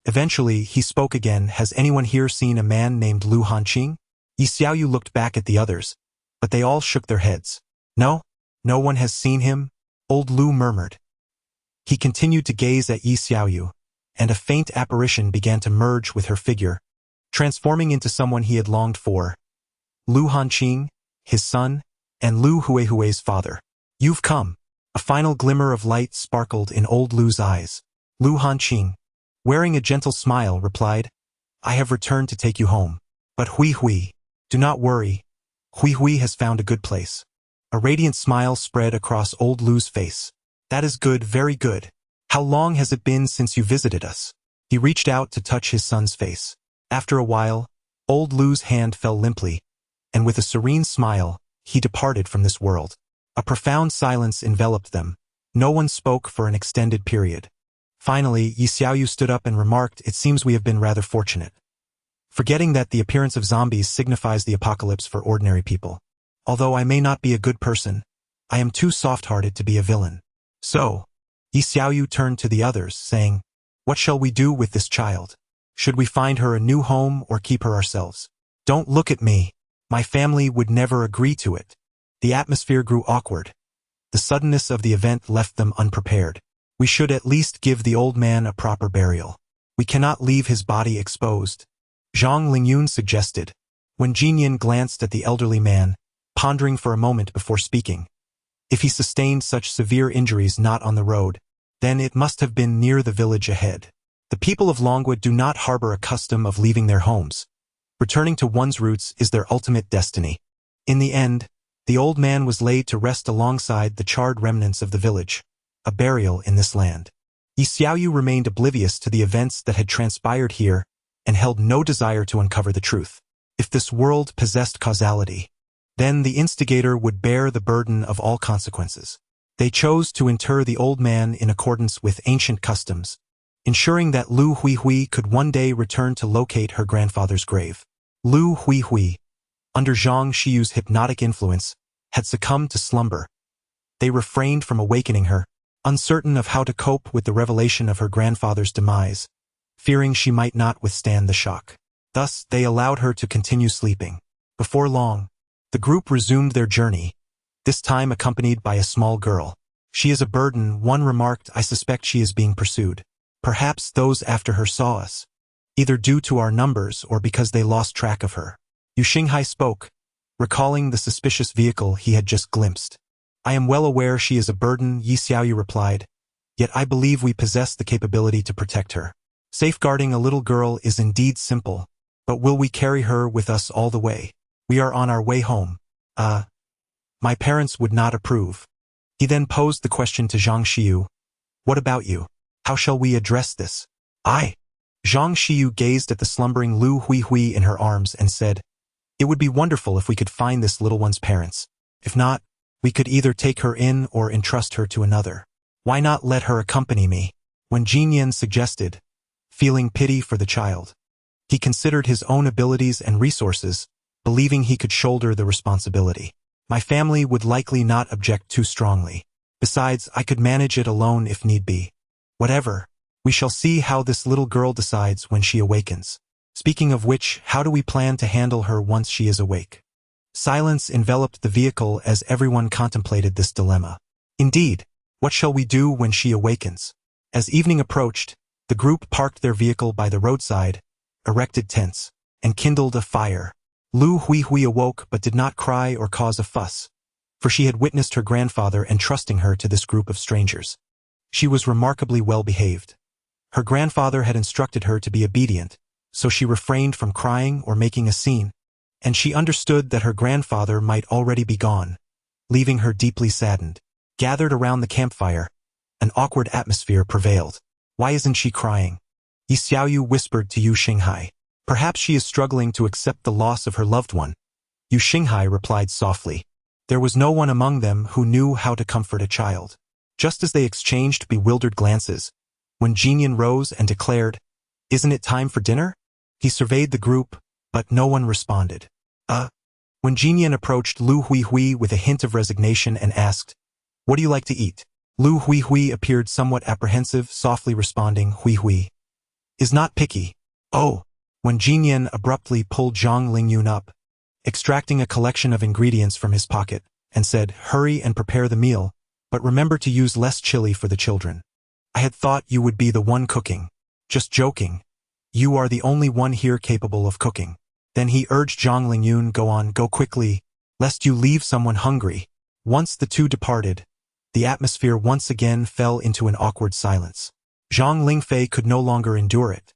Eventually, he spoke again. "Has anyone here seen a man named Lu Hanqing?" Yi Xiaoyu looked back at the others, but they all shook their heads. "No, no one has seen him," old Lu murmured. He continued to gaze at Yi Xiaoyu, and a faint apparition began to merge with her figure, transforming into someone he had longed for. Lu Hanqing, his son, and Lu Huihui's father. "You've come." A final glimmer of light sparkled in old Lu's eyes. Lu Hanqing, wearing a gentle smile, replied, "I have returned to take you home. But Hui, do not worry. Hui has found a good place." A radiant smile spread across old Lu's face. "That is good, very good. How long has it been since you visited us?" He reached out to touch his son's face. After a while, old Lu's hand fell limply, and with a serene smile, he departed from this world. A profound silence enveloped them. No one spoke for an extended period. Finally, Yi Xiaoyu stood up and remarked, "It seems we have been rather fortunate." Forgetting that the appearance of zombies signifies the apocalypse for ordinary people. "Although I may not be a good person, I am too soft-hearted to be a villain." So, Yi Xiaoyu turned to the others, saying, "What shall we do with this child? Should we find her a new home or keep her ourselves?" "Don't look at me. My family would never agree to it." The atmosphere grew awkward. The suddenness of the event left them unprepared. "We should at least give the old man a proper burial. We cannot leave his body exposed," Zhang Lingyun suggested. When Jinyan glanced at the elderly man, pondering for a moment before speaking, if he sustained such severe injuries not on the road, then it must have been near the village ahead. The people of Longwood do not harbor a custom of leaving their homes. Returning to one's roots is their ultimate destiny. In the end, the old man was laid to rest alongside the charred remnants of the village, a burial in this land. Yi Xiaoyu remained oblivious to the events that had transpired here and held no desire to uncover the truth. If this world possessed causality, then the instigator would bear the burden of all consequences. They chose to inter the old man in accordance with ancient customs, ensuring that Lu Hui could one day return to locate her grandfather's grave. Lu Hui, under Zhang Shiyu's hypnotic influence, had succumbed to slumber. They refrained from awakening her, uncertain of how to cope with the revelation of her grandfather's demise, fearing she might not withstand the shock. Thus, they allowed her to continue sleeping. Before long, the group resumed their journey, this time accompanied by a small girl. "She is a burden," one remarked. "I suspect she is being pursued. Perhaps those after her saw us, either due to our numbers or because they lost track of her." Yu Xinghai spoke, recalling the suspicious vehicle he had just glimpsed. "I am well aware she is a burden," Yi Xiaoyu replied, "yet I believe we possess the capability to protect her. Safeguarding a little girl is indeed simple, but will we carry her with us all the way? We are on our way home. My parents would not approve." He then posed the question to Zhang Shiyu, "What about you? How shall we address this?" Zhang Shiyu gazed at the slumbering Lu Hui in her arms and said, "It would be wonderful if we could find this little one's parents. If not, we could either take her in or entrust her to another. Why not let her accompany me?" When Jinyan suggested, feeling pity for the child, he considered his own abilities and resources, believing he could shoulder the responsibility. "My family would likely not object too strongly. Besides, I could manage it alone if need be. Whatever, we shall see how this little girl decides when she awakens. Speaking of which, how do we plan to handle her once she is awake?" Silence enveloped the vehicle as everyone contemplated this dilemma. Indeed, what shall we do when she awakens? As evening approached, the group parked their vehicle by the roadside, erected tents, and kindled a fire. Lu Hui awoke but did not cry or cause a fuss, for she had witnessed her grandfather entrusting her to this group of strangers. She was remarkably well behaved. Her grandfather had instructed her to be obedient, so she refrained from crying or making a scene, and she understood that her grandfather might already be gone, leaving her deeply saddened. Gathered around the campfire, an awkward atmosphere prevailed. "Why isn't she crying?" Yi Xiaoyu whispered to Yu Xinghai. "Perhaps she is struggling to accept the loss of her loved one." Yu Xinghai replied softly, There was no one among them who knew how to comfort a child. Just as they exchanged bewildered glances, when Jinyan rose and declared, "Isn't it time for dinner?" He surveyed the group, but no one responded. When Jinyan approached Lu Huihui with a hint of resignation and asked, "What do you like to eat?" Lu Huihui appeared somewhat apprehensive, softly responding, "Huihui is not picky." "Oh." When Jinyan abruptly pulled Zhang Lingyun up, extracting a collection of ingredients from his pocket, and said, "Hurry and prepare the meal, but remember to use less chili for the children." "I had thought you would be the one cooking." "Just joking. You are the only one here capable of cooking." Then he urged Zhang Lingyun, go quickly, lest you leave someone hungry." Once the two departed, the atmosphere once again fell into an awkward silence. Zhang Lingfei could no longer endure it.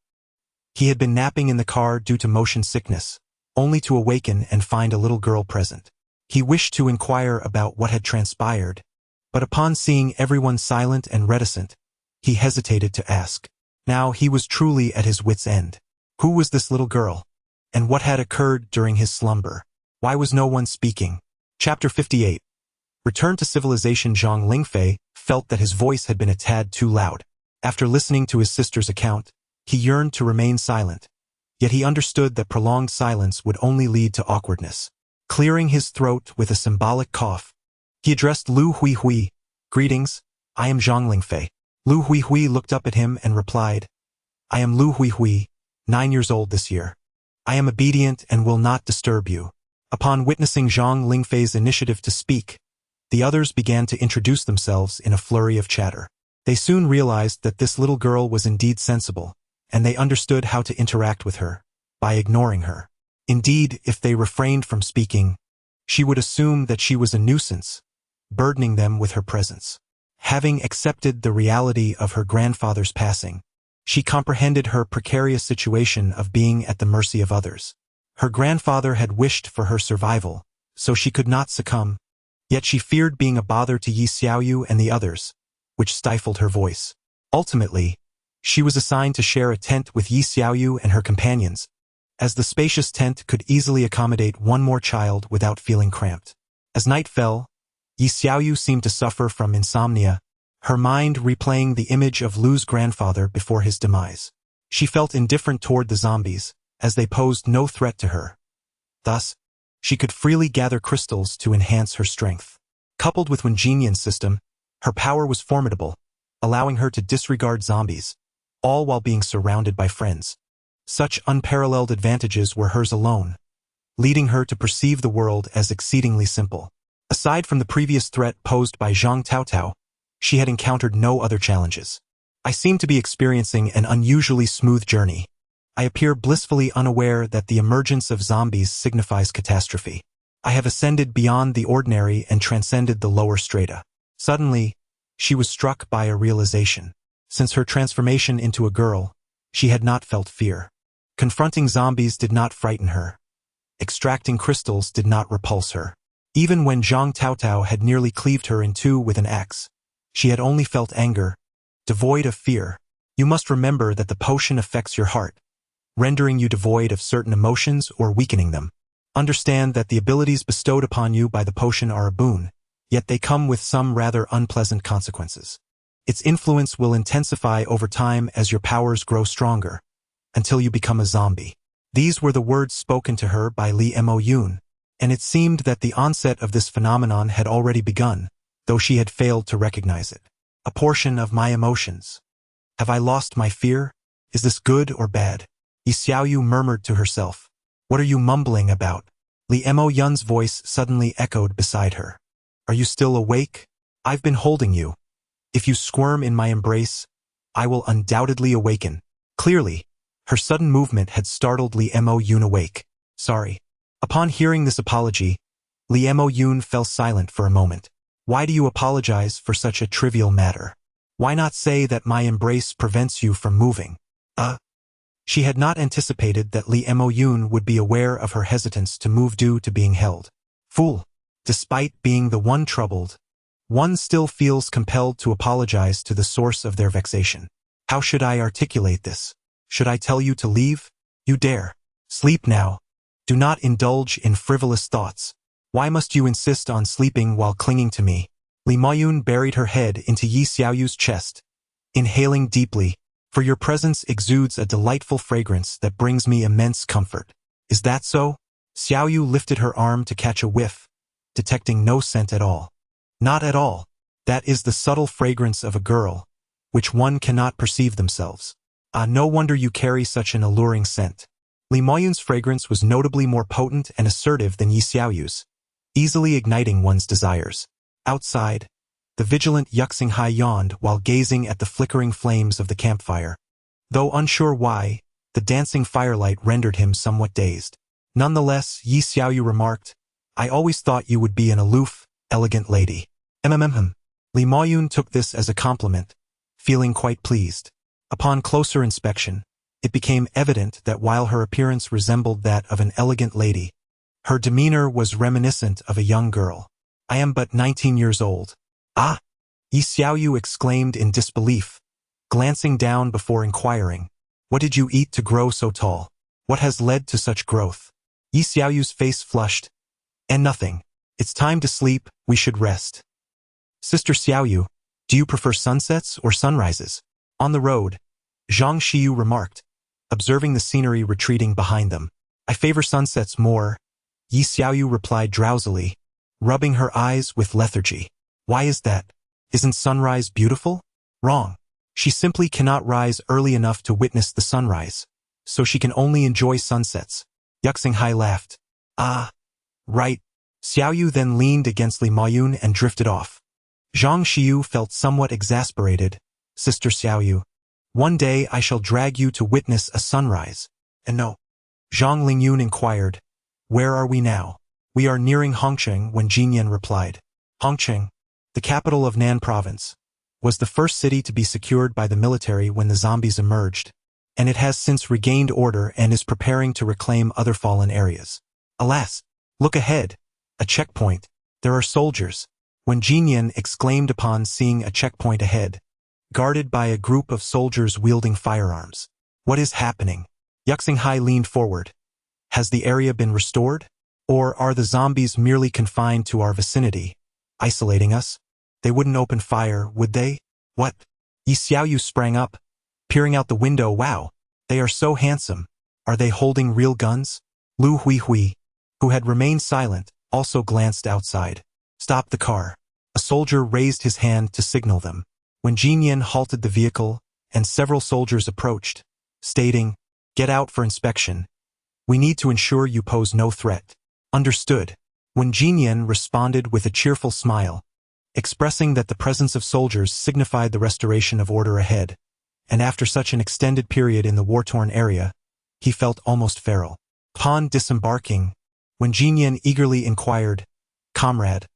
He had been napping in the car due to motion sickness, only to awaken and find a little girl present. He wished to inquire about what had transpired, but upon seeing everyone silent and reticent, he hesitated to ask. Now he was truly at his wit's end. Who was this little girl? And what had occurred during his slumber? Why was no one speaking? Chapter 58. Return to civilization. Zhang Lingfei felt that his voice had been a tad too loud. After listening to his sister's account, he yearned to remain silent, yet he understood that prolonged silence would only lead to awkwardness. Clearing his throat with a symbolic cough, he addressed Lu Huihui, "Greetings, I am Zhang Lingfei." Lu Huihui looked up at him and replied, "I am Lu Huihui, 9 years old this year. I am obedient and will not disturb you." Upon witnessing Zhang Lingfei's initiative to speak, the others began to introduce themselves in a flurry of chatter. They soon realized that this little girl was indeed sensible, and they understood how to interact with her, by ignoring her. Indeed, if they refrained from speaking, she would assume that she was a nuisance, burdening them with her presence. Having accepted the reality of her grandfather's passing, she comprehended her precarious situation of being at the mercy of others. Her grandfather had wished for her survival, so she could not succumb, yet she feared being a bother to Yi Xiaoyu and the others, which stifled her voice. Ultimately, she was assigned to share a tent with Yi Xiaoyu and her companions, as the spacious tent could easily accommodate one more child without feeling cramped. As night fell, Yi Xiaoyu seemed to suffer from insomnia, her mind replaying the image of Lu's grandfather before his demise. She felt indifferent toward the zombies, as they posed no threat to her. Thus, she could freely gather crystals to enhance her strength. Coupled with Wenjinyan's system, her power was formidable, allowing her to disregard zombies, all while being surrounded by friends. Such unparalleled advantages were hers alone, leading her to perceive the world as exceedingly simple. Aside from the previous threat posed by Zhang Taotao, she had encountered no other challenges. "I seem to be experiencing an unusually smooth journey. I appear blissfully unaware that the emergence of zombies signifies catastrophe. I have ascended beyond the ordinary and transcended the lower strata." Suddenly, she was struck by a realization. Since her transformation into a girl, she had not felt fear. Confronting zombies did not frighten her. Extracting crystals did not repulse her. Even when Zhang Taotao had nearly cleaved her in two with an axe, she had only felt anger, devoid of fear. You must remember that the potion affects your heart, rendering you devoid of certain emotions or weakening them. Understand that the abilities bestowed upon you by the potion are a boon, yet they come with some rather unpleasant consequences. Its influence will intensify over time as your powers grow stronger, until you become a zombie. These were the words spoken to her by Li Moyun, and it seemed that the onset of this phenomenon had already begun, though she had failed to recognize it. A portion of my emotions. Have I lost my fear? Is this good or bad? Yi Xiaoyu murmured to herself. What are you mumbling about? Li Moyun's voice suddenly echoed beside her. Are you still awake? I've been holding you. If you squirm in my embrace, I will undoubtedly awaken. Clearly, her sudden movement had startled Li Moyun awake. Sorry. Upon hearing this apology, Li Moyun fell silent for a moment. Why do you apologize for such a trivial matter? Why not say that my embrace prevents you from moving? She had not anticipated that Li Moyun would be aware of her hesitance to move due to being held. Fool. Despite being the one troubled, one still feels compelled to apologize to the source of their vexation. How should I articulate this? Should I tell you to leave? You dare. Sleep now. Do not indulge in frivolous thoughts. Why must you insist on sleeping while clinging to me? Li Moyun buried her head into Yi Xiaoyu's chest, inhaling deeply. For your presence exudes a delightful fragrance that brings me immense comfort. Is that so? Xiaoyu lifted her arm to catch a whiff, detecting no scent at all. Not at all. That is the subtle fragrance of a girl, which one cannot perceive themselves. Ah, no wonder you carry such an alluring scent. Li Moyun's fragrance was notably more potent and assertive than Yi Xiaoyu's, easily igniting one's desires. Outside, the vigilant Yuxinghai yawned while gazing at the flickering flames of the campfire. Though unsure why, the dancing firelight rendered him somewhat dazed. Nonetheless, Yi Xiaoyu remarked, I always thought you would be an aloof, elegant lady. Li Moyun took this as a compliment, feeling quite pleased. Upon closer inspection, it became evident that while her appearance resembled that of an elegant lady, her demeanor was reminiscent of a young girl. I am but 19 years old. Ah! Yi Xiaoyu exclaimed in disbelief, glancing down before inquiring, what did you eat to grow so tall? What has led to such growth? Yi Xiaoyu's face flushed. And nothing. It's time to sleep, we should rest. Sister Xiaoyu, do you prefer sunsets or sunrises? On the road, Zhang Xiyu remarked, observing the scenery retreating behind them. I favor sunsets more, Yi Xiaoyu replied drowsily, rubbing her eyes with lethargy. Why is that? Isn't sunrise beautiful? Wrong. She simply cannot rise early enough to witness the sunrise, so she can only enjoy sunsets. Yuxinghai laughed. Ah, right. Xiaoyu then leaned against Li Moyun and drifted off. Zhang Xiyu felt somewhat exasperated. Sister Xiaoyu, one day I shall drag you to witness a sunrise. And no. Zhang Lingyun inquired, where are we now? We are nearing Hongqing when Jinyan replied. Hongqing, the capital of Nan province, was the first city to be secured by the military when the zombies emerged, and it has since regained order and is preparing to reclaim other fallen areas. Alas, look ahead, a checkpoint. There are soldiers. When Jinyan exclaimed upon seeing a checkpoint ahead, guarded by a group of soldiers wielding firearms. What is happening? Yuxinghai leaned forward. Has the area been restored? Or are the zombies merely confined to our vicinity, isolating us? They wouldn't open fire, would they? What? Yi Xiaoyu sprang up, peering out the window. Wow, they are so handsome. Are they holding real guns? Lu Huihui, who had remained silent, also glanced outside. Stop the car. A soldier raised his hand to signal them. When Jinyan halted the vehicle, and several soldiers approached, stating, get out for inspection. We need to ensure you pose no threat. Understood. When Jinyan responded with a cheerful smile, expressing that the presence of soldiers signified the restoration of order ahead, and after such an extended period in the war-torn area, he felt almost feral. Upon disembarking, when Jinyan eagerly inquired, Comrade,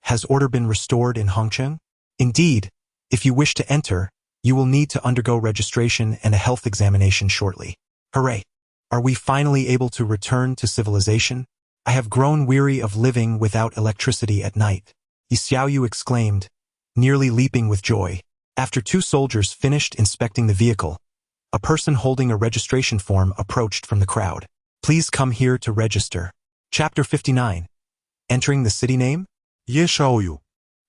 has order been restored in Hongqing? Indeed, if you wish to enter, you will need to undergo registration and a health examination shortly. Hooray! Are we finally able to return to civilization? I have grown weary of living without electricity at night. Yi Xiaoyu exclaimed, nearly leaping with joy. After two soldiers finished inspecting the vehicle, a person holding a registration form approached from the crowd. Please come here to register. Chapter 59. Entering the city name? Ye Xiaoyu.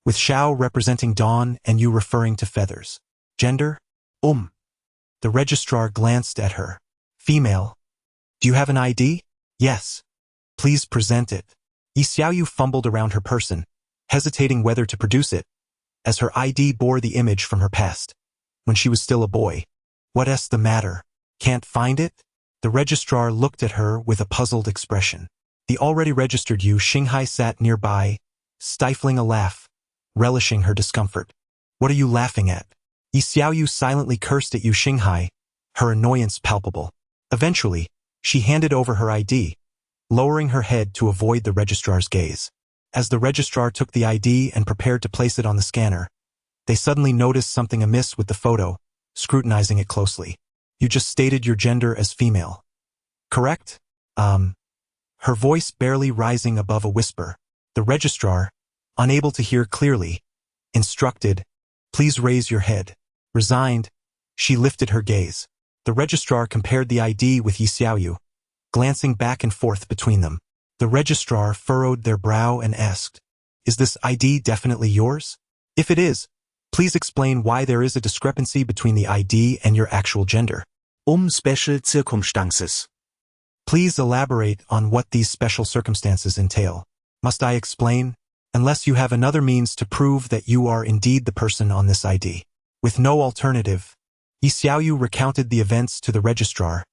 With Xiao representing dawn and Yu referring to feathers. Gender? The registrar glanced at her. Female. Do you have an ID? Yes. Please present it. Yi Xiaoyu fumbled around her person, hesitating whether to produce it, as her ID bore the image from her past, when she was still a boy. What's the matter? Can't find it? The registrar looked at her with a puzzled expression. The already registered Yu Xinghai sat nearby, stifling a laugh, relishing her discomfort. What are you laughing at? Yi Xiaoyu silently cursed at Yu Xinghai, her annoyance palpable. Eventually, she handed over her ID, lowering her head to avoid the registrar's gaze. As the registrar took the ID and prepared to place it on the scanner, they suddenly noticed something amiss with the photo, scrutinizing it closely. You just stated your gender as female. Correct? Her voice barely rising above a whisper. The registrar, unable to hear clearly, instructed, please raise your head. Resigned, she lifted her gaze. The registrar compared the ID with Yi Xiaoyu, glancing back and forth between them. The registrar furrowed their brow and asked, "Is this ID definitely yours? If it is, please explain why there is a discrepancy between the ID and your actual gender. Special circumstances. Please elaborate on what these special circumstances entail. Must I explain? Unless you have another means to prove that you are indeed the person on this ID." With no alternative, Yi Xiaoyu recounted the events to the registrar,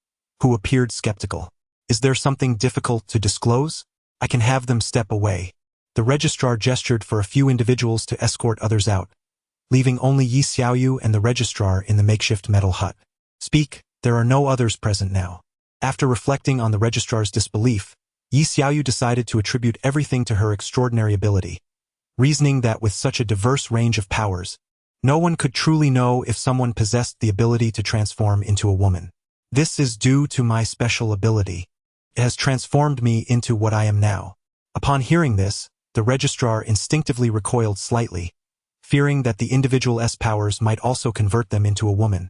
who appeared skeptical. "Is there something difficult to disclose? I can have them step away." The registrar gestured for a few individuals to escort others out, leaving only Yi Xiaoyu and the registrar in the makeshift metal hut. "Speak, there are no others present now." After reflecting on the registrar's disbelief, Yi Xiaoyu decided to attribute everything to her extraordinary ability, reasoning that with such a diverse range of powers, no one could truly know if someone possessed the ability to transform into a woman. "This is due to my special ability. It has transformed me into what I am now." Upon hearing this, the registrar instinctively recoiled slightly, fearing that the individual's powers might also convert them into a woman.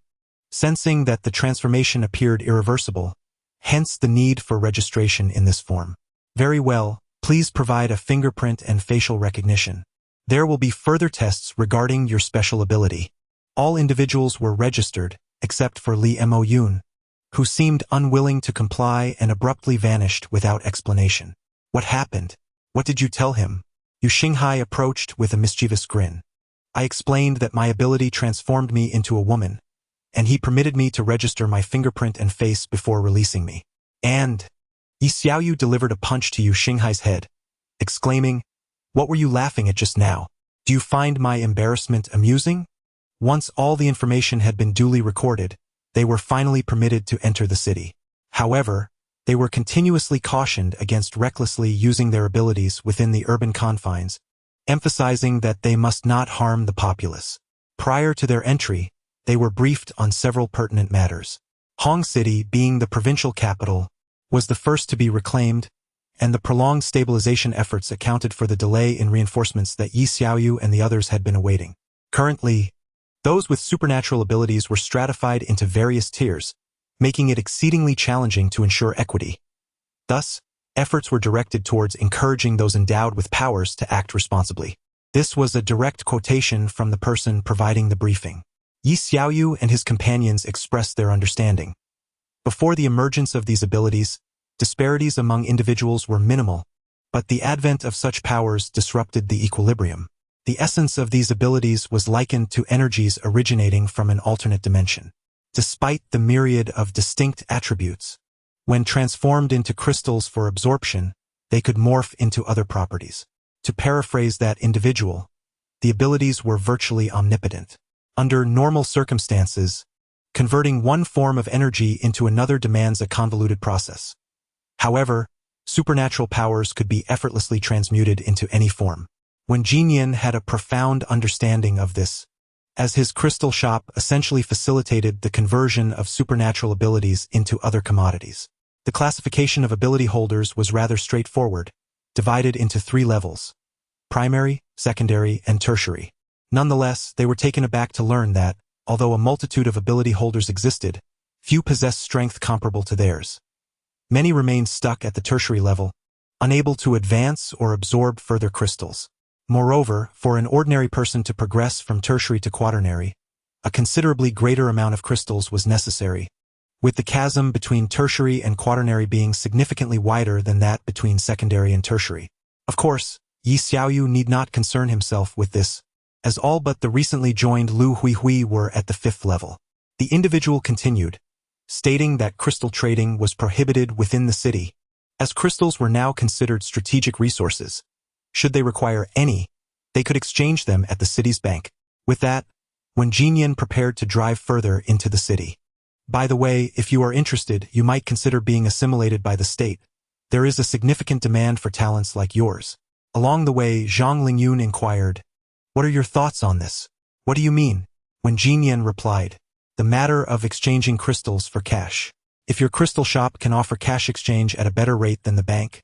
Sensing that the transformation appeared irreversible, hence the need for registration in this form. "Very well, please provide a fingerprint and facial recognition. There will be further tests regarding your special ability." All individuals were registered, except for Li Moyun, who seemed unwilling to comply and abruptly vanished without explanation. "What happened? What did you tell him?" Yu Xinghai approached with a mischievous grin. "I explained that my ability transformed me into a woman, and he permitted me to register my fingerprint and face before releasing me." And Yi Xiaoyu delivered a punch to Yu Xinghai's head, exclaiming, "What were you laughing at just now? Do you find my embarrassment amusing?" Once all the information had been duly recorded, they were finally permitted to enter the city. However, they were continuously cautioned against recklessly using their abilities within the urban confines, emphasizing that they must not harm the populace. Prior to their entry, they were briefed on several pertinent matters. Hong City, being the provincial capital, was the first to be reclaimed, and the prolonged stabilization efforts accounted for the delay in reinforcements that Yi Xiaoyu and the others had been awaiting. Currently, those with supernatural abilities were stratified into various tiers, making it exceedingly challenging to ensure equity. Thus, efforts were directed towards encouraging those endowed with powers to act responsibly. This was a direct quotation from the person providing the briefing. Yi Xiaoyu and his companions expressed their understanding. Before the emergence of these abilities, disparities among individuals were minimal, but the advent of such powers disrupted the equilibrium. The essence of these abilities was likened to energies originating from an alternate dimension. Despite the myriad of distinct attributes, when transformed into crystals for absorption, they could morph into other properties. To paraphrase that individual, the abilities were virtually omnipotent. Under normal circumstances, converting one form of energy into another demands a convoluted process. However, supernatural powers could be effortlessly transmuted into any form. When Jinyan had a profound understanding of this, as his crystal shop essentially facilitated the conversion of supernatural abilities into other commodities. The classification of ability holders was rather straightforward, divided into 3 levels: primary, secondary, and tertiary. Nonetheless, they were taken aback to learn that, although a multitude of ability holders existed, few possessed strength comparable to theirs. Many remained stuck at the tertiary level, unable to advance or absorb further crystals. Moreover, for an ordinary person to progress from tertiary to quaternary, a considerably greater amount of crystals was necessary, with the chasm between tertiary and quaternary being significantly wider than that between secondary and tertiary. Of course, Yi Xiaoyu need not concern himself with this, as all but the recently joined Lu Huihui were at the 5th level. The individual continued, stating that crystal trading was prohibited within the city, as crystals were now considered strategic resources. Should they require any, they could exchange them at the city's bank. With that, when Jinyan prepared to drive further into the city. "By the way, if you are interested, you might consider being assimilated by the state. There is a significant demand for talents like yours." Along the way, Zhang Lingyun inquired, "What are your thoughts on this? What do you mean?" When Jinyan replied, "The matter of exchanging crystals for cash. If your crystal shop can offer cash exchange at a better rate than the bank,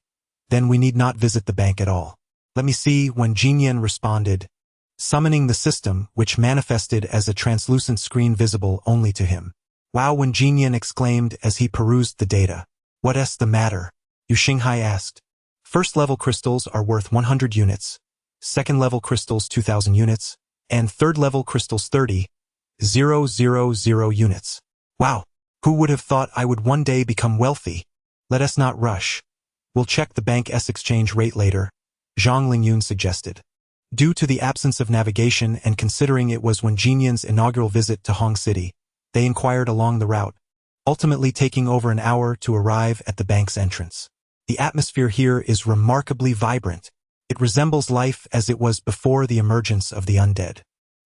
then we need not visit the bank at all." "Let me see," when Jinyan responded, summoning the system, which manifested as a translucent screen visible only to him. "Wow," when Jinyan exclaimed as he perused the data. "What is the matter?" Yu Xinghai asked. First-level crystals are worth 100 units, second-level crystals 2,000 units, and third-level crystals 30,000 units. Wow, who would have thought I would one day become wealthy? Let us not rush. We'll check the bank's exchange rate later, Zhang Lingyun suggested. Due to the absence of navigation and considering it was Wen Jinyan's inaugural visit to Hong City, they inquired along the route, ultimately taking over an hour to arrive at the bank's entrance. The atmosphere here is remarkably vibrant. It resembles life as it was before the emergence of the undead.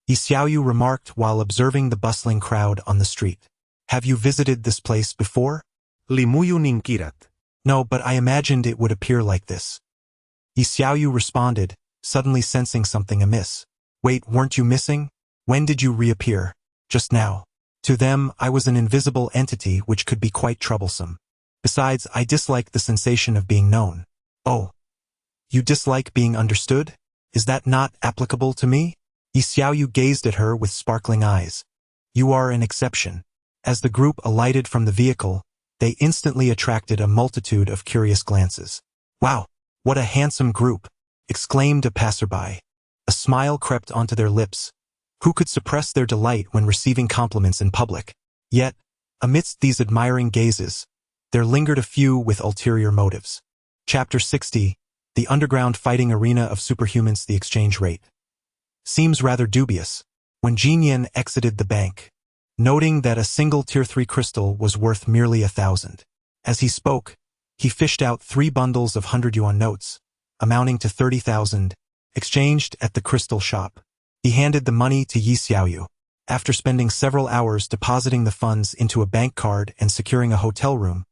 Yi Xiaoyu remarked while observing the bustling crowd on the street. Have you visited this place before? Li Muyun inquirat. No, but I imagined it would appear like this. Yi Xiaoyu responded, suddenly sensing something amiss. Wait, weren't you missing? When did you reappear? Just now. To them, I was an invisible entity which could be quite troublesome. Besides, I dislike the sensation of being known. Oh. You dislike being understood? Is that not applicable to me? Yi Xiaoyu gazed at her with sparkling eyes. You are an exception. As the group alighted from the vehicle, they instantly attracted a multitude of curious glances. Wow, what a handsome group, exclaimed a passerby. A smile crept onto their lips. Who could suppress their delight when receiving compliments in public? Yet, amidst these admiring gazes, there lingered a few with ulterior motives. Chapter 60, The Underground Fighting Arena of Superhumans. The exchange rate seems rather dubious. When Jinyan exited the bank, noting that a single Tier 3 crystal was worth merely 1,000. As he spoke, he fished out 3 bundles of 100 yuan notes, amounting to 30,000, exchanged at the crystal shop. He handed the money to Yi Xiaoyu. After spending several hours depositing the funds into a bank card and securing a hotel room,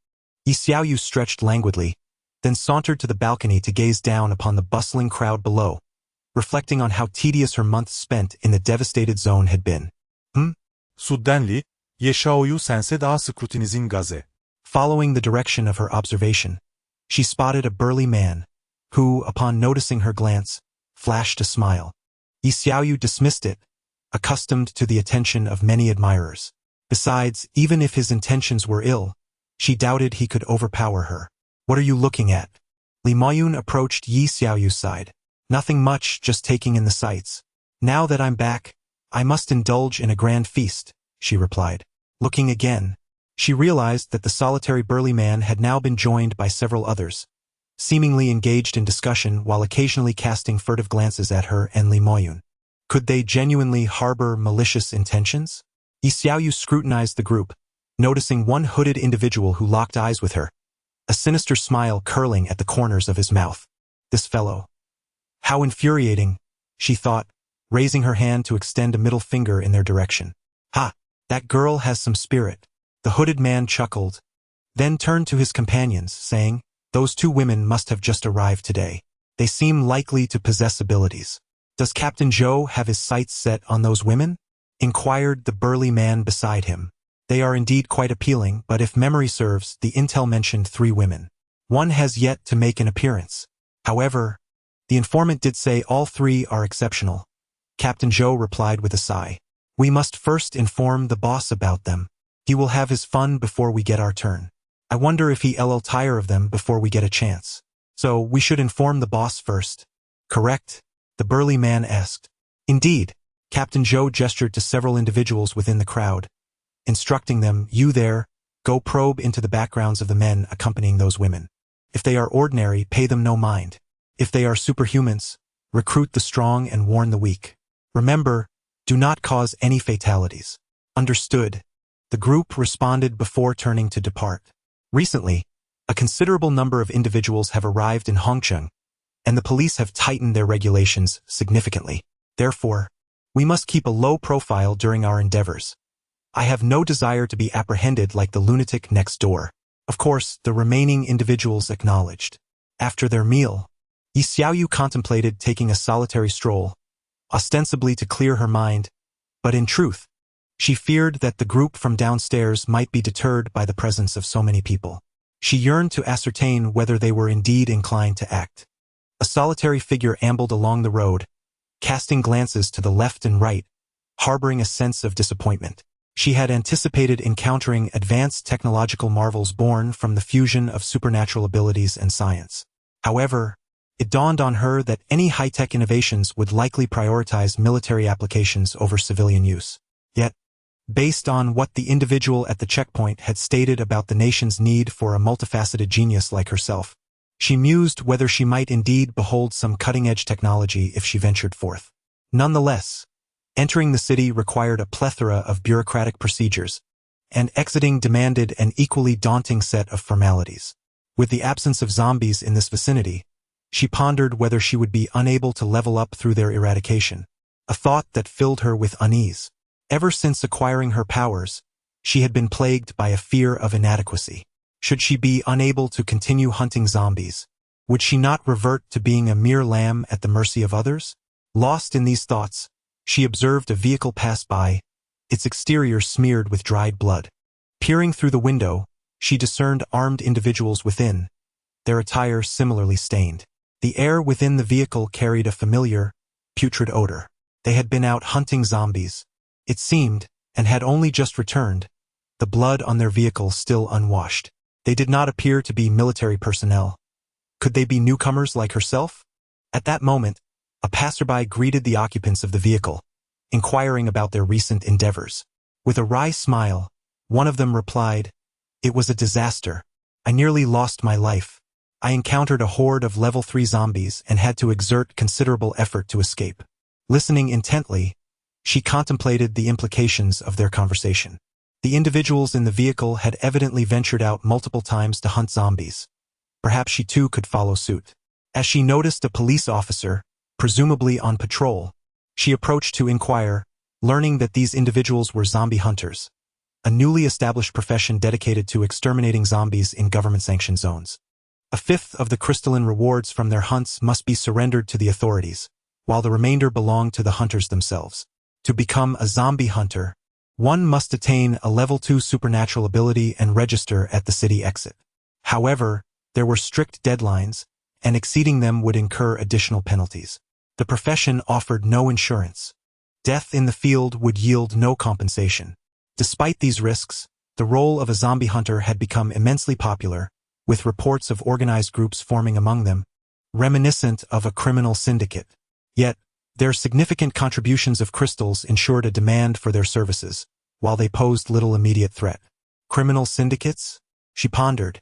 Yi Xiaoyu stretched languidly, then sauntered to the balcony to gaze down upon the bustling crowd below, reflecting on how tedious her months spent in the devastated zone had been. Suddenly, Ye Xiaoyu sensed a scrutinizing gaze. Following the direction of her observation, she spotted a burly man, who, upon noticing her glance, flashed a smile. Yi Xiaoyu dismissed it, accustomed to the attention of many admirers. Besides, even if his intentions were ill, she doubted he could overpower her. What are you looking at? Li Muyun approached Yi Xiaoyu's side. Nothing much, just taking in the sights. Now that I'm back, I must indulge in a grand feast, she replied. Looking again, she realized that the solitary burly man had now been joined by several others, seemingly engaged in discussion while occasionally casting furtive glances at her and Li Muyun. Could they genuinely harbor malicious intentions? Yi Xiaoyu scrutinized the group, noticing one hooded individual who locked eyes with her, a sinister smile curling at the corners of his mouth. This fellow. How infuriating, she thought, raising her hand to extend a middle finger in their direction. Ha! That girl has some spirit. The hooded man chuckled, then turned to his companions, saying, Those 2 women must have just arrived today. They seem likely to possess abilities. Does Captain Zhou have his sights set on those women? Inquired the burly man beside him. They are indeed quite appealing, but if memory serves, the intel mentioned 3 women. One has yet to make an appearance. However, the informant did say all 3 are exceptional. Captain Zhou replied with a sigh. We must first inform the boss about them. He will have his fun before we get our turn. I wonder if he'll tire of them before we get a chance. So we should inform the boss first. Correct? The burly man asked. Indeed. Captain Zhou gestured to several individuals within the crowd, instructing them, You there, go probe into the backgrounds of the men accompanying those women. If they are ordinary, pay them no mind. If they are superhumans, recruit the strong and warn the weak. Remember, do not cause any fatalities. Understood. The group responded before turning to depart. Recently, a considerable number of individuals have arrived in Hongcheng, and the police have tightened their regulations significantly. Therefore, we must keep a low profile during our endeavors. I have no desire to be apprehended like the lunatic next door. Of course, the remaining individuals acknowledged. After their meal, Yi Xiaoyu contemplated taking a solitary stroll, ostensibly to clear her mind, but in truth, she feared that the group from downstairs might be deterred by the presence of so many people. She yearned to ascertain whether they were indeed inclined to act. A solitary figure ambled along the road, casting glances to the left and right, harboring a sense of disappointment. She had anticipated encountering advanced technological marvels born from the fusion of supernatural abilities and science. However, it dawned on her that any high-tech innovations would likely prioritize military applications over civilian use. Yet, based on what the individual at the checkpoint had stated about the nation's need for a multifaceted genius like herself, she mused whether she might indeed behold some cutting-edge technology if she ventured forth. Nonetheless, entering the city required a plethora of bureaucratic procedures, and exiting demanded an equally daunting set of formalities. With the absence of zombies in this vicinity, she pondered whether she would be unable to level up through their eradication, a thought that filled her with unease. Ever since acquiring her powers, she had been plagued by a fear of inadequacy. Should she be unable to continue hunting zombies, would she not revert to being a mere lamb at the mercy of others? Lost in these thoughts, she observed a vehicle pass by, its exterior smeared with dried blood. Peering through the window, she discerned armed individuals within, their attire similarly stained. The air within the vehicle carried a familiar, putrid odor. They had been out hunting zombies, it seemed, and had only just returned, the blood on their vehicle still unwashed. They did not appear to be military personnel. Could they be newcomers like herself? At that moment, a passerby greeted the occupants of the vehicle, inquiring about their recent endeavors. With a wry smile, one of them replied, "It was a disaster. I nearly lost my life. I encountered a horde of level 3 zombies and had to exert considerable effort to escape." Listening intently, she contemplated the implications of their conversation. The individuals in the vehicle had evidently ventured out multiple times to hunt zombies. Perhaps she too could follow suit. As she noticed a police officer, presumably on patrol, she approached to inquire, learning that these individuals were zombie hunters, a newly established profession dedicated to exterminating zombies in government-sanctioned zones. A fifth of the crystalline rewards from their hunts must be surrendered to the authorities, while the remainder belonged to the hunters themselves. To become a zombie hunter, one must attain a level 2 supernatural ability and register at the city exit. However, there were strict deadlines, and exceeding them would incur additional penalties. The profession offered no insurance. Death in the field would yield no compensation. Despite these risks, the role of a zombie hunter had become immensely popular, with reports of organized groups forming among them, reminiscent of a criminal syndicate. Yet, their significant contributions of crystals ensured a demand for their services, while they posed little immediate threat. Criminal syndicates? She pondered.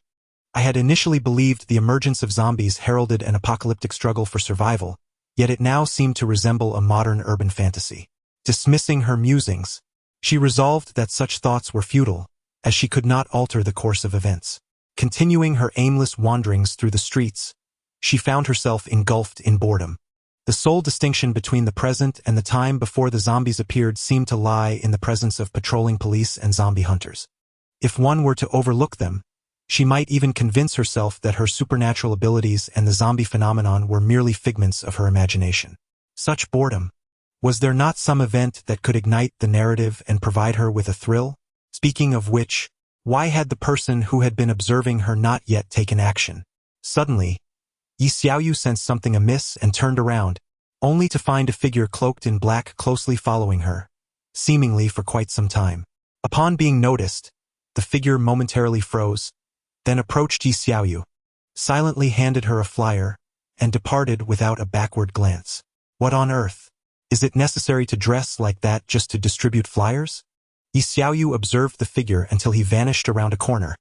I had initially believed the emergence of zombies heralded an apocalyptic struggle for survival, yet it now seemed to resemble a modern urban fantasy. Dismissing her musings, she resolved that such thoughts were futile, as she could not alter the course of events. Continuing her aimless wanderings through the streets, she found herself engulfed in boredom. The sole distinction between the present and the time before the zombies appeared seemed to lie in the presence of patrolling police and zombie hunters. If one were to overlook them, she might even convince herself that her supernatural abilities and the zombie phenomenon were merely figments of her imagination. Such boredom. Was there not some event that could ignite the narrative and provide her with a thrill? Speaking of which, why had the person who had been observing her not yet taken action? Suddenly, Yi Xiaoyu sensed something amiss and turned around, only to find a figure cloaked in black closely following her, seemingly for quite some time. Upon being noticed, the figure momentarily froze, then approached Yi Xiaoyu, silently handed her a flyer, and departed without a backward glance. What on earth? Is it necessary to dress like that just to distribute flyers? Yi Xiaoyu observed the figure until he vanished around a corner,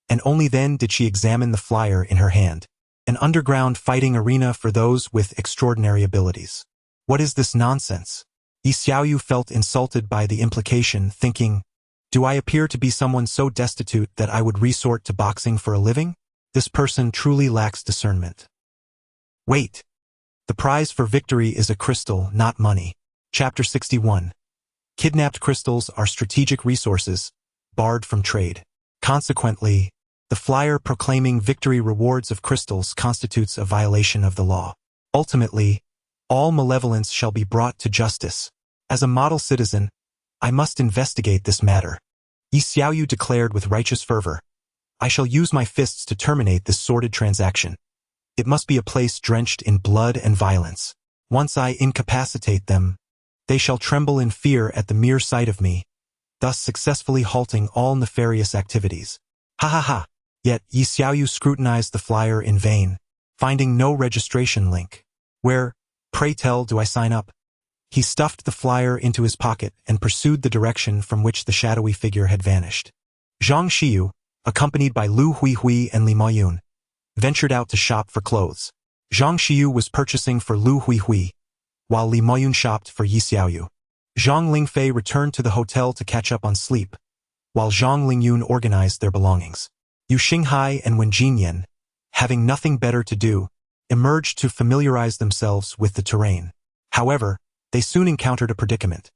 and only then did she examine the flyer in her hand. An underground fighting arena for those with extraordinary abilities. What is this nonsense? Yi Xiaoyu felt insulted by the implication, thinking, do I appear to be someone so destitute that I would resort to boxing for a living? This person truly lacks discernment. Wait! The prize for victory is a crystal, not money. Chapter 61. Kidnapped crystals are strategic resources, barred from trade. Consequently, the flyer proclaiming victory rewards of crystals constitutes a violation of the law. Ultimately, all malevolence shall be brought to justice. As a model citizen, I must investigate this matter. Yi Xiaoyu declared with righteous fervor, I shall use my fists to terminate this sordid transaction. It must be a place drenched in blood and violence. Once I incapacitate them, they shall tremble in fear at the mere sight of me, thus successfully halting all nefarious activities. Ha ha ha! Yet Yi Xiaoyu scrutinized the flyer in vain. finding no registration link. Where, pray tell, do I sign up? He stuffed the flyer into his pocket and pursued the direction from which the shadowy figure had vanished. Zhang Xiyu, accompanied by Lu Huihui and Li Maoyun, ventured out to shop for clothes. Zhang Xiyu was purchasing for Lu Huihui, while Li Maoyun shopped for Yi Xiaoyu. Zhang Lingfei returned to the hotel to catch up on sleep, while Zhang Lingyun organized their belongings. Yu Xinghai and Wen Jinyan, having nothing better to do, emerged to familiarize themselves with the terrain. However, they soon encountered a predicament.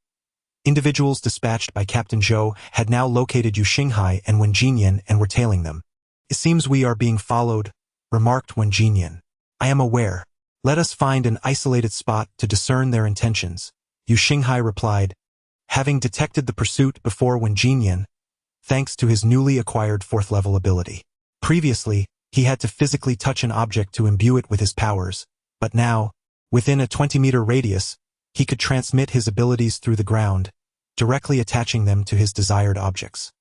Individuals dispatched by Captain Zhou had now located Yu Xinghai and Wen Jinyan and were tailing them. It seems we are being followed, remarked Wen Jinyan. I am aware. Let us find an isolated spot to discern their intentions, Yu Xinghai replied, having detected the pursuit before Wen Jinyan, thanks to his newly acquired 4th-level ability. Previously, he had to physically touch an object to imbue it with his powers, but now, within a 20-meter radius, he could transmit his abilities through the ground, directly attaching them to his desired objects.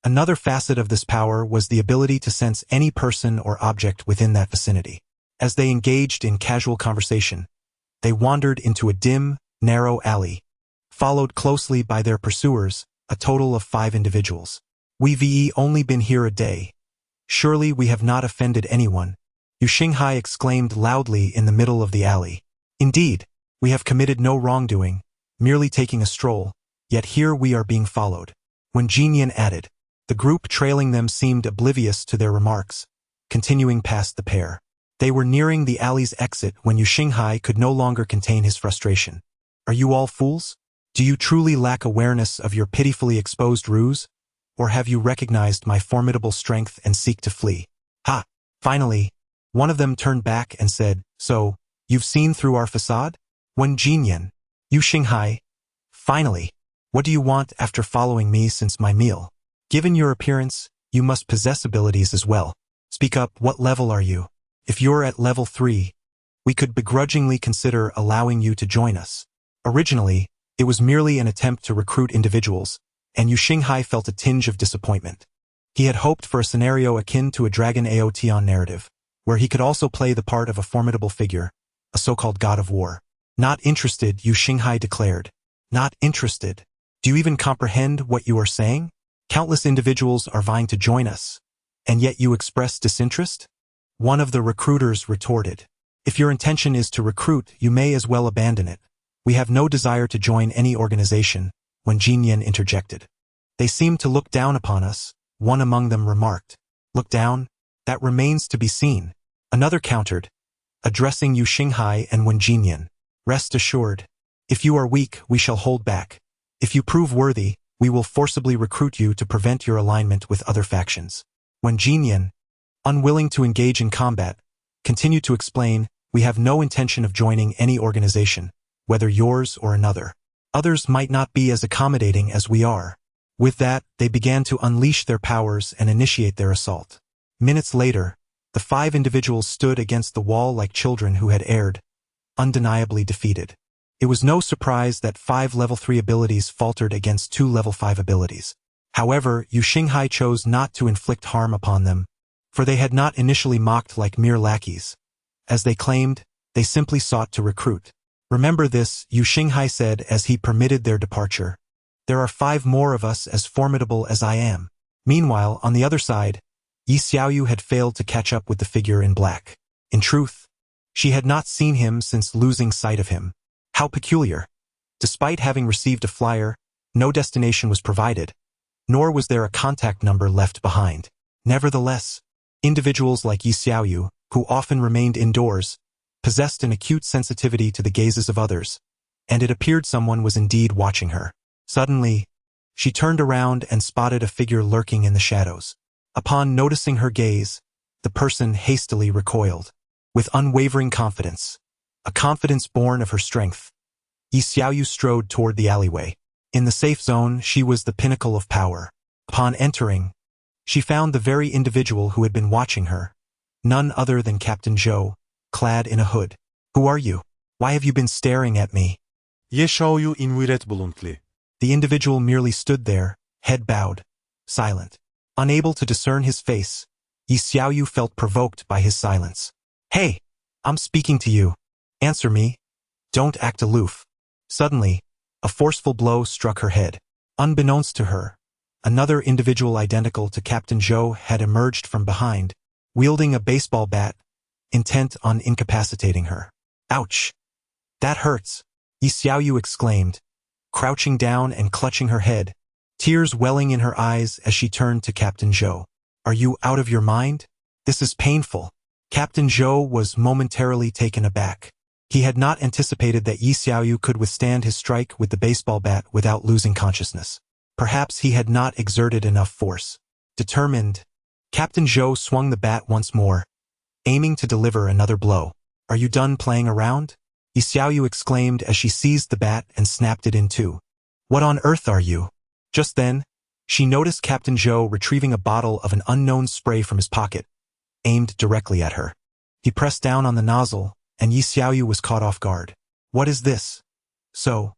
Another facet of this power was the ability to sense any person or object within that vicinity. As they engaged in casual conversation, they wandered into a dim, narrow alley, followed closely by their pursuers, a total of 5 individuals. We've only been here a day. Surely we have not offended anyone, Yu Xinghai exclaimed loudly in the middle of the alley. Indeed, we have committed no wrongdoing, merely taking a stroll, yet here we are being followed. When Jinyan added, the group trailing them seemed oblivious to their remarks, continuing past the pair. They were nearing the alley's exit when Yu Xinghai could no longer contain his frustration. Are you all fools? Do you truly lack awareness of your pitifully exposed ruse? Or have you recognized my formidable strength and seek to flee? Ha! Finally, one of them turned back and said, So, you've seen through our facade? Wen Jinyan, Yu Xinghai. Finally, what do you want after following me since my meal? Given your appearance, you must possess abilities as well. Speak up, what level are you? If you're at level 3, we could begrudgingly consider allowing you to join us. Originally, it was merely an attempt to recruit individuals, and Yu Xinghai felt a tinge of disappointment. He had hoped for a scenario akin to a Dragon Aotion narrative, where he could also play the part of a formidable figure, a so-called god of war. Not interested, Yu Xinghai declared. Not interested. Do you even comprehend what you are saying? Countless individuals are vying to join us, and yet you express disinterest? One of the recruiters retorted. If your intention is to recruit, you may as well abandon it. We have no desire to join any organization, Wen Jinyan interjected. They seem to look down upon us, one among them remarked. Look down? That remains to be seen. Another countered, addressing Yu Xinghai and Wen Jinyan. Rest assured. If you are weak, we shall hold back. If you prove worthy, we will forcibly recruit you to prevent your alignment with other factions. Wen Jinyan, unwilling to engage in combat, continued to explain, we have no intention of joining any organization, whether yours or another. Others might not be as accommodating as we are. With that, they began to unleash their powers and initiate their assault. Minutes later, the 5 individuals stood against the wall like children who had erred, undeniably defeated. It was no surprise that 5 level 3 abilities faltered against 2 level 5 abilities. However, Yu Xinghai chose not to inflict harm upon them, for they had not initially mocked like mere lackeys. As they claimed, they simply sought to recruit. Remember this, Yu Xinghai said as he permitted their departure. There are 5 more of us as formidable as I am. Meanwhile, on the other side, Yi Xiaoyu had failed to catch up with the figure in black. In truth, she had not seen him since losing sight of him. How peculiar. Despite having received a flyer, no destination was provided, nor was there a contact number left behind. Nevertheless, individuals like Yi Xiaoyu, who often remained indoors, possessed an acute sensitivity to the gazes of others, and it appeared someone was indeed watching her. Suddenly, she turned around and spotted a figure lurking in the shadows. Upon noticing her gaze, the person hastily recoiled. With unwavering confidence, a confidence born of her strength, Yi Xiaoyu strode toward the alleyway. In the safe zone, she was the pinnacle of power. Upon entering, she found the very individual who had been watching her, none other than Captain Zhou, clad in a hood. Who are you? Why have you been staring at me? Ye Xiaoyu inviret buluntli. The individual merely stood there, head bowed, silent. Unable to discern his face, Yi Xiaoyu felt provoked by his silence. Hey, I'm speaking to you. Answer me. Don't act aloof. Suddenly, a forceful blow struck her head. Unbeknownst to her, another individual identical to Captain Zhou had emerged from behind, wielding a baseball bat, intent on incapacitating her. Ouch! That hurts, Yi Xiaoyu exclaimed, crouching down and clutching her head, tears welling in her eyes as she turned to Captain Zhou. Are you out of your mind? This is painful. Captain Zhou was momentarily taken aback. He had not anticipated that Yi Xiaoyu could withstand his strike with the baseball bat without losing consciousness. Perhaps he had not exerted enough force. Determined, Captain Zhou swung the bat once more, aiming to deliver another blow. Are you done playing around? Yi Xiaoyu exclaimed as she seized the bat and snapped it in two. What on earth are you? Just then, she noticed Captain Zhou retrieving a bottle of an unknown spray from his pocket, aimed directly at her. He pressed down on the nozzle, and Yi Xiaoyu was caught off guard. What is this? So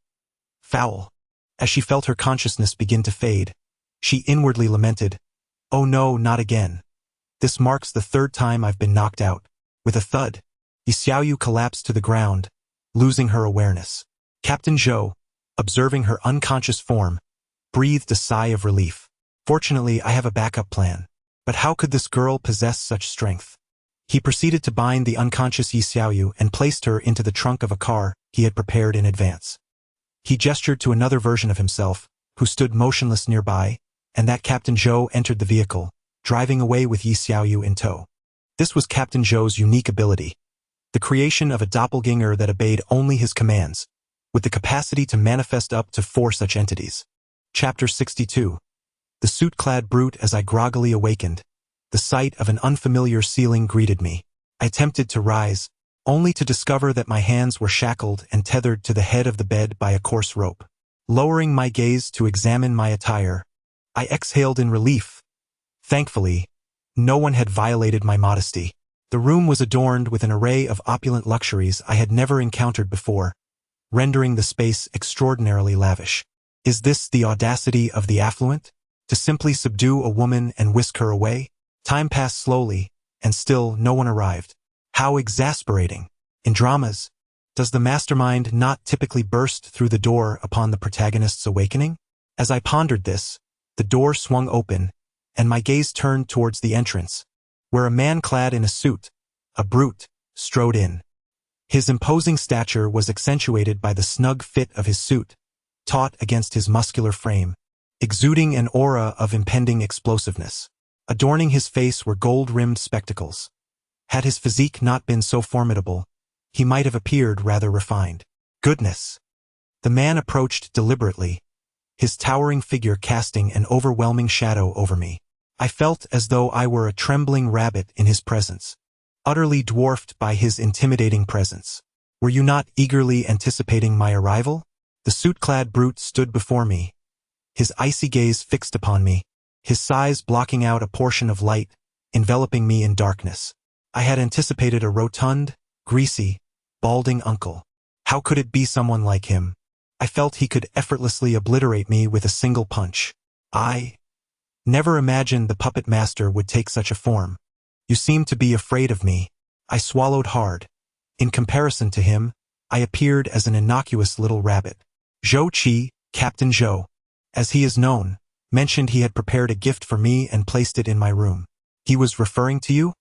foul. As she felt her consciousness begin to fade, she inwardly lamented, Oh no, not again. This marks the third time I've been knocked out. With a thud, Yi Xiaoyu collapsed to the ground, losing her awareness. Captain Zhou, observing her unconscious form, breathed a sigh of relief. Fortunately, I have a backup plan. But how could this girl possess such strength? He proceeded to bind the unconscious Yi Xiaoyu and placed her into the trunk of a car he had prepared in advance. He gestured to another version of himself, who stood motionless nearby, and that Captain Zhou entered the vehicle, driving away with Yi Xiaoyu in tow. This was Captain Zhou's unique ability, the creation of a doppelganger that obeyed only his commands, with the capacity to manifest up to 4 such entities. Chapter 62. The suit-clad brute. As I groggily awakened, the sight of an unfamiliar ceiling greeted me. I attempted to rise, only to discover that my hands were shackled and tethered to the head of the bed by a coarse rope. Lowering my gaze to examine my attire, I exhaled in relief. Thankfully, no one had violated my modesty. The room was adorned with an array of opulent luxuries I had never encountered before, rendering the space extraordinarily lavish. Is this the audacity of the affluent? To simply subdue a woman and whisk her away? Time passed slowly, and still no one arrived. How exasperating! In dramas, does the mastermind not typically burst through the door upon the protagonist's awakening? As I pondered this, the door swung open, and my gaze turned towards the entrance, where a man clad in a suit, a brute, strode in. His imposing stature was accentuated by the snug fit of his suit, taut against his muscular frame, exuding an aura of impending explosiveness. Adorning his face were gold-rimmed spectacles. Had his physique not been so formidable, he might have appeared rather refined. Goodness! The man approached deliberately, his towering figure casting an overwhelming shadow over me. I felt as though I were a trembling rabbit in his presence, utterly dwarfed by his intimidating presence. Were you not eagerly anticipating my arrival? The suit-clad brute stood before me, his icy gaze fixed upon me, his size blocking out a portion of light, enveloping me in darkness. I had anticipated a rotund, greasy, balding uncle. How could it be someone like him? I felt he could effortlessly obliterate me with a single punch. I never imagined the puppet master would take such a form. You seem to be afraid of me. I swallowed hard. In comparison to him, I appeared as an innocuous little rabbit. Zhou Qi, Captain Zhou, as he is known, mentioned he had prepared a gift for me and placed it in my room. He was referring to you?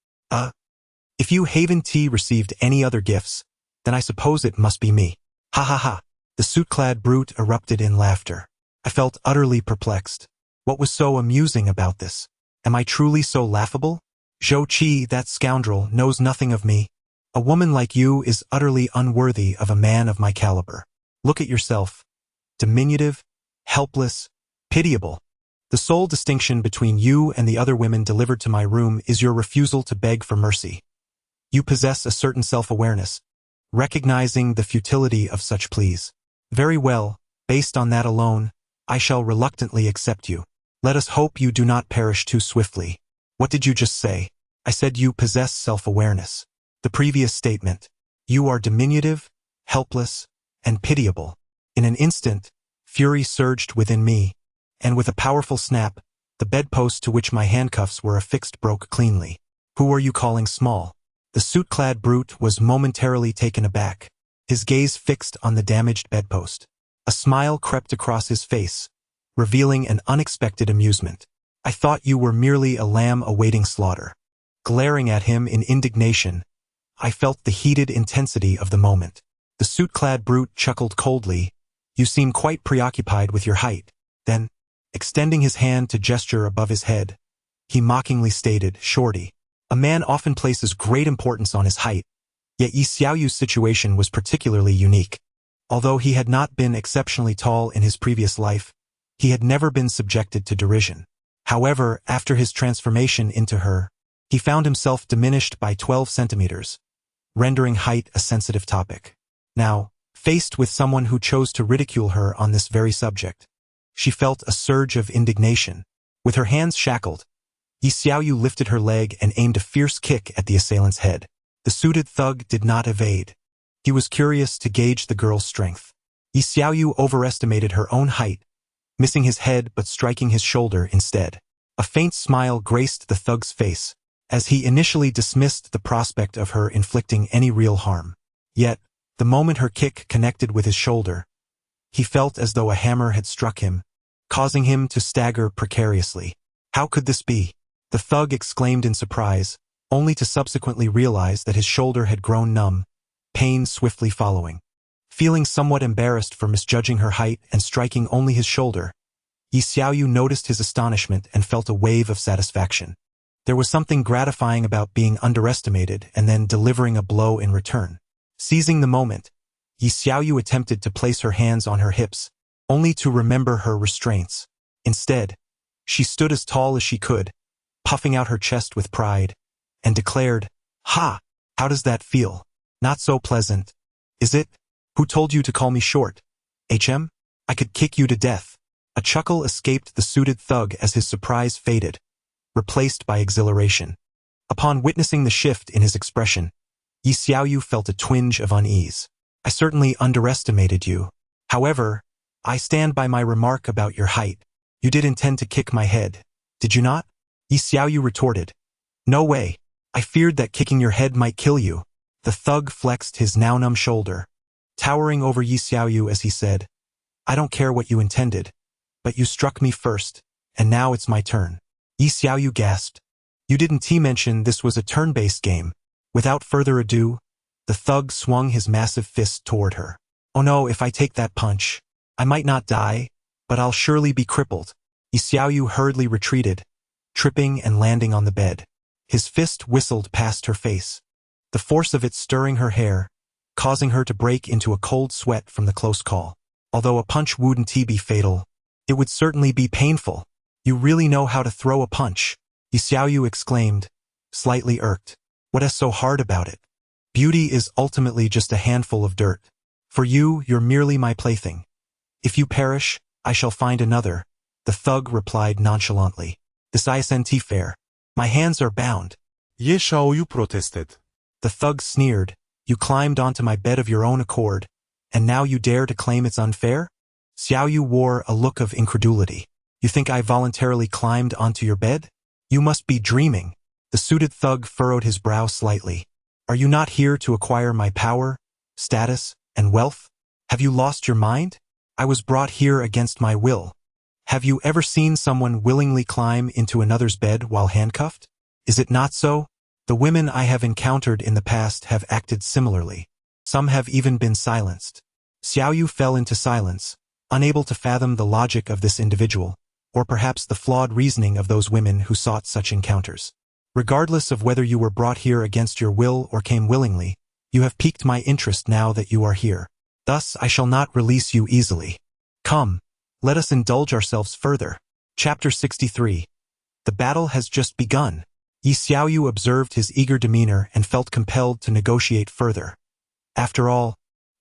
If you Haven Tea received any other gifts, then I suppose it must be me. Ha ha ha. The suit-clad brute erupted in laughter. I felt utterly perplexed. What was so amusing about this? Am I truly so laughable? Zhou Qi, that scoundrel, knows nothing of me. A woman like you is utterly unworthy of a man of my caliber. Look at yourself. Diminutive, helpless, pitiable. The sole distinction between you and the other women delivered to my room is your refusal to beg for mercy. You possess a certain self-awareness, recognizing the futility of such pleas. Very well, based on that alone, I shall reluctantly accept you. Let us hope you do not perish too swiftly. What did you just say? I said you possess self-awareness. The previous statement. You are diminutive, helpless, and pitiable. In an instant, fury surged within me, and with a powerful snap, the bedpost to which my handcuffs were affixed broke cleanly. Who are you calling small? The The suit-clad brute was momentarily taken aback, his gaze fixed on the damaged bedpost. A smile crept across his face, revealing an unexpected amusement. I thought you were merely a lamb awaiting slaughter. Glaring at him in indignation, I felt the heated intensity of the moment. The suit-clad brute chuckled coldly. You seem quite preoccupied with your height. Then, extending his hand to gesture above his head, he mockingly stated, Shorty. A man often places great importance on his height, yet Yi Xiaoyu's situation was particularly unique. Although he had not been exceptionally tall in his previous life, he had never been subjected to derision. However, after his transformation into her, he found himself diminished by 12 centimeters, rendering height a sensitive topic. Now, faced with someone who chose to ridicule her on this very subject, she felt a surge of indignation. With her hands shackled, Yi Xiaoyu lifted her leg and aimed a fierce kick at the assailant's head. The suited thug did not evade. He was curious to gauge the girl's strength. Yi Xiaoyu overestimated her own height, missing his head but striking his shoulder instead. A faint smile graced the thug's face, as he initially dismissed the prospect of her inflicting any real harm. Yet, the moment her kick connected with his shoulder, he felt as though a hammer had struck him, causing him to stagger precariously. How could this be? The thug exclaimed in surprise, only to subsequently realize that his shoulder had grown numb, pain swiftly following. Feeling somewhat embarrassed for misjudging her height and striking only his shoulder, Yi Xiaoyu noticed his astonishment and felt a wave of satisfaction. There was something gratifying about being underestimated and then delivering a blow in return. Seizing the moment, Yi Xiaoyu attempted to place her hands on her hips, only to remember her restraints. Instead, she stood as tall as she could, puffing out her chest with pride, and declared, Ha! How does that feel? Not so pleasant, is it? Who told you to call me short? HM? I could kick you to death. A chuckle escaped the suited thug as his surprise faded, replaced by exhilaration. Upon witnessing the shift in his expression, Yi Xiaoyu felt a twinge of unease. I certainly underestimated you. However, I stand by my remark about your height. You did intend to kick my head, did you not? Yi Xiaoyu retorted. No way. I feared that kicking your head might kill you. The thug flexed his now numb shoulder, towering over Yi Xiaoyu as he said, I don't care what you intended, but you struck me first, and now it's my turn. Yi Xiaoyu gasped. You didn't mention this was a turn-based game. Without further ado, the thug swung his massive fist toward her. Oh no, if I take that punch, I might not die, but I'll surely be crippled. Yi Xiaoyu hurriedly retreated, tripping and landing on the bed. His fist whistled past her face, the force of it stirring her hair, causing her to break into a cold sweat from the close call. Although a punch wouldn't be fatal, it would certainly be painful. You really know how to throw a punch, Yi Xiaoyu exclaimed, slightly irked. What's so hard about it? Beauty is ultimately just a handful of dirt. For you, you're merely my plaything. If you perish, I shall find another, the thug replied nonchalantly. This isn't fair. My hands are bound. Yi Xiaoyu protested. The thug sneered. You climbed onto my bed of your own accord, and now you dare to claim it's unfair? Xiaoyu wore a look of incredulity. You think I voluntarily climbed onto your bed? You must be dreaming. The suited thug furrowed his brow slightly. Are you not here to acquire my power, status, and wealth? Have you lost your mind? I was brought here against my will. Have you ever seen someone willingly climb into another's bed while handcuffed? Is it not so? The women I have encountered in the past have acted similarly. Some have even been silenced. Xiaoyu fell into silence, unable to fathom the logic of this individual, or perhaps the flawed reasoning of those women who sought such encounters. Regardless of whether you were brought here against your will or came willingly, you have piqued my interest now that you are here. Thus I shall not release you easily. Come, let us indulge ourselves further. Chapter 63. The battle has just begun. Yi Xiaoyu observed his eager demeanor and felt compelled to negotiate further. After all,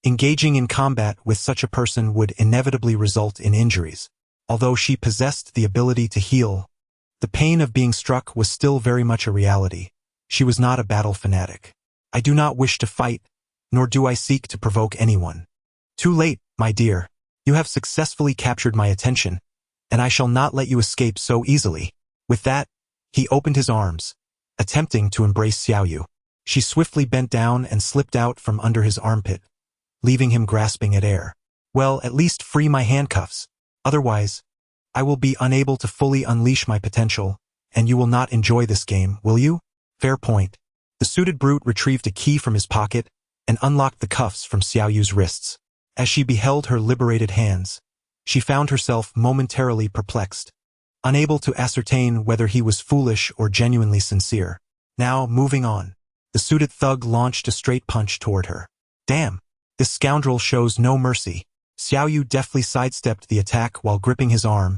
engaging in combat with such a person would inevitably result in injuries. Although she possessed the ability to heal, the pain of being struck was still very much a reality. She was not a battle fanatic. I do not wish to fight, nor do I seek to provoke anyone. Too late, my dear. You have successfully captured my attention, and I shall not let you escape so easily. With that, he opened his arms, attempting to embrace Xiaoyu. She swiftly bent down and slipped out from under his armpit, leaving him grasping at air. Well, at least free my handcuffs. Otherwise, I will be unable to fully unleash my potential, and you will not enjoy this game, will you? Fair point. The suited brute retrieved a key from his pocket and unlocked the cuffs from Xiaoyu's wrists. As she beheld her liberated hands, she found herself momentarily perplexed, unable to ascertain whether he was foolish or genuinely sincere. Now, moving on, the suited thug launched a straight punch toward her. Damn, this scoundrel shows no mercy. Xiaoyu deftly sidestepped the attack while gripping his arm,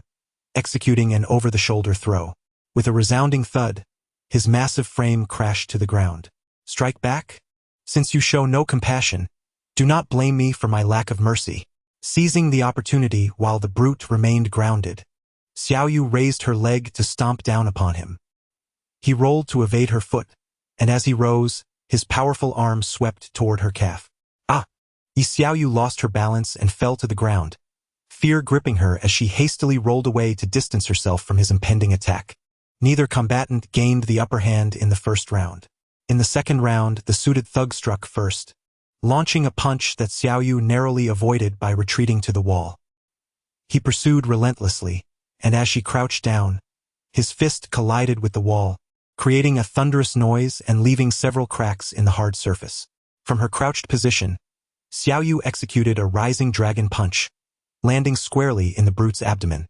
executing an over-the-shoulder throw. With a resounding thud, his massive frame crashed to the ground. Strike back? Since you show no compassion, do not blame me for my lack of mercy. Seizing the opportunity while the brute remained grounded, Xiaoyu raised her leg to stomp down upon him. He rolled to evade her foot, and as he rose, his powerful arm swept toward her calf. Ah! Xiaoyu lost her balance and fell to the ground, fear gripping her as she hastily rolled away to distance herself from his impending attack. Neither combatant gained the upper hand in the first round. In the second round, the suited thug struck first, launching a punch that Xiaoyu narrowly avoided by retreating to the wall. He pursued relentlessly, and as she crouched down, his fist collided with the wall, creating a thunderous noise and leaving several cracks in the hard surface. From her crouched position, Xiaoyu executed a rising dragon punch, landing squarely in the brute's abdomen.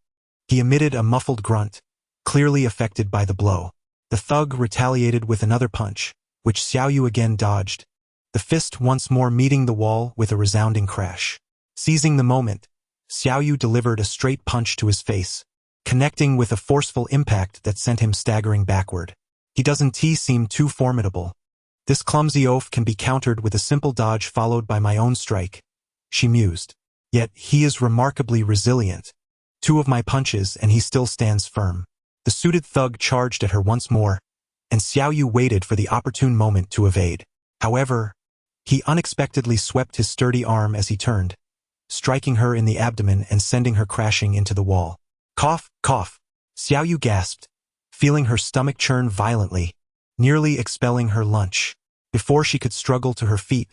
He emitted a muffled grunt, clearly affected by the blow. The thug retaliated with another punch, which Xiaoyu again dodged, the fist once more meeting the wall with a resounding crash. Seizing the moment, Xiaoyu delivered a straight punch to his face, connecting with a forceful impact that sent him staggering backward. He doesn't seem too formidable. This clumsy oaf can be countered with a simple dodge followed by my own strike, she mused. Yet he is remarkably resilient. 2 of my punches and he still stands firm. The suited thug charged at her once more, and Xiaoyu waited for the opportune moment to evade. However, he unexpectedly swept his sturdy arm as he turned, striking her in the abdomen and sending her crashing into the wall. Cough, cough, Xiaoyu gasped, feeling her stomach churn violently, nearly expelling her lunch. Before she could struggle to her feet,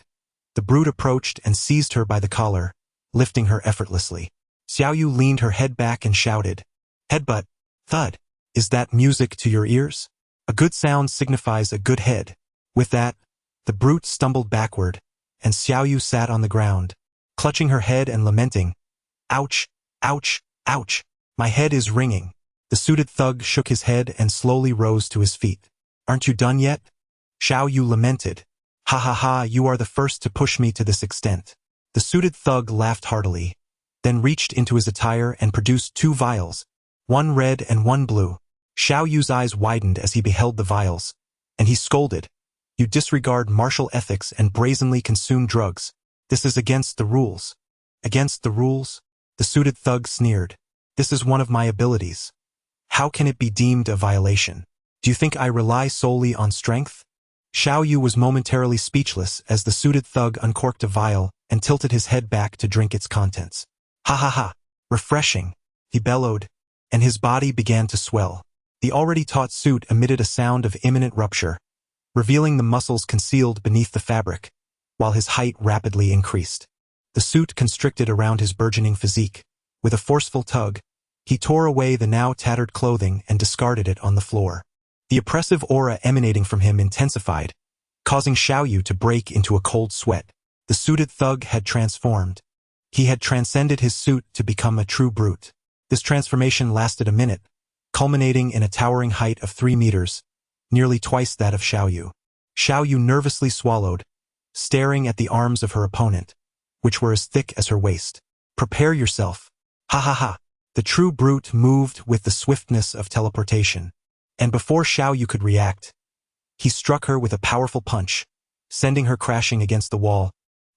the brute approached and seized her by the collar, lifting her effortlessly. Xiaoyu leaned her head back and shouted, "Headbutt, thud, is that music to your ears? A good sound signifies a good head." With that, the brute stumbled backward, and Xiaoyu sat on the ground, clutching her head and lamenting, "Ouch, ouch, ouch, my head is ringing." The suited thug shook his head and slowly rose to his feet. "Aren't you done yet?" Xiaoyu lamented. "Ha ha ha, you are the first to push me to this extent." The suited thug laughed heartily, then reached into his attire and produced 2 vials, one red and one blue. Xiaoyu's eyes widened as he beheld the vials, and he scolded, "You disregard martial ethics and brazenly consume drugs. This is against the rules." "Against the rules?" The suited thug sneered. "This is one of my abilities. How can it be deemed a violation? Do you think I rely solely on strength?" Xiaoyu was momentarily speechless as the suited thug uncorked a vial and tilted his head back to drink its contents. "Ha ha ha, refreshing," he bellowed, and his body began to swell. The already taut suit emitted a sound of imminent rupture, revealing the muscles concealed beneath the fabric, while his height rapidly increased. The suit constricted around his burgeoning physique. With a forceful tug, he tore away the now tattered clothing and discarded it on the floor. The oppressive aura emanating from him intensified, causing Xiaoyu to break into a cold sweat. The suited thug had transformed. He had transcended his suit to become a true brute. This transformation lasted a minute, culminating in a towering height of 3 meters, nearly twice that of Xiaoyu. Xiaoyu nervously swallowed, staring at the arms of her opponent, which were as thick as her waist. "Prepare yourself." Ha ha ha. The true brute moved with the swiftness of teleportation, and before Xiaoyu could react, he struck her with a powerful punch, sending her crashing against the wall,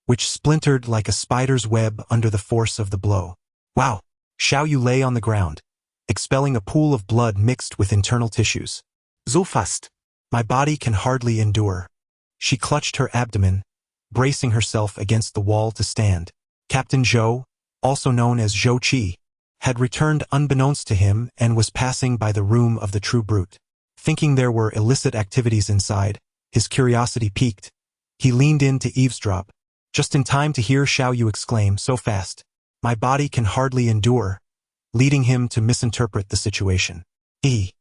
which splintered like a spider's web under the force of the blow. Wow! Xiaoyu lay on the ground, expelling a pool of blood mixed with internal tissues. "So fast. My body can hardly endure." She clutched her abdomen, bracing herself against the wall to stand. Captain Zhou, also known as Zhou Qi, had returned unbeknownst to him and was passing by the room of the true brute. Thinking there were illicit activities inside, His curiosity piqued. He leaned in to eavesdrop, just in time to hear Xiao Yu exclaim so fast, "My body can hardly endure," leading him to misinterpret the situation. The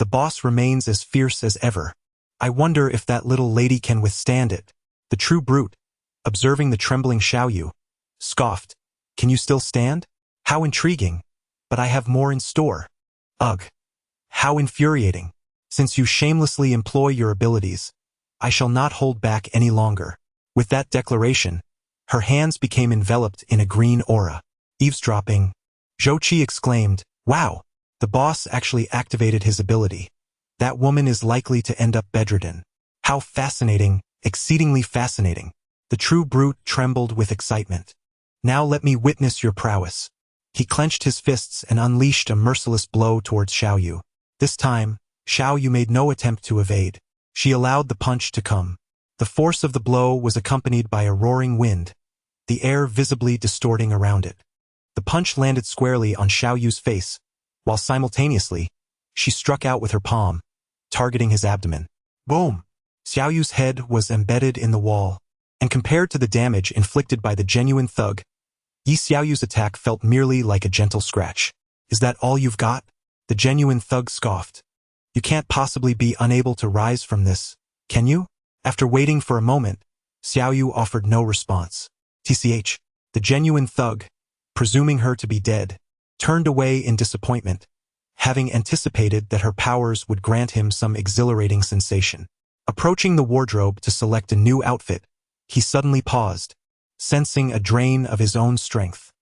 boss remains as fierce as ever. I wonder if that little lady can withstand it. The true brute, observing the trembling Xiao Yu, scoffed, "Can you still stand? How intriguing. But I have more in store." Ugh. How infuriating. Since you shamelessly employ your abilities, I shall not hold back any longer. With that declaration, her hands became enveloped in a green aura. Eavesdropping, Zhou Qi exclaimed, "Wow, the boss actually activated his ability. That woman is likely to end up bedridden. How fascinating, exceedingly fascinating." The true brute trembled with excitement. "Now let me witness your prowess." He clenched his fists and unleashed a merciless blow towards Xiao Yu. This time, Xiao Yu made no attempt to evade. She allowed the punch to come. The force of the blow was accompanied by a roaring wind, the air visibly distorting around it. The punch landed squarely on Xiao Yu's face, while simultaneously, she struck out with her palm, targeting his abdomen. Boom! Xiao Yu's head was embedded in the wall, and compared to the damage inflicted by the genuine thug, Yi Xiao Yu's attack felt merely like a gentle scratch. "Is that all you've got?" The genuine thug scoffed. "You can't possibly be unable to rise from this, can you?" After waiting for a moment, Xiao Yu offered no response. TCH, the genuine thug, presuming her to be dead, turned away in disappointment, having anticipated that her powers would grant him some exhilarating sensation. Approaching the wardrobe to select a new outfit, he suddenly paused, sensing a drain of his own strength.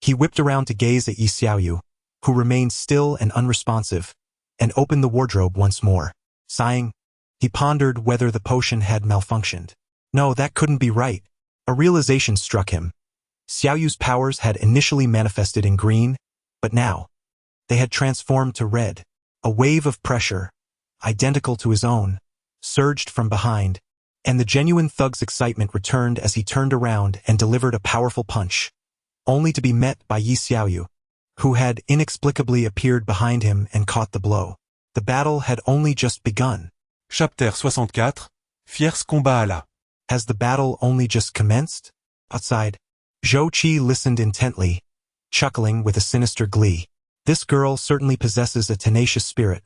He whipped around to gaze at Yi Xiao Yu, who remained still and unresponsive, and opened the wardrobe once more. Sighing, he pondered whether the potion had malfunctioned. No, that couldn't be right. A realization struck him. Xiao Yu's powers had initially manifested in green, but now, they had transformed to red. A wave of pressure, identical to his own, surged from behind, and the genuine thug's excitement returned as he turned around and delivered a powerful punch, only to be met by Yi Xiao Yu, who had inexplicably appeared behind him and caught the blow. The battle had only just begun. Chapter 64, Fiers combat à la. Has the battle only just commenced? Outside, Zhou Qi listened intently, chuckling with a sinister glee. This girl certainly possesses a tenacious spirit.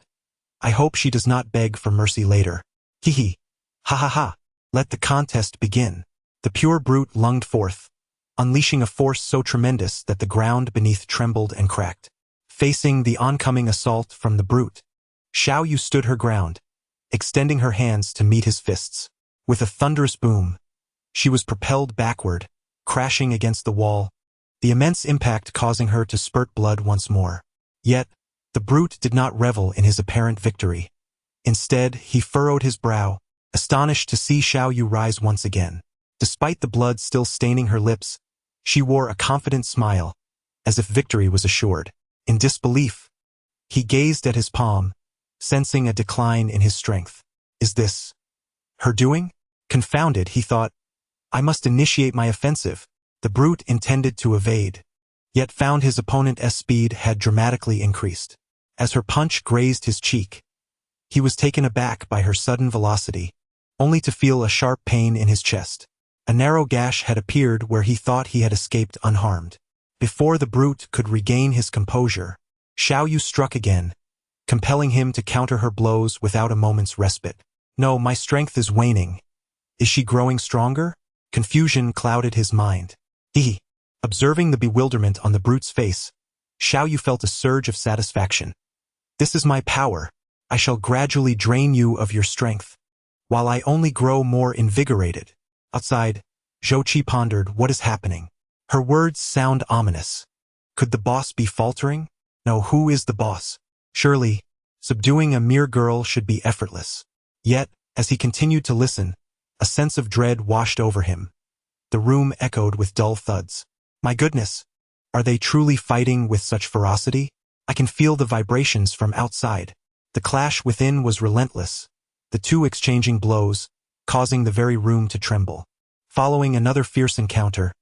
I hope she does not beg for mercy later. Hee. Ha ha ha. Let the contest begin. The pure brute lunged forth, unleashing a force so tremendous that the ground beneath trembled and cracked. Facing the oncoming assault from the brute, Xiao Yu stood her ground, extending her hands to meet his fists. With a thunderous boom, she was propelled backward, crashing against the wall, the immense impact causing her to spurt blood once more. Yet, the brute did not revel in his apparent victory. Instead, he furrowed his brow, astonished to see Xiao Yu rise once again. Despite the blood still staining her lips, she wore a confident smile, as if victory was assured. In disbelief, he gazed at his palm, sensing a decline in his strength. Is this her doing? Confounded, he thought. I must initiate my offensive. The brute intended to evade, yet found his opponent's speed had dramatically increased. As her punch grazed his cheek, he was taken aback by her sudden velocity, only to feel a sharp pain in his chest. A narrow gash had appeared where he thought he had escaped unharmed. Before the brute could regain his composure, Xiao Yu struck again, compelling him to counter her blows without a moment's respite. No, my strength is waning. Is she growing stronger? Confusion clouded his mind. Observing the bewilderment on the brute's face, Xiao Yu felt a surge of satisfaction. This is my power. I shall gradually drain you of your strength, while I only grow more invigorated. Outside, Zhou Qi pondered, what is happening? Her words sound ominous. Could the boss be faltering? No, who is the boss? Surely, subduing a mere girl should be effortless. Yet, as he continued to listen, a sense of dread washed over him. The room echoed with dull thuds. My goodness, are they truly fighting with such ferocity? I can feel the vibrations from outside. The clash within was relentless, the two exchanging blows, causing the very room to tremble. Following another fierce encounter,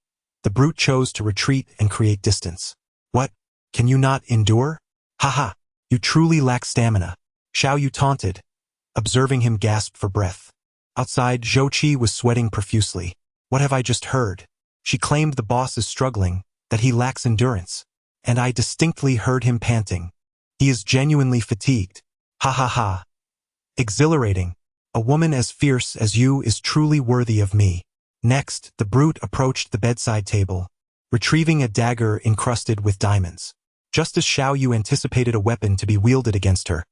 the brute chose to retreat and create distance. What? Can you not endure? Haha, you truly lack stamina. Xiao Yu taunted, observing him gasp for breath. Outside, Zhou Qi was sweating profusely. What have I just heard? She claimed the boss is struggling, that he lacks endurance. And I distinctly heard him panting. He is genuinely fatigued. Ha ha ha. Exhilarating. A woman as fierce as you is truly worthy of me. Next, the brute approached the bedside table, retrieving a dagger encrusted with diamonds. Just as Xiao Yu anticipated a weapon to be wielded against her,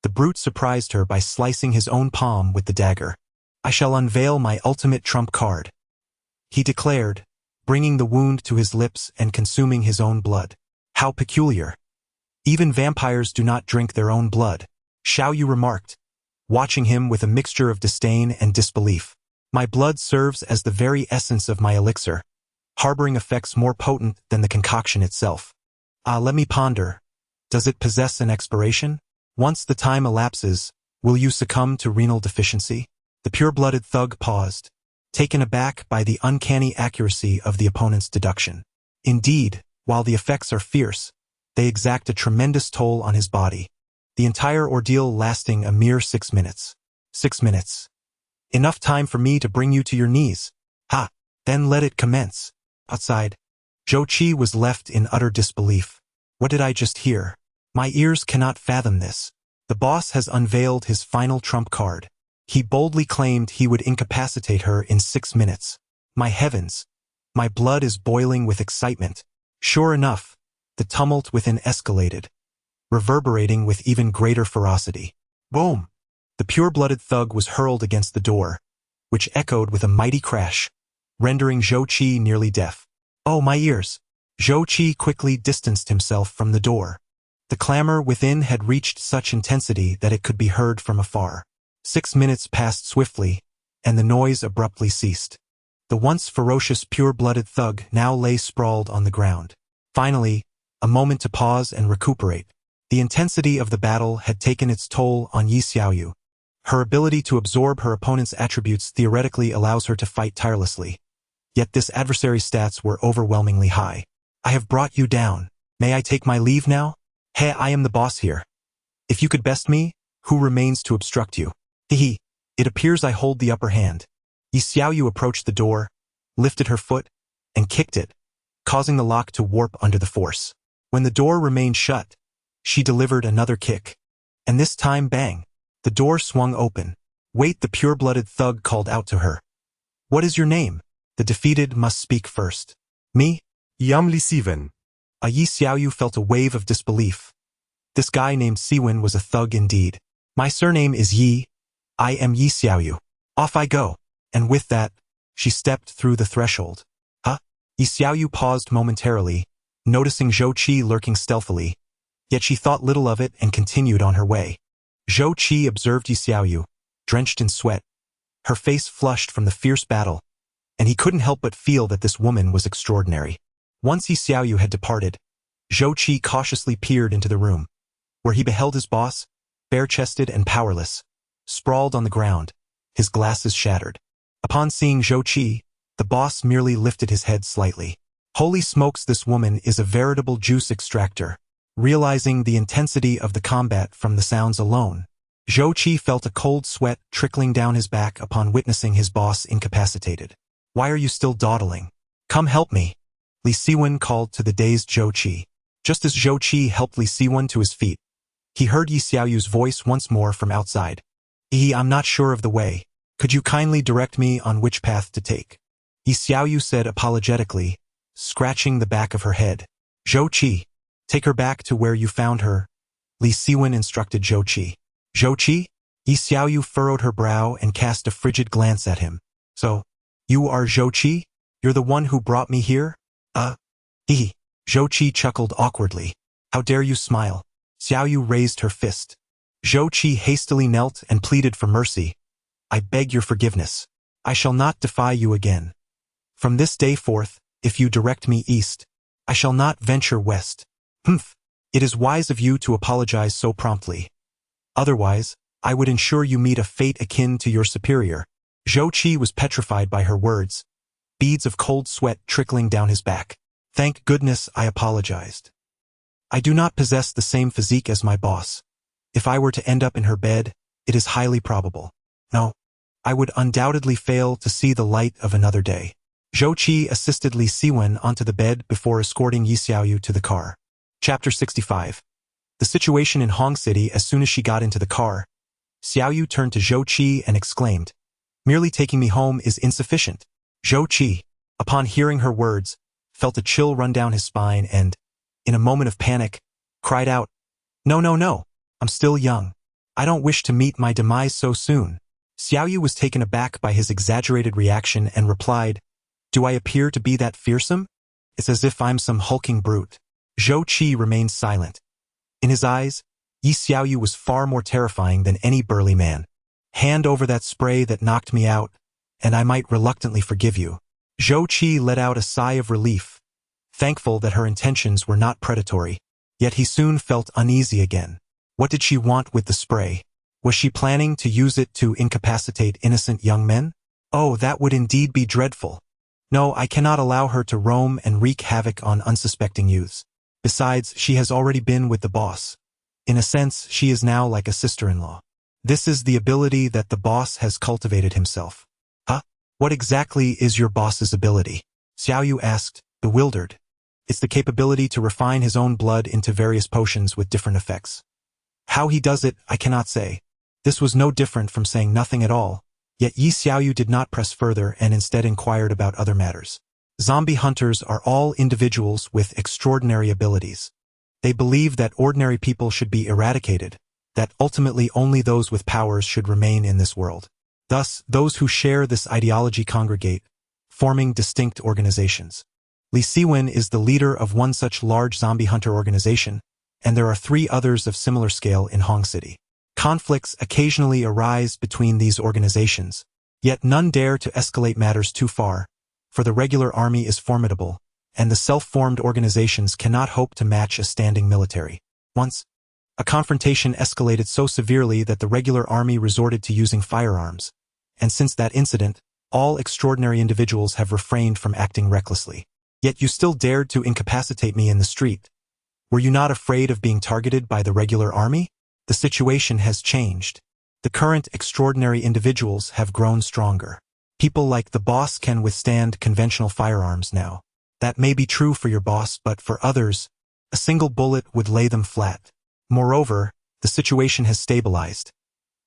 the brute surprised her by slicing his own palm with the dagger. I shall unveil my ultimate trump card, he declared, bringing the wound to his lips and consuming his own blood. How peculiar. Even vampires do not drink their own blood, Xiao Yu remarked, watching him with a mixture of disdain and disbelief. My blood serves as the very essence of my elixir, harboring effects more potent than the concoction itself. Let me ponder. Does it possess an expiration? Once the time elapses, will you succumb to renal deficiency? The pure-blooded thug paused, taken aback by the uncanny accuracy of the opponent's deduction. Indeed, while the effects are fierce, they exact a tremendous toll on his body, the entire ordeal lasting a mere 6 minutes. 6 minutes. Enough time for me to bring you to your knees. Ha! Then let it commence. Outside, Zhou Qi was left in utter disbelief. What did I just hear? My ears cannot fathom this. The boss has unveiled his final trump card. He boldly claimed he would incapacitate her in 6 minutes. My heavens! My blood is boiling with excitement. Sure enough, the tumult within escalated, reverberating with even greater ferocity. Boom! The pure-blooded thug was hurled against the door, which echoed with a mighty crash, rendering Zhou Qi nearly deaf. Oh, my ears! Zhou Qi quickly distanced himself from the door. The clamor within had reached such intensity that it could be heard from afar. 6 minutes passed swiftly, and the noise abruptly ceased. The once ferocious pure-blooded thug now lay sprawled on the ground. Finally, a moment to pause and recuperate. The intensity of the battle had taken its toll on Yi Xiaoyu. Her ability to absorb her opponent's attributes theoretically allows her to fight tirelessly. Yet this adversary's stats were overwhelmingly high. I have brought you down. May I take my leave now? Hey, I am the boss here. If you could best me, who remains to obstruct you? Hehe, it appears I hold the upper hand. Yi Xiaoyu approached the door, lifted her foot, and kicked it, causing the lock to warp under the force. When the door remained shut, she delivered another kick. And this time, bang, the door swung open. Wait, the pure-blooded thug called out to her. What is your name? The defeated must speak first. Me? Yam Li Siwen. Yi Xiaoyu felt a wave of disbelief. This guy named Siwen was a thug indeed. My surname is Yi. I am Yi Xiaoyu. Off I go. And with that, she stepped through the threshold. Huh? Yi Xiaoyu paused momentarily, noticing Zhou Qi lurking stealthily, yet she thought little of it and continued on her way. Zhou Qi observed Yi Xiaoyu, drenched in sweat, her face flushed from the fierce battle, and he couldn't help but feel that this woman was extraordinary. Once Yi Xiaoyu had departed, Zhou Qi cautiously peered into the room, where he beheld his boss, bare-chested and powerless, sprawled on the ground, his glasses shattered. Upon seeing Zhou Qi, the boss merely lifted his head slightly. Holy smokes, this woman is a veritable juice extractor. Realizing the intensity of the combat from the sounds alone, Zhou Qi felt a cold sweat trickling down his back upon witnessing his boss incapacitated. Why are you still dawdling? Come help me. Li Siwen called to the dazed Zhou Qi. Just as Zhou Qi helped Li Siwen to his feet, he heard Yi Xiaoyu's voice once more from outside. I'm not sure of the way. Could you kindly direct me on which path to take? Yi Xiaoyu said apologetically, scratching the back of her head. Zhou Qi, take her back to where you found her, Li Siwen instructed Zhou Qi. Zhou Qi? Yi Xiaoyu furrowed her brow and cast a frigid glance at him. So, you are Zhou Qi? You're the one who brought me here? Zhou Qi chuckled awkwardly. How dare you smile? Xiaoyu raised her fist. Zhou Qi hastily knelt and pleaded for mercy. I beg your forgiveness. I shall not defy you again. From this day forth, if you direct me east, I shall not venture west. Humph. It is wise of you to apologize so promptly. Otherwise, I would ensure you meet a fate akin to your superior. Zhou Qi was petrified by her words, beads of cold sweat trickling down his back. Thank goodness I apologized. I do not possess the same physique as my boss. If I were to end up in her bed, it is highly probable. No, I would undoubtedly fail to see the light of another day. Zhou Qi assisted Li Siwen onto the bed before escorting Yi Xiaoyu to the car. Chapter 65. The situation in Hong City. As soon as she got into the car, Xiaoyu turned to Zhou Qi and exclaimed, "Merely taking me home is insufficient." Zhou Qi, upon hearing her words, felt a chill run down his spine and, in a moment of panic, cried out, "No, no, no, I'm still young. I don't wish to meet my demise so soon." Xiaoyu was taken aback by his exaggerated reaction and replied, "Do I appear to be that fearsome? It's as if I'm some hulking brute." Zhou Qi remained silent. In his eyes, Yi Xiaoyu was far more terrifying than any burly man. "Hand over that spray that knocked me out, and I might reluctantly forgive you." Zhou Qi let out a sigh of relief, thankful that her intentions were not predatory, yet he soon felt uneasy again. What did she want with the spray? Was she planning to use it to incapacitate innocent young men? Oh, that would indeed be dreadful. No, I cannot allow her to roam and wreak havoc on unsuspecting youths. Besides, she has already been with the boss. In a sense, she is now like a sister-in-law. This is the ability that the boss has cultivated himself. Huh? What exactly is your boss's ability? Xiaoyu asked, bewildered. It's the capability to refine his own blood into various potions with different effects. How he does it, I cannot say. This was no different from saying nothing at all, yet Yi Xiaoyu did not press further and instead inquired about other matters. Zombie hunters are all individuals with extraordinary abilities. They believe that ordinary people should be eradicated, that ultimately only those with powers should remain in this world. Thus, those who share this ideology congregate, forming distinct organizations. Li Siwen is the leader of one such large zombie hunter organization, and there are 3 others of similar scale in Hong City. Conflicts occasionally arise between these organizations, yet none dare to escalate matters too far, for the regular army is formidable, and the self-formed organizations cannot hope to match a standing military. Once, a confrontation escalated so severely that the regular army resorted to using firearms, and since that incident, all extraordinary individuals have refrained from acting recklessly. Yet you still dared to incapacitate me in the street. Were you not afraid of being targeted by the regular army? The situation has changed. The current extraordinary individuals have grown stronger. People like the boss can withstand conventional firearms now. That may be true for your boss, but for others, a single bullet would lay them flat. Moreover, the situation has stabilized.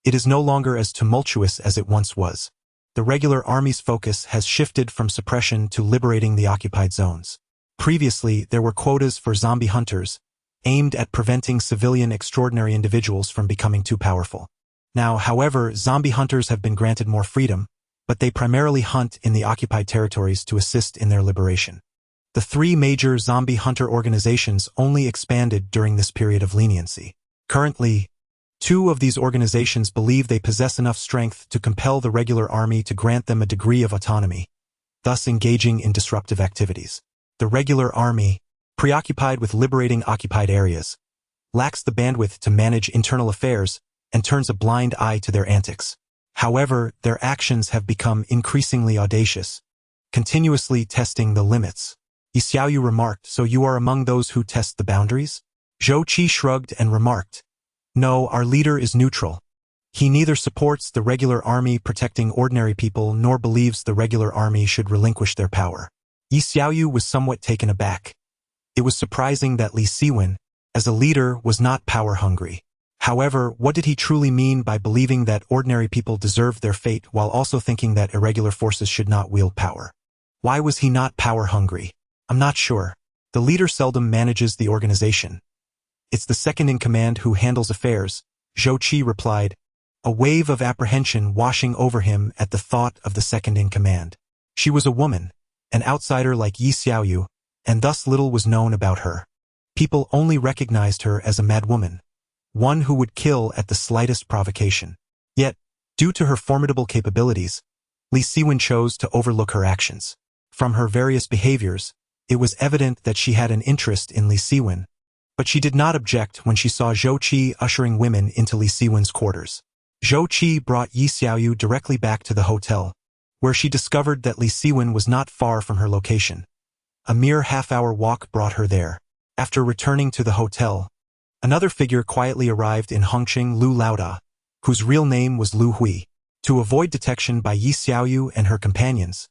It is no longer as tumultuous as it once was. The regular army's focus has shifted from suppression to liberating the occupied zones. Previously, there were quotas for zombie hunters, aimed at preventing civilian extraordinary individuals from becoming too powerful. Now, however, zombie hunters have been granted more freedom, but they primarily hunt in the occupied territories to assist in their liberation. The 3 major zombie hunter organizations only expanded during this period of leniency. Currently, 2 of these organizations believe they possess enough strength to compel the regular army to grant them a degree of autonomy, thus engaging in disruptive activities. The regular army, preoccupied with liberating occupied areas, lacks the bandwidth to manage internal affairs and turns a blind eye to their antics. However, their actions have become increasingly audacious, continuously testing the limits. Yi Xiaoyu remarked, "So you are among those who test the boundaries?" Zhou Qi shrugged and remarked, "No, our leader is neutral. He neither supports the regular army protecting ordinary people nor believes the regular army should relinquish their power." Yi Xiaoyu was somewhat taken aback. It was surprising that Li Siwen, as a leader, was not power-hungry. However, what did he truly mean by believing that ordinary people deserved their fate while also thinking that irregular forces should not wield power? Why was he not power-hungry? I'm not sure. The leader seldom manages the organization. It's the second-in-command who handles affairs, Zhou Qi replied, a wave of apprehension washing over him at the thought of the second-in-command. She was a woman, an outsider like Yi Xiaoyu, and thus little was known about her. People only recognized her as a madwoman, one who would kill at the slightest provocation. Yet, due to her formidable capabilities, Li Siwen chose to overlook her actions. From her various behaviors, it was evident that she had an interest in Li Siwen, but she did not object when she saw Zhou Qi ushering women into Li Siwen's quarters. Zhou Qi brought Yi Xiaoyu directly back to the hotel, where she discovered that Li Siwen was not far from her location. A mere half-hour walk brought her there. After returning to the hotel, another figure quietly arrived in Hongqing Lu Laoda, whose real name was Lu Hui. To avoid detection by Yi Xiaoyu and her companions,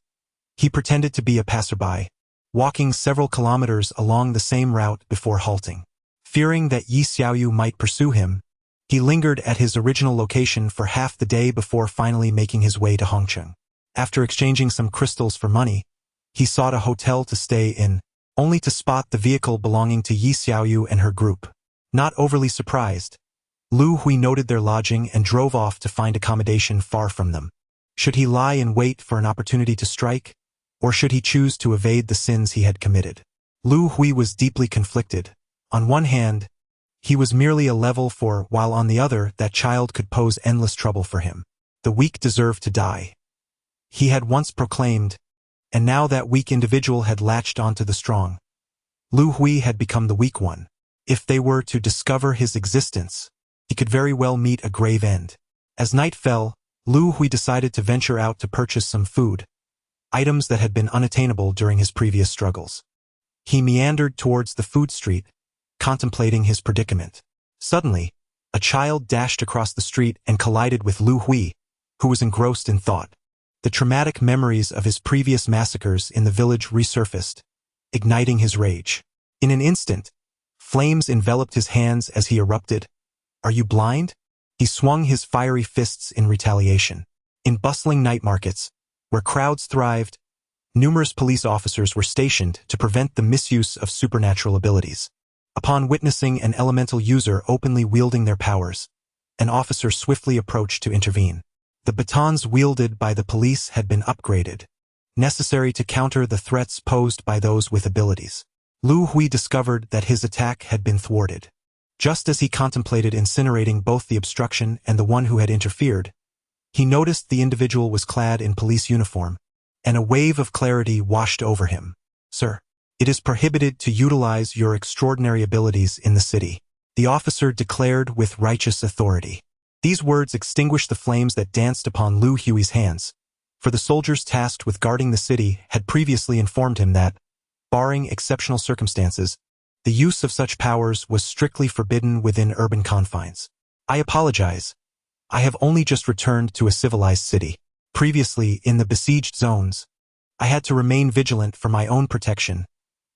he pretended to be a passerby, walking several kilometers along the same route before halting. Fearing that Yi Xiaoyu might pursue him, he lingered at his original location for half the day before finally making his way to Hongcheng. After exchanging some crystals for money, he sought a hotel to stay in, only to spot the vehicle belonging to Yi Xiaoyu and her group. Not overly surprised, Lu Hui noted their lodging and drove off to find accommodation far from them. Should he lie in wait for an opportunity to strike, or should he choose to evade the sins he had committed? Lu Hui was deeply conflicted. On one hand, he was merely a level 4, while on the other, that child could pose endless trouble for him. The weak deserved to die, he had once proclaimed, and now that weak individual had latched onto the strong. Lu Hui had become the weak one. If they were to discover his existence, he could very well meet a grave end. As night fell, Lu Hui decided to venture out to purchase some food, items that had been unattainable during his previous struggles. He meandered towards the food street, contemplating his predicament. Suddenly, a child dashed across the street and collided with Lu Hui, who was engrossed in thought. The traumatic memories of his previous massacres in the village resurfaced, igniting his rage. In an instant, flames enveloped his hands as he erupted. "Are you blind?" He swung his fiery fists in retaliation. In bustling night markets, where crowds thrived, numerous police officers were stationed to prevent the misuse of supernatural abilities. Upon witnessing an elemental user openly wielding their powers, an officer swiftly approached to intervene. The batons wielded by the police had been upgraded, necessary to counter the threats posed by those with abilities. Lu Hui discovered that his attack had been thwarted. Just as he contemplated incinerating both the obstruction and the one who had interfered, he noticed the individual was clad in police uniform, and a wave of clarity washed over him. "Sir, it is prohibited to utilize your extraordinary abilities in the city," the officer declared with righteous authority. These words extinguished the flames that danced upon Lu Hui's hands, for the soldiers tasked with guarding the city had previously informed him that, barring exceptional circumstances, the use of such powers was strictly forbidden within urban confines. "I apologize. I have only just returned to a civilized city. Previously, in the besieged zones, I had to remain vigilant for my own protection."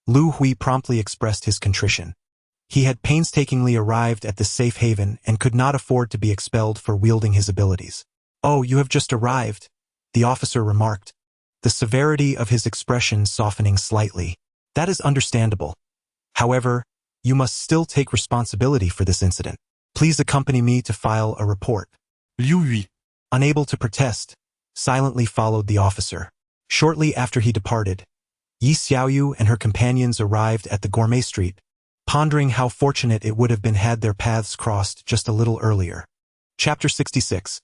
Lu Hui promptly expressed his contrition. He had painstakingly arrived at this safe haven and could not afford to be expelled for wielding his abilities. "Oh, you have just arrived," the officer remarked, the severity of his expression softening slightly. "That is understandable. However, you must still take responsibility for this incident. Please accompany me to file a report." Liu Hui, Unable to protest, silently followed the officer. Shortly after he departed, Yi Xiaoyu and her companions arrived at the gourmet street, pondering how fortunate it would have been had their paths crossed just a little earlier. Chapter 66.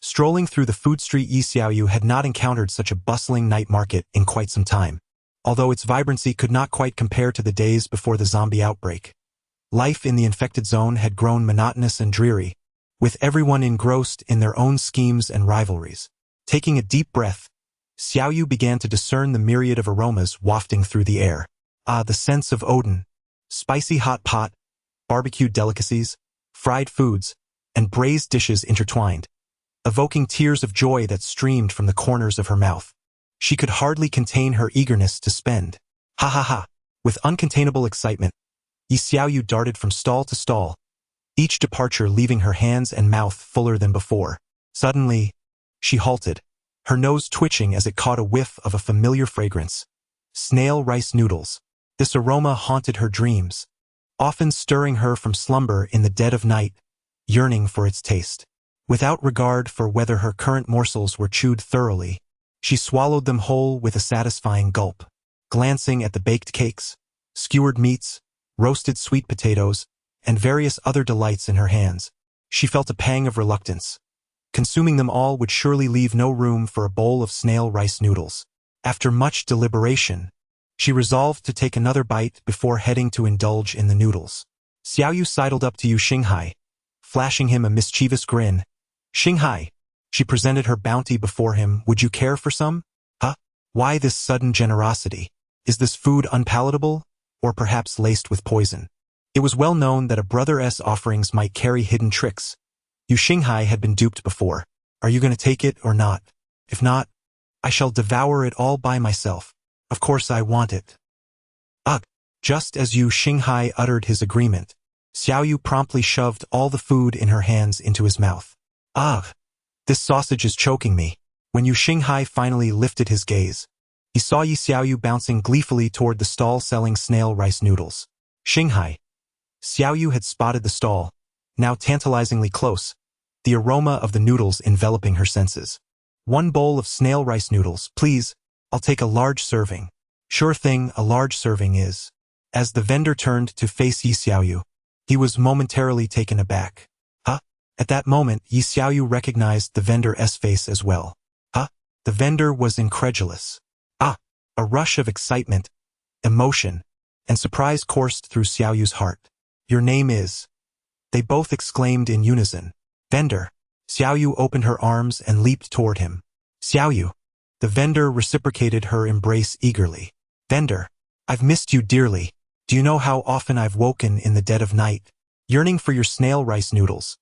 Strolling through the food street, Yi Xiaoyu had not encountered such a bustling night market in quite some time, although its vibrancy could not quite compare to the days before the zombie outbreak. Life in the infected zone had grown monotonous and dreary, with everyone engrossed in their own schemes and rivalries. Taking a deep breath, Xiaoyu began to discern the myriad of aromas wafting through the air. The scents of Odin, spicy hot pot, barbecued delicacies, fried foods, and braised dishes intertwined, evoking tears of joy that streamed from the corners of her mouth. She could hardly contain her eagerness to spend. Ha ha ha! With uncontainable excitement, Yi Xiaoyu darted from stall to stall, each departure leaving her hands and mouth fuller than before. Suddenly, she halted, her nose twitching as it caught a whiff of a familiar fragrance. Snail rice noodles. This aroma haunted her dreams, often stirring her from slumber in the dead of night, yearning for its taste. Without regard for whether her current morsels were chewed thoroughly, she swallowed them whole with a satisfying gulp. Glancing at the baked cakes, skewered meats, roasted sweet potatoes, and various other delights in her hands, she felt a pang of reluctance. Consuming them all would surely leave no room for a bowl of snail rice noodles. After much deliberation, she resolved to take another bite before heading to indulge in the noodles. Xiaoyu sidled up to Yu Xinghai, flashing him a mischievous grin. "Xinghai," she presented her bounty before him, "would you care for some?" "Huh? Why this sudden generosity? Is this food unpalatable, or perhaps laced with poison?" It was well known that a brother's offerings might carry hidden tricks. Yu Xinghai had been duped before. Are you going to take it or not? If not, I shall devour it all by myself. Of course I want it. Ugh! Just as Yu Xinghai uttered his agreement, Xiao Yu promptly shoved all the food in her hands into his mouth. Ugh! This sausage is choking me. When Yu Xinghai finally lifted his gaze, he saw Yi Xiaoyu bouncing gleefully toward the stall selling snail rice noodles. Xinghai. Xiaoyu had spotted the stall, now tantalizingly close, the aroma of the noodles enveloping her senses. One bowl of snail rice noodles, please. I'll take a large serving. Sure thing, a large serving is. As the vendor turned to face Yi Xiaoyu, he was momentarily taken aback. Huh? At that moment, Yi Xiaoyu recognized the vendor's face as well. Huh? The vendor was incredulous. Ah! A rush of excitement, emotion, and surprise coursed through Xiaoyu's heart. Your name is... They both exclaimed in unison. Vendor. Xiaoyu opened her arms and leaped toward him. Xiaoyu. The vendor reciprocated her embrace eagerly. Vendor. I've missed you dearly. Do you know how often I've woken in the dead of night, yearning for your snail rice noodles,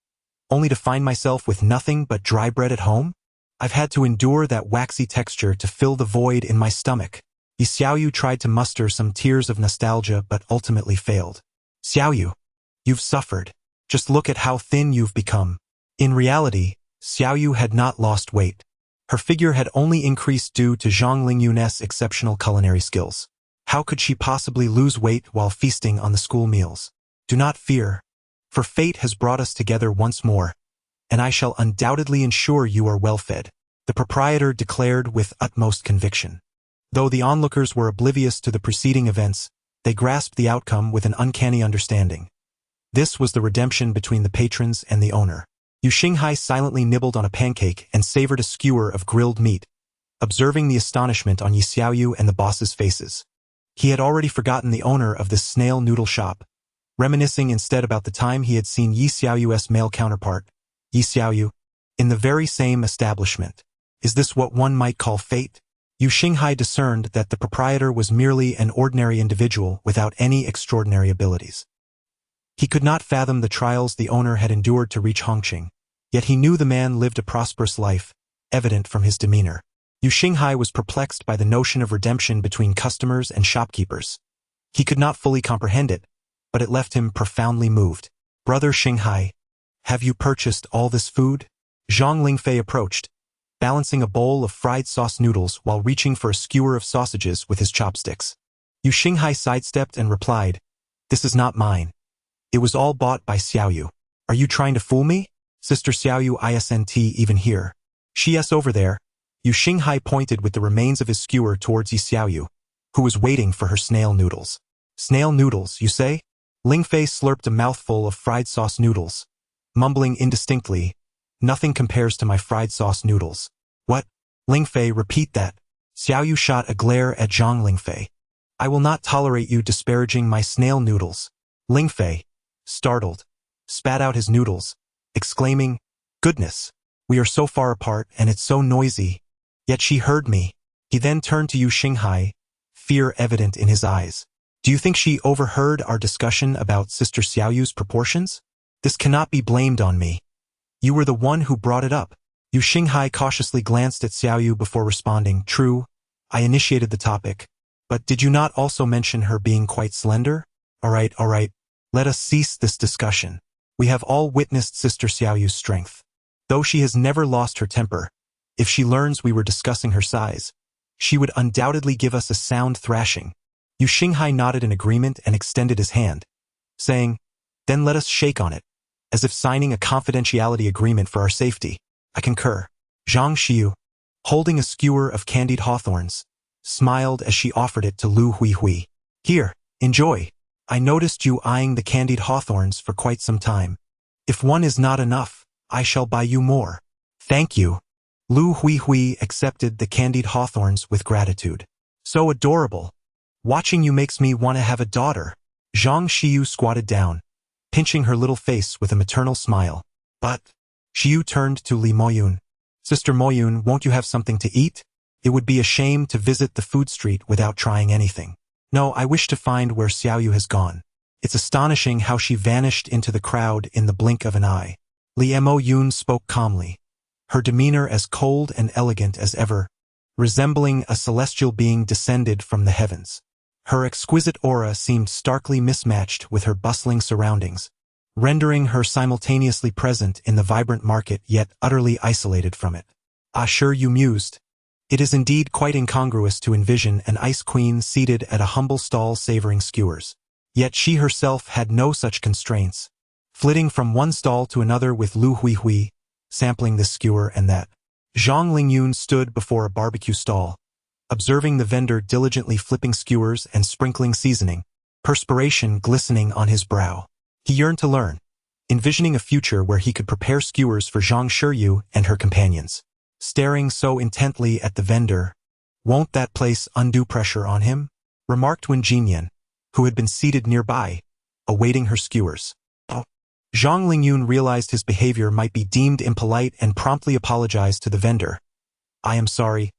only to find myself with nothing but dry bread at home? I've had to endure that waxy texture to fill the void in my stomach. Yi Xiaoyu tried to muster some tears of nostalgia but ultimately failed. Xiaoyu. You've suffered. Just look at how thin you've become. In reality, Xiaoyu had not lost weight. Her figure had only increased due to Zhang Lingyun's exceptional culinary skills. How could she possibly lose weight while feasting on the school meals? Do not fear, for fate has brought us together once more, and I shall undoubtedly ensure you are well fed, the proprietor declared with utmost conviction. Though the onlookers were oblivious to the preceding events, they grasped the outcome with an uncanny understanding. This was the redemption between the patrons and the owner. Yu Xinghai silently nibbled on a pancake and savored a skewer of grilled meat, observing the astonishment on Yi Xiaoyu and the boss's faces. He had already forgotten the owner of this snail noodle shop, reminiscing instead about the time he had seen Yi Xiaoyu's male counterpart, Yi Xiaoyu, in the very same establishment. Is this what one might call fate? Yu Xinghai discerned that the proprietor was merely an ordinary individual without any extraordinary abilities. He could not fathom the trials the owner had endured to reach Hongqing, yet he knew the man lived a prosperous life, evident from his demeanor. Yu Xinghai was perplexed by the notion of redemption between customers and shopkeepers. He could not fully comprehend it, but it left him profoundly moved. Brother Xinghai, have you purchased all this food? Zhang Lingfei approached, balancing a bowl of fried sauce noodles while reaching for a skewer of sausages with his chopsticks. Yu Xinghai sidestepped and replied, This is not mine. It was all bought by Xiaoyu. Are you trying to fool me? Sister Xiaoyu isn't even here. She's over there. Yu Xinghai pointed with the remains of his skewer towards Yi Xiaoyu, who was waiting for her snail noodles. Snail noodles, you say? Lingfei slurped a mouthful of fried sauce noodles, mumbling indistinctly, Nothing compares to my fried sauce noodles. What? Lingfei, repeat that. Xiaoyu shot a glare at Zhang Lingfei. I will not tolerate you disparaging my snail noodles. Lingfei, startled, spat out his noodles, exclaiming, Goodness, we are so far apart and it's so noisy. Yet she heard me. He then turned to Yu Xinghai, fear evident in his eyes. Do you think she overheard our discussion about Sister Xiaoyu's proportions? This cannot be blamed on me. You were the one who brought it up. Yu Xinghai cautiously glanced at Xiaoyu before responding, True, I initiated the topic. But did you not also mention her being quite slender? All right. Let us cease this discussion. We have all witnessed Sister Xiaoyu's strength. Though she has never lost her temper, if she learns we were discussing her size, she would undoubtedly give us a sound thrashing. Yu Xinghai nodded in agreement and extended his hand, saying, Then let us shake on it, as if signing a confidentiality agreement for our safety. I concur. Zhang Xiu, holding a skewer of candied hawthorns, smiled as she offered it to Lu Huihui. Here, enjoy. I noticed you eyeing the candied hawthorns for quite some time. If one is not enough, I shall buy you more. Thank you. Lu Huihui accepted the candied hawthorns with gratitude. So adorable. Watching you makes me want to have a daughter. Zhang Xiu squatted down, pinching her little face with a maternal smile. But, Xiu turned to Li Moyun. Sister Moyun, won't you have something to eat? It would be a shame to visit the food street without trying anything. No, I wish to find where Xiaoyu has gone. It's astonishing how she vanished into the crowd in the blink of an eye. Li Moyun spoke calmly. her demeanor as cold and elegant as ever, resembling a celestial being descended from the heavens. Her exquisite aura seemed starkly mismatched with her bustling surroundings, rendering her simultaneously present in the vibrant market yet utterly isolated from it. Ah, sure, you mused. It is indeed quite incongruous to envision an ice queen seated at a humble stall savoring skewers. Yet she herself had no such constraints, flitting from one stall to another with Lu Hui Hui, sampling this skewer and that. Zhang Lingyun stood before a barbecue stall, observing the vendor diligently flipping skewers and sprinkling seasoning, perspiration glistening on his brow. He yearned to learn, envisioning a future where he could prepare skewers for Zhang Shiyu and her companions. Staring so intently at the vendor, "Won't that place undue pressure on him?" remarked Wen Jinyan, who had been seated nearby, awaiting her skewers. Zhang Lingyun realized his behavior might be deemed impolite and promptly apologized to the vendor. "I am sorry.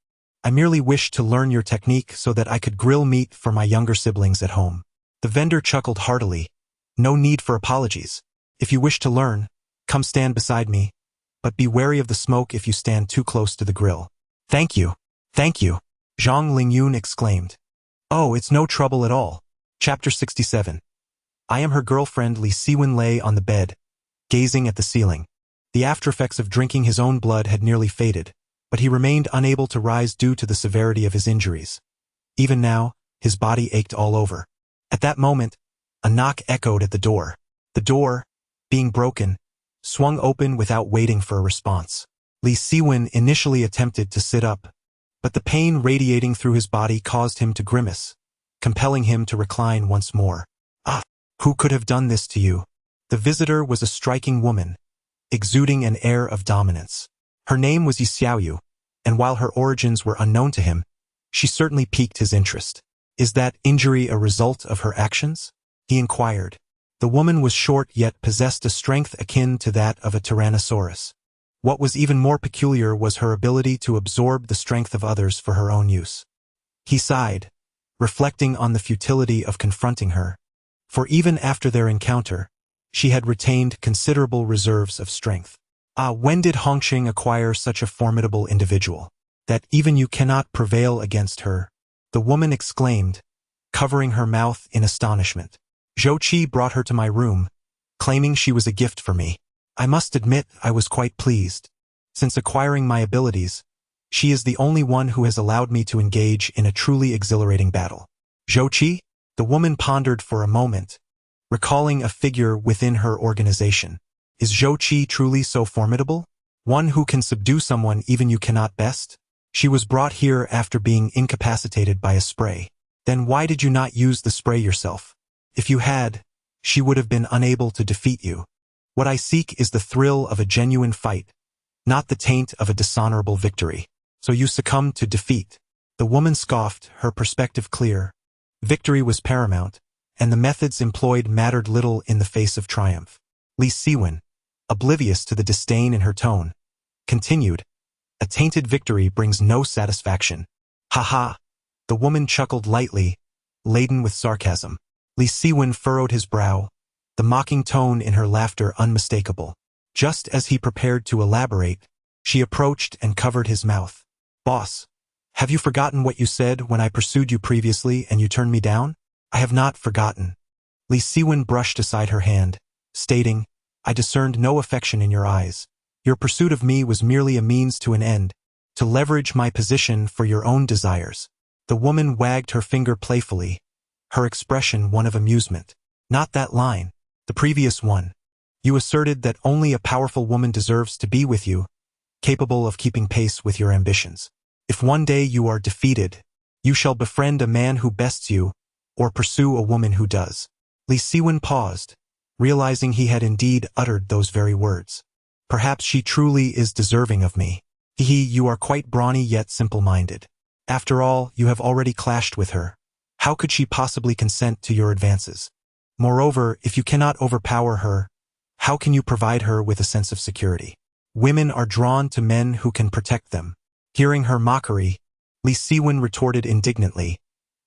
I merely wished to learn your technique so that I could grill meat for my younger siblings at home." The vendor chuckled heartily. "No need for apologies. If you wish to learn, come stand beside me, but be wary of the smoke if you stand too close to the grill." Thank you, Zhang Lingyun exclaimed. "Oh, it's no trouble at all." Chapter 67. I am her girlfriend. Li Siwen lay on the bed, gazing at the ceiling. The aftereffects of drinking his own blood had nearly faded, but he remained unable to rise due to the severity of his injuries. Even now, his body ached all over. At that moment, a knock echoed at the door. The door, being broken, swung open without waiting for a response. Li Siwen initially attempted to sit up, but the pain radiating through his body caused him to grimace, compelling him to recline once more. "Ah, who could have done this to you?" The visitor was a striking woman, exuding an air of dominance. Her name was Yi Xiaoyu, and while her origins were unknown to him, she certainly piqued his interest. "Is that injury a result of her actions?" he inquired. The woman was short yet possessed a strength akin to that of a tyrannosaurus. What was even more peculiar was her ability to absorb the strength of others for her own use. He sighed, reflecting on the futility of confronting her, for even after their encounter, she had retained considerable reserves of strength. "Ah, when did Hongqing acquire such a formidable individual, that even you cannot prevail against her?" the woman exclaimed, covering her mouth in astonishment. "Zhou Qi brought her to my room, claiming she was a gift for me. I must admit I was quite pleased. Since acquiring my abilities, she is the only one who has allowed me to engage in a truly exhilarating battle." "Zhou Qi?" The woman pondered for a moment, recalling a figure within her organization. "Is Zhou Qi truly so formidable? One who can subdue someone even you cannot best?" "She was brought here after being incapacitated by a spray." "Then why did you not use the spray yourself? If you had, she would have been unable to defeat you. What I seek is the thrill of a genuine fight, not the taint of a dishonorable victory. So you succumbed to defeat." The woman scoffed, her perspective clear. Victory was paramount, and the methods employed mattered little in the face of triumph. Li Siwen, oblivious to the disdain in her tone, continued, "A tainted victory brings no satisfaction." "Ha ha!" The woman chuckled lightly, laden with sarcasm. Li Siwen furrowed his brow, the mocking tone in her laughter unmistakable. Just as he prepared to elaborate, she approached and covered his mouth. "Boss, have you forgotten what you said when I pursued you previously and you turned me down?" "I have not forgotten." Li Siwen brushed aside her hand, stating, "I discerned no affection in your eyes. Your pursuit of me was merely a means to an end, to leverage my position for your own desires." The woman wagged her finger playfully, her expression one of amusement. "Not that line. The previous one. You asserted that only a powerful woman deserves to be with you, capable of keeping pace with your ambitions. If one day you are defeated, you shall befriend a man who bests you, or pursue a woman who does." Li Siwen paused, realizing he had indeed uttered those very words. "Perhaps she truly is deserving of me. You are quite brawny yet simple-minded. After all, you have already clashed with her. How could she possibly consent to your advances? Moreover, if you cannot overpower her, how can you provide her with a sense of security? Women are drawn to men who can protect them." Hearing her mockery, Li Siwen retorted indignantly,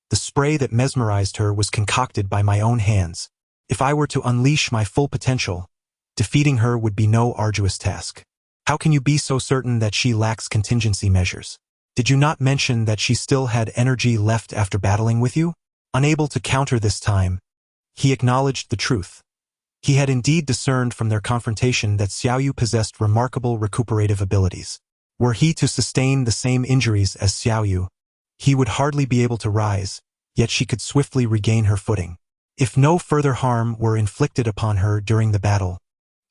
"The spray that mesmerized her was concocted by my own hands. If I were to unleash my full potential, defeating her would be no arduous task." How can you be so certain that she lacks contingency measures? Did you not mention that she still had energy left after battling with you? Unable to counter this time, he acknowledged the truth. He had indeed discerned from their confrontation that Xiaoyu possessed remarkable recuperative abilities. Were he to sustain the same injuries as Xiaoyu, he would hardly be able to rise, yet she could swiftly regain her footing. If no further harm were inflicted upon her during the battle,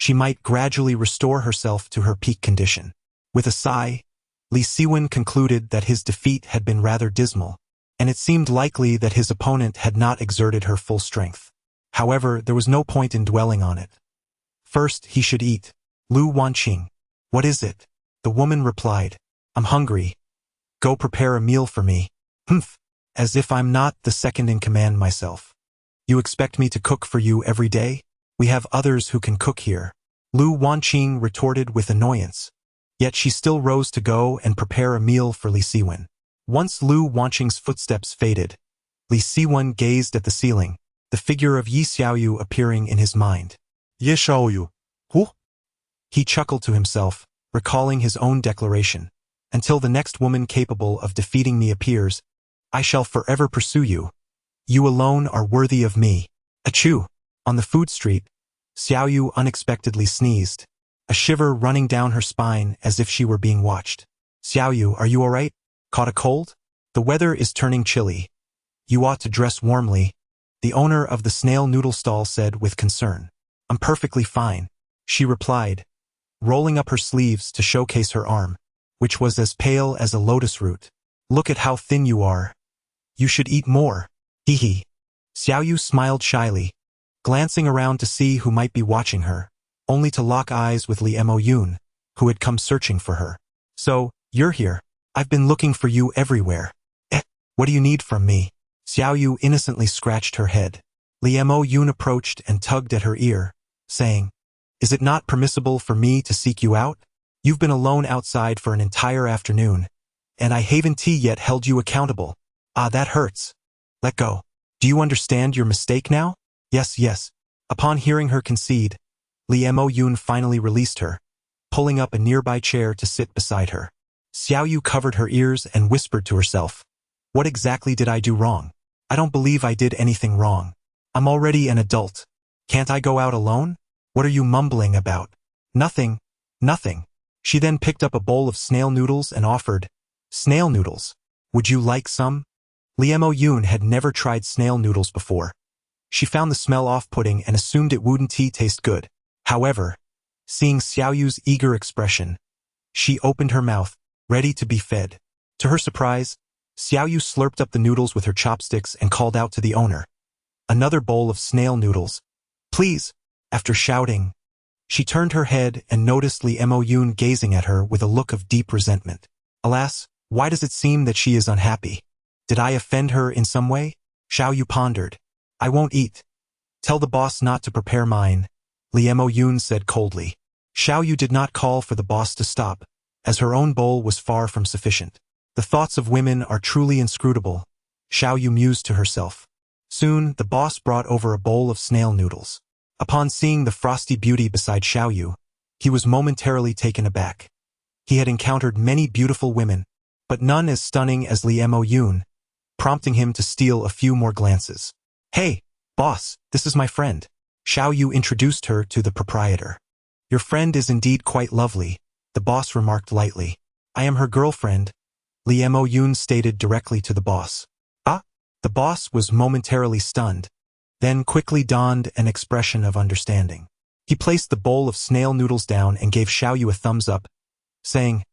she might gradually restore herself to her peak condition. With a sigh, Li Siwen concluded that his defeat had been rather dismal, and it seemed likely that his opponent had not exerted her full strength. However, there was no point in dwelling on it. First, he should eat. Lu Wanqing. What is it? The woman replied. I'm hungry. Go prepare a meal for me. Humph. As if I'm not the second in command myself. You expect me to cook for you every day? We have others who can cook here. Lu Wanqing retorted with annoyance. Yet she still rose to go and prepare a meal for Li Siwen. Once Lu Wanqing's footsteps faded, Li Siwen gazed at the ceiling, the figure of Yi Xiaoyu appearing in his mind. Ye Xiaoyu. Who? He chuckled to himself, recalling his own declaration. Until the next woman capable of defeating me appears, I shall forever pursue you. You alone are worthy of me. Achoo! On the food street, Xiaoyu unexpectedly sneezed, a shiver running down her spine as if she were being watched. Xiaoyu, are you all right? Caught a cold? The weather is turning chilly. You ought to dress warmly, the owner of the snail noodle stall said with concern. I'm perfectly fine, she replied, rolling up her sleeves to showcase her arm, which was as pale as a lotus root. Look at how thin you are. You should eat more. Hee hee. Xiaoyu smiled shyly, glancing around to see who might be watching her, only to lock eyes with Li Moyun, who had come searching for her. So, you're here. I've been looking for you everywhere. What do you need from me? Xiaoyu innocently scratched her head. Li Moyun approached and tugged at her ear, saying, Is it not permissible for me to seek you out? You've been alone outside for an entire afternoon, and I haven't yet held you accountable. Ah, that hurts. Let go. Do you understand your mistake now? Yes. Upon hearing her concede, Li Moyun finally released her, pulling up a nearby chair to sit beside her. Xiaoyu covered her ears and whispered to herself, What exactly did I do wrong? I don't believe I did anything wrong. I'm already an adult. Can't I go out alone? What are you mumbling about? Nothing. She then picked up a bowl of snail noodles and offered, Snail noodles. Would you like some? Li Moyun had never tried snail noodles before. She found the smell off-putting and assumed it wouldn't taste good. However, seeing Xiaoyu's eager expression, she opened her mouth, ready to be fed. To her surprise, Xiaoyu slurped up the noodles with her chopsticks and called out to the owner, Another bowl of snail noodles. Please. After shouting, she turned her head and noticed Li Moyun gazing at her with a look of deep resentment. Alas, why does it seem that she is unhappy? Did I offend her in some way? Xiaoyu pondered. I won't eat. Tell the boss not to prepare mine, Li Moyun said coldly. Xiaoyu did not call for the boss to stop, as her own bowl was far from sufficient. The thoughts of women are truly inscrutable, Xiaoyu mused to herself. Soon, the boss brought over a bowl of snail noodles. Upon seeing the frosty beauty beside Xiaoyu, he was momentarily taken aback. He had encountered many beautiful women, but none as stunning as Li Moyun, prompting him to steal a few more glances. Hey, boss, this is my friend. Xiaoyu introduced her to the proprietor. Your friend is indeed quite lovely, the boss remarked lightly. I am her girlfriend, Li Moyun stated directly to the boss. Ah? The boss was momentarily stunned, then quickly donned an expression of understanding. He placed the bowl of snail noodles down and gave Xiaoyu a thumbs up, saying,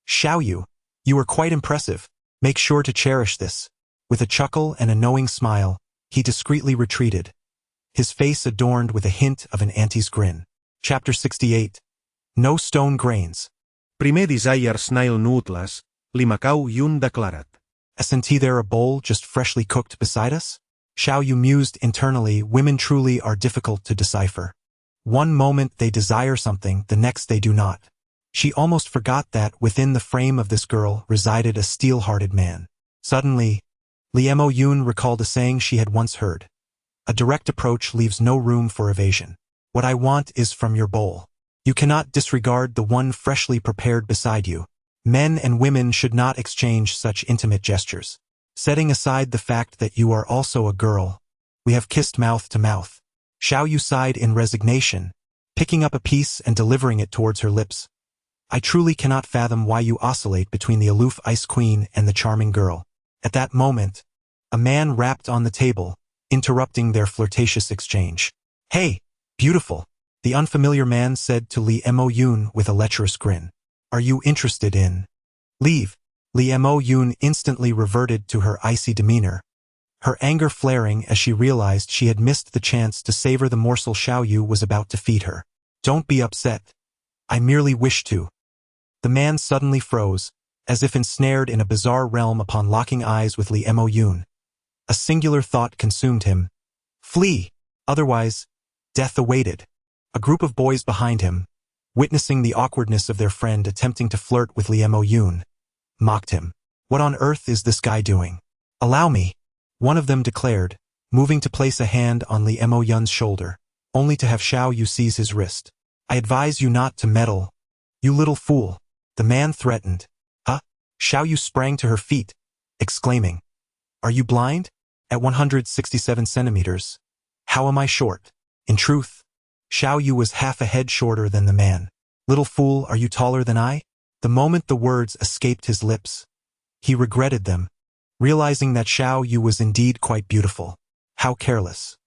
Xiaoyu, you are quite impressive. Make sure to cherish this. With a chuckle and a knowing smile, he discreetly retreated, his face adorned with a hint of an auntie's grin. Chapter 68. No Stone Grains. Primer desire snail noodles, Li Macau Yun declarat. Isn't there a bowl just freshly cooked beside us? Xiaoyu mused internally. Women truly are difficult to decipher. One moment they desire something, the next they do not. She almost forgot that within the frame of this girl resided a steel-hearted man. Suddenly, Li Moyun recalled a saying she had once heard. A direct approach leaves no room for evasion. What I want is from your bowl. You cannot disregard the one freshly prepared beside you. Men and women should not exchange such intimate gestures. Setting aside the fact that you are also a girl, we have kissed mouth to mouth. Xiao Yu sighed in resignation, picking up a piece and delivering it towards her lips. I truly cannot fathom why you oscillate between the aloof ice queen and the charming girl. At that moment, a man rapped on the table, interrupting their flirtatious exchange. Hey, beautiful, the unfamiliar man said to Li Mo-yun with a lecherous grin. Are you interested in? Leave. Li Mo-yun instantly reverted to her icy demeanor, her anger flaring as she realized she had missed the chance to savor the morsel Xiao Yu was about to feed her. Don't be upset. I merely wish to. The man suddenly froze, as if ensnared in a bizarre realm upon locking eyes with Li Mo-yun. A singular thought consumed him. Flee! Otherwise, death awaited. A group of boys behind him, witnessing the awkwardness of their friend attempting to flirt with Li Mo-yun, mocked him. What on earth is this guy doing? Allow me, one of them declared, moving to place a hand on Li Mo-yun's shoulder, only to have Xiao Yu seize his wrist. I advise you not to meddle. You little fool, the man threatened. Huh? Xiao Yu sprang to her feet, exclaiming, Are you blind? At 167 centimeters. How am I short? In truth, Xiao Yu was half a head shorter than the man. Little fool, are you taller than I? The moment the words escaped his lips, he regretted them, realizing that Xiao Yu was indeed quite beautiful. How careless.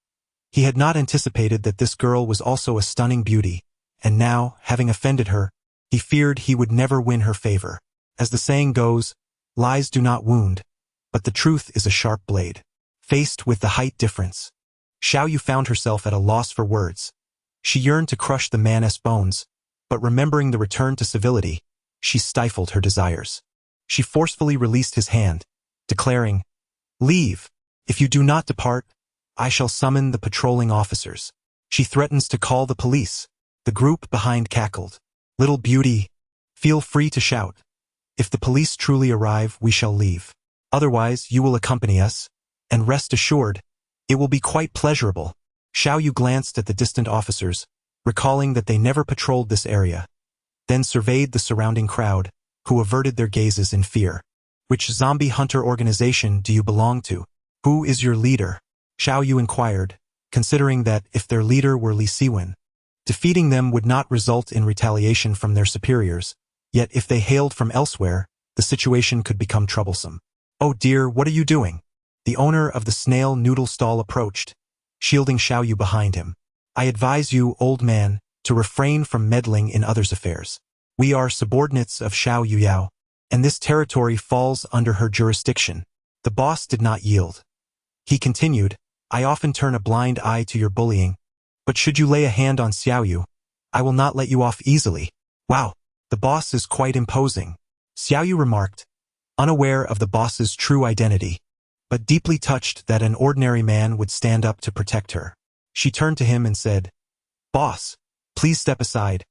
He had not anticipated that this girl was also a stunning beauty, and now, having offended her, he feared he would never win her favor. As the saying goes, lies do not wound, but the truth is a sharp blade. Faced with the height difference, Xiao Yu found herself at a loss for words. She yearned to crush the man's bones, but remembering the return to civility, she stifled her desires. She forcefully released his hand, declaring, Leave. If you do not depart, I shall summon the patrolling officers. She threatens to call the police. The group behind cackled. Little beauty, feel free to shout. If the police truly arrive, we shall leave. Otherwise, you will accompany us, and rest assured, it will be quite pleasurable. Xiao Yu glanced at the distant officers, recalling that they never patrolled this area, then surveyed the surrounding crowd, who averted their gazes in fear. Which zombie hunter organization do you belong to? Who is your leader? Xiao Yu inquired, considering that if their leader were Li Siwen, defeating them would not result in retaliation from their superiors, yet if they hailed from elsewhere, the situation could become troublesome. Oh dear, what are you doing? The owner of the snail noodle stall approached, shielding Xiao Yu behind him. I advise you, old man, to refrain from meddling in others' affairs. We are subordinates of Xiao Yuyao, and this territory falls under her jurisdiction. The boss did not yield. He continued, I often turn a blind eye to your bullying, but should you lay a hand on Xiao Yu, I will not let you off easily. Wow, the boss is quite imposing, Xiao Yu remarked, unaware of the boss's true identity, but deeply touched that an ordinary man would stand up to protect her. She turned to him and said, Boss, please step aside.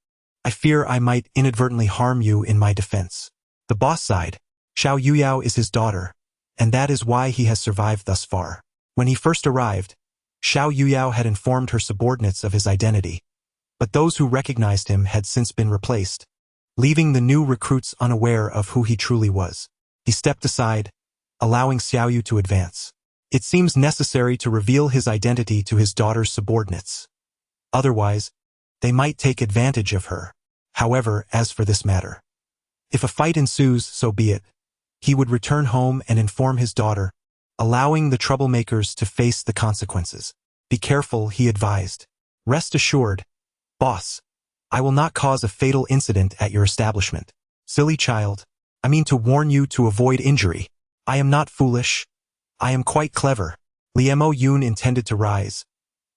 I fear I might inadvertently harm you in my defense. The boss sighed. Xiao Yuyao is his daughter, and that is why he has survived thus far. When he first arrived, Xiao Yuyao had informed her subordinates of his identity, but those who recognized him had since been replaced, leaving the new recruits unaware of who he truly was. He stepped aside, allowing Xiao Yu to advance. It seems necessary to reveal his identity to his daughter's subordinates. Otherwise, they might take advantage of her. However, as for this matter, if a fight ensues, so be it. He would return home and inform his daughter, allowing the troublemakers to face the consequences. Be careful, he advised. Rest assured, boss, I will not cause a fatal incident at your establishment. Silly child, I mean to warn you to avoid injury. I am not foolish. I am quite clever. Li Mo-yun intended to rise,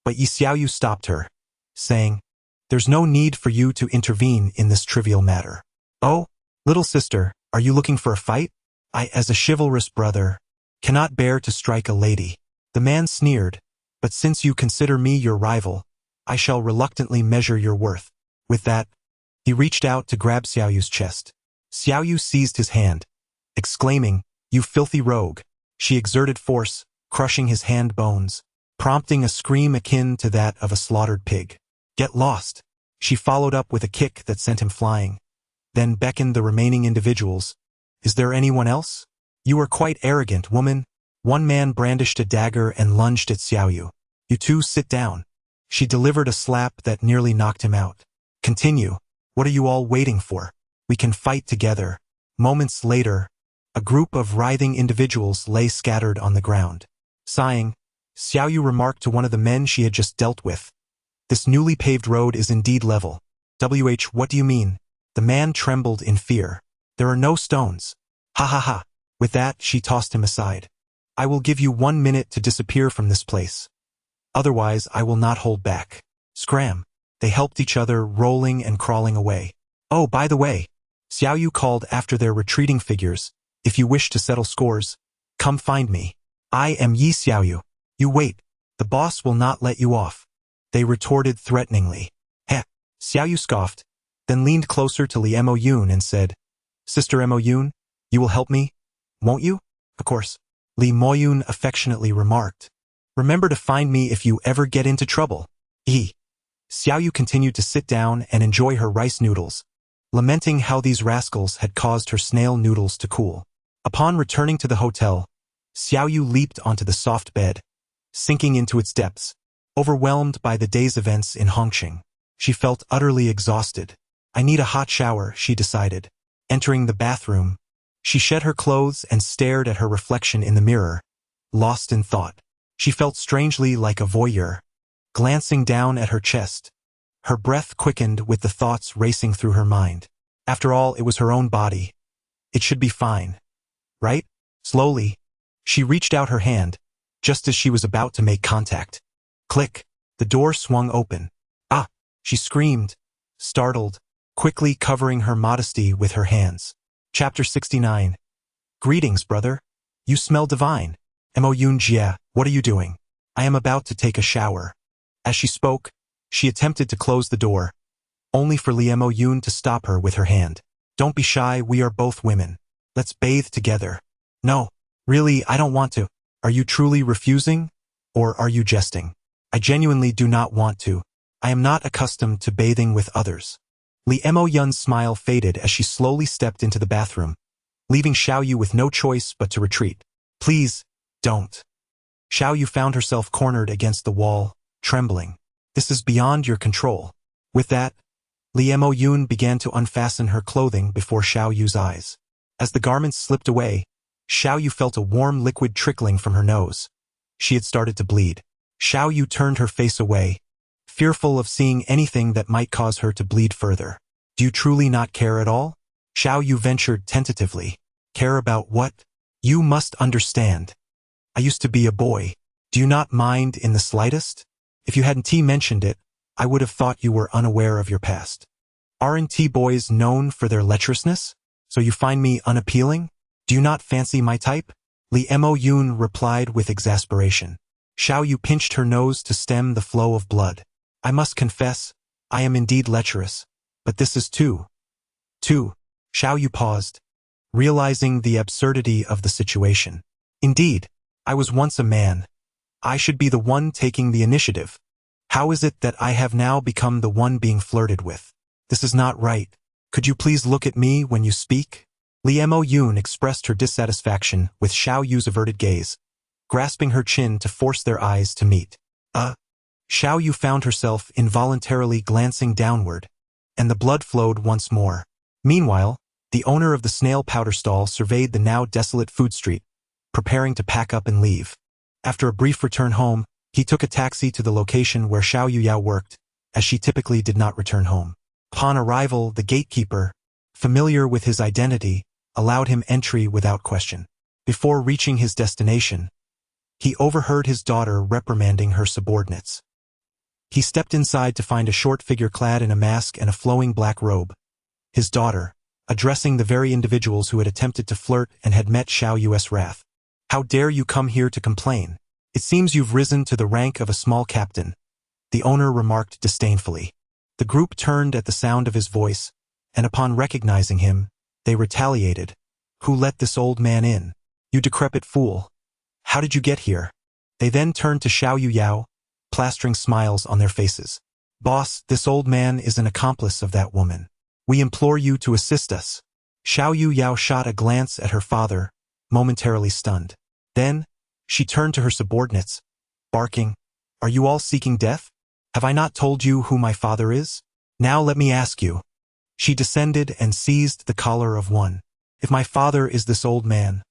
but Yi Xiao Yu stopped her, saying, There's no need for you to intervene in this trivial matter. Oh, little sister, are you looking for a fight? I, as a chivalrous brother, cannot bear to strike a lady. The man sneered, but since you consider me your rival, I shall reluctantly measure your worth. With that, he reached out to grab Xiao Yu's chest. Xiao Yu seized his hand, exclaiming, You filthy rogue. She exerted force, crushing his hand bones, prompting a scream akin to that of a slaughtered pig. Get lost. She followed up with a kick that sent him flying, then beckoned the remaining individuals. Is there anyone else? You are quite arrogant, woman. One man brandished a dagger and lunged at Xiaoyu. You two sit down. She delivered a slap that nearly knocked him out. Continue. What are you all waiting for? We can fight together. Moments later, a group of writhing individuals lay scattered on the ground. Sighing, Xiaoyu remarked to one of the men she had just dealt with. This newly paved road is indeed level. What do you mean? The man trembled in fear. There are no stones. Ha ha ha. With that, she tossed him aside. I will give you 1 minute to disappear from this place. Otherwise, I will not hold back. Scram. They helped each other, rolling and crawling away. Oh, by the way, Xiaoyu called after their retreating figures. If you wish to settle scores, come find me. I am Yi Xiaoyu. You wait. The boss will not let you off. They retorted threateningly. Heh. Xiaoyu scoffed, then leaned closer to Li Moyun and said, Sister Moyun, you will help me, won't you? Of course. Li Moyun affectionately remarked. Remember to find me if you ever get into trouble. Xiaoyu continued to sit down and enjoy her rice noodles, lamenting how these rascals had caused her snail noodles to cool. Upon returning to the hotel, Xiaoyu leaped onto the soft bed, sinking into its depths. Overwhelmed by the day's events in Hongqing, she felt utterly exhausted. I need a hot shower, she decided. Entering the bathroom, she shed her clothes and stared at her reflection in the mirror, lost in thought. She felt strangely like a voyeur, glancing down at her chest. Her breath quickened with the thoughts racing through her mind. After all, it was her own body. It should be fine, right? Slowly, she reached out her hand, just as she was about to make contact. Click. The door swung open. Ah! She screamed, startled, quickly covering her modesty with her hands. Chapter 69. Greetings, brother. You smell divine. Moyun Jie, what are you doing? I am about to take a shower. As she spoke, she attempted to close the door, only for Li Moyun to stop her with her hand. Don't be shy, we are both women. Let's bathe together. No, really, I don't want to. Are you truly refusing? Or are you jesting? I genuinely do not want to. I am not accustomed to bathing with others. Li Moyun's smile faded as she slowly stepped into the bathroom, leaving Xiaoyu with no choice but to retreat. Please, don't. Xiaoyu found herself cornered against the wall, trembling. This is beyond your control. With that, Li Moyun began to unfasten her clothing before Xiaoyu's eyes. As the garments slipped away, Xiaoyu felt a warm liquid trickling from her nose. She had started to bleed. Xiaoyu turned her face away, fearful of seeing anything that might cause her to bleed further. Do you truly not care at all? Xiaoyu ventured tentatively. Care about what? You must understand. I used to be a boy. Do you not mind in the slightest? If you hadn't mentioned it, I would have thought you were unaware of your past. Aren't boys known for their lecherousness? So you find me unappealing? Do you not fancy my type? Li Moyun replied with exasperation. Xiaoyu pinched her nose to stem the flow of blood. I must confess, I am indeed lecherous, but this is too. Xiaoyu paused, realizing the absurdity of the situation. Indeed, I was once a man. I should be the one taking the initiative. How is it that I have now become the one being flirted with? This is not right. Could you please look at me when you speak? Li Moyun expressed her dissatisfaction with Xiaoyu's averted gaze, grasping her chin to force their eyes to meet. Xiaoyu found herself involuntarily glancing downward, and the blood flowed once more. Meanwhile, the owner of the snail powder stall surveyed the now desolate food street, preparing to pack up and leave. After a brief return home, he took a taxi to the location where Xiaoyu Yao worked, as she typically did not return home. Upon arrival, the gatekeeper, familiar with his identity, allowed him entry without question. Before reaching his destination, he overheard his daughter reprimanding her subordinates. He stepped inside to find a short figure clad in a mask and a flowing black robe. His daughter, addressing the very individuals who had attempted to flirt and had met Xiaoyu's wrath. How dare you come here to complain? It seems you've risen to the rank of a small captain, the owner remarked disdainfully. The group turned at the sound of his voice, and upon recognizing him, they retaliated. Who let this old man in? You decrepit fool. How did you get here? They then turned to Xiaoyu Yao, plastering smiles on their faces. Boss, this old man is an accomplice of that woman. We implore you to assist us. Xiao Yuyao shot a glance at her father, momentarily stunned. Then, she turned to her subordinates, barking, "Are you all seeking death? Have I not told you who my father is? Now let me ask you." She descended and seized the collar of one. "If my father is this old man,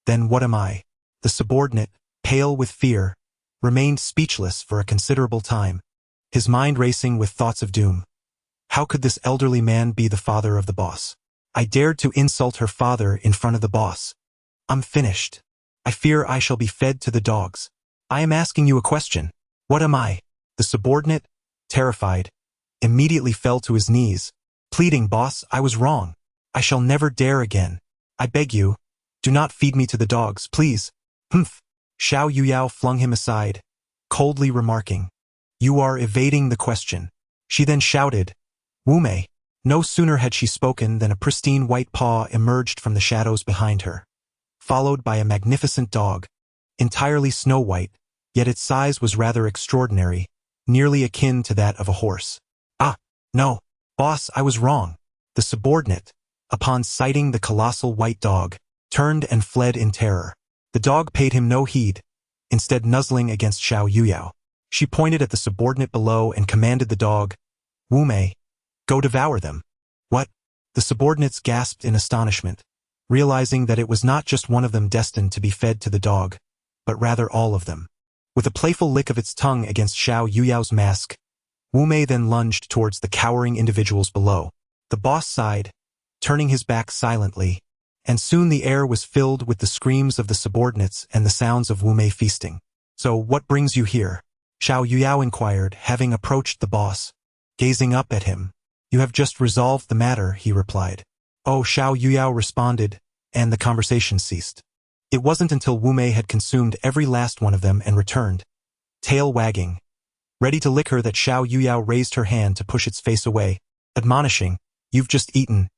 then what am I?" The subordinate, pale with fear, remained speechless for a considerable time, his mind racing with thoughts of doom. How could this elderly man be the father of the boss? I dared to insult her father in front of the boss. I'm finished. I fear I shall be fed to the dogs. I am asking you a question. What am I? The subordinate, terrified, immediately fell to his knees, pleading, "Boss, I was wrong. I shall never dare again. I beg you, do not feed me to the dogs, please." Humph. Xiao Yuyao flung him aside, coldly remarking, "You are evading the question." She then shouted, "Wu Mei." No sooner had she spoken than a pristine white paw emerged from the shadows behind her, followed by a magnificent dog, entirely snow-white, yet its size was rather extraordinary, nearly akin to that of a horse. "Ah, no, boss, I was wrong." The subordinate, upon sighting the colossal white dog, turned and fled in terror. The dog paid him no heed, instead nuzzling against Xiao Yuyao. She pointed at the subordinate below and commanded the dog, "Wu Mei, go devour them." "What?" The subordinates gasped in astonishment, realizing that it was not just one of them destined to be fed to the dog, but rather all of them. With a playful lick of its tongue against Xiao Yuyao's mask, Wu Mei then lunged towards the cowering individuals below. The boss sighed, turning his back silently, and soon the air was filled with the screams of the subordinates and the sounds of Wu Mei feasting. "So what brings you here?" Xiao Yuyao inquired, having approached the boss, gazing up at him. "You have just resolved the matter," he replied. "Oh," Xiao Yuyao responded, and the conversation ceased. It wasn't until Wu Mei had consumed every last one of them and returned, tail wagging, ready to lick her, that Xiao Yuyao raised her hand to push its face away, admonishing, "You've just eaten.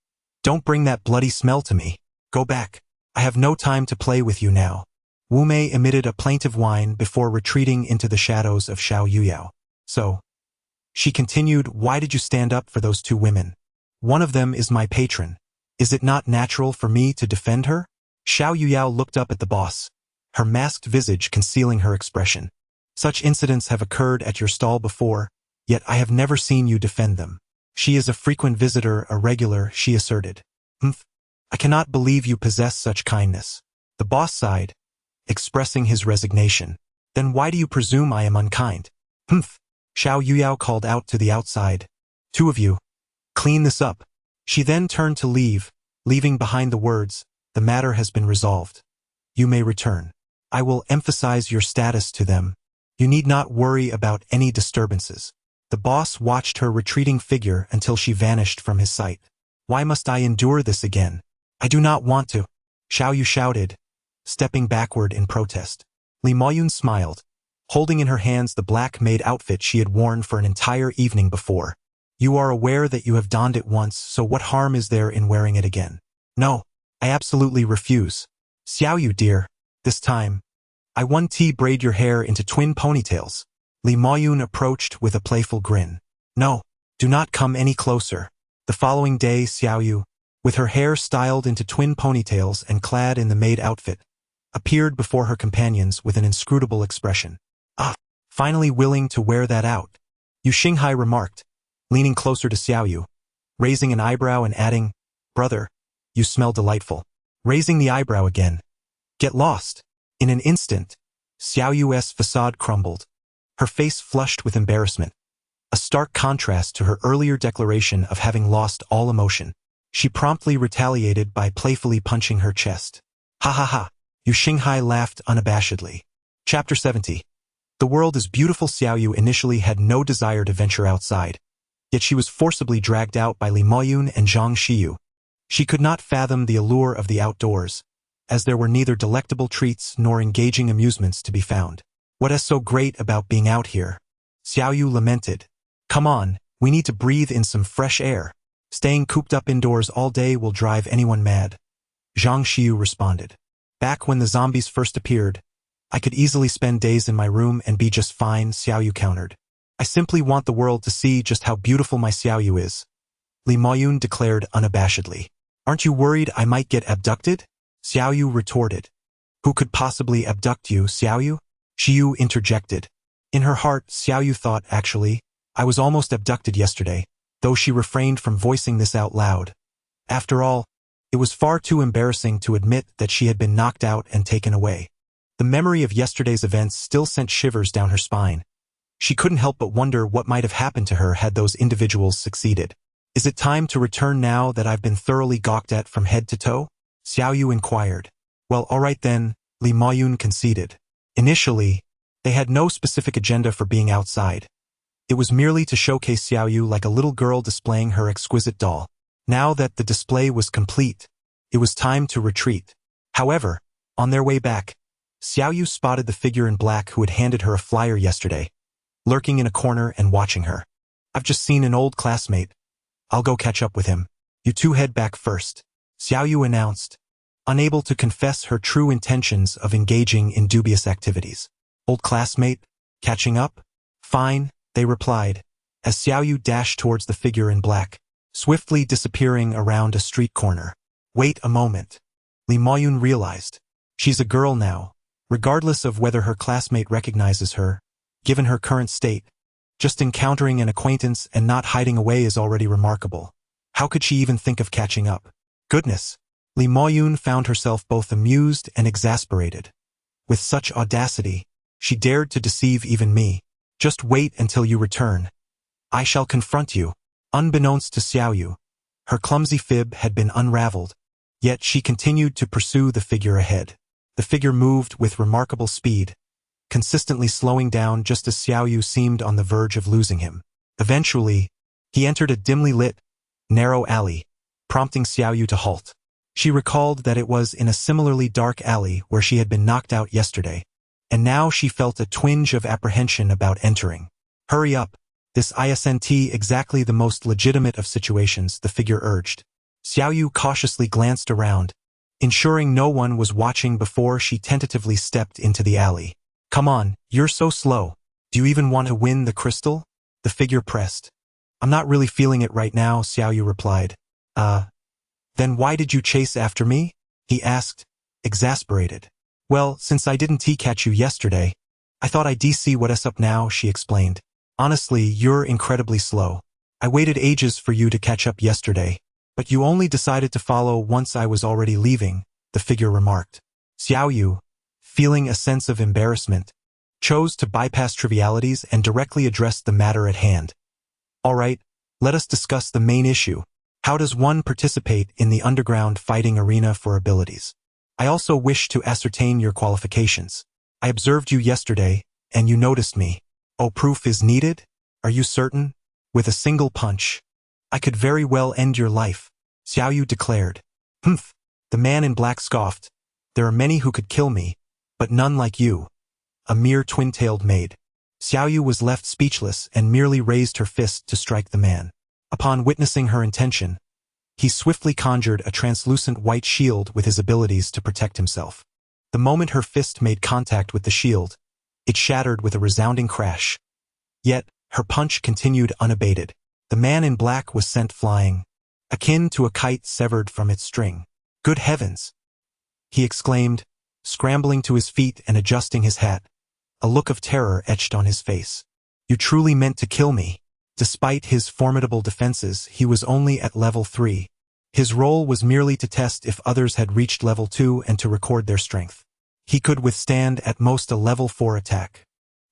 Don't bring that bloody smell to me. Go back. I have no time to play with you now." Wu Mei emitted a plaintive whine before retreating into the shadows of Xiao Yuyao. "So," she continued, "why did you stand up for those two women? One of them is my patron. Is it not natural for me to defend her?" Xiao Yuyao looked up at the boss, her masked visage concealing her expression. "Such incidents have occurred at your stall before, yet I have never seen you defend them." "She is a frequent visitor, a regular," she asserted. "Humph. I cannot believe you possess such kindness." The boss sighed, expressing his resignation. "Then why do you presume I am unkind?" "Humph." Xiao Yuyao called out to the outside, "Two of you, clean this up." She then turned to leave, leaving behind the words, "The matter has been resolved. You may return. I will emphasize your status to them. You need not worry about any disturbances." The boss watched her retreating figure until she vanished from his sight. "Why must I endure this again? I do not want to," Xiao Yu shouted, stepping backward in protest. Li Maoyun smiled, holding in her hands the black maid outfit she had worn for an entire evening before. "You are aware that you have donned it once, so what harm is there in wearing it again?" "No, I absolutely refuse." "Xiao Yu dear, this time, I want to braid your hair into twin ponytails." Li Maoyun approached with a playful grin. "No, do not come any closer." The following day, Xiao Yu, with her hair styled into twin ponytails and clad in the maid outfit, appeared before her companions with an inscrutable expression. "Ah, finally willing to wear that out," Yu Xinghai remarked, leaning closer to Xiao Yu, raising an eyebrow and adding, "Brother, you smell delightful." Raising the eyebrow again, "Get lost." In an instant, Xiao Yu's facade crumbled, her face flushed with embarrassment, a stark contrast to her earlier declaration of having lost all emotion. She promptly retaliated by playfully punching her chest. "Ha ha ha." Yu Xinghai laughed unabashedly. Chapter 70. The world is beautiful. Xiao Yu initially had no desire to venture outside, yet she was forcibly dragged out by Li Maoyun and Zhang Xiyu. She could not fathom the allure of the outdoors, as there were neither delectable treats nor engaging amusements to be found. "What is so great about being out here?" Xiao Yu lamented. "Come on, we need to breathe in some fresh air. Staying cooped up indoors all day will drive anyone mad." Zhang Xiyu responded. "Back when the zombies first appeared, I could easily spend days in my room and be just fine," Xiao Yu countered. I simply want the world to see just how beautiful my Xiaoyu is, Li Maoyun declared unabashedly. Aren't you worried I might get abducted? Xiaoyu retorted. Who could possibly abduct you, Xiaoyu? Xiu interjected. In her heart, Xiaoyu thought, actually, I was almost abducted yesterday, though she refrained from voicing this out loud. After all, it was far too embarrassing to admit that she had been knocked out and taken away. The memory of yesterday's events still sent shivers down her spine. She couldn't help but wonder what might have happened to her had those individuals succeeded. Is it time to return now that I've been thoroughly gawked at from head to toe? Xiaoyu inquired. Well, all right then, Li Maoyun conceded. Initially, they had no specific agenda for being outside. It was merely to showcase Xiaoyu like a little girl displaying her exquisite doll. Now that the display was complete, it was time to retreat. However, on their way back, Xiaoyu spotted the figure in black who had handed her a flyer yesterday, lurking in a corner and watching her. I've just seen an old classmate. I'll go catch up with him. You two head back first, Xiaoyu announced, unable to confess her true intentions of engaging in dubious activities. Old classmate? Catching up? Fine, they replied, as Xiaoyu dashed towards the figure in black, swiftly disappearing around a street corner. Wait a moment. Li Maoyun realized. She's a girl now, regardless of whether her classmate recognizes her, given her current state. Just encountering an acquaintance and not hiding away is already remarkable. How could she even think of catching up? Goodness. Li Maoyun found herself both amused and exasperated. With such audacity, she dared to deceive even me. Just wait until you return. I shall confront you. Unbeknownst to Xiaoyu, her clumsy fib had been unraveled, yet she continued to pursue the figure ahead. The figure moved with remarkable speed, consistently slowing down just as Xiaoyu seemed on the verge of losing him. Eventually, he entered a dimly lit, narrow alley, prompting Xiaoyu to halt. She recalled that it was in a similarly dark alley where she had been knocked out yesterday, and now she felt a twinge of apprehension about entering. Hurry up. This isn't exactly the most legitimate of situations, the figure urged. Xiaoyu cautiously glanced around, ensuring no one was watching before she tentatively stepped into the alley. Come on, you're so slow. Do you even want to win the crystal? The figure pressed. I'm not really feeling it right now, Xiaoyu replied. Then why did you chase after me? He asked, exasperated. Well, since I didn't catch you yesterday, I thought I'd see what's up now, she explained. Honestly, you're incredibly slow. I waited ages for you to catch up yesterday, but you only decided to follow once I was already leaving, the figure remarked. Xiaoyu, feeling a sense of embarrassment, chose to bypass trivialities and directly addressed the matter at hand. All right, let us discuss the main issue. How does one participate in the underground fighting arena for abilities? I also wish to ascertain your qualifications. I observed you yesterday, and you noticed me. Oh, proof is needed? Are you certain? With a single punch, I could very well end your life, Xiaoyu declared. Humph, the man in black scoffed. There are many who could kill me, but none like you. A mere twin-tailed maid. Xiaoyu was left speechless and merely raised her fist to strike the man. Upon witnessing her intention, he swiftly conjured a translucent white shield with his abilities to protect himself. The moment her fist made contact with the shield, it shattered with a resounding crash. Yet, her punch continued unabated. The man in black was sent flying, akin to a kite severed from its string. Good heavens! He exclaimed, scrambling to his feet and adjusting his hat, a look of terror etched on his face. You truly meant to kill me. Despite his formidable defenses, he was only at level 3. His role was merely to test if others had reached level 2 and to record their strength. He could withstand at most a level 4 attack.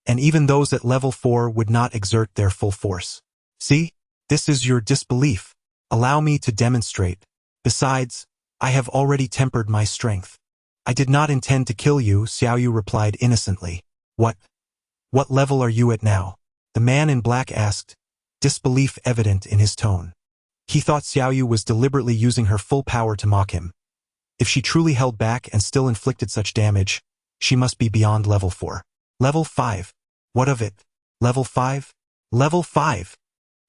And even those at level 4 would not exert their full force. See? This is your disbelief. Allow me to demonstrate. Besides, I have already tempered my strength. I did not intend to kill you, Xiaoyu replied innocently. What level are you at now? The man in black asked, disbelief evident in his tone. He thought Xiaoyu was deliberately using her full power to mock him. If she truly held back and still inflicted such damage, she must be beyond level 4. Level 5. What of it? Level 5? Level 5!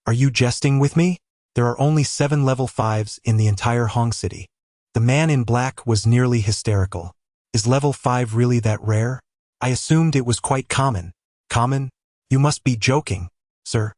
Are you jesting with me? There are only 7 level 5s in the entire Hong City. The man in black was nearly hysterical. Is level 5 really that rare? I assumed it was quite common. Common? You must be joking. Sir,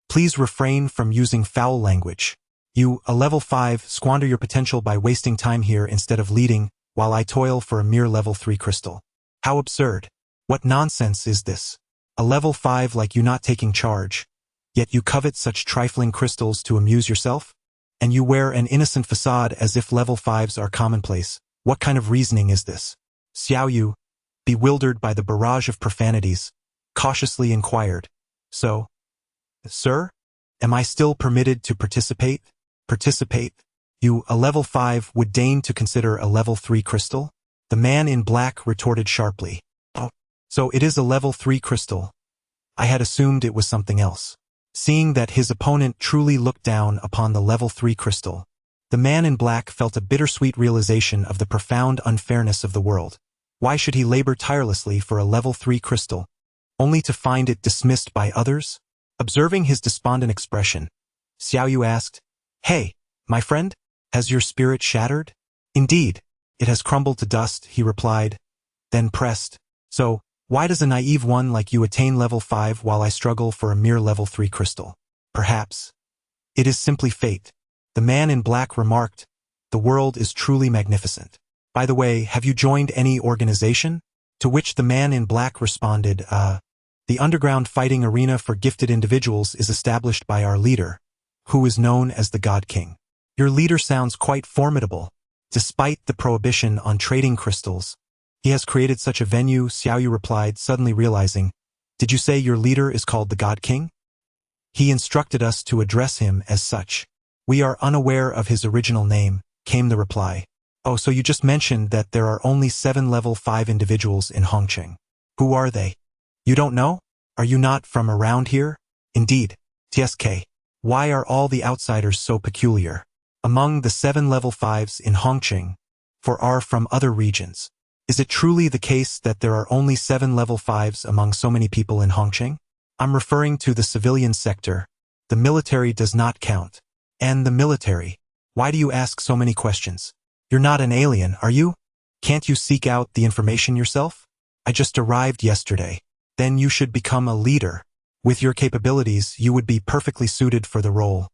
please refrain from using foul language. You, a level 5, squander your potential by wasting time here instead of leading, while I toil for a mere level 3 crystal. How absurd. What nonsense is this? A level 5 like you not taking charge, yet you covet such trifling crystals to amuse yourself? And you wear an innocent facade as if level 5s are commonplace. What kind of reasoning is this? Xiao Yu, bewildered by the barrage of profanities, cautiously inquired, So, sir, am I still permitted to participate? Participate? You, a level 5, would deign to consider a level 3 crystal? The man in black retorted sharply. Oh, so it is a level 3 crystal. I had assumed it was something else. Seeing that his opponent truly looked down upon the level 3 crystal, the man in black felt a bittersweet realization of the profound unfairness of the world. Why should he labor tirelessly for a level 3 crystal, only to find it dismissed by others? Observing his despondent expression, Xiao Yu asked, Hey, my friend, has your spirit shattered? Indeed, it has crumbled to dust, he replied, then pressed. So, why does a naive one like you attain level 5 while I struggle for a mere level 3 crystal? Perhaps. It is simply fate. The man in black remarked, The world is truly magnificent. By the way, have you joined any organization? To which the man in black responded, The underground fighting arena for gifted individuals is established by our leader, who is known as the God King. Your leader sounds quite formidable. Despite the prohibition on trading crystals, he has created such a venue, Xiao Yu replied, suddenly realizing, Did you say your leader is called the God King? He instructed us to address him as such. We are unaware of his original name, came the reply. Oh, so you just mentioned that there are only 7 level 5 individuals in Hongqing. Who are they? You don't know? Are you not from around here? Indeed. TSK. Why are all the outsiders so peculiar? Among the 7 level 5s in Hongqing, for are from other regions. Is it truly the case that there are only 7 level 5s among so many people in Hongqing? I'm referring to the civilian sector. The military does not count. And the military? Why do you ask so many questions? You're not an alien, are you? Can't you seek out the information yourself? I just arrived yesterday. Then you should become a leader. With your capabilities, you would be perfectly suited for the role.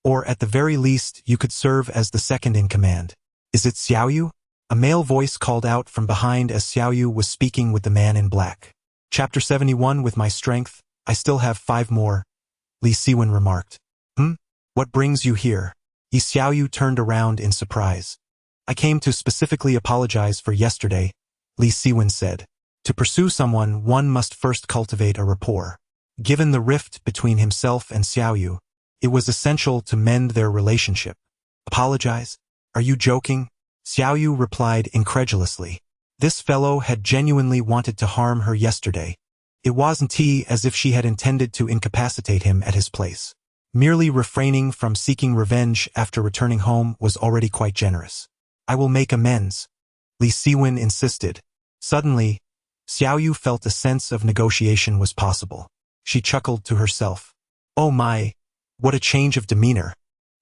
Or at the very least, you could serve as the second in command. Is it Xiao Yu? A male voice called out from behind as Xiao Yu was speaking with the man in black. Chapter 71 With my strength, I still have 5 more, Li Siwen remarked. What brings you here? Yi Xiao Yu turned around in surprise. I came to specifically apologize for yesterday, Li Siwen said. To pursue someone, one must first cultivate a rapport. Given the rift between himself and Xiao Yu, it was essential to mend their relationship. Apologize? Are you joking? Xiao Yu replied incredulously. This fellow had genuinely wanted to harm her yesterday. It wasn't as if she had intended to incapacitate him at his place. Merely refraining from seeking revenge after returning home was already quite generous. I will make amends, Li Siwen insisted. Suddenly, Xiao Yu felt a sense of negotiation was possible. She chuckled to herself. Oh my, what a change of demeanor.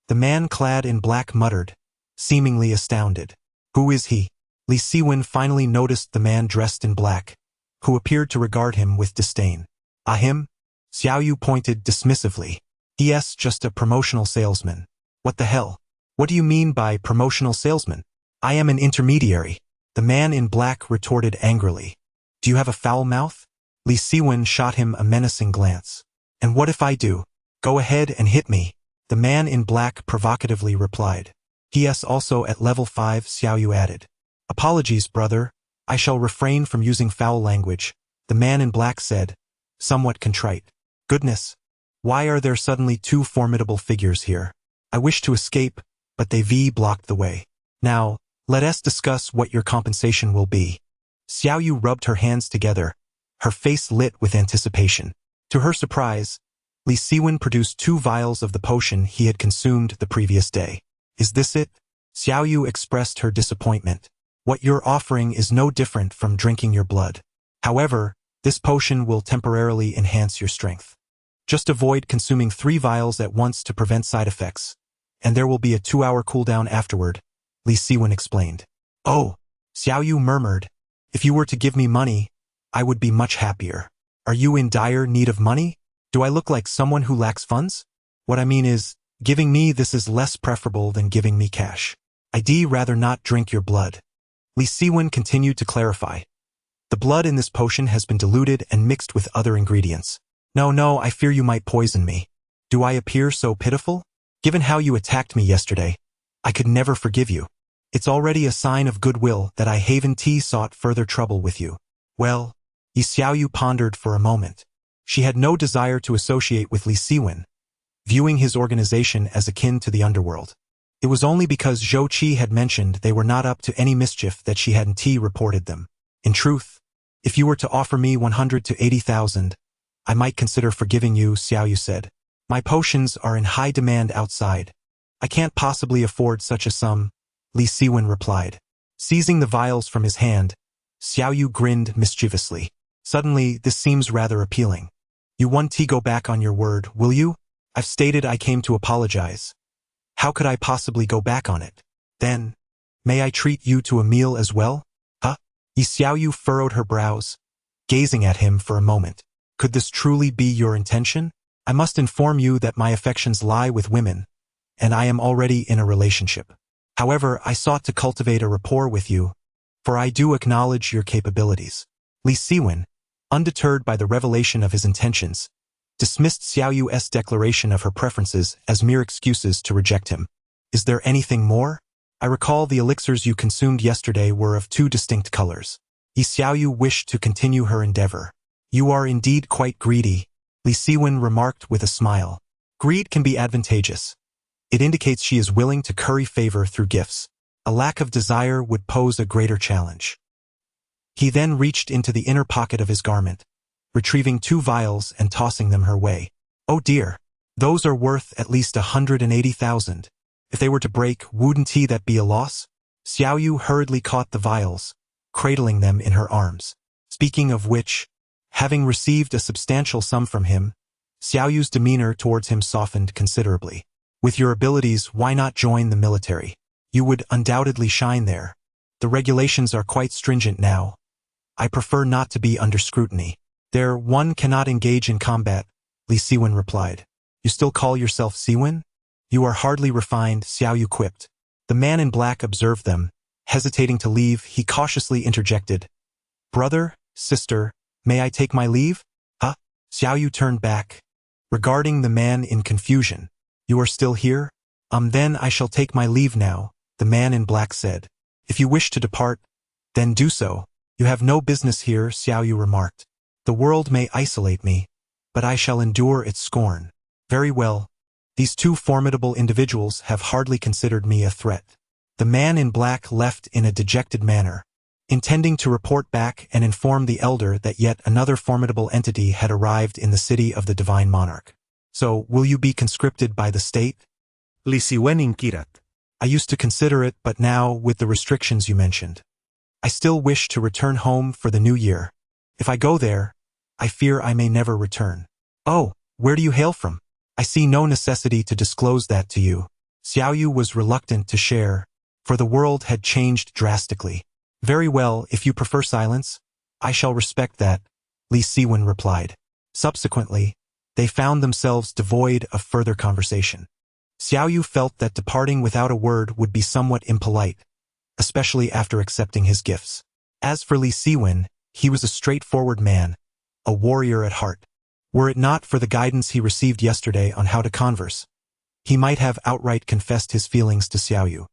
The man clad in black muttered, seemingly astounded. Who is he? Li Siwen finally noticed the man dressed in black, who appeared to regard him with disdain. Him? Xiao Yu pointed dismissively. He's just a promotional salesman. What the hell? What do you mean by promotional salesman? I am an intermediary. The man in black retorted angrily. Do you have a foul mouth? Li Siwen shot him a menacing glance. And what if I do? Go ahead and hit me. The man in black provocatively replied. He's also at level 5, Xiao Yu added. Apologies, brother. I shall refrain from using foul language, the man in black said, somewhat contrite. Goodness. Why are there suddenly 2 formidable figures here? I wish to escape, but they blocked the way. Now, let us discuss what your compensation will be. Xiao Yu rubbed her hands together, her face lit with anticipation. To her surprise, Li Siwen produced 2 vials of the potion he had consumed the previous day. Is this it? Xiao Yu expressed her disappointment. What you're offering is no different from drinking your blood. However, this potion will temporarily enhance your strength. Just avoid consuming 3 vials at once to prevent side effects, and there will be a 2-hour cooldown afterward, Li Siwen explained. Oh, Xiao Yu murmured. If you were to give me money, I would be much happier. Are you in dire need of money? Do I look like someone who lacks funds? What I mean is, giving me this is less preferable than giving me cash. I'd rather not drink your blood. Li Siwen continued to clarify. The blood in this potion has been diluted and mixed with other ingredients. No, I fear you might poison me. Do I appear so pitiful? Given how you attacked me yesterday, I could never forgive you. It's already a sign of goodwill that I Haven Tea sought further trouble with you. Well, Yi Xiaoyu pondered for a moment. She had no desire to associate with Li Siwen, viewing his organization as akin to the underworld. It was only because Zhou Qi had mentioned they were not up to any mischief that she hadn't reported them. In truth, if you were to offer me 100 to 80,000, I might consider forgiving you, Xiaoyu said. My potions are in high demand outside. I can't possibly afford such a sum, Li Siwen replied. Seizing the vials from his hand, Xiaoyu grinned mischievously. Suddenly, this seems rather appealing. You won't go back on your word, will you? I've stated I came to apologize. How could I possibly go back on it? Then, may I treat you to a meal as well? Huh? Yi Xiaoyu furrowed her brows, gazing at him for a moment. Could this truly be your intention? I must inform you that my affections lie with women, and I am already in a relationship. However, I sought to cultivate a rapport with you, for I do acknowledge your capabilities. Li Siwen, undeterred by the revelation of his intentions, dismissed Xiaoyu's declaration of her preferences as mere excuses to reject him. Is there anything more? I recall the elixirs you consumed yesterday were of two distinct colors. Yi Xiaoyu wished to continue her endeavor. You are indeed quite greedy, Li Siwen remarked with a smile. Greed can be advantageous. It indicates she is willing to curry favor through gifts. A lack of desire would pose a greater challenge. He then reached into the inner pocket of his garment, retrieving 2 vials and tossing them her way. Oh dear, those are worth at least 180,000. If they were to break, wouldn't that be a loss? Xiaoyu hurriedly caught the vials, cradling them in her arms. Speaking of which, having received a substantial sum from him, Xiaoyu's demeanor towards him softened considerably. With your abilities, why not join the military? You would undoubtedly shine there. The regulations are quite stringent now. I prefer not to be under scrutiny. There, one cannot engage in combat, Li Siwen replied. You still call yourself Siwen? You are hardly refined, Xiaoyu quipped. The man in black observed them. Hesitating to leave, he cautiously interjected. Brother, sister, may I take my leave? Huh? Xiaoyu turned back, regarding the man in confusion. You are still here? Then I shall take my leave now, the man in black said. If you wish to depart, then do so. You have no business here, Xiaoyu remarked. The world may isolate me, but I shall endure its scorn. Very well. These 2 formidable individuals have hardly considered me a threat. The man in black left in a dejected manner, intending to report back and inform the elder that yet another formidable entity had arrived in the city of the divine monarch. So, will you be conscripted by the state? Li Siwen inquirat. I used to consider it, but now, with the restrictions you mentioned, I still wish to return home for the new year. If I go there, I fear I may never return. Oh, where do you hail from? I see no necessity to disclose that to you. Xiaoyu was reluctant to share, for the world had changed drastically. Very well, if you prefer silence, I shall respect that, Li Siwen replied. Subsequently, they found themselves devoid of further conversation. Xiaoyu felt that departing without a word would be somewhat impolite, especially after accepting his gifts. As for Li Siwen, he was a straightforward man, a warrior at heart. Were it not for the guidance he received yesterday on how to converse, he might have outright confessed his feelings to Xiaoyu.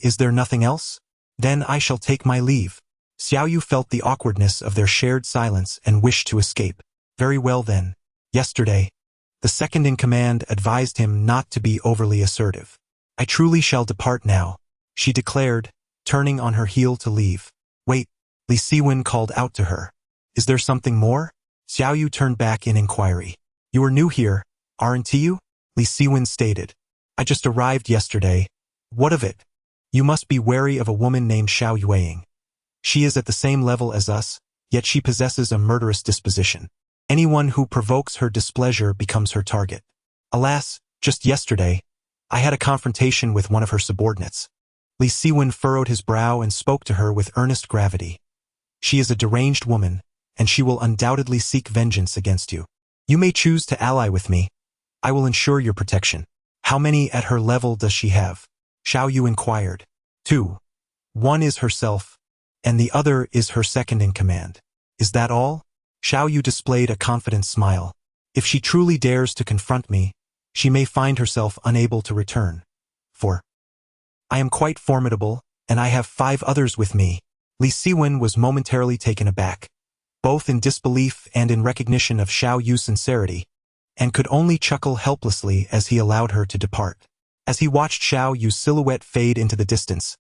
Is there nothing else? Then I shall take my leave. Xiaoyu felt the awkwardness of their shared silence and wished to escape. Very well then. Yesterday, the second-in-command advised him not to be overly assertive. I truly shall depart now, she declared, turning on her heel to leave. Wait, Li Siwen called out to her. Is there something more? Xiaoyu turned back in inquiry. You are new here, aren't you? Li Siwen stated. I just arrived yesterday. What of it? You must be wary of a woman named Xiao Yueying. She is at the same level as us, yet she possesses a murderous disposition. Anyone who provokes her displeasure becomes her target. Alas, just yesterday, I had a confrontation with one of her subordinates. Li Siwen furrowed his brow and spoke to her with earnest gravity. She is a deranged woman, and she will undoubtedly seek vengeance against you. You may choose to ally with me. I will ensure your protection. How many at her level does she have? Xiao Yu inquired. 2. One is herself, and the other is her second in command. Is that all? Xiao Yu displayed a confident smile. If she truly dares to confront me, she may find herself unable to return. 4. I am quite formidable, and I have 5 others with me. Li Siwen was momentarily taken aback, both in disbelief and in recognition of Xiao Yu's sincerity, and could only chuckle helplessly as he allowed her to depart. As he watched Xiao Yu's silhouette fade into the distance,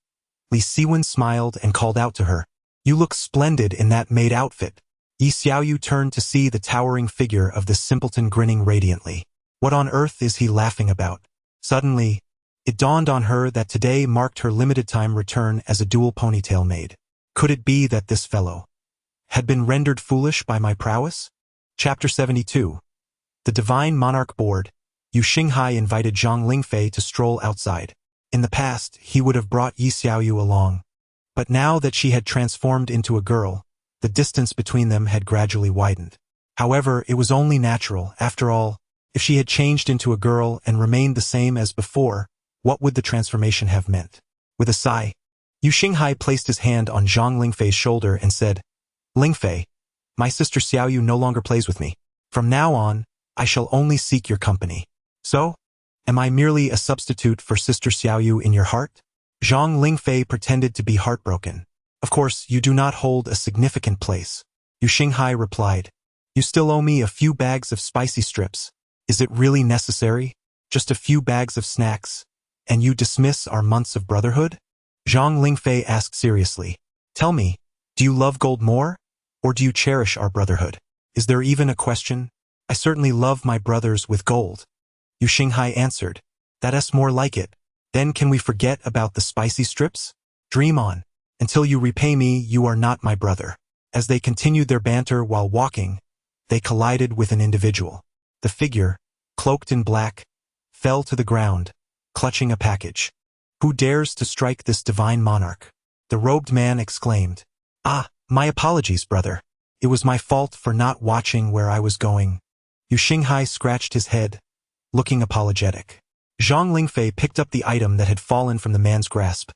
Li Siwen smiled and called out to her, "You look splendid in that maid outfit." Yi Xiaoyu turned to see the towering figure of the simpleton grinning radiantly. What on earth is he laughing about? Suddenly, it dawned on her that today marked her limited-time return as a dual ponytail maid. Could it be that this fellow had been rendered foolish by my prowess? Chapter 72. The Divine Monarch Board. Yu Xinghai invited Zhang Lingfei to stroll outside. In the past, he would have brought Yi Xiaoyu along. But now that she had transformed into a girl, the distance between them had gradually widened. However, it was only natural. After all, if she had changed into a girl and remained the same as before, what would the transformation have meant? With a sigh, Yu Xinghai placed his hand on Zhang Lingfei's shoulder and said, "Lingfei, my sister Xiaoyu no longer plays with me. From now on, I shall only seek your company. So, am I merely a substitute for Sister Xiaoyu in your heart?" Zhang Lingfei pretended to be heartbroken. "Of course, you do not hold a significant place." Yu Xinghai replied, "You still owe me a few bags of spicy strips. Is it really necessary? Just a few bags of snacks, and you dismiss our months of brotherhood?" Zhang Lingfei asked seriously, "Tell me, do you love gold more? Or do you cherish our brotherhood? Is there even a question?" "I certainly love my brothers with gold," Yu Xinghai answered. "That's more like it. Then can we forget about the spicy strips? Dream on. Until you repay me, you are not my brother." As they continued their banter while walking, they collided with an individual. The figure, cloaked in black, fell to the ground, clutching a package. "Who dares to strike this divine monarch?" The robed man exclaimed. "Ah, my apologies, brother. It was my fault for not watching where I was going." Yu Xinghai scratched his head, looking apologetic. Zhang Lingfei picked up the item that had fallen from the man's grasp,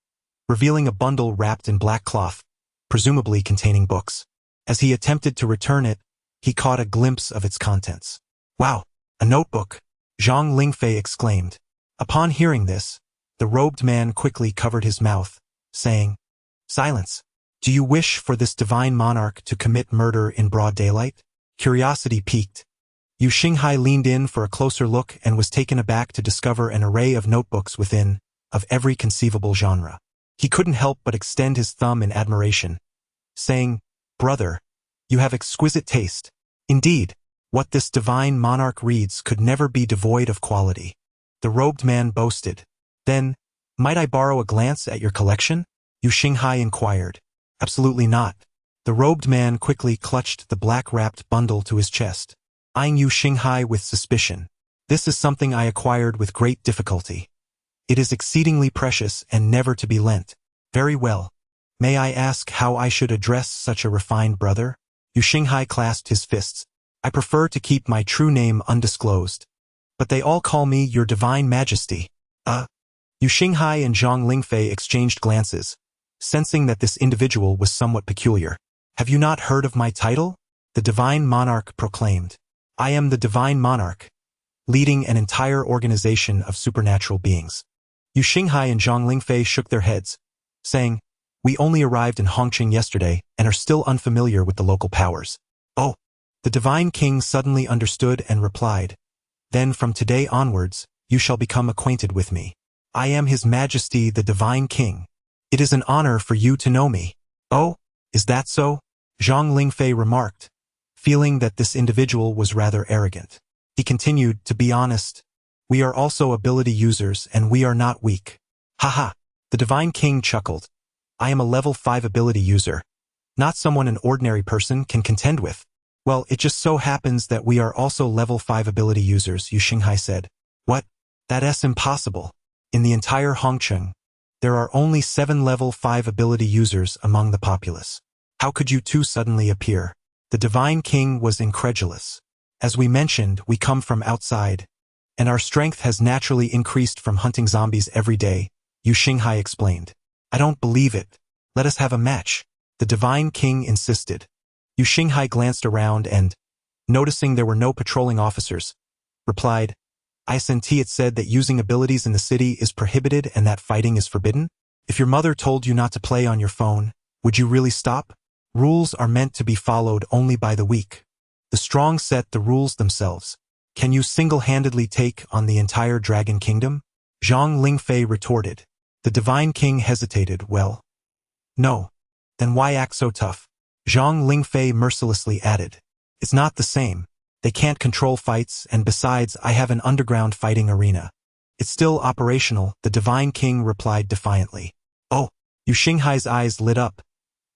revealing a bundle wrapped in black cloth, presumably containing books. As he attempted to return it, he caught a glimpse of its contents. "Wow, a notebook!" Zhang Lingfei exclaimed. Upon hearing this, the robed man quickly covered his mouth, saying, "Silence. Do you wish for this divine monarch to commit murder in broad daylight?" Curiosity piqued. Yu Xinghai leaned in for a closer look and was taken aback to discover an array of notebooks within, of every conceivable genre. He couldn't help but extend his thumb in admiration, saying, "Brother, you have exquisite taste. Indeed, what this divine monarch reads could never be devoid of quality." The robed man boasted. "Then, might I borrow a glance at your collection?" Yu Xinghai inquired. "Absolutely not." The robed man quickly clutched the black-wrapped bundle to his chest, eyeing Yu Xinghai with suspicion. "This is something I acquired with great difficulty. It is exceedingly precious and never to be lent." "Very well. May I ask how I should address such a refined brother?" Yu Xinghai clasped his fists. "I prefer to keep my true name undisclosed. But they all call me Your Divine Majesty." Yu Xinghai and Zhang Lingfei exchanged glances, sensing that this individual was somewhat peculiar. "Have you not heard of my title?" the Divine Monarch proclaimed. "I am the Divine Monarch, leading an entire organization of supernatural beings." Yu Xinghai and Zhang Lingfei shook their heads, saying, "We only arrived in Hongqing yesterday and are still unfamiliar with the local powers." "Oh." The Divine King suddenly understood and replied, "Then from today onwards, you shall become acquainted with me. I am His Majesty the Divine King. It is an honor for you to know me." "Oh, is that so?" Zhang Lingfei remarked, feeling that this individual was rather arrogant. He continued, "To be honest, we are also ability users and we are not weak." "Haha." The Divine King chuckled. "I am a level 5 ability user, not someone an ordinary person can contend with." "Well, it just so happens that we are also level 5 ability users," Yu Xinghai said. "What? That's impossible. In the entire Hongqing, there are only 7 level 5 ability users among the populace. How could you two suddenly appear?" The Divine King was incredulous. As we mentioned, we come from outside, and our strength has naturally increased from hunting zombies every day, Yu Xinghai explained. I don't believe it. Let us have a match, the Divine King insisted. Yu Xinghai glanced around and, noticing there were no patrolling officers, replied, Isn't it said that using abilities in the city is prohibited and that fighting is forbidden? If your mother told you not to play on your phone, would you really stop? Rules are meant to be followed only by the weak. The strong set the rules themselves. Can you single-handedly take on the entire Dragon Kingdom? Zhang Lingfei retorted. The Divine King hesitated. Well, no. Then why act so tough? Zhang Lingfei mercilessly added. It's not the same. They can't control fights, and besides, I have an underground fighting arena. It's still operational, the Divine King replied defiantly. Oh, Yu Xinghai's eyes lit up.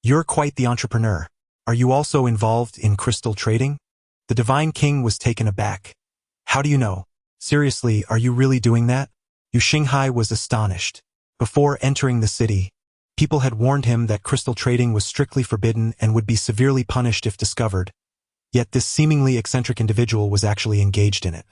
You're quite the entrepreneur. Are you also involved in crystal trading? The Divine King was taken aback. How do you know? Seriously, are you really doing that? Yu Xinghai was astonished. Before entering the city, people had warned him that crystal trading was strictly forbidden and would be severely punished if discovered. Yet this seemingly eccentric individual was actually engaged in it.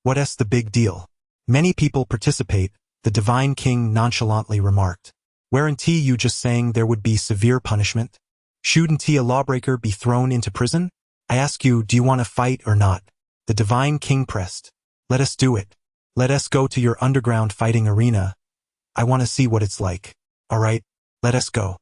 What's the big deal? Many people participate, the Divine King nonchalantly remarked. Weren't you just saying there would be severe punishment? Shouldn't a lawbreaker be thrown into prison? I ask you, do you want to fight or not? The Divine King pressed. Let us do it. Let us go to your underground fighting arena. I want to see what it's like. All right, let us go.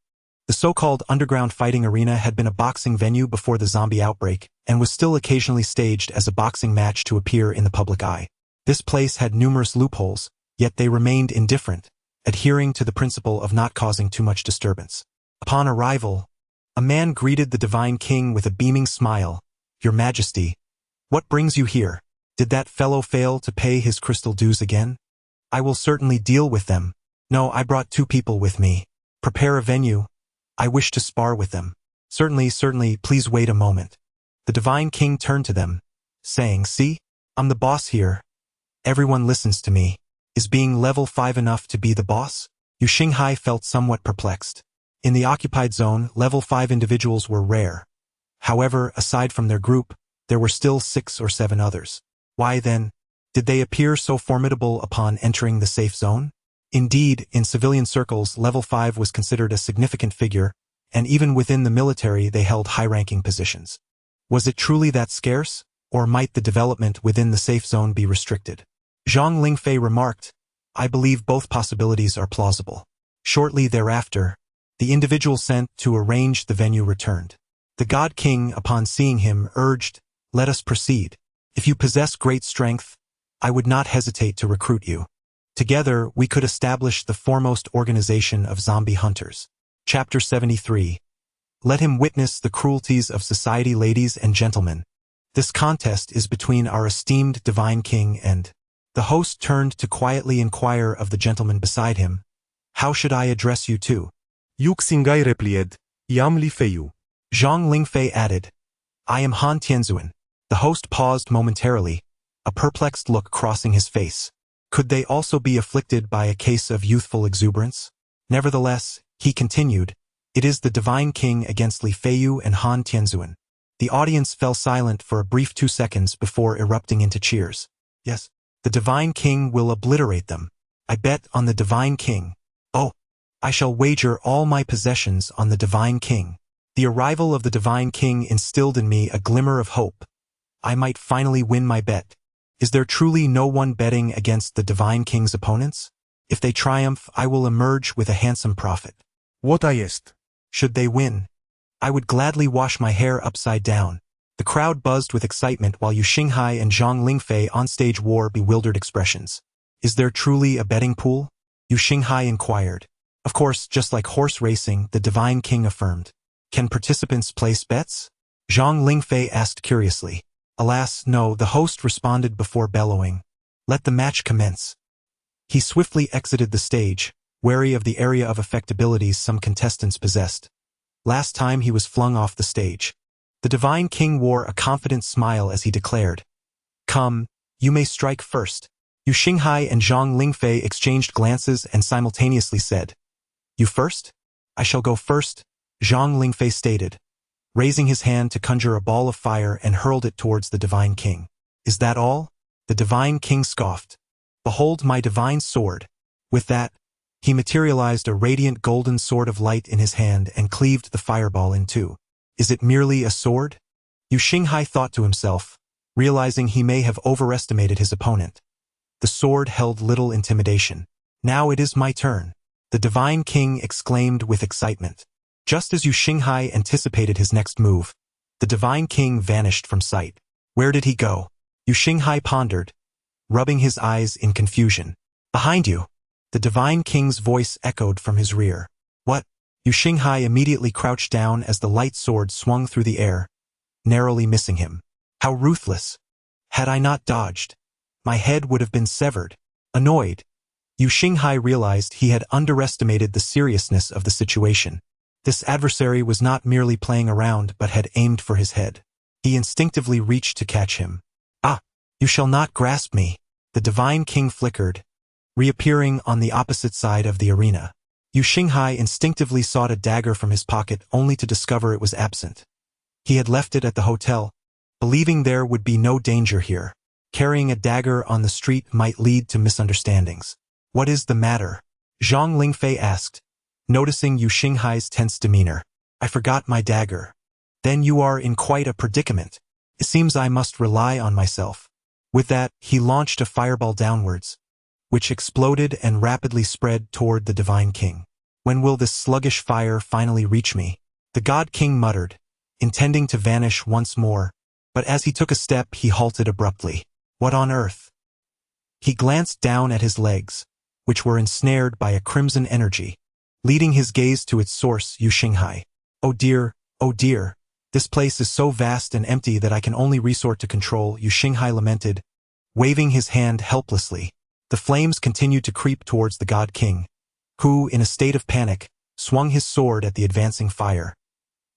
The so-called underground fighting arena had been a boxing venue before the zombie outbreak and was still occasionally staged as a boxing match to appear in the public eye. This place had numerous loopholes, yet they remained indifferent, adhering to the principle of not causing too much disturbance. Upon arrival, a man greeted the Divine King with a beaming smile. Your Majesty, what brings you here? Did that fellow fail to pay his crystal dues again? I will certainly deal with them. No, I brought 2 people with me. Prepare a venue. I wish to spar with them. Certainly, please wait a moment. The Divine King turned to them, saying, See, I'm the boss here. Everyone listens to me. Is being level 5 enough to be the boss? Yu Xinghai felt somewhat perplexed. In the occupied zone, level 5 individuals were rare. However, aside from their group, there were still 6 or 7 others. Why then, did they appear so formidable upon entering the safe zone? Indeed, in civilian circles, level 5 was considered a significant figure, and even within the military they held high-ranking positions. Was it truly that scarce, or might the development within the safe zone be restricted? Zhang Lingfei remarked, I believe both possibilities are plausible. Shortly thereafter, the individual sent to arrange the venue returned. The God King, upon seeing him, urged, Let us proceed. If you possess great strength, I would not hesitate to recruit you. Together, we could establish the foremost organization of zombie hunters. Chapter 73. Let him witness the cruelties of society, ladies and gentlemen. This contest is between our esteemed Divine King and... The host turned to quietly inquire of the gentleman beside him. How should I address you two? Yu Xinghai replied, Yam Li Feiyu. Zhang Lingfei added, I am Han Tianzuan. The host paused momentarily, a perplexed look crossing his face. Could they also be afflicted by a case of youthful exuberance? Nevertheless, he continued, it is the Divine King against Li Feiyu and Han Tianzuan. The audience fell silent for a brief 2 seconds before erupting into cheers. Yes, the Divine King will obliterate them. I bet on the Divine King. Oh, I shall wager all my possessions on the Divine King. The arrival of the Divine King instilled in me a glimmer of hope. I might finally win my bet. Is there truly no one betting against the Divine King's opponents? If they triumph, I will emerge with a handsome profit. What ist? Should they win, I would gladly wash my hair upside down. The crowd buzzed with excitement while Yu Xinghai and Zhang Lingfei onstage wore bewildered expressions. Is there truly a betting pool? Yu Xinghai inquired. Of course, just like horse racing, the Divine King affirmed. Can participants place bets? Zhang Lingfei asked curiously. Alas, no, the host responded before bellowing. Let the match commence. He swiftly exited the stage, wary of the area of affectabilities some contestants possessed. Last time he was flung off the stage. The Divine King wore a confident smile as he declared, Come, you may strike first. Yu Xinghai and Zhang Lingfei exchanged glances and simultaneously said, You first? I shall go first, Zhang Lingfei stated. raising his hand to conjure a ball of fire and hurled it towards the divine king. Is that all? The divine king scoffed. Behold my divine sword. With that, he materialized a radiant golden sword of light in his hand and cleaved the fireball in two. Is it merely a sword? Yu Xinghai thought to himself, realizing he may have overestimated his opponent. The sword held little intimidation. Now it is my turn, the divine king exclaimed with excitement. Just as Yu Xinghai anticipated his next move, the divine king vanished from sight. Where did he go? Yu Xinghai pondered, rubbing his eyes in confusion. Behind you! The divine king's voice echoed from his rear. What? Yu Xinghai immediately crouched down as the light sword swung through the air, narrowly missing him. How ruthless! Had I not dodged, my head would have been severed. Annoyed, Yu Xinghai realized he had underestimated the seriousness of the situation. This adversary was not merely playing around but had aimed for his head. He instinctively reached to catch him. Ah! You shall not grasp me! The divine king flickered, reappearing on the opposite side of the arena. Yu Xinghai instinctively sought a dagger from his pocket only to discover it was absent. He had left it at the hotel, believing there would be no danger here. Carrying a dagger on the street might lead to misunderstandings. What is the matter? Zhang Lingfei asked, noticing Yu Xinghai's tense demeanor. I forgot my dagger. Then you are in quite a predicament. It seems I must rely on myself. With that, he launched a fireball downwards, which exploded and rapidly spread toward the divine king. When will this sluggish fire finally reach me? The god king muttered, intending to vanish once more, but as he took a step he halted abruptly. What on earth? He glanced down at his legs, which were ensnared by a crimson energy, leading his gaze to its source, Yu Xinghai. Oh dear, this place is so vast and empty that I can only resort to control, Yu Xinghai lamented, waving his hand helplessly. The flames continued to creep towards the god king, who, in a state of panic, swung his sword at the advancing fire.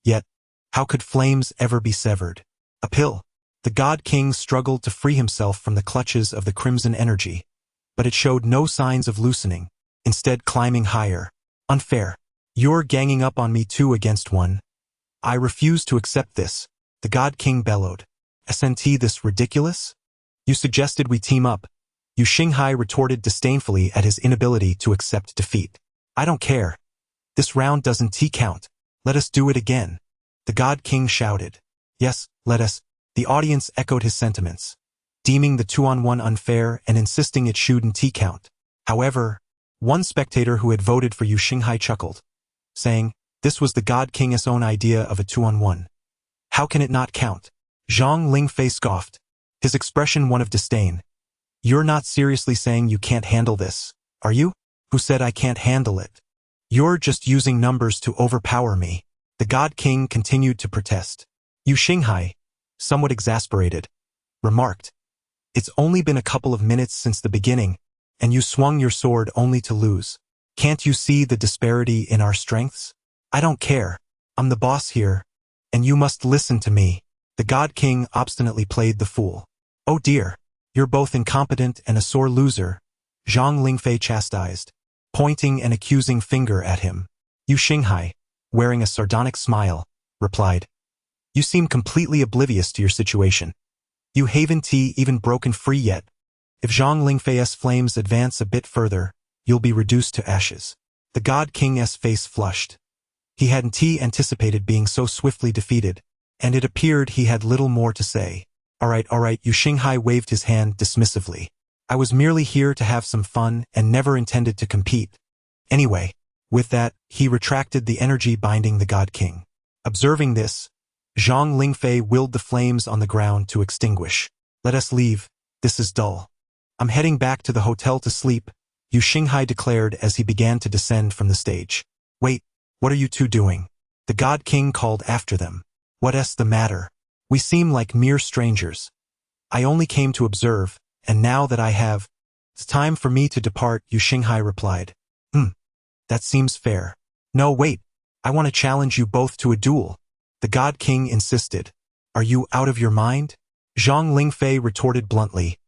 Yet, how could flames ever be severed? A pill. The god king struggled to free himself from the clutches of the crimson energy, but it showed no signs of loosening, instead climbing higher. Unfair. You're ganging up on me 2 against 1. I refuse to accept this, the god king bellowed. Isn't this ridiculous? You suggested we team up. Yu Xinghai retorted disdainfully at his inability to accept defeat. I don't care. This round doesn't count. Let us do it again. The god king shouted. Yes, let us. The audience echoed his sentiments, deeming the 2-on-1 unfair and insisting it shouldn't count. However, one spectator who had voted for Yu Xinghai chuckled, saying, this was the god king's own idea of a 2-on-1. How can it not count? Zhang Lingfei scoffed, his expression one of disdain. You're not seriously saying you can't handle this, are you? Who said I can't handle it? You're just using numbers to overpower me. The god king continued to protest. Yu Xinghai, somewhat exasperated, remarked, it's only been a couple of minutes since the beginning, and you swung your sword only to lose. Can't you see the disparity in our strengths? I don't care. I'm the boss here, and you must listen to me. The god king obstinately played the fool. Oh dear, you're both incompetent and a sore loser, Zhang Lingfei chastised, pointing an accusing finger at him. Yu Xinghai, wearing a sardonic smile, replied, you seem completely oblivious to your situation. You haven't even broken free yet. If Zhang Lingfei's flames advance a bit further, you'll be reduced to ashes. The god king's face flushed. He hadn't anticipated being so swiftly defeated, and it appeared he had little more to say. All right, Yu Xinghai waved his hand dismissively. I was merely here to have some fun and never intended to compete. Anyway, with that, he retracted the energy binding the god king. Observing this, Zhang Lingfei willed the flames on the ground to extinguish. Let us leave, this is dull. I'm heading back to the hotel to sleep, Yu Xinghai declared as he began to descend from the stage. Wait, what are you two doing? The god king called after them. What's the matter? We seem like mere strangers. I only came to observe, and now that I have, it's time for me to depart, Yu Xinghai replied. That seems fair. No, wait, I want to challenge you both to a duel. The god king insisted. Are you out of your mind? Zhang Lingfei retorted bluntly.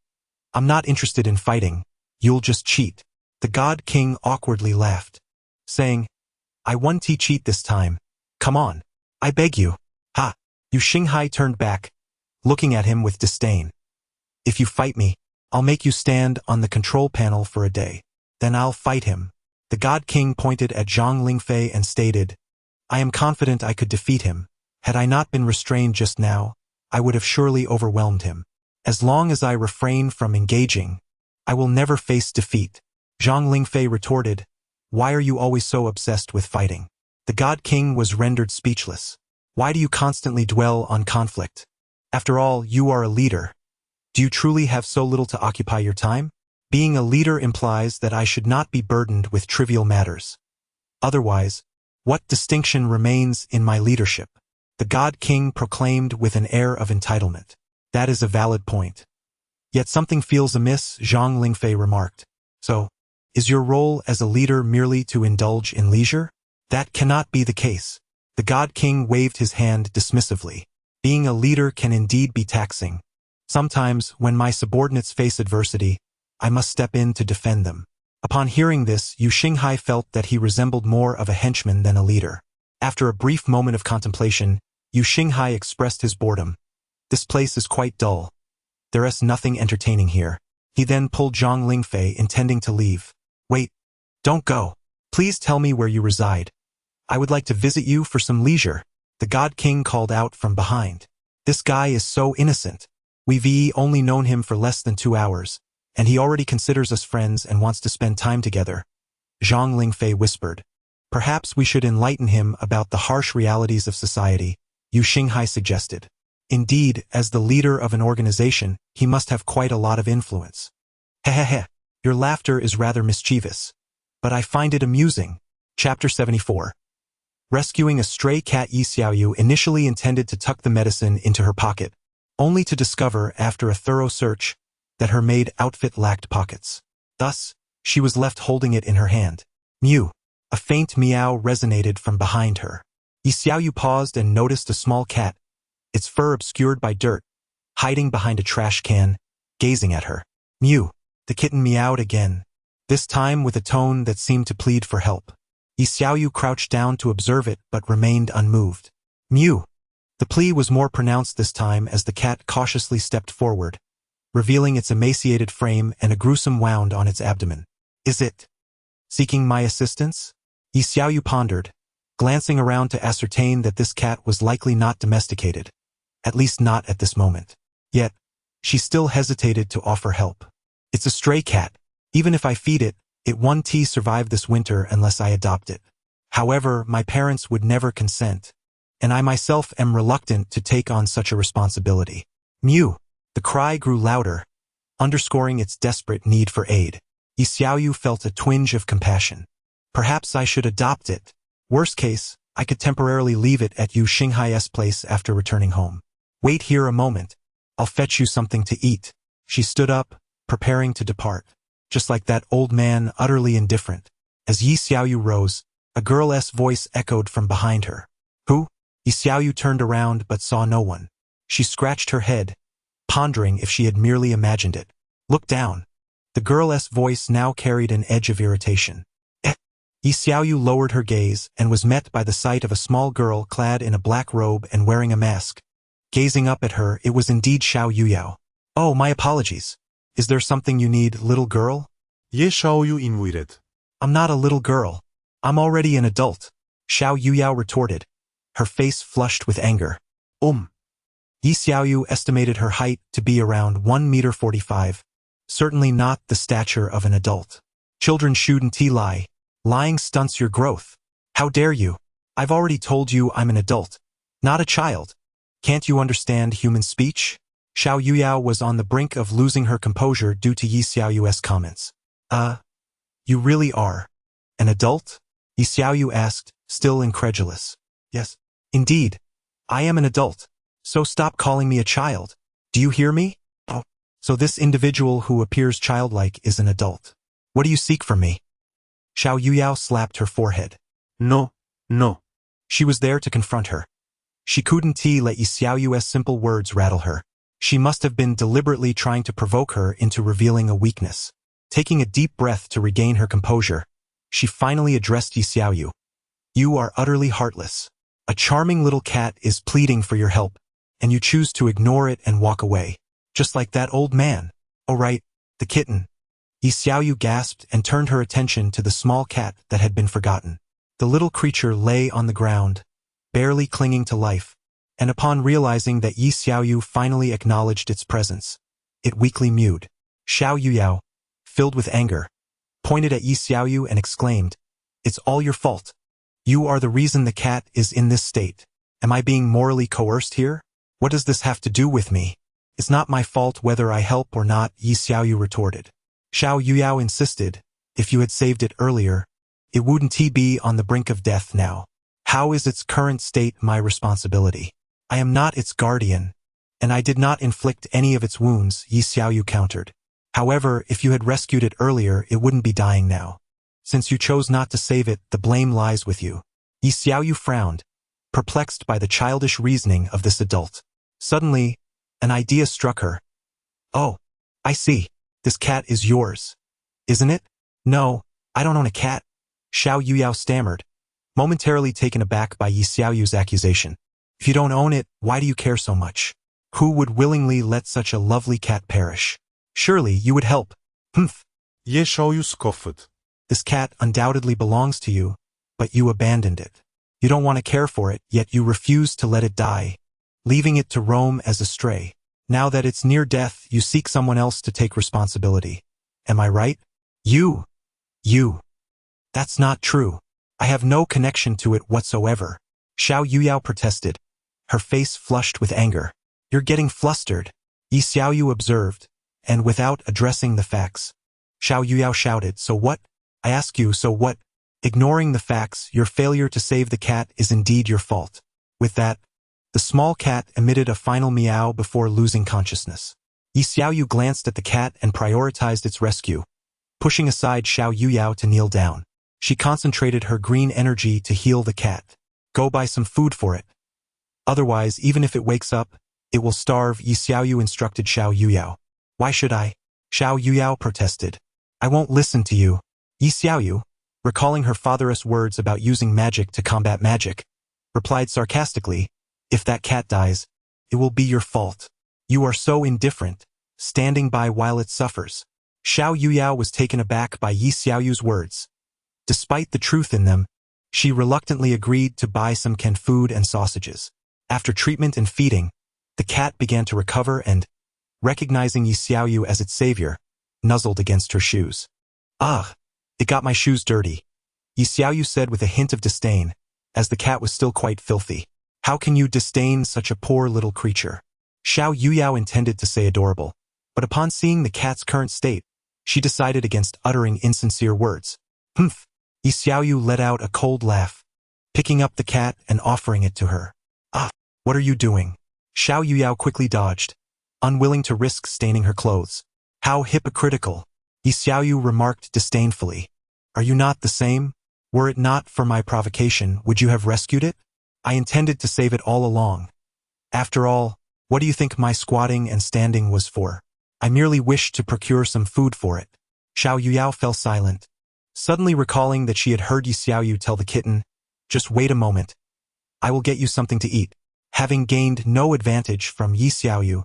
I'm not interested in fighting. You'll just cheat. The god king awkwardly laughed, saying, I won't cheat this time. Come on. I beg you. Ha! Yu Xinghai turned back, looking at him with disdain. If you fight me, I'll make you stand on the control panel for a day. Then I'll fight him. The God King pointed at Zhang Lingfei and stated, I am confident I could defeat him. Had I not been restrained just now, I would have surely overwhelmed him. As long as I refrain from engaging, I will never face defeat. Zhang Lingfei retorted, Why are you always so obsessed with fighting? The God King was rendered speechless. Why do you constantly dwell on conflict? After all, you are a leader. Do you truly have so little to occupy your time? Being a leader implies that I should not be burdened with trivial matters. Otherwise, what distinction remains in my leadership? The God King proclaimed with an air of entitlement. That is a valid point. Yet something feels amiss, Zhang Lingfei remarked. So, is your role as a leader merely to indulge in leisure? That cannot be the case. The God King waved his hand dismissively. Being a leader can indeed be taxing. Sometimes, when my subordinates face adversity, I must step in to defend them. Upon hearing this, Yu Xinghai felt that he resembled more of a henchman than a leader. After a brief moment of contemplation, Yu Xinghai expressed his boredom. This place is quite dull. There is nothing entertaining here. He then pulled Zhang Lingfei, intending to leave. Wait, don't go. Please tell me where you reside. I would like to visit you for some leisure. The God King called out from behind. This guy is so innocent. We've only known him for less than 2 hours, and he already considers us friends and wants to spend time together. Zhang Lingfei whispered. Perhaps we should enlighten him about the harsh realities of society, Yu Xinghai suggested. Indeed, as the leader of an organization, he must have quite a lot of influence. Hehehe, your laughter is rather mischievous. But I find it amusing. Chapter 74. Rescuing a stray cat. Yi Xiaoyu initially intended to tuck the medicine into her pocket, only to discover, after a thorough search, that her maid outfit lacked pockets. Thus, she was left holding it in her hand. Mew. A faint meow resonated from behind her. Yi Xiaoyu paused and noticed a small cat, its fur obscured by dirt, hiding behind a trash can, gazing at her. Mew. The kitten meowed again, this time with a tone that seemed to plead for help. Yi Xiaoyu crouched down to observe it but remained unmoved. Mew. The plea was more pronounced this time as the cat cautiously stepped forward, revealing its emaciated frame and a gruesome wound on its abdomen. Is it seeking my assistance? Yi Xiaoyu pondered, glancing around to ascertain that this cat was likely not domesticated, at least not at this moment. Yet, she still hesitated to offer help. It's a stray cat. Even if I feed it, it won't survive this winter unless I adopt it. However, my parents would never consent, and I myself am reluctant to take on such a responsibility. Mew. The cry grew louder, underscoring its desperate need for aid. Yi Xiaoyu felt a twinge of compassion. Perhaps I should adopt it. Worst case, I could temporarily leave it at Yu Xinghai's place after returning home. Wait here a moment. I'll fetch you something to eat. She stood up, preparing to depart. Just like that old man, utterly indifferent. As Yi Xiaoyu rose, a girl's voice echoed from behind her. Who? Yi Xiaoyu turned around but saw no one. She scratched her head, pondering if she had merely imagined it. Look down. The girl's voice now carried an edge of irritation. Yi Xiaoyu lowered her gaze and was met by the sight of a small girl clad in a black robe and wearing a mask. Gazing up at her, it was indeed Xiao Yuyao. Oh, my apologies. Is there something you need, little girl? Ye Xiaoyu invited. I'm not a little girl. I'm already an adult, Xiao Yuyao retorted, her face flushed with anger. Yi Xiaoyu estimated her height to be around 1.45 meters, certainly not the stature of an adult. Children shouldn't lie. Lying stunts your growth. How dare you? I've already told you I'm an adult, not a child. Can't you understand human speech? Xiao Yuyao was on the brink of losing her composure due to Yi Xiaoyu's comments. You really are an adult? Yi Xiaoyu asked, still incredulous. Yes, indeed. I am an adult. So stop calling me a child. Do you hear me? Oh, so this individual who appears childlike is an adult. What do you seek from me? Xiao Yuyao slapped her forehead. No. She was there to confront her. She couldn't let Yi Xiaoyu's simple words rattle her. She must have been deliberately trying to provoke her into revealing a weakness. Taking a deep breath to regain her composure, she finally addressed Yi Xiaoyu. You are utterly heartless. A charming little cat is pleading for your help. and you choose to ignore it and walk away. Just like that old man. Oh right, the kitten. Yi Xiaoyu gasped and turned her attention to the small cat that had been forgotten. The little creature lay on the ground, barely clinging to life, and upon realizing that Yi Xiaoyu finally acknowledged its presence, it weakly mewed. Xiao Yuyao, filled with anger, pointed at Yi Xiaoyu and exclaimed, "It's all your fault. You are the reason the cat is in this state. Am I being morally coerced here? What does this have to do with me? It's not my fault whether I help or not," Yi Xiaoyu retorted. Xiao Yuyao insisted, "If you had saved it earlier, it wouldn't be on the brink of death now. How is its current state my responsibility? I am not its guardian, and I did not inflict any of its wounds," Yi Xiaoyu countered. "However, if you had rescued it earlier, it wouldn't be dying now. Since you chose not to save it, the blame lies with you." Yi Xiaoyu frowned, perplexed by the childish reasoning of this adult. Suddenly, an idea struck her. "Oh, I see. This cat is yours, isn't it?" "No, I don't own a cat," Xiao Yuyao stammered, momentarily taken aback by Yi Xiaoyu's accusation. "If you don't own it, why do you care so much? Who would willingly let such a lovely cat perish? Surely you would help." "Humph." Ye Xiaoyu scoffed. "This cat undoubtedly belongs to you, but you abandoned it. You don't want to care for it, yet you refuse to let it die, leaving it to roam as a stray. Now that it's near death, you seek someone else to take responsibility. Am I right? You. That's not true. I have no connection to it whatsoever," Xiao Yuyao protested, her face flushed with anger. "You're getting flustered," Yi Xiaoyu observed, and without addressing the facts, Xiao Yuyao shouted, "So what? I ask you, so what? Ignoring the facts, your failure to save the cat is indeed your fault." With that, the small cat emitted a final meow before losing consciousness. Yi Xiaoyu glanced at the cat and prioritized its rescue, pushing aside Xiao Yuyao to kneel down. She concentrated her green energy to heal the cat. "Go buy some food for it. Otherwise, even if it wakes up, it will starve," Yi Xiaoyu instructed Xiao Yuyao. "Why should I?" Xiao Yuyao protested. "I won't listen to you." Yi Xiaoyu, recalling her father's words about using magic to combat magic, replied sarcastically, "If that cat dies, it will be your fault. You are so indifferent, standing by while it suffers." Xiao Yuyao was taken aback by Yi Xiaoyu's words. Despite the truth in them, she reluctantly agreed to buy some canned food and sausages. After treatment and feeding, the cat began to recover and, recognizing Yi Xiaoyu as its savior, nuzzled against her shoes. "Ugh, it got my shoes dirty," Yi Xiaoyu said with a hint of disdain, as the cat was still quite filthy. "How can you disdain such a poor little creature?" Xiao Yuyao intended to say adorable, but upon seeing the cat's current state, she decided against uttering insincere words. "Humph." Yi Xiaoyu let out a cold laugh, picking up the cat and offering it to her. "Ah, what are you doing?" Xiao Yuyao quickly dodged, unwilling to risk staining her clothes. "How hypocritical," Yi Xiaoyu remarked disdainfully. "Are you not the same? Were it not for my provocation, would you have rescued it? I intended to save it all along. After all, what do you think my squatting and standing was for? I merely wished to procure some food for it." Xiao Yuyao fell silent, suddenly recalling that she had heard Yi Xiaoyu tell the kitten, "Just wait a moment. I will get you something to eat." Having gained no advantage from Yi Xiaoyu,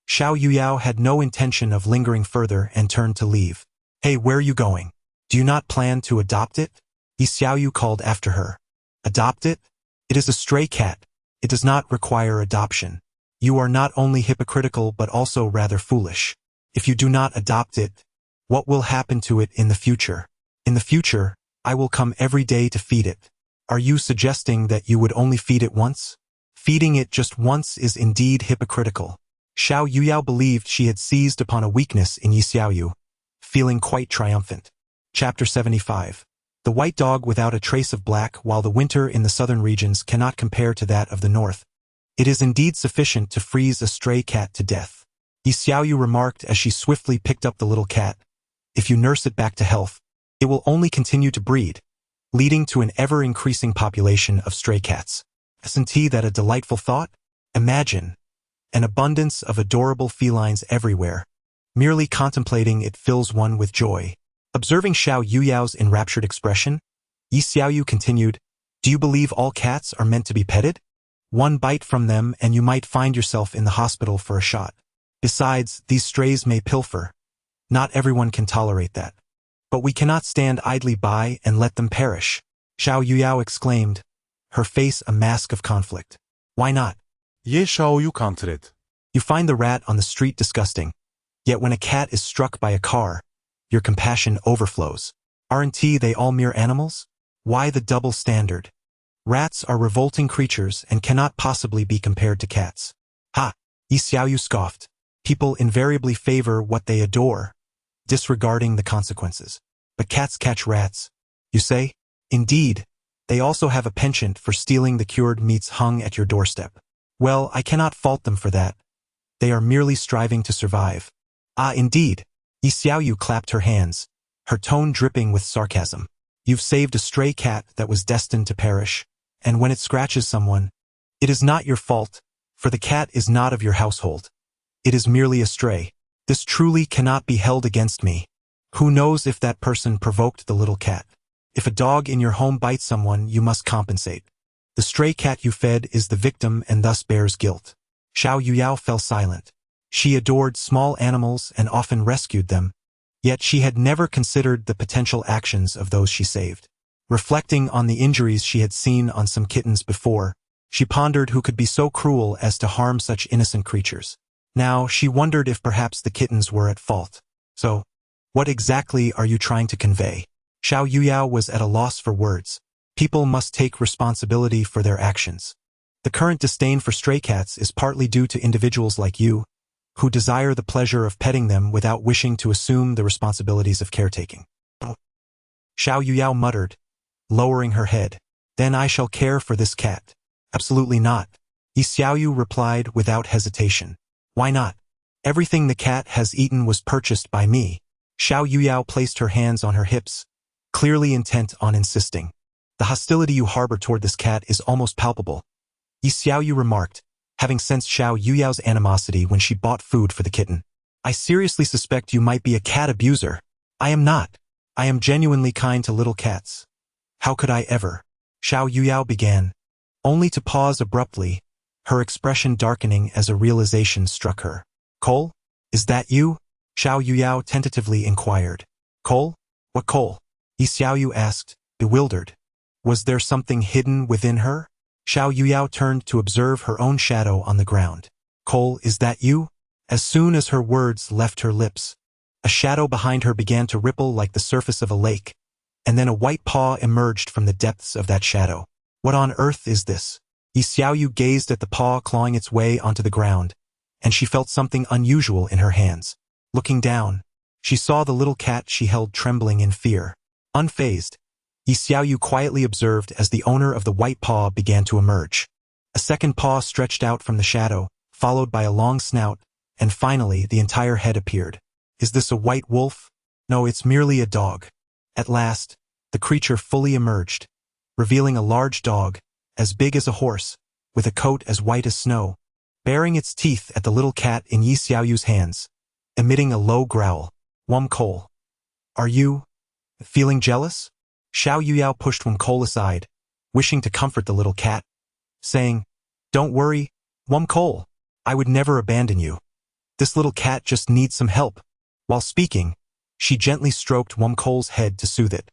Xiao Yuyao had no intention of lingering further and turned to leave. "Hey, where are you going? Do you not plan to adopt it?" Yi Xiaoyu called after her. "Adopt it? It is a stray cat. It does not require adoption. You are not only hypocritical but also rather foolish. If you do not adopt it, what will happen to it in the future? In the future, I will come every day to feed it. Are you suggesting that you would only feed it once? Feeding it just once is indeed hypocritical." Xiao Yuyao believed she had seized upon a weakness in Yi Xiaoyu, feeling quite triumphant. Chapter 75. The white dog without a trace of black. While the winter in the southern regions cannot compare to that of the north, it is indeed sufficient to freeze a stray cat to death. Yi Xiaoyu remarked as she swiftly picked up the little cat. "If you nurse it back to health, it will only continue to breed, leading to an ever-increasing population of stray cats. Isn't that a delightful thought? Imagine an abundance of adorable felines everywhere. Merely contemplating it fills one with joy." Observing Xiao Yuyao's enraptured expression, Yi Xiaoyu continued, "Do you believe all cats are meant to be petted? One bite from them and you might find yourself in the hospital for a shot. Besides, these strays may pilfer. Not everyone can tolerate that. But we cannot stand idly by and let them perish, Xiao Yuyao exclaimed, her face a mask of conflict. Why not? Ye Xiao Yu countered. You find the rat on the street disgusting. Yet when a cat is struck by a car, your compassion overflows. Aren't they all mere animals? Why the double standard? Rats are revolting creatures and cannot possibly be compared to cats. Ha! Yi Xiaoyu scoffed. People invariably favor what they adore, disregarding the consequences. But cats catch rats, you say? Indeed, they also have a penchant for stealing the cured meats hung at your doorstep. Well, I cannot fault them for that. They are merely striving to survive. Ah, indeed. Yi Xiaoyu clapped her hands, her tone dripping with sarcasm. You've saved a stray cat that was destined to perish, and when it scratches someone, it is not your fault, for the cat is not of your household. It is merely a stray. This truly cannot be held against me. Who knows if that person provoked the little cat? If a dog in your home bites someone, you must compensate. The stray cat you fed is the victim and thus bears guilt. Xiao Yuyao fell silent. She adored small animals and often rescued them, yet she had never considered the potential actions of those she saved. Reflecting on the injuries she had seen on some kittens before, she pondered who could be so cruel as to harm such innocent creatures. Now, she wondered if perhaps the kittens were at fault. So, what exactly are you trying to convey? Xiao Yuyao was at a loss for words. People must take responsibility for their actions. The current disdain for stray cats is partly due to individuals like you, who desire the pleasure of petting them without wishing to assume the responsibilities of caretaking. Xiao Yuyao muttered, lowering her head. Then I shall care for this cat. Absolutely not. Yi Xiaoyu replied without hesitation. Why not? Everything the cat has eaten was purchased by me. Xiao Yuyao placed her hands on her hips, clearly intent on insisting. The hostility you harbor toward this cat is almost palpable. Yi Xiaoyu remarked, having sensed Xiao Yuyao's animosity when she bought food for the kitten. I seriously suspect you might be a cat abuser. I am not. I am genuinely kind to little cats. How could I ever? Xiao Yuyao began, only to pause abruptly, her expression darkening as a realization struck her. Cole? Is that you? Xiao Yuyao tentatively inquired. Cole? What Cole? Yi Xiaoyu asked, bewildered. Was there something hidden within her? Xiao Yuyao turned to observe her own shadow on the ground. Cole, is that you? As soon as her words left her lips, a shadow behind her began to ripple like the surface of a lake, and then a white paw emerged from the depths of that shadow. What on earth is this? Yi Xiaoyu gazed at the paw clawing its way onto the ground, and she felt something unusual in her hands. Looking down, she saw the little cat she held trembling in fear. Unfazed, Yi Xiaoyu quietly observed as the owner of the white paw began to emerge. A second paw stretched out from the shadow, followed by a long snout, and finally the entire head appeared. Is this a white wolf? No, it's merely a dog. At last, the creature fully emerged, revealing a large dog, as big as a horse, with a coat as white as snow, baring its teeth at the little cat in Yi Xiaoyu's hands, emitting a low growl. Cole. Are you feeling jealous? Xiao Yuyao pushed Cole aside, wishing to comfort the little cat, saying, Don't worry, Cole. I would never abandon you. This little cat just needs some help. While speaking, she gently stroked Cole's head to soothe it.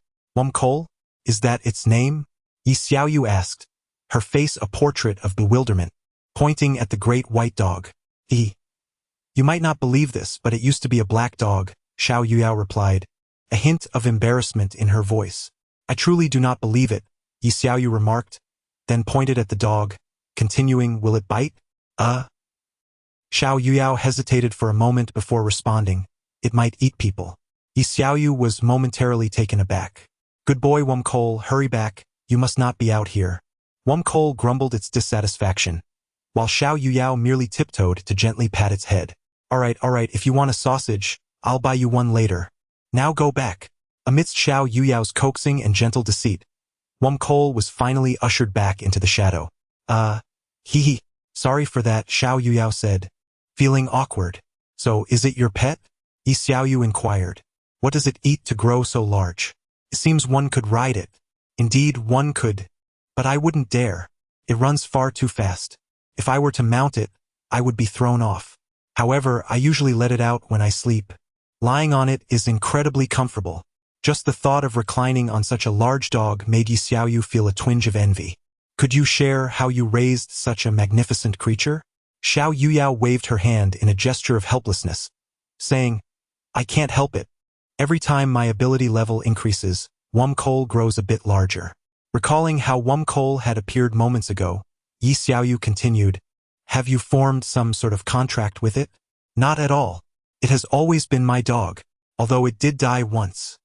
Cole? Is that its name? Yi Xiaoyu asked, her face a portrait of bewilderment, pointing at the great white dog. You might not believe this, but it used to be a black dog, Xiao Yuyao replied, a hint of embarrassment in her voice. I truly do not believe it, Yi Xiaoyu remarked, then pointed at the dog, continuing, Will it bite? Xiao Yuyao hesitated for a moment before responding, It might eat people. Yi Xiaoyu was momentarily taken aback. Good boy, Cole, hurry back, you must not be out here. Cole grumbled its dissatisfaction, while Xiao Yuyao merely tiptoed to gently pat its head. All right, if you want a sausage, I'll buy you one later. Now go back. Amidst Xiao Yuyao's coaxing and gentle deceit, Cole was finally ushered back into the shadow. Sorry for that, Xiao Yuyao said, feeling awkward. So, is it your pet? Yi Xiaoyu inquired. What does it eat to grow so large? It seems one could ride it. Indeed, one could. But I wouldn't dare. It runs far too fast. If I were to mount it, I would be thrown off. However, I usually let it out when I sleep. Lying on it is incredibly comfortable. Just the thought of reclining on such a large dog made Yi Xiaoyu feel a twinge of envy. Could you share how you raised such a magnificent creature? Xiao Yuyao waved her hand in a gesture of helplessness, saying, I can't help it. Every time my ability level increases, Wumkol grows a bit larger. Recalling how Wumkol had appeared moments ago, Yi Xiaoyu continued, Have you formed some sort of contract with it? Not at all. It has always been my dog, although it did die once.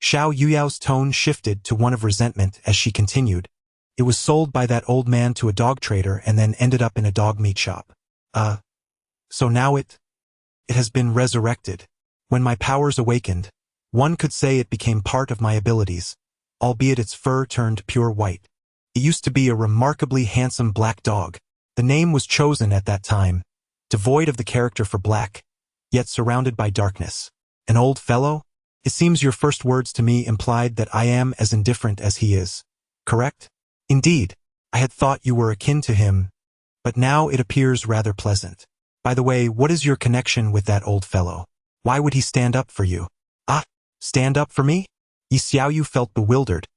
Xiao Yuyao's tone shifted to one of resentment as she continued. It was sold by that old man to a dog trader and then ended up in a dog meat shop. So now it has been resurrected. When my powers awakened, one could say it became part of my abilities, albeit its fur turned pure white. It used to be a remarkably handsome black dog. The name was chosen at that time, devoid of the character for black, yet surrounded by darkness. An old fellow? It seems your first words to me implied that I am as indifferent as he is, correct? Indeed, I had thought you were akin to him, but now it appears rather pleasant. By the way, what is your connection with that old fellow? Why would he stand up for you? Stand up for me? Yi Xiaoyu felt bewildered.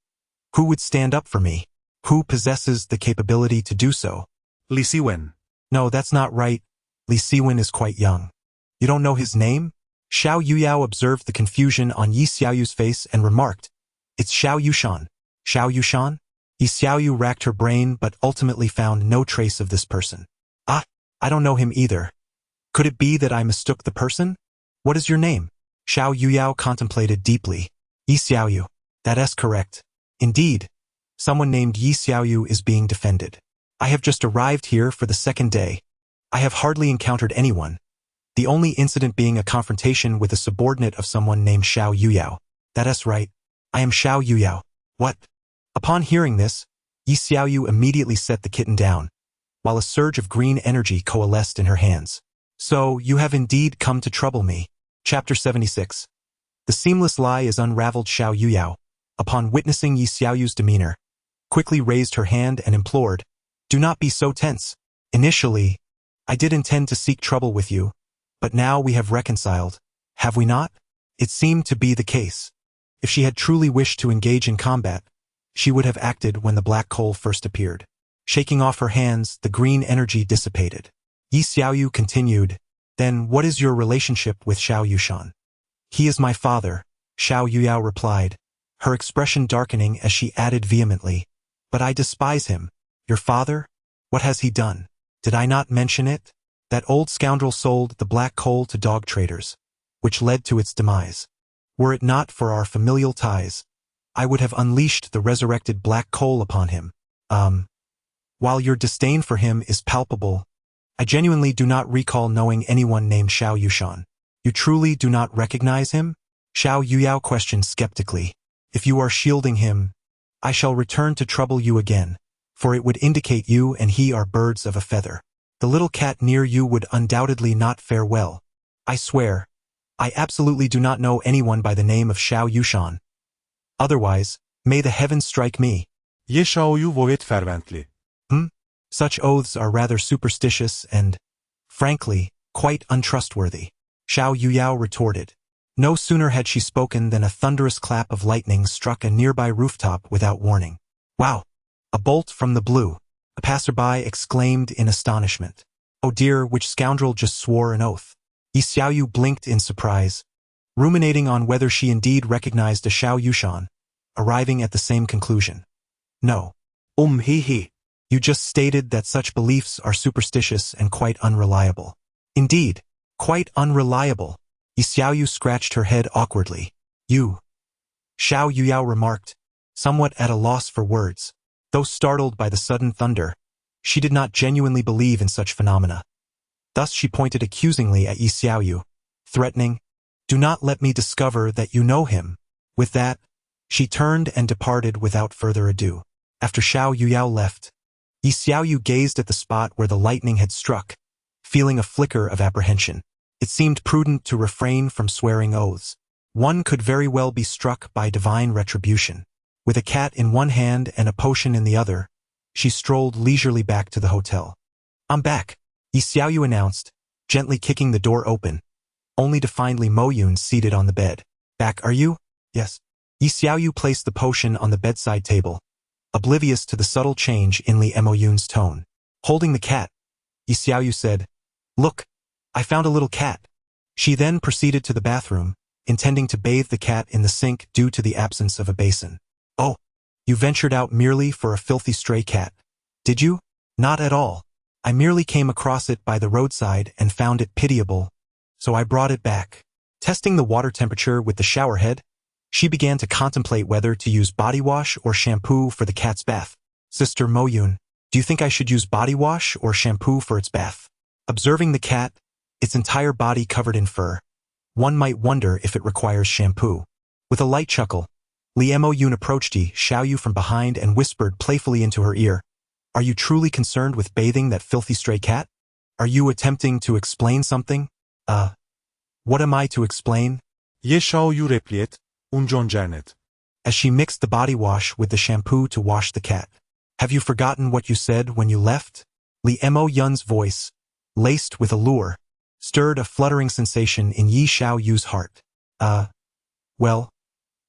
Who would stand up for me? Who possesses the capability to do so? Li Siwen. No, that's not right. Li Siwen is quite young. You don't know his name? Xiao Yuyao observed the confusion on Yi Xiaoyu's face and remarked, It's Xiao Yushan. Xiao Yushan? Yi Xiaoyu racked her brain but ultimately found no trace of this person. I don't know him either. Could it be that I mistook the person? What is your name? Xiao Yuyao contemplated deeply. Yi Xiaoyu. That's correct. Indeed, someone named Yi Xiaoyu is being defended. I have just arrived here for the second day. I have hardly encountered anyone, the only incident being a confrontation with a subordinate of someone named Xiao Yuyao. That's right. I am Xiao Yuyao. What? Upon hearing this, Yi Xiaoyu immediately set the kitten down, while a surge of green energy coalesced in her hands. So, you have indeed come to trouble me. Chapter 76. The seamless lie is unraveled. Xiao Yuyao, upon witnessing Yi Xiaoyu's demeanor, quickly raised her hand and implored, Do not be so tense. Initially, I did intend to seek trouble with you, but now we have reconciled, have we not? It seemed to be the case. If she had truly wished to engage in combat, she would have acted when the black coal first appeared. Shaking off her hands, the green energy dissipated. Yi Xiaoyu continued, Then what is your relationship with Xiao Yushan? He is my father, Xiao Yuyao replied, her expression darkening as she added vehemently, But I despise him. Your father? What has he done? Did I not mention it? That old scoundrel sold the black coal to dog traders, which led to its demise. Were it not for our familial ties, I would have unleashed the resurrected black coal upon him. While your disdain for him is palpable, I genuinely do not recall knowing anyone named Xiao Yushan. You truly do not recognize him? Xiao Yuyao questioned skeptically. If you are shielding him, I shall return to trouble you again, for it would indicate you and he are birds of a feather. The little cat near you would undoubtedly not fare well. I swear, I absolutely do not know anyone by the name of Xiao Yushan. Otherwise, may the heavens strike me. Yi Xiaoyu vovet fervently. Such oaths are rather superstitious and, frankly, quite untrustworthy. Xiao Yuyao retorted. No sooner had she spoken than a thunderous clap of lightning struck a nearby rooftop without warning. Wow! A bolt from the blue. A passerby exclaimed in astonishment. Oh dear, which scoundrel just swore an oath? Yi Xiaoyu blinked in surprise, ruminating on whether she indeed recognized a Xiao Yushan, arriving at the same conclusion. No. He. You just stated that such beliefs are superstitious and quite unreliable. Indeed, quite unreliable. Yi Xiaoyu scratched her head awkwardly. You. Xiao Yuyao remarked, somewhat at a loss for words. Though startled by the sudden thunder, she did not genuinely believe in such phenomena. Thus she pointed accusingly at Yi Xiaoyu, threatening, Do not let me discover that you know him. With that, she turned and departed without further ado. After Xiao Yuyao left, Yi Xiaoyu gazed at the spot where the lightning had struck, feeling a flicker of apprehension. It seemed prudent to refrain from swearing oaths. One could very well be struck by divine retribution. With a cat in one hand and a potion in the other, she strolled leisurely back to the hotel. I'm back, Yi Xiaoyu announced, gently kicking the door open, only to find Li Moyun seated on the bed. Back, are you? Yes. Yi Xiaoyu placed the potion on the bedside table, oblivious to the subtle change in Li Moyun's tone. Holding the cat, Yi Xiaoyu said, Look, I found a little cat. She then proceeded to the bathroom, intending to bathe the cat in the sink due to the absence of a basin. Oh, you ventured out merely for a filthy stray cat, did you? Not at all. I merely came across it by the roadside and found it pitiable, so I brought it back. Testing the water temperature with the shower head, she began to contemplate whether to use body wash or shampoo for the cat's bath. Sister Moyun, do you think I should use body wash or shampoo for its bath? Observing the cat, its entire body covered in fur, one might wonder if it requires shampoo. With a light chuckle, Li Moyun approached Yi Xiaoyu from behind and whispered playfully into her ear, Are you truly concerned with bathing that filthy stray cat? Are you attempting to explain something? What am I to explain? Yi Xiaoyu replied, un Janet. As she mixed the body wash with the shampoo to wash the cat. Have you forgotten what you said when you left? Li Moyun's voice, laced with allure, stirred a fluttering sensation in Yi Xiaoyu's heart. Well,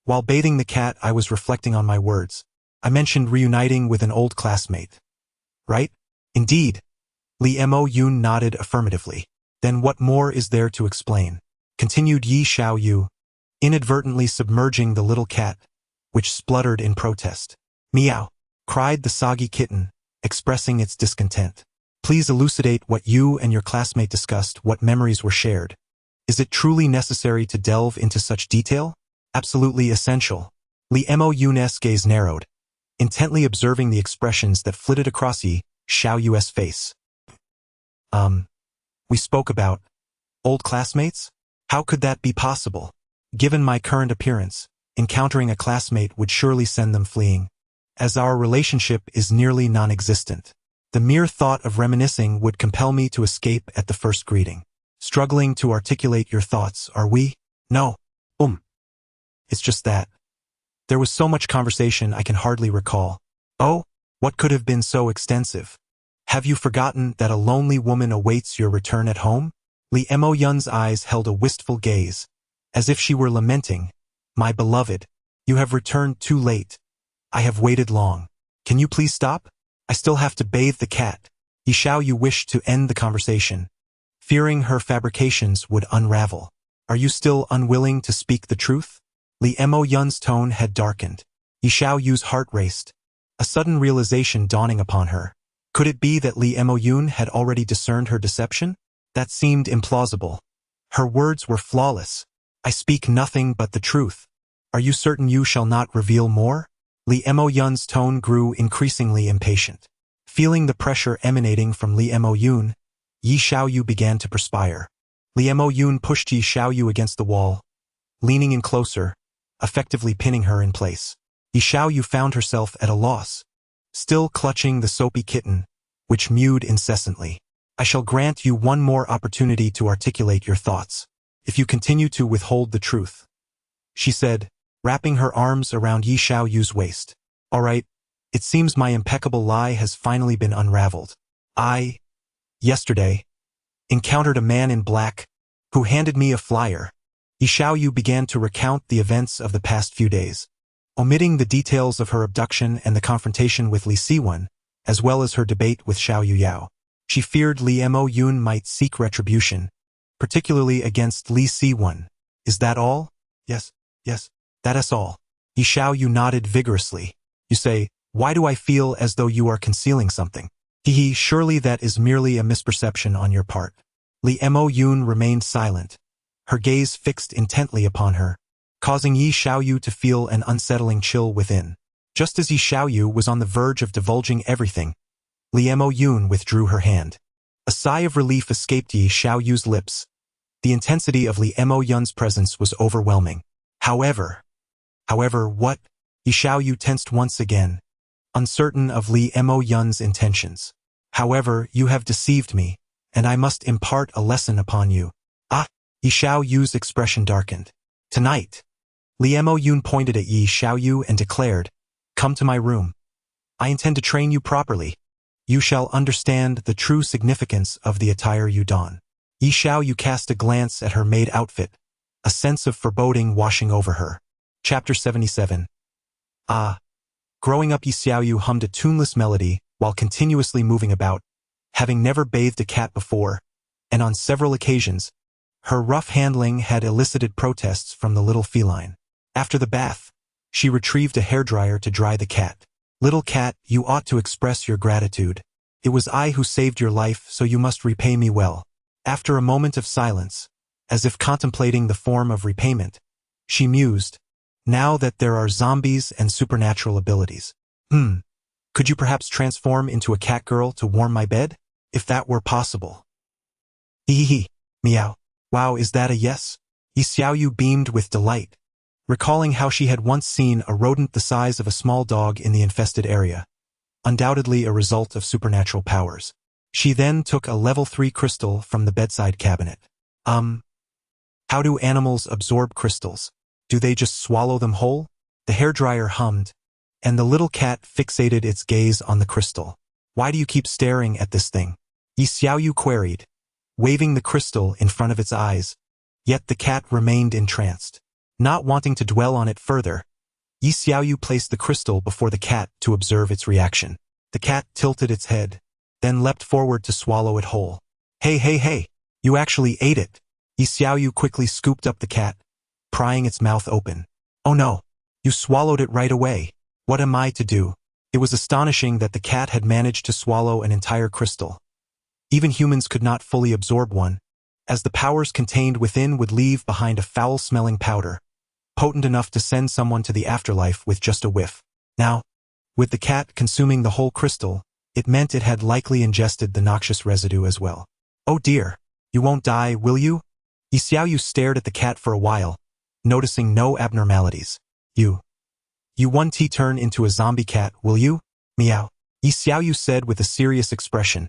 while bathing the cat I was reflecting on my words. I mentioned reuniting with an old classmate. Right? Indeed. Li Moyun nodded affirmatively. Then what more is there to explain? Continued Yi Xiaoyu, inadvertently submerging the little cat, which spluttered in protest. Meow, cried the soggy kitten, expressing its discontent. Please elucidate what you and your classmate discussed, what memories were shared. Is it truly necessary to delve into such detail? Absolutely essential. Li Moyun's gaze narrowed, intently observing the expressions that flitted across Yi Xiaoyu's face. We spoke about old classmates? How could that be possible? Given my current appearance, encountering a classmate would surely send them fleeing, as our relationship is nearly non-existent. The mere thought of reminiscing would compel me to escape at the first greeting. Struggling to articulate your thoughts, are we? No. It's just that. There was so much conversation I can hardly recall. Oh, what could have been so extensive? Have you forgotten that a lonely woman awaits your return at home? Li Moyun's eyes held a wistful gaze, as if she were lamenting, My beloved, you have returned too late. I have waited long. Can you please stop? I still have to bathe the cat. Yi Xiaoyu wished to end the conversation, fearing her fabrications would unravel. Are you still unwilling to speak the truth? Li Moyun's tone had darkened. Yi Xiaoyu's heart raced, a sudden realization dawning upon her. Could it be that Li Moyun had already discerned her deception? That seemed implausible. Her words were flawless. I speak nothing but the truth. Are you certain you shall not reveal more? Li Moyun's tone grew increasingly impatient. Feeling the pressure emanating from Li Moyun, Yi Xiaoyu began to perspire. Li Moyun pushed Yi Xiaoyu against the wall, leaning in closer, effectively pinning her in place. Yi Xiaoyu found herself at a loss, still clutching the soapy kitten, which mewed incessantly. I shall grant you one more opportunity to articulate your thoughts, if you continue to withhold the truth, she said, wrapping her arms around Yi Xiaoyu's waist. All right, it seems my impeccable lie has finally been unraveled. I, yesterday, encountered a man in black, who handed me a flyer. Yi Xiaoyu began to recount the events of the past few days, omitting the details of her abduction and the confrontation with Li Siwen, as well as her debate with Xiaoyu Yao. She feared Li Moyun might seek retribution, particularly against Li Siwen. Is that all? Yes, that is all. Yi Xiaoyu nodded vigorously. You say, why do I feel as though you are concealing something? Surely that is merely a misperception on your part. Li Moyun remained silent, her gaze fixed intently upon her, causing Yi Xiaoyu to feel an unsettling chill within. Just as Yi Xiaoyu was on the verge of divulging everything, Li Moyun withdrew her hand. A sigh of relief escaped Yi Xiaoyu's lips. The intensity of Li Moyun's presence was overwhelming. However, what? Yi Xiaoyu tensed once again, uncertain of Li Moyun's intentions. However, you have deceived me, and I must impart a lesson upon you. Yi Xiaoyu's expression darkened. Tonight. Li Moyun pointed at Yi Xiaoyu and declared, Come to my room. I intend to train you properly. You shall understand the true significance of the attire you don. Yi Xiaoyu cast a glance at her maid outfit, a sense of foreboding washing over her. Chapter 77. Growing up, Yi Xiaoyu hummed a tuneless melody while continuously moving about, having never bathed a cat before, and on several occasions, her rough handling had elicited protests from the little feline. After the bath, she retrieved a hairdryer to dry the cat. Little cat, you ought to express your gratitude. It was I who saved your life, so you must repay me well. After a moment of silence, as if contemplating the form of repayment, she mused, now that there are zombies and supernatural abilities. Could you perhaps transform into a cat girl to warm my bed? If that were possible. Hee. Meow. Wow, is that a yes? Yi Xiaoyu beamed with delight, recalling how she had once seen a rodent the size of a small dog in the infested area, undoubtedly a result of supernatural powers. She then took a level 3 crystal from the bedside cabinet. How do animals absorb crystals? Do they just swallow them whole? The hairdryer hummed, and the little cat fixated its gaze on the crystal. Why do you keep staring at this thing? Yi Xiaoyu queried, waving the crystal in front of its eyes, yet the cat remained entranced. Not wanting to dwell on it further, Yi Xiaoyu placed the crystal before the cat to observe its reaction. The cat tilted its head, then leapt forward to swallow it whole. Hey, you actually ate it. Yi Xiaoyu quickly scooped up the cat, prying its mouth open. Oh no, you swallowed it right away. What am I to do? It was astonishing that the cat had managed to swallow an entire crystal. Even humans could not fully absorb one, as the powers contained within would leave behind a foul-smelling powder, potent enough to send someone to the afterlife with just a whiff. Now, with the cat consuming the whole crystal, it meant it had likely ingested the noxious residue as well. Oh dear, you won't die, will you? Yi Xiaoyu stared at the cat for a while, noticing no abnormalities. You won't turn into a zombie cat, will you? Meow. Yi Xiaoyu said with a serious expression.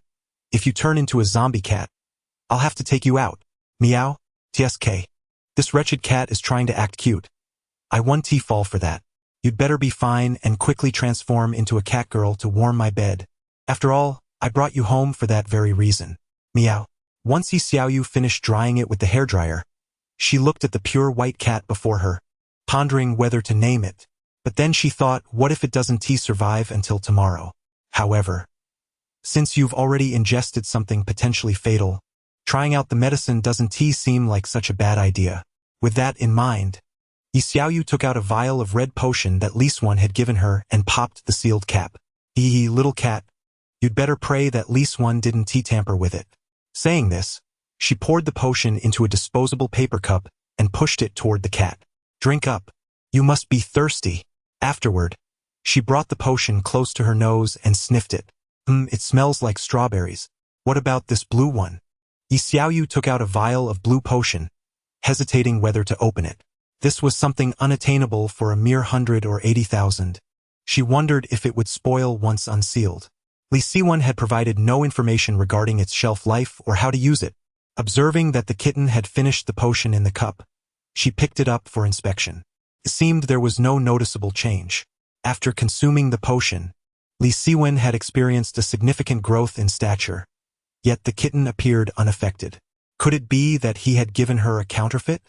If you turn into a zombie cat, I'll have to take you out. Meow. TSK. This wretched cat is trying to act cute. I won't fall for that. You'd better be fine and quickly transform into a cat girl to warm my bed. After all, I brought you home for that very reason. Meow. Once Yi Xiaoyu finished drying it with the hairdryer, she looked at the pure white cat before her, pondering whether to name it. But then she thought, what if it doesn't survive until tomorrow? However, since you've already ingested something potentially fatal, trying out the medicine doesn't seem like such a bad idea. With that in mind, Yi Xiaoyu took out a vial of red potion that Li Xuan had given her and popped the sealed cap. Little cat, you'd better pray that Li Xuan didn't tamper with it. Saying this, she poured the potion into a disposable paper cup and pushed it toward the cat. Drink up. You must be thirsty. Afterward, she brought the potion close to her nose and sniffed it. It smells like strawberries. What about this blue one? Yi Xiaoyu took out a vial of blue potion, hesitating whether to open it. This was something unattainable for a mere 100 or 80,000. She wondered if it would spoil once unsealed. Li Siwan had provided no information regarding its shelf life or how to use it. Observing that the kitten had finished the potion in the cup, she picked it up for inspection. It seemed there was no noticeable change. After consuming the potion, Li Siwen had experienced a significant growth in stature, yet the kitten appeared unaffected. Could it be that he had given her a counterfeit?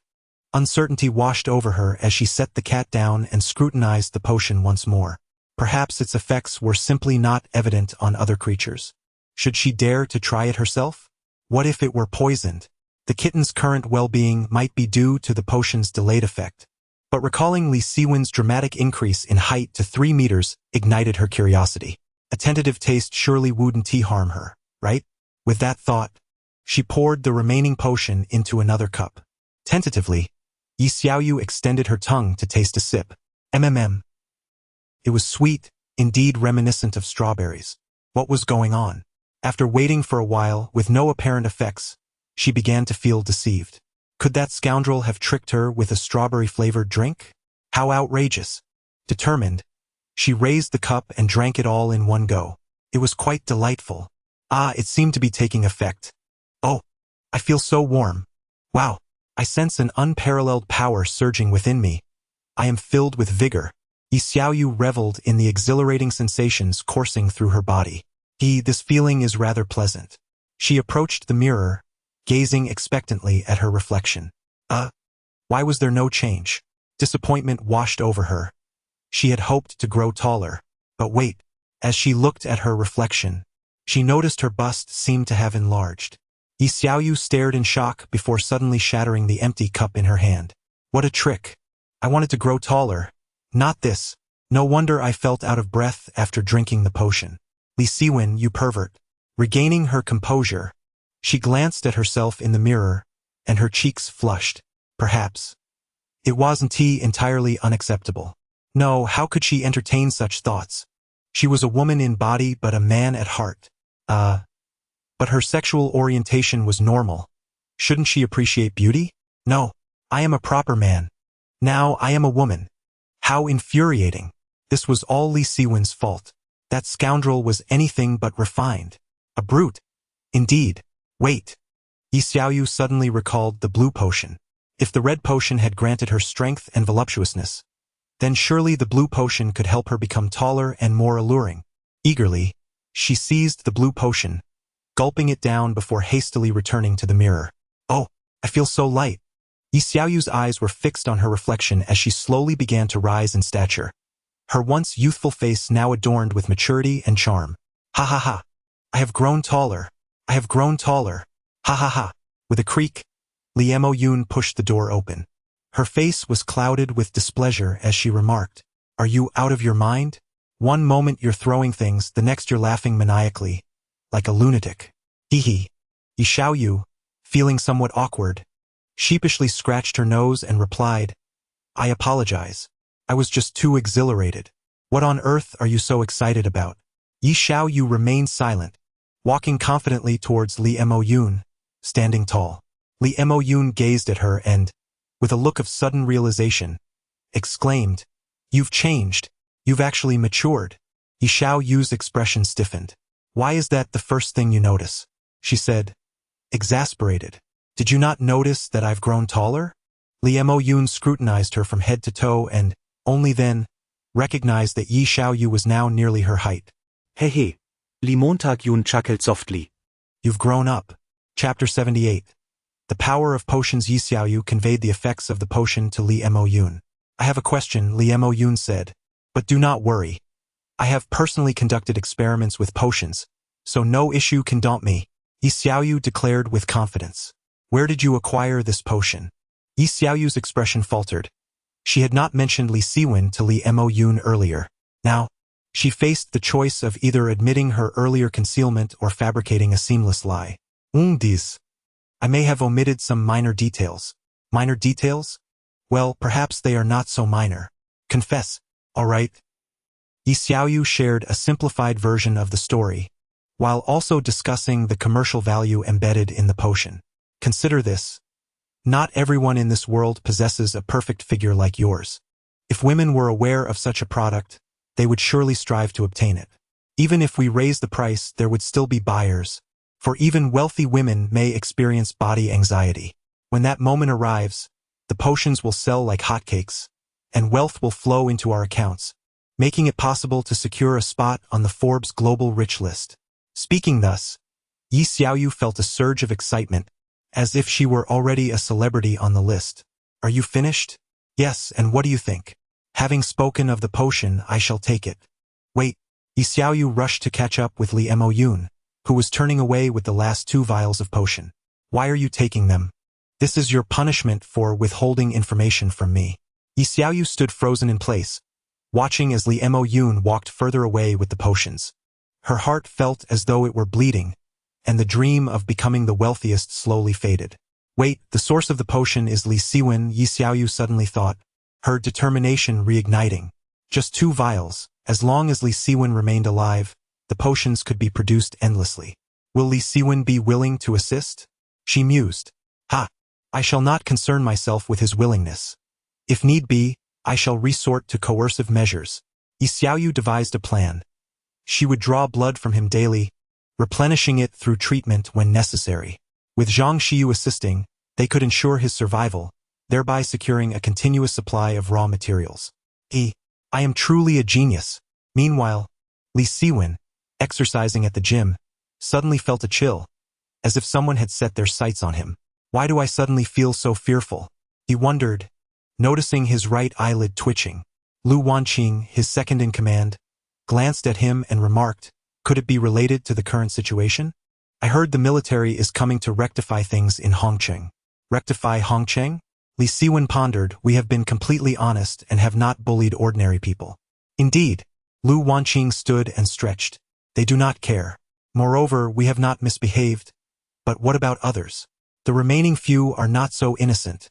Uncertainty washed over her as she set the cat down and scrutinized the potion once more. Perhaps its effects were simply not evident on other creatures. Should she dare to try it herself? What if it were poisoned? The kitten's current well-being might be due to the potion's delayed effect. But recalling Li Siwen's dramatic increase in height to 3 meters ignited her curiosity. A tentative taste surely wouldn't harm her, right? With that thought, she poured the remaining potion into another cup. Tentatively, Yi Xiaoyu extended her tongue to taste a sip. It was sweet, indeed reminiscent of strawberries. What was going on? After waiting for a while with no apparent effects, she began to feel deceived. Could that scoundrel have tricked her with a strawberry-flavored drink? How outrageous! Determined, she raised the cup and drank it all in one go. It was quite delightful. It seemed to be taking effect. Oh, I feel so warm. Wow, I sense an unparalleled power surging within me. I am filled with vigor. Yi Xiaoyu reveled in the exhilarating sensations coursing through her body. This feeling is rather pleasant. She approached the mirror, gazing expectantly at her reflection. Why was there no change? Disappointment washed over her. She had hoped to grow taller. But wait, as she looked at her reflection, she noticed her bust seemed to have enlarged. Yi Xiaoyu stared in shock before suddenly shattering the empty cup in her hand. What a trick! I wanted to grow taller. Not this. No wonder I felt out of breath after drinking the potion. Li Siwen, you pervert. Regaining her composure, she glanced at herself in the mirror, and her cheeks flushed. Perhaps it wasn't entirely unacceptable. No, how could she entertain such thoughts? She was a woman in body but a man at heart. But her sexual orientation was normal. Shouldn't she appreciate beauty? No, I am a proper man. Now I am a woman. How infuriating. This was all Li Siwen's fault. That scoundrel was anything but refined. A brute. Indeed. Wait. Yi Xiaoyu suddenly recalled the blue potion. If the red potion had granted her strength and voluptuousness, then surely the blue potion could help her become taller and more alluring. Eagerly, she seized the blue potion, gulping it down before hastily returning to the mirror. Oh, I feel so light. Yi Xiaoyu's eyes were fixed on her reflection as she slowly began to rise in stature. Her once youthful face now adorned with maturity and charm. Ha ha ha. I have grown taller. I have grown taller. Ha ha ha. With a creak, Li Emoyun pushed the door open. Her face was clouded with displeasure as she remarked, Are you out of your mind? One moment you're throwing things, the next you're laughing maniacally, like a lunatic. Hee. Yi Xiaoyu, feeling somewhat awkward, sheepishly scratched her nose and replied, I apologize. I was just too exhilarated. What on earth are you so excited about? Yi Xiaoyu remained silent, walking confidently towards Li Emoyun, standing tall. Li Emoyun gazed at her and, with a look of sudden realization, exclaimed, You've changed. You've actually matured. Yi Xiaoyu's expression stiffened. Why is that the first thing you notice? She said, exasperated. Did you not notice that I've grown taller? Li Emoyun scrutinized her from head to toe and, only then, recognized that Yi Xiaoyu was now nearly her height. Hehe. Li Montag Yun chuckled softly. You've grown up. Chapter 78. The power of potions. Yi Xiaoyu conveyed the effects of the potion to Li Emoyun. I have a question, Li Emoyun said. But do not worry. I have personally conducted experiments with potions, so no issue can daunt me, Yi Xiaoyu declared with confidence. Where did you acquire this potion? Yi Xiaoyu's expression faltered. She had not mentioned Li Siwen to Li Emoyun earlier. Now, she faced the choice of either admitting her earlier concealment or fabricating a seamless lie. I may have omitted some minor details. Minor details? Well, perhaps they are not so minor. Confess. All right. Yi Xiaoyu shared a simplified version of the story, while also discussing the commercial value embedded in the potion. Consider this. Not everyone in this world possesses a perfect figure like yours. If women were aware of such a product, they would surely strive to obtain it. Even if we raise the price, there would still be buyers, for even wealthy women may experience body anxiety. When that moment arrives, the potions will sell like hotcakes, and wealth will flow into our accounts, making it possible to secure a spot on the Forbes Global Rich list. Speaking thus, Yi Xiaoyu felt a surge of excitement, as if she were already a celebrity on the list. Are you finished? Yes, and what do you think? Having spoken of the potion, I shall take it. Wait, Yi Xiaoyu rushed to catch up with Li Emoyun, who was turning away with the last 2 vials of potion. Why are you taking them? This is your punishment for withholding information from me. Yi Xiaoyu stood frozen in place, watching as Li Emoyun walked further away with the potions. Her heart felt as though it were bleeding, and the dream of becoming the wealthiest slowly faded. Wait, the source of the potion is Li Siwen, Yi Xiaoyu suddenly thought, her determination reigniting. Just 2 vials. As long as Li Siwen remained alive, the potions could be produced endlessly. Will Li Siwen be willing to assist? She mused. I shall not concern myself with his willingness. If need be, I shall resort to coercive measures. Yi Xiaoyu devised a plan. She would draw blood from him daily, replenishing it through treatment when necessary. With Zhang Xiyu assisting, they could ensure his survival, thereby securing a continuous supply of raw materials. I am truly a genius. Meanwhile, Li Siwen, exercising at the gym, suddenly felt a chill, as if someone had set their sights on him. Why do I suddenly feel so fearful? He wondered, noticing his right eyelid twitching. Lu Wanqing, his second-in-command, glanced at him and remarked, could it be related to the current situation? I heard the military is coming to rectify things in Hongcheng. Rectify Hongcheng? Li Siwen pondered, we have been completely honest and have not bullied ordinary people. Indeed, Lu Wanqing stood and stretched. They do not care. Moreover, we have not misbehaved. But what about others? The remaining few are not so innocent.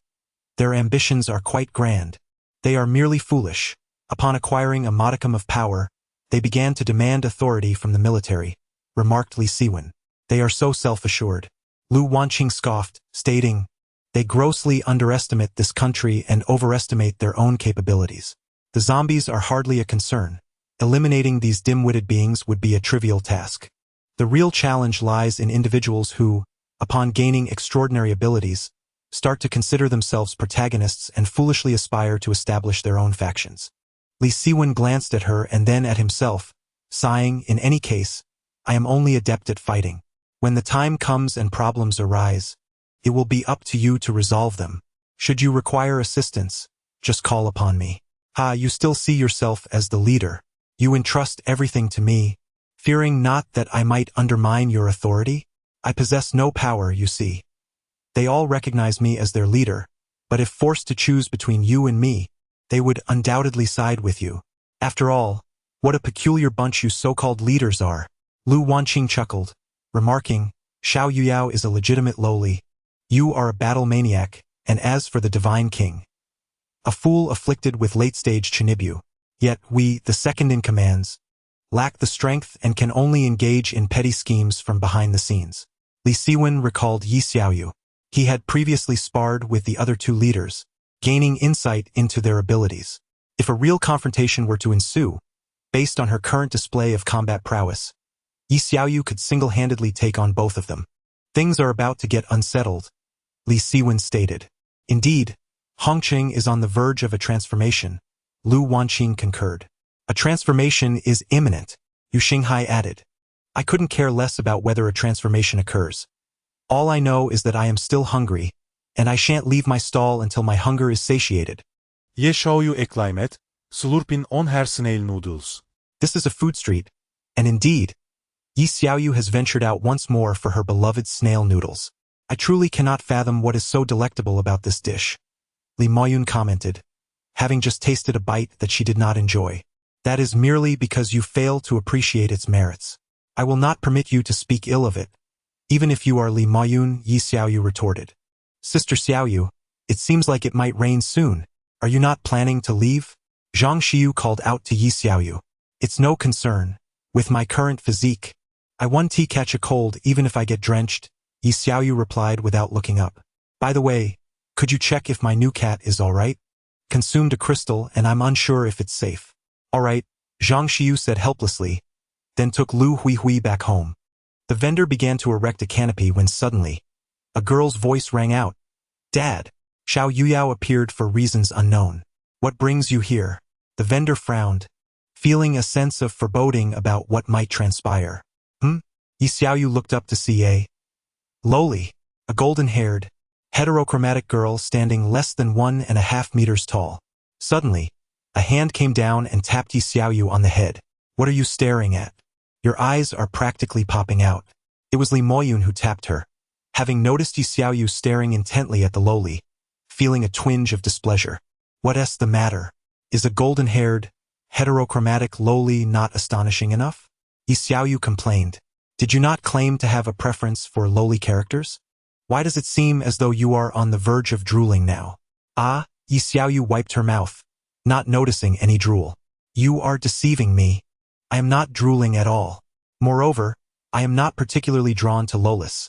Their ambitions are quite grand. They are merely foolish. Upon acquiring a modicum of power, they began to demand authority from the military, remarked Li Siwen. They are so self-assured. Lu Wanqing scoffed, stating, they grossly underestimate this country and overestimate their own capabilities. The zombies are hardly a concern. Eliminating these dim-witted beings would be a trivial task. The real challenge lies in individuals who, upon gaining extraordinary abilities, start to consider themselves protagonists and foolishly aspire to establish their own factions. Li Siwen glanced at her and then at himself, sighing, in any case, I am only adept at fighting. When the time comes and problems arise, it will be up to you to resolve them. Should you require assistance, just call upon me. You still see yourself as the leader. You entrust everything to me, fearing not that I might undermine your authority? I possess no power, you see. They all recognize me as their leader, but if forced to choose between you and me, they would undoubtedly side with you. After all, what a peculiar bunch you so-called leaders are. Lu Wanqing chuckled, remarking, Xiao Yuyao is a legitimate lowly. You are a battle maniac, and as for the divine king, a fool afflicted with late-stage chinibyu. Yet we, the second-in-commands, lack the strength and can only engage in petty schemes from behind the scenes. Li Siwen recalled Yi Xiaoyu. He had previously sparred with the other two leaders, gaining insight into their abilities. If a real confrontation were to ensue, based on her current display of combat prowess, Yi Xiaoyu could single-handedly take on both of them. Things are about to get unsettled, Li Siwen stated. Indeed, Hongcheng is on the verge of a transformation, Lu Wanqing concurred. A transformation is imminent, Yu Xinghai added. I couldn't care less about whether a transformation occurs. All I know is that I am still hungry, and I shan't leave my stall until my hunger is satiated. Ye Xiaoyu eklaymet, slurpin on her snail noodles. This is a food street, and indeed, Yi Xiaoyu has ventured out once more for her beloved snail noodles. I truly cannot fathom what is so delectable about this dish, Li Moyun commented, having just tasted a bite that she did not enjoy. That is merely because you fail to appreciate its merits. I will not permit you to speak ill of it, even if you are Li Moyun, Yi Xiaoyu retorted. Sister Xiaoyu, it seems like it might rain soon. Are you not planning to leave? Zhang Xiu called out to Yi Xiaoyu. It's no concern. With my current physique, I won't catch a cold even if I get drenched, Yi Xiaoyu replied without looking up. By the way, could you check if my new cat is all right? Consumed a crystal and I'm unsure if it's safe. All right, Zhang Xiu said helplessly, then took Lu Huihui back home. The vendor began to erect a canopy when suddenly, a girl's voice rang out. Dad! Xiao Yuyao appeared for reasons unknown. What brings you here? The vendor frowned, feeling a sense of foreboding about what might transpire. Yi Xiaoyu looked up to see a lowly, a golden-haired, heterochromatic girl standing less than 1.5 meters tall. Suddenly, a hand came down and tapped Yi Xiaoyu on the head. What are you staring at? Your eyes are practically popping out. It was Li Moyun who tapped her, having noticed Yi Xiaoyu staring intently at the lowly, feeling a twinge of displeasure. What's the matter? Is a golden-haired, heterochromatic lowly not astonishing enough? Yi Xiaoyu complained. Did you not claim to have a preference for lowly characters? Why does it seem as though you are on the verge of drooling now? Yi Xiaoyu wiped her mouth, not noticing any drool. You are deceiving me. I am not drooling at all. Moreover, I am not particularly drawn to lowless.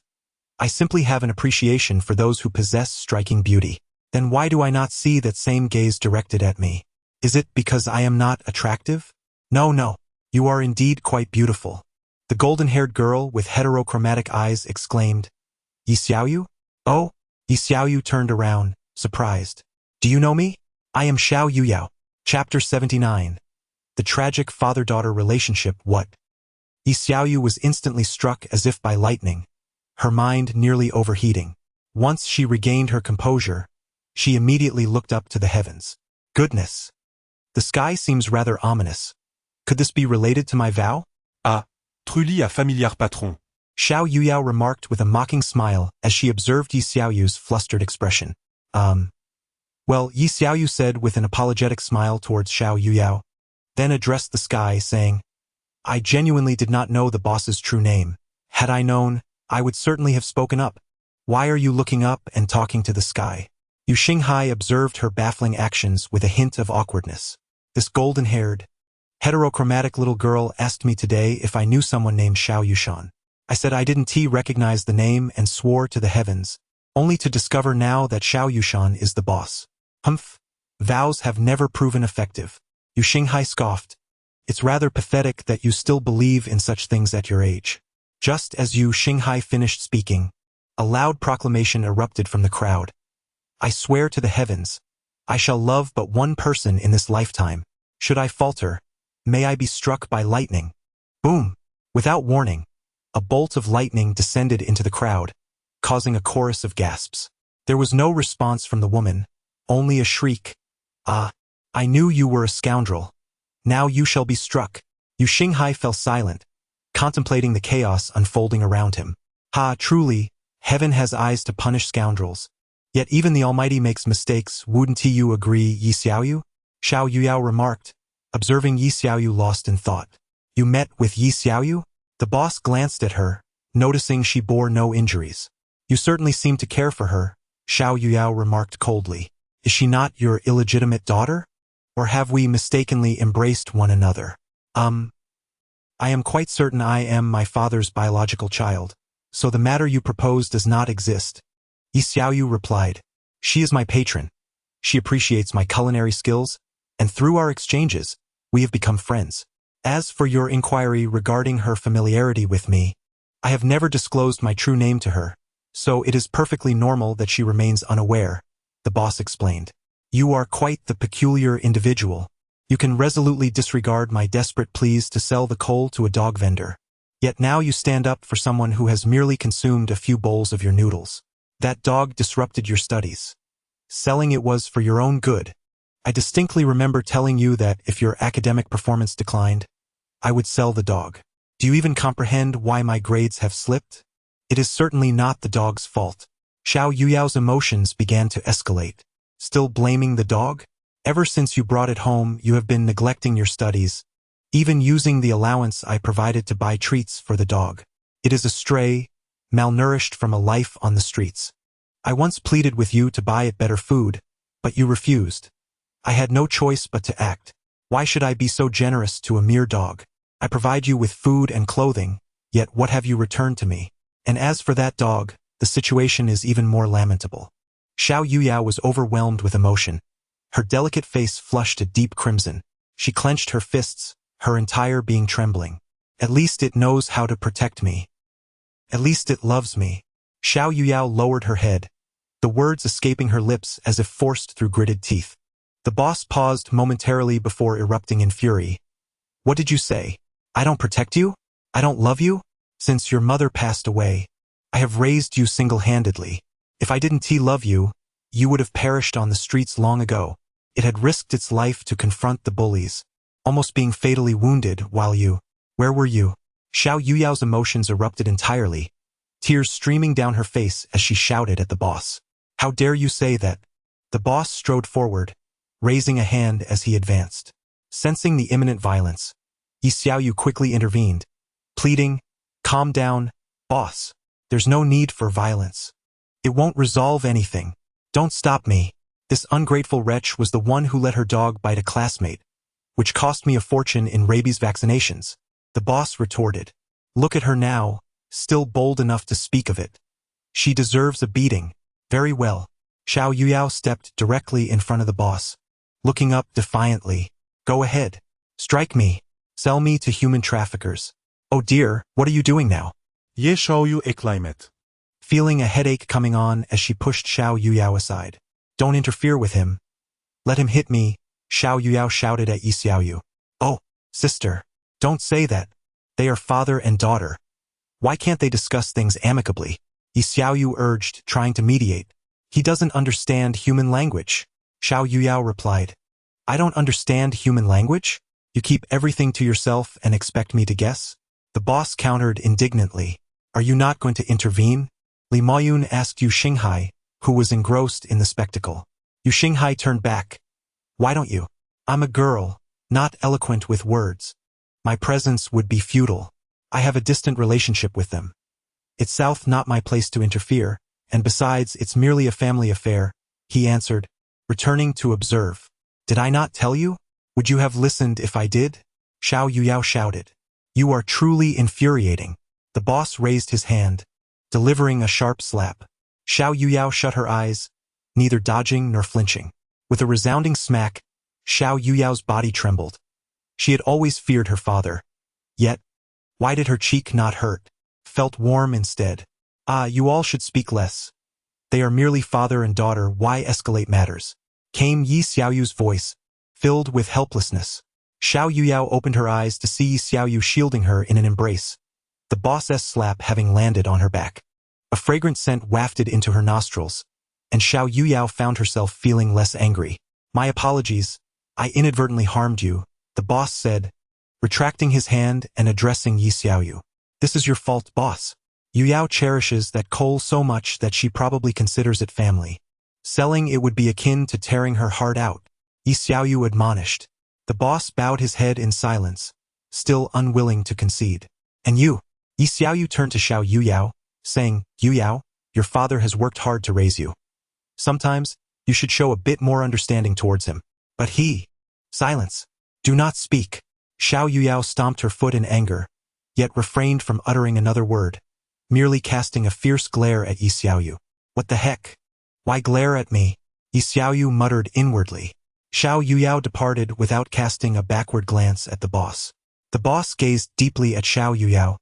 I simply have an appreciation for those who possess striking beauty. Then why do I not see that same gaze directed at me? Is it because I am not attractive? No, you are indeed quite beautiful. The golden-haired girl with heterochromatic eyes exclaimed. Yi Xiaoyu? Oh, Yi Xiaoyu turned around, surprised. Do you know me? I am Xiao Yuyao. Chapter 79. The Tragic Father-Daughter Relationship. What? Yi Xiaoyu was instantly struck as if by lightning, her mind nearly overheating. Once she regained her composure, she immediately looked up to the heavens. Goodness! The sky seems rather ominous. Could this be related to my vow? Ah, Trulli a familiar patron. Xiao Yuyao remarked with a mocking smile as she observed Yi Xiaoyu's flustered expression. Well, Yi Xiaoyu said with an apologetic smile towards Xiao Yuyao, then addressed the sky, saying, I genuinely did not know the boss's true name. Had I known, I would certainly have spoken up. Why are you looking up and talking to the sky? Yu Xinghai observed her baffling actions with a hint of awkwardness. This golden-haired, heterochromatic little girl asked me today if I knew someone named Xiao Yushan. I said I didn't recognize the name and swore to the heavens, only to discover now that Xiao Yushan is the boss. Humph! Vows have never proven effective. Yu Xinghai scoffed. It's rather pathetic that you still believe in such things at your age. Just as Yu Xinghai finished speaking, a loud proclamation erupted from the crowd. I swear to the heavens, I shall love but one person in this lifetime. Should I falter, may I be struck by lightning. Boom! Without warning, a bolt of lightning descended into the crowd, causing a chorus of gasps. There was no response from the woman, only a shriek. Ah! I knew you were a scoundrel. Now you shall be struck. Yu Xinghai fell silent, contemplating the chaos unfolding around him. Ha! Truly, heaven has eyes to punish scoundrels. Yet even the Almighty makes mistakes, wouldn't you agree, Yi Xiaoyu? Xiao Yuyao remarked, observing Yi Xiaoyu lost in thought. You met with Yi Xiaoyu? The boss glanced at her, noticing she bore no injuries. You certainly seem to care for her, Xiao Yuyao remarked coldly. Is she not your illegitimate daughter? Or have we mistakenly embraced one another? I am quite certain I am my father's biological child, so the matter you propose does not exist. Yi Xiaoyu replied. She is my patron. She appreciates my culinary skills, and through our exchanges, we have become friends. As for your inquiry regarding her familiarity with me, I have never disclosed my true name to her, so it is perfectly normal that she remains unaware, the boss explained. You are quite the peculiar individual. You can resolutely disregard my desperate pleas to sell the coal to a dog vendor. Yet now you stand up for someone who has merely consumed a few bowls of your noodles. That dog disrupted your studies. Selling it was for your own good. I distinctly remember telling you that if your academic performance declined, I would sell the dog. Do you even comprehend why my grades have slipped? It is certainly not the dog's fault. Xiao Yuyao's emotions began to escalate. Still blaming the dog? Ever since you brought it home, you have been neglecting your studies, even using the allowance I provided to buy treats for the dog. It is a stray, malnourished from a life on the streets. I once pleaded with you to buy it better food, but you refused. I had no choice but to act. Why should I be so generous to a mere dog? I provide you with food and clothing, yet what have you returned to me? And as for that dog, the situation is even more lamentable. Xiao Yuyao was overwhelmed with emotion. Her delicate face flushed a deep crimson. She clenched her fists, her entire being trembling. At least it knows how to protect me. At least it loves me. Xiao Yuyao lowered her head, the words escaping her lips as if forced through gritted teeth. The boss paused momentarily before erupting in fury. What did you say? I don't protect you? I don't love you? Since your mother passed away, I have raised you single-handedly. If I didn't love you, you would have perished on the streets long ago. It had risked its life to confront the bullies, almost being fatally wounded while you... Where were you? Xiao Yuyao's emotions erupted entirely, tears streaming down her face as she shouted at the boss. How dare you say that? The boss strode forward, raising a hand as he advanced. Sensing the imminent violence, Yi Xiaoyu quickly intervened, pleading, Calm down, boss. There's no need for violence. It won't resolve anything. Don't stop me. This ungrateful wretch was the one who let her dog bite a classmate, which cost me a fortune in rabies vaccinations. The boss retorted. Look at her now, still bold enough to speak of it. She deserves a beating. Very well. Xiao Yuyao stepped directly in front of the boss, looking up defiantly. Go ahead. Strike me. Sell me to human traffickers. Oh dear, what are you doing now? Ye Xiaoyu eklaymet. Feeling a headache coming on as she pushed Xiao Yuyao aside. Don't interfere with him. Let him hit me, Xiao Yuyao shouted at Yi Xiaoyu. Oh, sister, don't say that. They are father and daughter. Why can't they discuss things amicably? Yi Xiaoyu urged, trying to mediate. He doesn't understand human language. Xiao Yuyao replied. I don't understand human language? You keep everything to yourself and expect me to guess? The boss countered indignantly. Are you not going to intervene? Li Maoyun asked Yu Xinghai, who was engrossed in the spectacle. Yu Xinghai turned back. Why don't you? I'm a girl, not eloquent with words. My presence would be futile. I have a distant relationship with them. It's south not my place to interfere, and besides, it's merely a family affair, he answered, returning to observe. Did I not tell you? Would you have listened if I did? Xiao Yuyao shouted. You are truly infuriating. The boss raised his hand, delivering a sharp slap. Xiao Yuyao shut her eyes, neither dodging nor flinching. With a resounding smack, Xiao Yuyao's body trembled. She had always feared her father. Yet, why did her cheek not hurt? Felt warm instead. Ah, you all should speak less. They are merely father and daughter, why escalate matters? Came Yi Xiaoyu's voice, filled with helplessness. Xiao Yuyao opened her eyes to see Yi Xiaoyu shielding her in an embrace, the boss's slap having landed on her back. A fragrant scent wafted into her nostrils, and Xiao Yuyao found herself feeling less angry. My apologies, I inadvertently harmed you, the boss said, retracting his hand and addressing Yi Xiaoyu. This is your fault, boss. Yuyao cherishes that coal so much that she probably considers it family. Selling it would be akin to tearing her heart out, Yi Xiaoyu admonished. The boss bowed his head in silence, still unwilling to concede. And you? Yi Xiaoyu turned to Xiao Yuyao, saying, Yuyao, your father has worked hard to raise you. Sometimes, you should show a bit more understanding towards him. But he... Silence. Do not speak. Xiao Yuyao stomped her foot in anger, yet refrained from uttering another word, merely casting a fierce glare at Yi Xiaoyu. What the heck? Why glare at me? Yi Xiaoyu muttered inwardly. Xiao Yuyao departed without casting a backward glance at the boss. The boss gazed deeply at Xiao Yuyao,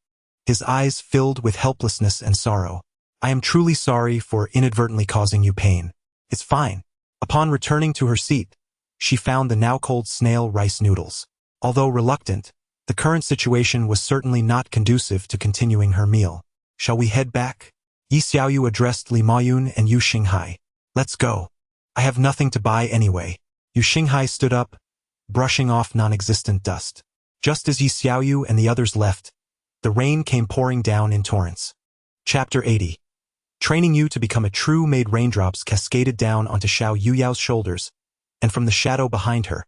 his eyes filled with helplessness and sorrow. I am truly sorry for inadvertently causing you pain. It's fine. Upon returning to her seat, she found the now cold snail rice noodles. Although reluctant, the current situation was certainly not conducive to continuing her meal. Shall we head back? Yi Xiaoyu addressed Li Maoyun and Yu Xinghai. Let's go. I have nothing to buy anyway. Yu Xinghai stood up, brushing off non-existent dust. Just as Yi Xiaoyu and the others left, the rain came pouring down in torrents. Chapter 80. Training you to become a true maid. Raindrops cascaded down onto Xiao Yuyao's shoulders, and from the shadow behind her,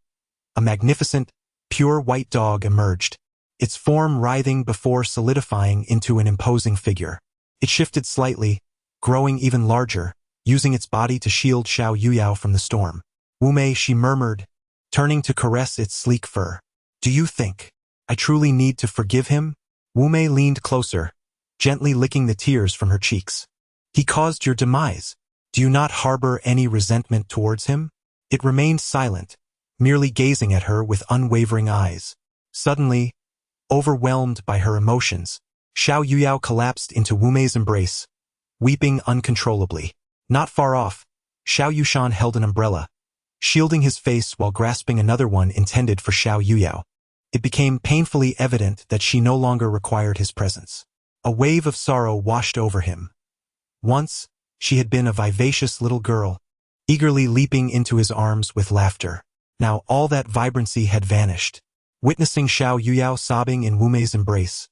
a magnificent, pure white dog emerged, its form writhing before solidifying into an imposing figure. It shifted slightly, growing even larger, using its body to shield Xiao Yuyao from the storm. Wumei, she murmured, turning to caress its sleek fur. Do you think I truly need to forgive him? Wumei leaned closer, gently licking the tears from her cheeks. He caused your demise. Do you not harbor any resentment towards him? It remained silent, merely gazing at her with unwavering eyes. Suddenly, overwhelmed by her emotions, Xiao Yuyao collapsed into Wumei's embrace, weeping uncontrollably. Not far off, Xiao Yushan held an umbrella, shielding his face while grasping another one intended for Xiao Yuyao. It became painfully evident that she no longer required his presence. A wave of sorrow washed over him. Once, she had been a vivacious little girl, eagerly leaping into his arms with laughter. Now all that vibrancy had vanished. Witnessing Xiao Yuyao sobbing in Wumei's embrace,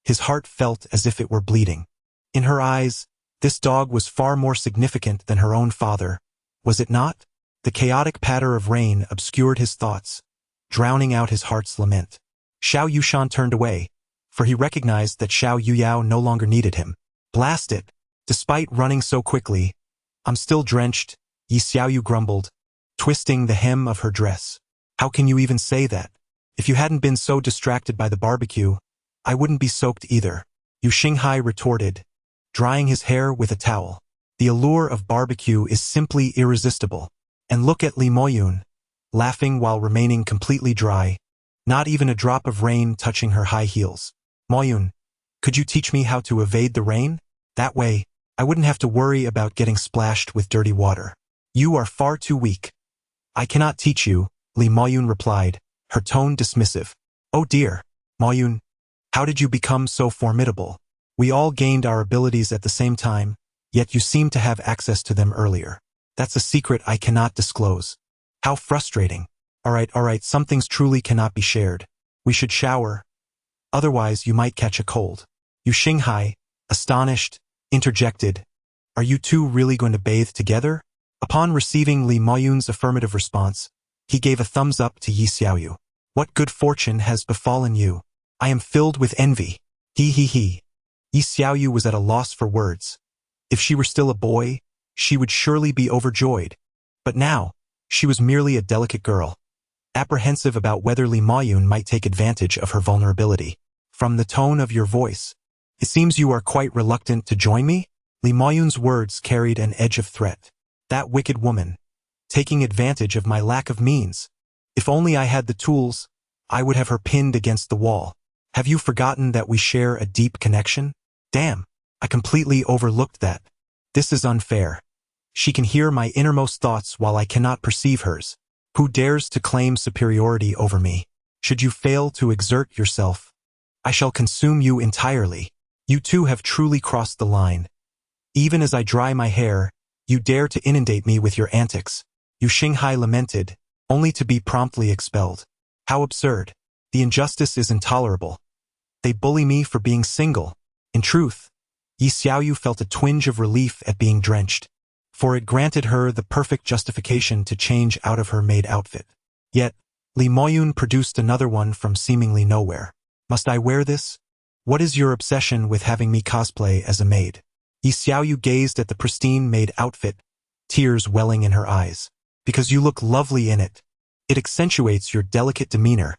his heart felt as if it were bleeding. In her eyes, this dog was far more significant than her own father, was it not? The chaotic patter of rain obscured his thoughts, drowning out his heart's lament. Xiao Yushan turned away, for he recognized that Xiao Yuyao no longer needed him. Blast it! Despite running so quickly, I'm still drenched, Yi Xiaoyu grumbled, twisting the hem of her dress. How can you even say that? If you hadn't been so distracted by the barbecue, I wouldn't be soaked either, Yu Xinghai retorted, drying his hair with a towel. The allure of barbecue is simply irresistible. And look at Li Maoyun, laughing while remaining completely dry, not even a drop of rain touching her high heels. Maoyun, could you teach me how to evade the rain? That way, I wouldn't have to worry about getting splashed with dirty water. You are far too weak. I cannot teach you, Li Maoyun replied, her tone dismissive. Oh dear, Maoyun, how did you become so formidable? We all gained our abilities at the same time, yet you seem to have access to them earlier. That's a secret I cannot disclose. How frustrating. All right, some things truly cannot be shared. We should shower. Otherwise, you might catch a cold. Yu Xinghai, astonished, interjected. Are you two really going to bathe together? Upon receiving Li Maoyun's affirmative response, he gave a thumbs up to Yi Xiaoyu. What good fortune has befallen you? I am filled with envy. He. Yi Xiaoyu was at a loss for words. If she were still a boy, she would surely be overjoyed. But now, she was merely a delicate girl, apprehensive about whether Li Maoyun might take advantage of her vulnerability. From the tone of your voice, it seems you are quite reluctant to join me? Li Maoyun's words carried an edge of threat. That wicked woman, taking advantage of my lack of means. If only I had the tools, I would have her pinned against the wall. Have you forgotten that we share a deep connection? Damn, I completely overlooked that. This is unfair. She can hear my innermost thoughts while I cannot perceive hers. Who dares to claim superiority over me? Should you fail to exert yourself, I shall consume you entirely. You two have truly crossed the line. Even as I dry my hair, you dare to inundate me with your antics. Yu Xinghai lamented, only to be promptly expelled. How absurd. The injustice is intolerable. They bully me for being single. In truth, Yi Xiaoyu felt a twinge of relief at being drenched, for it granted her the perfect justification to change out of her maid outfit. Yet, Li Maoyun produced another one from seemingly nowhere. Must I wear this? What is your obsession with having me cosplay as a maid? Yi Xiaoyu gazed at the pristine maid outfit, tears welling in her eyes. Because you look lovely in it. It accentuates your delicate demeanor,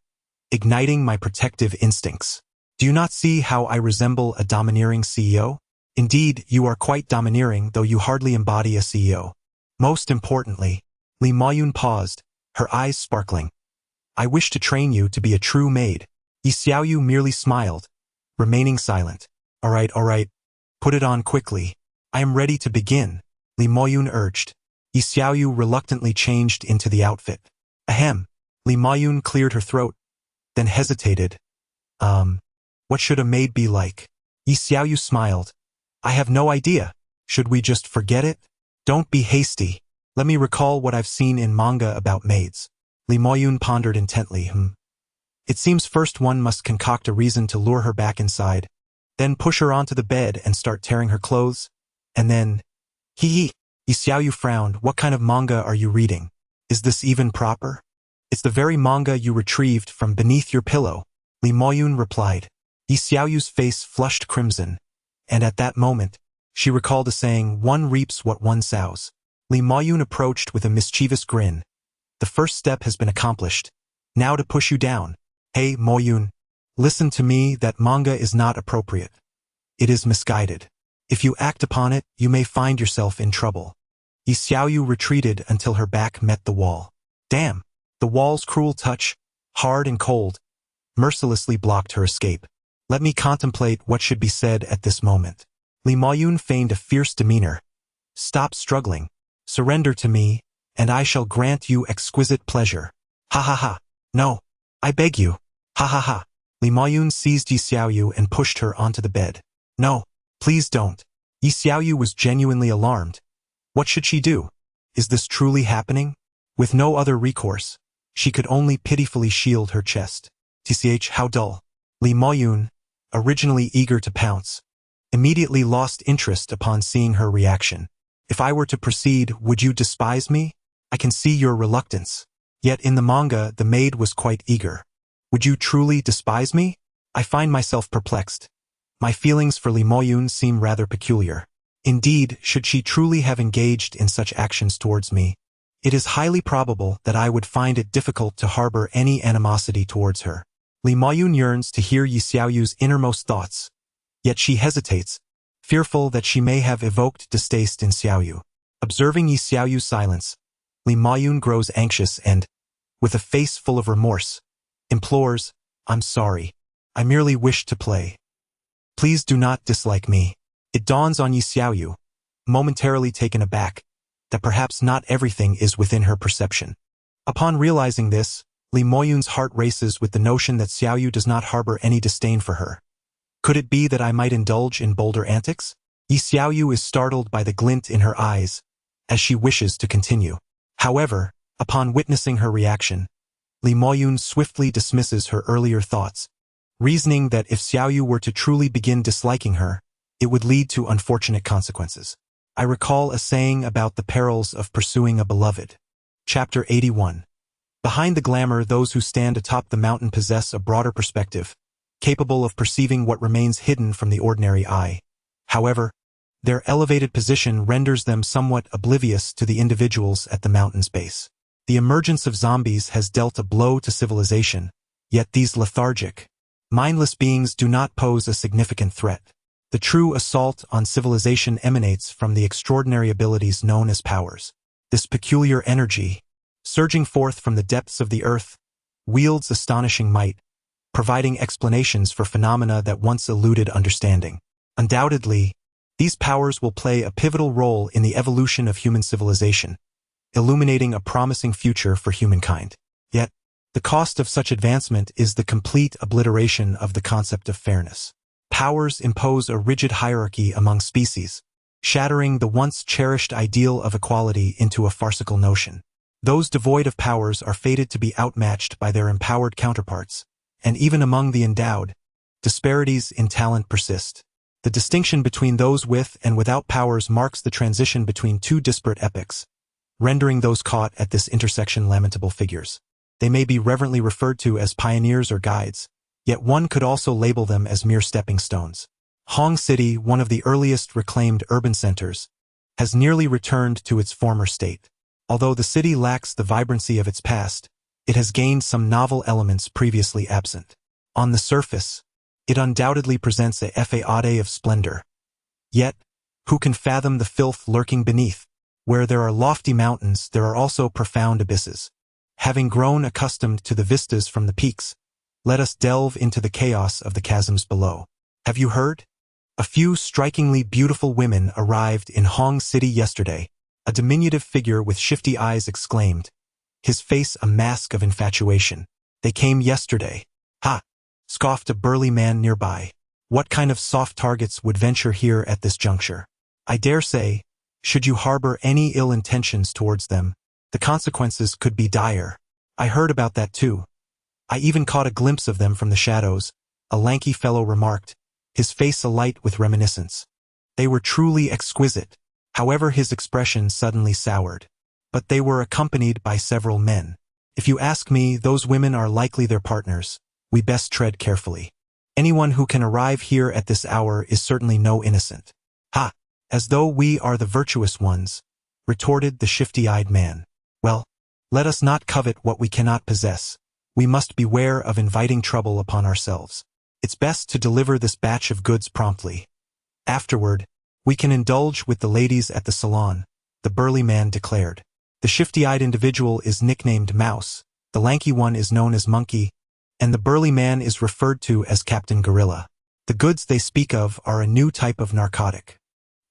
igniting my protective instincts. Do you not see how I resemble a domineering CEO? Indeed, you are quite domineering, though you hardly embody a CEO. Most importantly, Li Maoyun paused, her eyes sparkling. I wish to train you to be a true maid. Yi Xiaoyu merely smiled, remaining silent. All right. Put it on quickly. I am ready to begin, Li Maoyun urged. Yi Xiaoyu reluctantly changed into the outfit. Ahem. Li Maoyun cleared her throat, then hesitated. What should a maid be like? Yi Xiaoyu smiled. I have no idea. Should we just forget it? Don't be hasty. Let me recall what I've seen in manga about maids. Li Maoyun pondered intently. It seems first one must concoct a reason to lure her back inside, then push her onto the bed and start tearing her clothes, and then... Yi Xiaoyu frowned. What kind of manga are you reading? Is this even proper? It's the very manga you retrieved from beneath your pillow, Li Maoyun replied. Yi Xiaoyu's face flushed crimson, and at that moment, she recalled a saying, one reaps what one sows. Li Maoyun approached with a mischievous grin. The first step has been accomplished. Now to push you down. Hey, Maoyun, listen to me, that manga is not appropriate. It is misguided. If you act upon it, you may find yourself in trouble. Yi Xiaoyu retreated until her back met the wall. Damn! The wall's cruel touch, hard and cold, mercilessly blocked her escape. Let me contemplate what should be said at this moment. Li Maoyun feigned a fierce demeanor. Stop struggling. Surrender to me, and I shall grant you exquisite pleasure. Ha. No. I beg you. Ha. Li Maoyun seized Yi Xiaoyu and pushed her onto the bed. No, please don't. Yi Xiaoyu was genuinely alarmed. What should she do? Is this truly happening? With no other recourse, she could only pitifully shield her chest. Tch, how dull. Li Maoyun, originally eager to pounce, immediately lost interest upon seeing her reaction. If I were to proceed, would you despise me? I can see your reluctance. Yet in the manga, the maid was quite eager. Would you truly despise me? I find myself perplexed. My feelings for Li Maoyun seem rather peculiar. Indeed, should she truly have engaged in such actions towards me, it is highly probable that I would find it difficult to harbor any animosity towards her. Li Maoyun yearns to hear Yi Xiaoyu's innermost thoughts, yet she hesitates, fearful that she may have evoked distaste in Xiaoyu. Observing Yi Xiaoyu's silence, Li Maoyun grows anxious and, with a face full of remorse, implores, I'm sorry. I merely wished to play. Please do not dislike me. It dawns on Yi Xiaoyu, momentarily taken aback, that perhaps not everything is within her perception. Upon realizing this, Li Moyun's heart races with the notion that Xiaoyu does not harbor any disdain for her. Could it be that I might indulge in bolder antics? Yi Xiaoyu is startled by the glint in her eyes, as she wishes to continue. However, upon witnessing her reaction, Li Moyun swiftly dismisses her earlier thoughts, reasoning that if Xiaoyu were to truly begin disliking her, it would lead to unfortunate consequences. I recall a saying about the perils of pursuing a beloved. Chapter 81. Behind the glamour, those who stand atop the mountain possess a broader perspective, capable of perceiving what remains hidden from the ordinary eye. However, their elevated position renders them somewhat oblivious to the individuals at the mountain's base. The emergence of zombies has dealt a blow to civilization, yet these lethargic, mindless beings do not pose a significant threat. The true assault on civilization emanates from the extraordinary abilities known as powers. This peculiar energy, surging forth from the depths of the earth, wields astonishing might, providing explanations for phenomena that once eluded understanding. Undoubtedly, these powers will play a pivotal role in the evolution of human civilization, illuminating a promising future for humankind. Yet, the cost of such advancement is the complete obliteration of the concept of fairness. Powers impose a rigid hierarchy among species, shattering the once cherished ideal of equality into a farcical notion. Those devoid of powers are fated to be outmatched by their empowered counterparts, and even among the endowed, disparities in talent persist. The distinction between those with and without powers marks the transition between two disparate epochs, rendering those caught at this intersection lamentable figures. They may be reverently referred to as pioneers or guides, yet one could also label them as mere stepping stones. Hong City, one of the earliest reclaimed urban centers, has nearly returned to its former state. Although the city lacks the vibrancy of its past, it has gained some novel elements previously absent. On the surface, it undoubtedly presents a facade of splendor. Yet, who can fathom the filth lurking beneath? Where there are lofty mountains, there are also profound abysses. Having grown accustomed to the vistas from the peaks, let us delve into the chaos of the chasms below. Have you heard? A few strikingly beautiful women arrived in Hong City yesterday. A diminutive figure with shifty eyes exclaimed, his face a mask of infatuation. They came yesterday. Ha! Scoffed a burly man nearby. What kind of soft targets would venture here at this juncture? I dare say, should you harbor any ill intentions towards them, the consequences could be dire. I heard about that too. I even caught a glimpse of them from the shadows, a lanky fellow remarked, his face alight with reminiscence. They were truly exquisite. However, his expression suddenly soured. But they were accompanied by several men. If you ask me, those women are likely their partners. We best tread carefully. Anyone who can arrive here at this hour is certainly no innocent. Ha! As though we are the virtuous ones, retorted the shifty-eyed man. Well, let us not covet what we cannot possess. We must beware of inviting trouble upon ourselves. It's best to deliver this batch of goods promptly. Afterward, we can indulge with the ladies at the salon, the burly man declared. The shifty-eyed individual is nicknamed Mouse, the lanky one is known as Monkey, and the burly man is referred to as Captain Gorilla. The goods they speak of are a new type of narcotic.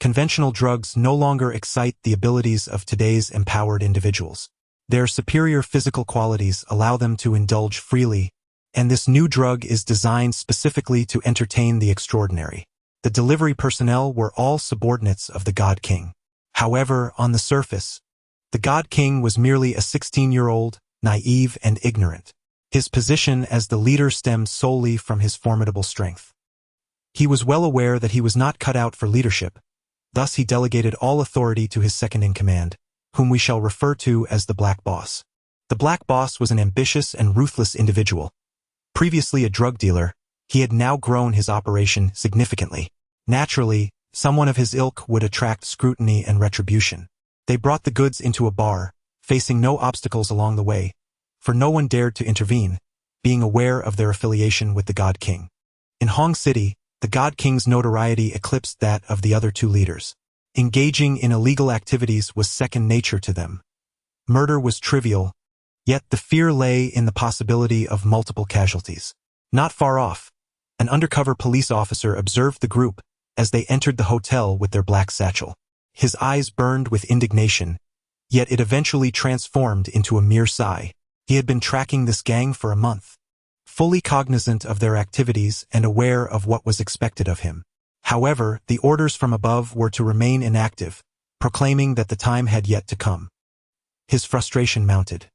Conventional drugs no longer excite the abilities of today's empowered individuals. Their superior physical qualities allow them to indulge freely, and this new drug is designed specifically to entertain the extraordinary. The delivery personnel were all subordinates of the God King. However, on the surface, the God King was merely a 16-year-old, naive and ignorant. His position as the leader stemmed solely from his formidable strength. He was well aware that he was not cut out for leadership, thus he delegated all authority to his second-in-command, whom we shall refer to as the Black Boss. The Black Boss was an ambitious and ruthless individual. Previously a drug dealer, he had now grown his operation significantly. Naturally, someone of his ilk would attract scrutiny and retribution. They brought the goods into a bar, facing no obstacles along the way, for no one dared to intervene, being aware of their affiliation with the God King. In Hong City, the God King's notoriety eclipsed that of the other two leaders. Engaging in illegal activities was second nature to them. Murder was trivial, yet the fear lay in the possibility of multiple casualties. Not far off, an undercover police officer observed the group as they entered the hotel with their black satchel. His eyes burned with indignation, Yet it eventually transformed into a mere sigh. He had been tracking this gang for a month, fully cognizant of their activities and aware of what was expected of him. However, the orders from above were to remain inactive, proclaiming that the time had yet to come. His frustration mounted.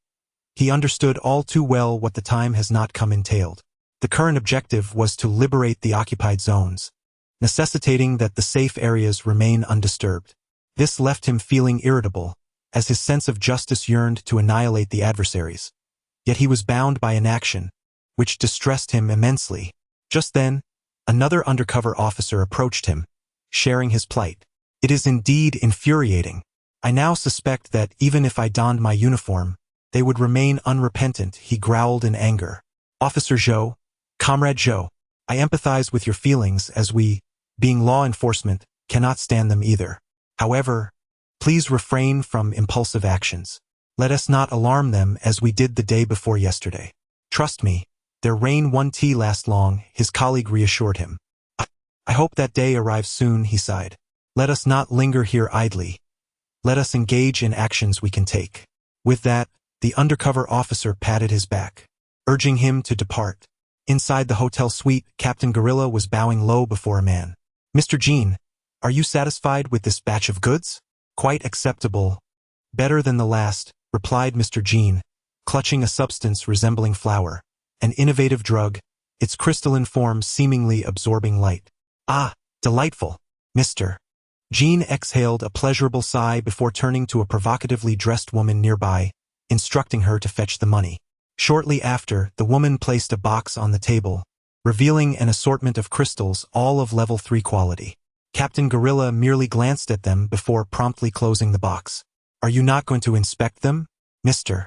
He understood all too well what the time has not come entailed. The current objective was to liberate the occupied zones, necessitating that the safe areas remain undisturbed. This left him feeling irritable, as his sense of justice yearned to annihilate the adversaries. Yet he was bound by inaction, which distressed him immensely. Just then, another undercover officer approached him, sharing his plight. It is indeed infuriating. I now suspect that even if I donned my uniform, they would remain unrepentant, he growled in anger. Officer Zhou, Comrade Zhou, I empathize with your feelings as we, being law enforcement, cannot stand them either. However, please refrain from impulsive actions. Let us not alarm them as we did the day before yesterday. Trust me, their reign won't last long, his colleague reassured him. I hope that day arrives soon, he sighed. Let us not linger here idly. Let us engage in actions we can take. With that, the undercover officer patted his back, urging him to depart. Inside the hotel suite, Captain Gorilla was bowing low before a man. Mr. Jean, are you satisfied with this batch of goods? Quite acceptable. Better than the last, replied Mr. Jean, clutching a substance resembling flour, an innovative drug, its crystalline form seemingly absorbing light. Ah, delightful, Mr. Jean exhaled a pleasurable sigh before turning to a provocatively dressed woman nearby, instructing her to fetch the money. Shortly after, the woman placed a box on the table, revealing an assortment of crystals, all of level 3 quality. Captain Gorilla merely glanced at them before promptly closing the box. Are you not going to inspect them, Mr.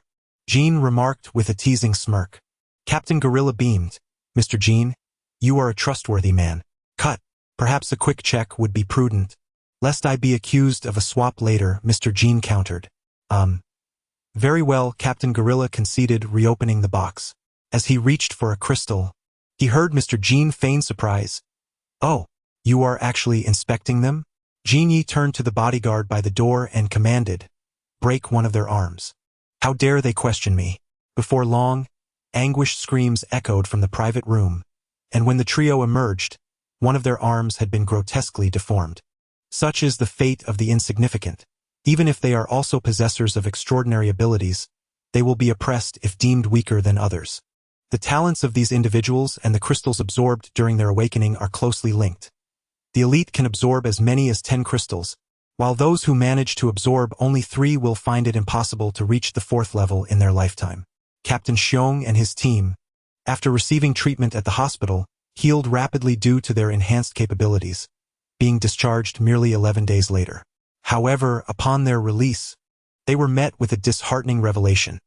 Jean remarked with a teasing smirk. Captain Gorilla beamed. Mr. Jean, you are a trustworthy man. Cut. Perhaps a quick check would be prudent. Lest I be accused of a swap later, Mr. Jean countered. Very well, Captain Gorilla conceded, reopening the box. As he reached for a crystal, he heard Mr. Jean feign surprise. Oh, you are actually inspecting them? Jean Yi turned to the bodyguard by the door and commanded, break one of their arms. How dare they question me? Before long, anguished screams echoed from the private room, and when the trio emerged, one of their arms had been grotesquely deformed. Such is the fate of the insignificant. Even if they are also possessors of extraordinary abilities, they will be oppressed if deemed weaker than others. The talents of these individuals and the crystals absorbed during their awakening are closely linked. The elite can absorb as many as 10 crystals, while those who manage to absorb only 3 will find it impossible to reach the 4th level in their lifetime. Captain Xiong and his team, after receiving treatment at the hospital, healed rapidly due to their enhanced capabilities, being discharged merely 11 days later. However, upon their release, they were met with a disheartening revelation.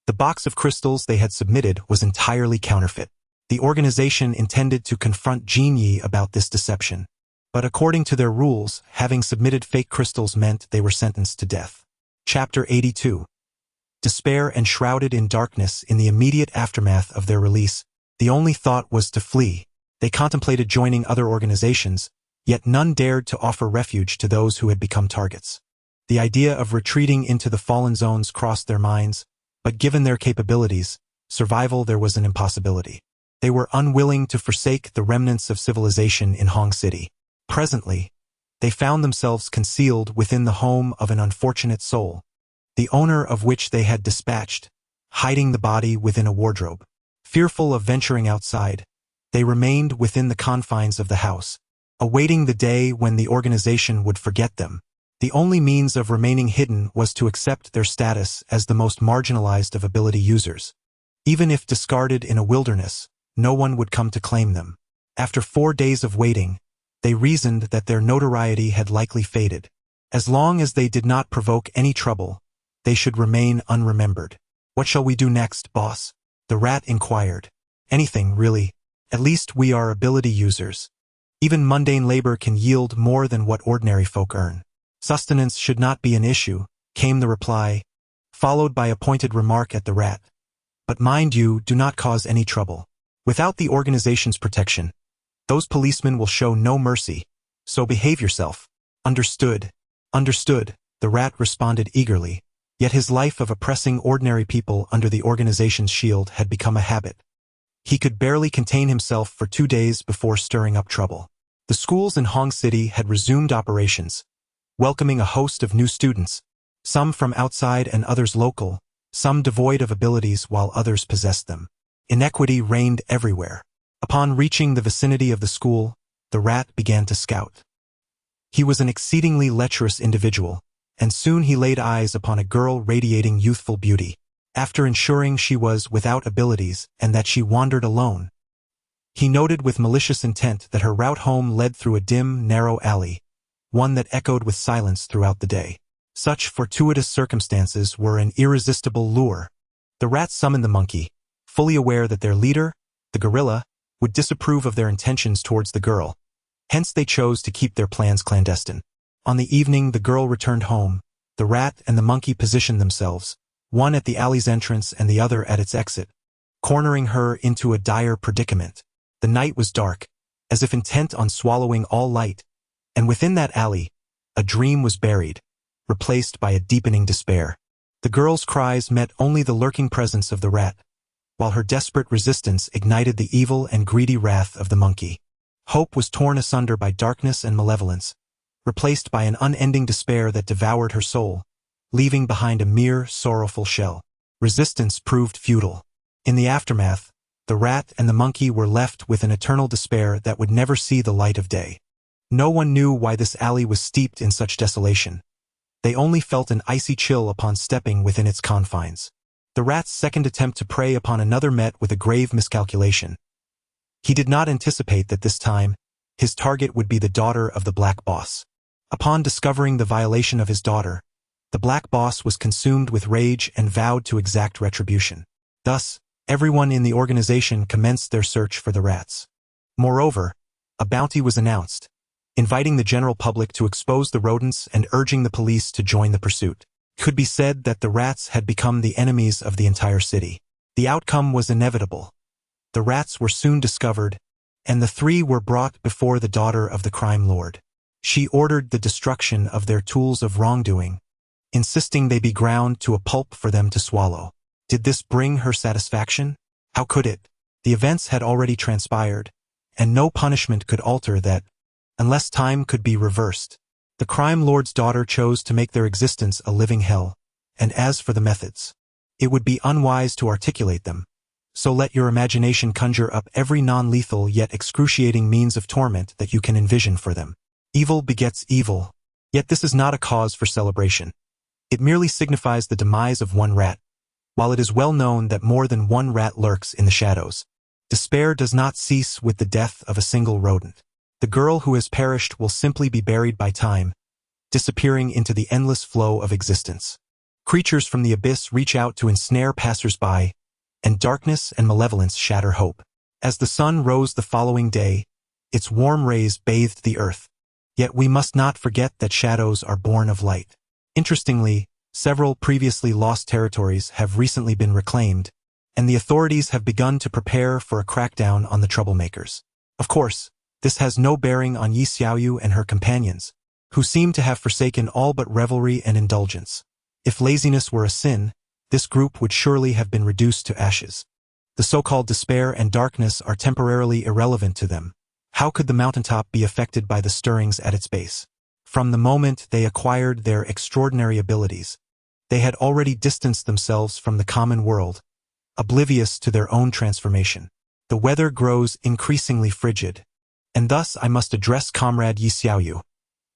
The box of crystals they had submitted was entirely counterfeit. The organization intended to confront Jean Yi about this deception, but according to their rules, having submitted fake crystals meant they were sentenced to death. Chapter 82. Despair and shrouded in darkness in the immediate aftermath of their release, the only thought was to flee. They contemplated joining other organizations, yet none dared to offer refuge to those who had become targets. The idea of retreating into the fallen zones crossed their minds, but given their capabilities, survival there was an impossibility. They were unwilling to forsake the remnants of civilization in Hong City. Presently, they found themselves concealed within the home of an unfortunate soul, the owner of which they had dispatched, hiding the body within a wardrobe. Fearful of venturing outside, they remained within the confines of the house, awaiting the day when the organization would forget them. The only means of remaining hidden was to accept their status as the most marginalized of ability users. Even if discarded in a wilderness, no one would come to claim them. After 4 days of waiting, they reasoned that their notoriety had likely faded. As long as they did not provoke any trouble, they should remain unremembered. What shall we do next, boss? The rat inquired. Anything, really. At least we are ability users. Even mundane labor can yield more than what ordinary folk earn. Sustenance should not be an issue, came the reply, followed by a pointed remark at the rat. But mind you, do not cause any trouble. Without the organization's protection, those policemen will show no mercy, so behave yourself. Understood. Understood, the rat responded eagerly, Yet his life of oppressing ordinary people under the organization's shield had become a habit. He could barely contain himself for 2 days before stirring up trouble. The schools in Hong City had resumed operations, welcoming a host of new students, some from outside and others local, some devoid of abilities while others possessed them. Inequity reigned everywhere. Upon reaching the vicinity of the school, the rat began to scout. He was an exceedingly lecherous individual, and soon he laid eyes upon a girl radiating youthful beauty. After ensuring she was without abilities and that she wandered alone, he noted with malicious intent that her route home led through a dim, narrow alley, one that echoed with silence throughout the day. Such fortuitous circumstances were an irresistible lure. The rats summoned the monkey, fully aware that their leader, the gorilla, would disapprove of their intentions towards the girl. Hence they chose to keep their plans clandestine. On the evening the girl returned home, the rat and the monkey positioned themselves, one at the alley's entrance and the other at its exit, cornering her into a dire predicament. The night was dark, as if intent on swallowing all light, and within that alley, a dream was buried, replaced by a deepening despair. The girl's cries met only the lurking presence of the rat, while her desperate resistance ignited the evil and greedy wrath of the monkey. Hope was torn asunder by darkness and malevolence, replaced by an unending despair that devoured her soul, leaving behind a mere sorrowful shell. Resistance proved futile. In the aftermath, the rat and the monkey were left with an eternal despair that would never see the light of day. No one knew why this alley was steeped in such desolation. They only felt an icy chill upon stepping within its confines. The rat's second attempt to prey upon another met with a grave miscalculation. He did not anticipate that this time, his target would be the daughter of the Black Boss. Upon discovering the violation of his daughter, the Black Boss was consumed with rage and vowed to exact retribution. Thus, everyone in the organization commenced their search for the rats. Moreover, a bounty was announced, inviting the general public to expose the rodents and urging the police to join the pursuit. It could be said that the rats had become the enemies of the entire city. The outcome was inevitable. The rats were soon discovered, and the three were brought before the daughter of the crime lord. She ordered the destruction of their tools of wrongdoing, insisting they be ground to a pulp for them to swallow. Did this bring her satisfaction? How could it? The events had already transpired, and no punishment could alter that, unless time could be reversed. The crime lord's daughter chose to make their existence a living hell, and as for the methods, it would be unwise to articulate them, so let your imagination conjure up every non-lethal yet excruciating means of torment that you can envision for them. Evil begets evil, yet this is not a cause for celebration. It merely signifies the demise of one rat, while it is well known that more than one rat lurks in the shadows. Despair does not cease with the death of a single rodent. The girl who has perished will simply be buried by time, disappearing into the endless flow of existence. Creatures from the abyss reach out to ensnare passers-by, and darkness and malevolence shatter hope. As the sun rose the following day, its warm rays bathed the earth. Yet we must not forget that shadows are born of light. Interestingly, several previously lost territories have recently been reclaimed, and the authorities have begun to prepare for a crackdown on the troublemakers. Of course, this has no bearing on Yi Xiaoyu and her companions, who seem to have forsaken all but revelry and indulgence. If laziness were a sin, this group would surely have been reduced to ashes. The so-called despair and darkness are temporarily irrelevant to them. How could the mountaintop be affected by the stirrings at its base? From the moment they acquired their extraordinary abilities, they had already distanced themselves from the common world, oblivious to their own transformation. The weather grows increasingly frigid, and thus I must address Comrade Yi Xiaoyu.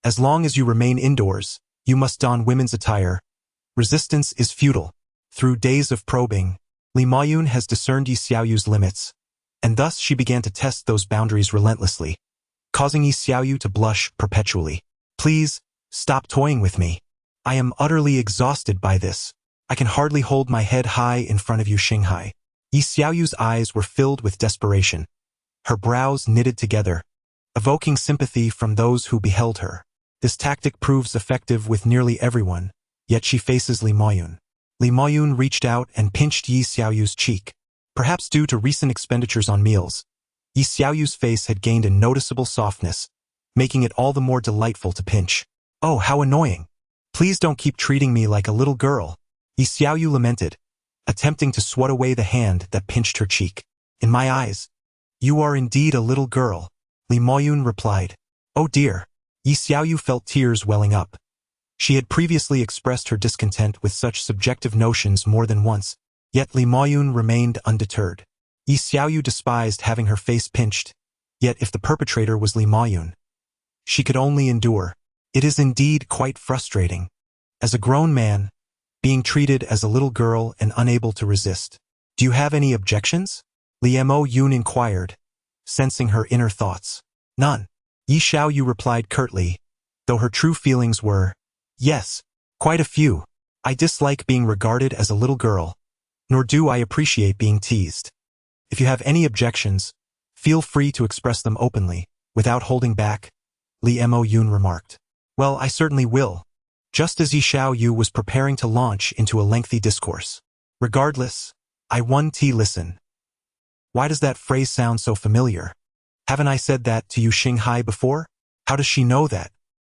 As long as you remain indoors, you must don women's attire. Resistance is futile. Through days of probing, Li Maoyun has discerned Yi Xiaoyu's limits, and thus she began to test those boundaries relentlessly, causing Yi Xiaoyu to blush perpetually. Please, stop toying with me. I am utterly exhausted by this. I can hardly hold my head high in front of you, Xinghai. Yi Xiaoyu's eyes were filled with desperation. Her brows knitted together, evoking sympathy from those who beheld her. This tactic proves effective with nearly everyone, yet she faces Li Maoyun. Li Maoyun reached out and pinched Yi Xiaoyu's cheek. Perhaps due to recent expenditures on meals, Yi Xiaoyu's face had gained a noticeable softness, making it all the more delightful to pinch. Oh, how annoying. Please don't keep treating me like a little girl. Yi Xiaoyu lamented, attempting to swat away the hand that pinched her cheek. In my eyes, you are indeed a little girl, Li Moyun replied. Oh dear. Yi Xiaoyu felt tears welling up. She had previously expressed her discontent with such subjective notions more than once, yet Li Moyun remained undeterred. Yi Xiaoyu despised having her face pinched, yet if the perpetrator was Li Moyun, she could only endure. It is indeed quite frustrating, as a grown man, being treated as a little girl and unable to resist. Do you have any objections? Li Moyun inquired, sensing her inner thoughts. None. Yi Xiaoyu replied curtly, though her true feelings were, yes, quite a few. I dislike being regarded as a little girl, nor do I appreciate being teased. If you have any objections, feel free to express them openly, without holding back, Li Moyun remarked. Well, I certainly will. Just as Yi Xiaoyu was preparing to launch into a lengthy discourse. Regardless, I listen. Why does that phrase sound so familiar? Haven't I said that to Yu Xinghai before? How does she know that?